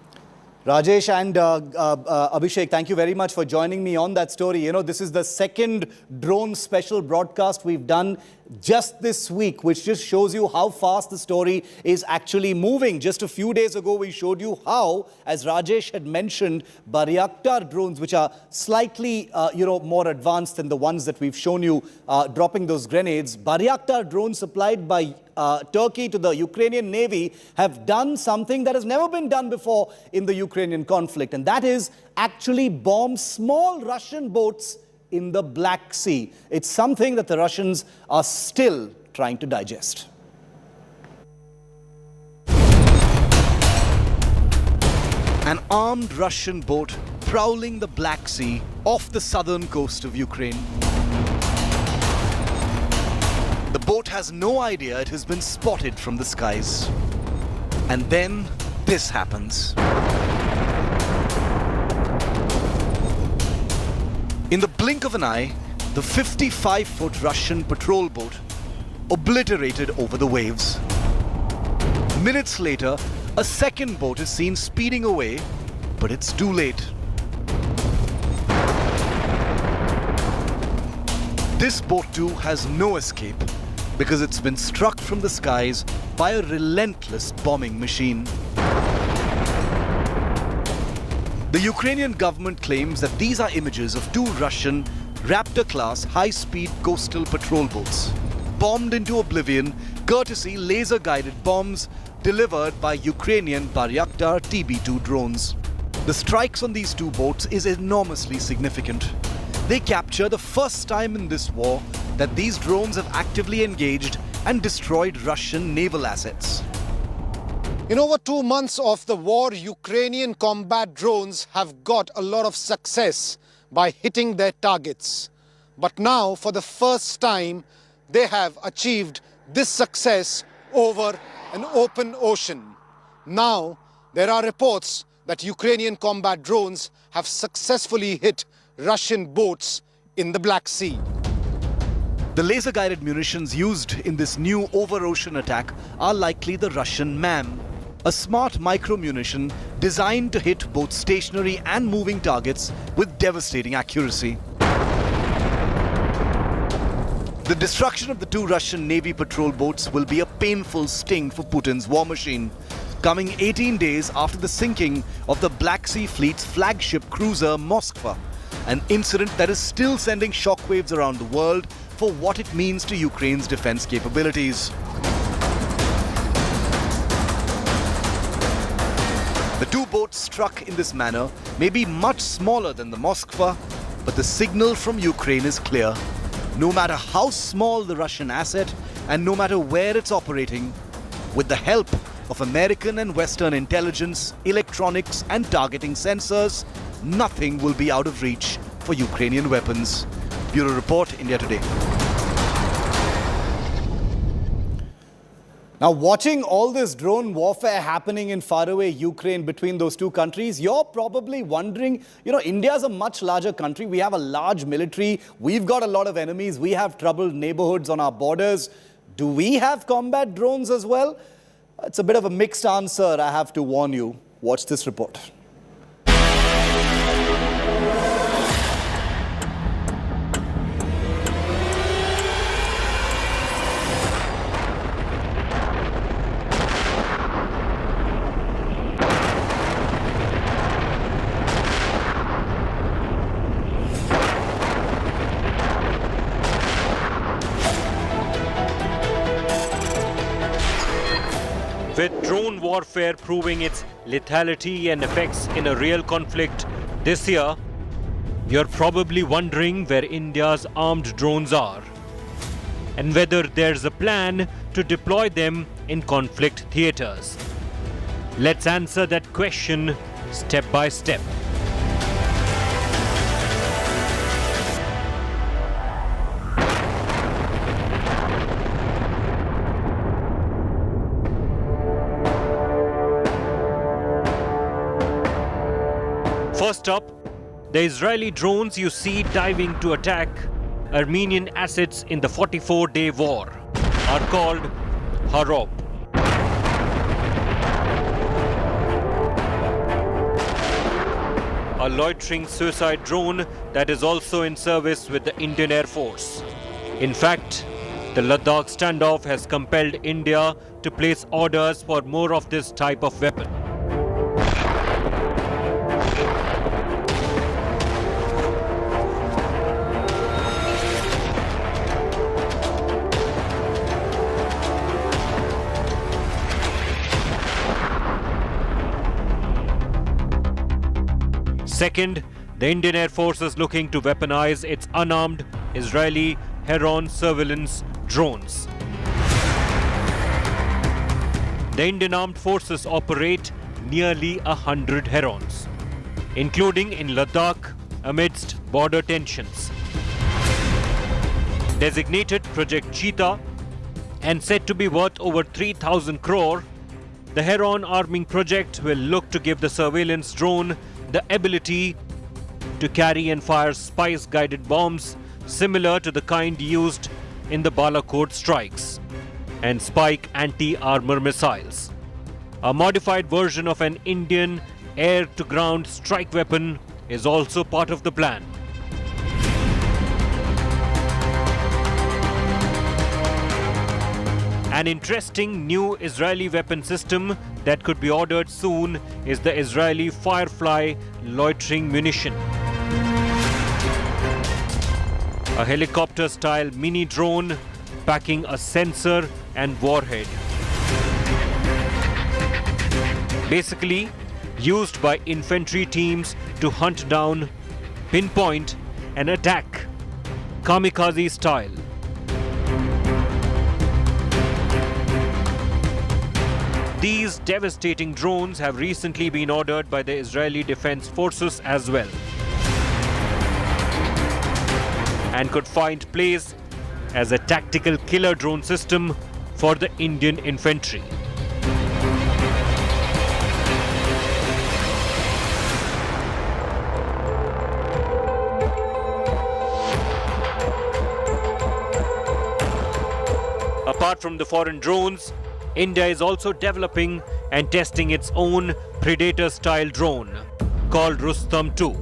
[SPEAKER 14] Rajesh and Abhishek, thank you very much for joining me on that story. You know, this is the second drone special broadcast we've done just this week, which just shows you how fast the story is actually moving. Just a few days ago, we showed you how, as Rajesh had mentioned, Bayraktar drones, which are slightly, more advanced than the ones that we've shown you dropping those grenades. Bayraktar drones supplied by Turkey to the Ukrainian Navy have done something that has never been done before in the Ukrainian conflict, and that is actually bomb small Russian boats in the Black Sea. It's something that the Russians are still trying to digest. An armed Russian boat prowling the Black Sea off the southern coast of Ukraine. The boat has no idea it has been spotted from the skies. And then this happens. In the blink of an eye, the 55-foot Russian patrol boat obliterated over the waves. Minutes later, a second boat is seen speeding away, but it's too late. This boat too has no escape because it's been struck from the skies by a relentless bombing machine. The Ukrainian government claims that these are images of two Russian Raptor-class high-speed coastal patrol boats, bombed into oblivion courtesy laser-guided bombs delivered by Ukrainian Bayraktar TB2 drones. The strikes on these two boats is enormously significant. They capture the first time in this war that these drones have actively engaged and destroyed Russian naval assets.
[SPEAKER 8] In over 2 months of the war, Ukrainian combat drones have got a lot of success by hitting their targets. But now, for the first time, they have achieved this success over an open ocean. Now, there are reports that Ukrainian combat drones have successfully hit Russian boats in the Black Sea.
[SPEAKER 14] The laser-guided munitions used in this new over-ocean attack are likely the Russian MAM, a smart micro-munition designed to hit both stationary and moving targets with devastating accuracy. The destruction of the two Russian Navy patrol boats will be a painful sting for Putin's war machine, coming 18 days after the sinking of the Black Sea Fleet's flagship cruiser Moskva, an incident that is still sending shockwaves around the world for what it means to Ukraine's defense capabilities. The two boats struck in this manner may be much smaller than the Moskva, but the signal from Ukraine is clear. No matter how small the Russian asset and no matter where it's operating, with the help of American and Western intelligence, electronics and targeting sensors, nothing will be out of reach for Ukrainian weapons. Bureau Report, India Today. Now, watching all this drone warfare happening in faraway Ukraine between those two countries, you're probably wondering, India's a much larger country. We have a large military. We've got a lot of enemies. We have troubled neighborhoods on our borders. Do we have combat drones as well? It's a bit of a mixed answer, I have to warn you. Watch this report.
[SPEAKER 4] With drone warfare proving its lethality and effects in a real conflict this year, you're probably wondering where India's armed drones are and whether there's a plan to deploy them in conflict theaters. Let's answer that question step by step. First up, The Israeli drones you see diving to attack Armenian assets in the 44-day war are called Harop. A loitering suicide drone that is also in service with the Indian Air Force. In fact, the Ladakh standoff has compelled India to place orders for more of this type of weapon. Second, the Indian Air Force is looking to weaponize its unarmed Israeli Heron surveillance drones. The Indian Armed Forces operate nearly 100 Herons, including in Ladakh amidst border tensions. Designated Project Cheetah and said to be worth over 3,000 crore, the Heron arming project will look to give the surveillance drone the ability to carry and fire spice-guided bombs similar to the kind used in the Balakot strikes and spike anti-armor missiles. A modified version of an Indian air-to-ground strike weapon is also part of the plan. An interesting new Israeli weapon system that could be ordered soon is the Israeli Firefly loitering munition. A helicopter-style mini drone packing a sensor and warhead. Basically, used by infantry teams to hunt down, pinpoint, and attack, kamikaze style. These devastating drones have recently been ordered by the Israeli Defense Forces as well, and could find place as a tactical killer drone system for the Indian infantry. Apart from the foreign drones, India is also developing and testing its own Predator-style drone called Rustam 2.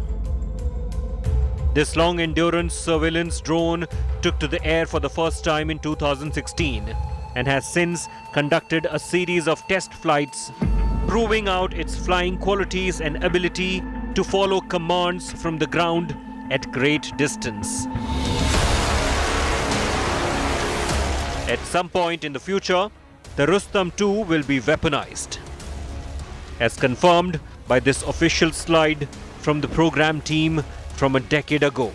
[SPEAKER 4] This long-endurance surveillance drone took to the air for the first time in 2016 and has since conducted a series of test flights, proving out its flying qualities and ability to follow commands from the ground at great distance. At some point in the future, the Rustam 2 will be weaponized, as confirmed by this official slide from the program team from a decade ago,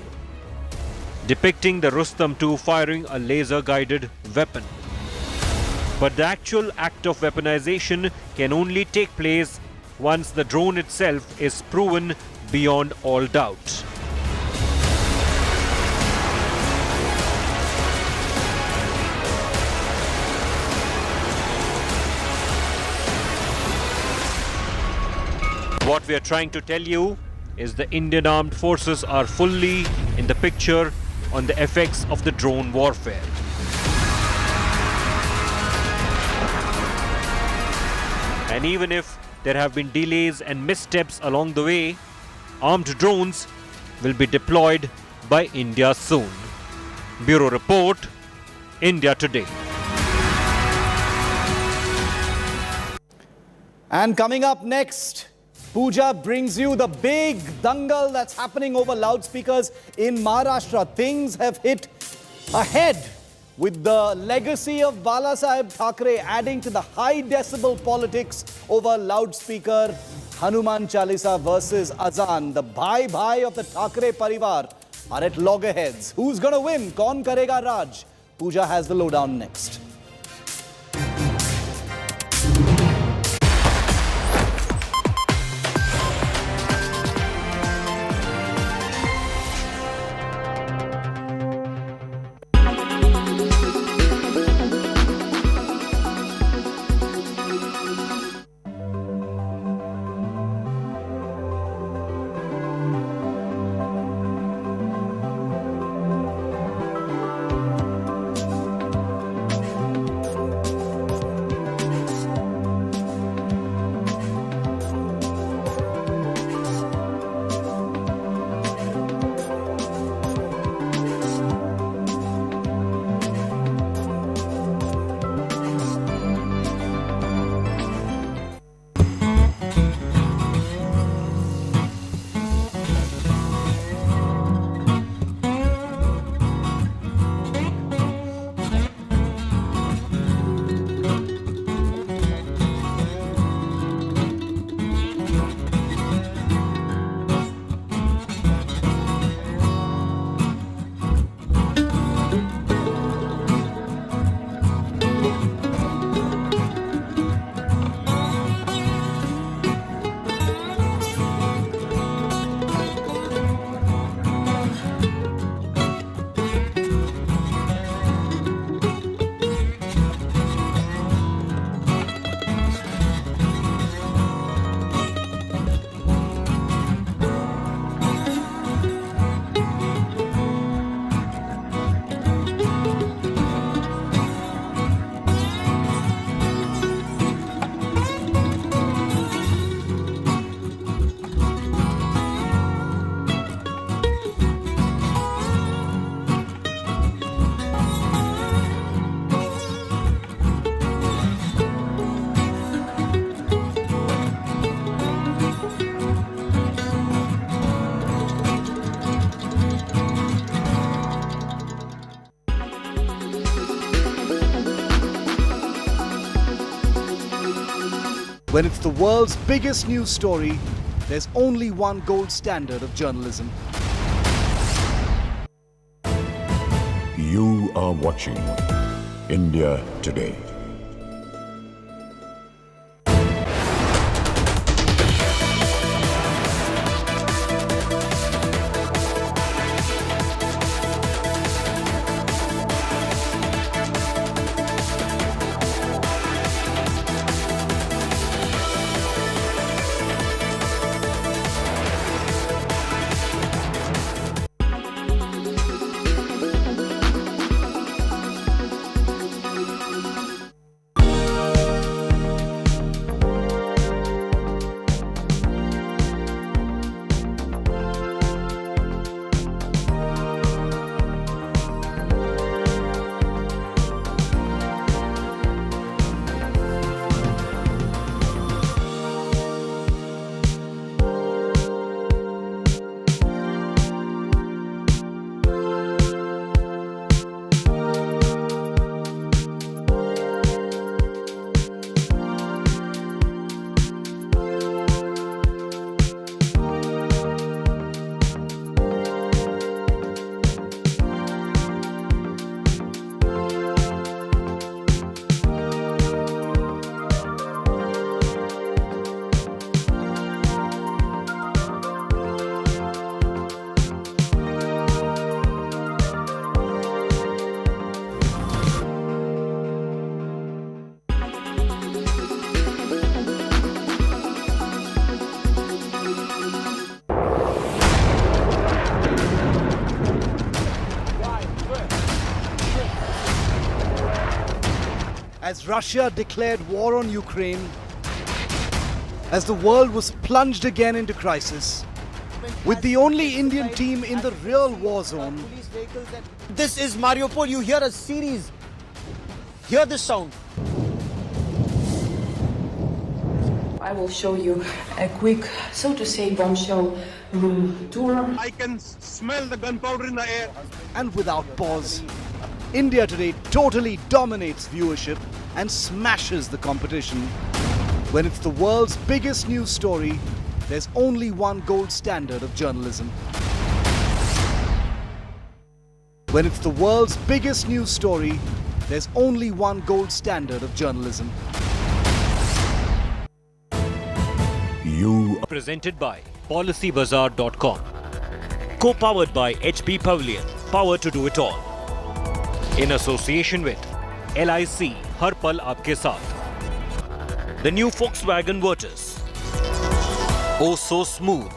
[SPEAKER 4] depicting the Rustam 2 firing a laser-guided weapon. But the actual act of weaponization can only take place once the drone itself is proven beyond all doubt. What we are trying to tell you is the Indian Armed Forces are fully in the picture on the effects of the drone warfare. And even if there have been delays and missteps along the way, armed drones will be deployed by India soon. Bureau Report, India Today.
[SPEAKER 14] And coming up next, Pooja brings you the big dangal that's happening over loudspeakers in Maharashtra. Things have hit ahead with the legacy of Balasaheb Thackeray adding to the high decibel politics over loudspeaker Hanuman Chalisa versus Azan. The bhai of the Thackeray Parivar are at loggerheads. Who's going to win? Kaun karega Raj? Pooja has the lowdown next. When it's the world's biggest news story, there's only one gold standard of journalism.
[SPEAKER 15] You are watching India Today.
[SPEAKER 14] As Russia declared war on Ukraine, as the world was plunged again into crisis, with the only Indian team in the real war zone.
[SPEAKER 9] This is Mariupol. You hear a series. Hear this sound.
[SPEAKER 10] I will show you a quick, so to say, bombshell room tour.
[SPEAKER 9] I can smell the gunpowder in the air.
[SPEAKER 14] And without pause, India Today totally dominates viewership and smashes the competition. When it's the world's biggest news story, there's only one gold standard of journalism. When it's the world's biggest news story, there's only one gold standard of journalism.
[SPEAKER 15] You
[SPEAKER 4] Presented by PolicyBazaar.com. Co-powered by HP Pavilion. Power to do it all. In association with LIC, हर पल आपके साथ. The new Volkswagen Virtus. Oh so smooth.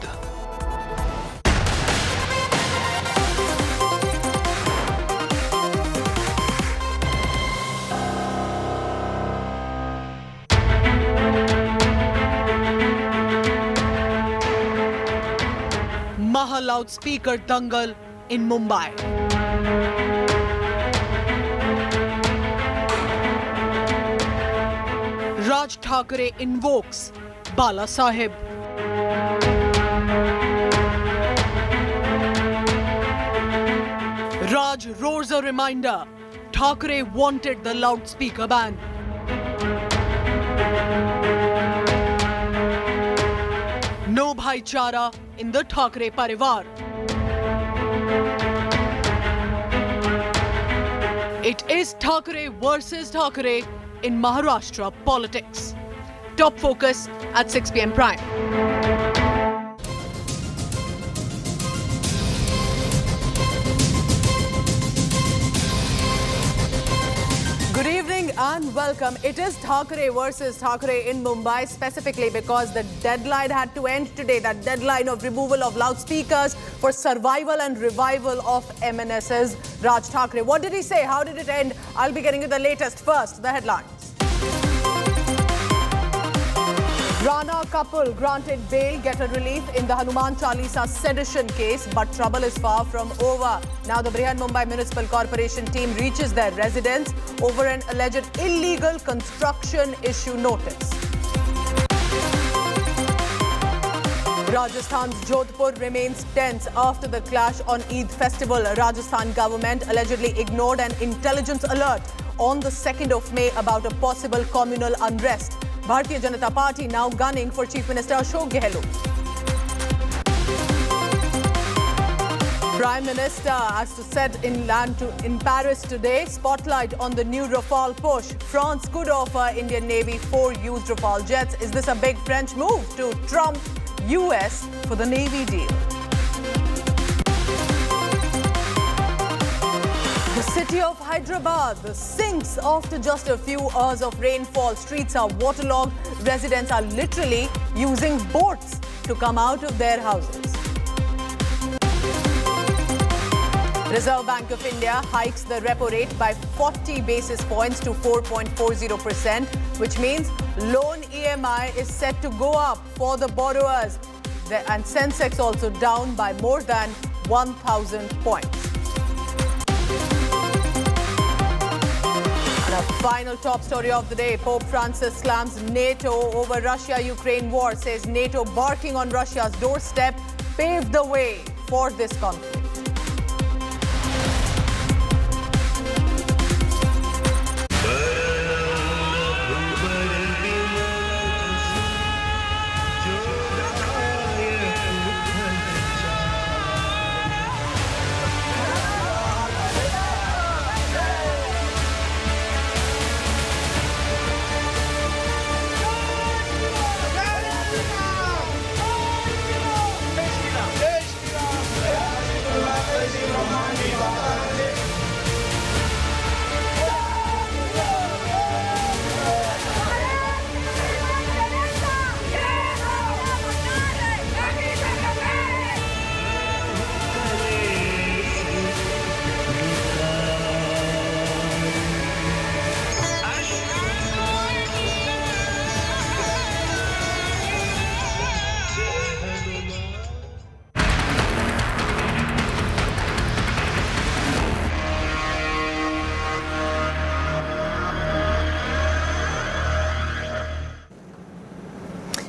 [SPEAKER 11] Maha loudspeaker dangal in Mumbai. Raj Thackeray invokes Bala Sahib. Raj roars a reminder. Thackeray wanted the loudspeaker ban. No bhaichara in the Thackeray Parivar. It is Thackeray versus Thackeray in Maharashtra politics. Top focus at 6 p.m. prime. Good evening and welcome. It is Thackeray versus Thackeray in Mumbai, specifically because the deadline had to end today. That deadline of removal of loudspeakers for survival and revival of MNS's Raj Thackeray. What did he say? How did it end? I'll be getting you the latest. First, the headlines. Rana couple granted bail, getter relief in the Hanuman Chalisa sedition case, but trouble is far from over. Now the Brihan Mumbai Municipal Corporation team reaches their residence over an alleged illegal construction issue notice. Rajasthan's Jodhpur remains tense after the clash on Eid festival. Rajasthan government allegedly ignored an intelligence alert on the 2nd of May about a possible communal unrest. Bharatiya Janata Party now gunning for Chief Minister Ashok Gehlot. Prime Minister has to set in land in Paris today. Spotlight on the new Rafale push. France could offer Indian Navy 4 used Rafale jets. Is this a big French move to trump US for the Navy deal? The city of Hyderabad sinks after just a few hours of rainfall. Streets are waterlogged. Residents are literally using boats to come out of their houses. Reserve Bank of India hikes the repo rate by 40 basis points to 4.40%, which means loan EMI is set to go up for the borrowers. And Sensex also down by more than 1,000 points. And a final top story of the day. Pope Francis slams NATO over Russia-Ukraine war, says NATO barking on Russia's doorstep paved the way for this conflict.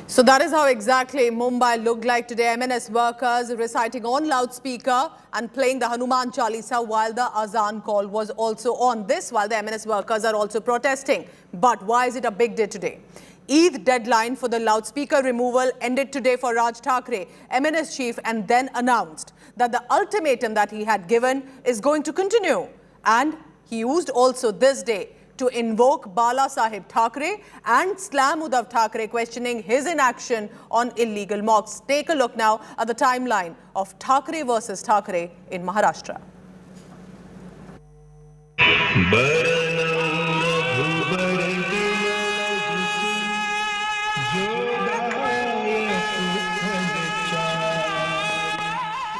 [SPEAKER 11] So that is how exactly Mumbai looked like today. MNS workers reciting on loudspeaker and playing the Hanuman Chalisa while the Azan call was also on. This while the MNS workers are also protesting. But why is it a big day today? Eid deadline for the loudspeaker removal ended today for Raj Thackeray, MNS chief, and then announced that the ultimatum that he had given is going to continue. And he used also this day to invoke Bala Sahib Thackeray and slam Uddhav Thackeray, questioning his inaction on illegal mocks. Take a look now at the timeline of Thackeray versus Thackeray in Maharashtra.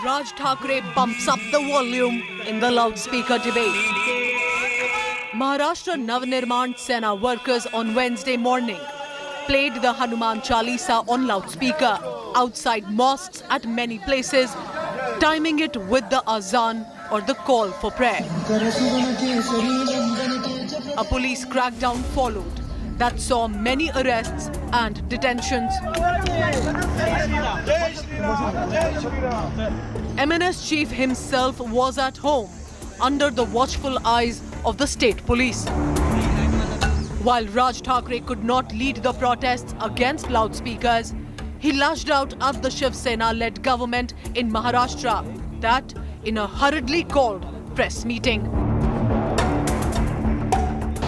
[SPEAKER 11] Raj Thackeray bumps up the volume in the loudspeaker debate. Maharashtra Navnirman Sena workers on Wednesday morning played the Hanuman Chalisa on loudspeaker outside mosques at many places, timing it with the azan or the call for prayer. A police crackdown followed that saw many arrests and detentions. MNS chief himself was at home under the watchful eyes of the state police. While Raj Thackeray could not lead the protests against loudspeakers, he lashed out at the Shiv Sena-led government in Maharashtra, that in a hurriedly called press meeting.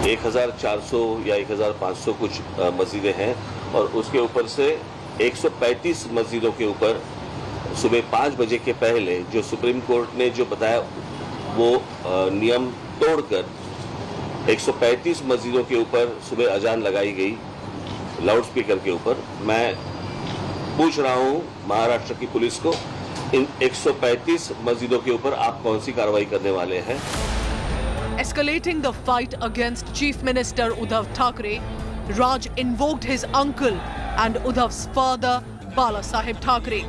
[SPEAKER 12] 1400 या 1500 कुछ मस्जिदें हैं और उसके ऊपर से 135 मस्जिदों के ऊपर सुबह 5 बजे के पहले जो सुप्रीम कोर्ट ने जो बताया वो नियम तोड़कर 135 मस्जिदों के ऊपर सुबह अजान लगाई गई लाउड स्पीकर के ऊपर। मैं पूछ रहा हूं महाराष्ट्र की पुलिस को, इन 135 मस्जिदों के ऊपर आप कौन सी कार्रवाई करने वाले हैं?
[SPEAKER 2] Escalating the fight against Chief Minister Uddhav Thackeray, Raj invoked his uncle and Uddhav's father, Bala Sahib Thackeray.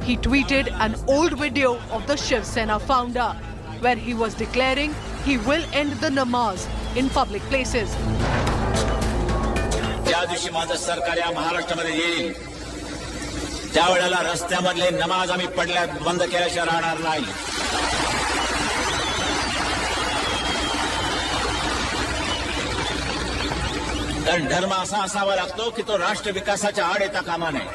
[SPEAKER 2] He tweeted an old video of the Shiv Sena founder, where he was declaring he will end the namaz in public places.
[SPEAKER 13] ज्या दिवशी माझं सरकार या महाराष्ट्रामध्ये येईल त्यावेळेला रस्त्यामधले नमाज आम्ही पडल्या बंद केल्याशिवाय राहणार नाही. कारण धर्म असा असावा लागतो की तो राष्ट्र विकासाच्या आड येता कामा नये,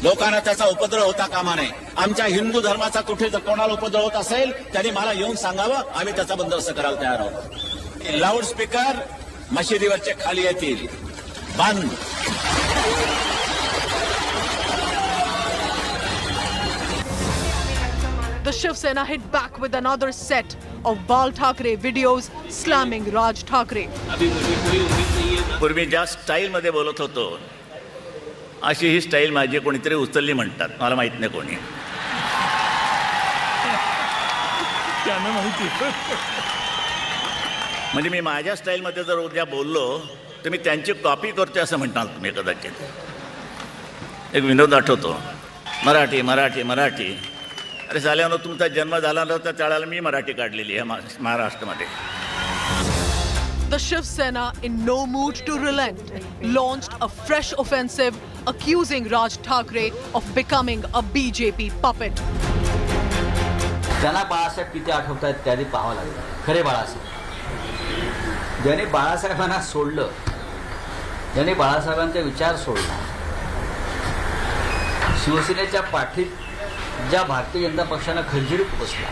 [SPEAKER 13] लोकांना त्याचा उपद्रव होता कामा नये. आमच्या हिंदू धर्माचा कुठे जर कोणाला उपद्रव होत असेल त्यांनी मला येऊन सांगावं, आम्ही त्याचा बंदोबस्त करायला तयार आहोत. लाऊडस्पीकर मशिदीवरचे खाली येतील, बंद.
[SPEAKER 11] The Shiv Sena hit back with another set of Bal Thackeray videos slamming Raj Thackeray.
[SPEAKER 13] पूर्वी ज्या स्टाईलमध्ये बोलत होतो अशी ही स्टाईल माझी कोणीतरी उचलली म्हणतात, मला माहित नाही कोणी. त्यांना माहिती. म्हणजे मी माझ्या स्टाईलमध्ये जर उद्या बोललो तर मी त्यांची कॉपी करतोय असं म्हणताल तुम्ही कदाचित. एक विनोद आठवतो, मराठी मराठी मराठी. अरे झाल्यानं तुमचा जन्म झाला नव्हता त्यावेळेला मी मराठी काढलेली आहे महाराष्ट्रामध्ये.
[SPEAKER 11] The Shiv Sena, in no mood to relent, launched a fresh offensive accusing Raj Thackeray of becoming a BJP puppet.
[SPEAKER 17] ज्यांना बाळासाहेब किती आठवत आहेत त्याआधी पाहावं लागेल. खरे बाळासाहेब, ज्याने बाळासाहेबांना सोडलं, ज्याने बाळासाहेबांचा विचार सोडला, शिवसेनेच्या पाठीत ज्या भारतीय जनता पक्षानं खंजीर बसला,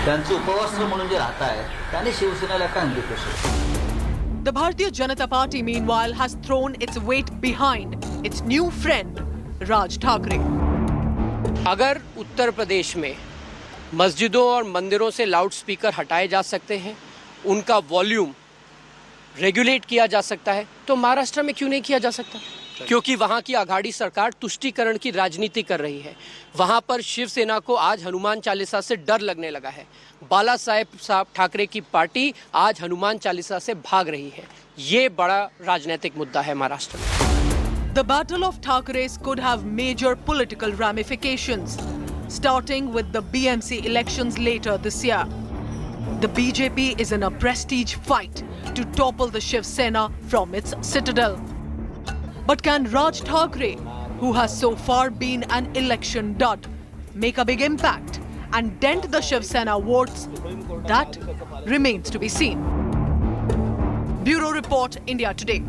[SPEAKER 17] त्यांचं उपवस्त्र म्हणून जे राहत आहे त्याने शिवसेनेला काय अंगीकार.
[SPEAKER 11] The Bharatiya Janata Party, meanwhile, has thrown its weight behind its new friend, Raj Thackeray.
[SPEAKER 18] अगर उत्तर प्रदेश में मस्जिदों और मंदिरों से लाउडस्पीकर हटाए जा सकते हैं, उनका वॉल्यूम रेगुलेट किया जा सकता है, तो महाराष्ट्र में क्यों नहीं किया जा सकता? क्योंकि वहाँ की आघाड़ी सरकार तुष्टीकरण की राजनीति कर रही है. वहाँ पर शिवसेना को आज हनुमान चालीसा से डर लगने लगा है. बाला साहब ठाकरे की पार्टी आज हनुमान चालीसा से भाग रही है. ये बड़ा राजनीतिक मुद्दा है महाराष्ट्र में.
[SPEAKER 11] The battle of Thackerays could have major political ramifications, starting with the BMC elections later this year. The BJP is in a prestige fight to topple the Shiv Sena from its citadel. But can Raj Thackeray, who has so far been an election dud, make a big impact and dent the Shiv Sena votes? That remains to be seen. Bureau Report, India Today.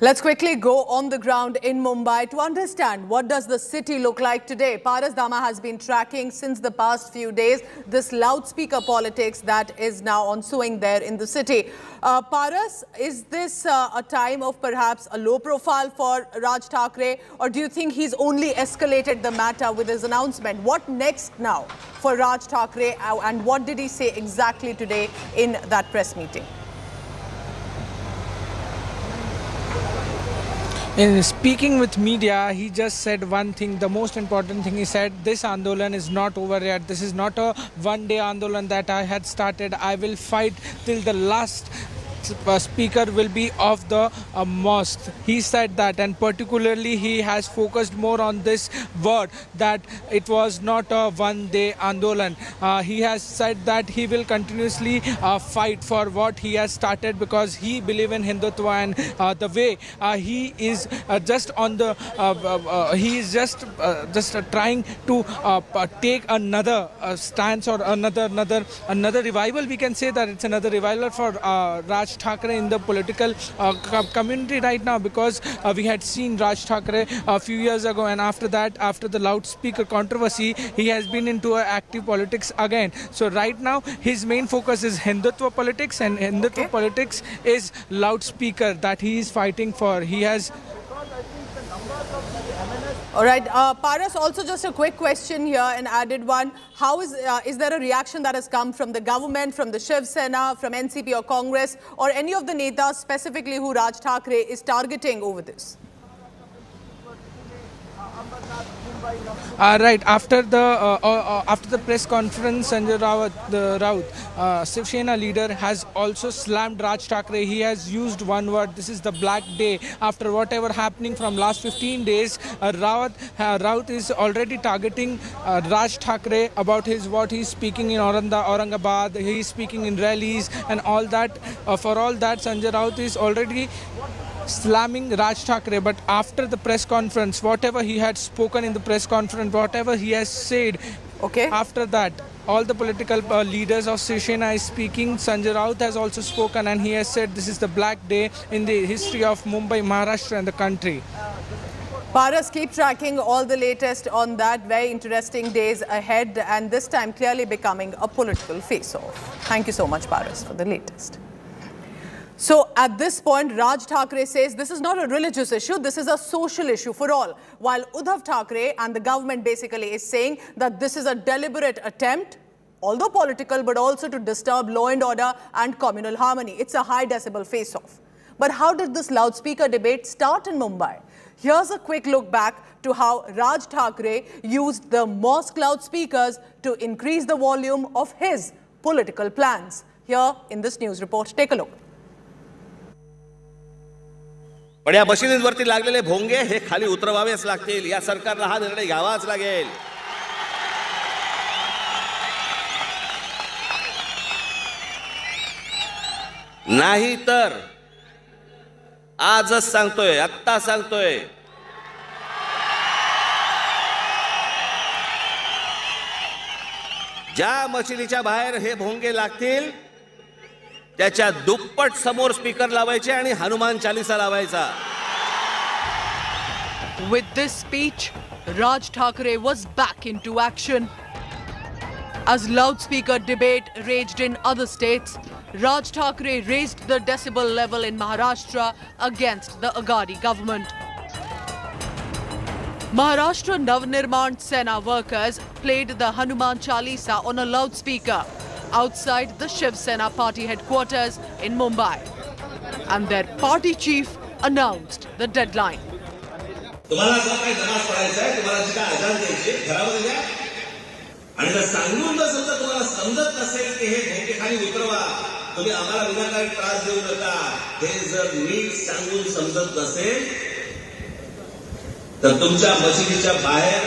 [SPEAKER 11] Let's quickly go on the ground in Mumbai to understand what does the city look like today. Paras Dama has been tracking since the past few days this loudspeaker politics that is now ensuing there in the city. Paras, is this a time of perhaps a low profile for Raj Thackeray, or do you think he's only escalated the matter with his announcement? What next now for Raj Thackeray, and what did he say exactly today in that press meeting?
[SPEAKER 19] In speaking with media, he just said one thing, the most important thing. He said, this Andolan is not over yet. This is not a one-day Andolan that I had started. I will fight till the last speaker will be of the mosque. He said that, and particularly he has focused more on this word, that it was not a one-day Andolan. He has said that he will continuously fight for what he has started, because he believes in Hindutva, and the way he is just on the he is just trying to take another stance, or another revival. We can say that it's another revival for Raj Thackeray in the political community right now, because we had seen Raj Thackeray a few years ago, and after that, after the loudspeaker controversy, he has been into active politics again. So right now his main focus is Hindutva politics, and Hindutva politics is loudspeaker that he is fighting for. He has
[SPEAKER 11] All right, Paras, also just a quick question here, an added one. How is there a reaction that has come from the government, from the Shiv Sena, from NCP or Congress, or any of the netas specifically who Raj Thackeray is targeting over this?
[SPEAKER 19] Right, after the press conference, Sanjay Raut, Shiv Sena leader, has also slammed Raj Thackeray. He has used one word, this is the black day. After whatever happening from last 15 days, Raut is already targeting Raj Thackeray about what he's speaking in Aurangabad, he's speaking in rallies and all that. For all that, Sanjay Raut is already slamming Raj Thackeray. But after the press conference, whatever he had spoken in the press conference, whatever he has said,
[SPEAKER 11] Okay.
[SPEAKER 19] After that, all the political leaders of Shiv-Sena is speaking. Sanjay Raut has also spoken, and he has said this is the black day in the history of Mumbai, Maharashtra and the country.
[SPEAKER 11] Paras, keep tracking all the latest on that. Very interesting days ahead, and this time clearly becoming a political face-off. Thank you so much, Paras, for the latest. So at this point, Raj Thackeray says this is not a religious issue, this is a social issue for all. While Uddhav Thackeray and the government basically is saying that this is a deliberate attempt, although political, but also to disturb law and order and communal harmony. It's a high decibel face-off. But how did this loudspeaker debate start in Mumbai? Here's a quick look back to how Raj Thackeray used the mosque loudspeakers to increase the volume of his political plans. Here in this news report, take a look.
[SPEAKER 16] पण या मशिदींवरती लागलेले भोंगे हे खाली उतरवावेच लागतील. या सरकारला हा निर्णय घ्यावाच लागेल. नाही तर आजच सांगतोय, आत्ता सांगतोय, ज्या मशिदीच्या बाहेर हे भोंगे लागतील त्याच्या दुप्पट समोर स्पीकर लावायचे आणि हनुमान चालीसा लावायचा.
[SPEAKER 11] With this speech, Raj Thackeray was back into action. As loudspeaker debate raged in other states, Raj Thackeray raised the decibel level in Maharashtra against the Aghadi government. Maharashtra Navnirman Sena workers played the Hanuman Chalisa on a loudspeaker outside the Shiv Sena party headquarters in Mumbai. And their party chief announced the deadline.
[SPEAKER 16] तुम्हाला जर काही नमाज पढायचा आहे, तुम्हाला जी काय अजान द्यायची घरामध्ये द्या. आणि जर सांगून जर समजा तुम्हाला समजत नसेल की हे भोंगे खाली उतरवा, तुम्ही आम्हाला विनाकारण त्रास देऊ नका. हे जर नीट सांगून समजत नसेल तर तुमच्या मशिदीच्या बाहेर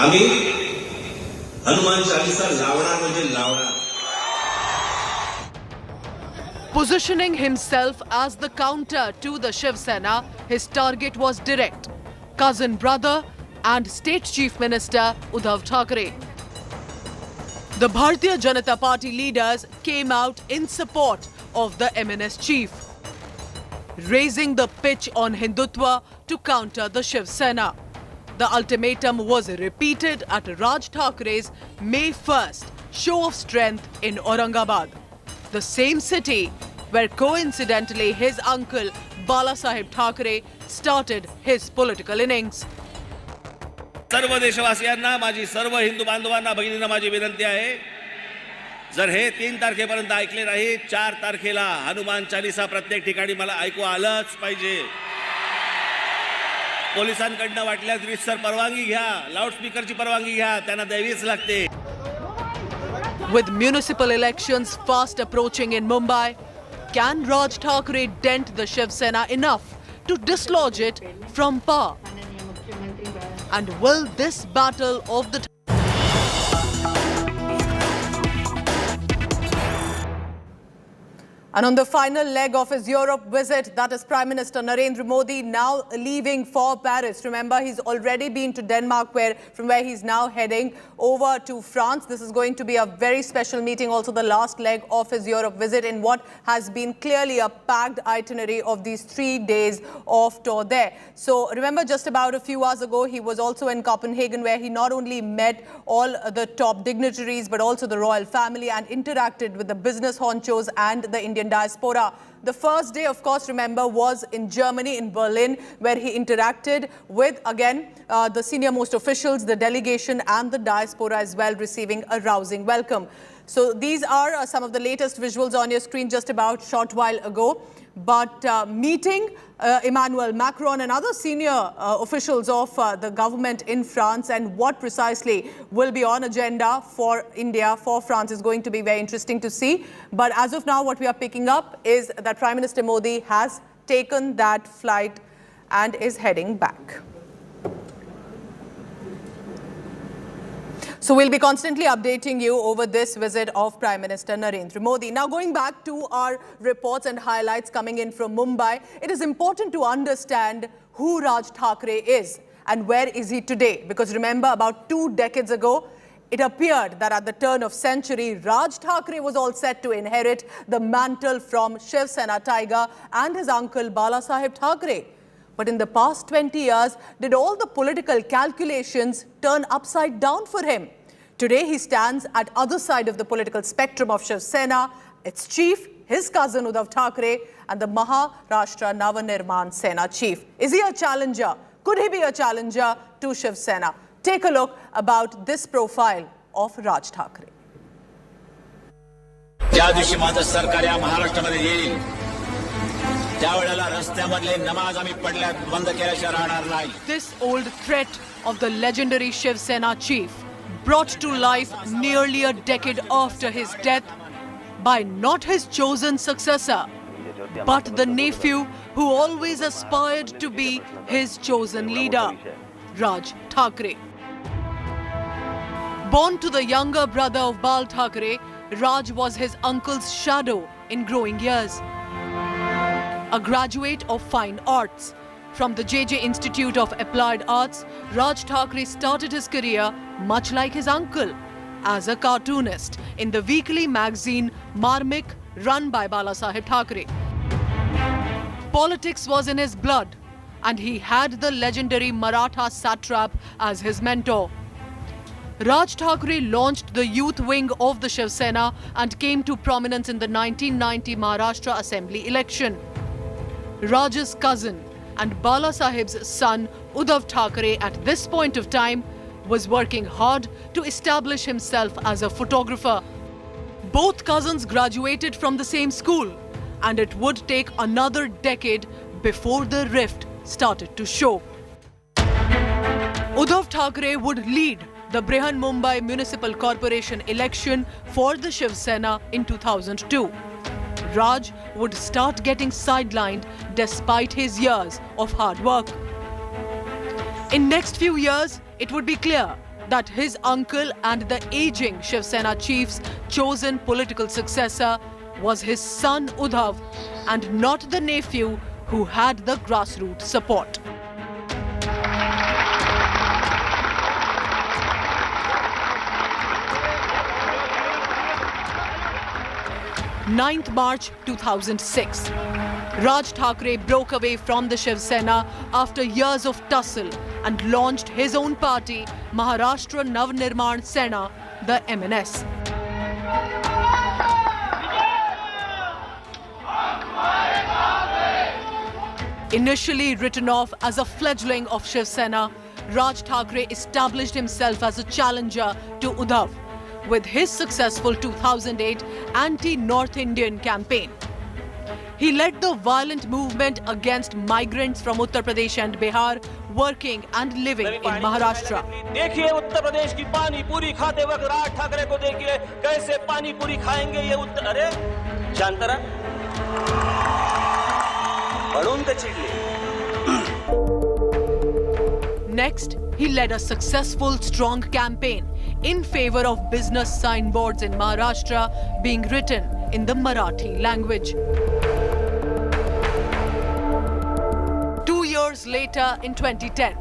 [SPEAKER 16] आम्ही हनुमान चालीसा लावणार म्हणजे लावणार.
[SPEAKER 11] Positioning himself as the counter to the Shiv Sena, his target was direct: cousin brother and State Chief Minister Uddhav Thackeray. The Bharatiya Janata Party leaders came out in support of the MNS chief, raising the pitch on Hindutva to counter the Shiv Sena. The ultimatum was repeated at Raj Thackeray's May 1st show of strength in Aurangabad, the same city where coincidentally his uncle Balasaheb Thackeray started his political innings.
[SPEAKER 16] सर्व देशवासियांना, माझी सर्व हिंदू बांधवांना, भगिनींना माझी विनंती आहे, जर हे 3 तारखेपर्यंत ऐकले नाही, 4 तारखेला हनुमान चालीसा प्रत्येक ठिकाणी मला ऐकू आलंच पाहिजे. पोलिसांकडनं वाटल्यास रीतसर परवानगी घ्या, लाऊडस्पीकरची परवानगी घ्या, त्यांना द्यावीच लागते.
[SPEAKER 11] With municipal elections fast approaching in Mumbai, can Raj Thackeray dent the Shiv Sena enough to dislodge it from power? And will this battle of the And on the final leg of his Europe visit, that is Prime Minister Narendra Modi now leaving for Paris. Remember, he's already been to Denmark, from where he's now heading over to France. This is going to be a very special meeting, also the last leg of his Europe visit in what has been clearly a packed itinerary of these 3 days of tour there. So remember, just about a few hours ago, he was also in Copenhagen, where he not only met all the top dignitaries, but also the royal family and interacted with the business honchos and the Indian diaspora. The first day, of course, remember, was in Germany, in Berlin, where he interacted with, again, the senior most officials, the delegation and the diaspora as well, receiving a rousing welcome. So these are some of the latest visuals on your screen just about short while ago. But meeting Emmanuel Macron and other senior officials of the government in France, and what precisely will be on agenda for India, for France, is going to be very interesting to see. But as of now, what we are picking up is that Prime Minister Modi has taken that flight and is heading back. So we'll be constantly updating you over this visit of Prime Minister Narendra Modi. Now, going back to our reports and highlights coming in from Mumbai, it is important to understand who Raj Thackeray is and where is he today. Because remember, about 2 decades ago, it appeared that at the turn of century, Raj Thackeray was all set to inherit the mantle from Shiv Sena Tiger and his uncle Balasaheb Thackeray. But in the past 20 years, did all the political calculations turn upside down for him? Today, he stands at other side of the political spectrum of Shiv Sena, its chief, his cousin Uddhav Thackeray, and the Maharashtra Navanirman Sena chief. Is he a challenger? Could he be a challenger to Shiv Sena? Take a look about this profile of Raj Thackeray.
[SPEAKER 13] ज्या दिवशी माझं सरकार या महाराष्ट्रामध्ये येईल त्यावेळेला रस्त्यामधले नमाज आम्ही पडल्यात बंद केल्याशिवाय राहणार नाही.
[SPEAKER 11] This old threat of the legendary Shiv Sena chief brought to life nearly a decade after his death by not his chosen successor, but the nephew who always aspired to be his chosen leader, Raj Thackeray. Born to the younger brother of Bal Thackeray, Raj was his uncle's shadow in growing years. A graduate of fine arts. From the JJ Institute of Applied Arts, Raj Thackeray started his career much like his uncle, as a cartoonist in the weekly magazine Marmik, run by Balasaheb Thackeray. Politics was in his blood, and he had the legendary Maratha satrap as his mentor. Raj Thackeray launched the youth wing of the Shiv Sena and came to prominence in the 1990 Maharashtra Assembly election. Raj's cousin and Balasaheb's son Uddhav Thackeray at this point of time was working hard to establish himself as a photographer. Both cousins graduated from the same school, and it would take another decade before the rift started to show. Uddhav Thackeray would lead the Brihan Mumbai Municipal Corporation election for the Shiv Sena in 2002. Raj would start getting sidelined despite his years of hard work. In next few years, it would be clear that his uncle and the aging Shiv Sena chief's chosen political successor was his son Uddhav and not the nephew who had the grassroots support. (9th March 2006). Raj Thackeray broke away from the Shiv Sena after years of tussle and launched his own party, Maharashtra Navanirman Sena, the MNS. Initially written off as a fledgling of Shiv Sena, Raj Thackeray established himself as a challenger to Uddhav with his successful 2008 anti-North Indian campaign. He led the violent movement against migrants from Uttar Pradesh and Bihar working and living in Maharashtra.
[SPEAKER 20] देखिए उत्तर प्रदेश की पानी पूरी खाते वक्त राज ठाकरे को देखिए कैसे पानी पूरी खाएंगे ये उत्तर अरे जानता रहा बड़ून के चिड़ले.
[SPEAKER 11] Next, he led a successful strong campaign in favor of business signboards in Maharashtra being written in the Marathi language. 2 years later, in 2010,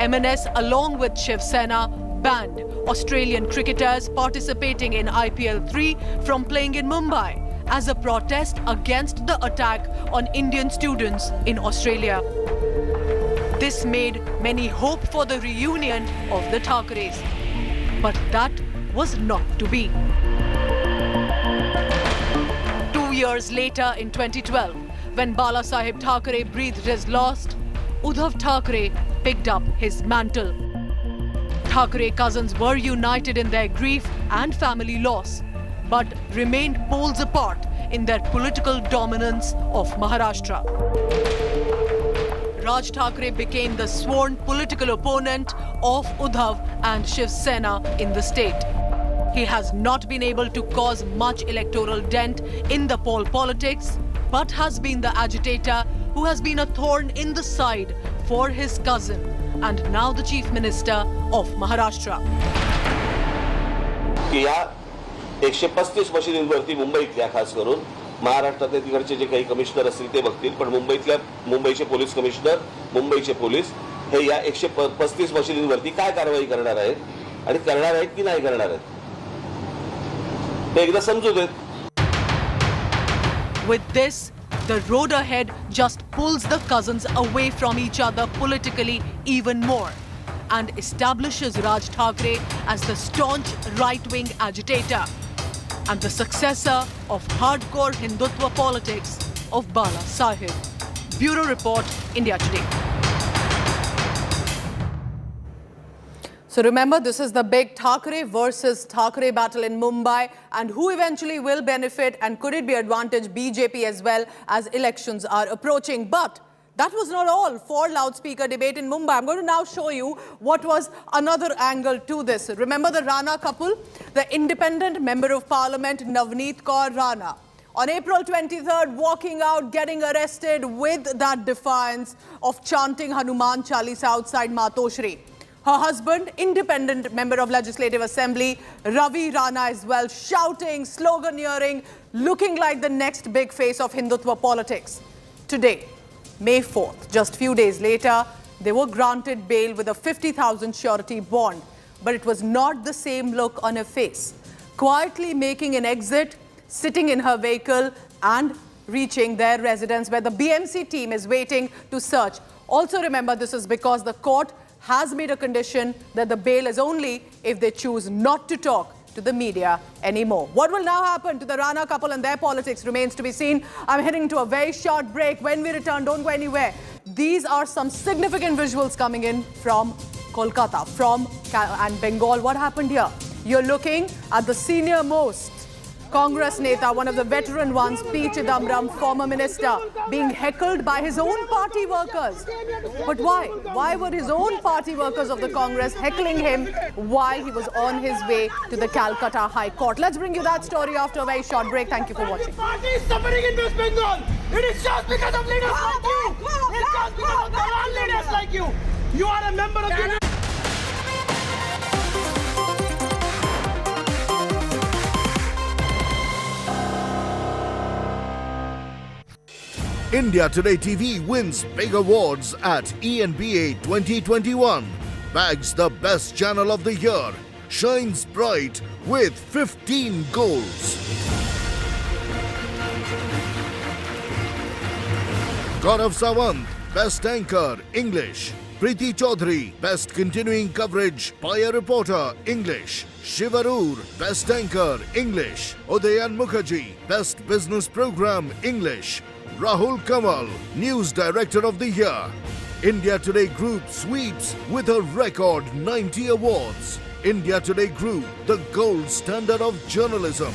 [SPEAKER 11] MNS along with Shiv Sena banned Australian cricketers participating in IPL 3 from playing in Mumbai as a protest against the attack on Indian students in Australia. This made many hope for the reunion of the Thackeray's, but that was not to be. 2 years later, in 2012, when Balasaheb Thackeray breathed his last, Uddhav Thackeray picked up his mantle. Thackeray cousins were united in their grief and family loss, but remained poles apart in their political dominance of Maharashtra. Raj Thackeray became the sworn political opponent of Uddhav and Shiv Sena in the state. He has not been able to cause much electoral dent in the poll politics, but has been the agitator who has been a thorn in the side for his cousin and now the Chief Minister of Maharashtra.
[SPEAKER 12] या 135 मशिदींवरती मुंबईतल्या खास करून महाराष्ट्रातले तिकडचे जे काही commissioner असतील ते बघतील, पण मुंबईचे पोलीस कमिशनर, मुंबईचे पोलीस हे या 135 मशिदींवरती काय कारवाई करणार आहेत आणि करणार आहेत की नाही करणार आहेत ते एकदा समजू देत.
[SPEAKER 11] With this, the road ahead just pulls the cousins away from each other politically even more and establishes Raj Thackeray as the staunch right-wing agitator and the successor of hardcore Hindutva politics of Bala Sahib. Bureau Report, India Today. So remember, this is the big Thackeray versus Thackeray battle in Mumbai, and who eventually will benefit, and could it be advantage BJP as well as elections are approaching. But that was not all for loudspeaker debate in Mumbai. I'm going to now show you what was another angle to this. Remember the Rana couple? The independent member of parliament, Navneet Kaur Rana, on April 23rd, walking out, getting arrested with that defiance of chanting Hanuman Chalisa outside Matoshri. Her husband, independent member of Legislative Assembly, Ravi Rana as well, shouting, sloganeering, looking like the next big face of Hindutva politics. Today, May 4th, just few days later, they were granted bail with a 50,000 surety bond. But it was not the same look on her face. Quietly making an exit, sitting in her vehicle and reaching their residence where the BMC team is waiting to search. Also remember, this is because the court has made a condition that the bail is only if they choose not to talk to the media anymore. What will now happen to the Rana couple and their politics remains to be seen. I'm heading to a very short break. When we return, don't go anywhere. These are some significant visuals coming in from Kolkata, and Bengal. What happened here? You're looking at the senior most Congress Neta, one of the veteran ones, P. Chidambaram, former minister, being heckled by his own party workers. But why? Why were his own party workers of the Congress heckling him while he was on his way to the Calcutta High Court? Let's bring you that story after a very short break. Thank you for watching.
[SPEAKER 21] The party is suffering in West Bengal. It is just because of leaders like you. It's just because of the leaders like you. You are a member of the...
[SPEAKER 3] India Today TV wins big awards at ENBA 2021, bags the best channel of the year, shines bright with 15 goals. Gaurav Sawant, Best Anchor, English. Preeti Chaudhary, Best Continuing Coverage by a Reporter, English. Shivarur, Best Anchor, English. Udayan Mukherjee, Best Business Program, English. Rahul Kamal, News Director of the Year. India Today Group sweeps with a record 90 awards. India Today Group, the gold standard of journalism.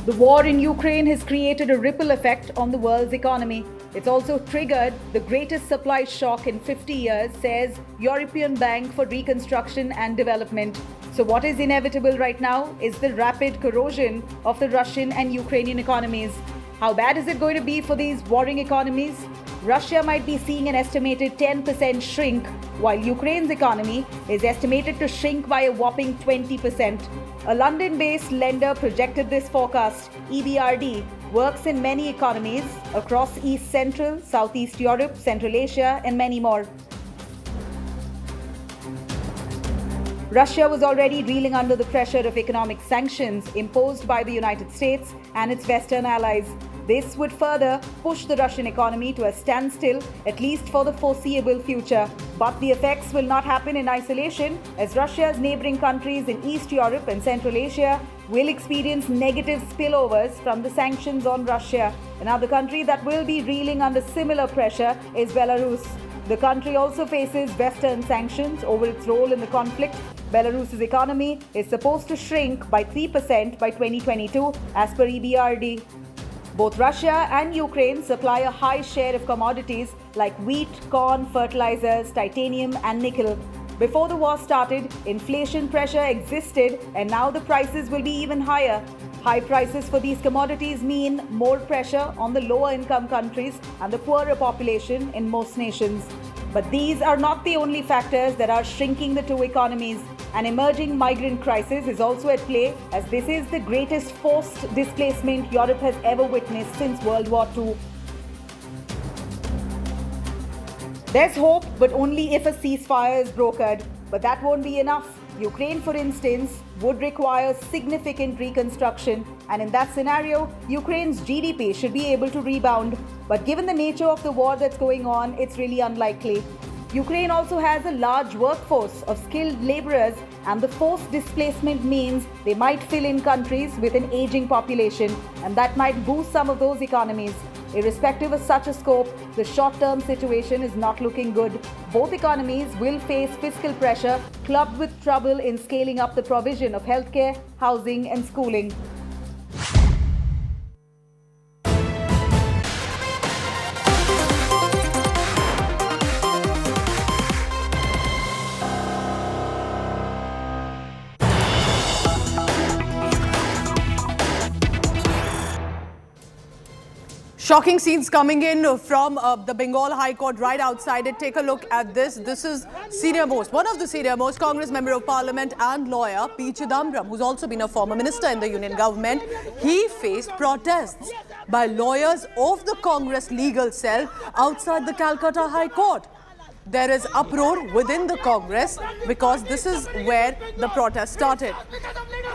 [SPEAKER 5] The war in Ukraine has created a ripple effect on the world's economy. It's also triggered the greatest supply shock in 50 years, says European Bank for Reconstruction and Development. So what is inevitable right now is the rapid corrosion of the Russian and Ukrainian economies. How bad is it going to be for these warring economies? Russia might be seeing an estimated 10% shrink, while Ukraine's economy is estimated to shrink by a whopping 20%. A London-based lender projected this forecast. EBRD works in many economies across East Central, Southeast Europe, Central Asia, and many more. Russia was already reeling under the pressure of economic sanctions imposed by the United States and its Western allies. This would further push the Russian economy to a standstill, at least for the foreseeable future. But the effects will not happen in isolation, as Russia's neighboring countries in East Europe and Central Asia will experience negative spillovers from the sanctions on Russia. Another country that will be reeling under similar pressure is Belarus. The country also faces Western sanctions over its role in the conflict. Belarus's economy is supposed to shrink by 3% by 2022 as per EBRD. Both Russia and Ukraine supply a high share of commodities like wheat, corn, fertilizers, titanium and nickel. Before the war started, inflation pressure existed and now the prices will be even higher. High prices for these commodities mean more pressure on the lower income countries and the poorer population in most nations. But these are not the only factors that are shrinking the two economies. An emerging migrant crisis is also at play, as this is the greatest forced displacement Europe has ever witnessed since World War II. There's hope, but only if a ceasefire is brokered. But that won't be enough. Ukraine, for instance, would require significant reconstruction, and in that scenario, Ukraine's GDP should be able to rebound. But given the nature of the war that's going on, it's really unlikely. Ukraine also has a large workforce of skilled laborers, and the forced displacement means they might fill in countries with an aging population, and that might boost some of those economies. Irrespective of such a scope, the short-term situation is not looking good. Both economies will face fiscal pressure, clubbed with trouble in scaling up the provision of healthcare, housing and schooling.
[SPEAKER 11] Shocking scenes coming in from the Bengal High Court right outside it. Take a look at this. This is one of the senior-most Congress Member of Parliament and lawyer P. Chidambaram, who's also been a former minister in the Union government. He faced protests by lawyers of the Congress legal cell outside the Calcutta High Court. There is uproar within the Congress because this is where the protest started.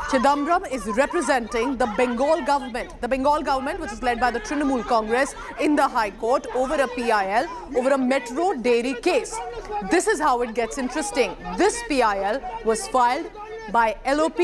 [SPEAKER 11] Chidambaram is representing the Bengal government. The Bengal government, which is led by the Trinamool Congress, in the High Court over a PIL, over a metro dairy case. This is how it gets interesting. This PIL was filed by LOP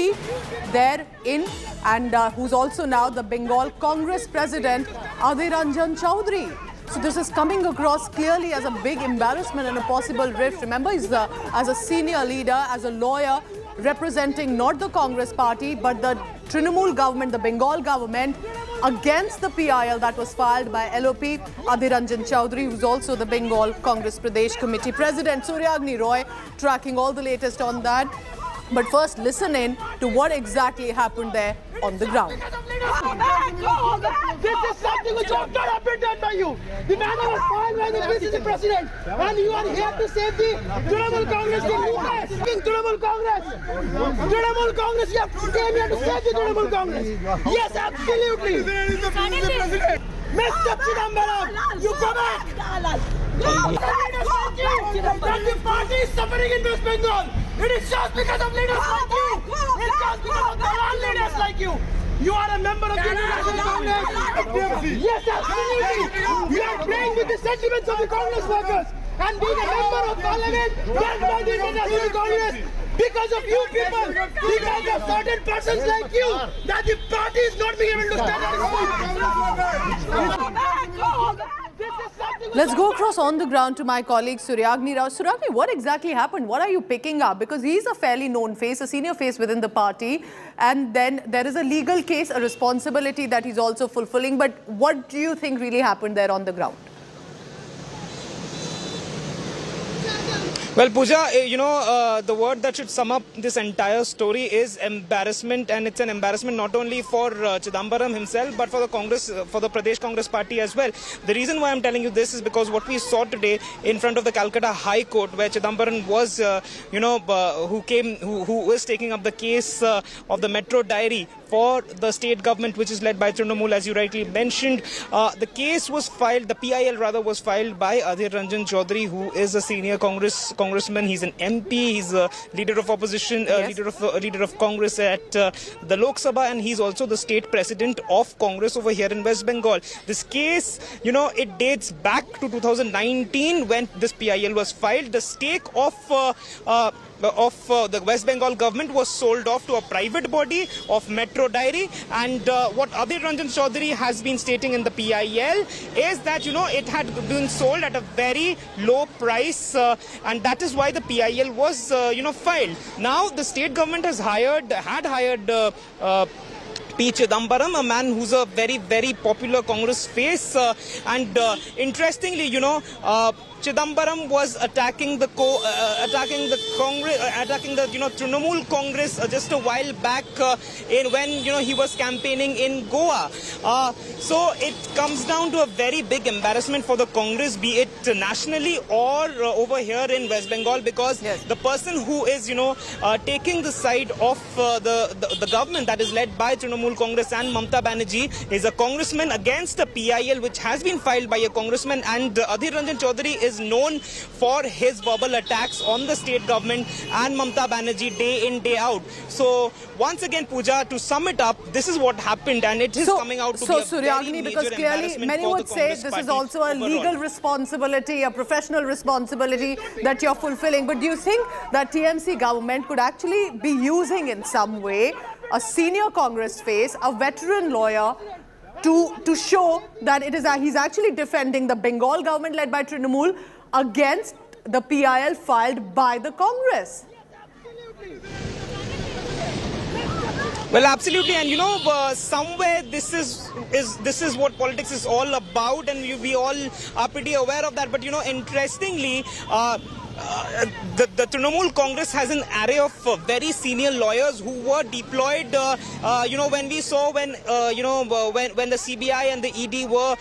[SPEAKER 11] therein, and who's also now the Bengal Congress President, Adhir Ranjan Chaudhary. So this is coming across clearly as a big embarrassment and a possible rift. Remember, he's as a senior leader, as a lawyer, representing not the Congress party, but the Trinamool government, the Bengal government, against the PIL that was filed by LOP, Adhir Ranjan Chaudhary, who's also the Bengal Congress Pradesh Committee President. Suryagni Roy tracking all the latest on that. But first, listen in to what exactly happened there on the ground.
[SPEAKER 21] This is something which has not been done by you. The matter was filed by the PCC President, and you are here to save the Trinamool Congress. Trinamool Congress, you have came here to save the Trinamool Congress. Yes, absolutely. Mr. Chidambaram, you go back. That the party is suffering in West Bengal. It is just because of leaders like you. It's just because of the non-leaders like you. You are a member of the National Congress. Yes, absolutely. You are playing with the sentiments of the Congress workers. And being a member of Parliament, backed by the International Congress, because of you people, because of certain persons like you, that the party is not being able to stand on its feet.
[SPEAKER 11] Let's go across on the ground to my colleague Suryagni Rao. Suryagni, what exactly happened? What are you picking up? Because he's a fairly known face, a senior face within the party. And then there is a legal case, a responsibility that he's also fulfilling. But what do you think really happened there on the ground?
[SPEAKER 1] Well, Pooja, the word that should sum up this entire story is embarrassment, and it's an embarrassment not only for Chidambaram himself, but for the Congress, for the Pradesh Congress party as well. The reason why I'm telling you this is because what we saw today in front of the Calcutta High Court, where Chidambaram was, who was taking up the case of the Metro Diary, for the state government, which is led by Trinamool, as you rightly mentioned. The case was filed, the PIL rather, was filed by Adhir Ranjan Chaudhary, who is a senior congressman. He's an MP. He's a leader of opposition, leader of Congress at the Lok Sabha, and he's also the state president of Congress over here in West Bengal. This case, it dates back to 2019 when this PIL was filed. The stake of the West Bengal government was sold off to a private body of Metro Dairy, and what Adhir Ranjan Chaudhary has been stating in the PIL is that it had been sold at a very low price, and that is why the PIL was filed. Now the state government had hired P. Chidambaram, a man who's a very, very popular Congress face, and interestingly, Chidambaram was attacking the Trinamool Congress just a while back when he was campaigning in Goa. So it comes down to a very big embarrassment for the Congress, be it nationally or over here in West Bengal, because the person who is taking the side of the government that is led by Trinamool Congress and Mamata Banerjee is a congressman against a PIL which has been filed by a congressman, and Adhir Ranjan Chaudhary is known for his verbal attacks on the state government and Mamata Banerjee day in, day out. So once again, Pooja, to sum it up, this is what happened, and it is coming out to be a very major
[SPEAKER 11] because clearly many would say this is also a legal responsibility, a professional responsibility that you're fulfilling. But do you think that TMC government could actually be using in some way a senior Congress face, a veteran lawyer, to show that he's actually defending the Bengal government led by Trinamool against the PIL filed by the Congress?
[SPEAKER 1] Well, absolutely, and somewhere this is what politics is all about, and we all are pretty aware of that. But interestingly, the Trinamool Congress has an array of very senior lawyers who were deployed. When we saw when the CBI and the ED were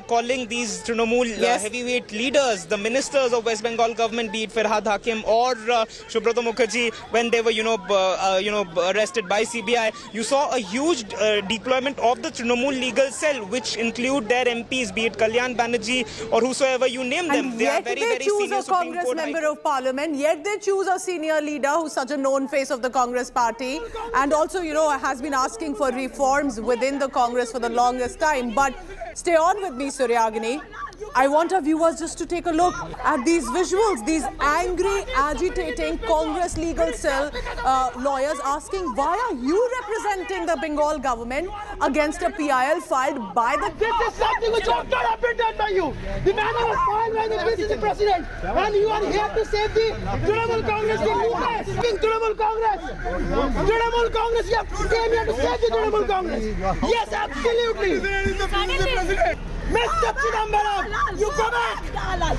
[SPEAKER 1] calling these Trinamool heavyweight leaders, the ministers of West Bengal government, be it Farhad Hakim or Subrata Mukherjee, when they were arrested by CBI, you saw a huge deployment of the Trinamool legal cell, which include their MPs, be it Kalyan Banerjee or whosoever you name them. They are very, very senior
[SPEAKER 11] Congress member of Parliament, yet they choose a senior leader who's such a known face of the Congress party, and also, has been asking for reforms within the Congress for the longest time. But stay on with me, Suryagini. I want our viewers just to take a look at these visuals, these angry, agitating Congress legal cell lawyers asking, why are you representing the Bengal government against a PIL filed by the...
[SPEAKER 21] This is something which ought not have been done by you. The matter was filed by the PCC president, and you are here to save the Trinamool Congress. Trinamool Congress, you came here to save the Trinamool Congress. Yes, absolutely. Mr. Chidambaram, you go back! That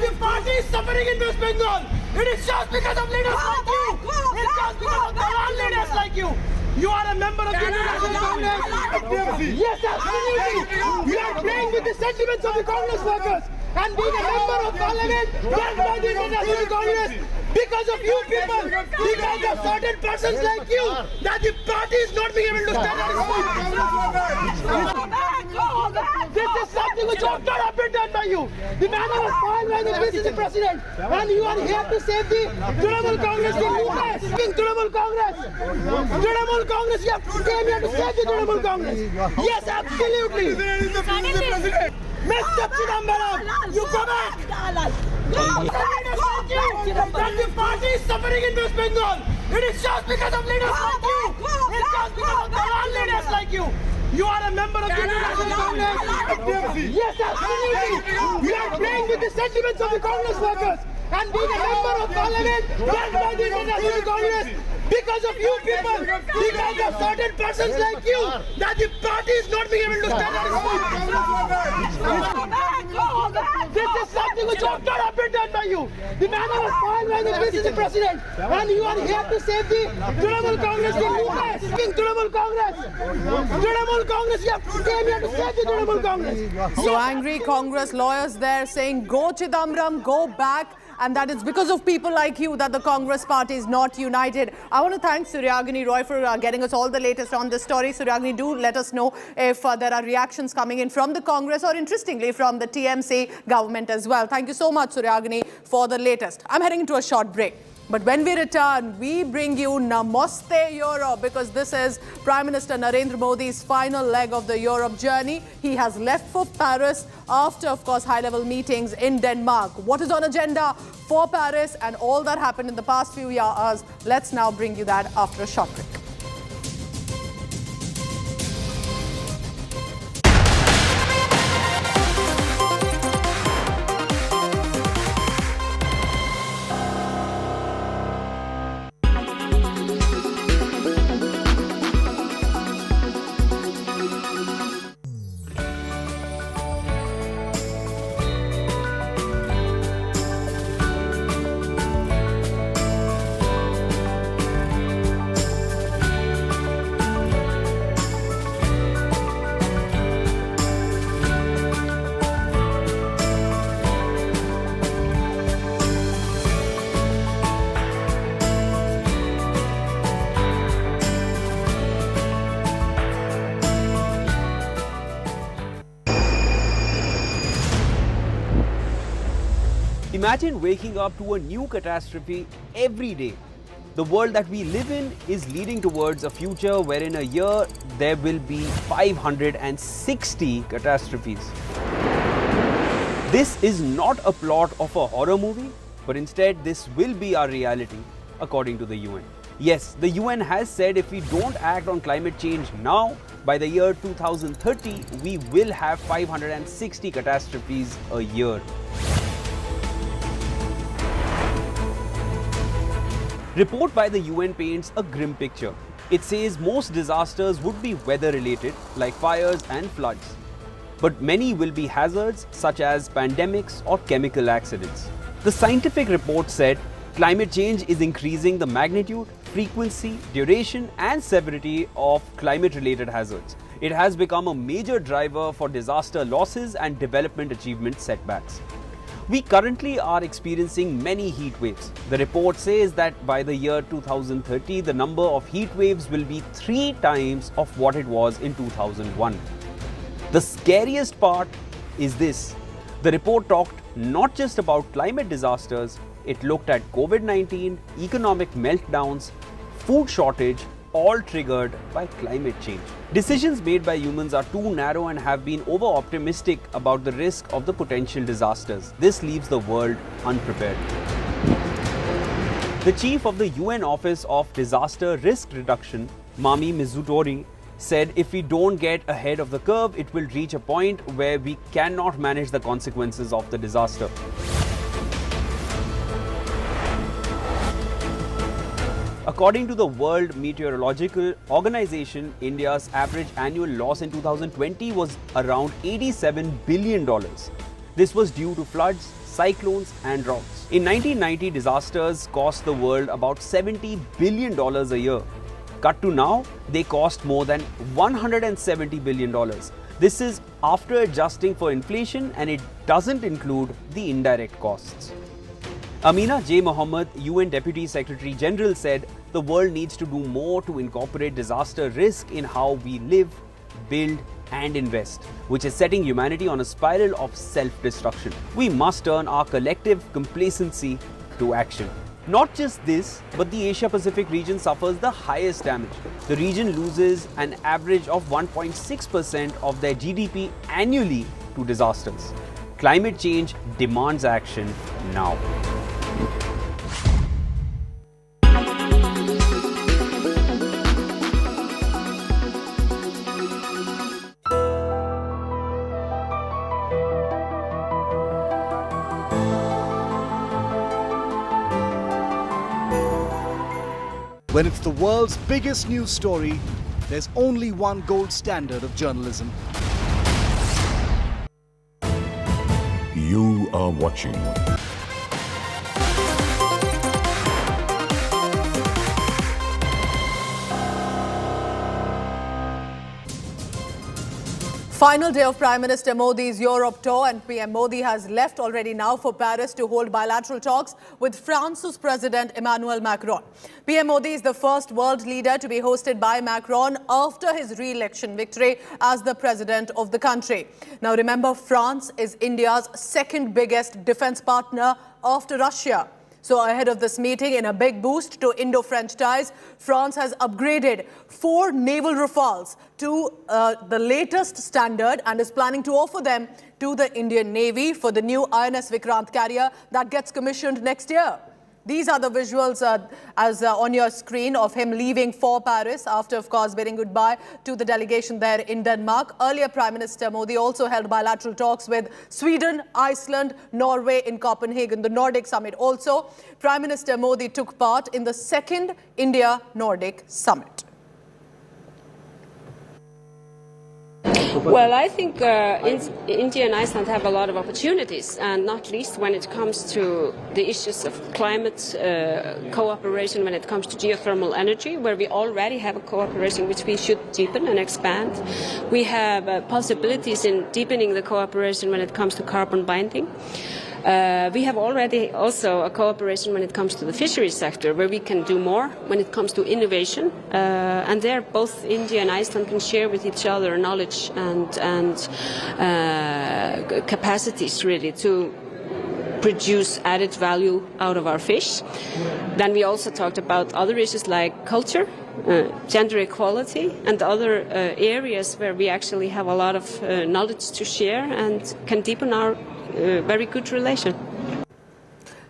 [SPEAKER 21] the party is suffering in West Bengal. It is just because of leaders like you. It's just because of the non-leaders like you. You are a member of the International Congress. Yes, absolutely. You are playing with the sentiments of the Congress workers. And being a member of Parliament, backed by the International Congress, because of you people, because of certain persons like you, that the party is not being able to stand on its feet. This is something which ought not have been done by you. The matter was filed by the PCC president, and you are here to save the Trinamool Congress. Trinamool Congress, you came here to save the Trinamool Congress. Yes, absolutely. Mr. Chidambaram, you go back! That the party is suffering in West Bengal. It is just because of leaders like you. It's just because of the non-leaders like you. You are a member of the International Congress. Yes, absolutely. You are playing with the sentiments of the Congress workers. And being a member of Parliament, backed by the International Congress, because of you people, because of certain persons like you, that the party is not being able to stand on its feet. This is something which ought not have been done by you. The matter was filed by the PCC president, and you are here to save the Trinamool Congress. Trinamool Congress, you came here to save the Trinamool Congress.
[SPEAKER 11] So angry Congress lawyers there saying, go Chidambaram, go back. and that it's because of people like you that the Congress party is not united. I want to thank Suryagini Roy for getting us all the latest on this story. Suryagini, do let us know if there are reactions coming in from the Congress or, interestingly, from the TMC government as well. Thank you so much, Suryagini, for the latest. I'm heading into a short break. But when we return, we bring you Namaste Europe, because this is Prime Minister Narendra Modi's final leg of the Europe journey. He has left for Paris after, of course, high-level meetings in Denmark. What is on agenda for Paris and all that happened in the past few years? Let's now bring you that after a short break.
[SPEAKER 6] Imagine waking up to a new catastrophe every day. The world that we live in is leading towards a future where in a year there will be 560 catastrophes. This is not a plot of a horror movie, but instead this will be our reality, according to the UN. Yes, the UN has said if we don't act on climate change now, by the year 2030, we will have 560 catastrophes a year. Report by the UN paints a grim picture. It says most disasters would be weather-related, like fires and floods. But many will be hazards such as pandemics or chemical accidents. The scientific report said climate change is increasing the magnitude, frequency, duration and severity of climate-related hazards. It has become a major driver for disaster losses and development achievement setbacks. We currently are experiencing many heat waves. The report says that by the year 2030, the number of heat waves will be 3 times of what it was in 2001. The scariest part is this. The report talked not just about climate disasters, it looked at COVID-19, economic meltdowns, food shortage, all triggered by climate change. Decisions made by humans are too narrow and have been over-optimistic about the risk of the potential disasters. This leaves the world unprepared. The chief of the UN Office of Disaster Risk Reduction, Mami Mizutori, said if we don't get ahead of the curve, it will reach a point where we cannot manage the consequences of the disaster. According to the World Meteorological Organization, India's average annual loss in 2020 was around $87 billion. This was due to floods, cyclones and droughts. In 1990, disasters cost the world about $70 billion a year. Cut to now, they cost more than $170 billion. This is after adjusting for inflation, and it doesn't include the indirect costs. Amina J. Mohammed, UN Deputy Secretary General, said the world needs to do more to incorporate disaster risk in how we live, build and invest, which is setting humanity on a spiral of self-destruction. We must turn our collective complacency to action. Not just this, but the Asia-Pacific region suffers the highest damage. The region loses an average of 1.6% of their GDP annually to disasters. Climate change demands action now.
[SPEAKER 14] When it's the world's biggest news story, there's only one gold standard of journalism.
[SPEAKER 15] You are watching
[SPEAKER 11] Final day of Prime Minister Modi's Europe tour, and PM Modi has left already now for Paris to hold bilateral talks with France's President Emmanuel Macron. PM Modi is the first world leader to be hosted by Macron after his re-election victory as the president of the country. Now remember, France is India's second biggest defense partner after Russia. So ahead of this meeting, in a big boost to Indo-French ties, France has upgraded 4 naval Rafales to the latest standard and is planning to offer them to the Indian Navy for the new INS Vikrant carrier that gets commissioned next year. These are the visuals on your screen of him leaving for Paris after, of course, bidding goodbye to the delegation there in Denmark. Earlier, Prime Minister Modi also held bilateral talks with Sweden, Iceland, Norway in Copenhagen, the Nordic summit. Also, Prime Minister Modi took part in the second India-Nordic summit.
[SPEAKER 7] Well, I think India and Iceland have a lot of opportunities, and not least when it comes to the issues of climate cooperation, when it comes to geothermal energy, where we already have a cooperation which we should deepen and expand. We have possibilities in deepening the cooperation when it comes to carbon binding. We have already also a cooperation when it comes to the fisheries sector, where we can do more when it comes to innovation. And there both India and Iceland can share with each other knowledge and capacities really to produce added value out of our fish. Then we also talked about other issues like culture, gender equality, and other areas where we actually have a lot of knowledge to share and can deepen our very good relation.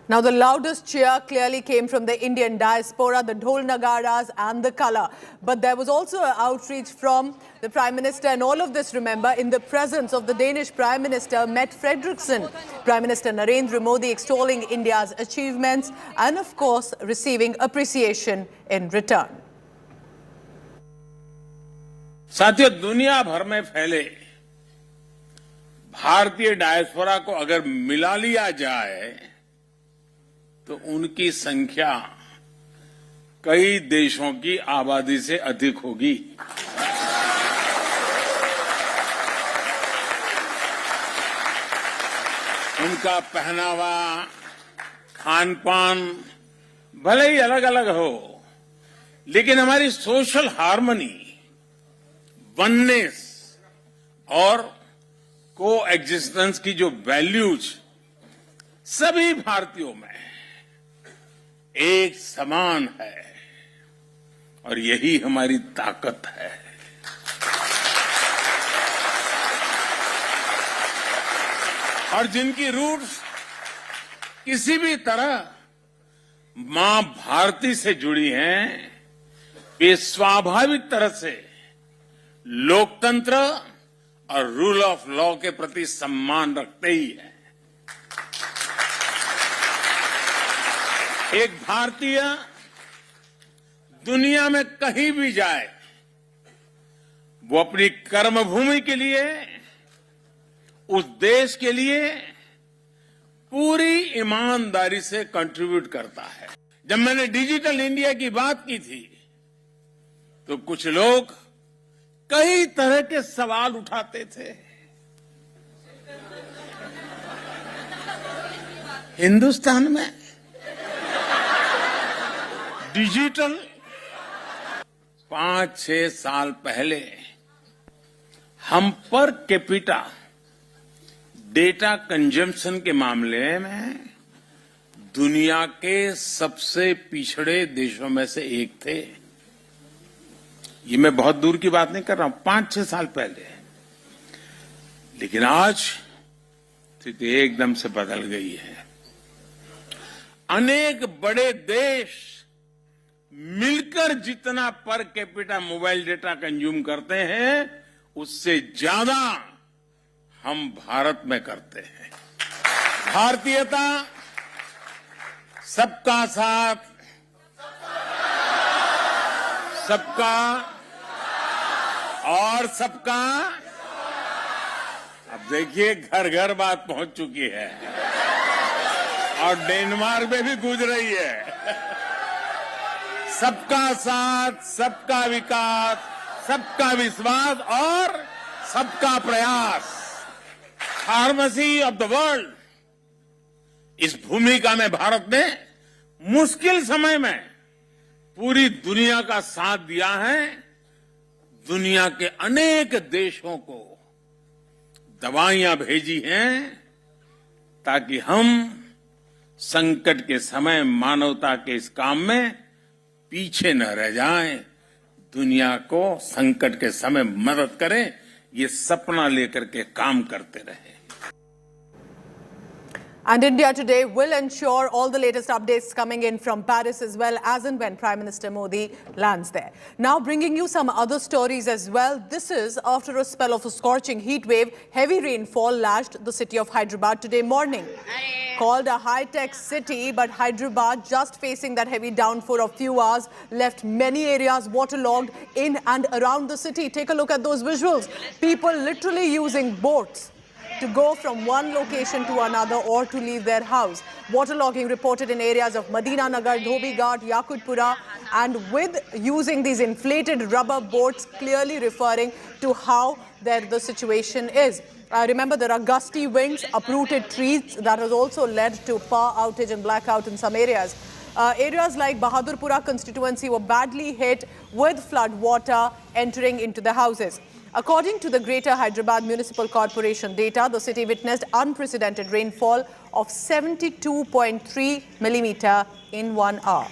[SPEAKER 11] Now, the loudest cheer clearly came from the Indian diaspora, the dhol nagaras and the colour. But there was also an outreach from the Prime Minister, and all of this, remember, in the presence of the Danish Prime Minister, Mette Frederiksen. Prime Minister Narendra Modi extolling India's achievements and, of course, receiving appreciation in return.
[SPEAKER 22] साथियों, दुनिया भर में फैले भारतीय diaspora को अगर मिला लिया जाए तो उनकी संख्या कई देशों की आबादी से अधिक होगी। उनका पहनावा, खान-पान भले ही अलग-अलग हो, लेकिन हमारी सोशल हार्मनी, वननेस और को एग्जिस्टेंस की जो वैल्यूज सभी भारतीयों में एक समान है, और यही हमारी ताकत है। और जिनकी रूट्स किसी भी तरह मां भारती से जुड़ी हैं, वे स्वाभाविक तरह से लोकतंत्र और रूल ऑफ लॉ के प्रति सम्मान रखते ही हैं। एक भारतीय दुनिया में कहीं भी जाए, वो अपनी कर्मभूमि के लिए, उस देश के लिए पूरी ईमानदारी से कंट्रीब्यूट करता है। जब मैंने डिजिटल इंडिया की बात की थी, तो कुछ लोग कई तरह के सवाल उठाते थे। हिंदुस्तान में डिजिटल 5-6 साल पहले हम पर कैपिटा डेटा कंजम्पशन के मामले में दुनिया के सबसे पिछड़े देशों में से एक थे। ये मैं बहुत दूर की बात नहीं कर रहा हूं, 5-6 साल पहले। लेकिन आज स्थिति एकदम से बदल गई है। अनेक बड़े देश मिलकर जितना per capita mobile data consume करते हैं, उससे ज्यादा हम भारत में करते हैं। भारतीयता, सबका साथ, सबका और सबका। अब देखिए, घर घर बात पहुंच चुकी है और डेनमार्क में भी गूंज रही है। सबका साथ, सबका विकास, सबका विश्वास और सबका प्रयास, फार्मेसी ऑफ द वर्ल्ड, इस भूमिका में भारत ने मुश्किल समय में पूरी दुनिया का साथ दिया है। दुनिया के अनेक देशों को दवाइयां भेजी हैं ताकि हम संकट के समय मानवता के इस काम में पीछे न रह जाएं, दुनिया को संकट के समय मदद करें, ये सपना लेकर के काम करते रहे।
[SPEAKER 11] And India Today will ensure all the latest updates coming in from Paris as well as and when Prime Minister Modi lands there. Now bringing you some other stories as well. This is after a spell of a scorching heat wave, heavy rainfall lashed the city of Hyderabad today morning. Called a high-tech city, but Hyderabad, just facing that heavy downpour of few hours, left many areas waterlogged in and around the city. Take a look at those visuals. People literally using boats to go from one location to another or to leave their house. Waterlogging reported in areas of Madina Nagar, Dhobi Ghat, Yakutpura, and with using these inflated rubber boats, clearly referring to how the situation is. Remember, there are gusty winds, uprooted trees that has also led to power outage and blackout in some areas. Areas like Bahadurpura constituency were badly hit with flood water entering into the houses. According to the Greater Hyderabad Municipal Corporation data, the city witnessed unprecedented rainfall of 72.3 millimeter in 1 hour.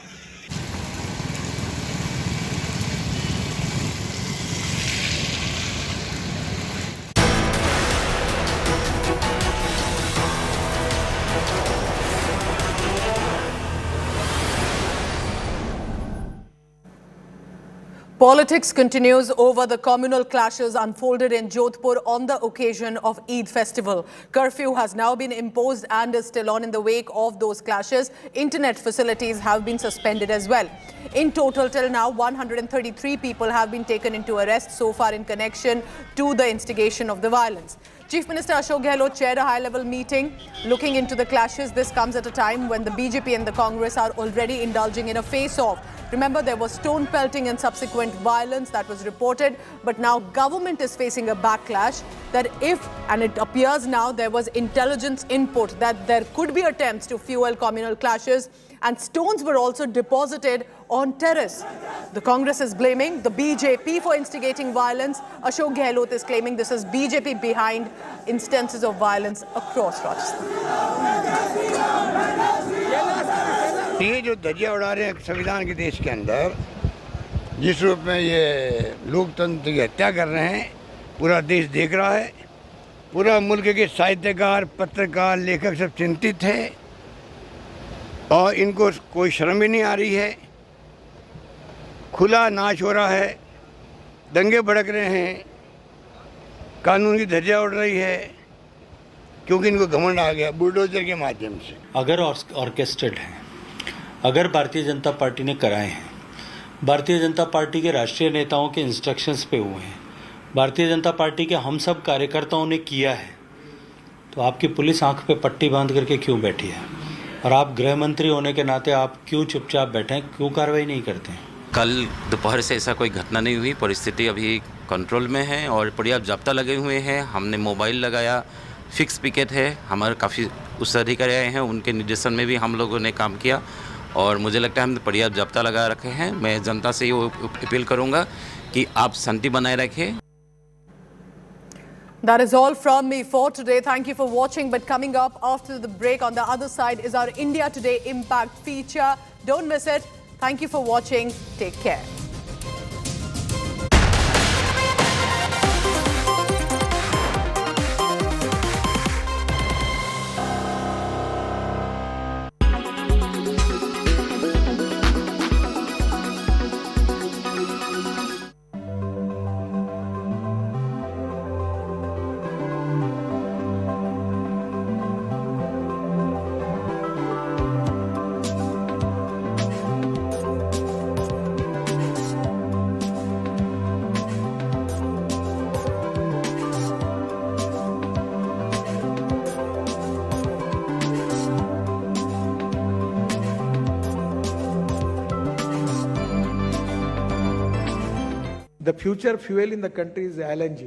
[SPEAKER 11] Politics continues over the communal clashes unfolded in Jodhpur on the occasion of Eid festival. Curfew has now been imposed and is still on in the wake of those clashes. Internet facilities have been suspended as well. In total, till now, 133 people have been taken into arrest so far in connection to the instigation of the violence. Chief Minister Ashok Gehlot chaired a high-level meeting looking into the clashes. This comes at a time when the BJP and the Congress are already indulging in a face-off. Remember, there was stone pelting and subsequent violence that was reported, but now government is facing a backlash that if, and it appears now, there was intelligence input that there could be attempts to fuel communal clashes, and stones were also deposited on terrace. The Congress is blaming the BJP for instigating violence. Ashok Gehlot is claiming this is BJP behind instances of violence across Rajasthan.
[SPEAKER 8] ये जो धज्जियां उड़ा रहे हैं संविधान के देश के अंदर, जिस रूप में ये लोकतंत्र की हत्या कर रहे हैं, पूरा देश देख रहा है। पूरा मुल्क के साहित्यकार, पत्रकार, लेखक सब चिंतित हैं और इनको कोई शर्म ही नहीं आ रही है। खुला नाच हो रहा है, दंगे भड़क रहे हैं, कानून की धज्जियां उड़ रही है, क्योंकि इनको घमंड आ गया बुलडोजर के माध्यम से।
[SPEAKER 10] अगर ऑर्केस्ट्रेड है, अगर भारतीय जनता पार्टी ने कराए हैं, भारतीय जनता पार्टी के राष्ट्रीय नेताओं के इंस्ट्रक्शंस पे हुए हैं, भारतीय जनता पार्टी के हम सब कार्यकर्ताओं ने किया है, तो आपकी पुलिस आंख पे पट्टी बांध करके क्यों बैठी है? और आप गृह मंत्री होने के नाते आप क्यों चुपचाप बैठे हैं, क्यों कार्रवाई नहीं करते हैं?
[SPEAKER 23] कल दोपहर से ऐसा कोई घटना नहीं हुई, परिस्थिति अभी कंट्रोल में है और पर्याप्त जाब्ता लगे हुए हैं। हमने मोबाइल लगाया, फिक्स पिकेट है, हमारे काफ़ी उच्च अधिकारी आए हैं, उनके निर्देशन में भी हम लोगों ने काम किया और मुझे लगता है हमने पर्याप्त जाब्ता लगा रखे हैं। मैं जनता से ये अपील करूंगा कि आप शांति बनाए रखें।
[SPEAKER 11] That is all from me for today. Thank you for watching. But coming up after the break on the other side is our India Today Impact feature. Don't miss it. Thank you for watching. Take care.
[SPEAKER 24] The future fuel in the country is LNG.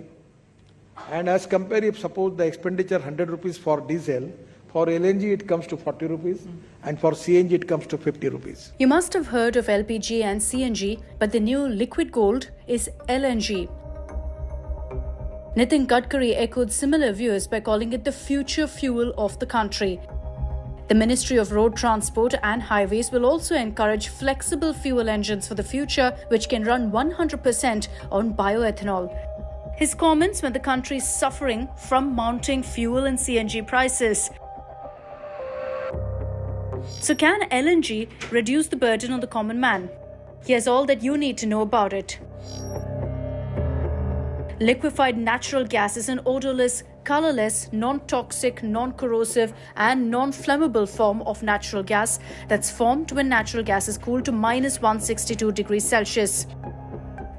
[SPEAKER 2] And as compared, if suppose the expenditure 100 rupees for diesel, for LNG it comes to 40 rupees and for CNG it comes to 50 rupees.
[SPEAKER 4] You must have heard of LPG and CNG, but the new liquid gold is LNG. Nitin Gadkari echoed similar views by calling it the future fuel of the country. The Ministry of Road Transport and Highways will also encourage flexible fuel engines for the future, which can run 100% on bioethanol. His comments when the country is suffering from mounting fuel and CNG prices. So can LNG reduce the burden on the common man? Here's all that you need to know about it. Liquefied natural gas is an odorless, colorless, non-toxic, non-corrosive and non-flammable form of natural gas that's formed when natural gas is cooled to -162 degrees Celsius.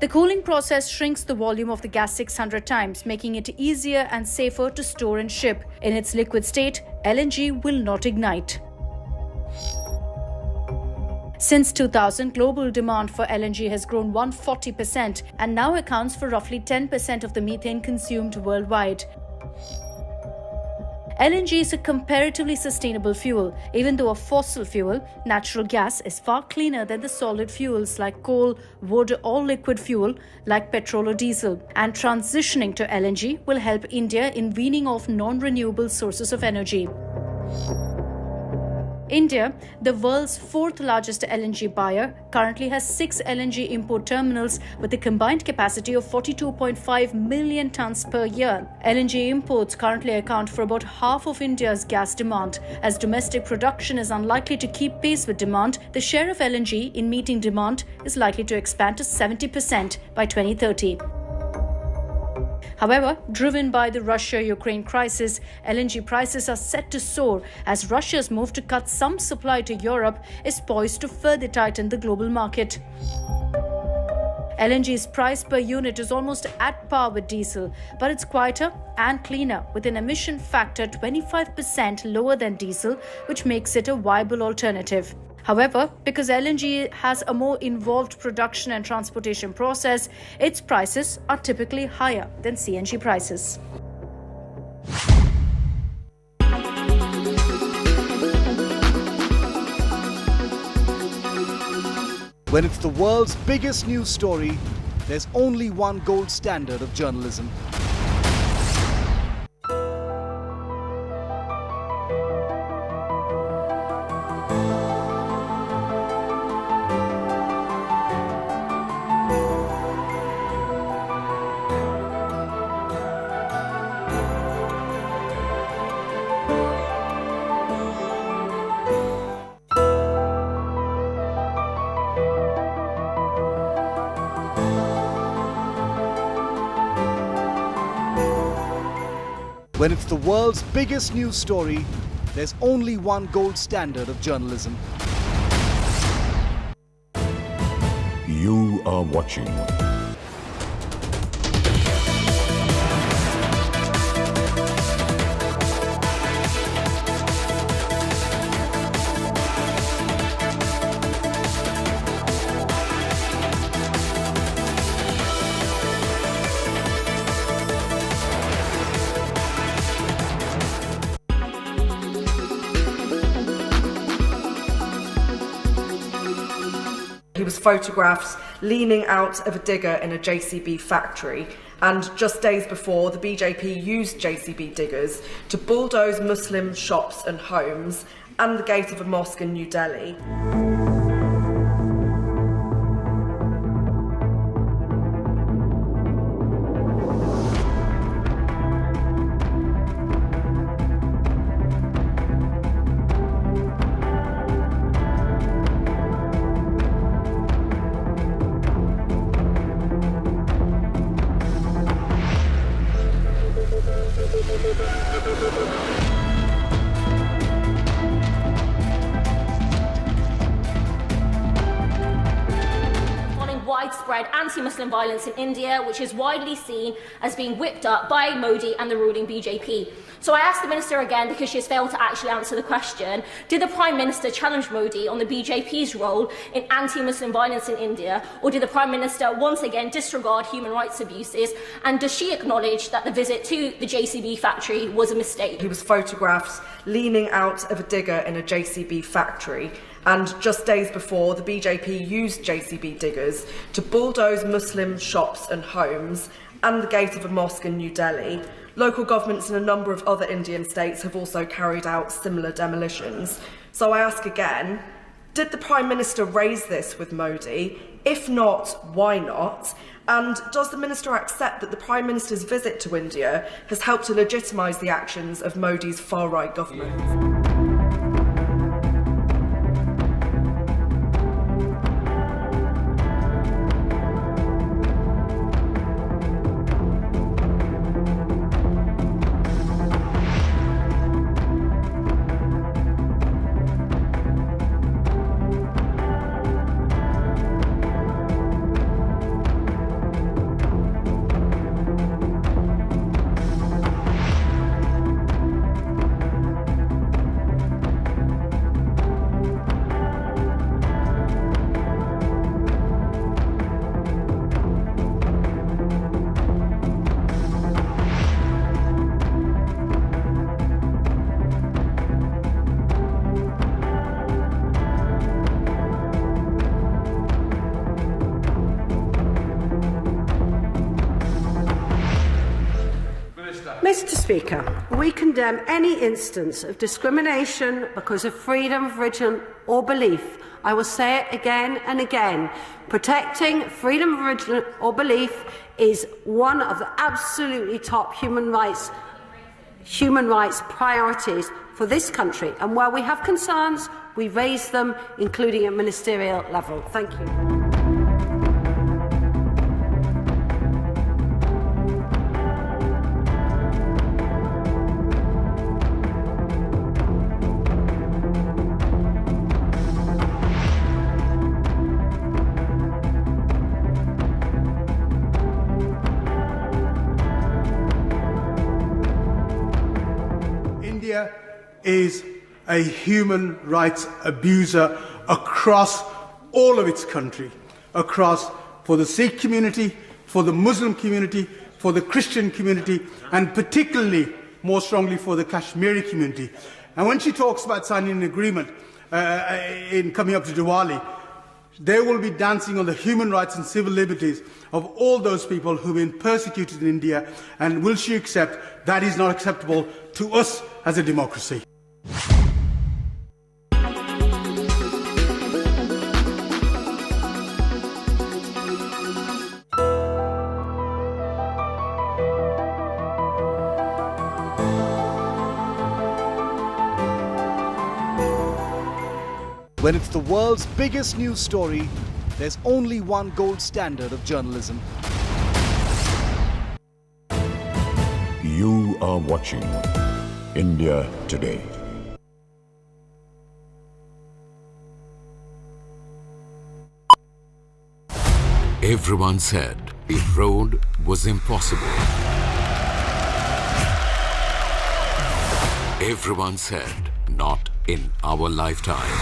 [SPEAKER 4] The cooling process shrinks the volume of the gas 600 times, making it easier and safer to store and ship. In its liquid state, LNG will not ignite. Since 2000, global demand for LNG has grown 140% and now accounts for roughly 10% of the methane consumed worldwide. LNG is a comparatively sustainable fuel. Even though a fossil fuel, natural gas is far cleaner than the solid fuels like coal, wood, or liquid fuel like petrol or diesel. And transitioning to LNG will help India in weaning off non-renewable sources of energy. India, the world's fourth largest LNG buyer, currently has 6 LNG import terminals with a combined capacity of 42.5 million tons per year. LNG imports currently account for about half of India's gas demand. As domestic production is unlikely to keep pace with demand, the share of LNG in meeting demand is likely to expand to 70% by 2030. However, driven by the Russia-Ukraine crisis, LNG prices are set to soar as Russia's move to cut some supply to Europe is poised to further tighten the global market. LNG's price per unit is almost at par with diesel, but it's quieter and cleaner, with an emission factor 25% lower than diesel, which makes it a viable alternative. However, because LNG has a more involved production and transportation process, its prices are typically higher than CNG prices.
[SPEAKER 14] When it's the world's biggest news story, there's only one gold standard of journalism. When it's the world's biggest news story, there's only one gold standard of journalism.
[SPEAKER 15] You are watching
[SPEAKER 9] He was photographed leaning out of a digger in a JCB factory, and just days before, the BJP used JCB diggers to bulldoze Muslim shops and homes and the gate of a mosque in New Delhi.
[SPEAKER 17] widespread anti-Muslim violence in India, which is widely seen as being whipped up by Modi and the ruling BJP. So I asked the Minister again, because she has failed to actually answer the question, did the Prime Minister challenge Modi on the BJP's role in anti-Muslim violence in India, or did the Prime Minister once again disregard human rights abuses, and does she acknowledge that the visit to the JCB factory was a mistake?
[SPEAKER 9] He was photographed leaning out of a digger in a JCB factory, and just days before, the BJP used JCB diggers to bulldoze Muslim shops and homes and the gate of a mosque in New Delhi. Local governments in a number of other Indian states have also carried out similar demolitions. So I ask again, did the Prime Minister raise this with Modi? If not, why not? And does the Minister accept that the Prime Minister's visit to India has helped to legitimise the actions of Modi's far-right government?
[SPEAKER 18] Mr. Speaker, we condemn any instance of discrimination because of freedom of religion or belief. I will say it again and again. Protecting freedom of religion or belief is one of the absolutely top human rights priorities for this country. And where we have concerns, we raise them, including at ministerial level. Thank you.
[SPEAKER 19] India is a human rights abuser across all of its country, across for the Sikh community, for the Muslim community, for the Christian community, and particularly more strongly for the Kashmiri community. And when she talks about signing an agreement in coming up to Diwali, they will be dancing on the human rights and civil liberties of all those people who've been persecuted in India. And will she accept that is not acceptable to us as a democracy?
[SPEAKER 14] When it's the world's biggest news story, there's only one gold standard of journalism.
[SPEAKER 15] You are watching India Today.
[SPEAKER 24] Everyone said the road was impossible. Everyone said not in our lifetime.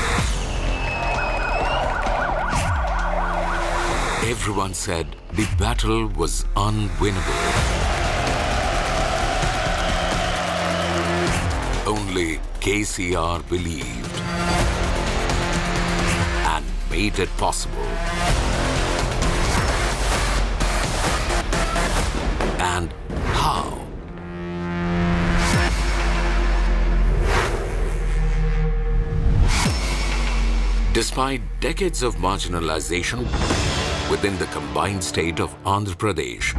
[SPEAKER 24] Everyone said the battle was unwinnable. Only KCR believed and made it possible. And how? Despite decades of marginalization within the combined state of Andhra Pradesh,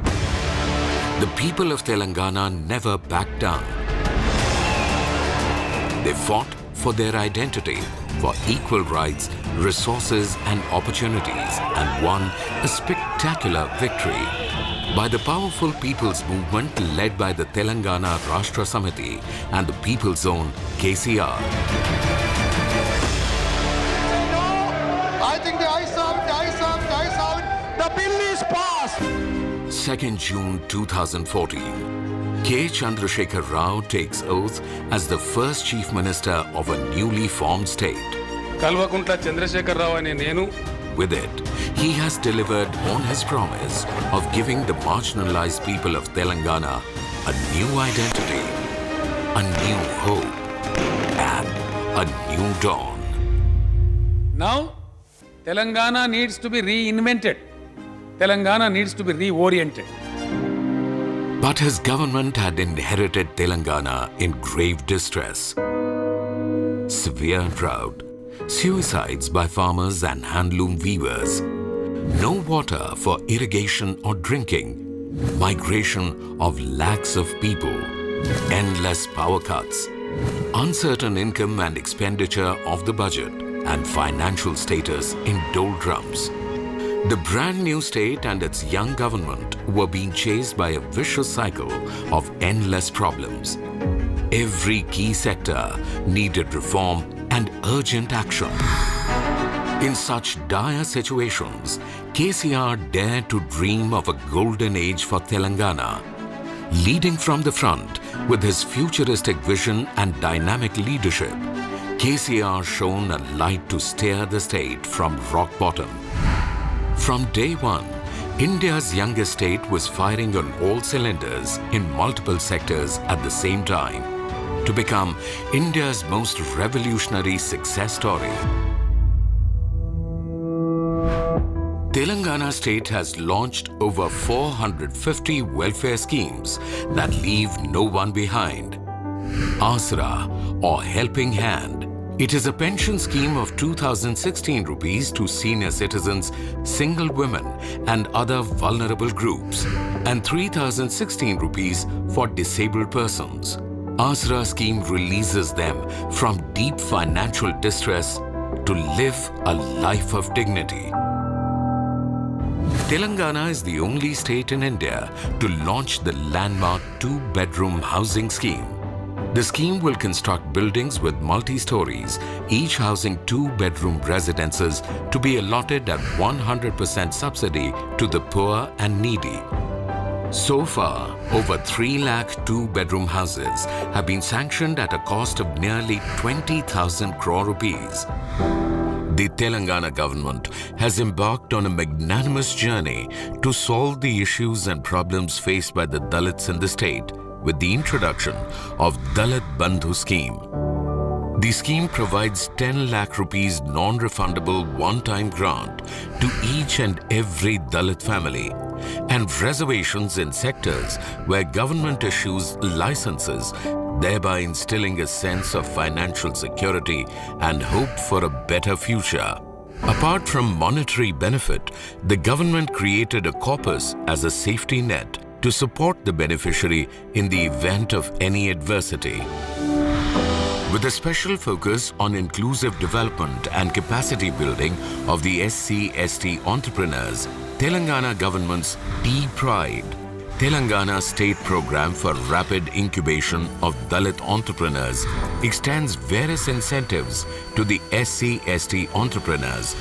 [SPEAKER 24] the people of Telangana never backed down. They fought for their identity, for equal rights, resources and opportunities, and won a spectacular victory. By the powerful people's movement led by the Telangana Rashtra Samiti and the People's Zone KCR.
[SPEAKER 21] I think the ice out. The bill is past.
[SPEAKER 24] 2nd June 2014. K. Chandrasekhar Rao takes oath as the first Chief Minister of a newly formed state.
[SPEAKER 12] Kalvakuntla Chandrasekhar Rao ane nenu.
[SPEAKER 24] With it, he has delivered on his promise of giving the marginalized people of Telangana a new identity, a new hope, and a new dawn.
[SPEAKER 12] Now, Telangana needs to be reinvented. Telangana needs to be reoriented.
[SPEAKER 24] But his government had inherited Telangana in grave distress. Severe drought, suicides by farmers and handloom weavers, no water for irrigation or drinking, migration of lakhs of people, endless power cuts, uncertain income and expenditure of the budget, and financial status in doldrums. The brand new state and its young government were being chased by a vicious cycle of endless problems. Every key sector needed reform and urgent action. In such dire situations, KCR dared to dream of a golden age for Telangana. Leading from the front with his futuristic vision and dynamic leadership, KCR shone a light to steer the state from rock bottom. From day one, India's youngest state was firing on all cylinders in multiple sectors at the same time to become India's most revolutionary success story. Telangana state has launched over 450 welfare schemes that leave no one behind. Asra, or Helping Hand. It is a pension scheme of 2016 rupees to senior citizens, single women and other vulnerable groups, and 3016 rupees for disabled persons. Asra scheme releases them from deep financial distress to live a life of dignity. Telangana is the only state in India to launch the landmark 2-bedroom housing scheme. The scheme will construct buildings with multi-stories, each housing 2-bedroom residences to be allotted at 100% subsidy to the poor and needy. So far, over 3 lakh 2-bedroom houses have been sanctioned at a cost of nearly 20,000 crore rupees. The Telangana government has embarked on a magnanimous journey to solve the issues and problems faced by the Dalits in the state with the introduction of Dalit Bandhu scheme. The scheme provides 10 lakh rupees non-refundable one-time grant to each and every Dalit family and reservations in sectors where government issues licenses, thereby instilling a sense of financial security and hope for a better future. Apart from monetary benefit, the government created a corpus as a safety net to support the beneficiary in the event of any adversity. With a special focus on inclusive development and capacity building of the SC/ST entrepreneurs, Telangana government's T-Pride, Telangana State Program for Rapid Incubation of Dalit Entrepreneurs, extends various incentives to the SC/ST entrepreneurs.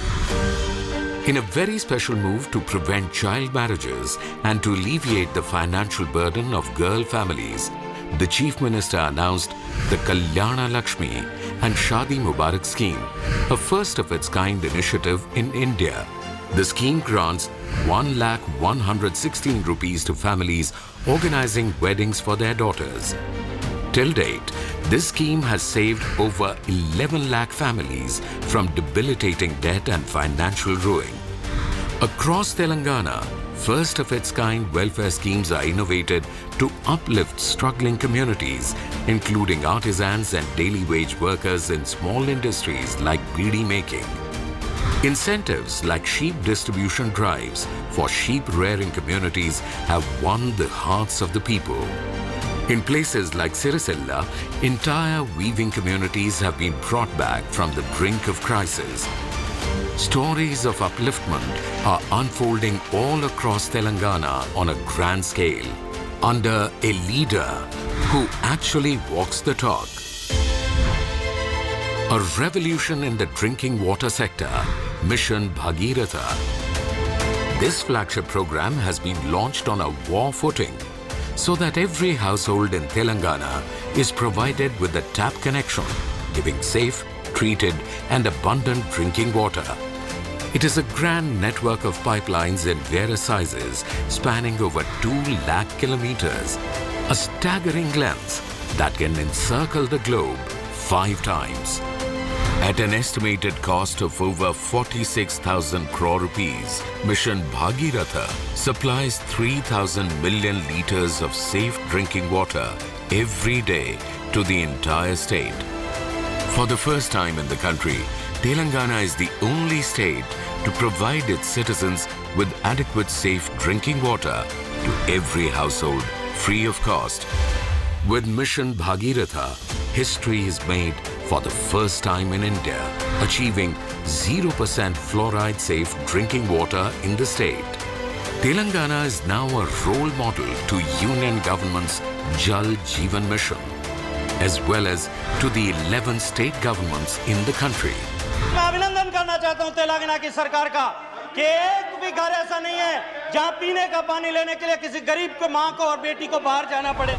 [SPEAKER 24] In a very special move to prevent child marriages and to alleviate the financial burden of girl families, the Chief Minister announced the Kalyana Lakshmi and Shadi Mubarak scheme, a first-of-its-kind initiative in India. The scheme grants 1,116 rupees to families organizing weddings for their daughters. Till date, this scheme has saved over 11 lakh families from debilitating debt and financial ruin. Across Telangana, first-of-its-kind welfare schemes are innovated to uplift struggling communities, including artisans and daily wage workers in small industries like beedi making. Incentives like sheep distribution drives for sheep-rearing communities have won the hearts of the people. In places like Sirisella, entire weaving communities have been brought back from the brink of crisis. Stories of upliftment are unfolding all across Telangana on a grand scale, under a leader who actually walks the talk. A revolution in the drinking water sector, Mission Bhagiratha. This flagship program has been launched on a war footing so that every household in Telangana is provided with a tap connection, giving safe, treated and abundant drinking water. It is a grand network of pipelines in various sizes spanning over 2 lakh kilometers, a staggering length that can encircle the globe 5 times. At an estimated cost of over 46,000 crore rupees, Mission Bhagiratha supplies 3,000 million litres of safe drinking water every day to the entire state. For the first time in the country, Telangana is the only state to provide its citizens with adequate safe drinking water to every household free of cost. With Mission Bhagiratha, history is made for the first time in India, achieving 0% fluoride safe drinking water in the state. Telangana is now a role model to Union Government's Jal Jeevan Mission, as well as to the 11 state governments in the country.
[SPEAKER 21] मैं अभिनंदन करना चाहता हूं तेलंगाना की सरकार का कि एक भी घर ऐसा नहीं है जहां पीने का पानी लेने के लिए किसी गरीब को मां को और बेटी को बाहर जाना पड़े.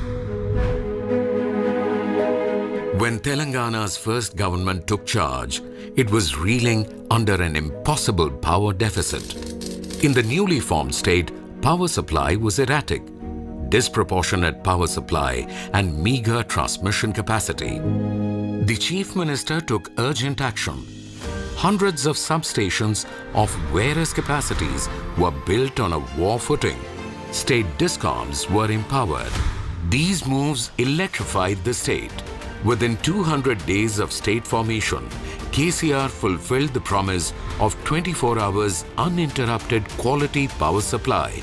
[SPEAKER 24] When Telangana's first government took charge, it was reeling under an impossible power deficit. In the newly formed state, power supply was erratic, disproportionate power supply and meager transmission capacity. The Chief Minister took urgent action. Hundreds of substations of various capacities were built on a war footing. State discoms were empowered. These moves electrified the state. Within 200 days of state formation, KCR fulfilled the promise of 24 hours uninterrupted quality power supply.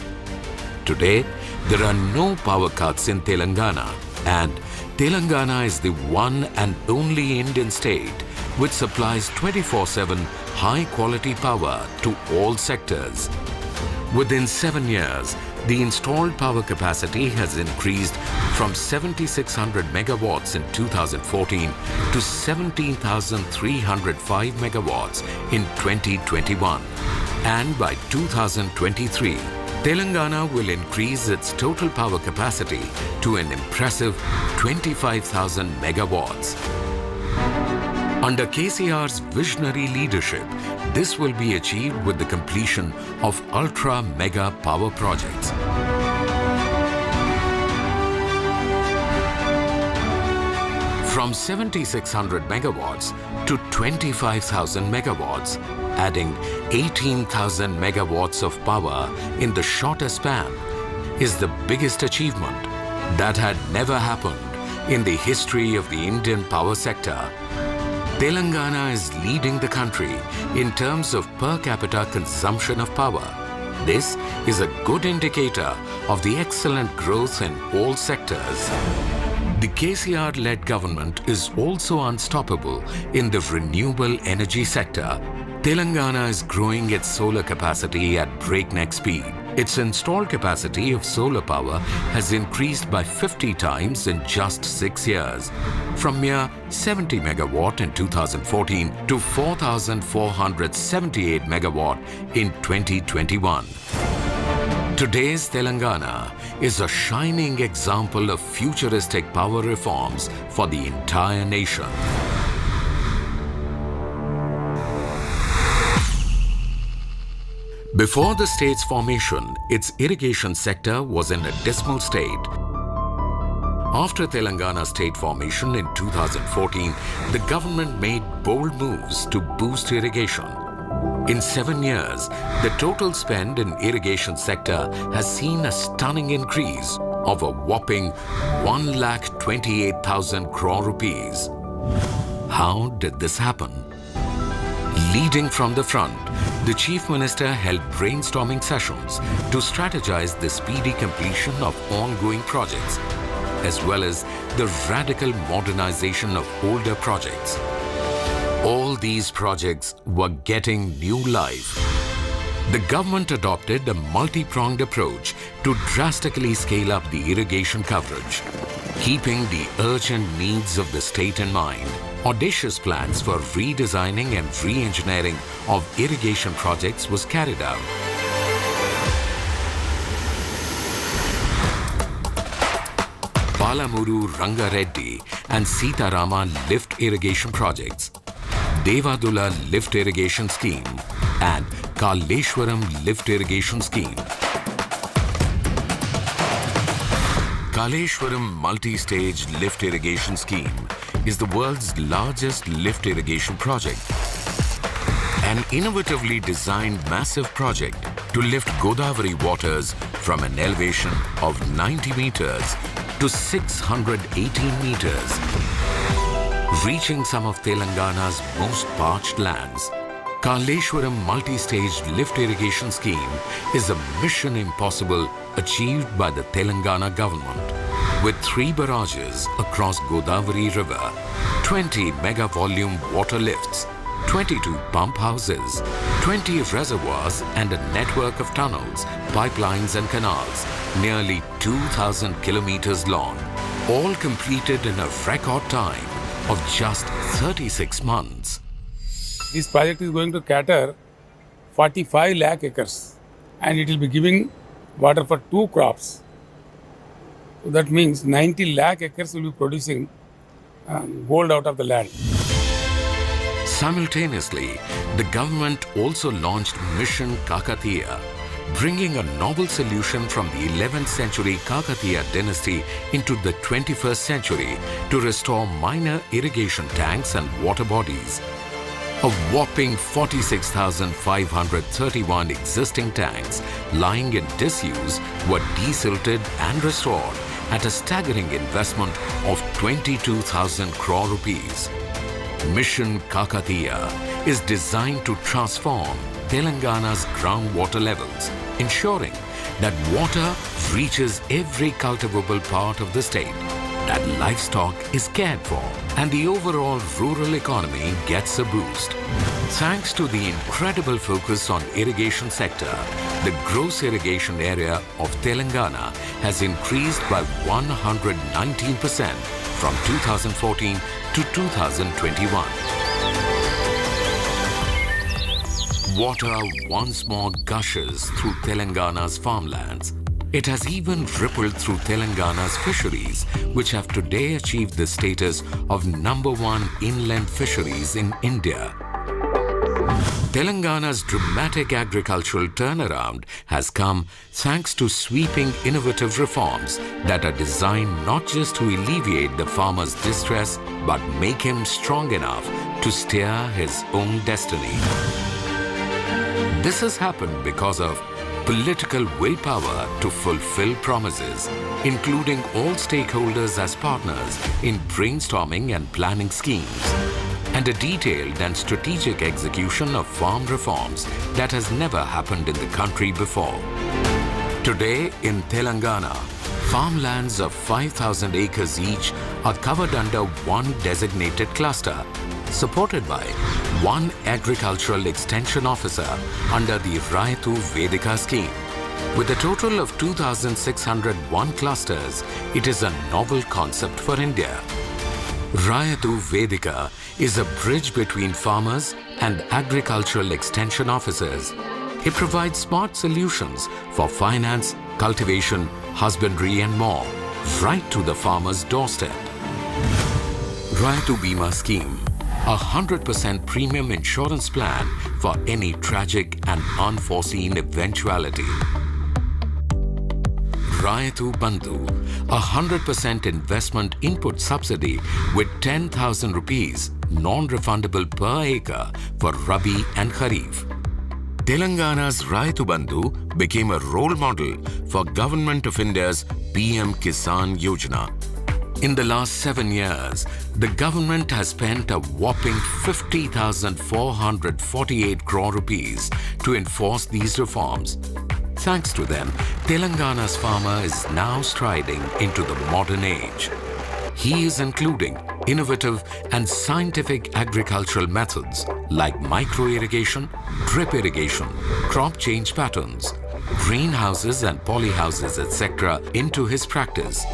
[SPEAKER 24] Today, there are no power cuts in Telangana, and Telangana is the one and only Indian state which supplies 24/7 high-quality power to all sectors. Within 7 years, the installed power capacity has increased from 7,600 megawatts in 2014 to 17,305 megawatts in 2021. And by 2023, Telangana will increase its total power capacity to an impressive 25,000 megawatts. Under KCR's visionary leadership, this will be achieved with the completion of ultra-mega power projects. From 7,600 megawatts to 25,000 megawatts, adding 18,000 megawatts of power in the shortest span is the biggest achievement that had never happened in the history of the Indian power sector. Telangana is leading the country in terms of per capita consumption of power. This is a good indicator of the excellent growth in all sectors. The KCR-led government is also unstoppable in the renewable energy sector. Telangana is growing its solar capacity at breakneck speed. Its installed capacity of solar power has increased by 50 times in just 6 years, from mere 70 megawatt in 2014 to 4,478 megawatt in 2021. Today's Telangana is a shining example of futuristic power reforms for the entire nation. Before the state's formation, its irrigation sector was in a dismal state. After Telangana state formation in 2014, the government made bold moves to boost irrigation. In 7 years, the total spend in irrigation sector has seen a stunning increase of a whopping 1,28,000 crore rupees. How did this happen? Leading from the front, the Chief Minister held brainstorming sessions to strategize the speedy completion of ongoing projects, as well as the radical modernization of older projects. All these projects were getting new life. The government adopted a multi-pronged approach to drastically scale up the irrigation coverage, keeping the urgent needs of the state in mind. Audacious plans for redesigning and re-engineering of irrigation projects was carried out. Palamuru Rangareddy and Sitarama lift irrigation projects, Devadula lift irrigation scheme and Kaleshwaram lift irrigation scheme. Kaleshwaram multi-stage lift irrigation scheme is the world's largest lift irrigation project. An innovatively designed massive project to lift Godavari waters from an elevation of 90 meters to 618 meters, reaching some of Telangana's most parched lands. Kaleshwaram multi-stage lift irrigation scheme is a mission impossible achieved by the Telangana government. With 3 barrages across Godavari River, 20 mega-volume water lifts, 22 pump houses, 20 reservoirs and a network of tunnels, pipelines and canals, nearly 2,000 kilometers long, all completed in a record time of just 36 months.
[SPEAKER 12] This project is going to cater 45 lakh acres and it will be giving water for 2 crops. So that means 90 lakh acres will be producing gold out of the land.
[SPEAKER 24] Simultaneously, the government also launched Mission Kakatiya, bringing a novel solution from the 11th century Kakatiya dynasty into the 21st century to restore minor irrigation tanks and water bodies. A whopping 46,531 existing tanks lying in disuse were desilted and restored at a staggering investment of 22,000 crore rupees. Mission Kakatiya is designed to transform Telangana's groundwater levels, ensuring that water reaches every cultivable part of the state, that livestock is cared for, and the overall rural economy gets a boost. Thanks to the incredible focus on irrigation sector, the gross irrigation area of Telangana has increased by 119% from 2014 to 2021. Water once more gushes through Telangana's farmlands. It has even rippled through Telangana's fisheries, which have today achieved the status of #1 inland fisheries in India. Telangana's dramatic agricultural turnaround has come thanks to sweeping innovative reforms that are designed not just to alleviate the farmer's distress, but make him strong enough to steer his own destiny. This has happened because of political willpower to fulfill promises, including all stakeholders as partners in brainstorming and planning schemes, and a detailed and strategic execution of farm reforms that has never happened in the country before. Today in Telangana, farmlands of 5,000 acres each are covered under one designated cluster, supported by one agricultural extension officer under the Raitu Vedika scheme. With a total of 2,601 clusters, it is a novel concept for India. Raitu Vedika is a bridge between farmers and agricultural extension officers. It provides smart solutions for finance, cultivation, husbandry and more, right to the farmer's doorstep. Raitu Bima scheme, a 100% premium insurance plan for any tragic and unforeseen eventuality. Raitu Bandhu, a 100% investment input subsidy with 10,000 rupees non-refundable per acre for Rabi and Kharif. Telangana's Raitu Bandhu became a role model for Government of India's PM Kisan Yojana. In the last 7 years, the government has spent a whopping 50,448 crore rupees to enforce these reforms. Thanks to them, Telangana's farmer is now striding into the modern age. He is including innovative and scientific agricultural methods like micro-irrigation, drip irrigation, crop change patterns, greenhouses and polyhouses, etc. into his practice.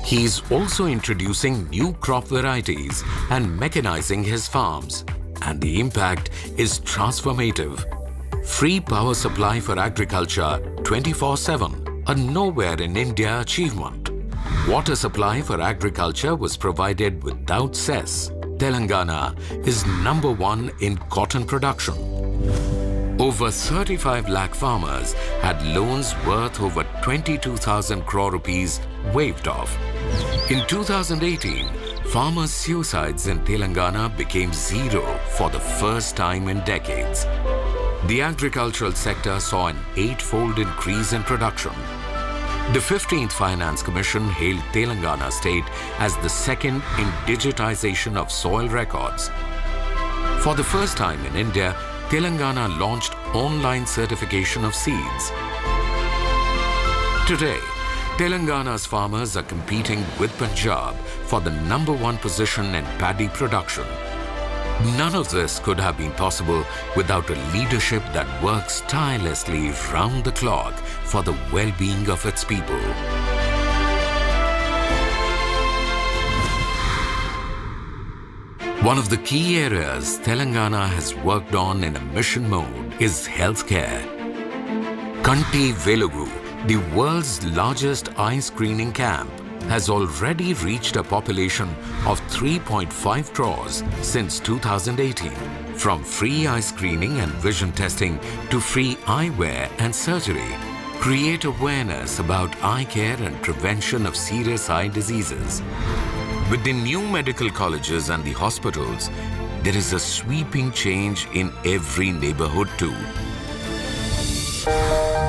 [SPEAKER 24] He is also introducing new crop varieties and mechanizing his farms. And the impact is transformative. Free power supply for agriculture 24/7, a nowhere in India achievement. Water supply for agriculture was provided without cess. Telangana is #1 in cotton production. Over 35 lakh farmers had loans worth over 22,000 crore rupees waived off. In 2018, farmers' suicides in Telangana became zero for the first time in decades. The agricultural sector saw an 8-fold increase in production. The 15th Finance Commission hailed Telangana state as the second in digitization of soil records. For the first time in India, Telangana launched online certification of seeds. Today, Telangana's farmers are competing with Punjab for the #1 position in paddy production. None of this could have been possible without a leadership that works tirelessly round the clock for the well-being of its people. One of the key areas Telangana has worked on in a mission mode is healthcare. Kanti Velugu, the world's largest eye screening camp, has already reached a population of 3.5 crores since 2018. From free eye screening and vision testing to free eyewear and surgery, create awareness about eye care and prevention of serious eye diseases. With the new medical colleges and the hospitals, there is a sweeping change in every neighborhood too.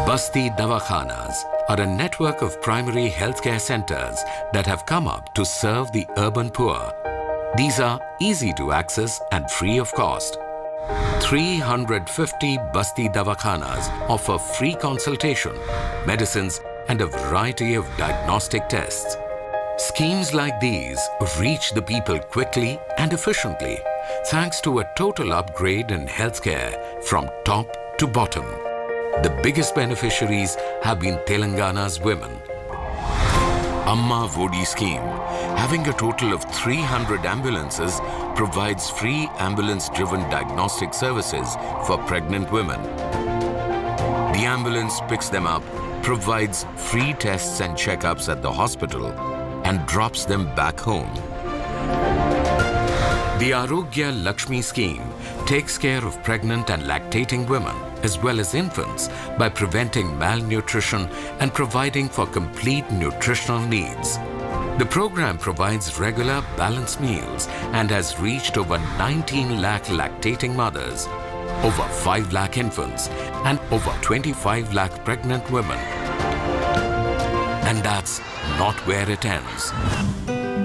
[SPEAKER 24] Basti Davakhanas are a network of primary healthcare centers that have come up to serve the urban poor. These are easy to access and free of cost. 350 Basti Davakhanas offer free consultation, medicines, and a variety of diagnostic tests. Schemes like these reach the people quickly and efficiently, thanks to a total upgrade in healthcare from top to bottom. The biggest beneficiaries have been Telangana's women. Amma Vodi scheme, having a total of 300 ambulances, provides free ambulance-driven diagnostic services for pregnant women. The ambulance picks them up, provides free tests and checkups at the hospital, and drops them back home. The Arogya Lakshmi scheme takes care of pregnant and lactating women as well as infants by preventing malnutrition and providing for complete nutritional needs. The program provides regular balanced meals and has reached over 19 lakh lactating mothers, over 5 lakh infants, and over 25 lakh pregnant women. And that's not where it ends.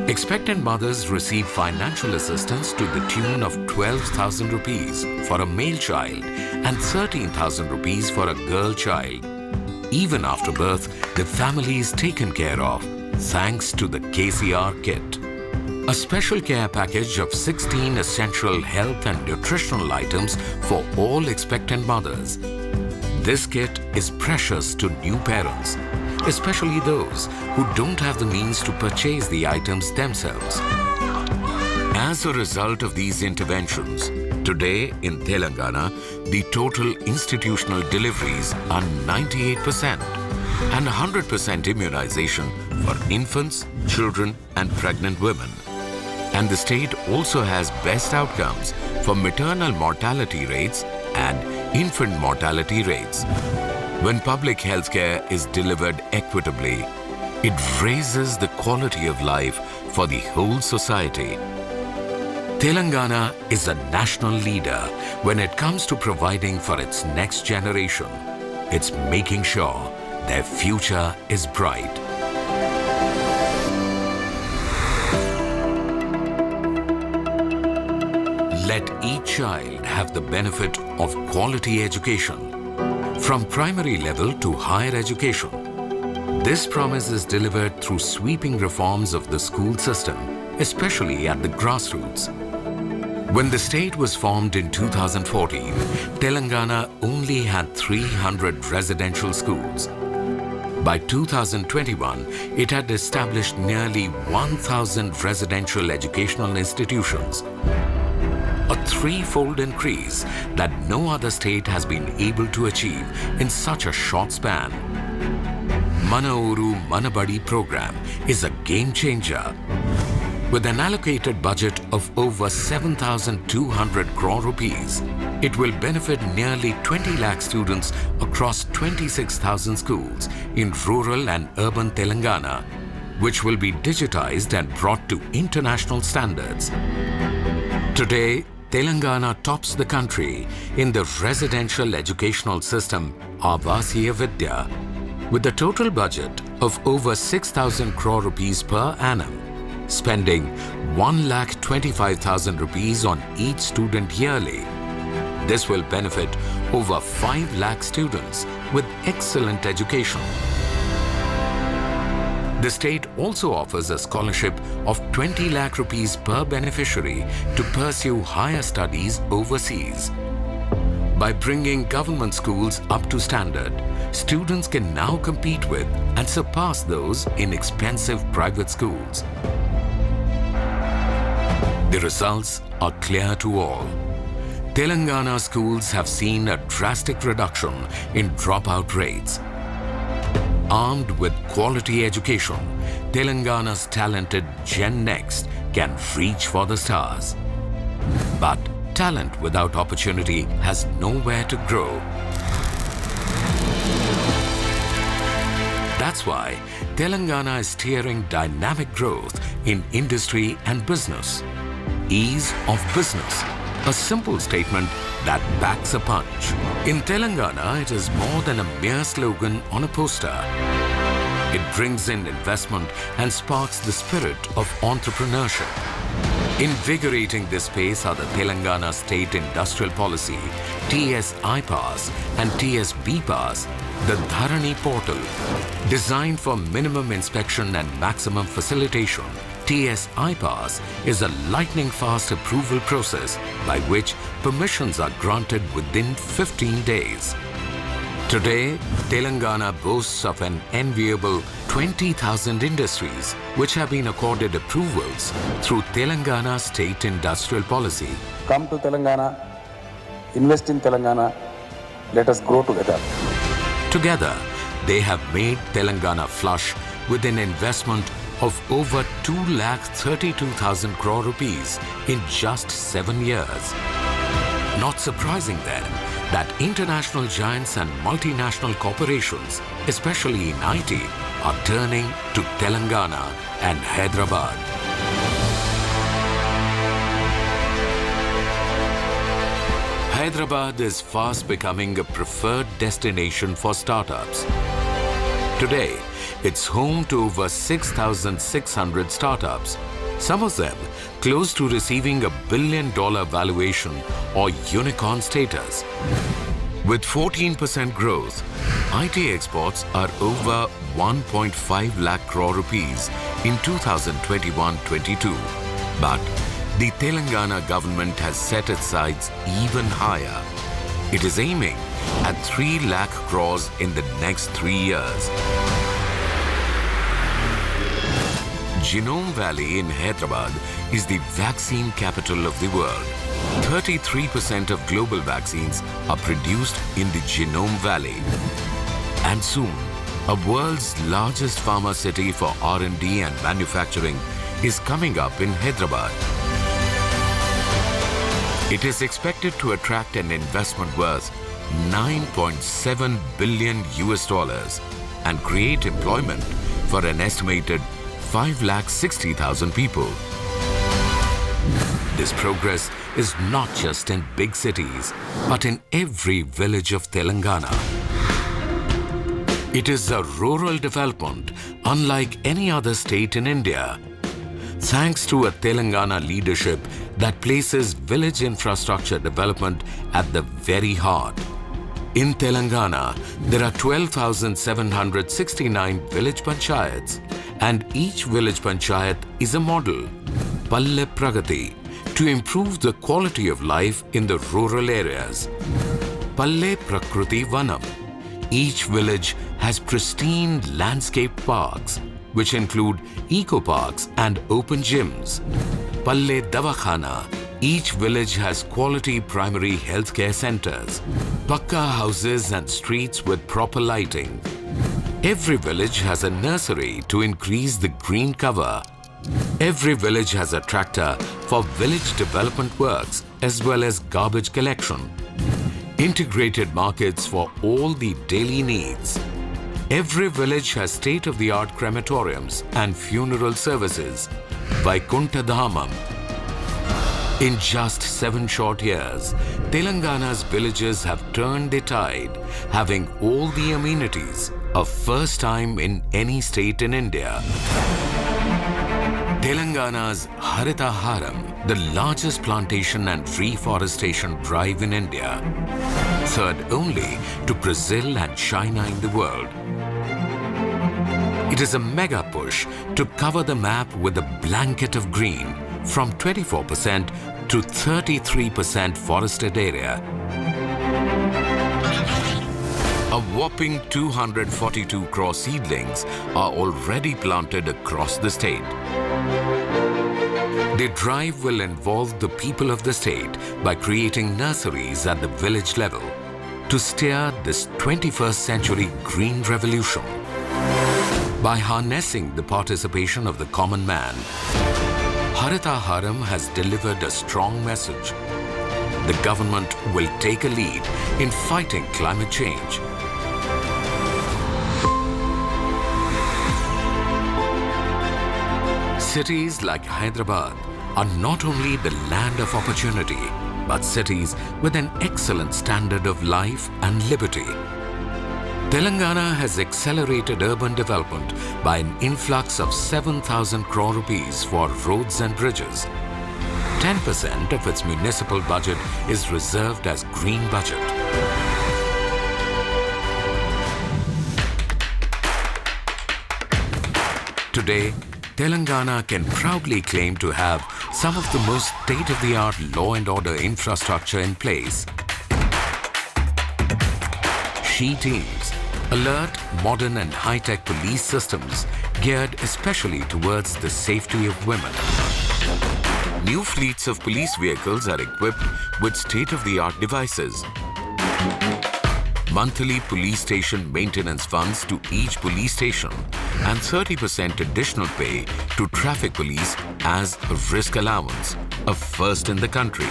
[SPEAKER 24] Expectant mothers receive financial assistance to the tune of 12,000 rupees for a male child and 13,000 rupees for a girl child. Even after birth, the family is taken care of thanks to the KCR kit. A special care package of 16 essential health and nutritional items for all expectant mothers. This kit is precious to new parents, especially those who don't have the means to purchase the items themselves. As a result of these interventions, today in Telangana, the total institutional deliveries are 98% and 100% immunization for infants, children and pregnant women. And the state also has best outcomes for maternal mortality rates and infant mortality rates. When public healthcare is delivered equitably, it raises the quality of life for the whole society. Telangana is a national leader when it comes to providing for its next generation. It's making sure their future is bright. Let each child have the benefit of quality education, from primary level to higher education. This promise is delivered through sweeping reforms of the school system, especially at the grassroots. When the state was formed in 2014, Telangana only had 300 residential schools. By 2021, it had established nearly 1,000 residential educational institutions, a threefold increase that no other state has been able to achieve in such a short span. Mana Uru Mana Badi program is a game changer. With an allocated budget of over 7,200 crore rupees, it will benefit nearly 20 lakh students across 26,000 schools in rural and urban Telangana, which will be digitized and brought to international standards. Today, Telangana tops the country in the residential educational system Avasiya Vidya, with a total budget of over 6,000 crore rupees per annum, spending 1,25,000 rupees on each student yearly. This will benefit over 5 lakh students with excellent education. The state also offers a scholarship of 20 lakh rupees per beneficiary to pursue higher studies overseas. By bringing government schools up to standard, students can now compete with and surpass those in expensive private schools. The results are clear to all. Telangana schools have seen a drastic reduction in dropout rates. Armed with quality education, Telangana's talented Gen Next can reach for the stars. But talent without opportunity has nowhere to grow. That's why Telangana is steering dynamic growth in industry and business. Ease of business, a simple statement that backs a punch. In Telangana, it is more than a mere slogan on a poster. It brings in investment and sparks the spirit of entrepreneurship. Invigorating this space are the Telangana State Industrial Policy, TSI Pass and TSB Pass, the Dharani portal. Designed for minimum inspection and maximum facilitation, TSI Pass is a lightning-fast approval process by which permissions are granted within 15 days. Today, Telangana boasts of an enviable 20,000 industries which have been accorded approvals through Telangana State Industrial Policy.
[SPEAKER 3] Come to Telangana, invest in Telangana, let us grow together.
[SPEAKER 24] Together, they have made Telangana flush with an investment of over 2,32,000 crore rupees in just 7 years. Not surprising then that international giants and multinational corporations, especially in IT, are turning to Telangana and Hyderabad. Hyderabad is fast becoming a preferred destination for startups. Today, it's home to over 6,600 startups, some of them close to receiving $1 billion valuation or unicorn status. With 14% growth, IT exports are over 1.5 lakh crore rupees in 2021-22. But the Telangana government has set its sights even higher. It is aiming at 3 lakh crores in the next 3 years. Genome Valley in Hyderabad is the vaccine capital of the world. 33% of global vaccines are produced in the Genome Valley. And soon, a world's largest pharma city for R&D and manufacturing is coming up in Hyderabad. It is expected to attract an investment worth $9.7 billion and create employment for an estimated 5,60,000 people. This progress is not just in big cities, but in every village of Telangana. It is a rural development unlike any other state in India. Thanks to a Telangana leadership that places village infrastructure development at the very heart. In Telangana, there are 12,769 village panchayats, and each village panchayat is a model, Palle Pragati, to improve the quality of life in the rural areas. Palle Prakruti Vanam. Each village has pristine landscape parks, which include eco-parks and open gyms. Palle Davakhana. Each village has quality primary healthcare centers, pakka houses and streets with proper lighting. Every village has a nursery to increase the green cover. Every village has a tractor for village development works as well as garbage collection. Integrated markets for all the daily needs. Every village has state-of-the-art crematoriums and funeral services. Vaikuntha Dhamam. In just 7 short years, Telangana's villages have turned the tide, having all the amenities, a first time in any state in India. Telangana's Harita Haram, the largest plantation and reforestation drive in India, third only to Brazil and China in the world. It is a mega push to cover the map with a blanket of green from 24% to 33% forested area. A whopping 242 crore seedlings are already planted across the state. The drive will involve the people of the state by creating nurseries at the village level to steer this 21st century green revolution. By harnessing the participation of the common man, Harita Haram has delivered a strong message. The government will take a lead in fighting climate change. Cities like Hyderabad are not only the land of opportunity, but cities with an excellent standard of life and liberty. Telangana has accelerated urban development by an influx of 7,000 crore rupees for roads and bridges. 10% of its municipal budget is reserved as green budget. Today, Telangana can proudly claim to have some of the most state-of-the-art law and order infrastructure in place. She teams, alert, modern and high-tech police systems geared especially towards the safety of women. New fleets of police vehicles are equipped with state-of-the-art devices. Monthly police station maintenance funds to each police station and 30% additional pay to traffic police as a risk allowance, a first in the country.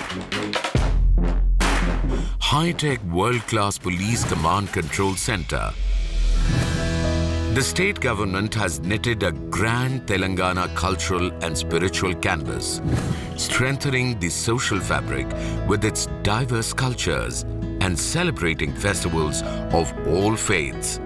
[SPEAKER 24] High-tech world-class police command control center. The state government has knitted a grand Telangana cultural and spiritual canvas, strengthening the social fabric with its diverse cultures and celebrating festivals of all faiths.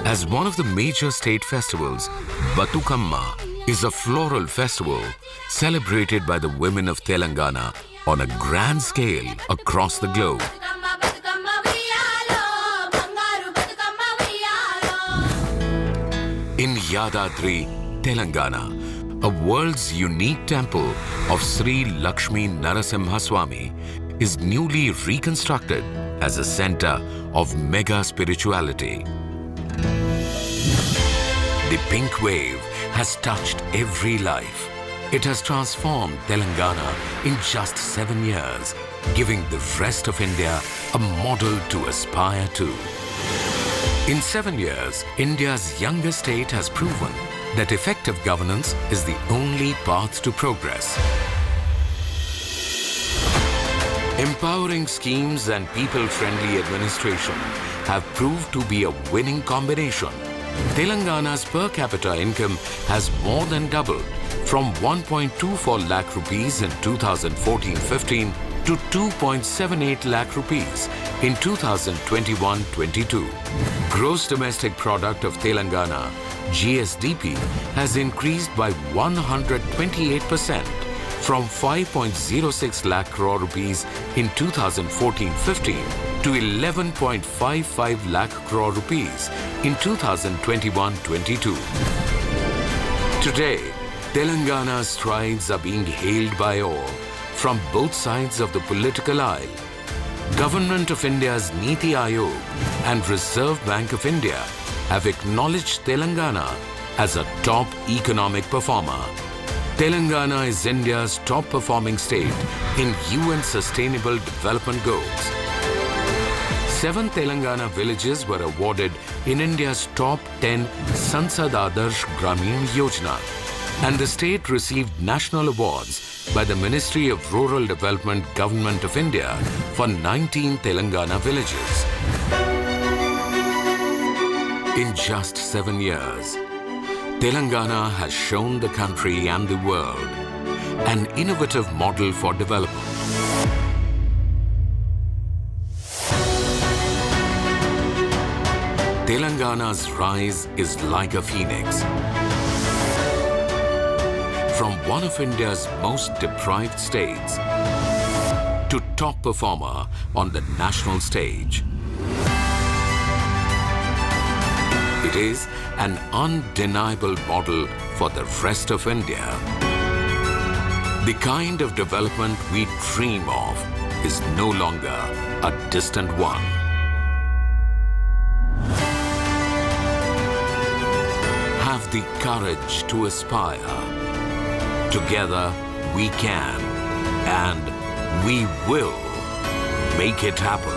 [SPEAKER 24] As one of the major state festivals, Bathukamma is a floral festival celebrated by the women of Telangana on a grand scale across the globe. In Yadadri, Telangana, a world's unique temple of Sri Lakshmi Narasimhaswamy is newly reconstructed as a center of mega spirituality. The pink wave has touched every life. It has transformed Telangana in just 7 years, giving the rest of India a model to aspire to. In 7 years, India's youngest state has proven that effective governance is the only path to progress. Empowering schemes and people-friendly administration have proved to be a winning combination. Telangana's per capita income has more than doubled from 1.24 lakh rupees in 2014-15 to 2.78 lakh rupees in 2021-22. Gross domestic product of Telangana, GSDP, has increased by 128% from 5.06 lakh crore rupees in 2014-15 to 11.55 lakh crore rupees in 2021-22. Today, Telangana's strides are being hailed by all from both sides of the political aisle. Government of India's Niti Aayog and Reserve Bank of India have acknowledged Telangana as a top economic performer. Telangana is India's top performing state in UN Sustainable Development Goals. 7 Telangana villages were awarded in India's top 10 Sansad Adarsh Gramin Yojana, and the state received national awards by the Ministry of Rural Development Government of India for 19 Telangana villages. In just 7 years, Telangana has shown the country and the world an innovative model for development. Telangana's rise is like a phoenix. From one of India's most deprived states to top performer on the national stage. It is an undeniable model for the rest of India. The kind of development we dream of is no longer a distant one. Have the courage to aspire. Together we can and we will make it happen.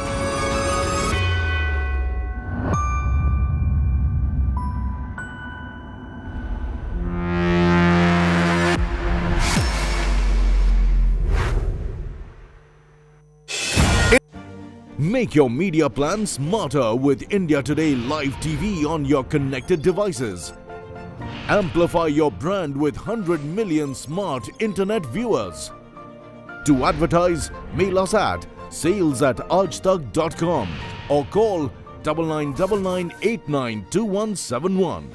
[SPEAKER 5] Make your media plan smarter with India Today Live TV on your connected devices. Amplify your brand with 100 million smart internet viewers. To advertise, mail us at sales@aajtak.com or call 9999892171.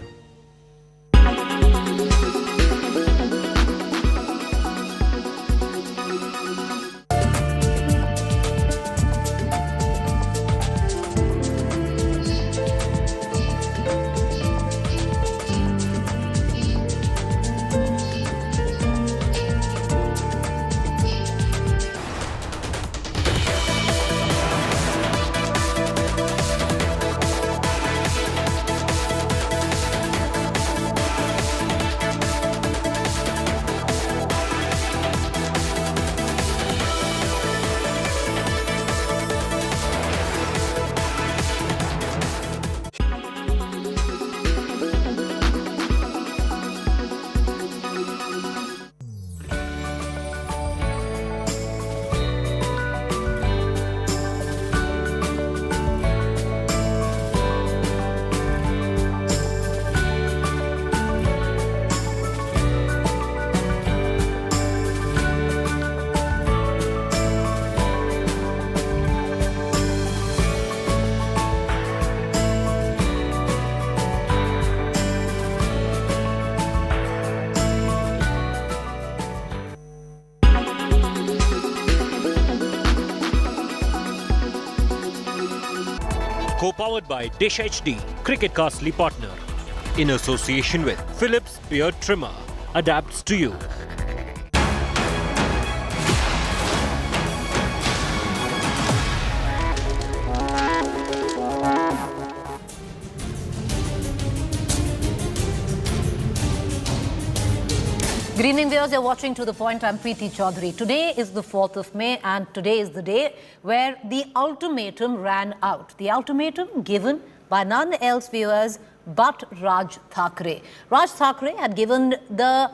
[SPEAKER 13] Co-powered by Dish HD, Cricket Castly partner. In association with Philips Beard Trimmer. Adapts to you.
[SPEAKER 16] Good evening, viewers. You're watching To The Point. I'm Preeti Chaudhary. Today is the 4th of May, and today is the day where the ultimatum ran out. The ultimatum given by none else, viewers, but Raj Thackeray. Raj Thackeray had given the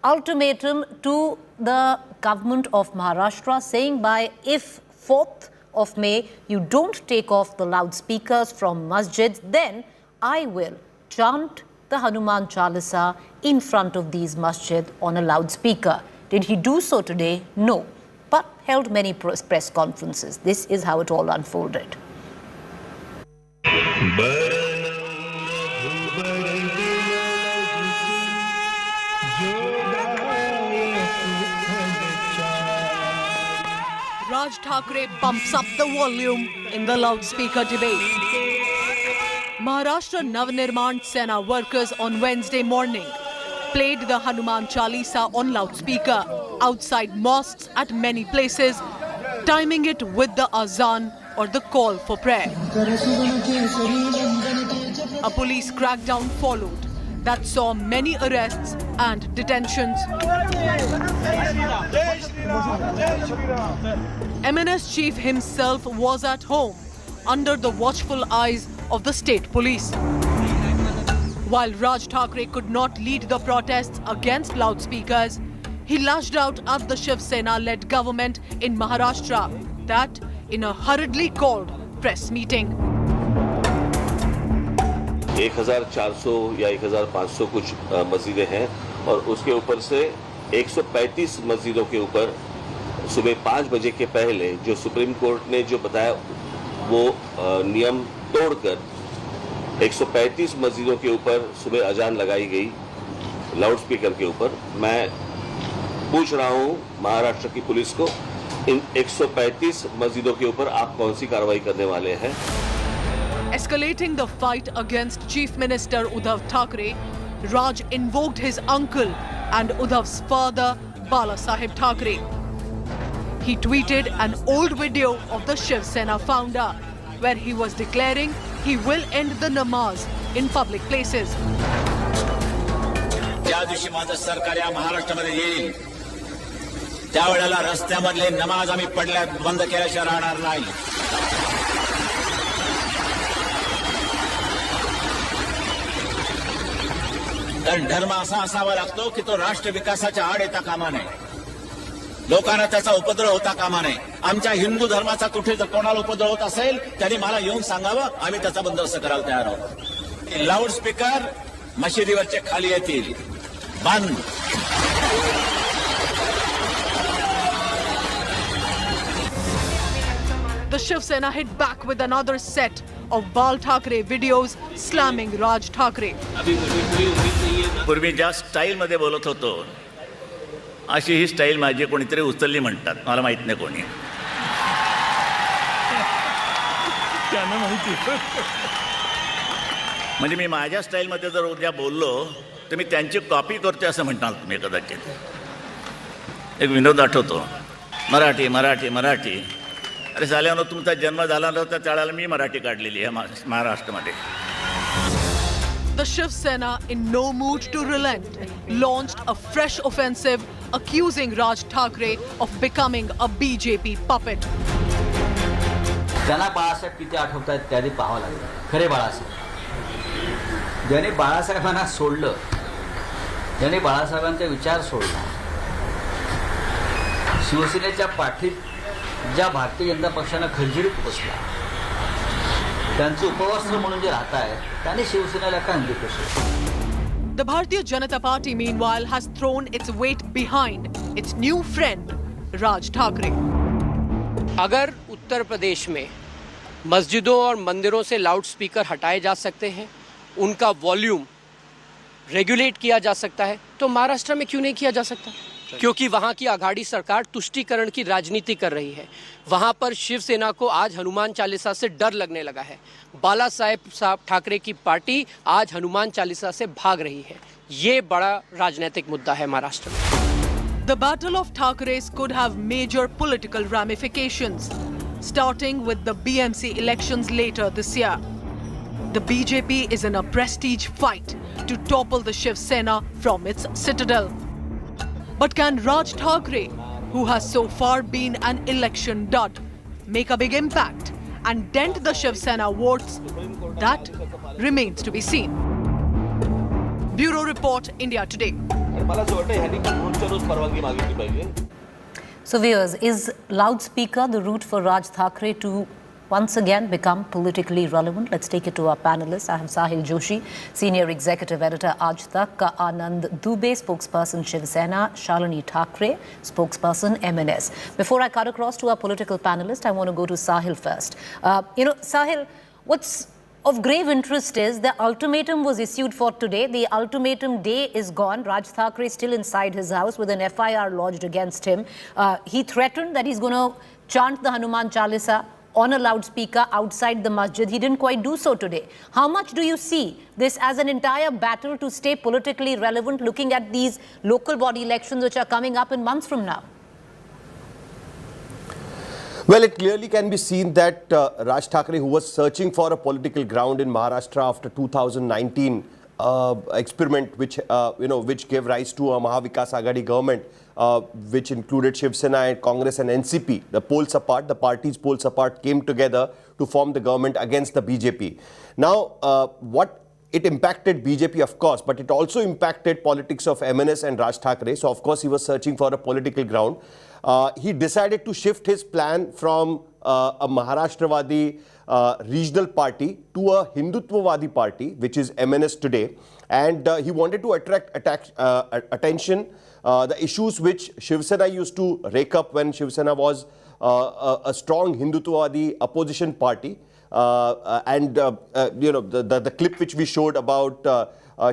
[SPEAKER 16] ultimatum to the government of Maharashtra, saying by if 4th of May you don't take off the loudspeakers from masjids, then I will chant the Hanuman Chalisa in front of these masjid on a loudspeaker. Did he do so today? No, but held many press conferences. This is how it all unfolded.
[SPEAKER 11] Raj Thackeray pumps up the volume in the loudspeaker debate. Maharashtra Navnirman Sena workers on Wednesday morning played the Hanuman Chalisa on loudspeaker outside mosques at many places, timing it with the azan or the call for prayer. A police crackdown followed that saw many arrests and detentions. MNS chief himself was at home under the watchful eyes of the state police. While Raj Thackeray could not lead the protests against loudspeakers, he lashed out at the Shiv Sena-led government in Maharashtra, that in a hurriedly called press meeting.
[SPEAKER 1] 1400 या 1500 कुछ मस्जिदें हैं और उसके ऊपर से 135 मस्जिदों के ऊपर सुबह 5 बजे के पहले जो सुप्रीम कोर्ट ने जो बताया वो नियम तोड़कर 135 मस्जिदों के ऊपर सुबह अजान लगाई गई लाउड स्पीकर के ऊपर। मैं पूछ रहा हूँ महाराष्ट्र की पुलिस को, इन 135 मस्जिदों के ऊपर आप कौन सी कार्रवाई करने वाले हैं?
[SPEAKER 11] Escalating the fight against Chief Minister Uddhav Thackeray, Raj invoked his uncle and Uddhav's father, Bala Saheb Thackeray. He tweeted an old video of the Shiv Sena founder, where he was declaring he will end the namaz in public places.
[SPEAKER 6] ज्या दिवशी माझं सरकार या महाराष्ट्रामध्ये येईल त्यावेळेला रस्त्यामधले नमाज आम्ही पडल्यात बंद केल्याशिवाय राहणार नाही. कारण धर्म असा असावा लागतो की तो राष्ट्र विकासाच्या आड येता कामा नये, लोकांना त्याचा उपद्रव होता कामा नये. आमच्या हिंदू धर्माचा कुठे जर कोणाला उपद्रव होत असेल त्यांनी मला येऊन सांगावं, आम्ही त्याचा बंदोबस्त करायला तयार आहोत. लाऊड स्पीकर मशिदीवरचे खाली येतील, बंद.
[SPEAKER 11] The Shiv Sena hit back with another set of Bal Thackeray videos slamming Raj Thackeray.
[SPEAKER 6] पूर्वी ज्या स्टाईल मध्ये बोलत होतो अशी ही स्टाईल माझी कोणीतरी उचलली म्हणतात, मला माहित नाही कोणी. त्यांना माहिती. म्हणजे मी माझ्या स्टाईल मध्ये जर उद्या बोललो तर मी त्यांची कॉपी करतोय असं म्हणणार तुम्ही कदाचित. एक विनोद आठवतो, मराठी मराठी मराठी. अरे झाल्यानं तुमचा जन्म झाला नव्हता त्यावेळेला मी मराठी काढलेली आहे महाराष्ट्रामध्ये.
[SPEAKER 11] The Shiv Sena, in no mood to relent, launched a fresh offensive accusing Raj Thackeray of becoming a BJP puppet.
[SPEAKER 7] त्यांना बाळासाहेब किती आठवत आहेत त्याआधी पाहावं लागलं. खरे बाळासाहेब, ज्याने बाळासाहेबांना सोडलं, ज्याने बाळासाहेबांचा विचार सोडला, शिवसेनेच्या पाठीत ज्या भारतीय जनता पक्षानं खंजीर बसला, त्यांचं उपवस्त्र म्हणून जे राहत आहेत त्याने शिवसेनेला काय अंगी कसं.
[SPEAKER 11] The Bharatiya Janata Party, meanwhile, has thrown its weight behind its new friend, Raj Thackeray.
[SPEAKER 20] अगर उत्तर प्रदेश में मस्जिदों और मंदिरों से लाउड स्पीकर हटाए जा सकते हैं, उनका वॉल्यूम रेगुलेट किया जा सकता है, तो महाराष्ट्र में क्यों नहीं किया जा सकता? क्योंकि वहाँ की आघाड़ी सरकार तुष्टीकरण की राजनीति कर रही है. वहाँ पर शिवसेना को आज हनुमान चालीसा से डर लगने लगा है. बाला साहब ठाकरे की पार्टी आज हनुमान चालीसा से भाग रही है. ये बड़ा राजनीतिक मुद्दा है महाराष्ट्र में.
[SPEAKER 11] The battle of Thackerays could have major political ramifications, starting with the BMC elections later this year. The BJP is in a prestige fight to topple the Shiv Sena from its citadel. But can Raj Thackeray, who has so far been an election dud, make a big impact and dent the Shiv Sena votes? That remains to be seen. Bureau Report, India Today.
[SPEAKER 16] So viewers, is loudspeaker the route for Raj Thackeray to once again become politically relevant? Let's take it to our panelists. I have Sahil Joshi, Senior Executive Editor, Aaj Tak; Anand Dubey, Spokesperson, Shiv Sena; Shalini Thackeray, Spokesperson, MNS. Before I cut across to our political panelist, I want to go to Sahil first. Sahil, what's of grave interest is the ultimatum was issued for today. The ultimatum day is gone. Raj Thackeray is still inside his house with an FIR lodged against him. He threatened that he's going to chant the Hanuman Chalisa on a loudspeaker outside the masjid. He didn't quite do so today. How much do you see this as an entire battle to stay politically relevant, looking at these local body elections which are coming up in months from now?
[SPEAKER 25] Well, it clearly can be seen that Raj Thackeray, who was searching for a political ground in Maharashtra after 2019 experiment which which gave rise to a Mahavikas Aghadi government, which included Shiv Sena and Congress and NCP. The parties poles apart came together to form the government against the BJP. Now, it impacted BJP, of course, but it also impacted politics of MNS and Raj Thackeray. So, of course, he was searching for a political ground. He decided to shift his plan from a Maharashtravadi regional party to a Hindutvavadi party, which is MNS today. And he wanted to attract attention, the issues which Shiv Sena used to rake up when Shiv Sena was a strong Hindutvavadi opposition party. The clip which we showed about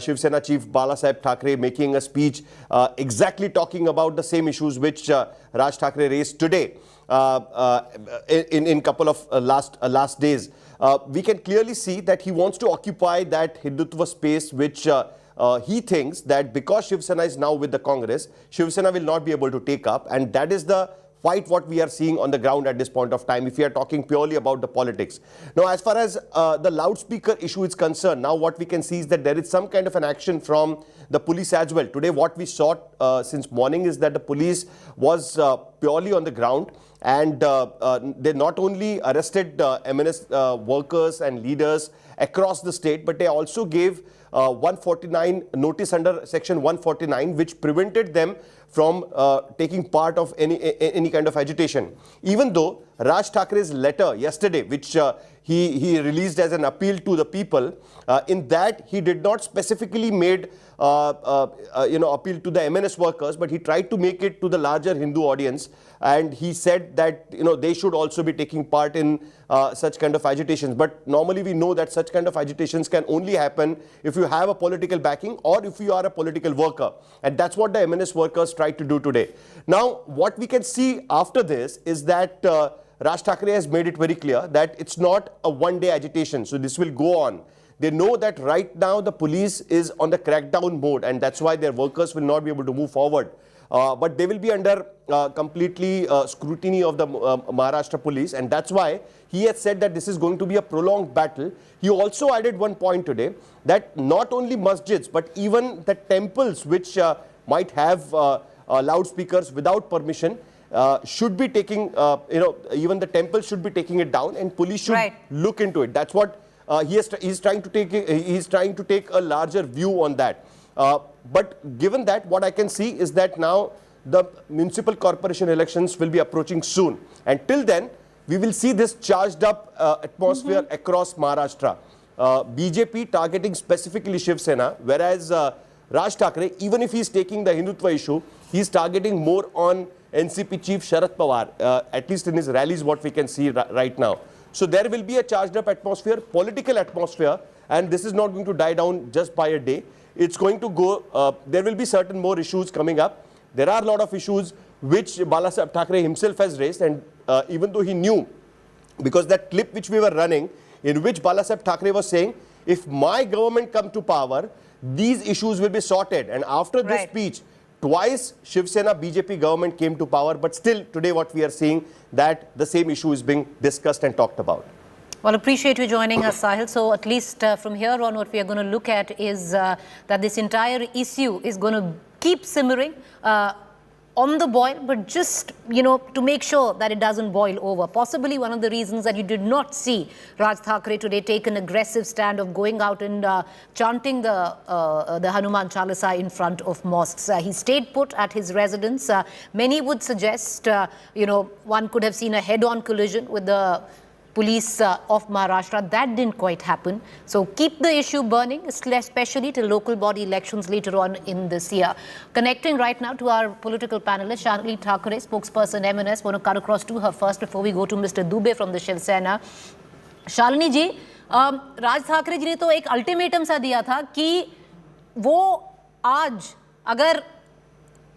[SPEAKER 25] Shiv Sena Chief Balasaheb Thackeray making a speech exactly talking about the same issues which Raj Thackeray raised today in couple of last days. We can clearly see that he wants to occupy that Hindutva space which he thinks that because Shiv Sena is now with the Congress, Shiv Sena will not be able to take up, and that is the fight what we are seeing on the ground at this point of time, if we are talking purely about the politics. Now, as far as the loudspeaker issue is concerned, now what we can see is that there is some kind of an action from the police as well. Today, what we saw since morning is that the police was purely on the ground, and they not only arrested MNS workers and leaders across the state, but they also gave 149 notice under section 149, which prevented them from taking part of any kind of agitation. Even though Raj Thackeray's letter yesterday, which he released as an appeal to the people, in that he did not specifically made appeal to the MNS workers, but he tried to make it to the larger Hindu audience, and he said that they should also be taking part in such kind of agitations. But normally we know that such kind of agitations can only happen if you have a political backing or if you are a political worker, and that's what the MNS workers tried to do today. Now, what we can see after this is that Raj Thackeray has made it very clear that it's not a one-day agitation, so this will go on. They know that right now the police is on the crackdown mode, and that's why their workers will not be able to move forward. But they will be under completely scrutiny of the Maharashtra police, and that's why he has said that this is going to be a prolonged battle. He also added one point today that not only masjids, but even the temples which might have loudspeakers without permission should be taking, even the temple should be taking it down, and police should look into it. That's what he's trying to take. He's trying to take a larger view on that. But given that, what I can see is that now the municipal corporation elections will be approaching soon, and till then we will see this charged up atmosphere across Maharashtra. BJP targeting specifically Shiv Sena, whereas Raj Thackeray, even if he's taking the Hindutva issue, he's targeting more on NCP chief Sharad Pawar, at least in his rallies, what we can see right now. So there will be a charged up atmosphere, political atmosphere, and this is not going to die down just by a day. It's going to go, there will be certain more issues coming up. There are a lot of issues which Balasaheb Thackeray himself has raised, and even though he knew, because that clip which we were running, in which Balasaheb Thackeray was saying, if my government come to power, these issues will be sorted. And after this speech, twice Shiv Sena BJP government came to power, but still today what we are seeing that the same issue is being discussed and talked about.
[SPEAKER 16] Well, appreciate you joining us, Sahil. So at least from here on, what we are going to look at is that this entire issue is going to keep simmering on the boil, but just, to make sure that it doesn't boil over. Possibly one of the reasons that you did not see Raj Thackeray today take an aggressive stand of going out and chanting the Hanuman Chalisa in front of mosques. He stayed put at his residence. Many would suggest, one could have seen a head-on collision with the police of Maharashtra. That didn't quite happen. So keep the issue burning, especially till local body elections later on in this year. Connecting right now to our political panelist, Shalini Thackeray, spokesperson MNS. Want to cut across to her first before we go to Mr. Dubey from the Shiv Sena. Shalini ji, Raj Thackeray ji ने तो एक ultimatum सा दिया था कि वो आज अगर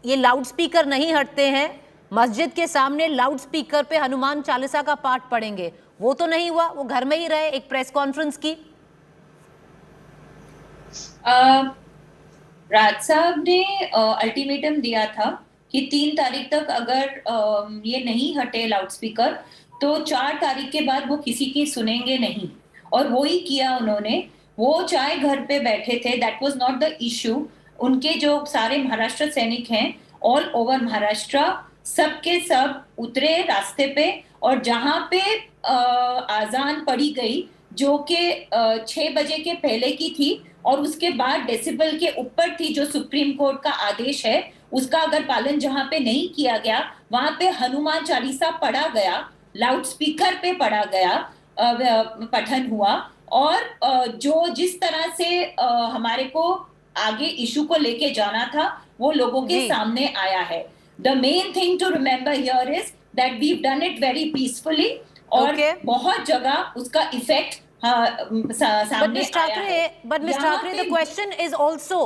[SPEAKER 16] ये लाउड स्पीकर नहीं हटते हैं, मस्जिद के सामने लाउड स्पीकर पे हनुमान चालीसा का पाठ पढ़ेंगे. वो तो नहीं हुआ, वो घर में ही रहे, एक प्रेस कॉन्फ्रेंस की.
[SPEAKER 2] राज साहब ने अल्टीमेटम दिया था कि 3 तारीख तक अगर ये नहीं हटे लाउड स्पीकर तो 4 तारीख के बाद वो किसी की सुनेंगे नहीं, और वो ही किया उन्होंने. वो चाहे घर पे बैठे थे, that was not the issue. उनके जो सारे महाराष्ट्र सैनिक हैं ऑल ओवर महाराष्ट्र, सब के सब उतरे रास्ते पे, और जहां पे आजान पड़ी गई जो कि 6 बजे के पहले की थी और उसके बाद डेसिबल के ऊपर थी, जो सुप्रीम कोर्ट का आदेश है उसका अगर पालन जहां पे नहीं किया गया, वहां पे हनुमान चालीसा पढ़ा गया, लाउड स्पीकर पे पढ़ा गया, पठन हुआ, और जो जिस तरह से हमारे को आगे इशू को लेके जाना था वो लोगों के सामने आया है। The main thing to remember here is that we done it very peacefully, और बहुत जगह उसका इफेक्ट सामने आया है।
[SPEAKER 16] But Ms. Thackeray, the question is also,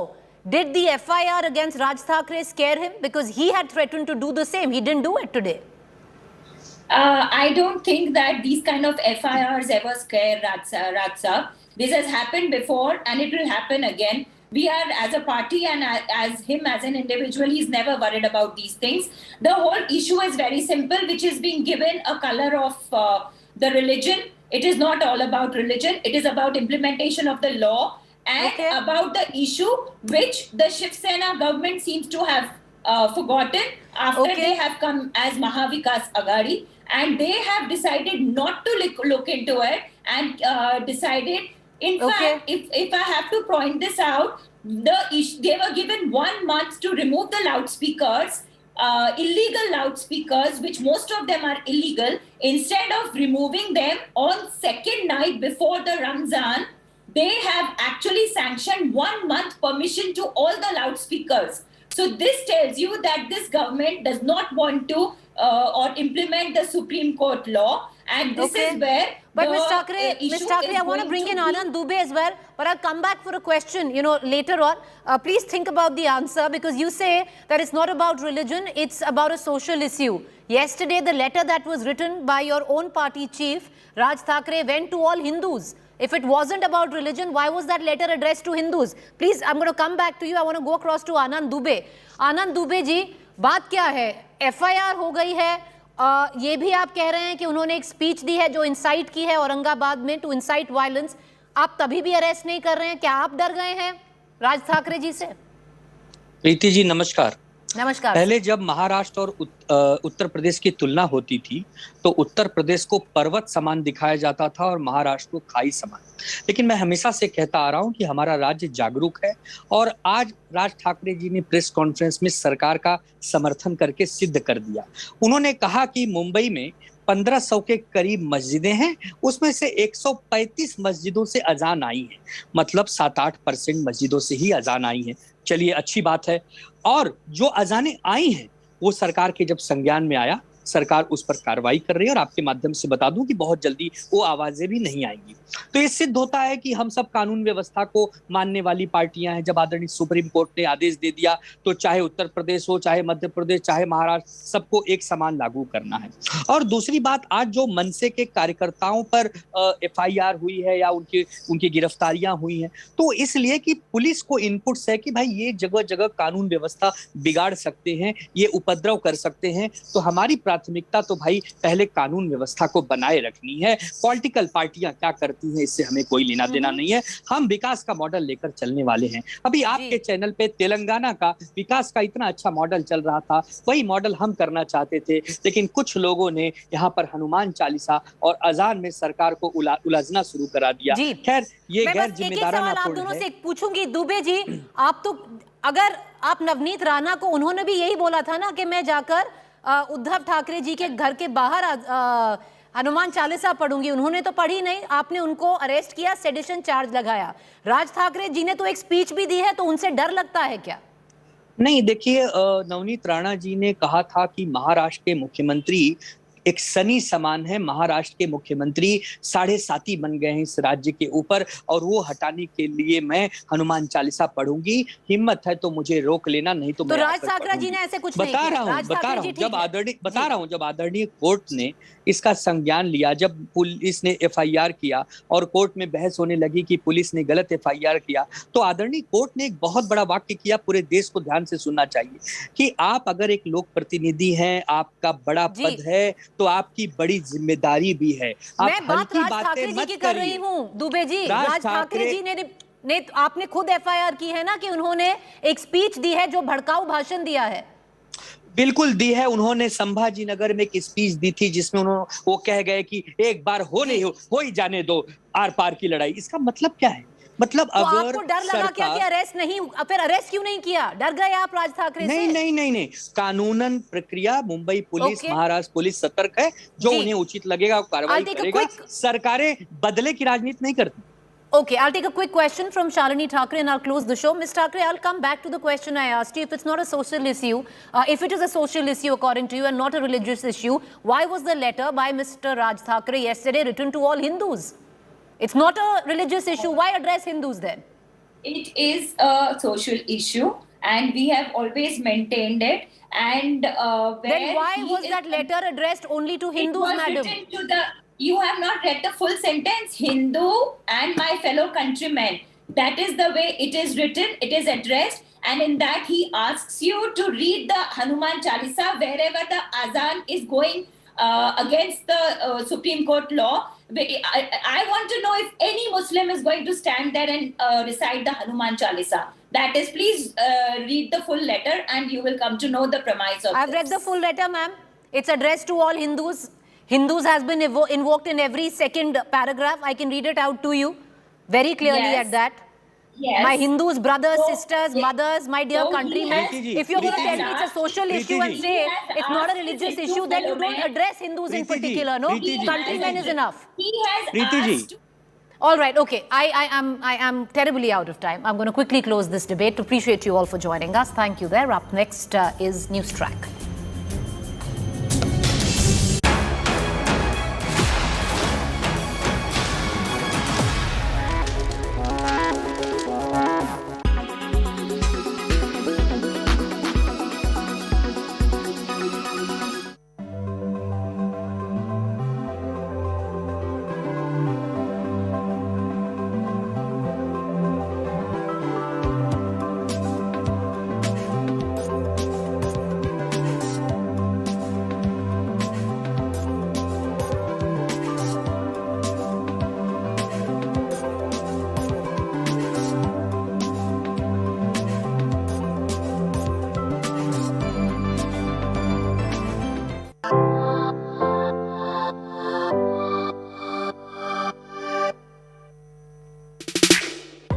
[SPEAKER 16] did the FIR against Raj Thackeray scare him? Because he had threatened to do the same. He didn't do it today.
[SPEAKER 2] I don't think that these kind of FIRs ever scare Raj. This has happened before and it will happen again. We are, as a party and as him as an individual, he's never worried about these things. The whole issue is very simple, which is being given a color of the religion. It is not all about religion. It is about implementation of the law and about the issue which the Shiv Sena government seems to have forgotten after they have come as Mahavikas Aghadi, and they have decided not to look into it and decided. In fact, if I have to point this out, they were given 1 month to remove the loudspeakers, illegal loudspeakers, which most of them are illegal. Instead of removing them on second night before the Ramzan, they have actually sanctioned 1 month permission to all the loudspeakers. So this tells you that this government does not want to or implement the Supreme Court law, and this is where.
[SPEAKER 16] But Ms. Thackeray, I want to bring in Anand Dubey as well, but I'll come back for a question, later on. Please think about the answer, because you say that it's not about religion, it's about a social issue. Yesterday, the letter that was written by your own party chief, Raj Thackeray, went to all Hindus. If it wasn't about religion, why was that letter addressed to Hindus? Please, I'm going to come back to you. I want to go across to Anand Dubey. Anand Dubey ji, बात क्या है? FIR हो गई है. ये भी आप कह रहे हैं कि उन्होंने एक स्पीच दी है जो इंसाइट की है औरंगाबाद में, टू इंसाइट वायलेंस. आप तभी भी अरेस्ट नहीं कर रहे हैं? क्या आप डर गए हैं राज ठाकरे जी से?
[SPEAKER 4] प्रीति जी नमस्कार.
[SPEAKER 16] नमस्कार.
[SPEAKER 4] पहले जब महाराष्ट्र और उत्तर प्रदेश की तुलना होती थी तो उत्तर प्रदेश को पर्वत समान दिखाया जाता था और महाराष्ट्र को खाई समान. लेकिन मैं हमेशा से कहता आ रहा हूं कि हमारा राज्य जागरूक है, और आज राज ठाकरे जी ने प्रेस कॉन्फ्रेंस में सरकार का समर्थन करके सिद्ध कर दिया. उन्होंने कहा कि मुंबई में 1500 के करीब मस्जिदें हैं, उसमें से 135 मस्जिदों से अजान आई है, मतलब 7-8% मस्जिदों से ही अजान आई है. चलिए अच्छी बात है. और जो अजानें आई हैं वो सरकार के जब संज्ञान में आया, सरकार उस पर कार्रवाई कर रही है, और आपके माध्यम से बता दूं कि बहुत जल्दी वो आवाजें भी नहीं आएंगी. तो ये सिद्ध होता है कि हम सब कानून व्यवस्था को मानने वाली पार्टियां हैं. जब आदरणीय सुप्रीम कोर्ट ने आदेश दे दिया तो चाहे उत्तर प्रदेश हो, चाहे मध्य प्रदेश, चाहे महाराष्ट्र, सबको एक समान लागू करना है. और दूसरी बात, आज जो मनसे के कार्यकर्ताओं पर FIR हुई है या उनकी गिरफ्तारियां हुई हैं, तो इसलिए कि पुलिस को इनपुट्स है कि भाई ये जगह जगह कानून व्यवस्था बिगाड़ सकते हैं, ये उपद्रव कर सकते हैं. तो हमारी प्राथमिकता तो भाई पहले कानून व्यवस्था को बनाए रखनी है. पॉलिटिकल पार्टियां क्या करती हैं इससे हमें कोई लेना देना नहीं है. हम विकास का मॉडल लेकर चलने वाले हैं. अभी आपके चैनल पे तेलंगाना का विकास का इतना अच्छा मॉडल चल रहा था, वही मॉडल हम करना चाहते थे, लेकिन कुछ लोगों ने यहाँ पर हनुमान चालीसा और अजान में सरकार को उलझना शुरू करा दिया. खैर ये गैर जिम्मेदाराना
[SPEAKER 16] आप दोनों से पूछूंगी. दुबे जी, आप तो, अगर आप नवनीत राणा को, उन्होंने भी यही बोला था ना कि मैं जाकर उद्धव ठाकरे जी के घर के बाहर हनुमान चालीसा पढ़ूंगी, उन्होंने तो पढ़ी नहीं, आपने उनको अरेस्ट किया, सेडिशन चार्ज लगाया. राज ठाकरे जी ने तो एक स्पीच भी दी है, तो उनसे डर लगता है क्या?
[SPEAKER 4] नहीं, देखिए, नवनीत राणा जी ने कहा था कि महाराष्ट्र के मुख्यमंत्री एक सनी समान है. महाराष्ट्र के मुख्यमंत्री 7.5 बन गए हैं इस राज्य के ऊपर, और वो हटाने के लिए मैं हनुमान चालीसा पढ़ूंगी. हिम्मत है तो मुझे रोक लेना, नहीं तो मैं
[SPEAKER 16] राज ठाकरे जी ने ऐसे कुछ नहीं किया.
[SPEAKER 4] बता रहा हूं जब आदरणीय कोर्ट ने इसका संज्ञान लिया, जब पुलिस ने FIR किया और कोर्ट में बहस होने लगी कि पुलिस ने गलत FIR किया, तो आदरणीय कोर्ट ने एक बहुत बड़ा वाक्य किया, पूरे देश को ध्यान से सुनना चाहिए, कि आप अगर एक लोक प्रतिनिधि हैं, आपका बड़ा पद है, तो आपकी बड़ी जिम्मेदारी भी है। आप
[SPEAKER 16] मैं बात राज ठाकरे जी की कर रही हूँ दुबे जी। राज ठाकरे जी ने आपने खुद FIR की है ना कि उन्होंने एक स्पीच दी है जो भड़काऊ भाषण दिया है।
[SPEAKER 4] बिल्कुल दी है। उन्होंने संभाजी नगर में एक स्पीच दी थी जिसमें वो कह गए कि एक बार हो ही जाने दो आर पार की लड़ाई। इसका मतलब क्या है? मतलब
[SPEAKER 16] तो
[SPEAKER 4] अगर
[SPEAKER 16] आपको डर लगा क्या कि अरेस्ट नहीं, फिर अरेस्ट क्यों नहीं किया? डर गए आप राज ठाकरे से?
[SPEAKER 4] नहीं। कानूनन प्रक्रिया मुंबई पुलिस, महाराष्ट्र पुलिस सतर्क है। जो उन्हें उचित लगेगा कार्रवाई करेगा। सरकारें बदले की राजनीति नहीं करती।
[SPEAKER 16] Okay, I'll take a quick question from Shalini Thakre and I'll close the show. Ms. Thakre, I'll come back to the question I asked you. If it's not a social issue, if it is a social issue according to you and not a religious issue, why was the letter by Mr. Raj Thakre yesterday written to all Hindus? It's not a religious issue. Why address Hindus then?
[SPEAKER 2] It is a social issue and we have always maintained it. And
[SPEAKER 16] then why was that letter addressed only to Hindus, madam?
[SPEAKER 2] Written to you have not read the full sentence. Hindu and my fellow countrymen. That is the way it is written. It is addressed. And in that he asks you to read the Hanuman Chalisa wherever the azan is going against the Supreme Court law. I want to know if any Muslim is going to stand there and recite the Hanuman Chalisa. That is, please read the full letter and you will come to know the premise of
[SPEAKER 16] I've read the full letter, ma'am. It's addressed to all Hindus. Hindus has been invoked in every second paragraph. I can read it out to you very clearly at that.
[SPEAKER 2] Yes.
[SPEAKER 16] My Hindus, brothers, sisters, mothers, my dear countrymen. If you're going to tell me it's a social issue and say it's not a religious issue, then you don't address Hindus in particular, no? Countrymen is enough.
[SPEAKER 2] He has asked.
[SPEAKER 16] All right, okay. I am terribly out of time. I'm going to quickly close this debate. Appreciate you all for joining us. Thank you there. Up next is News Track.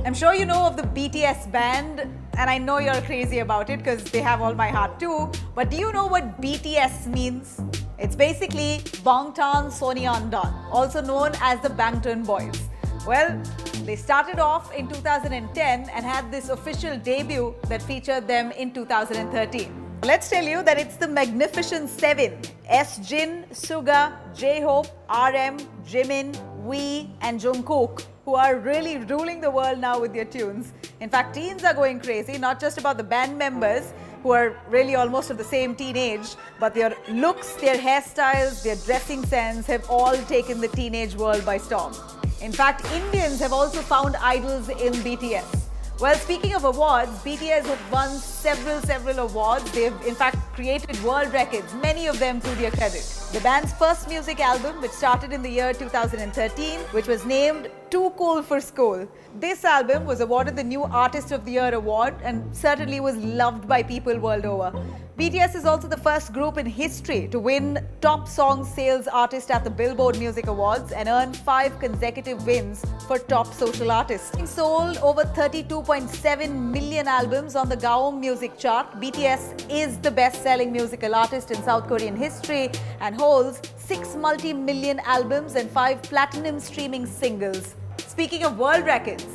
[SPEAKER 8] I'm sure you know of the BTS band, and I know you're crazy about it because they have all my heart too. But do you know what BTS means? It's basically Bangtan Sonyeondan, also known as the Bangtan Boys. Well, they started off in 2010 and had this official debut that featured them in 2013. Let's tell you that it's the Magnificent Seven: S-Jin, Suga, J-Hope, RM, Jimin, V, and Jungkook, who are really ruling the world now with their tunes. In fact, teens are going crazy, not just about the band members, who are really almost of the same teenage, but their looks, their hairstyles, their dressing sense have all taken the teenage world by storm. In fact, Indians have also found idols in BTS. Well, speaking of awards, BTS have won several awards. They've in fact created world records, many of them to their credit. The band's first music album, which started in the year 2013, which was named Too Cool for School. This album was awarded the New Artist of the Year award and certainly was loved by people world over. BTS is also the first group in history to win Top Song Sales Artist at the Billboard Music Awards and earn 5 consecutive wins for Top Social Artist. Sold over 32.7 million albums on the Gaon Music Chart, BTS is the best-selling musical artist in South Korean history and holds 6 multi-million albums and 5 platinum streaming singles. Speaking of world records,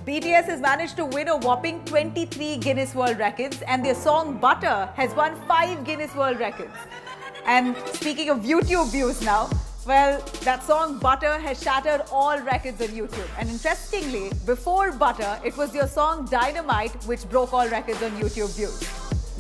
[SPEAKER 8] BTS has managed to win a whopping 23 Guinness World Records, and their song Butter has won 5 Guinness World Records. And speaking of YouTube views now, well, that song Butter has shattered all records on YouTube. And interestingly, before Butter, it was your song Dynamite which broke all records on YouTube views.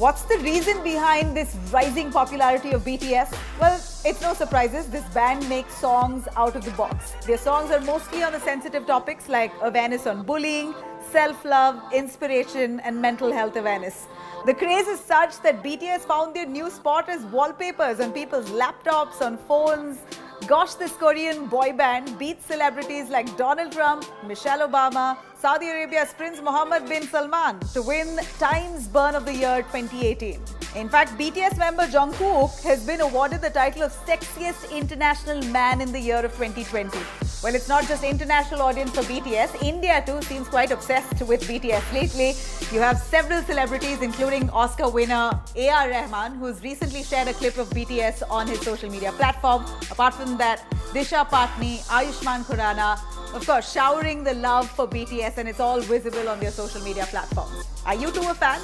[SPEAKER 8] What's the reason behind this rising popularity of BTS? Well, it's no surprises. This band makes songs out of the box. Their songs are mostly on the sensitive topics like awareness on bullying, self-love, inspiration and mental health awareness. The craze is such that BTS found their new spot as wallpapers on people's laptops, on phones. Gosh, this Korean boy band beats celebrities like Donald Trump, Michelle Obama, Saudi Arabia's Prince Mohammed bin Salman to win Times Burn of the Year 2018. In fact, BTS member Jungkook has been awarded the title of Sexiest International Man in the Year of 2020. Well, it's not just international audience for BTS. India too seems quite obsessed with BTS lately. You have several celebrities, including Oscar winner A.R. Rahman, who's recently shared a clip of BTS on his social media platform. Apart from that, Disha Patni, Ayushmann Khurrana, of course, showering the love for BTS, and it's all visible on their social media platforms. Are you too a fan?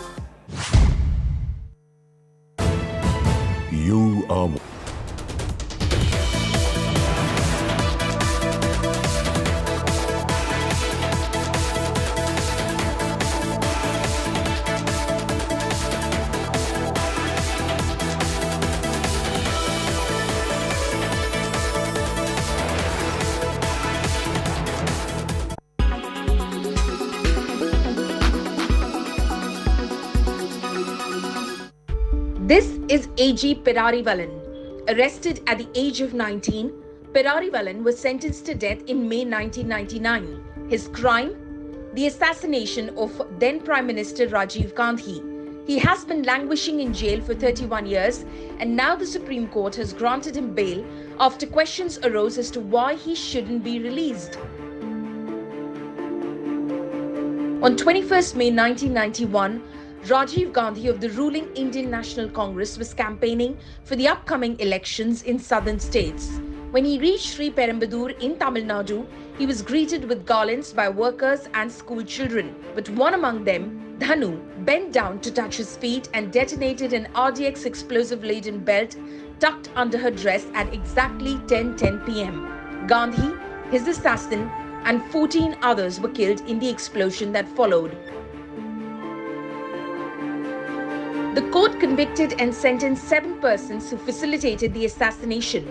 [SPEAKER 15] You are...
[SPEAKER 9] This is A.G. Pirarivalan. Arrested at the age of 19, Pirarivalan was sentenced to death in May 1999. His crime? The assassination of then Prime Minister Rajiv Gandhi. He has been languishing in jail for 31 years, and now the Supreme Court has granted him bail after questions arose as to why he shouldn't be released. On 21st May 1991, Rajiv Gandhi of the ruling Indian National Congress was campaigning for the upcoming elections in southern states. When he reached Sri Perumbudur in Tamil Nadu, he was greeted with garlands by workers and school children. But one among them, Dhanu, bent down to touch his feet and detonated an RDX explosive-laden belt tucked under her dress at exactly 10:10 p.m. Gandhi, his assassin, and 14 others were killed in the explosion that followed. The court convicted and sentenced 7 persons who facilitated the assassination.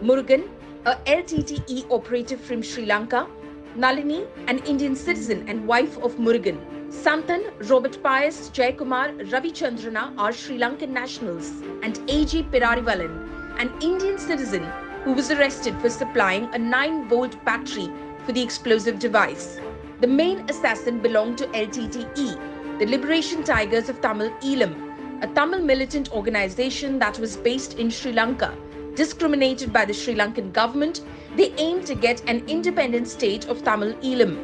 [SPEAKER 9] Murugan, a LTTE operative from Sri Lanka; Nalini, an Indian citizen and wife of Murugan; Santan, Robert Pius, Jayakumar, Ravi Chandrana are Sri Lankan nationals; and A.G. Pirarivalan, an Indian citizen who was arrested for supplying a 9-volt battery for the explosive device. The main assassin belonged to LTTE, the Liberation Tigers of Tamil Eelam, a Tamil militant organization that was based in Sri Lanka. Discriminated by the Sri Lankan government, they aimed to get an independent state of Tamil Eelam.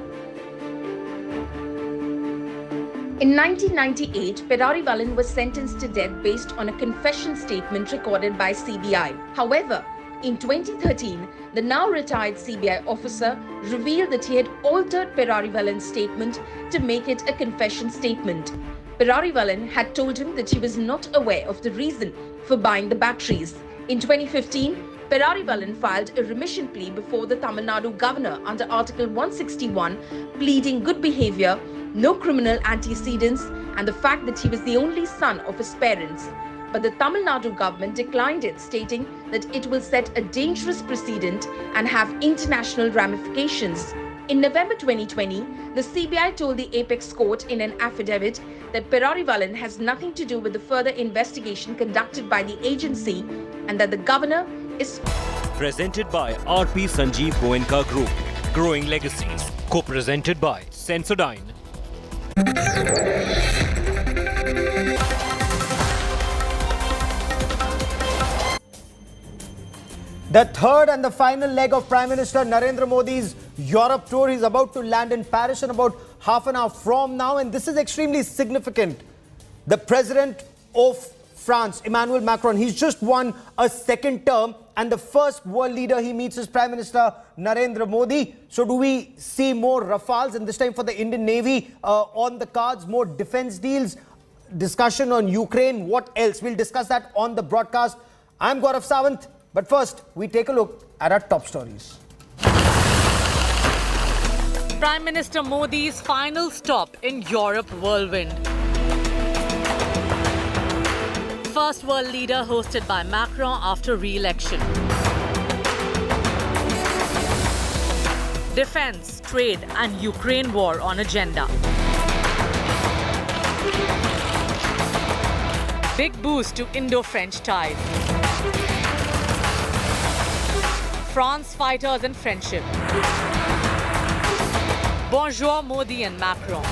[SPEAKER 9] In 1998, Pirarivalan was sentenced to death based on a confession statement recorded by CBI. However, in 2013, the now retired CBI officer revealed that he had altered Pirarivalan's statement to make it a confession statement. Pirarivalan had told him that he was not aware of the reason for buying the batteries. In 2015, Pirarivalan filed a remission plea before the Tamil Nadu governor under Article 161, pleading good behavior, no criminal antecedents, and the fact that he was the only son of his parents. But the Tamil Nadu government declined it, stating that it will set a dangerous precedent and have international ramifications. In November 2020, the CBI told the Apex Court in an affidavit that Pirarivalan has nothing to do with the further investigation conducted by the agency and that the governor is...
[SPEAKER 13] Presented by RP Sanjeev Goenka Group. Growing Legacies. Co-presented by Sensodyne.
[SPEAKER 14] The third and the final leg of Prime Minister Narendra Modi's Europe tour. He's about to land in Paris in about half an hour from now, and this is extremely significant. The President of France, Emmanuel Macron, he's just won a second term, and the first world leader he meets is Prime Minister Narendra Modi. So do we see more Rafales, and this time for the Indian Navy on the cards, more defense deals, discussion on Ukraine, what else? We'll discuss that on the broadcast. I'm Gaurav Sawant. But first, we take a look at our top stories.
[SPEAKER 10] Prime Minister Modi's final stop in Europe whirlwind. First world leader hosted by Macron after re-election. Defense, trade and Ukraine war on agenda. Big boost to Indo-French ties. France fighters and friendship. Bonjour Modi and Macron.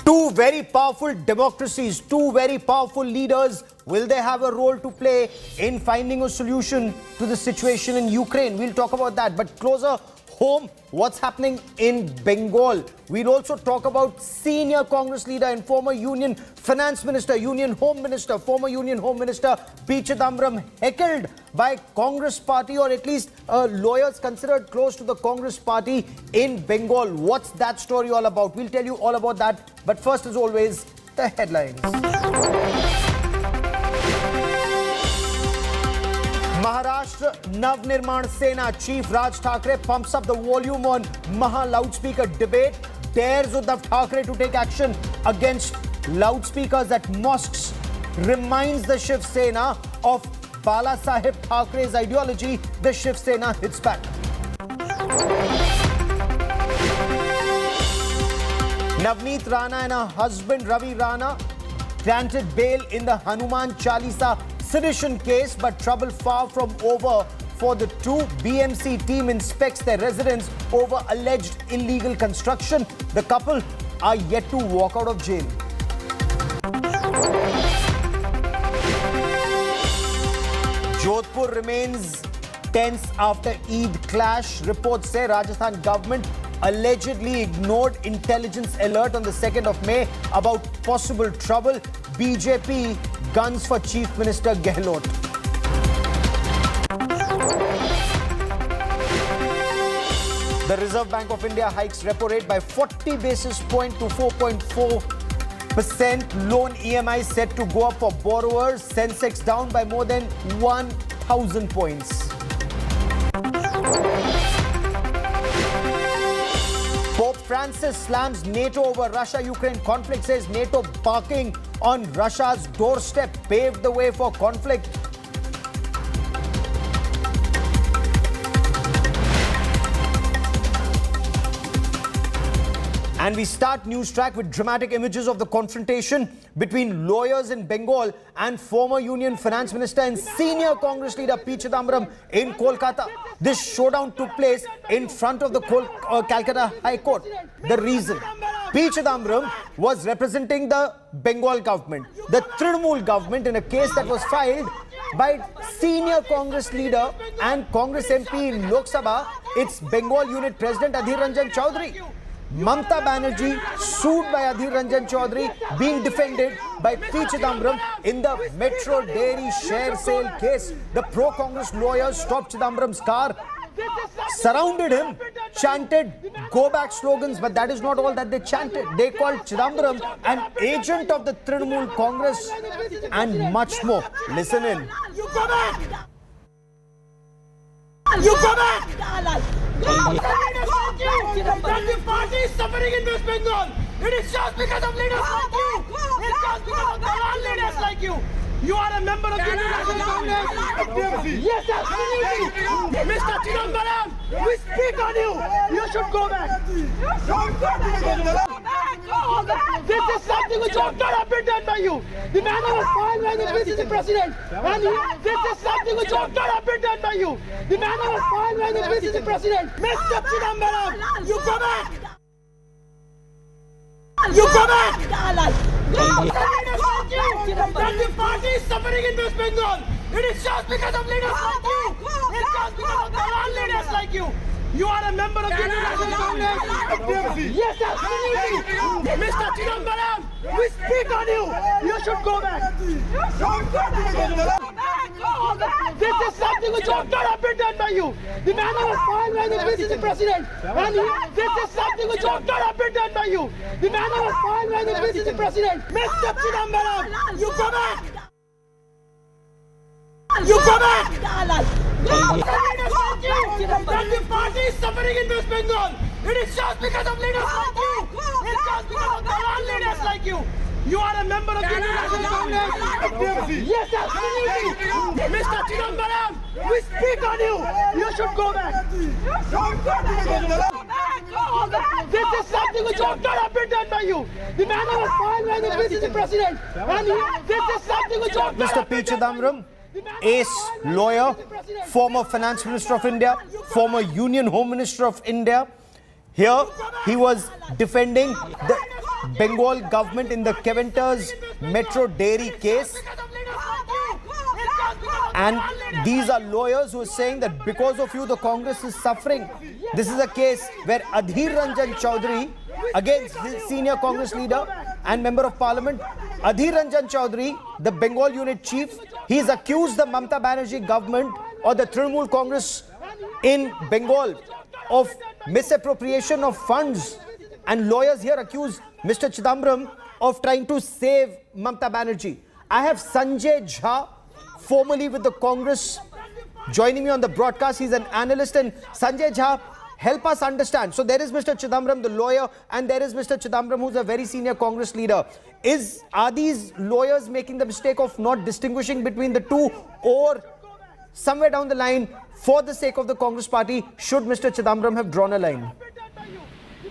[SPEAKER 14] Two very powerful democracies, two very powerful leaders. Will they have a role to play in finding a solution to the situation in Ukraine? We'll talk about that. But closer home, what's happening in Bengal? We'll also talk about senior Congress leader and former Union Finance Minister, former Union Home Minister P. Chidambaram, heckled by Congress party, or at least lawyers considered close to the Congress party in Bengal. What's that story all about? We'll tell you all about that. But first, as always, the headlines. Maharashtra Navnirman Sena Chief Raj Thackeray pumps up the volume on Maha loudspeaker debate, dares Uddhav Thackeray to take action against loudspeakers at mosques, reminds the Shiv Sena of Bala Saheb Thackeray's ideology. The Shiv Sena hits back. Navneet Rana and her husband Ravi Rana granted bail in the Hanuman Chalisa sedition case, but trouble far from over for the two. BMC team inspects their residence over alleged illegal construction. The couple are yet to walk out of jail. Jodhpur remains tense after Eid clash. Reports say Rajasthan government allegedly ignored intelligence alert on the 2nd of May about possible trouble. BJP guns for Chief Minister Gehlot. The Reserve Bank of India hikes repo rate by 40 basis points to 4.4%. Loan EMI set to go up for borrowers. Sensex down by more than 1,000 points. Pope Francis slams NATO over Russia-Ukraine conflict, says NATO barking on Russia's doorstep paved the way for conflict. And we start news track with dramatic images of the confrontation between lawyers in Bengal and former Union Finance Minister and senior Congress leader P. Chidambaram in Kolkata. This showdown took place in front of the Calcutta High Court. The reason? P. Chidambaram was representing the Bengal government, the Trinamool government, in a case that was filed by senior Congress leader and Congress MP in Lok Sabha, its Bengal unit president Adhir Ranjan Chaudhary. Mamata Banerjee sued by Adhir Ranjan Chaudhary, being defended by P. Chidambaram in the Metro Dairy share sale case. The pro-Congress lawyers stopped Chidambaram's car, surrounded him, chanted "Go back" slogans, but that is not all that they chanted. They called Chidambaram an agent of the Trinamool Congress and much more. Listen in.
[SPEAKER 21] You go back! You go back! That the party is suffering in West Bengal. It is just because of leaders like you. It's just because of the leaders like you. You are a member of the International Congress. Yes, absolutely. Mr. Chidambaram, we speak on you. You should go back. This is something which ought not have been done by you. The matter was filed by the PCC President. And this is something which ought not have been done by you. The matter was filed by the PCC President. Mr. Chidambaram, you go back. You go back! That the party is suffering in West Bengal. It is just because of leaders like you. It's just because of the leaders like you. You are a member of the International Congress. Yes, absolutely. Mr. Chidambaram, we speak on you. You should go back. This is something which ought not have been done by you. The matter was filed by the PCC President. And this is something which ought not have been done by you. The matter was filed by the PCC President. Mr. Chidambaram, you go back. You go back! That the party is suffering in West Bengal. It is just because of leaders like you. It's just because of the leaders like you. You are a member of the International Congress. Yes, absolutely. Mr. Chidambaram, We speak on you. You should go back. This is something which ought not have been done by you. The man was fined by the PCC president. And this is something which ought not
[SPEAKER 17] Mr.
[SPEAKER 21] have
[SPEAKER 17] P.
[SPEAKER 21] been done by you.
[SPEAKER 17] Chidambaram, ace lawyer, former finance minister of India, former union home minister of India. Here, he was defending the Bengal government in the Keventer's Metro Dairy case. And these are lawyers who are saying that because of you, the Congress is suffering. This is a case where Adhir Ranjan Chaudhary, against the senior Congress leader and member of parliament, Adhir Ranjan Chaudhary, the Bengal unit chief, he's accused the Mamata Banerjee government or the Trinamool Congress in Bengal of misappropriation of funds. And lawyers here accuse Mr. Chidambaram of trying to save Mamata Banerjee. I have Sanjay Jha, formerly with the Congress, joining me on the broadcast. He's an analyst. And Sanjay Jha, help us understand. So there is Mr. Chidambaram, the lawyer, and there is Mr. Chidambaram, who's a very senior Congress leader. Are these lawyers making the mistake of not distinguishing between the two, or somewhere down the line, for the sake of the Congress party, should Mr. Chidambaram have drawn a line?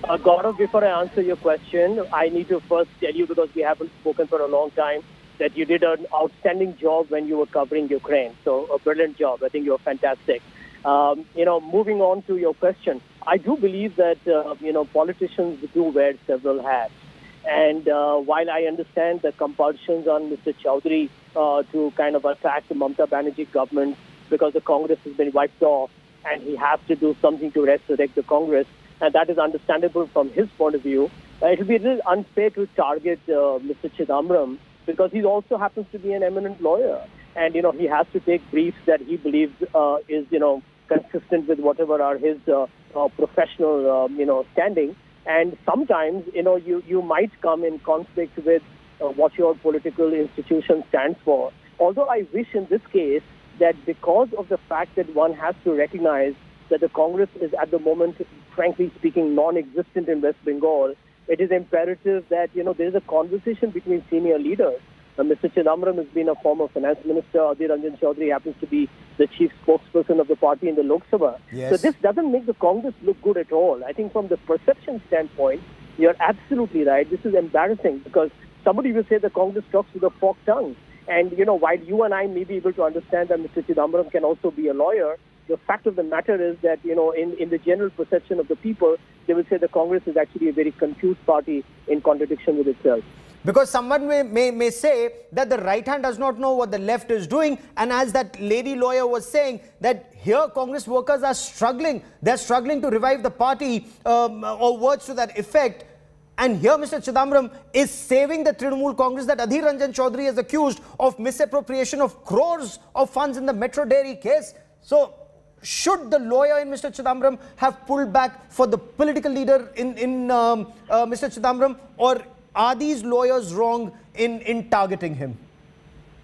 [SPEAKER 18] Gaurav, before I answer your question, I need to first tell you, because we haven't spoken for a long time, that you did an outstanding job when you were covering Ukraine. So a brilliant job. I think you're fantastic. Moving on to your question, I do believe that, politicians do wear several hats. And while I understand the compulsions on Mr. Chaudhary to kind of attack the Mamata Banerjee government because the Congress has been wiped off and he has to do something to resurrect the Congress, and that is understandable from his point of view, it will be a little unfair to target Mr. Chidambaram, because he also happens to be an eminent lawyer. And, he has to take briefs that he believes is, consistent with whatever are his professional, standing. And sometimes, you might come in conflict with what your political institution stands for. Although I wish in this case that because of the fact that one has to recognize that the Congress is at the moment, frankly speaking, non-existent in West Bengal, it is imperative that, there is a conversation between senior leaders. Mr. Chidambaram has been a former finance minister. Adhir Ranjan Chaudhary happens to be the chief spokesperson of the party in the Lok Sabha.
[SPEAKER 17] Yes.
[SPEAKER 18] So this doesn't make the Congress look good at all. I think from the perception standpoint, you're absolutely right. This is embarrassing, because somebody will say the Congress talks with a forked tongue. And, while you and I may be able to understand that Mr. Chidambaram can also be a lawyer, the fact of the matter is that, in the general perception of the people, they will say the Congress is actually a very confused party in contradiction with itself.
[SPEAKER 17] Because someone may say that the right hand does not know what the left is doing. And as that lady lawyer was saying, that here Congress workers are struggling. They're struggling to revive the party, or words to that effect. And here Mr. Chidambaram is saving the Trinamool Congress that Adhir Ranjan Chaudhary is accused of misappropriation of crores of funds in the Metro Dairy case. So should the lawyer in Mr. Chidambaram have pulled back for the political leader in Mr. Chidambaram, or are these lawyers wrong in targeting him?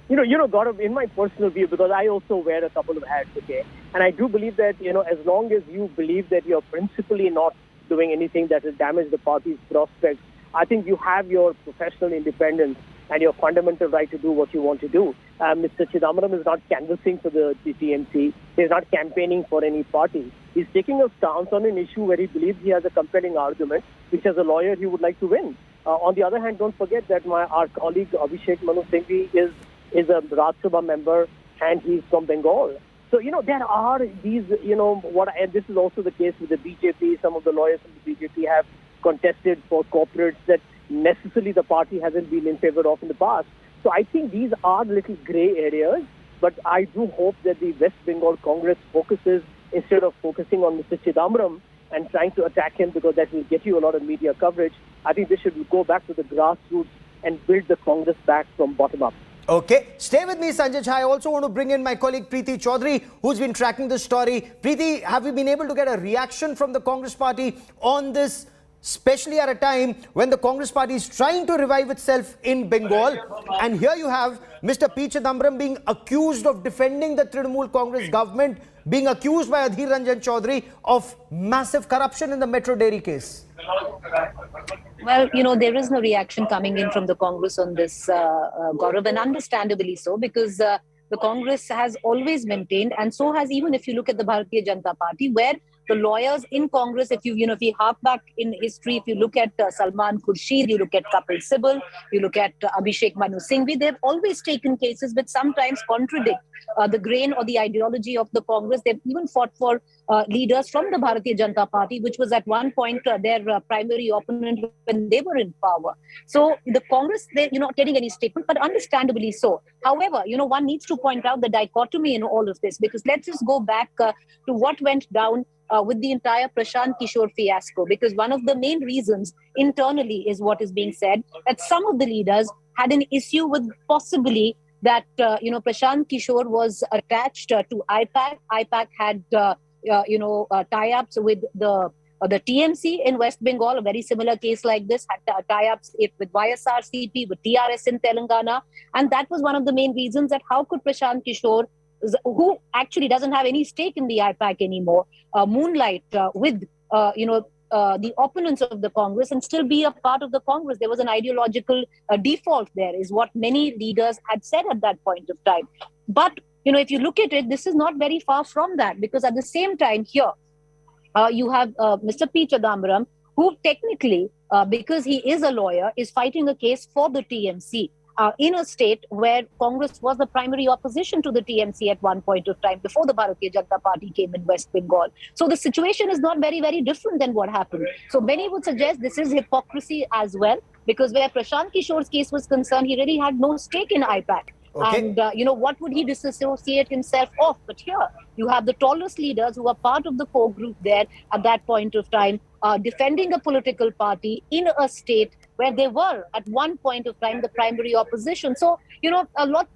[SPEAKER 18] Gaurav, in my personal view, because I also wear a couple of hats, okay, and I do believe that, as long as you believe that you're principally not doing anything that will damage the party's prospects, I think you have your professional independence and your fundamental right to do what you want to do. Mr. Chidambaram is not canvassing for the TMC. He's not campaigning for any party. He's taking a stance on an issue where he believes he has a compelling argument, which as a lawyer he would like to win. On the other hand, don't forget that our colleague Abhishek Manu Singhvi is a Rajya Sabha member, and he's from Bengal. So, there are these, and this is also the case with the BJP. Some of the lawyers from the BJP have contested for corporates that necessarily the party hasn't been in favor of in the past. So I think these are little grey areas, but I do hope that the West Bengal Congress focuses, instead of focusing on Mr. Chidambaram and trying to attack him because that will get you a lot of media coverage, I think they should go back to the grassroots and build the Congress back from bottom up.
[SPEAKER 17] Okay, stay with me, Sanjay Jha. I also want to bring in my colleague Preeti Chaudhary, who's been tracking this story. Preeti, have we been able to get a reaction from the Congress party on this, especially at a time when the Congress party is trying to revive itself in Bengal? And here you have Mr. P. Chidambaram being accused of defending the Trinamool Congress government, being accused by Adhir Ranjan Chaudhary of massive corruption in the Metro Dairy case.
[SPEAKER 16] Well, there is no reaction coming in from the Congress on this, Gaurav, and understandably so, because the Congress has always maintained, and so has even if you look at the Bharatiya Janata Party, where the lawyers in Congress, if you hark back in history, if you look at Salman Khurshid, you look at Kapil Sibal, you look at Abhishek Manu Singhvi, they've always taken cases which sometimes contradict the grain or the ideology of the Congress. They've even fought for leaders from the Bharatiya Janata Party, which was at one point their primary opponent when they were in power. So the Congress, they're not getting any statement, but understandably so. However, one needs to point out the dichotomy in all of this, because let's just go back to what went down with the entire Prashant Kishore fiasco, because one of the main reasons internally is what is being said, that some of the leaders had an issue with possibly that, Prashant Kishore was attached to IPAC. IPAC had, tie-ups with the TMC in West Bengal, a very similar case like this, had tie-ups with YSRCP, with TRS in Telangana. And that was one of the main reasons that how could Prashant Kishore, who actually doesn't have any stake in the IPAC anymore, moonlight with, the opponents of the Congress and still be a part of the Congress. There was an ideological default there, is what many leaders had said at that point of time. But, if you look at it, this is not very far from that, because at the same time here, you have Mr. P. Chidambaram, who technically, because he is a lawyer, is fighting a case for the TMC. In a state where Congress was the primary opposition to the TMC at one point of time, before the Bharatiya Janata Party came in West Bengal. So the situation is not very, very different than what happened. So many would suggest this is hypocrisy as well, because where Prashant Kishore's case was concerned, he really had no stake in IPAC. Okay. And, what would he disassociate himself of? But here, you have the tallest leaders who are part of the core group there at that point of time, defending a political party in a state where they were at one point of time the primary opposition. So, a lot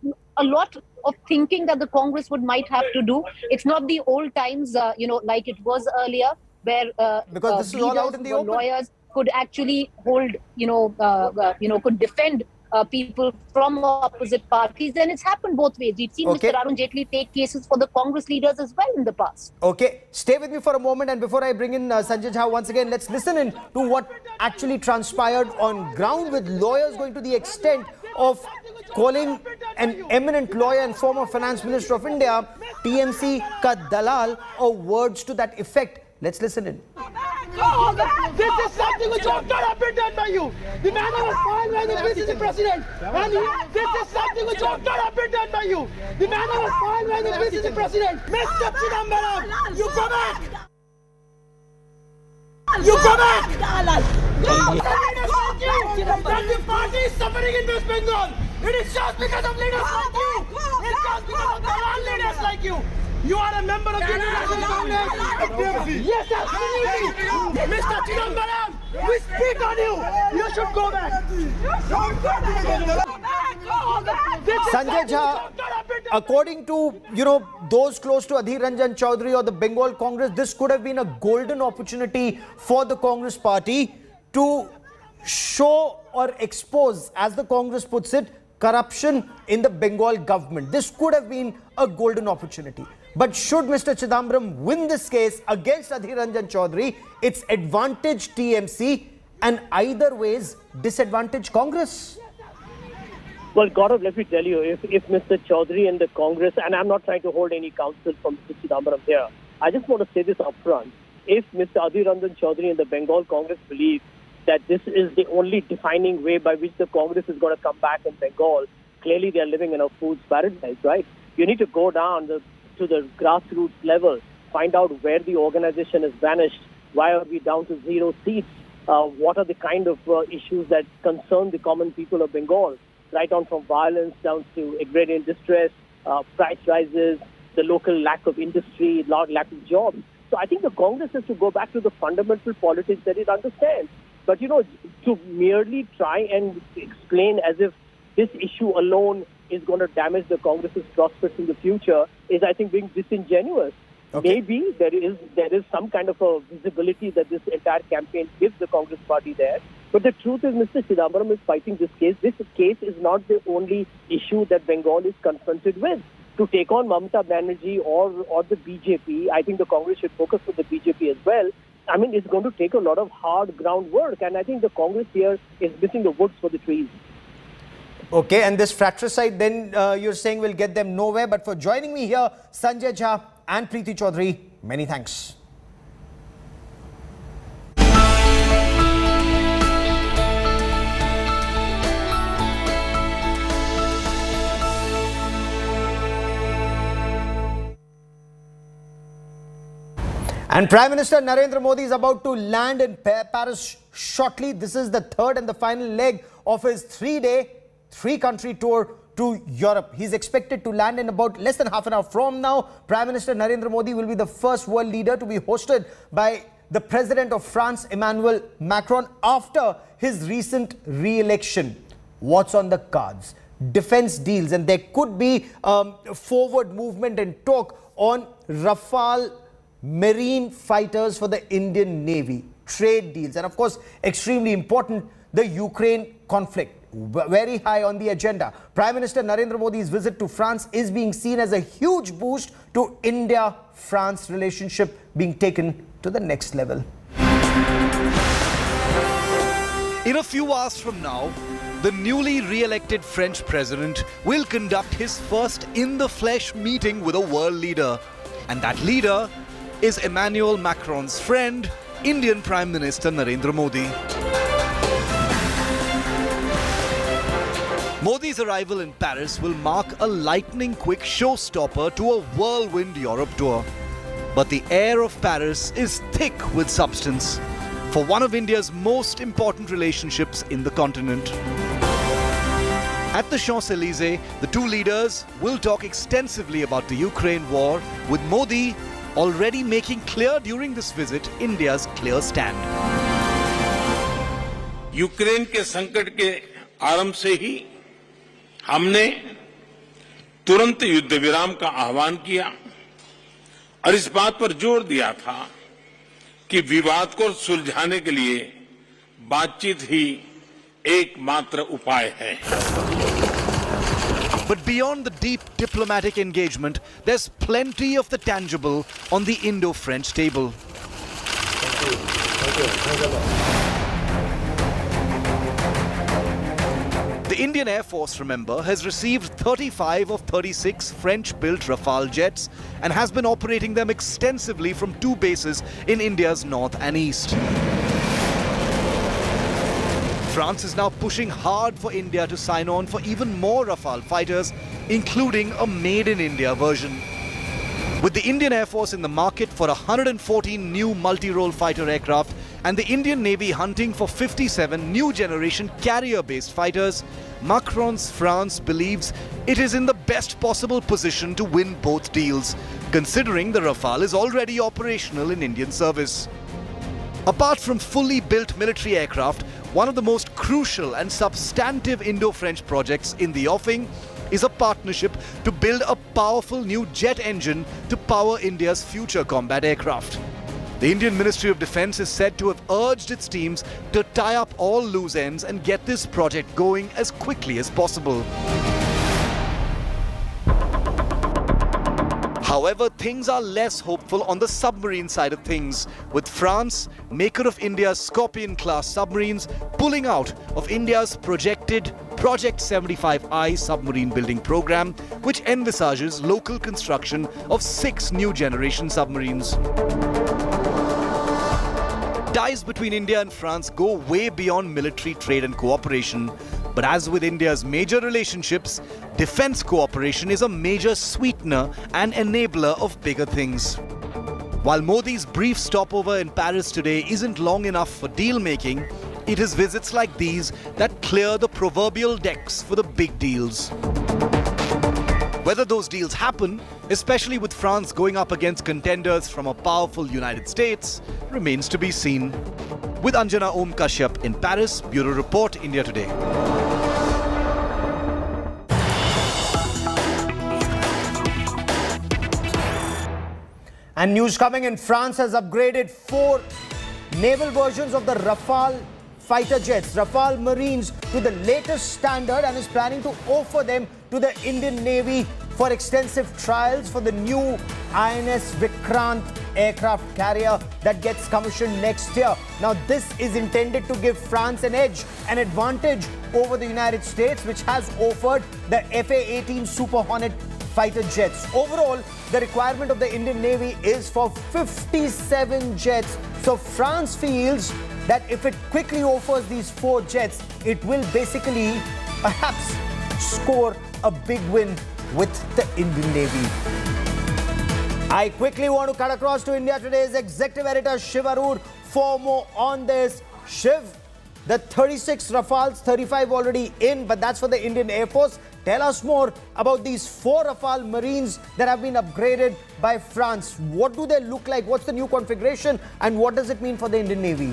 [SPEAKER 16] of thinking that the Congress might have to do. It's not the old times, like it was earlier, where
[SPEAKER 17] because this is all out in the open.
[SPEAKER 16] Lawyers could actually hold, could defend people from opposite parties, and it's happened both ways. We've seen Mr. Arun Jaitley take cases for the Congress leaders as well in the past. Okay,
[SPEAKER 17] stay with me for a moment, and before I bring in Sanjay Jha once again, let's listen in to what actually transpired on ground, with lawyers going to the extent of calling an eminent lawyer and former finance minister of India, TMC ka dalal, or words to that effect. Let's listen in.
[SPEAKER 21] This is something which ought not have been done by you. The man was filed by the PCC president. And this is something which ought not have been done by you. The man was filed by the PCC president. Mr. Chidambaram, you go back. You go back. That the party is suffering in West Bengal. It is just because of leaders like you. It is just because of the leaders like you. You are a member of the National Congress. Yes, absolutely. Mr. Chidambaram, we speak on you. You should go back.
[SPEAKER 17] Sanjay Jha, according to, those close to Adhir Ranjan Chaudhary or the Bengal Congress, this could have been a golden opportunity for the Congress party to show or expose, as the Congress puts it, corruption in the Bengal government. This could have been a golden opportunity. But should Mr. Chidambaram win this case against Adhir Ranjan Chaudhary, it's advantage TMC, and either ways disadvantage Congress.
[SPEAKER 18] Well, Gaurav, let me tell you, if Mr. Chaudhary and the Congress, and I'm not trying to hold any counsel from Mr. Chidambaram here, I just want to say this up front. If Mr. Adhir Ranjan Chaudhary and the Bengal Congress believe that this is the only defining way by which the Congress is going to come back in Bengal, clearly they are living in a fool's paradise, right? You need to go down to the grassroots level, find out where the organization is vanished, why are we down to 0 seats, what are the kind of issues that concern the common people of Bengal, right on from violence down to agrarian distress, price rises, the local lack of industry, lack of jobs. So I think the Congress has to go back to the fundamental politics that it understands. But, to merely try and explain as if this issue alone is going to damage the Congress's prospects in the future is, I think, being disingenuous. Okay. Maybe there is some kind of a visibility that this entire campaign gives the Congress party there. But the truth is, Mr. Chidambaram is fighting this case. This case is not the only issue that Bengal is confronted with. To take on Mamata Banerjee or the BJP, I think the Congress should focus on the BJP as well. I mean, it's going to take a lot of hard ground work. And I think the Congress here is missing the woods for the trees.
[SPEAKER 17] Okay, and this fratricide then you're saying will get them nowhere. But for joining me here, Sanjay Jha and Preeti Chaudhary, many thanks. And Prime Minister Narendra Modi is about to land in Paris shortly. This is the third and the final leg of his three-country tour to Europe. He's expected to land in about less than half an hour from now. Prime Minister Narendra Modi will be the first world leader to be hosted by the President of France, Emmanuel Macron, after his recent re-election. What's on the cards? Defense deals, and there could be forward movement and talk on Rafale marine fighters for the Indian Navy, trade deals, and of course, extremely important, the Ukraine conflict. Very high on the agenda. Prime Minister Narendra Modi's visit to France is being seen as a huge boost to India-France relationship being taken to the next level.
[SPEAKER 14] In a few hours from now, the newly re-elected French president will conduct his first in-the-flesh meeting with a world leader. And that leader is Emmanuel Macron's friend, Indian Prime Minister Narendra Modi. Modi's arrival in Paris will mark a lightning-quick showstopper to a whirlwind Europe tour. But the air of Paris is thick with substance for one of India's most important relationships in the continent. At the Champs-Élysées, the two leaders will talk extensively about the Ukraine war, with Modi already making clear during this visit India's clear stand.
[SPEAKER 3] Ukraine के संकट के आरंभ से ही हमने तुरंत युद्ध विराम का आह्वान किया और इस बात पर जोर दिया था कि विवाद को सुलझाने के लिए बातचीत ही एकमात्र उपाय है.
[SPEAKER 14] But beyond the deep diplomatic engagement, there's plenty of the tangible on the Indo-French table. The Indian Air Force, remember, has received 35 of 36 French-built Rafale jets and has been operating them extensively from two bases in India's north and east. France is now pushing hard for India to sign on for even more Rafale fighters, including a made-in-India version. With the Indian Air Force in the market for 114 new multi-role fighter aircraft and the Indian Navy hunting for 57 new-generation carrier-based fighters, Macron's France believes it is in the best possible position to win both deals, considering the Rafale is already operational in Indian service. Apart from fully built military aircraft, one of the most crucial and substantive Indo-French projects in the offing is a partnership to build a powerful new jet engine to power India's future combat aircraft. The Indian Ministry of Defence is said to have urged its teams to tie up all loose ends and get this project going as quickly as possible. However, things are less hopeful on the submarine side of things, with France, maker of India's Scorpion-class submarines, pulling out of India's projected Project 75I submarine building program, which envisages local construction of 6 new-generation submarines. Ties between India and France go way beyond military trade and cooperation. But as with India's major relationships, defense cooperation is a major sweetener and enabler of bigger things. While Modi's brief stopover in Paris today isn't long enough for deal-making, it is visits like these that clear the proverbial decks for the big deals. Whether those deals happen, especially with France going up against contenders from a powerful United States, remains to be seen. With Anjana Om Kashyap in Paris, Bureau Report, India Today.
[SPEAKER 17] And news coming in, France has upgraded 4 naval versions of the Rafale fighter jets, Rafale Marines, to the latest standard and is planning to offer them to the Indian Navy for extensive trials for the new INS Vikrant aircraft carrier that gets commissioned next year. Now, this is intended to give France an edge, an advantage over the United States, which has offered the FA-18 Super Hornet fighter jets. Overall, the requirement of the Indian Navy is for 57 jets. So France feels that if it quickly offers these 4 jets, it will basically perhaps score a big win with the Indian Navy. I quickly want to cut across to India Today's executive editor Shiv Arur for more on this. Shiv, the 36 Rafales, 35 already in, but that's for the Indian Air Force. Tell us more about these 4 Rafale Marines that have been upgraded by France. What do they look like? What's the new configuration? And what does it mean for the Indian Navy?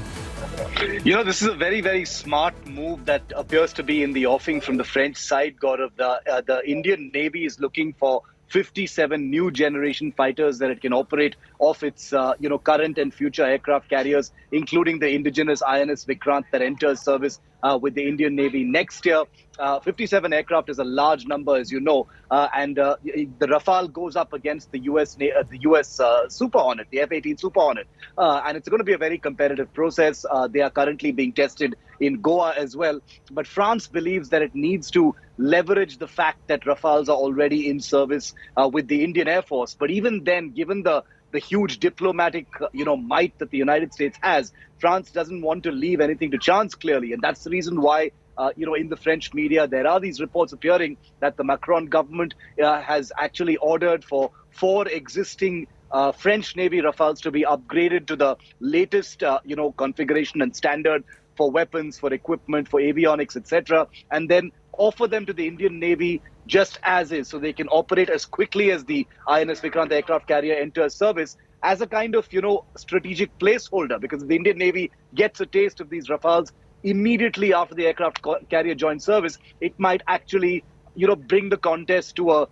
[SPEAKER 12] You know, this is a very, very smart move that appears to be in the offing from the French side, Gaurav. The Indian Navy is looking for 57 new generation fighters that it can operate off its current and future aircraft carriers, including the indigenous INS Vikrant that enters service with the Indian Navy next year. 57 aircraft is a large number, as you know, and the Rafale goes up against the US Super Hornet, the F-18 Super Hornet, and it's going to be a very competitive process. They are currently being tested in Goa as well, but France believes that it needs to leverage the fact that Rafales are already in service with the Indian Air Force. But even then, given the huge diplomatic might that the United States has, France doesn't want to leave anything to chance, clearly, and that's the reason why in the French media there are these reports appearing that the Macron government has actually ordered for 4 existing French Navy Rafales to be upgraded to the latest configuration and standard for weapons, for equipment, for avionics, etc., and then offer them to the Indian Navy just as is, so they can operate as quickly as the INS Vikrant aircraft carrier enters service as a kind of, strategic placeholder, because if the Indian Navy gets a taste of these Rafales immediately after the aircraft carrier joins service, it might actually, bring the contest to a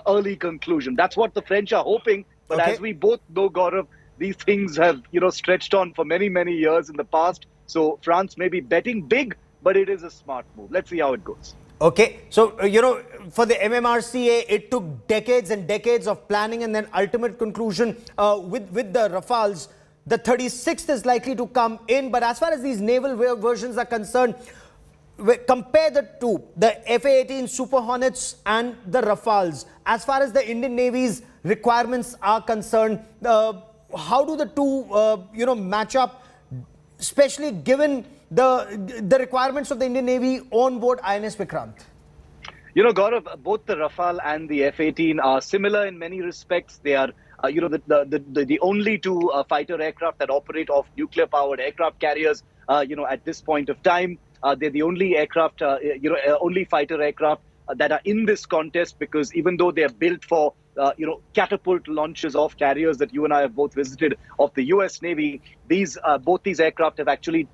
[SPEAKER 12] early conclusion. That's what the French are hoping. But as we both know, Gaurav, these things have, stretched on for many, many years in the past. So France may be betting big, but it is a smart move. Let's see how it goes.
[SPEAKER 17] Okay, so, for the MMRCA, it took decades and decades of planning and then ultimate conclusion with the Rafales. The 36th is likely to come in, but as far as these naval versions are concerned, compare the two, the FA-18 Super Hornets and the Rafales. As far as the Indian Navy's requirements are concerned, how do the two, match up, especially given the requirements of the Indian Navy on board INS Vikrant?
[SPEAKER 12] Gaurav, both the Rafale and the F-18 are similar in many respects. They are, the only 2 fighter aircraft that operate off nuclear-powered aircraft carriers, at this point of time. They're the only aircraft, only fighter aircraft that are in this contest, because even though they are built for catapult launches of carriers that you and I have both visited of the US Navy, both these aircraft have actually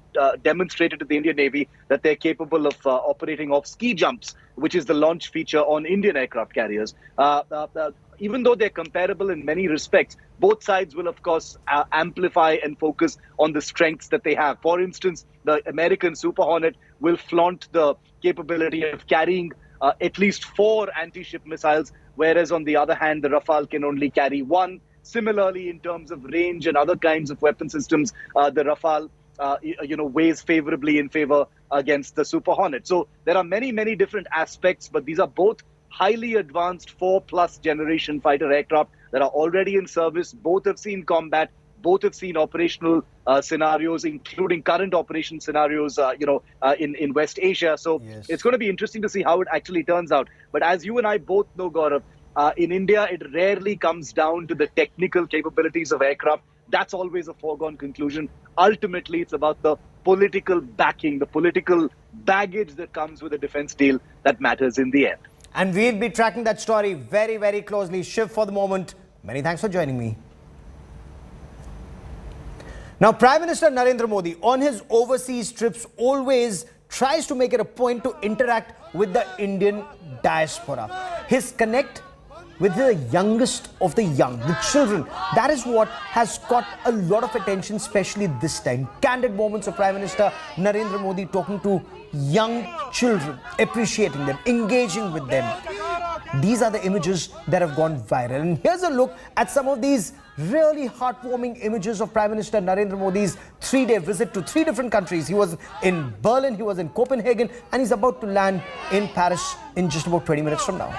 [SPEAKER 12] demonstrated to the Indian Navy that they're capable of operating off ski jumps, which is the launch feature on Indian aircraft carriers. Even though they're comparable in many respects, both sides will, of course, amplify and focus on the strengths that they have. For instance, the American Super Hornet will flaunt the capability of carrying at least 4 anti-ship missiles, whereas on the other hand, the Rafale can only carry 1. Similarly, in terms of range and other kinds of weapon systems, the Rafale, weighs favorably in favor against the Super Hornet. So there are many, many different aspects, but these are both highly advanced 4+ generation fighter aircraft that are already in service. Both have seen combat. Both have seen operational scenarios, including current operation scenarios, in West Asia. So It's going to be interesting to see how it actually turns out. But as you and I both know, Gaurav, in India, it rarely comes down to the technical capabilities of aircraft. That's always a foregone conclusion. Ultimately, it's about the political backing, the political baggage that comes with a defense deal that matters in the end.
[SPEAKER 17] And we'll be tracking that story very, very closely. Shiv, for the moment, many thanks for joining me. Now, Prime Minister Narendra Modi, on his overseas trips, always tries to make it a point to interact with the Indian diaspora. His connect with the youngest of the young, the children, that is what has got a lot of attention, especially this time. Candid moments of Prime Minister Narendra Modi talking to young children, appreciating them, engaging with them. these are the images that have gone viral. And here's a look at some of these really heartwarming images of Prime Minister Narendra Modi's 3-day visit to 3 different countries. He was in Berlin, he was in Copenhagen, and he's about to land in Paris in just about 20 minutes from now.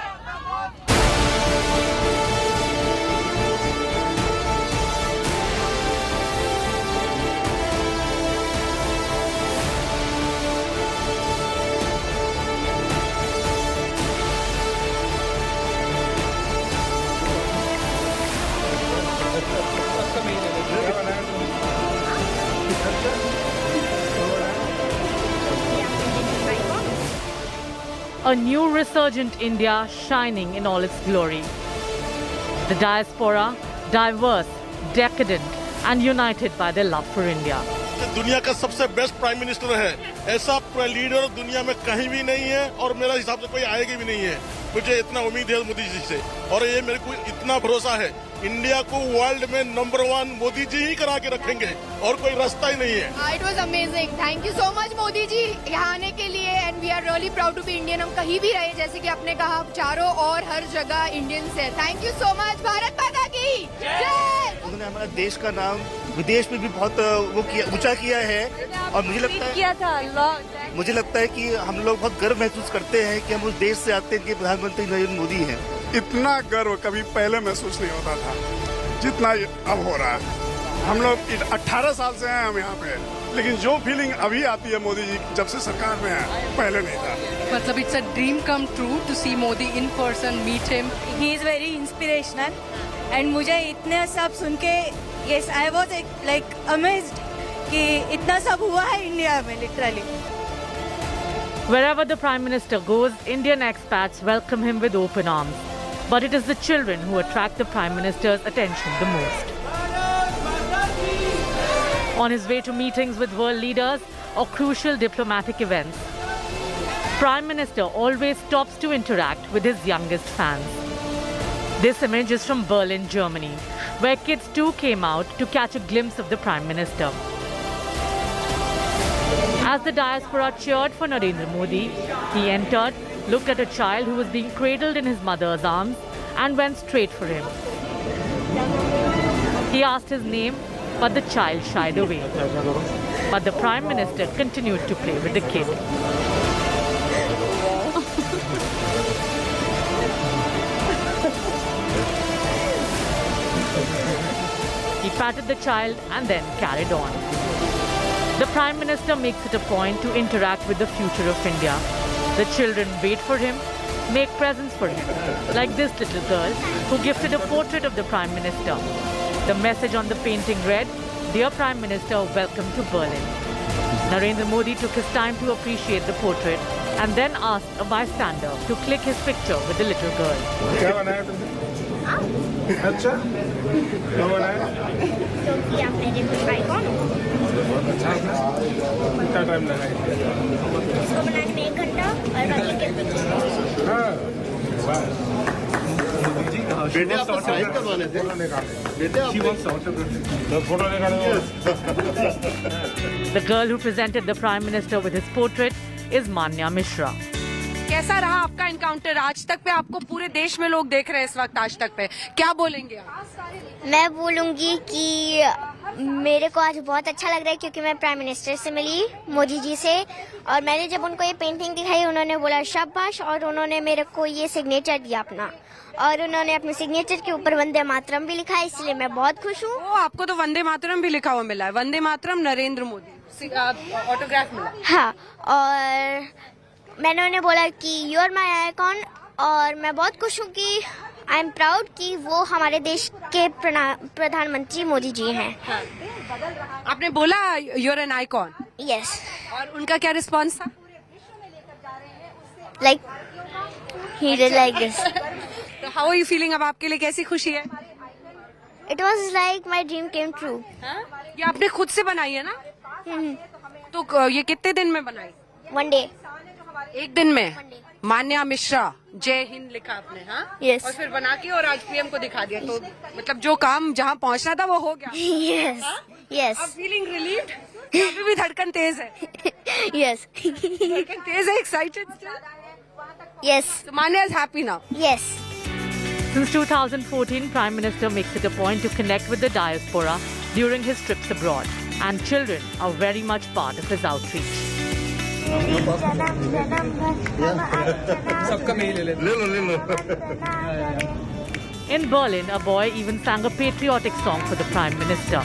[SPEAKER 10] A new resurgent India shining in all its glory. The diaspora, diverse, decadent and united by their love for India.
[SPEAKER 5] दुनिया का सबसे best prime minister है, ऐसा leader दुनिया में कहीं भी नहीं है और मेरा हिसाब से कोई आएगी भी नहीं है। मुझे इतना उम्मीद है मोदी जी से और ये मेरे को इतना भरोसा है, इंडिया को वर्ल्ड में नंबर 1 मोदी जी ही करा के रखेंगे और कोई रास्ता ही नहीं है।
[SPEAKER 19] It was amazing. Thank you so much Modi ji यहाँ आने के लिए and we are really proud to be Indian. हम कहीं भी रहे, जैसे कि आपने कहा, चारों और हर जगह इंडियंस है। Thank you so much. Bharat माता की जय।
[SPEAKER 22] उन्होंने हमारे देश का नाम विदेश में भी बहुत वो किया, ऊंचा किया है और मुझे लगता है कि हम लोग बहुत गर्व महसूस करते हैं कि हम उस देश से आते हैं कि प्रधानमंत्री नरेंद्र मोदी हैं।
[SPEAKER 23] इतना गर्व कभी पहले महसूस नहीं होता था जितना अब हो रहा है। हम लोग 18 साल से हैं हम यहाँ पे, लेकिन जो फीलिंग अभी आती है मोदी जी जब से सरकार में है, पहले नहीं था।
[SPEAKER 24] मतलब it's a dream come true to see Modi in person, meet him.
[SPEAKER 26] He is very inspirational and मुझे इतने सब सुन के yes I was like amazed कि इतना सब हुआ है इंडिया में literally.
[SPEAKER 10] Wherever the Prime Minister goes, Indian expats welcome him with open arms. But it is the children who attract the Prime Minister's attention the most. On his way to meetings with world leaders or crucial diplomatic events, Prime Minister always stops to interact with his youngest fans. This image is from Berlin, Germany, where kids too came out to catch a glimpse of the Prime Minister. As the diaspora cheered for Narendra Modi, he entered, looked at a child who was being cradled in his mother's arms and went straight for him. He asked his name, but the child shied away. But the Prime Minister continued to play with the kid. He patted the child and then carried on. The Prime Minister makes it a point to interact with the future of India. The children wait for him, make presents for him, like this little girl who gifted a portrait of the Prime Minister. The message on the painting read, "Dear Prime Minister, welcome to Berlin." Narendra Modi took his time to appreciate the portrait and then asked a bystander to click his picture with the little girl.
[SPEAKER 21] क्या बनाया तुमने? अच्छा, क्या बनाया?
[SPEAKER 27] क्योंकि आप मेरे कुछ आइकॉन हो।
[SPEAKER 21] कितना टाइम लगा?
[SPEAKER 27] इसको बनाने में 1 घंटा और बाकी के पीछे।
[SPEAKER 21] हाँ, बेटे आपको साइन करवाने थे। बेटे आपको फोटो निकालो।
[SPEAKER 10] The girl who presented the Prime Minister with his portrait is Manya Mishra.
[SPEAKER 24] कैसा रहा आपका इनकाउंटर आज तक पे? आपको पूरे देश में लोग देख रहे हैं इस वक्त आज तक पे, क्या बोलेंगे आप?
[SPEAKER 27] मैं बोलूँगी कि मेरे को आज बहुत अच्छा लग रहा है क्योंकि मैं प्राइम मिनिस्टर से मिली, मोदी जी से, और मैंने जब उनको ये पेंटिंग दिखाई उन्होंने बोला शाबाश, और उन्होंने मेरे को ये सिग्नेचर दिया अपना, और उन्होंने अपने सिग्नेचर के ऊपर वंदे मातरम भी लिखा है, इसलिए मैं बहुत खुश हूँ।
[SPEAKER 24] आपको तो वंदे मातरम भी लिखा हुआ मिला है, वंदे मातरम नरेंद्र मोदी ऑटोग्राफ मिला।
[SPEAKER 27] हाँ, और मैंने उन्हें बोला कि यू आर माई आइकॉन, और मैं बहुत खुश हूँ कि आई एम प्राउड कि वो हमारे देश के प्रधानमंत्री मोदी जी हैं।
[SPEAKER 24] हाँ। आपने बोला you are an icon?
[SPEAKER 27] Yes.
[SPEAKER 24] और उनका क्या रिस्पॉन्स था?
[SPEAKER 27] Like he did like this.
[SPEAKER 24] तो हाउ आर यू फीलिंग? अब आपके लिए कैसी खुशी है?
[SPEAKER 27] It was like my dream came true.
[SPEAKER 24] ये आपने खुद से बनाई है ना? तो ये कितने दिन में बनाई?
[SPEAKER 27] 1 डे।
[SPEAKER 24] 1 दिन में? मान्या मिश्रा, जय हिंद लिखा आपने? हाँ,
[SPEAKER 27] yes.
[SPEAKER 24] और फिर बना के और आज पीएम को दिखा दिया, तो मतलब जो काम जहाँ पहुँचना था वो हो गया।
[SPEAKER 27] Yes, yes.
[SPEAKER 24] अब फीलिंग रिलीव्ड? अभी भी धड़कन तेज है?
[SPEAKER 27] यस।
[SPEAKER 24] धड़कन तेज है, excited?
[SPEAKER 27] Yes.
[SPEAKER 24] So Manya is happy now.
[SPEAKER 27] Yes.
[SPEAKER 10] Since 2014, Prime Minister makes it a point to connect with the diaspora during his trips abroad, and children are very much part of his outreach. In Berlin, a boy even sang a patriotic song for the Prime Minister.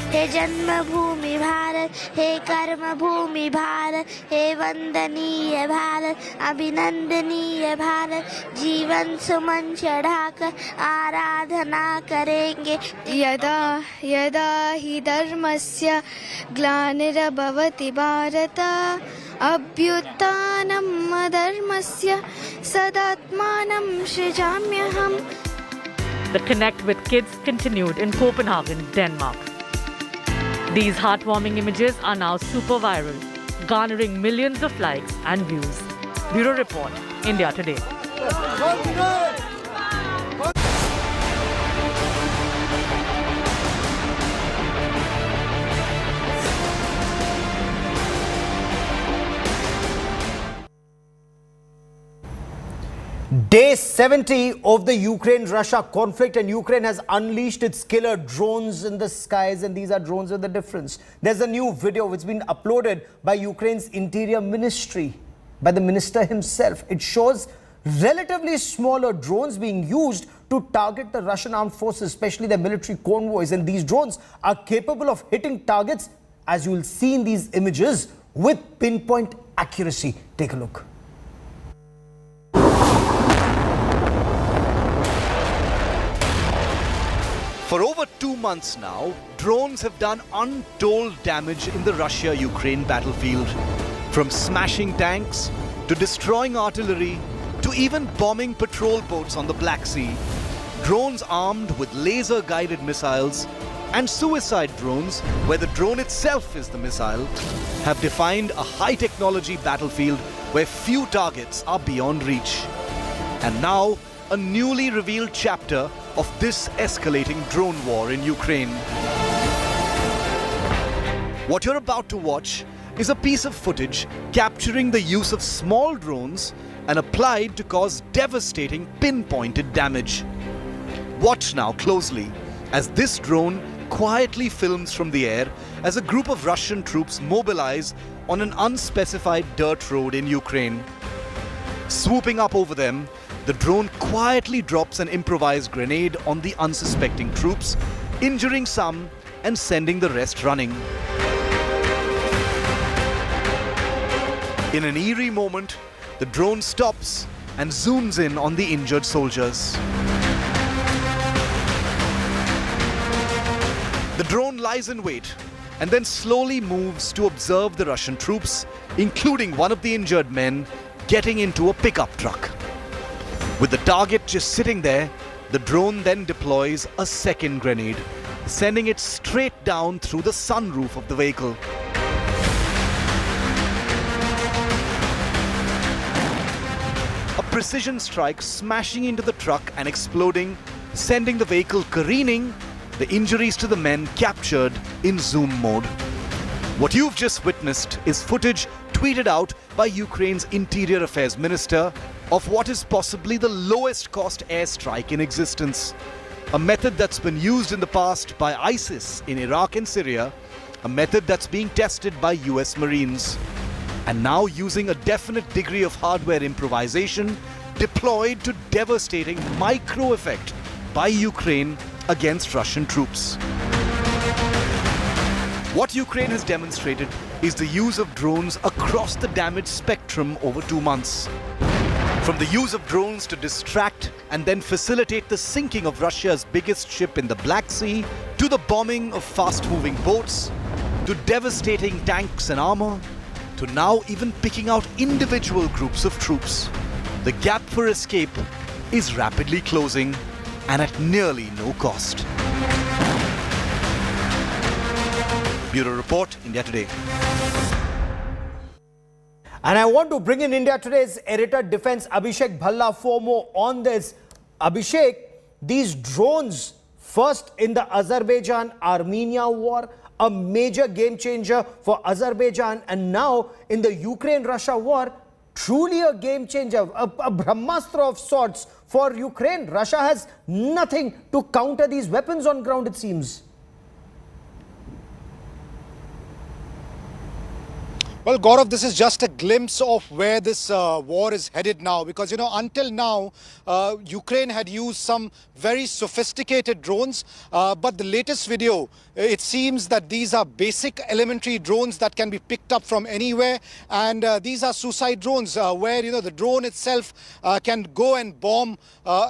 [SPEAKER 27] हे जन्मभूमि भारत, हे कर्मभूमि भारत, हे वंदनीय भारत, अभिनंदनीय भारत, जीवन सुमन चढ़ाकर आराधना करेंगे।
[SPEAKER 19] यदा यदा हि धर्मस्य ग्लानिर्भवति Bharat, अभ्युत्थानम् अधर्मस्य सदात्मानं सृजाम्यहम्।
[SPEAKER 10] The Connect with Kids continued in Copenhagen, Denmark. These heartwarming images are now super viral, garnering millions of likes and views. Bureau Report, India Today.
[SPEAKER 17] Day 70 of the Ukraine-Russia conflict, and Ukraine has unleashed its killer drones in the skies, and these are drones with a difference. There's a new video which has been uploaded by Ukraine's Interior Ministry, by the minister himself. It shows relatively smaller drones being used to target the Russian armed forces, especially their military convoys, and these drones are capable of hitting targets, as you will see in these images, with pinpoint accuracy. Take a look.
[SPEAKER 1] For over 2 months now, drones have done untold damage in the Russia-Ukraine battlefield. From smashing tanks, to destroying artillery, to even bombing patrol boats on the Black Sea. Drones armed with laser-guided missiles and suicide drones, where the drone itself is the missile, have defined a high-technology battlefield where few targets are beyond reach. And now, a newly revealed chapter of this escalating drone war in Ukraine. What you're about to watch is a piece of footage capturing the use of small drones and applied to cause devastating pinpointed damage. Watch now closely as this drone quietly films from the air as a group of Russian troops mobilize on an unspecified dirt road in Ukraine. Swooping up over them, the drone quietly drops an improvised grenade on the unsuspecting troops, injuring some and sending the rest running. In an eerie moment, the drone stops and zooms in on the injured soldiers. The drone lies in wait and then slowly moves to observe the Russian troops, including one of the injured men, getting into a pickup truck. With the target just sitting there, the drone then deploys a second grenade, sending it straight down through the sunroof of the vehicle. A precision strike smashing into the truck and exploding, sending the vehicle careening, the injuries to the men captured in zoom mode. What you've just witnessed is footage tweeted out by Ukraine's Interior Affairs Minister of what is possibly the lowest cost airstrike in existence. A method that's been used in the past by ISIS in Iraq and Syria, a method that's being tested by US Marines, and now using a definite degree of hardware improvisation deployed to devastating micro effect by Ukraine against Russian troops. What Ukraine has demonstrated is the use of drones across the damage spectrum over 2 months. From the use of drones to distract and then facilitate the sinking of Russia's biggest ship in the Black Sea, to the bombing of fast-moving boats, to devastating tanks and armor, to now even picking out individual groups of troops. The gap for escape is rapidly closing and at nearly no cost. Bureau Report, India Today.
[SPEAKER 17] And I want to bring in India Today's editor defense Abhishek Bhalla for more on this. Abhishek, these drones, first in the Azerbaijan-Armenia war, a major game changer for Azerbaijan, and now in the Ukraine-Russia war, truly a game changer, a Brahmastra of sorts for Ukraine. Russia has nothing to counter these weapons on ground, it seems.
[SPEAKER 2] Well, Gaurav, this is just a glimpse of where this war is headed now, because, you know, until now, Ukraine had used some very sophisticated drones, but the latest video, it seems that these are basic elementary drones that can be picked up from anywhere, and these are suicide drones where, you know, the drone itself can go and bomb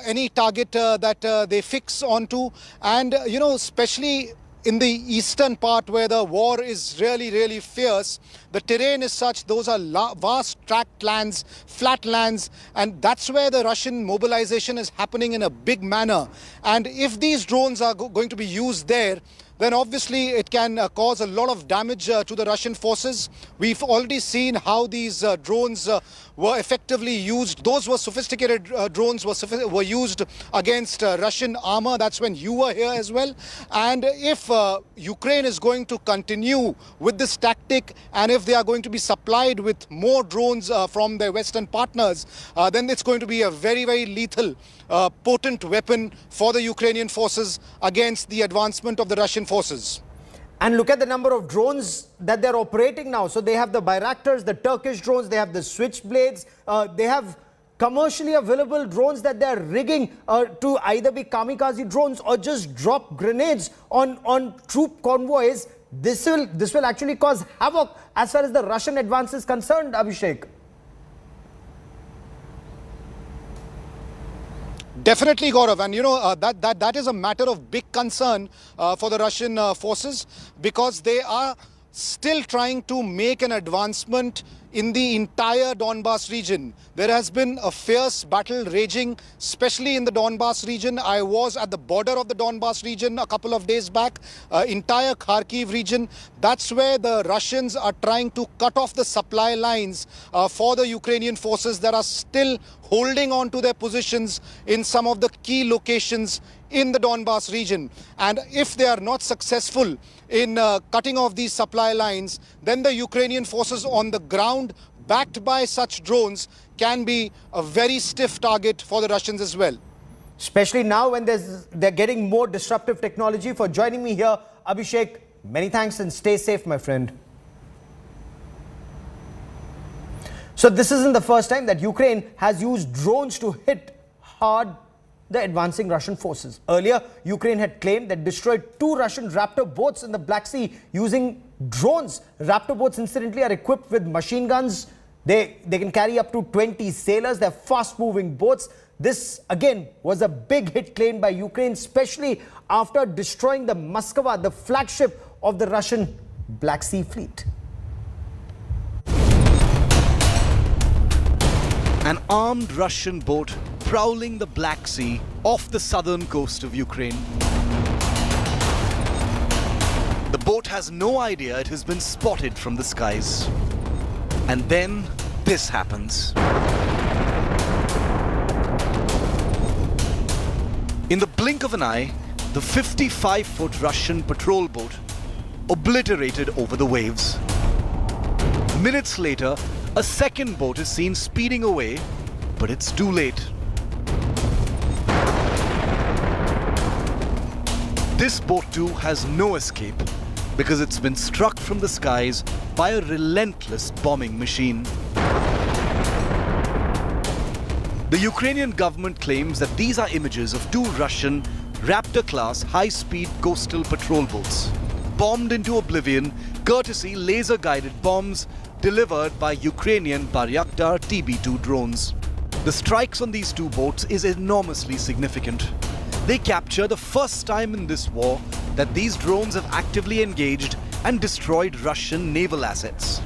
[SPEAKER 2] any target that they fix onto, and, you know, especially in the eastern part where the war is really fierce, the terrain is such, those are vast tract lands, flat lands, and that's where the Russian mobilization is happening in a big manner. And if these drones are going to be used there, then obviously it can cause a lot of damage to the Russian forces. We've already seen how these drones were effectively used. Those were sophisticated drones were used against Russian armor. That's when you were here as well. And if Ukraine is going to continue with this tactic, and if they are going to be supplied with more drones from their Western partners, then it's going to be a very lethal, potent weapon for the Ukrainian forces against the advancement of the Russian forces.
[SPEAKER 17] And look at the number of drones that they're operating now. So they have the Bayraktars, the Turkish drones, they have the Switchblades, they have commercially available drones that they're rigging to either be kamikaze drones or just drop grenades on troop convoys. This will actually cause havoc as far as the Russian advance is concerned, Abhishek.
[SPEAKER 2] Definitely, Gaurav, and you know that is a matter of big concern for the Russian forces, because they are still trying to make an advancement in the entire Donbas region. There has been a fierce battle raging, especially in the Donbas region. I was at the border of the Donbas region a couple of days back, entire Kharkiv region. That's where the Russians are trying to cut off the supply lines for the Ukrainian forces that are still holding on to their positions in some of the key locations in the Donbas region. And if they are not successful in cutting off these supply lines, then the Ukrainian forces on the ground, backed by such drones, can be a very stiff target for the Russians as well.
[SPEAKER 17] Especially now when they're getting more disruptive technology. For joining me here, Abhishek, many thanks and stay safe, my friend. So this isn't the first time that Ukraine has used drones to hit hard the advancing Russian forces. Earlier, Ukraine had claimed that destroyed 2 Russian Raptor boats in the Black Sea using drones. Raptor boats, incidentally, are equipped with machine guns. They can carry up to 20 sailors. They're fast-moving boats. This, again, was a big hit claimed by Ukraine, especially after destroying the Moskva, the flagship of the Russian Black Sea fleet.
[SPEAKER 1] An armed Russian boat prowling the Black Sea off the southern coast of Ukraine. The boat has no idea it has been spotted from the skies. And then this happens. In the blink of an eye, the 55-foot Russian patrol boat obliterated over the waves. Minutes later, a second boat is seen speeding away, but it's too late. This boat too has no escape because it's been struck from the skies by a relentless bombing machine. The Ukrainian government claims that these are images of 2 Russian Raptor-class high-speed coastal patrol boats, bombed into oblivion courtesy laser-guided bombs delivered by Ukrainian Bayraktar TB2 drones. The strikes on these 2 boats is enormously significant. They capture the first time in this war that these drones have actively engaged and destroyed Russian naval assets.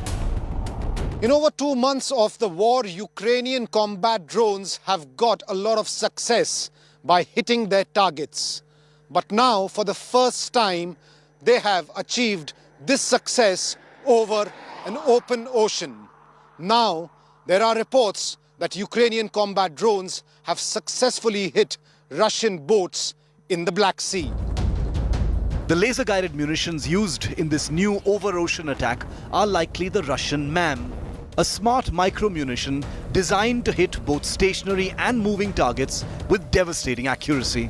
[SPEAKER 2] In over 2 months of the war, Ukrainian combat drones have got a lot of success by hitting their targets. But now, for the first time, they have achieved this success over an open ocean. Now, there are reports that Ukrainian combat drones have successfully hit Russian boats in the Black Sea.
[SPEAKER 1] The laser-guided munitions used in this new over-ocean attack are likely the Russian MAM, a smart micro-munition designed to hit both stationary and moving targets with devastating accuracy.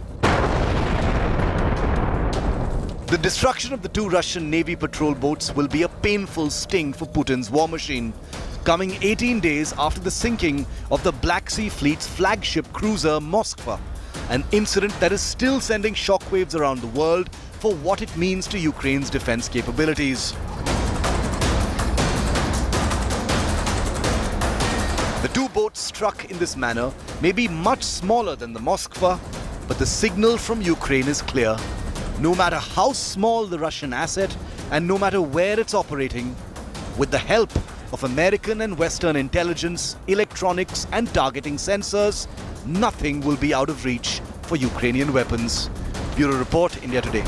[SPEAKER 1] The destruction of the 2 Russian Navy patrol boats will be a painful sting for Putin's war machine, coming 18 days after the sinking of the Black Sea Fleet's flagship cruiser Moskva, an incident that is still sending shockwaves around the world for what it means to Ukraine's defense capabilities. The 2 boats struck in this manner may be much smaller than the Moskva, but the signal from Ukraine is clear. No matter how small the Russian asset and no matter where it's operating, with the help of American and Western intelligence, electronics and targeting sensors, nothing will be out of reach for Ukrainian weapons. Bureau Report, India Today.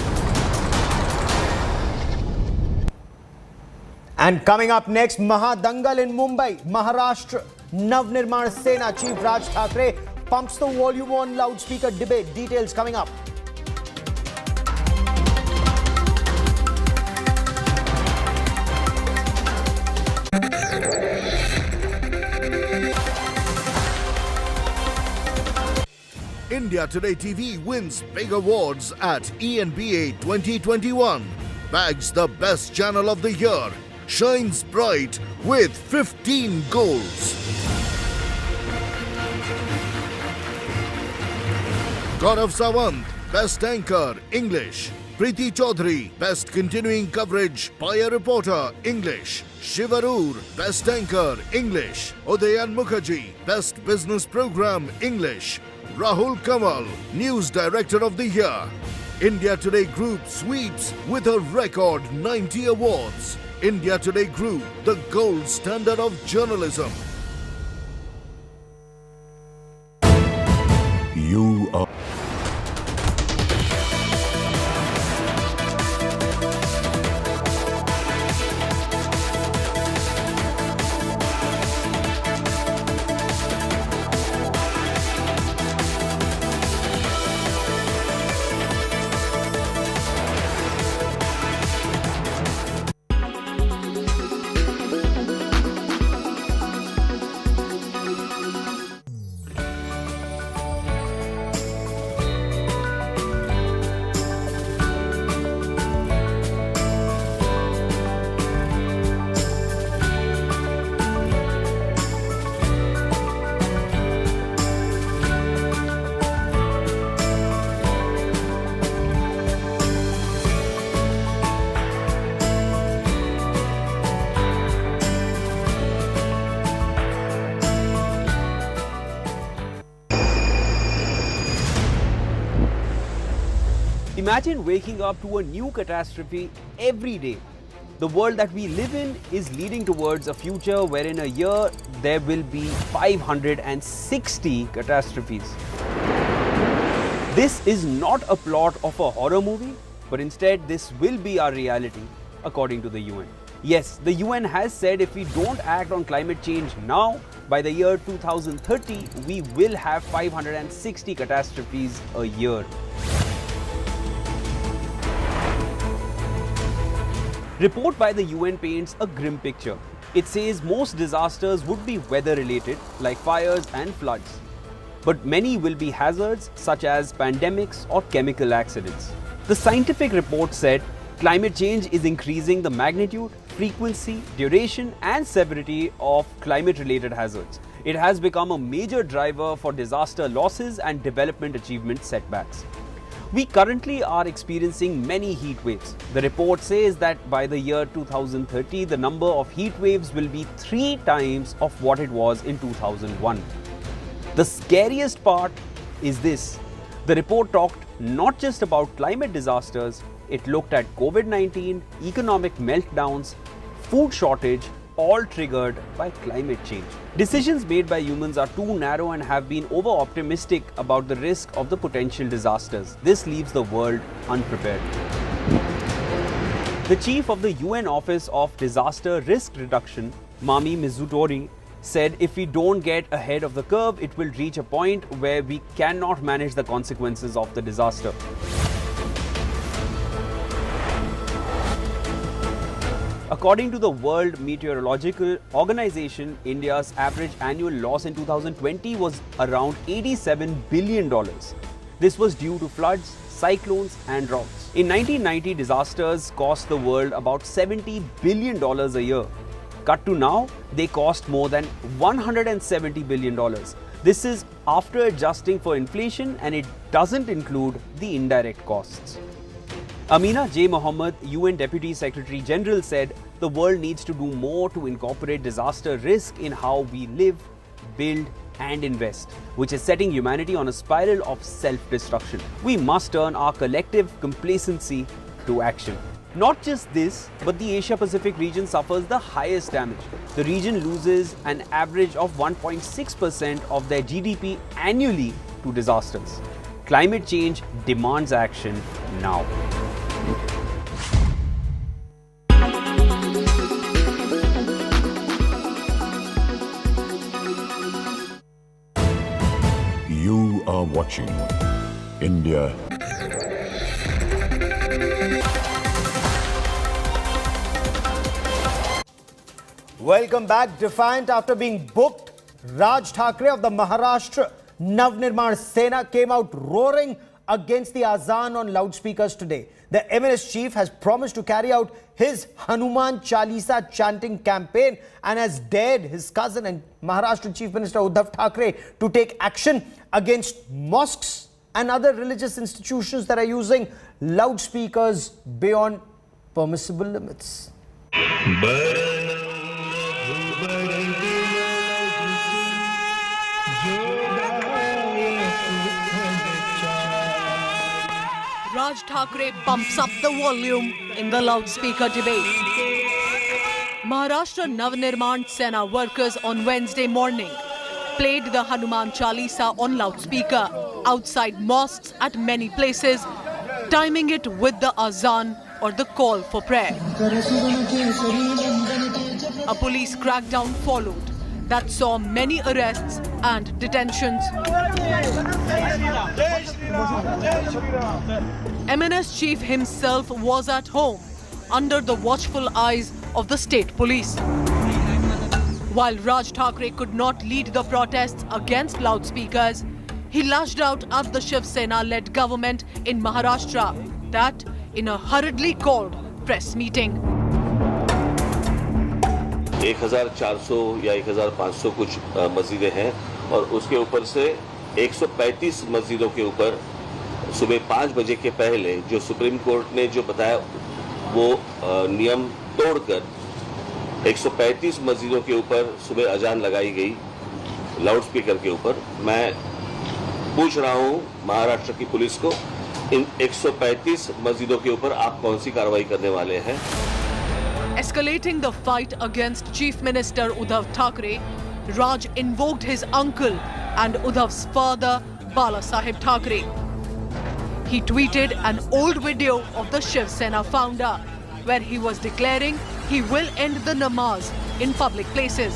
[SPEAKER 17] And coming up next, Mahadangal in Mumbai, Maharashtra. Navnirman Sena Chief Raj Thackeray pumps the volume on loudspeaker debate. Details coming up.
[SPEAKER 4] India Today TV wins big awards at ENBA 2021. Bags the best channel of the year. Shines bright with 15 goals. Gaurav Sawant, Best Anchor, English. Preeti Chaudhary, Best Continuing Coverage, Paya Reporter, English. Shivarur, Best Anchor, English. Udayan Mukherjee, Best Business Program, English. Rahul Kamal, News Director of the Year. India Today Group sweeps with a record 90 awards. India Today Group, the gold standard of journalism.
[SPEAKER 15] You are...
[SPEAKER 6] Imagine waking up to a new catastrophe every day. The world that we live in is leading towards a future where in a year there will be 560 catastrophes. This is not a plot of a horror movie, but instead this will be our reality, according to the UN. Yes, the UN has said if we don't act on climate change now, by the year 2030, we will have 560 catastrophes a year. Report by the UN paints a grim picture. It says most disasters would be weather-related, like fires and floods. But many will be hazards such as pandemics or chemical accidents. The scientific report said climate change is increasing the magnitude, frequency, duration and severity of climate-related hazards. It has become a major driver for disaster losses and development achievement setbacks. We currently are experiencing many heat waves. The report says that by the year 2030, the number of heat waves will be 3 times of what it was in 2001. The scariest part is this. The report talked not just about climate disasters, it looked at COVID-19, economic meltdowns, food shortage, all triggered by climate change. Decisions made by humans are too narrow and have been over-optimistic about the risk of the potential disasters. This leaves the world unprepared. The chief of the UN Office of Disaster Risk Reduction, Mami Mizutori, said if we don't get ahead of the curve, it will reach a point where we cannot manage the consequences of the disaster. According to the World Meteorological Organization, India's average annual loss in 2020 was around $87 billion. This was due to floods, cyclones and droughts. In 1990, disasters cost the world about $70 billion a year. Cut to now, they cost more than $170 billion. This is after adjusting for inflation, and it doesn't include the indirect costs. Amina J. Mohammed, UN Deputy Secretary General, said the world needs to do more to incorporate disaster risk in how we live, build and invest, which is setting humanity on a spiral of self-destruction. We must turn our collective complacency to action. Not just this, but the Asia-Pacific region suffers the highest damage. The region loses an average of 1.6% of their GDP annually to disasters. Climate change demands action now.
[SPEAKER 15] You are watching India.
[SPEAKER 17] Welcome back. Defiant after being booked, Raj Thackeray of the Maharashtra Navnirman Sena came out roaring against the azan on loudspeakers today. The MNS chief has promised to carry out his Hanuman Chalisa chanting campaign and has dared his cousin and Maharashtra Chief Minister Uddhav Thackeray to take action against mosques and other religious institutions that are using loudspeakers beyond permissible limits.
[SPEAKER 7] Raj Thackeray pumps up the volume in the loudspeaker debate. Maharashtra Navnirman Sena workers on Wednesday morning played the Hanuman Chalisa on loudspeaker outside mosques at many places, timing it with the azan or the call for prayer. A police crackdown followed that saw many arrests and detentions. MNS chief himself was at home under the watchful eyes of the state police. While Raj Thackeray could not lead the protests against loudspeakers, he lashed out at the Shiv Sena-led government in Maharashtra, that in a hurriedly called press meeting.
[SPEAKER 8] 1400 या 1500 कुछ मस्जिदें हैं और उसके ऊपर से 135 मस्जिदों के ऊपर सुबह 5 बजे के पहले जो सुप्रीम कोर्ट ने जो बताया वो नियम तोड़कर 135 मस्जिदों के ऊपर सुबह अजान लगाई गई लाउडस्पीकर के ऊपर। मैं पूछ रहा हूं महाराष्ट्र की पुलिस को, इन 135 मस्जिदों के ऊपर आप कौन सी कार्रवाई करने वाले हैं?
[SPEAKER 7] Escalating the fight against Chief Minister Uddhav Thackeray, Raj invoked his uncle and Uddhav's father, Bala Sahib Thackeray. He tweeted an old video of the Shiv Sena founder, where he was declaring he will end the namaz in public places.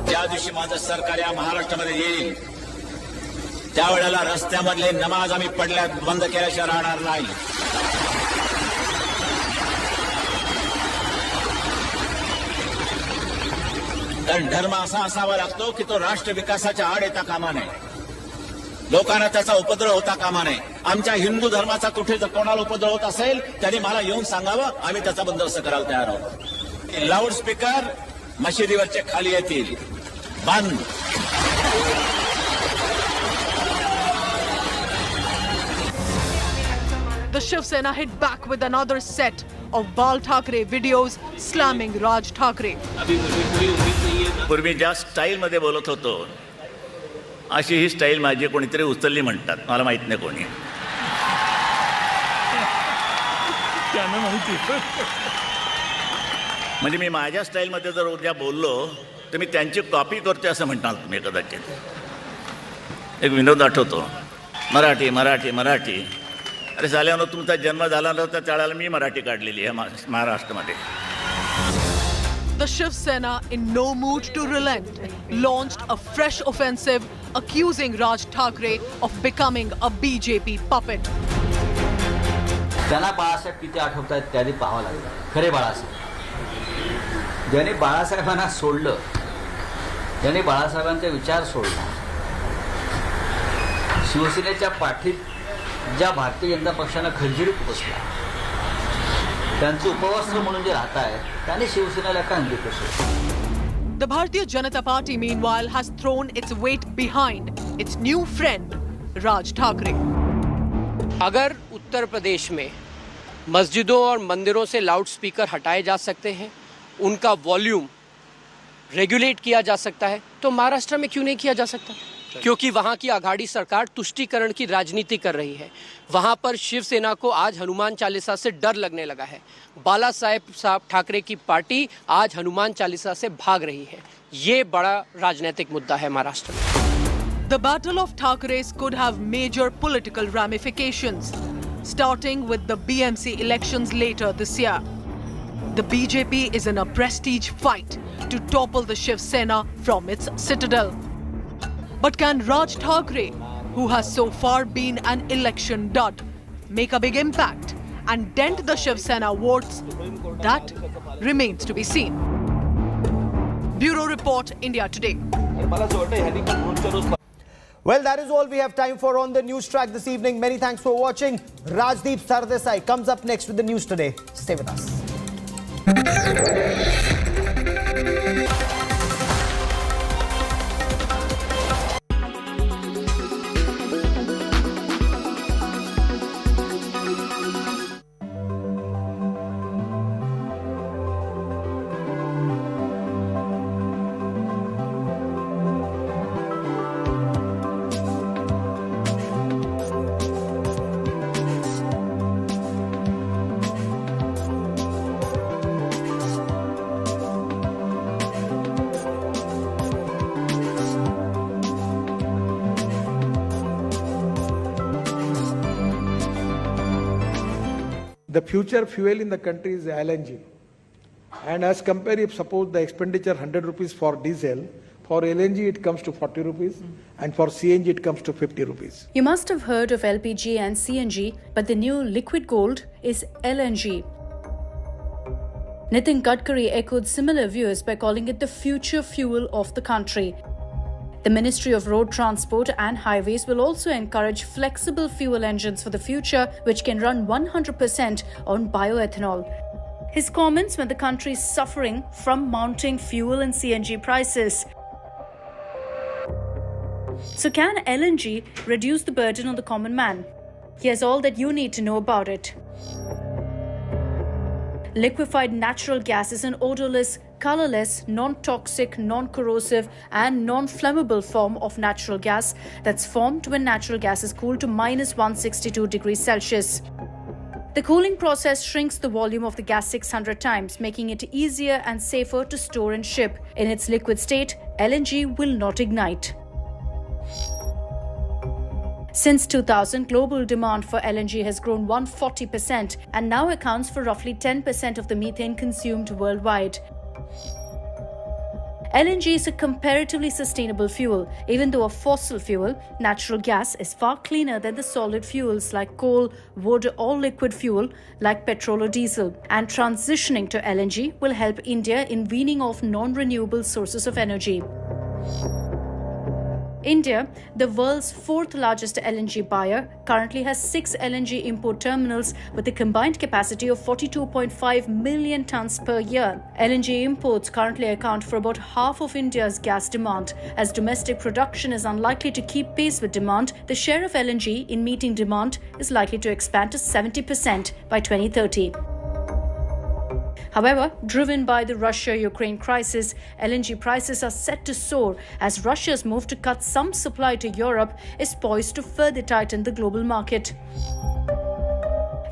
[SPEAKER 9] ज्या दिवशी माझं सरकार या महाराष्ट्रामध्ये येईल त्यावेळेला रस्त्यामधले नमाज आम्ही पडल्यात बंद केल्याशिवाय राहणार नाही. कारण धर्म असा असावा लागतो की तो राष्ट्र विकासाच्या आड येता कामा नये, लोकांना त्याचा उपद्रव होता कामा नये. आमच्या हिंदू धर्माचा कुठे जर कोणाला उपद्रव होत असेल त्यांनी मला येऊन सांगावं, आम्ही त्याचा बंदोबस्त करायला तयार आहोत. लाऊडस्पीकर मशिदीवरचे खाली येतील, बंद.
[SPEAKER 7] The Shiv Sena hit back with another set of Bal Thackeray videos slamming Raj Thackeray.
[SPEAKER 9] पूर्वी ज्या स्टाईल मध्ये बोलत होतो अशी ही स्टाईल माझी कोणीतरी उचलली म्हणतात, मला माहित नाही कोणी. त्यांना माहिती. म्हणजे मी माझ्या स्टाईल मध्ये जर उद्या बोललो तर मी त्यांची कॉपी करतोय असं म्हणणार तुम्ही कदाचित. एक विनोद आठवतो, मराठी मराठी मराठी. अरे झाल्यानं तुमचा जन्म झाला नव्हता त्यावेळेला मी मराठी काढलेली आहे महाराष्ट्रामध्ये.
[SPEAKER 7] The Shiv Sena, in no mood to relent, launched a fresh offensive accusing Raj Thackeray of becoming a BJP puppet.
[SPEAKER 3] त्यांना बाळासाहेब किती आठवतात त्याआधी पाहावं लागलं. खरे बाळासाहेब ज्याने बाळासाहेबांना सोडलं, ज्याने बाळासाहेबांचा विचार सोडला, शिवसेनेच्या पाठीत ज्या भारतीय जनता पक्षानं खंजीर बसला, त्यांचं उपवस्त्र म्हणून जे राहत आहेत त्याने शिवसेनेला का अंगी कसं.
[SPEAKER 7] The Bharatiya Janata Party, meanwhile, has thrown its weight behind its new friend, Raj Thakre.
[SPEAKER 11] अगर उत्तर प्रदेश में मस्जिदों और मंदिरों से लाउडस्पीकर हटाए जा सकते हैं, उनका वॉल्यूम रेगुलेट किया जा सकता है, तो महाराष्ट्र में क्यों नहीं किया जा सकता? क्योंकि वहाँ की आघाड़ी सरकार तुष्टीकरण की राजनीति कर रही है. वहाँ पर शिवसेना को आज हनुमान चालीसा से डर लगने लगा है. बाला साहब ठाकरे की पार्टी आज हनुमान चालीसा से भाग रही है. ये बड़ा राजनीतिक मुद्दा है महाराष्ट्र में.
[SPEAKER 7] The battle of Thakres could have major political ramifications, starting with the BMC elections later this year. The BJP is in a prestige fight to topple the Shiv Sena from its citadel. But can Raj Thakre, who has so far been an election dud, make a big impact and dent the Shiv Sena votes? That remains to be seen. Bureau Report, India Today.
[SPEAKER 17] Well, that is all we have time for on the news track this evening. Many thanks for watching. Rajdeep Sardesai comes up next with the news today. Stay with us.
[SPEAKER 13] The future fuel in the country is LNG. And as compared, if suppose the expenditure 100 rupees for diesel, for LNG it comes to 40 rupees and for CNG it comes to 50 rupees.
[SPEAKER 16] You must have heard of LPG and CNG, but the new liquid gold is LNG. Nitin Gadkari echoed similar views by calling it the future fuel of the country. The Ministry of Road Transport and Highways will also encourage flexible fuel engines for the future, which can run 100% on bioethanol. His comments when the country is suffering from mounting fuel and CNG prices. So can LNG reduce the burden on the common man? Here's all that you need to know about it. Liquefied natural gas is an odorless, colorless, non-toxic, non-corrosive and non-flammable form of natural gas that's formed when natural gas is cooled to minus 162 degrees Celsius. The cooling process shrinks the volume of the gas 600 times, making it easier and safer to store and ship. In its liquid state, LNG will not ignite. Since 2000, global demand for LNG has grown 140% and now accounts for roughly 10% of the methane consumed worldwide. LNG is a comparatively sustainable fuel. Even though a fossil fuel, natural gas is far cleaner than the solid fuels like coal, wood or liquid fuel like petrol or diesel. And transitioning to LNG will help India in weaning off non-renewable sources of energy. India, the world's fourth largest LNG buyer, currently has 6 LNG import terminals with a combined capacity of 42.5 million tons per year. LNG imports currently account for about half of India's gas demand. As domestic production is unlikely to keep pace with demand, the share of LNG in meeting demand is likely to expand to 70% by 2030. However, driven by the Russia-Ukraine crisis, LNG prices are set to soar as Russia's move to cut some supply to Europe is poised to further tighten the global market.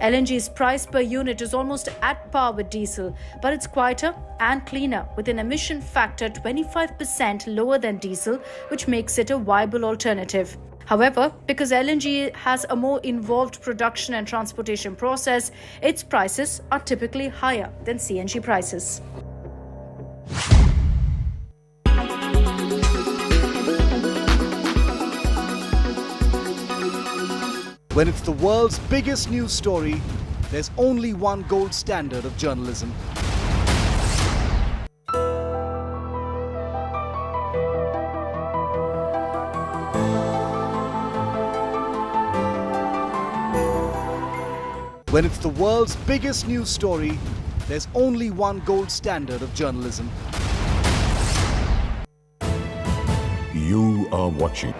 [SPEAKER 16] LNG's price per unit is almost at par with diesel, but it's quieter and cleaner, with an emission factor 25% lower than diesel, which makes it a viable alternative. However, because LNG has a more involved production and transportation process, its prices are typically higher than CNG prices.
[SPEAKER 1] When it's the world's biggest news story, there's only one gold standard of journalism. When it's the world's biggest news story, there's only one gold standard of journalism.
[SPEAKER 15] You are watching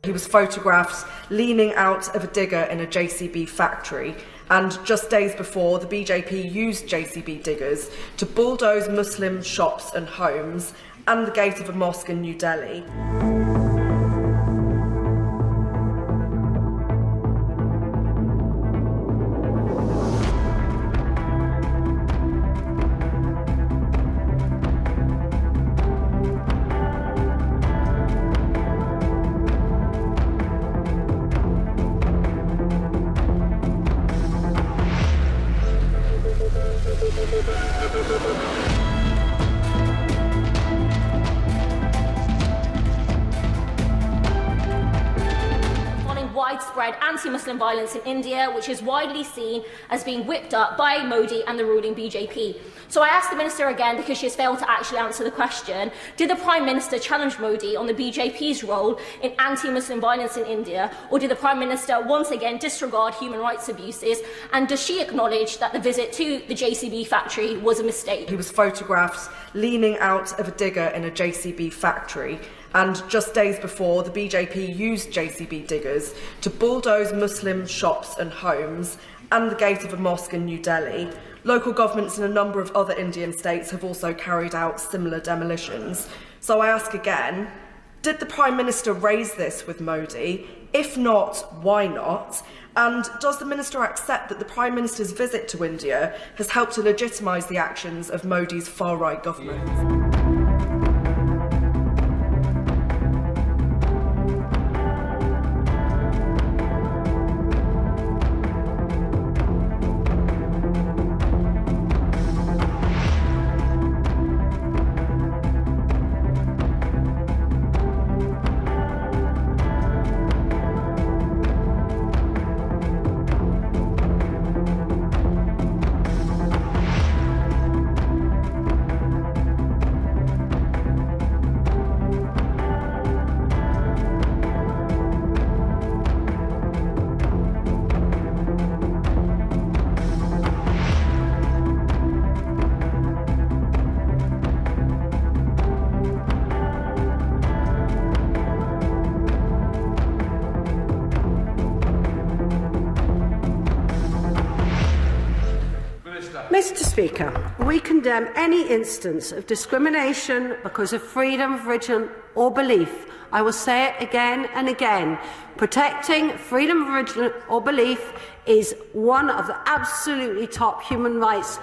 [SPEAKER 24] He was photographed leaning out of a digger in a JCB factory, and just days before, the BJP used JCB diggers to bulldoze Muslim shops and homes and the gate of a mosque in New Delhi.
[SPEAKER 5] Widespread anti-Muslim violence in India, which is widely seen as being whipped up by Modi and the ruling BJP. So I asked the Minister again, because she has failed to actually answer the question, did the Prime Minister challenge Modi on the BJP's role in anti-Muslim violence in India, or did the Prime Minister once again disregard human rights abuses, and does she acknowledge that the visit to the JCB factory was a mistake? He was photographed leaning out of a digger in a JCB factory, and just days before, the BJP used JCB diggers to bulldoze Muslim shops and homes and the gate of a mosque in New Delhi. Local governments in a number of other Indian states have also carried out similar demolitions. So I ask again, did the Prime Minister raise this with Modi? If not, why not? And does the Minister accept that the Prime Minister's visit to India has helped to legitimise the actions of Modi's far-right government?
[SPEAKER 24] Mr. Speaker, we condemn any instance of discrimination because of freedom of religion or belief. I will say it again and again. Protecting freedom of religion or belief is one of the absolutely top human rights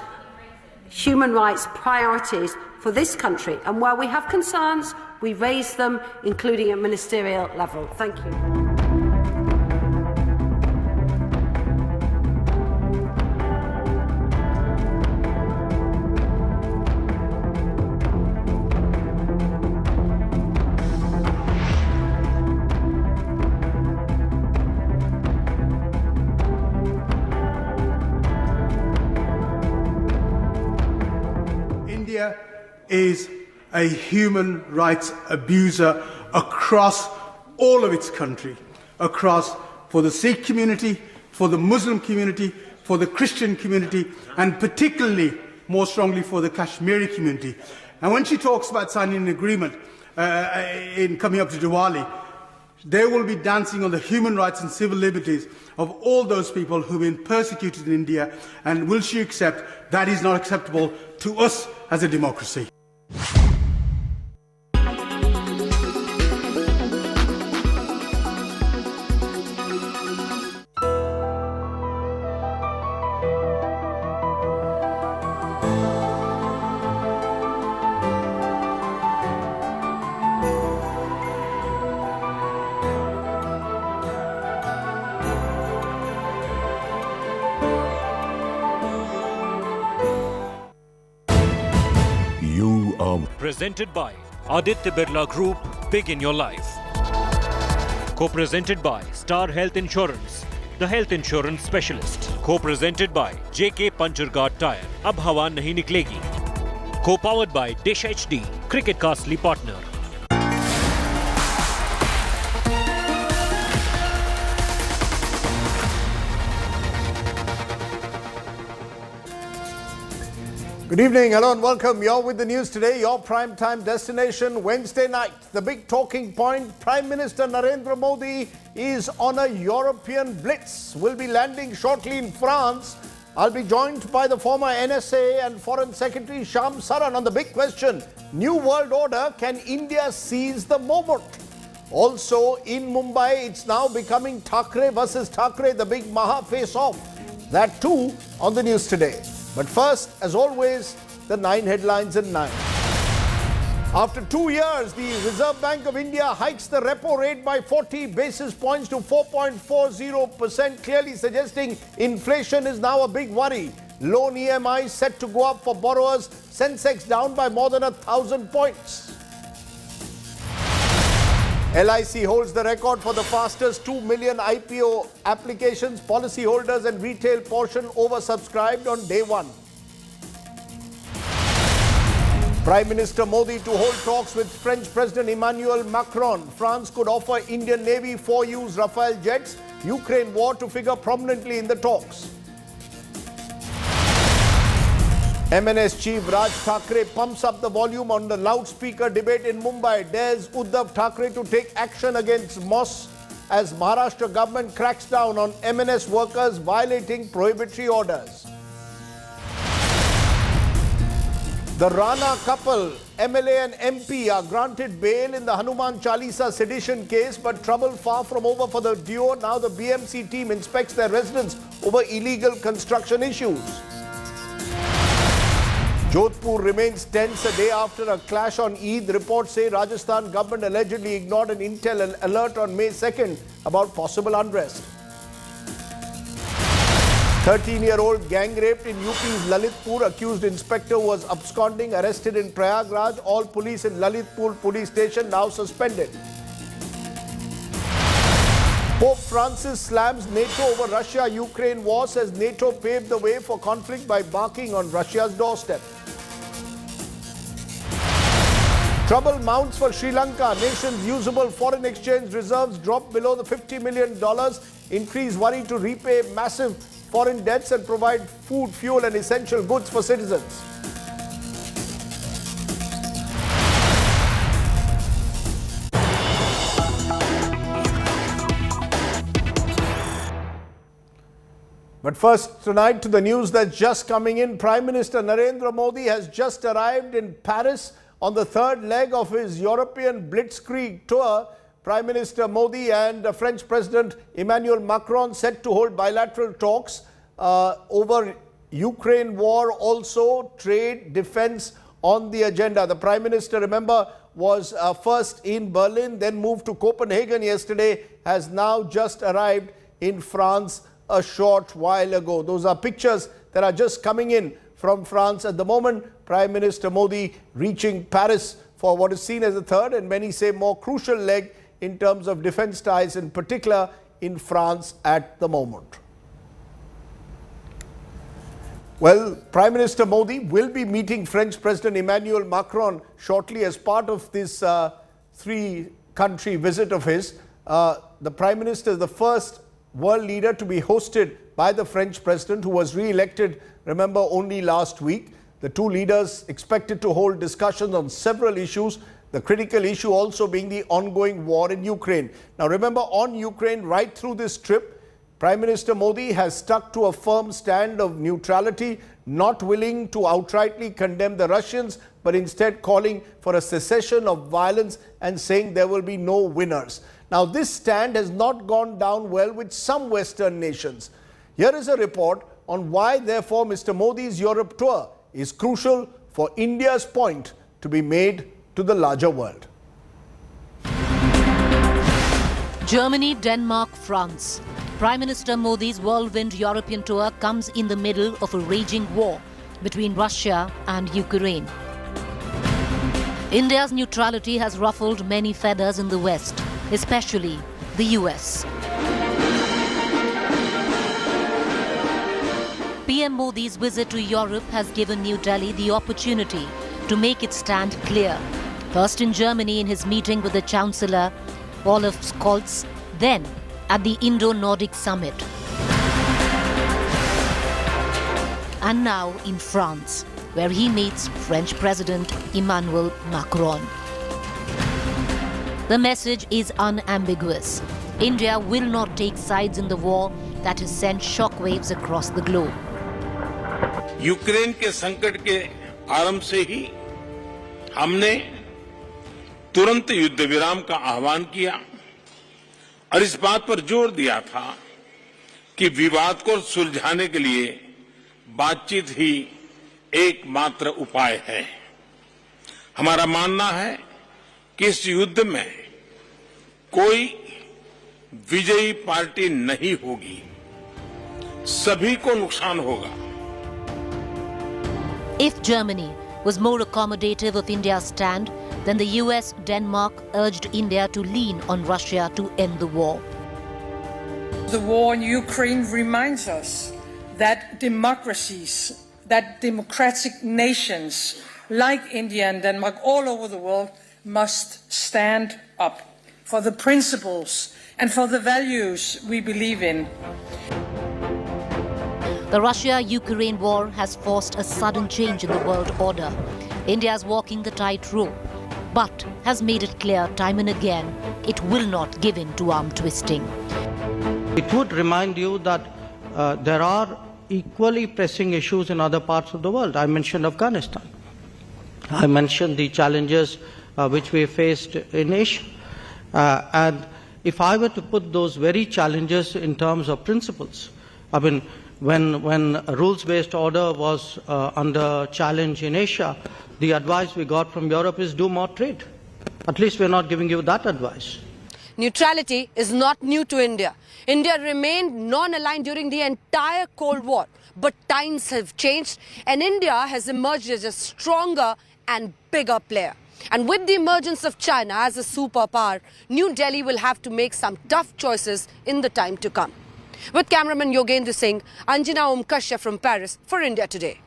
[SPEAKER 24] priorities for this country. And where we have concerns, we raise them, including at ministerial level. Thank you.
[SPEAKER 21] India is a human rights abuser across all of its country, across for the Sikh community, for the Muslim community, for the Christian community, and particularly, more strongly, for the Kashmiri community. And when she talks about signing an agreement in coming up to Diwali, they will be dancing on the human rights and civil liberties of all those people who've been persecuted in India. And will she accept that is not acceptable to us as a democracy?
[SPEAKER 12] Presented by Aditya Birla Group, Big in Your Life. Co-presented by Star Health Insurance, the health insurance specialist. Co-presented by JK Pancharghat Tire, Ab Hawa Nahi Niklegi. Co-powered by Dish HD, Cricket का असली partner.
[SPEAKER 4] Good evening, hello and welcome. You're with the news today, your prime time destination Wednesday night. The big talking point, Prime Minister Narendra Modi is on a European blitz. Will be landing shortly in France. I'll be joined by the former NSA and Foreign Secretary Shyam Saran on the big question, New World Order, can India seize the moment? Also in Mumbai, it's now becoming Thackeray versus Thackeray, the big Maha face-off. That too on the news today. But first, as always, the 9 headlines in 9. After 2 years, the Reserve Bank of India hikes the repo rate by 40 basis points to 4.40%, clearly suggesting inflation is now a big worry. Loan EMI set to go up for borrowers, Sensex down by more than 1,000 points. LIC holds the record for the fastest 2 million IPO applications, policyholders and retail portion oversubscribed on day one. Prime Minister Modi to hold talks with French President Emmanuel Macron. France could offer Indian Navy 4 used Rafale jets. Ukraine war to figure prominently in the talks. MNS chief Raj Thackeray pumps up the volume on the loudspeaker debate in Mumbai. Dares Uddhav Thackeray to take action against MOS as Maharashtra government cracks down on MNS workers violating prohibitory orders. The Rana couple, MLA and MP, are granted bail in the Hanuman Chalisa sedition case, but trouble far from over for the duo. Now the BMC team inspects their residence over illegal construction issues. Jodhpur remains tense a day after a clash on Eid. Reports say Rajasthan government allegedly ignored an intel alert on May 2nd about possible unrest. 13-year-old gang raped in UP's Lalitpur. Accused inspector was absconding, arrested in Prayagraj. All police in Lalitpur police station now suspended. Pope Francis slams NATO over Russia-Ukraine war, says NATO paved the way for conflict by barking on Russia's doorstep. Trouble mounts for Sri Lanka. Nation's usable foreign exchange reserves drop below the $50 million. Increase worry to repay massive foreign debts and provide food, fuel and essential goods for citizens. But first, tonight to the news that's just coming in. Prime Minister Narendra Modi has just arrived in Paris on the third leg of his European blitzkrieg tour. Prime Minister Modi and French President Emmanuel Macron set to hold bilateral talks over Ukraine war, also trade, defense on the agenda. The Prime Minister, remember, was first in Berlin, then moved to Copenhagen yesterday, has now just arrived in France a short while ago. Those are pictures that are just coming in from France at the moment. Prime Minister Modi reaching Paris for what is seen as the third and many say more crucial leg in terms of defense ties, in particular in France at the moment. Well, Prime Minister Modi will be meeting French President Emmanuel Macron shortly as part of this 3-country visit of his. The Prime Minister is the first world leader to be hosted by the French President, who was re-elected, remember, only last week. The two leaders expected to hold discussions on several issues, the critical issue also being the ongoing war in Ukraine. Now remember, on Ukraine, right through this trip, Prime Minister Modi has stuck to a firm stand of neutrality, not willing to outrightly condemn the Russians, but instead calling for a cessation of violence and saying there will be no winners. Now this stand has not gone down well with some Western nations. Here is a report on why, therefore, Mr. Modi's Europe tour is crucial for India's point to be made to the larger world.
[SPEAKER 14] Germany, Denmark, France. Prime Minister Modi's whirlwind European tour comes in the middle of a raging war between Russia and Ukraine. India's neutrality has ruffled many feathers in the West, especially the US. PM Modi's visit to Europe has given New Delhi the opportunity to make its stand clear. First in Germany in his meeting with the Chancellor Olaf Scholz, then at the Indo-Nordic Summit. And now in France, where he meets French President Emmanuel Macron. The message is unambiguous. India will not take sides in the war that has sent shockwaves across the globe.
[SPEAKER 18] Ukraine के संकट के आरंभ से ही हमने तुरंत युद्ध विराम का आह्वान किया और इस बात पर जोर दिया था कि विवाद को सुलझाने के लिए बातचीत ही एकमात्र उपाय है। हमारा मानना है कि इस युद्ध में कोई विजयी पार्टी नहीं होगी, सभी को नुकसान होगा।
[SPEAKER 14] If Germany was more accommodative of India's stand, then the US, Denmark urged India to lean on Russia to end the war.
[SPEAKER 20] The war in Ukraine reminds us that democracies, that democratic nations like India and Denmark all over the world must stand up for the principles and for the values we believe in.
[SPEAKER 14] The Russia-Ukraine war has forced a sudden change in the world order. India is walking the tightrope, but has made it clear time and again it will not give in to arm twisting.
[SPEAKER 22] It would remind you that there are equally pressing issues in other parts of the world. I mentioned Afghanistan. I mentioned the challenges which we faced in Asia. And if I were to put those very challenges in terms of principles, I mean, when a rules-based order was under challenge in Asia, the advice we got from Europe is do more trade. At least we're not giving you that advice.
[SPEAKER 23] Neutrality is not new to India. India remained non-aligned during the entire Cold War. But times have changed and India has emerged as a stronger and bigger player. And with the emergence of China as a superpower, New Delhi will have to make some tough choices in the time to come. With cameraman Yogendra Singh, Anjana Kashyap from Paris for India Today.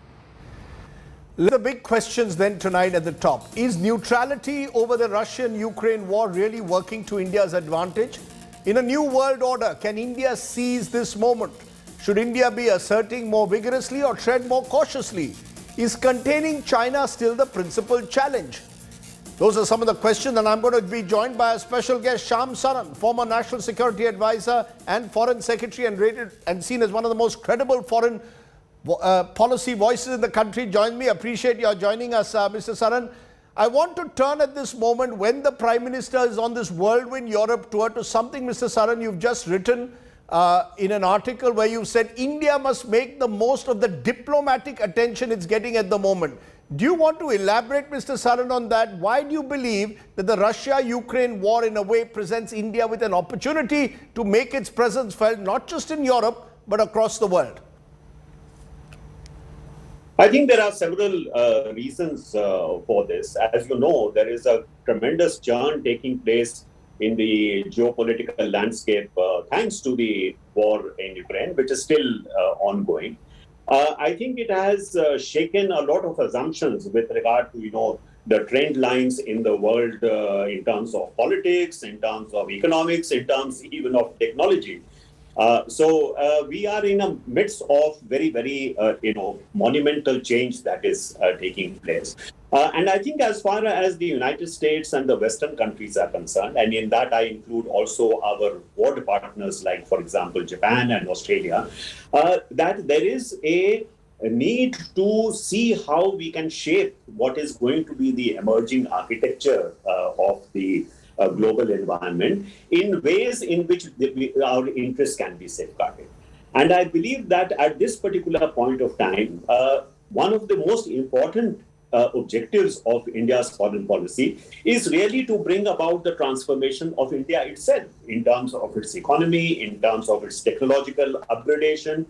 [SPEAKER 25] The big questions then tonight at the top. Is neutrality over the Russian-Ukraine war really working to India's advantage? In a new world order, can India seize this moment? Should India be asserting more vigorously or tread more cautiously? Is containing China still the principal challenge? Those are some of the questions, and I'm going to be joined by a special guest, Shyam Saran, former National Security Advisor and Foreign Secretary, and rated and seen as one of the most credible foreign policy voices in the country. Join me. Appreciate your joining us, Mr. Saran. I want to turn at this moment, when the Prime Minister is on this Whirlwind Europe tour, to something, Mr. Saran, you've just written in an article where you've said India must make the most of the diplomatic attention it's getting at the moment. Do you want to elaborate, Mr. Saran, on that? Why do you believe that the Russia-Ukraine war in a way presents India with an opportunity to make its presence felt not just in Europe but across the world?
[SPEAKER 26] I think there are several reasons for this. As you know, there is a tremendous churn taking place in the geopolitical landscape thanks to the war in Ukraine, which is still ongoing. I think it has shaken a lot of assumptions with regard to, the trend lines in the world in terms of politics, in terms of economics, in terms even of technology. So we are in the midst of very, very, monumental change that is taking place. And I think as far as the United States and the Western countries are concerned, and in that I include also our world partners like, for example, Japan and Australia, that there is a need to see how we can shape what is going to be the emerging architecture of the global environment in ways in which our interests can be safeguarded. And I believe that at this particular point of time, one of the most important objectives of India's foreign policy is really to bring about the transformation of India itself in terms of its economy, in terms of its technological upgradation.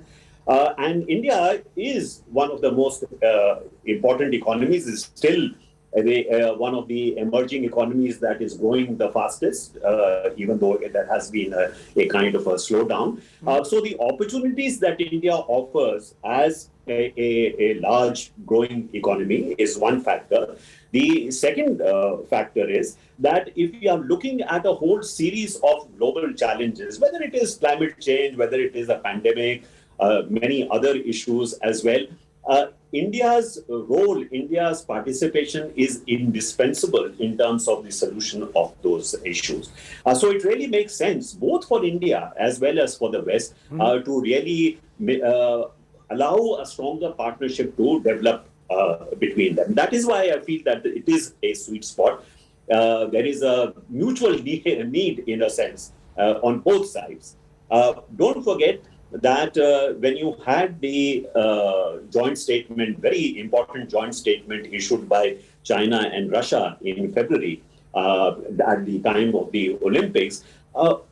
[SPEAKER 26] And India is one of the most important economies, is still one of the emerging economies that is growing the fastest, even though there has been a kind of a slowdown. So the opportunities that India offers as a large growing economy is one factor. The second factor is that if we are looking at a whole series of global challenges, whether it is climate change, whether it is a pandemic, many other issues as well, India's role, India's participation is indispensable in terms of the solution of those issues. So it really makes sense, both for India as well as for the West, to really allow a stronger partnership to develop between them. That is why I feel that it is a sweet spot. There is a mutual need in a sense on both sides. Don't forget that when you had the joint statement, very important joint statement issued by China and Russia in February at the time of the Olympics,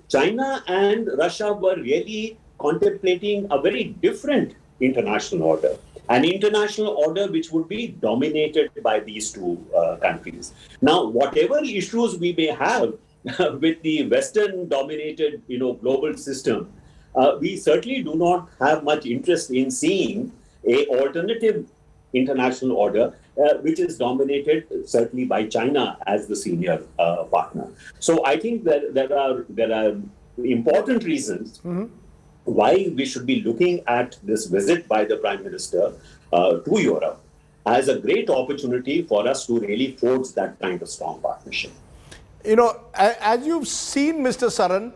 [SPEAKER 26] China and Russia were really contemplating a very different international order. An international order which would be dominated by these two countries. Now, whatever issues we may have with the Western-dominated, global system, we certainly do not have much interest in seeing an alternative international order which is dominated certainly by China as the senior partner. So I think that there are important reasons why we should be looking at this visit by the Prime Minister to Europe as a great opportunity for us to really forge that kind of strong partnership.
[SPEAKER 25] As you've seen, Mr. Saran,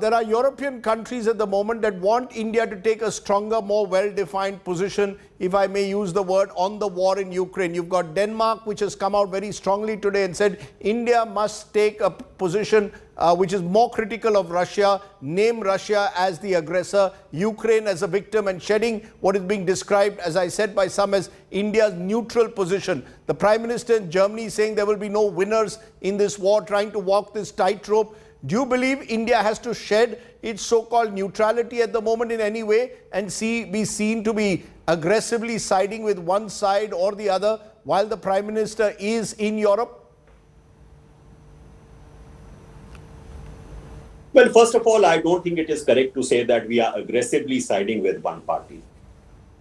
[SPEAKER 25] there are European countries at the moment that want India to take a stronger, more well-defined position, if I may use the word, on the war in Ukraine. You've got Denmark, which has come out very strongly today and said India must take a position which is more critical of Russia, name Russia as the aggressor, Ukraine as a victim, and shedding what is being described, as I said by some, as India's neutral position. The Prime Minister in Germany saying there will be no winners in this war, trying to walk this tightrope. Do you believe India has to shed its so-called neutrality at the moment in any way and be seen to be aggressively siding with one side or the other while the Prime Minister is in Europe?
[SPEAKER 26] Well, first of all, I don't think it is correct to say that we are aggressively siding with one party.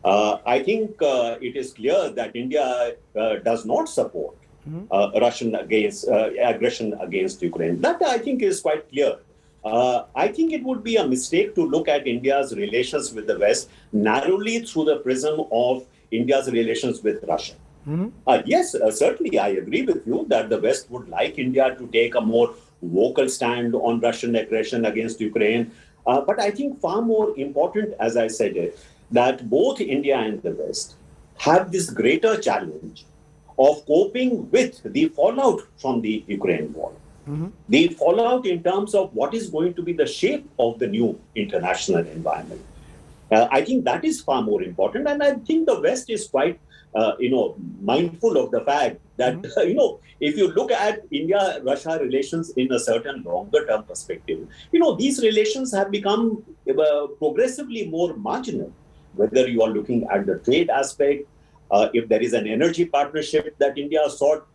[SPEAKER 26] I think it is clear that India does not support Russian aggression against Ukraine. That I think is quite clear. I think it would be a mistake to look at India's relations with the West narrowly through the prism of India's relations with Russia. Yes, certainly I agree with you that the West would like India to take a more vocal stand on Russian aggression against Ukraine. But I think far more important, as I said, that both India and the West have this greater challenge of coping with the fallout from the Ukraine war. The fallout in terms of what is going to be the shape of the new international environment. I think that is far more important. And I think the West is quite, mindful of the fact that, if you look at India-Russia relations in a certain longer-term perspective, these relations have become progressively more marginal, whether you are looking at the trade aspect, if there is an energy partnership that India sought,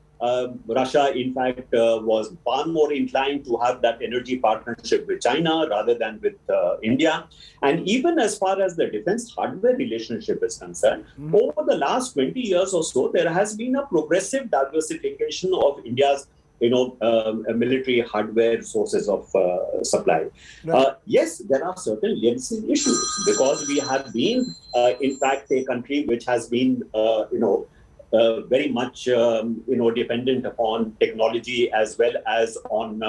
[SPEAKER 26] Russia, in fact, was far more inclined to have that energy partnership with China rather than with India. And even as far as the defense hardware relationship is concerned, over the last 20 years or so, there has been a progressive diversification of India's military hardware sources of supply. Yes, there are certain legacy issues because we have been, in fact, a country which has been, very much, dependent upon technology as well as on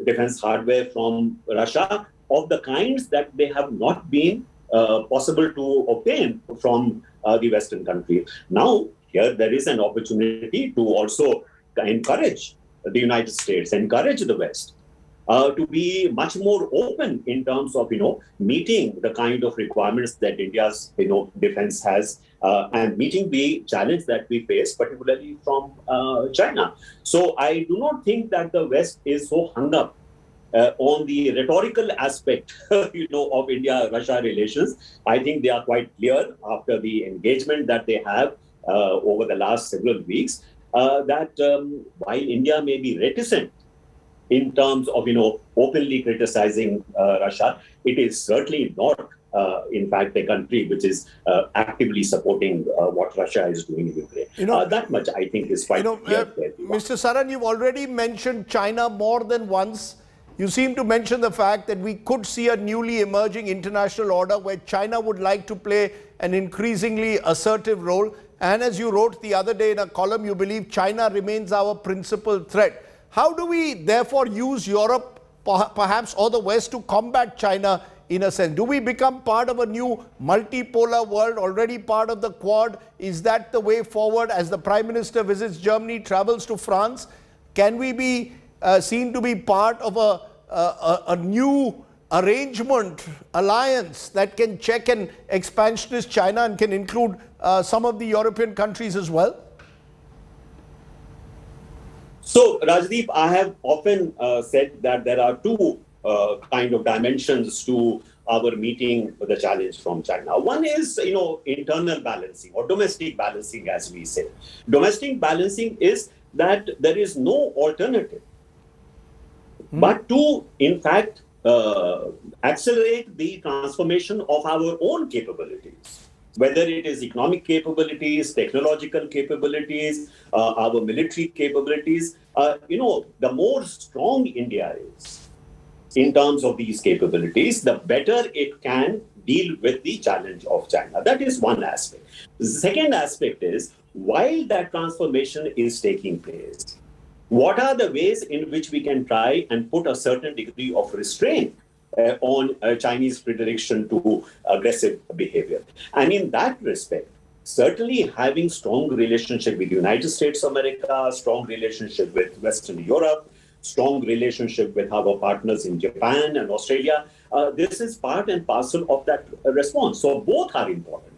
[SPEAKER 26] defense hardware from Russia of the kinds that they have not been possible to obtain from the Western countries. Now, here there is an opportunity to also encourage the United States, encourage the West to be much more open in terms of, meeting the kind of requirements that India's, defense has and meeting the challenge that we face, particularly from China. So I do not think that the West is so hung up on the rhetorical aspect, of India-Russia relations. I think they are quite clear after the engagement that they have over the last several weeks that while India may be reticent in terms of, openly criticizing Russia, it is certainly not, in fact, a country which is actively supporting what Russia is doing in Ukraine. That much, I think, is quite clear.
[SPEAKER 25] Mr. Saran, you've already mentioned China more than once. You seem to mention the fact that we could see a newly emerging international order where China would like to play an increasingly assertive role. And as you wrote the other day in a column, you believe China remains our principal threat. How do we therefore use Europe, perhaps, or the West to combat China in a sense? Do we become part of a new multipolar world, already part of the Quad? Is that the way forward as the Prime Minister visits Germany, travels to France? Can we be seen to be part of a new arrangement, alliance that can check an expansionist China and can include some of the European countries as well?
[SPEAKER 26] So, Rajdeep, I have often said that there are two kind of dimensions to our meeting the challenge from China. One is, internal balancing or domestic balancing, as we say. Domestic balancing is that there is no alternative but to, in fact, accelerate the transformation of our own capabilities, whether it is economic capabilities, technological capabilities, our military capabilities. The more strong India is in terms of these capabilities, the better it can deal with the challenge of China. That is one aspect. The second aspect is, while that transformation is taking place, what are the ways in which we can try and put a certain degree of restraint on Chinese predilection to aggressive behavior? And in that respect, certainly having strong relationship with the United States of America, strong relationship with Western Europe, strong relationship with our partners in Japan and Australia, this is part and parcel of that response. So both are important.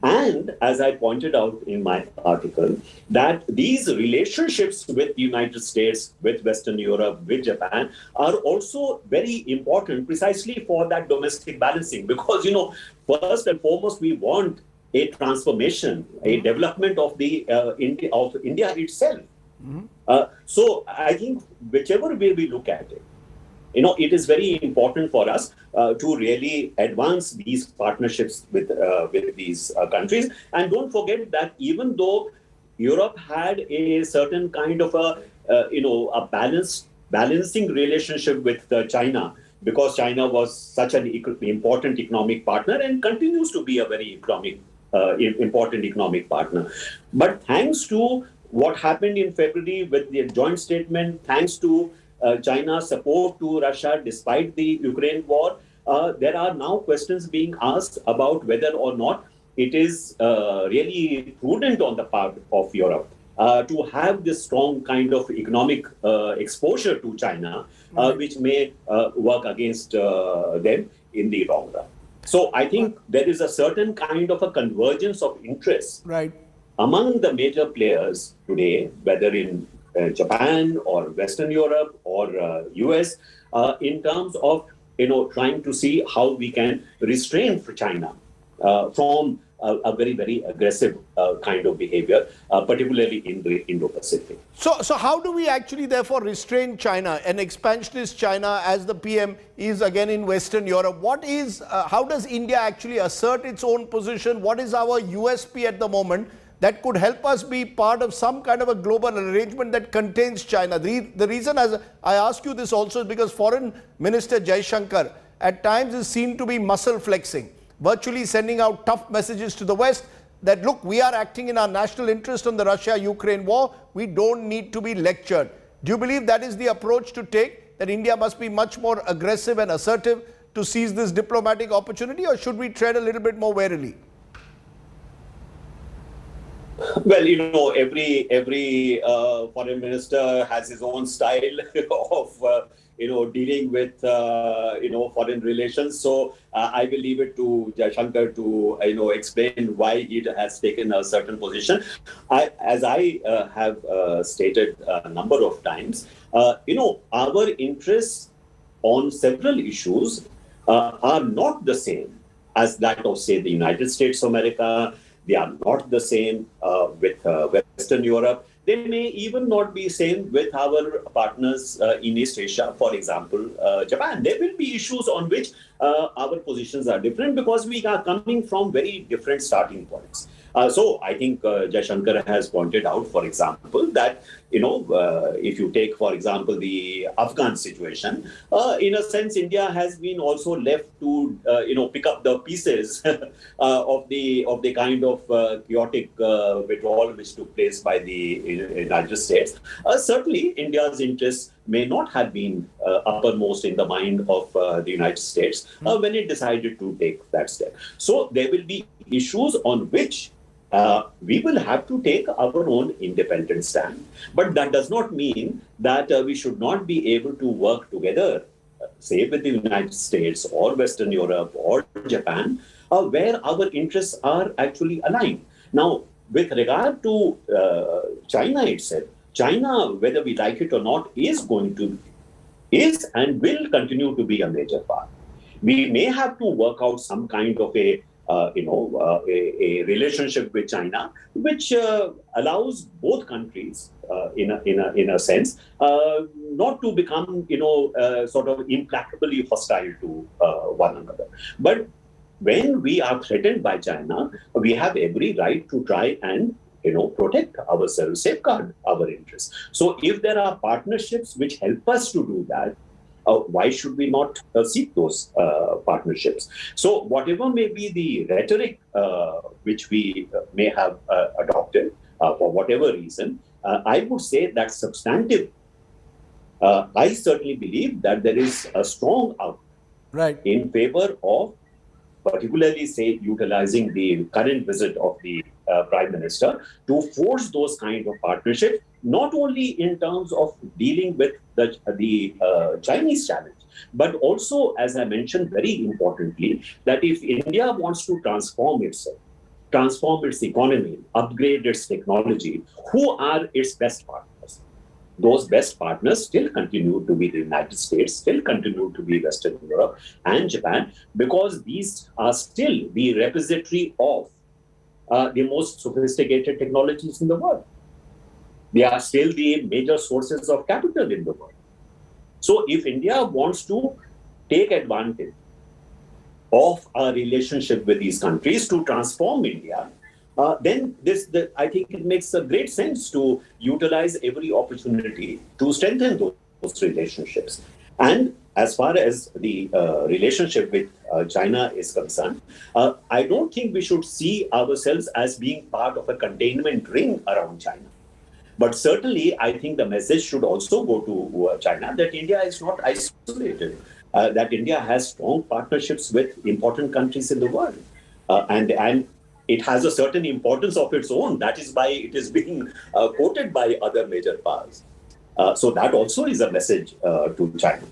[SPEAKER 26] And as I pointed out in my article, that these relationships with the United States, with Western Europe, with Japan are also very important precisely for that domestic balancing. Because, first and foremost, we want a transformation, a development of the of India itself. So I think whichever way we look at it, it is very important for us to really advance these partnerships with these countries. And don't forget that even though Europe had a certain kind of a balancing relationship with China, because China was such an important economic partner and continues to be a very important economic partner. But thanks to what happened in February with the joint statement, thanks to China's support to Russia despite the Ukraine war, there are now questions being asked about whether or not it is really prudent on the part of Europe to have this strong kind of economic exposure to China, which may work against them in the long run. So I think there is a certain kind of a convergence of interests among the major players today, whether in Japan or Western Europe or US, in terms of trying to see how we can restrain China from a very, very aggressive kind of behavior, particularly in the Indo-Pacific.
[SPEAKER 25] So how do we actually therefore restrain China, an expansionist China, as the PM is again in Western Europe? How does India actually assert its own position? What is our USP at the moment that could help us be part of some kind of a global arrangement that contains China? The reason as I ask you this also is because Foreign Minister Jaishankar at times is seen to be muscle flexing, virtually sending out tough messages to the West that, look, we are acting in our national interest on the Russia-Ukraine war. We don't need to be lectured. Do you believe that is the approach to take, that India must be much more aggressive and assertive to seize this diplomatic opportunity, or should we tread a little bit more warily?
[SPEAKER 26] Well, every foreign minister has his own style of dealing with foreign relations. So I will leave it to Jaishankar to explain why he has taken a certain position. As I have stated a number of times, our interests on several issues are not the same as that of, say, the United States of America. They are not the same with Western Europe. They may even not be same with our partners in East Asia, for example, Japan. There will be issues on which our positions are different because we are coming from very different starting points. So I think Jaishankar has pointed out, for example, that, if you take, for example, the Afghan situation, in a sense, India has been also left to, pick up the pieces of the kind of chaotic withdrawal which took place by the United States. Certainly, India's interests may not have been uppermost in the mind of the United States when it decided to take that step. So there will be issues on which we will have to take our own independent stand. But that does not mean that we should not be able to work together, say with the United States or Western Europe or Japan, where our interests are actually aligned. Now, with regard to China itself, China, whether we like it or not, is and will continue to be a major part. We may have to work out some kind of a relationship with China, which allows both countries, in a sense, not to become, sort of implacably hostile to one another. But when we are threatened by China, we have every right to try and protect ourselves, safeguard our interests. So if there are partnerships which help us to do that, why should we not seek those partnerships? So whatever may be the rhetoric which we may have adopted for whatever reason, I would say that substantive. I certainly believe that there is a strong outcome in favor of, particularly, say, utilizing the current visit of the Prime Minister to force those kind of partnerships, not only in terms of dealing with the Chinese challenge, but also, as I mentioned very importantly, that if India wants to transform itself, transform its economy, upgrade its technology, who are its best partners? Those best partners still continue to be the United States, still continue to be Western Europe and Japan, because these are still the repository of the most sophisticated technologies in the world. They are still the major sources of capital in the world. So if India wants to take advantage of our relationship with these countries to transform India, then I think it makes a great sense to utilize every opportunity to strengthen those relationships. And as far as the relationship with China is concerned, I don't think we should see ourselves as being part of a containment ring around China. But certainly, I think the message should also go to China that India is not isolated, that India has strong partnerships with important countries in the world. And it has a certain importance of its own. That is why it is being quoted by other major powers. So that also is a message to China.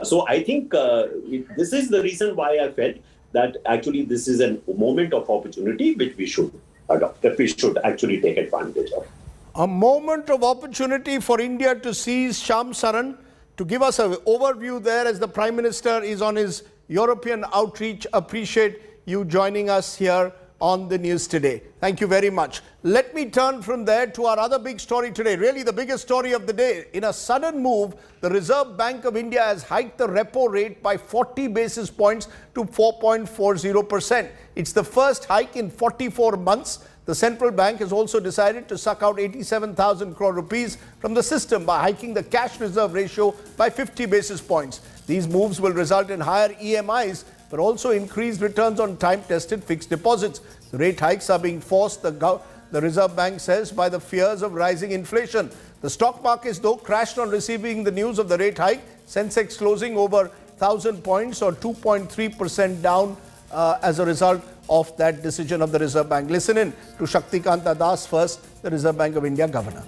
[SPEAKER 26] So I think this is the reason why I felt that actually this is a moment of opportunity which we should adopt, that we should actually take advantage of.
[SPEAKER 25] A moment of opportunity for India to seize. Shyam Saran, to give us an overview there as the Prime Minister is on his European outreach. Appreciate you joining us here on the news today. Thank you very much. Let me turn from there to our other big story today, really the biggest story of the day. In a sudden move, the Reserve Bank of India has hiked the repo rate by 40 basis points to 4.40%. It's the first hike in 44 months. The central bank has also decided to suck out 87,000 crore rupees from the system by hiking the cash reserve ratio by 50 basis points. These moves will result in higher EMIs, but also increased returns on time-tested fixed deposits. The rate hikes are being forced, the Reserve Bank says, by the fears of rising inflation. The stock markets, though, crashed on receiving the news of the rate hike. Sensex closing over 1,000 points or 2.3% down as a result of that decision of the Reserve Bank. Listen in to Shaktikanta Das first, the Reserve Bank of India Governor.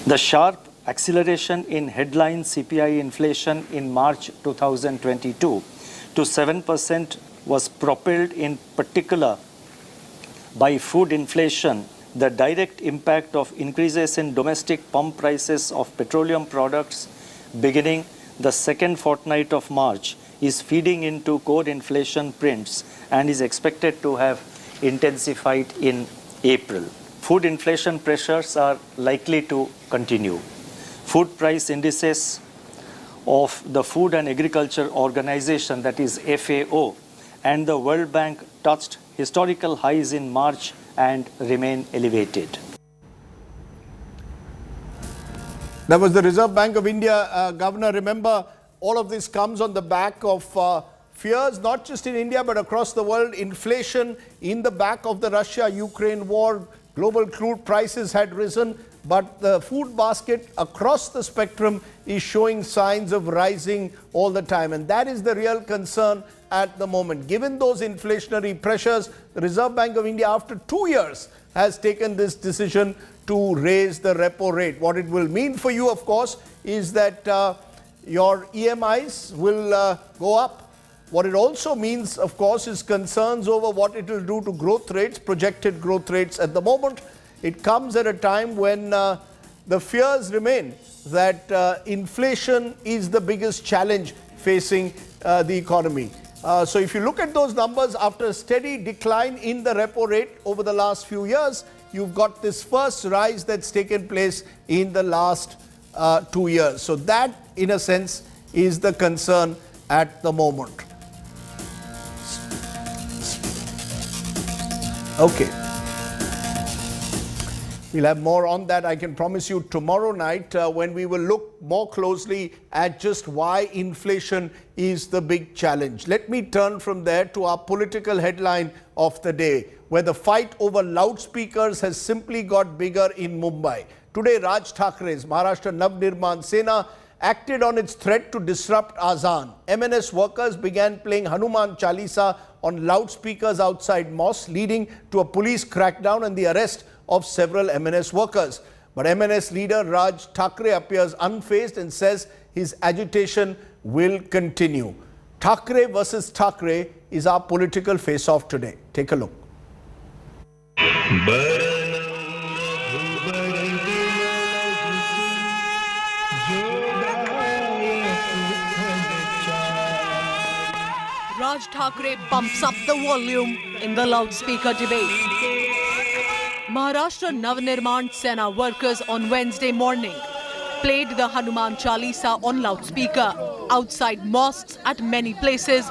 [SPEAKER 2] The sharp acceleration in headline CPI inflation in March 2022 to 7% was propelled in particular by food inflation. The direct impact of increases in domestic pump prices of petroleum products beginning the second fortnight of March is feeding into core inflation prints and is expected to have intensified in April. food inflation pressures are likely to continue. Food price indices of the Food and Agriculture Organization, that is FAO, and the World Bank touched historical highs in March and remain elevated.
[SPEAKER 25] That was the Reserve Bank of India governor. Remember, all of this comes on the back of fears, not just in India, but across the world. Inflation in the back of the Russia-Ukraine war. Global crude prices had risen, but the food basket across the spectrum is showing signs of rising all the time. And that is the real concern at the moment. Given those inflationary pressures, the Reserve Bank of India, after 2 years, has taken this decision to raise the repo rate. What it will mean for you, of course, is that your EMIs will go up. What it also means, of course, is concerns over what it will do to growth rates, projected growth rates at the moment. It comes at a time when the fears remain that inflation is the biggest challenge facing the economy. So if you look at those numbers, after a steady decline in the repo rate over the last few years, you've got this first rise that's taken place in the last 2 years. So that, in a sense, is the concern at the moment. Okay. We'll have more on that, I can promise you, tomorrow night when we will look more closely at just why inflation is the big challenge. Let me turn from there to our political headline of the day, where the fight over loudspeakers has simply got bigger in Mumbai. Today, Raj Thakre's Maharashtra Navnirman Sena acted on its threat to disrupt Azan. MNS workers began playing Hanuman Chalisa on loudspeakers outside mosques, leading to a police crackdown and the arrest of several MNS workers. But MNS leader Raj Thakre appears unfazed and says his agitation will continue. Thakre versus Thakre is our political face-off today. Take a look.
[SPEAKER 7] Raj Thakre bumps up the volume in the loudspeaker debate. Maharashtra Navnirman Sena workers on Wednesday morning played the Hanuman Chalisa on loudspeaker outside mosques at many places,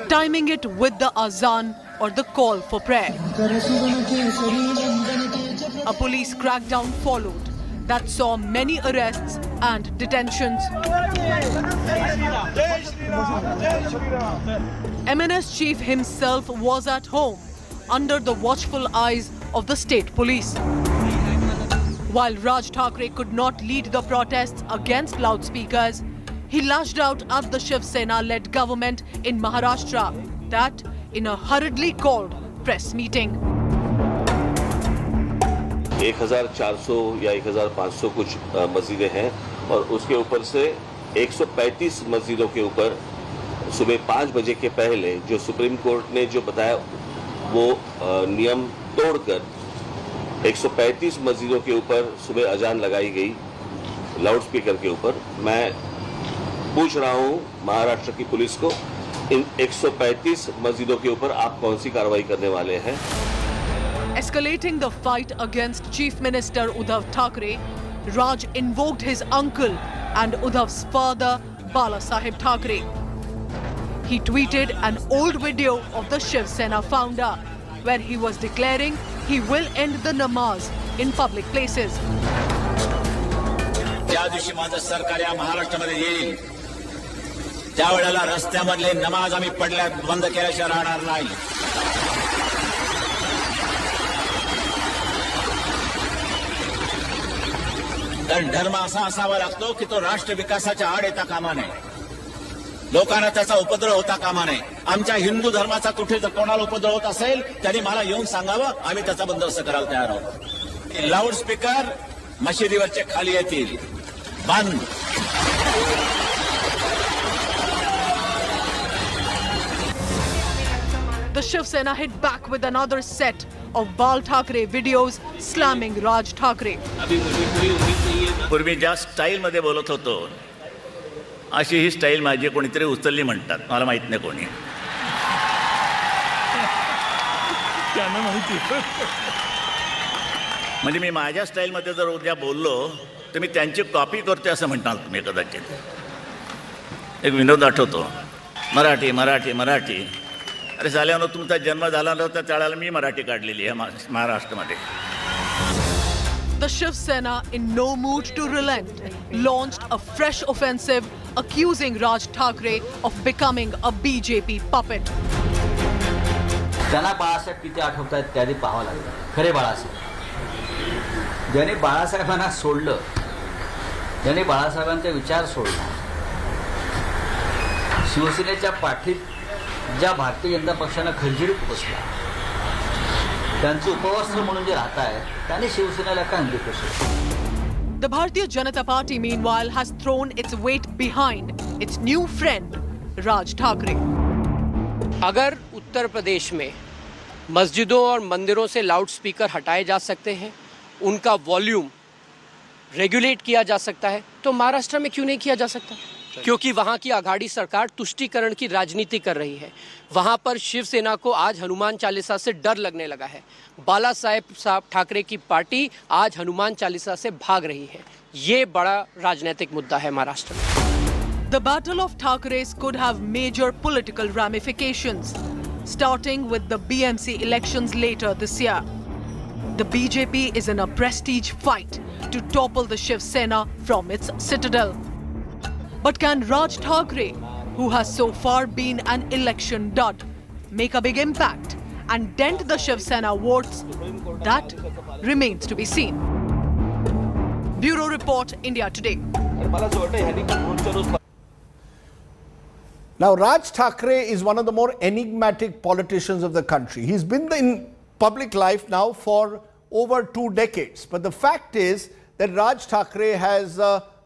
[SPEAKER 7] timing it with the azan or the call for prayer. A police crackdown followed that saw many arrests and detentions. MNS chief himself was at home under the watchful eyes of the state police. While Raj Thakre could not lead the protests against loudspeakers, he lashed out at the Shiv Sena-led government in Maharashtra, that in a hurriedly called press meeting.
[SPEAKER 3] 1400 या 1500 कुछ मस्जिदें हैं और उसके ऊपर से 135 मस्जिदों के ऊपर सुबह 5 बजे के पहले जो सुप्रीम कोर्ट ने जो बताया वो नियम तोड़कर 135 मस्जिदों के ऊपर सुबह अजान लगाई गई लाउड स्पीकर के ऊपर। मैं पूछ रहा हूं महाराष्ट्र की पुलिस को, इन 135 मस्जिदों के ऊपर आप कौन सी कार्रवाई करने वाले हैं?
[SPEAKER 7] Escalating the fight against Chief Minister Uddhav Thakre, Raj invoked his uncle and Uddhav's father, Balasaheb Thakre. He tweeted an old video of the Shiv Sena founder, where he was declaring he will end the namaz in public places.
[SPEAKER 6] ज्या दिवशी माझं सरकार या महाराष्ट्रामध्ये येईल त्यावेळेला रस्त्यामधले नमाज आम्ही पडल्या बंद केल्याशिवाय राहणार नाही. कारण धर्म असा असावा लागतो की तो राष्ट्र विकासाच्या आड येता कामा नये, लोकांना त्याचा उपद्रव होता कामा नये. आमच्या हिंदू धर्माचा कुठे जर कोणाला उपद्रव होत असेल त्यांनी मला येऊन सांगावं, आम्ही त्याचा बंदोबस्त करायला तयार आहोत. लाऊड स्पीकर मशिदीवरचे खाली येतील, बंद.
[SPEAKER 7] The Shiv Sena hit back with another set of Bal Thakre videos slamming Raj Thakre.
[SPEAKER 6] पूर्वी ज्या स्टाईल मध्ये बोलत होतो अशी ही स्टाईल माझी कोणीतरी उचलली म्हणतात, मला माहित नाही कोणी. त्यांना माहिती. म्हणजे मी माझ्या स्टाईलमध्ये जर उद्या बोललो तर मी त्यांची कॉपी करतोय असं म्हणताल तुम्ही कदाचित. एक विनोद आठवतो, मराठी मराठी मराठी. अरे झाल्यावर तुमचा जन्म झाला नव्हता त्यावेळेला मी मराठी काढलेली आहे महाराष्ट्रामध्ये.
[SPEAKER 7] The Shiv Sena, in no mood to relent, launched a fresh offensive accusing Raj Thackeray of becoming a BJP puppet.
[SPEAKER 8] त्यांना बाळासाहेब किती आठवत आहेत त्याआधी पाहावं लागलं. खरे बाळासाहेब, ज्याने बाळासाहेबांना सोडलं, ज्याने बाळासाहेबांचा विचार सोडला, शिवसेनेच्या पाठीत ज्या भारतीय जनता पक्षानं खंजीर बसला, त्यांचं उपवस्त्र म्हणून जे राहत आहे त्याने शिवसेनेला काय अंगी कसं.
[SPEAKER 7] The Bharatiya Janata Party, meanwhile, has thrown its weight behind its new friend, Raj Thackeray.
[SPEAKER 9] अगर उत्तर प्रदेश में मस्जिदों और मंदिरों से लाउडस्पीकर हटाए जा सकते हैं, उनका वॉल्यूम रेगुलेट किया जा सकता है, तो महाराष्ट्र में क्यों नहीं किया जा सकता? क्योंकि वहाँ की आघाड़ी सरकार तुष्टीकरण की राजनीति कर रही है. वहाँ पर शिवसेना को आज हनुमान चालीसा से डर लगने लगा है. बाला साहब ठाकरे की पार्टी आज हनुमान चालीसा से भाग रही है. ये बड़ा राजनीतिक मुद्दा है महाराष्ट्र में.
[SPEAKER 7] The battle of Thackerays could have major political ramifications, starting with the BMC elections later this year. The BJP is in a prestige fight to topple the Shiv Sena from its citadel. But can Raj Thackeray, who has so far been an election dud, make a big impact and dent the Shiv Sena votes? That remains to be seen. Bureau Report, India Today.
[SPEAKER 25] Now, Raj Thackeray is one of the more enigmatic politicians of the country. He's been in public life now for over 2 decades. But the fact is that Raj Thackeray has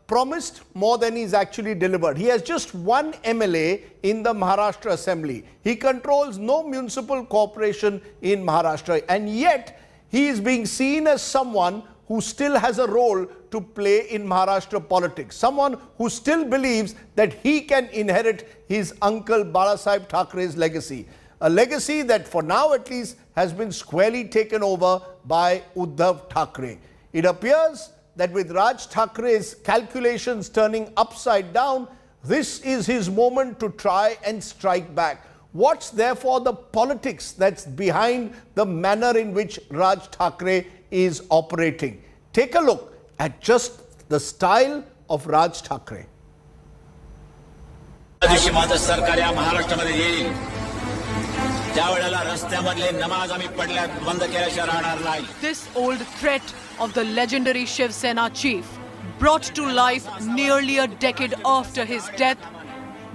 [SPEAKER 25] promised more than he's actually delivered. He has just one MLA in the Maharashtra Assembly. He controls no municipal corporation in Maharashtra, and yet he is being seen as someone who still has a role to play in Maharashtra politics. Someone who still believes that he can inherit his uncle Balasaheb Thackeray's legacy. A legacy that for now at least has been squarely taken over by Uddhav Thackeray. It appears that with Raj Thackeray's calculations turning upside down, this is his moment to try and strike back. What's therefore the politics that's behind the manner in which Raj Thackeray is operating? Take a look at just the style of Raj Thackeray.
[SPEAKER 7] This old threat of the legendary Shiv Sena chief, brought to life nearly a decade after his death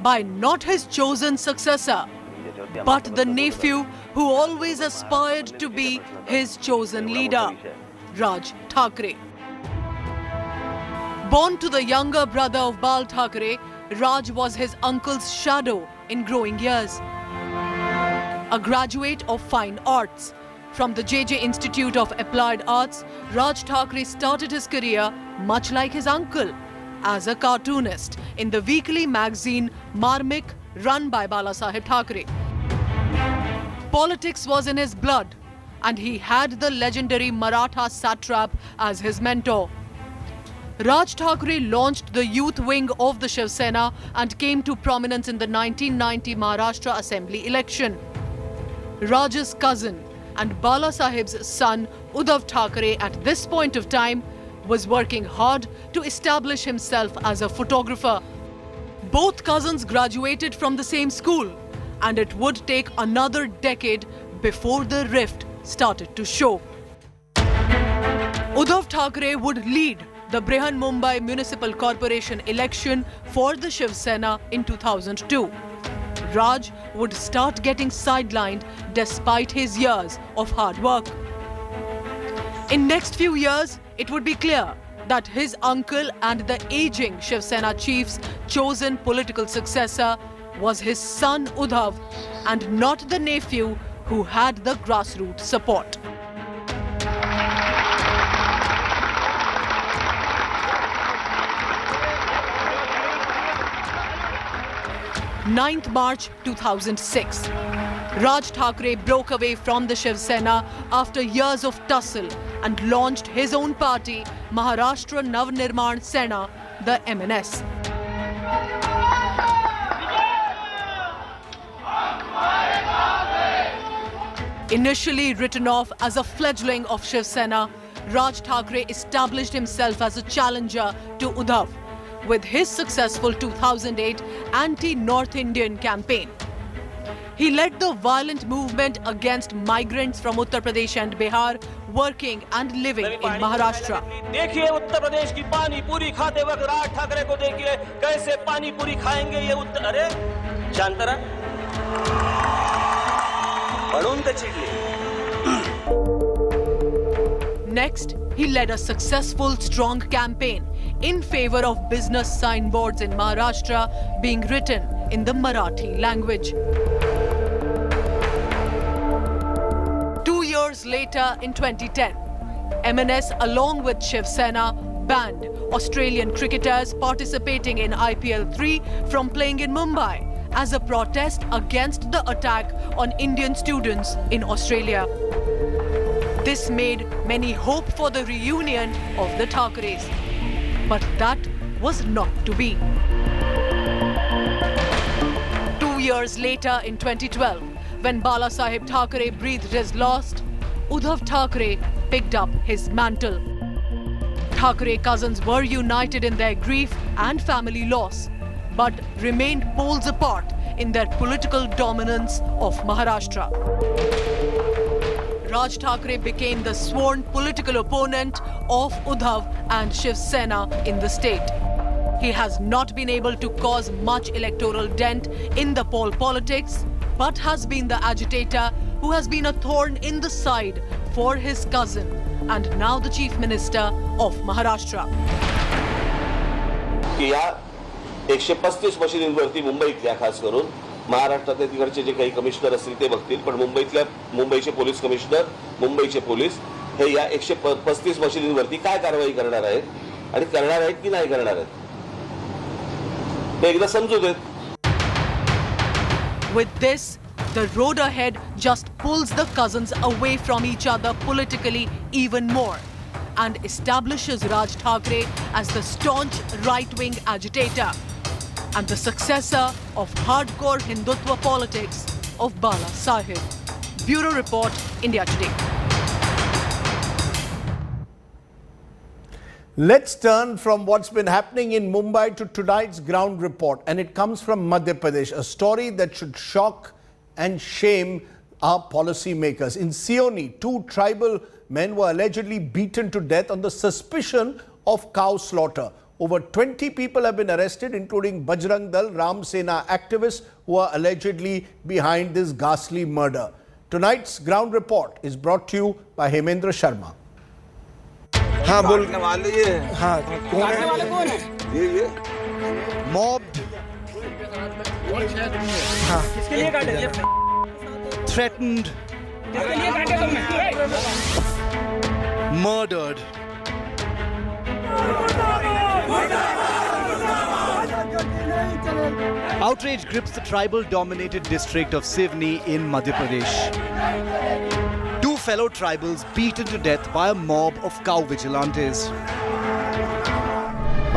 [SPEAKER 7] by not his chosen successor, but the nephew who always aspired to be his chosen leader, Raj Thackeray. Born to the younger brother of Bal Thackeray, Raj was his uncle's shadow in growing years. A graduate of fine arts, from the JJ Institute of Applied Arts, Raj Thackeray started his career, much like his uncle, as a cartoonist in the weekly magazine Marmik, run by Balasaheb Thackeray. Politics was in his blood, and he had the legendary Maratha satrap as his mentor. Raj Thackeray launched the youth wing of the Shiv Sena and came to prominence in the 1990 Maharashtra Assembly election. Raj's cousin and Balasaheb's son Uddhav Thackeray at this point of time was working hard to establish himself as a photographer. Both cousins graduated from the same school, and it would take another decade before the rift started to show. Uddhav Thackeray would lead the Brihan Mumbai Municipal Corporation election for the Shiv Sena in 2002. Raj would start getting sidelined despite his years of hard work. In next few years, it would be clear that his uncle and the aging Shiv Sena chief's chosen political successor was his son Uddhav and not the nephew who had the grassroots support. 9th March 2006. Raj Thackeray broke away from the Shiv Sena after years of tussle and launched his own party, Maharashtra Navnirman Sena, the MNS. Initially written off as a fledgling of Shiv Sena, Raj Thackeray established himself as a challenger to Uddhav with his successful 2008 anti-North Indian campaign. He led the violent movement against migrants from Uttar Pradesh and Bihar working and living in Maharashtra.
[SPEAKER 10] देखिए उत्तर प्रदेश की पानी पूरी खाते वक्त राज ठाकरे को देखिए कैसे पानी पूरी खाएंगे ये उत्तर अरे जानतरा म्हणून ते चिडले.
[SPEAKER 7] Next, he led a successful, strong campaign in favor of business signboards in Maharashtra being written in the Marathi language. 2 years later, in 2010, MNS along with Shiv Sena banned Australian cricketers participating in IPL 3 from playing in Mumbai as a protest against the attack on Indian students in Australia. This made many hope for the reunion of the Thackeray's. But that was not to be. 2 years later, in 2012, when Balasaheb Thackeray breathed his last, Uddhav Thackeray picked up his mantle. Thackeray cousins were united in their grief and family loss, but remained poles apart in their political dominance of Maharashtra. Raj Thackeray became the sworn political opponent of Uddhav and Shiv Sena in the state. He has not been able to cause much electoral dent in the poll politics, but has been the agitator who has been a thorn in the side for his cousin and now the Chief Minister of Maharashtra.
[SPEAKER 3] 135 मशिदींवरती मुंबईतल्या खास करून महाराष्ट्रातले तिकडचे जे काही commissioner असतील ते बघतील, पण मुंबईचे पोलीस कमिशनर, मुंबईचे पोलीस हे या 135 मशिदींवरती काय कारवाई करणार आहेत आणि करणार आहेत की नाही करणार आहेत ते एकदा समजू देत.
[SPEAKER 7] With this, the road ahead just pulls the cousins away from each other politically even more and establishes Raj Thackeray as the staunch right-wing agitator and the successor of hardcore Hindutva politics of Bala Sahib. Bureau Report, India Today.
[SPEAKER 25] Let's turn from what's been happening in Mumbai to tonight's ground report, and it comes from Madhya Pradesh, a story that should shock and shame our policymakers. In Sioni, 2 tribal men were allegedly beaten to death on the suspicion of cow slaughter. Over 20 people have been arrested, including Bajrang Dal, Ram Sena activists who are allegedly behind this ghastly murder. Tonight's ground report is brought to you by Hemendra Sharma.
[SPEAKER 11] हाँ बोलने वाले ये हाँ कौन है ये
[SPEAKER 1] mobbed,
[SPEAKER 11] हाँ
[SPEAKER 21] किसके लिए काटे
[SPEAKER 1] threatened,
[SPEAKER 21] किसके लिए काटे तुमने
[SPEAKER 1] murdered. Outrage grips the tribal-dominated district of Sivni in Madhya Pradesh. 2 fellow tribals beaten to death by a mob of cow vigilantes.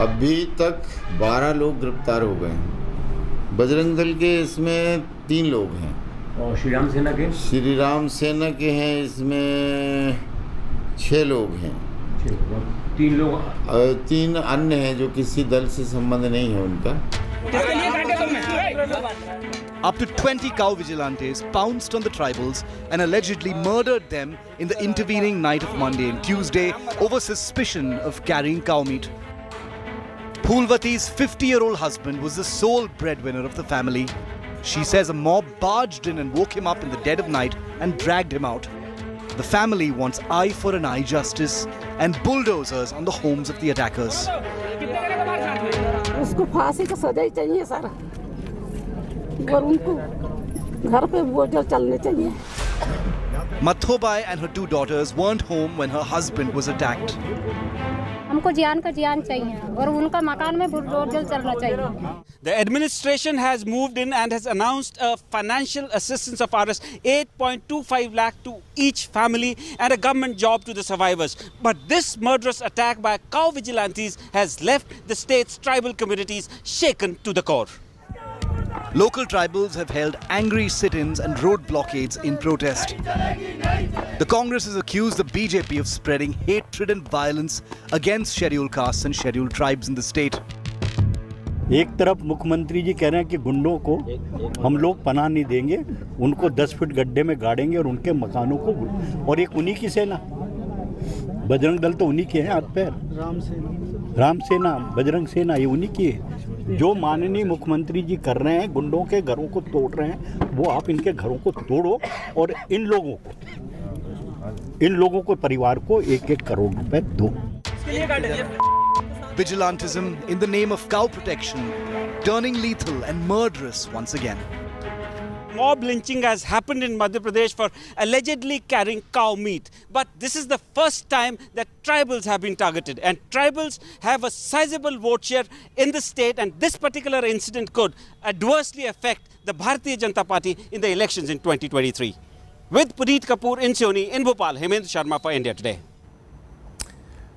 [SPEAKER 13] अभी तक 12 लोग गिरफ्तार हो गए हैं. बजरंग दल के इसमें 3 लोग हैं और श्री राम सेना के हैं इसमें 6 लोग हैं. 3 अन्य हैं जो किसी दल से संबंध नहीं है उनका.
[SPEAKER 1] Up to 20 cow vigilantes pounced on the tribals and allegedly murdered them in the intervening night of Monday and Tuesday over suspicion of carrying cow meat. Phulvati's 50-year-old husband was the sole breadwinner of the family. She says a mob barged in and woke him up in the dead of night and dragged him out. The family wants eye for an eye justice and bulldozers on the homes of the attackers.
[SPEAKER 16] उसको फांसी का सजा ही चाहिए सारा और उनको घर पे बोझ चलने चाहिए.
[SPEAKER 1] Mathobai and her 2 daughters weren't home when her husband was attacked.
[SPEAKER 5] हमको जियान का जियान चाहिए और उनका मकान में बुलडोजर चलना चाहिए.
[SPEAKER 12] The administration has moved in and has announced a financial assistance of Rs 8.25 lakh to each family and a government job to the survivors. But this murderous attack by cow vigilantes has left the state's tribal communities shaken to the core.
[SPEAKER 1] Local tribals have held angry sit-ins and road blockades in protest. The Congress has accused the BJP of spreading hatred and violence against scheduled castes and scheduled tribes in the state.
[SPEAKER 15] एक तरफ मुख्यमंत्री जी कह रहे हैं कि गुंडों को हम लोग पनाह नहीं देंगे, उनको 10 फीट गड्ढे में गाड़ेंगे और उनके मकानों को, और एक उन्हीं की सेना, बजरंग दल तो उन्हीं के हैं हाथ पैर, राम सेना, बजरंग सेना ये उन्हीं की है. जो माननीय मुख्यमंत्री जी कर रहे हैं, गुंडों के घरों को तोड़ रहे हैं, वो आप इनके घरों को तोड़ो और इन लोगों को परिवार को 1-1 करोड़ रुपए दो.
[SPEAKER 1] Vigilantism in the name of cow protection, turning lethal and murderous once again.
[SPEAKER 12] Mob lynching has happened in Madhya Pradesh for allegedly carrying cow meat. But this is the first time that tribals have been targeted. And tribals have a sizable vote share in the state. And this particular incident could adversely affect the Bharatiya Janata Party in the elections in 2023. With Puneet Kapoor in Sioni, in Bhopal, Hemendra Sharma for India Today.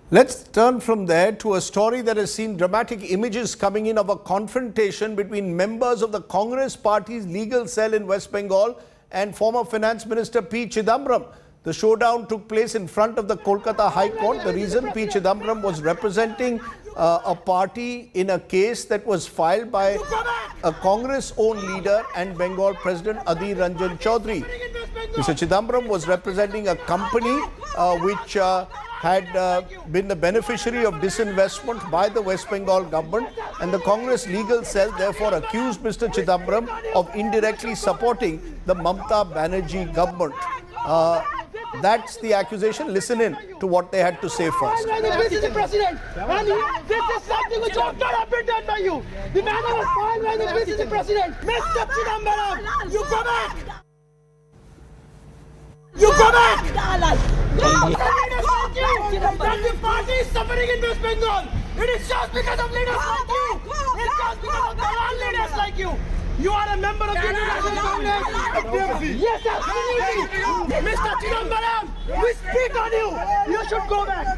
[SPEAKER 25] Let's turn from there to a story that has seen dramatic images coming in of a confrontation between members of the Congress party's legal cell in West Bengal and former Finance Minister P. Chidambaram. The showdown took place in front of the Kolkata High Court. The reason P. Chidambaram was representing a party in a case that was filed by a Congress-owned leader and Bengal President Adhir Ranjan Chaudhary. Mr. Chidambaram was representing a company which had been the beneficiary of disinvestment by the West Bengal government, and the Congress legal cell therefore accused Mr. Chidambaram of indirectly supporting the Mamata Banerjee government. That's the accusation. Listen in to what they had to say first.
[SPEAKER 21] This is the president, and this is something which ought not have been done by you. The manner was fine by the vice president. Mr. Chidambaram, you go back. You go back! That the party is suffering in West Bengal. It is just because of leaders like you. It's just because of the leaders like you. You are a member of the National Congress. Yes, absolutely. Mr. Chidambaram, we speak on you. You should go back.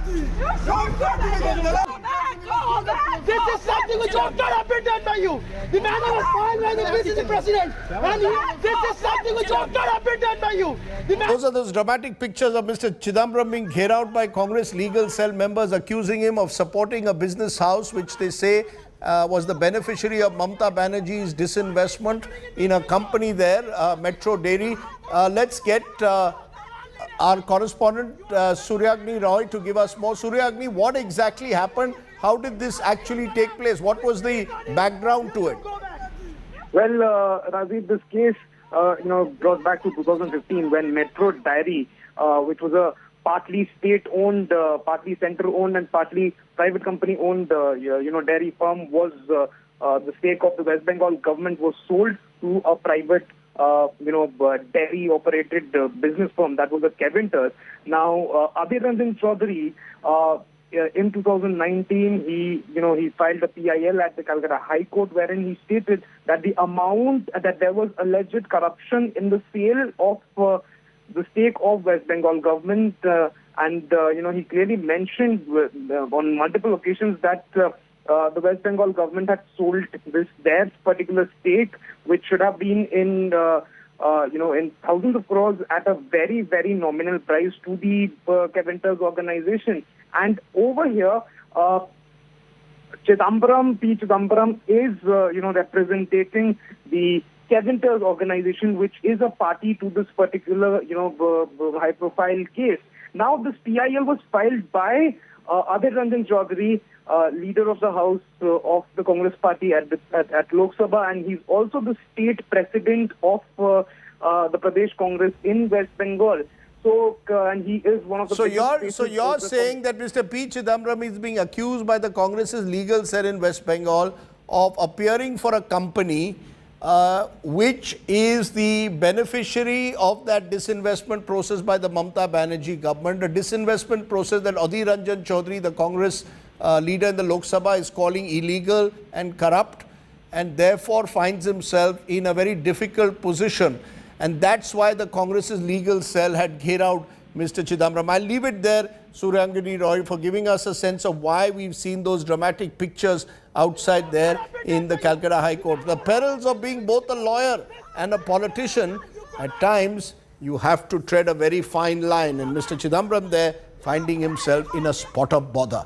[SPEAKER 21] This is something which ought not have been done by you. The manner was fine by the vice president. And this is something which ought not have been done by you.
[SPEAKER 25] Those are those dramatic pictures of Mr. Chidambaram being carried out by Congress legal cell members accusing him of supporting a business house which they say was the beneficiary of Mamata Banerjee's disinvestment in a company there, Metro Dairy. Let's get our correspondent Suryagni Roy to give us more. Suryagni, what exactly happened? How did this actually take place? What was the background to it?
[SPEAKER 17] Well, Rajiv, this case brought back to 2015 when Metro Dairy, which was a partly state-owned, partly center-owned and partly private company-owned, dairy firm, was the stake of the West Bengal government was sold to a private, dairy-operated business firm that was a Kevinters. Now, Adhir Ranjan Chaudhary, in 2019, he filed a PIL at the Calcutta High Court wherein he stated that the amount that there was alleged corruption in the sale of the stake of West Bengal government, and he clearly mentioned on multiple occasions that the West Bengal government had sold their particular stake, which should have been in thousands of crores at a very, very nominal price to the Kevinters organization. And over here, P. Chidambaram is, representing the Kevinters organization, which is a party to this particular, high-profile case. Now, this PIL was filed by Adhir Ranjan Chaudhary, leader of the House of the Congress Party at Lok Sabha, and he's also the state president of the Pradesh Congress in West Bengal. So, and he is one of the. So
[SPEAKER 25] you're saying that Mr. P. Chidambaram is being accused by the Congress's legal cell in West Bengal of appearing for a company which is the beneficiary of that disinvestment process by the Mamata Banerjee government, a disinvestment process that Adhir Ranjan Chaudhary, the Congress leader in the Lok Sabha is calling illegal and corrupt, and therefore finds himself in a very difficult position. And that's why the Congress's legal cell had ghered out Mr. Chidambaram. I'll leave it there, Suryangani Roy, for giving us a sense of why we've seen those dramatic pictures outside there in the Calcutta High Court. The perils of being both a lawyer and a politician, at times you have to tread a very fine line, and Mr. Chidambaram there finding himself in a spot of bother.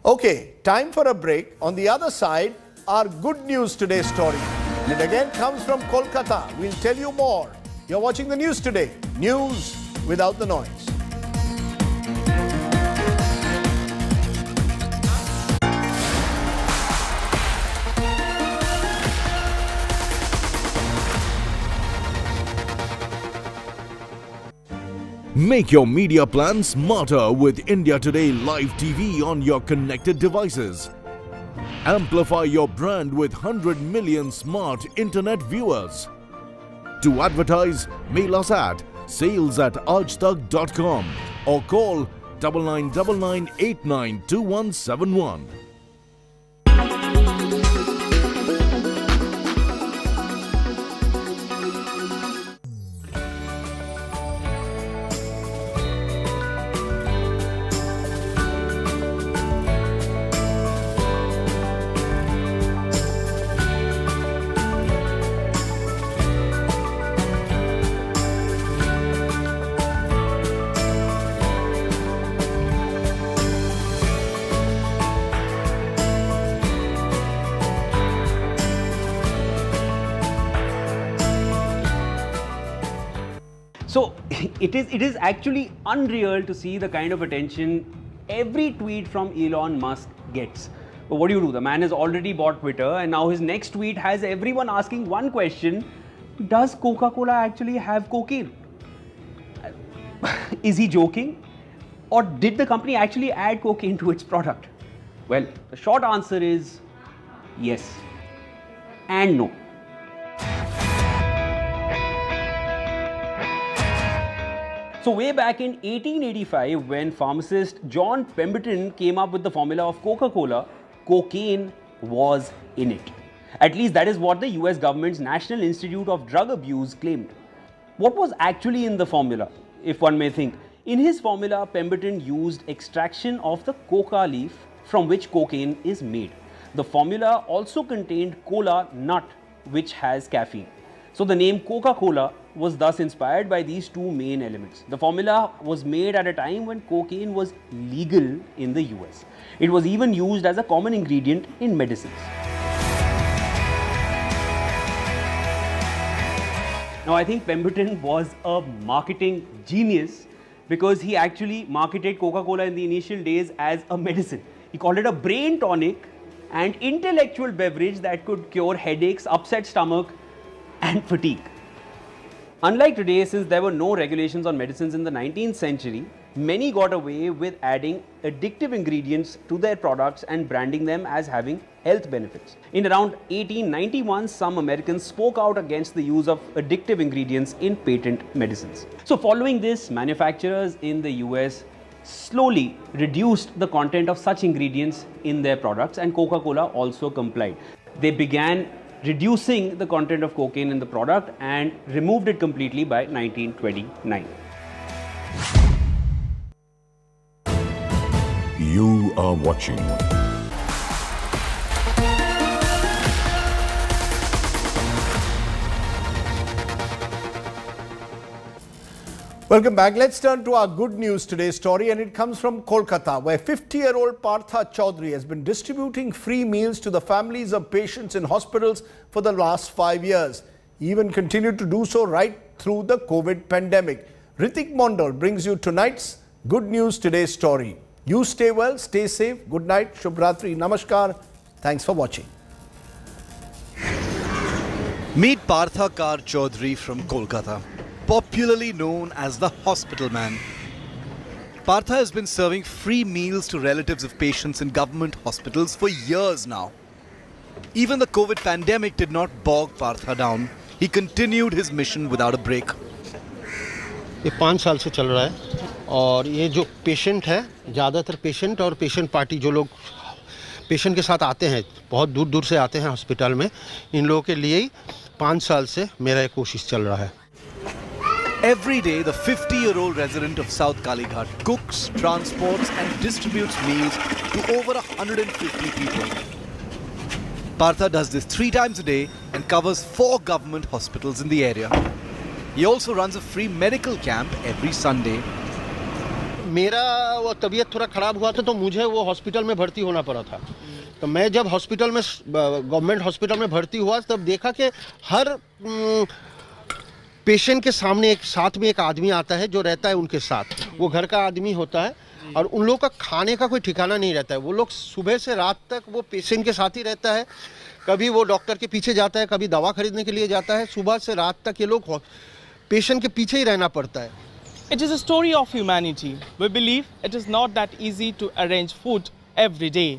[SPEAKER 25] Okay, time for a break. On the other side, our good news today story. It again comes from Kolkata. We'll tell you more. You're watching the news today. News without the noise.
[SPEAKER 4] Make your media plan smarter with India Today Live TV on your connected devices. Amplify your brand with 100 million smart internet viewers. To advertise, mail us at sales@aajtak.com or call 9999892171.
[SPEAKER 12] So it is actually unreal to see the kind of attention every tweet from Elon Musk gets. But what do? The man has already bought Twitter, and now his next tweet has everyone asking one question: does Coca-Cola actually have cocaine? Is he joking? Or did the company actually add cocaine to its product? Well, the short answer is yes and no. So way back in 1885, when pharmacist John Pemberton came up with the formula of Coca-Cola, cocaine was in it. At least that is what the US government's National Institute of Drug Abuse claimed. What was actually in the formula, if one may think? In his formula, Pemberton used extraction of the coca leaf from which cocaine is made. The formula also contained cola nut, which has caffeine. So the name Coca-Cola was thus inspired by these two main elements. The formula was made at a time when cocaine was legal in the US. It was even used as a common ingredient in medicines. Now I think Pemberton was a marketing genius because he actually marketed Coca-Cola in the initial days as a medicine. He called it a brain tonic and intellectual beverage that could cure headaches, upset stomach and fatigue. Unlike today, since there were no regulations on medicines in the 19th century, many got away with adding addictive ingredients to their products and branding them as having health benefits. In around 1891, some Americans spoke out against the use of addictive ingredients in patent medicines. So following this, manufacturers in the US slowly reduced the content of such ingredients in their products, and Coca-Cola also complied. They began reducing the content of cocaine in the product and removed it completely by 1929.
[SPEAKER 4] You are watching
[SPEAKER 25] Welcome back. Let's turn to our good news today story, and it comes from Kolkata, where 50-year-old Partha Chaudhary has been distributing free meals to the families of patients in hospitals for the last 5 years. He even continued to do so right through the COVID pandemic. Ritik Mondal brings you tonight's good news today story. You stay well, stay safe. Good night, Shubhratri, Namaskar. Thanks for watching.
[SPEAKER 1] Meet Partha Kar Chaudhary from Kolkata, popularly known as the hospital man. Partha has been serving free meals to relatives of patients in government hospitals for years now. Even the COVID pandemic did not bog Partha down. He continued his mission without a break.
[SPEAKER 14] ये 5 साल से चल रहा है और ये जो patient है, ज़्यादातर पेशेंट और पेशेंट पार्टी जो लोग पेशेंट के साथ आते हैं, बहुत दूर दूर से आते हैं हॉस्पिटल में, इन लोगों के लिए ही 5 साल से मेरा ये कोशिश चल रहा है।
[SPEAKER 1] Every day, the 50-year-old resident of South Kalighat cooks, transports and distributes meals to over 150 people. Partha does this 3 times a day and covers 4 government hospitals in the area. He also runs a free medical camp every Sunday.
[SPEAKER 14] मेरा वो तबीयत थोड़ा ख़राब हुआ था तो मुझे वो हॉस्पिटल में भर्ती होना पड़ा था। तो मैं जब हॉस्पिटल में गवर्नमेंट हॉस्पिटल में भर्ती हुआ तब देखा कि हर पेशेंट के सामने एक साथ में एक आदमी आता है जो रहता है उनके साथ, वो घर का आदमी होता है और उन लोगों का खाने का कोई ठिकाना नहीं रहता है। वो लोग सुबह से रात तक वो पेशेंट के साथ ही रहता है, कभी वो डॉक्टर के पीछे जाता है, कभी दवा खरीदने के लिए जाता है, सुबह से रात तक ये लोग पेशेंट के पीछे ही रहना पड़ता है।
[SPEAKER 18] It is a story of humanity. We believe it is not that easy to arrange food every day.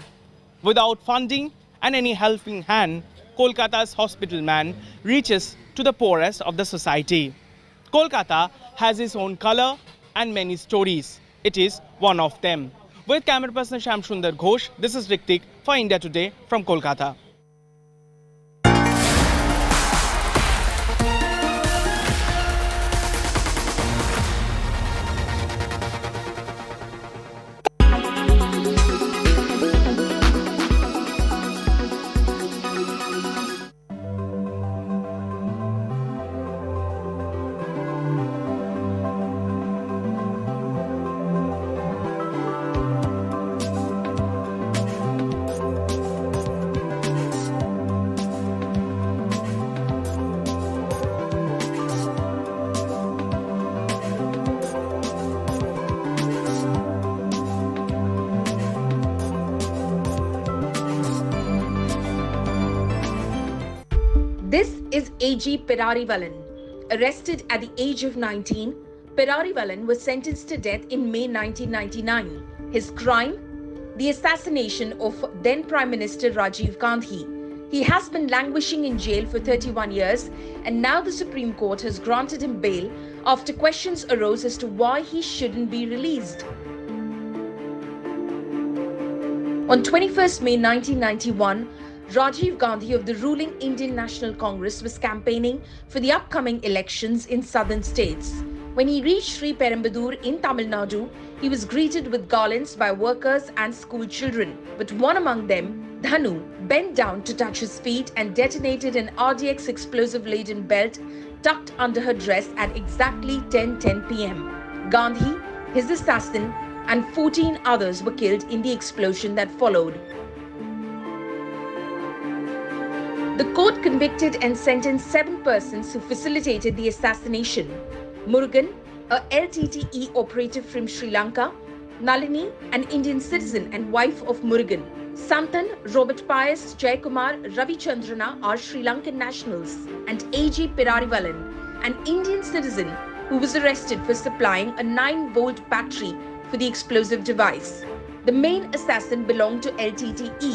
[SPEAKER 18] Without funding and any helping hand, Kolkata's hospital man reaches to the poorest of the society. Kolkata has its own color and many stories. It is one of them. With camera person Shyam Sundar Ghosh, this is Ritik for India Today from Kolkata.
[SPEAKER 19] This is A.G. Perarivalan. Arrested at the age of 19, Perarivalan was sentenced to death in May 1999. His crime? The assassination of then Prime Minister Rajiv Gandhi. He has been languishing in jail for 31 years and now the Supreme Court has granted him bail after questions arose as to why he shouldn't be released. On 21st May 1991, Rajiv Gandhi of the ruling Indian National Congress was campaigning for the upcoming elections in southern states. When he reached Sri Perambudur in Tamil Nadu, he was greeted with garlands by workers and school children. But one among them, Dhanu, bent down to touch his feet and detonated an RDX explosive-laden belt tucked under her dress at exactly 10:10 p.m. Gandhi, his assassin, and 14 others were killed in the explosion that followed. The court convicted and sentenced 7 persons who facilitated the assassination. Murugan, a LTTE operative from Sri Lanka, Nalini, an Indian citizen and wife of Murugan, Santan, Robert Pius, Jaykumar, Ravi Chandrana are Sri Lankan nationals, and A.G. Perarivalan, an Indian citizen who was arrested for supplying a 9-volt battery for the explosive device. The main assassin belonged to LTTE,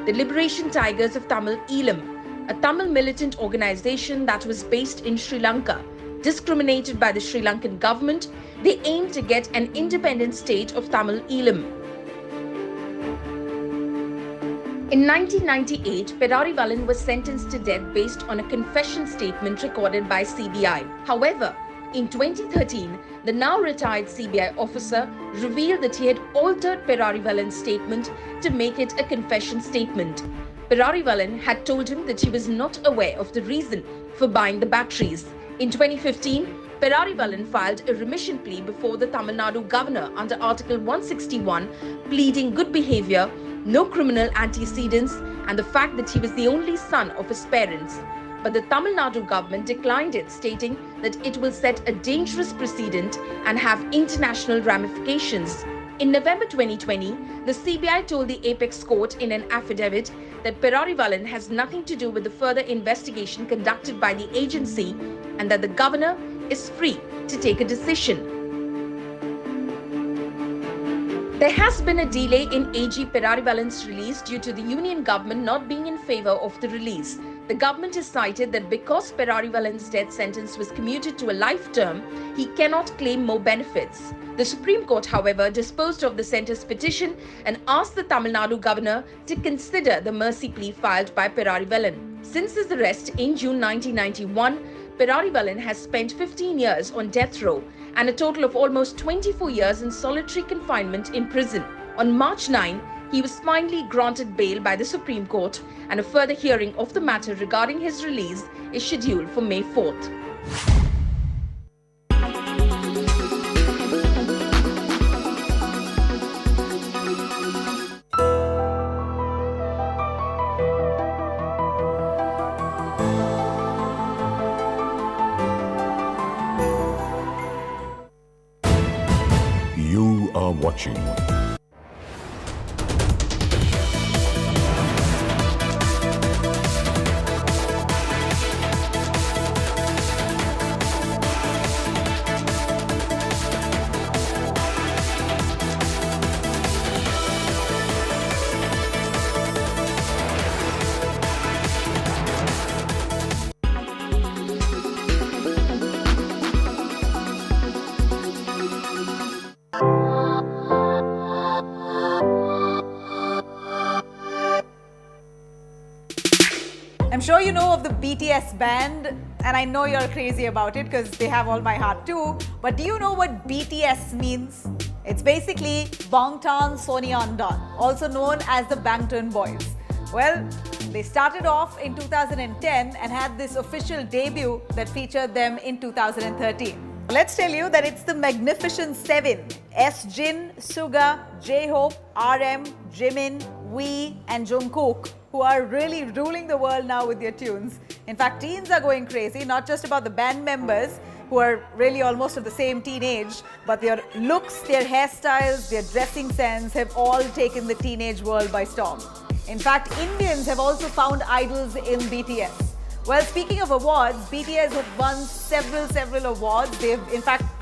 [SPEAKER 19] the Liberation Tigers of Tamil Eelam, a Tamil militant organization that was based in Sri Lanka. Discriminated by the Sri Lankan government, they aimed to get an independent state of Tamil Eelam. In 1998, Perarivalan was sentenced to death based on a confession statement recorded by CBI. However, in 2013, the now retired CBI officer revealed that he had altered Perarivalan's statement to make it a confession statement. Perarivalan had told him that he was not aware of the reason for buying the batteries. In 2015, Perarivalan filed a remission plea before the Tamil Nadu governor under Article 161, pleading good behavior, no criminal antecedents, and the fact that he was the only son of his parents. But the Tamil Nadu government declined it, stating that it will set a dangerous precedent and have international ramifications. In November 2020, the CBI told the Apex Court in an affidavit that Perarivalan has nothing to do with the further investigation conducted by the agency and that the governor is free to take a decision. There has been a delay in A.G. Perarivalan's release due to the union government not being in favor of the release. The government has cited that because Perarivalan's death sentence was commuted to a life term, he cannot claim more benefits. The Supreme Court, however, disposed of the centre's petition and asked the Tamil Nadu governor to consider the mercy plea filed by Perarivalan. Since his arrest in June 1991, Perarivalan has spent 15 years on death row and a total of almost 24 years in solitary confinement in prison. On March 9, he was finally granted bail by the Supreme Court, and a further hearing of the matter regarding his release is scheduled for May 4th.
[SPEAKER 4] You are watching
[SPEAKER 2] I'm sure you know of the BTS band, and I know you're crazy about it because they have all my heart too. But do you know what BTS means? It's basically Bangtan Sonyeondan, also known as the Bangtan Boys. Well, they started off in 2010 and had this official debut that featured them in 2013. Let's tell you that it's the Magnificent Seven: S-Jin, Suga, J-Hope, RM, Jimin, V, and Jungkook, who are really ruling the world now with their tunes. In fact, teens are going crazy, not just about the band members, who are really almost of the same teenage, but their looks, their hairstyles, their dressing sense have all taken the teenage world by storm. In fact, Indians have also found idols in BTS. Well, speaking of awards, BTS have won several awards. They've in fact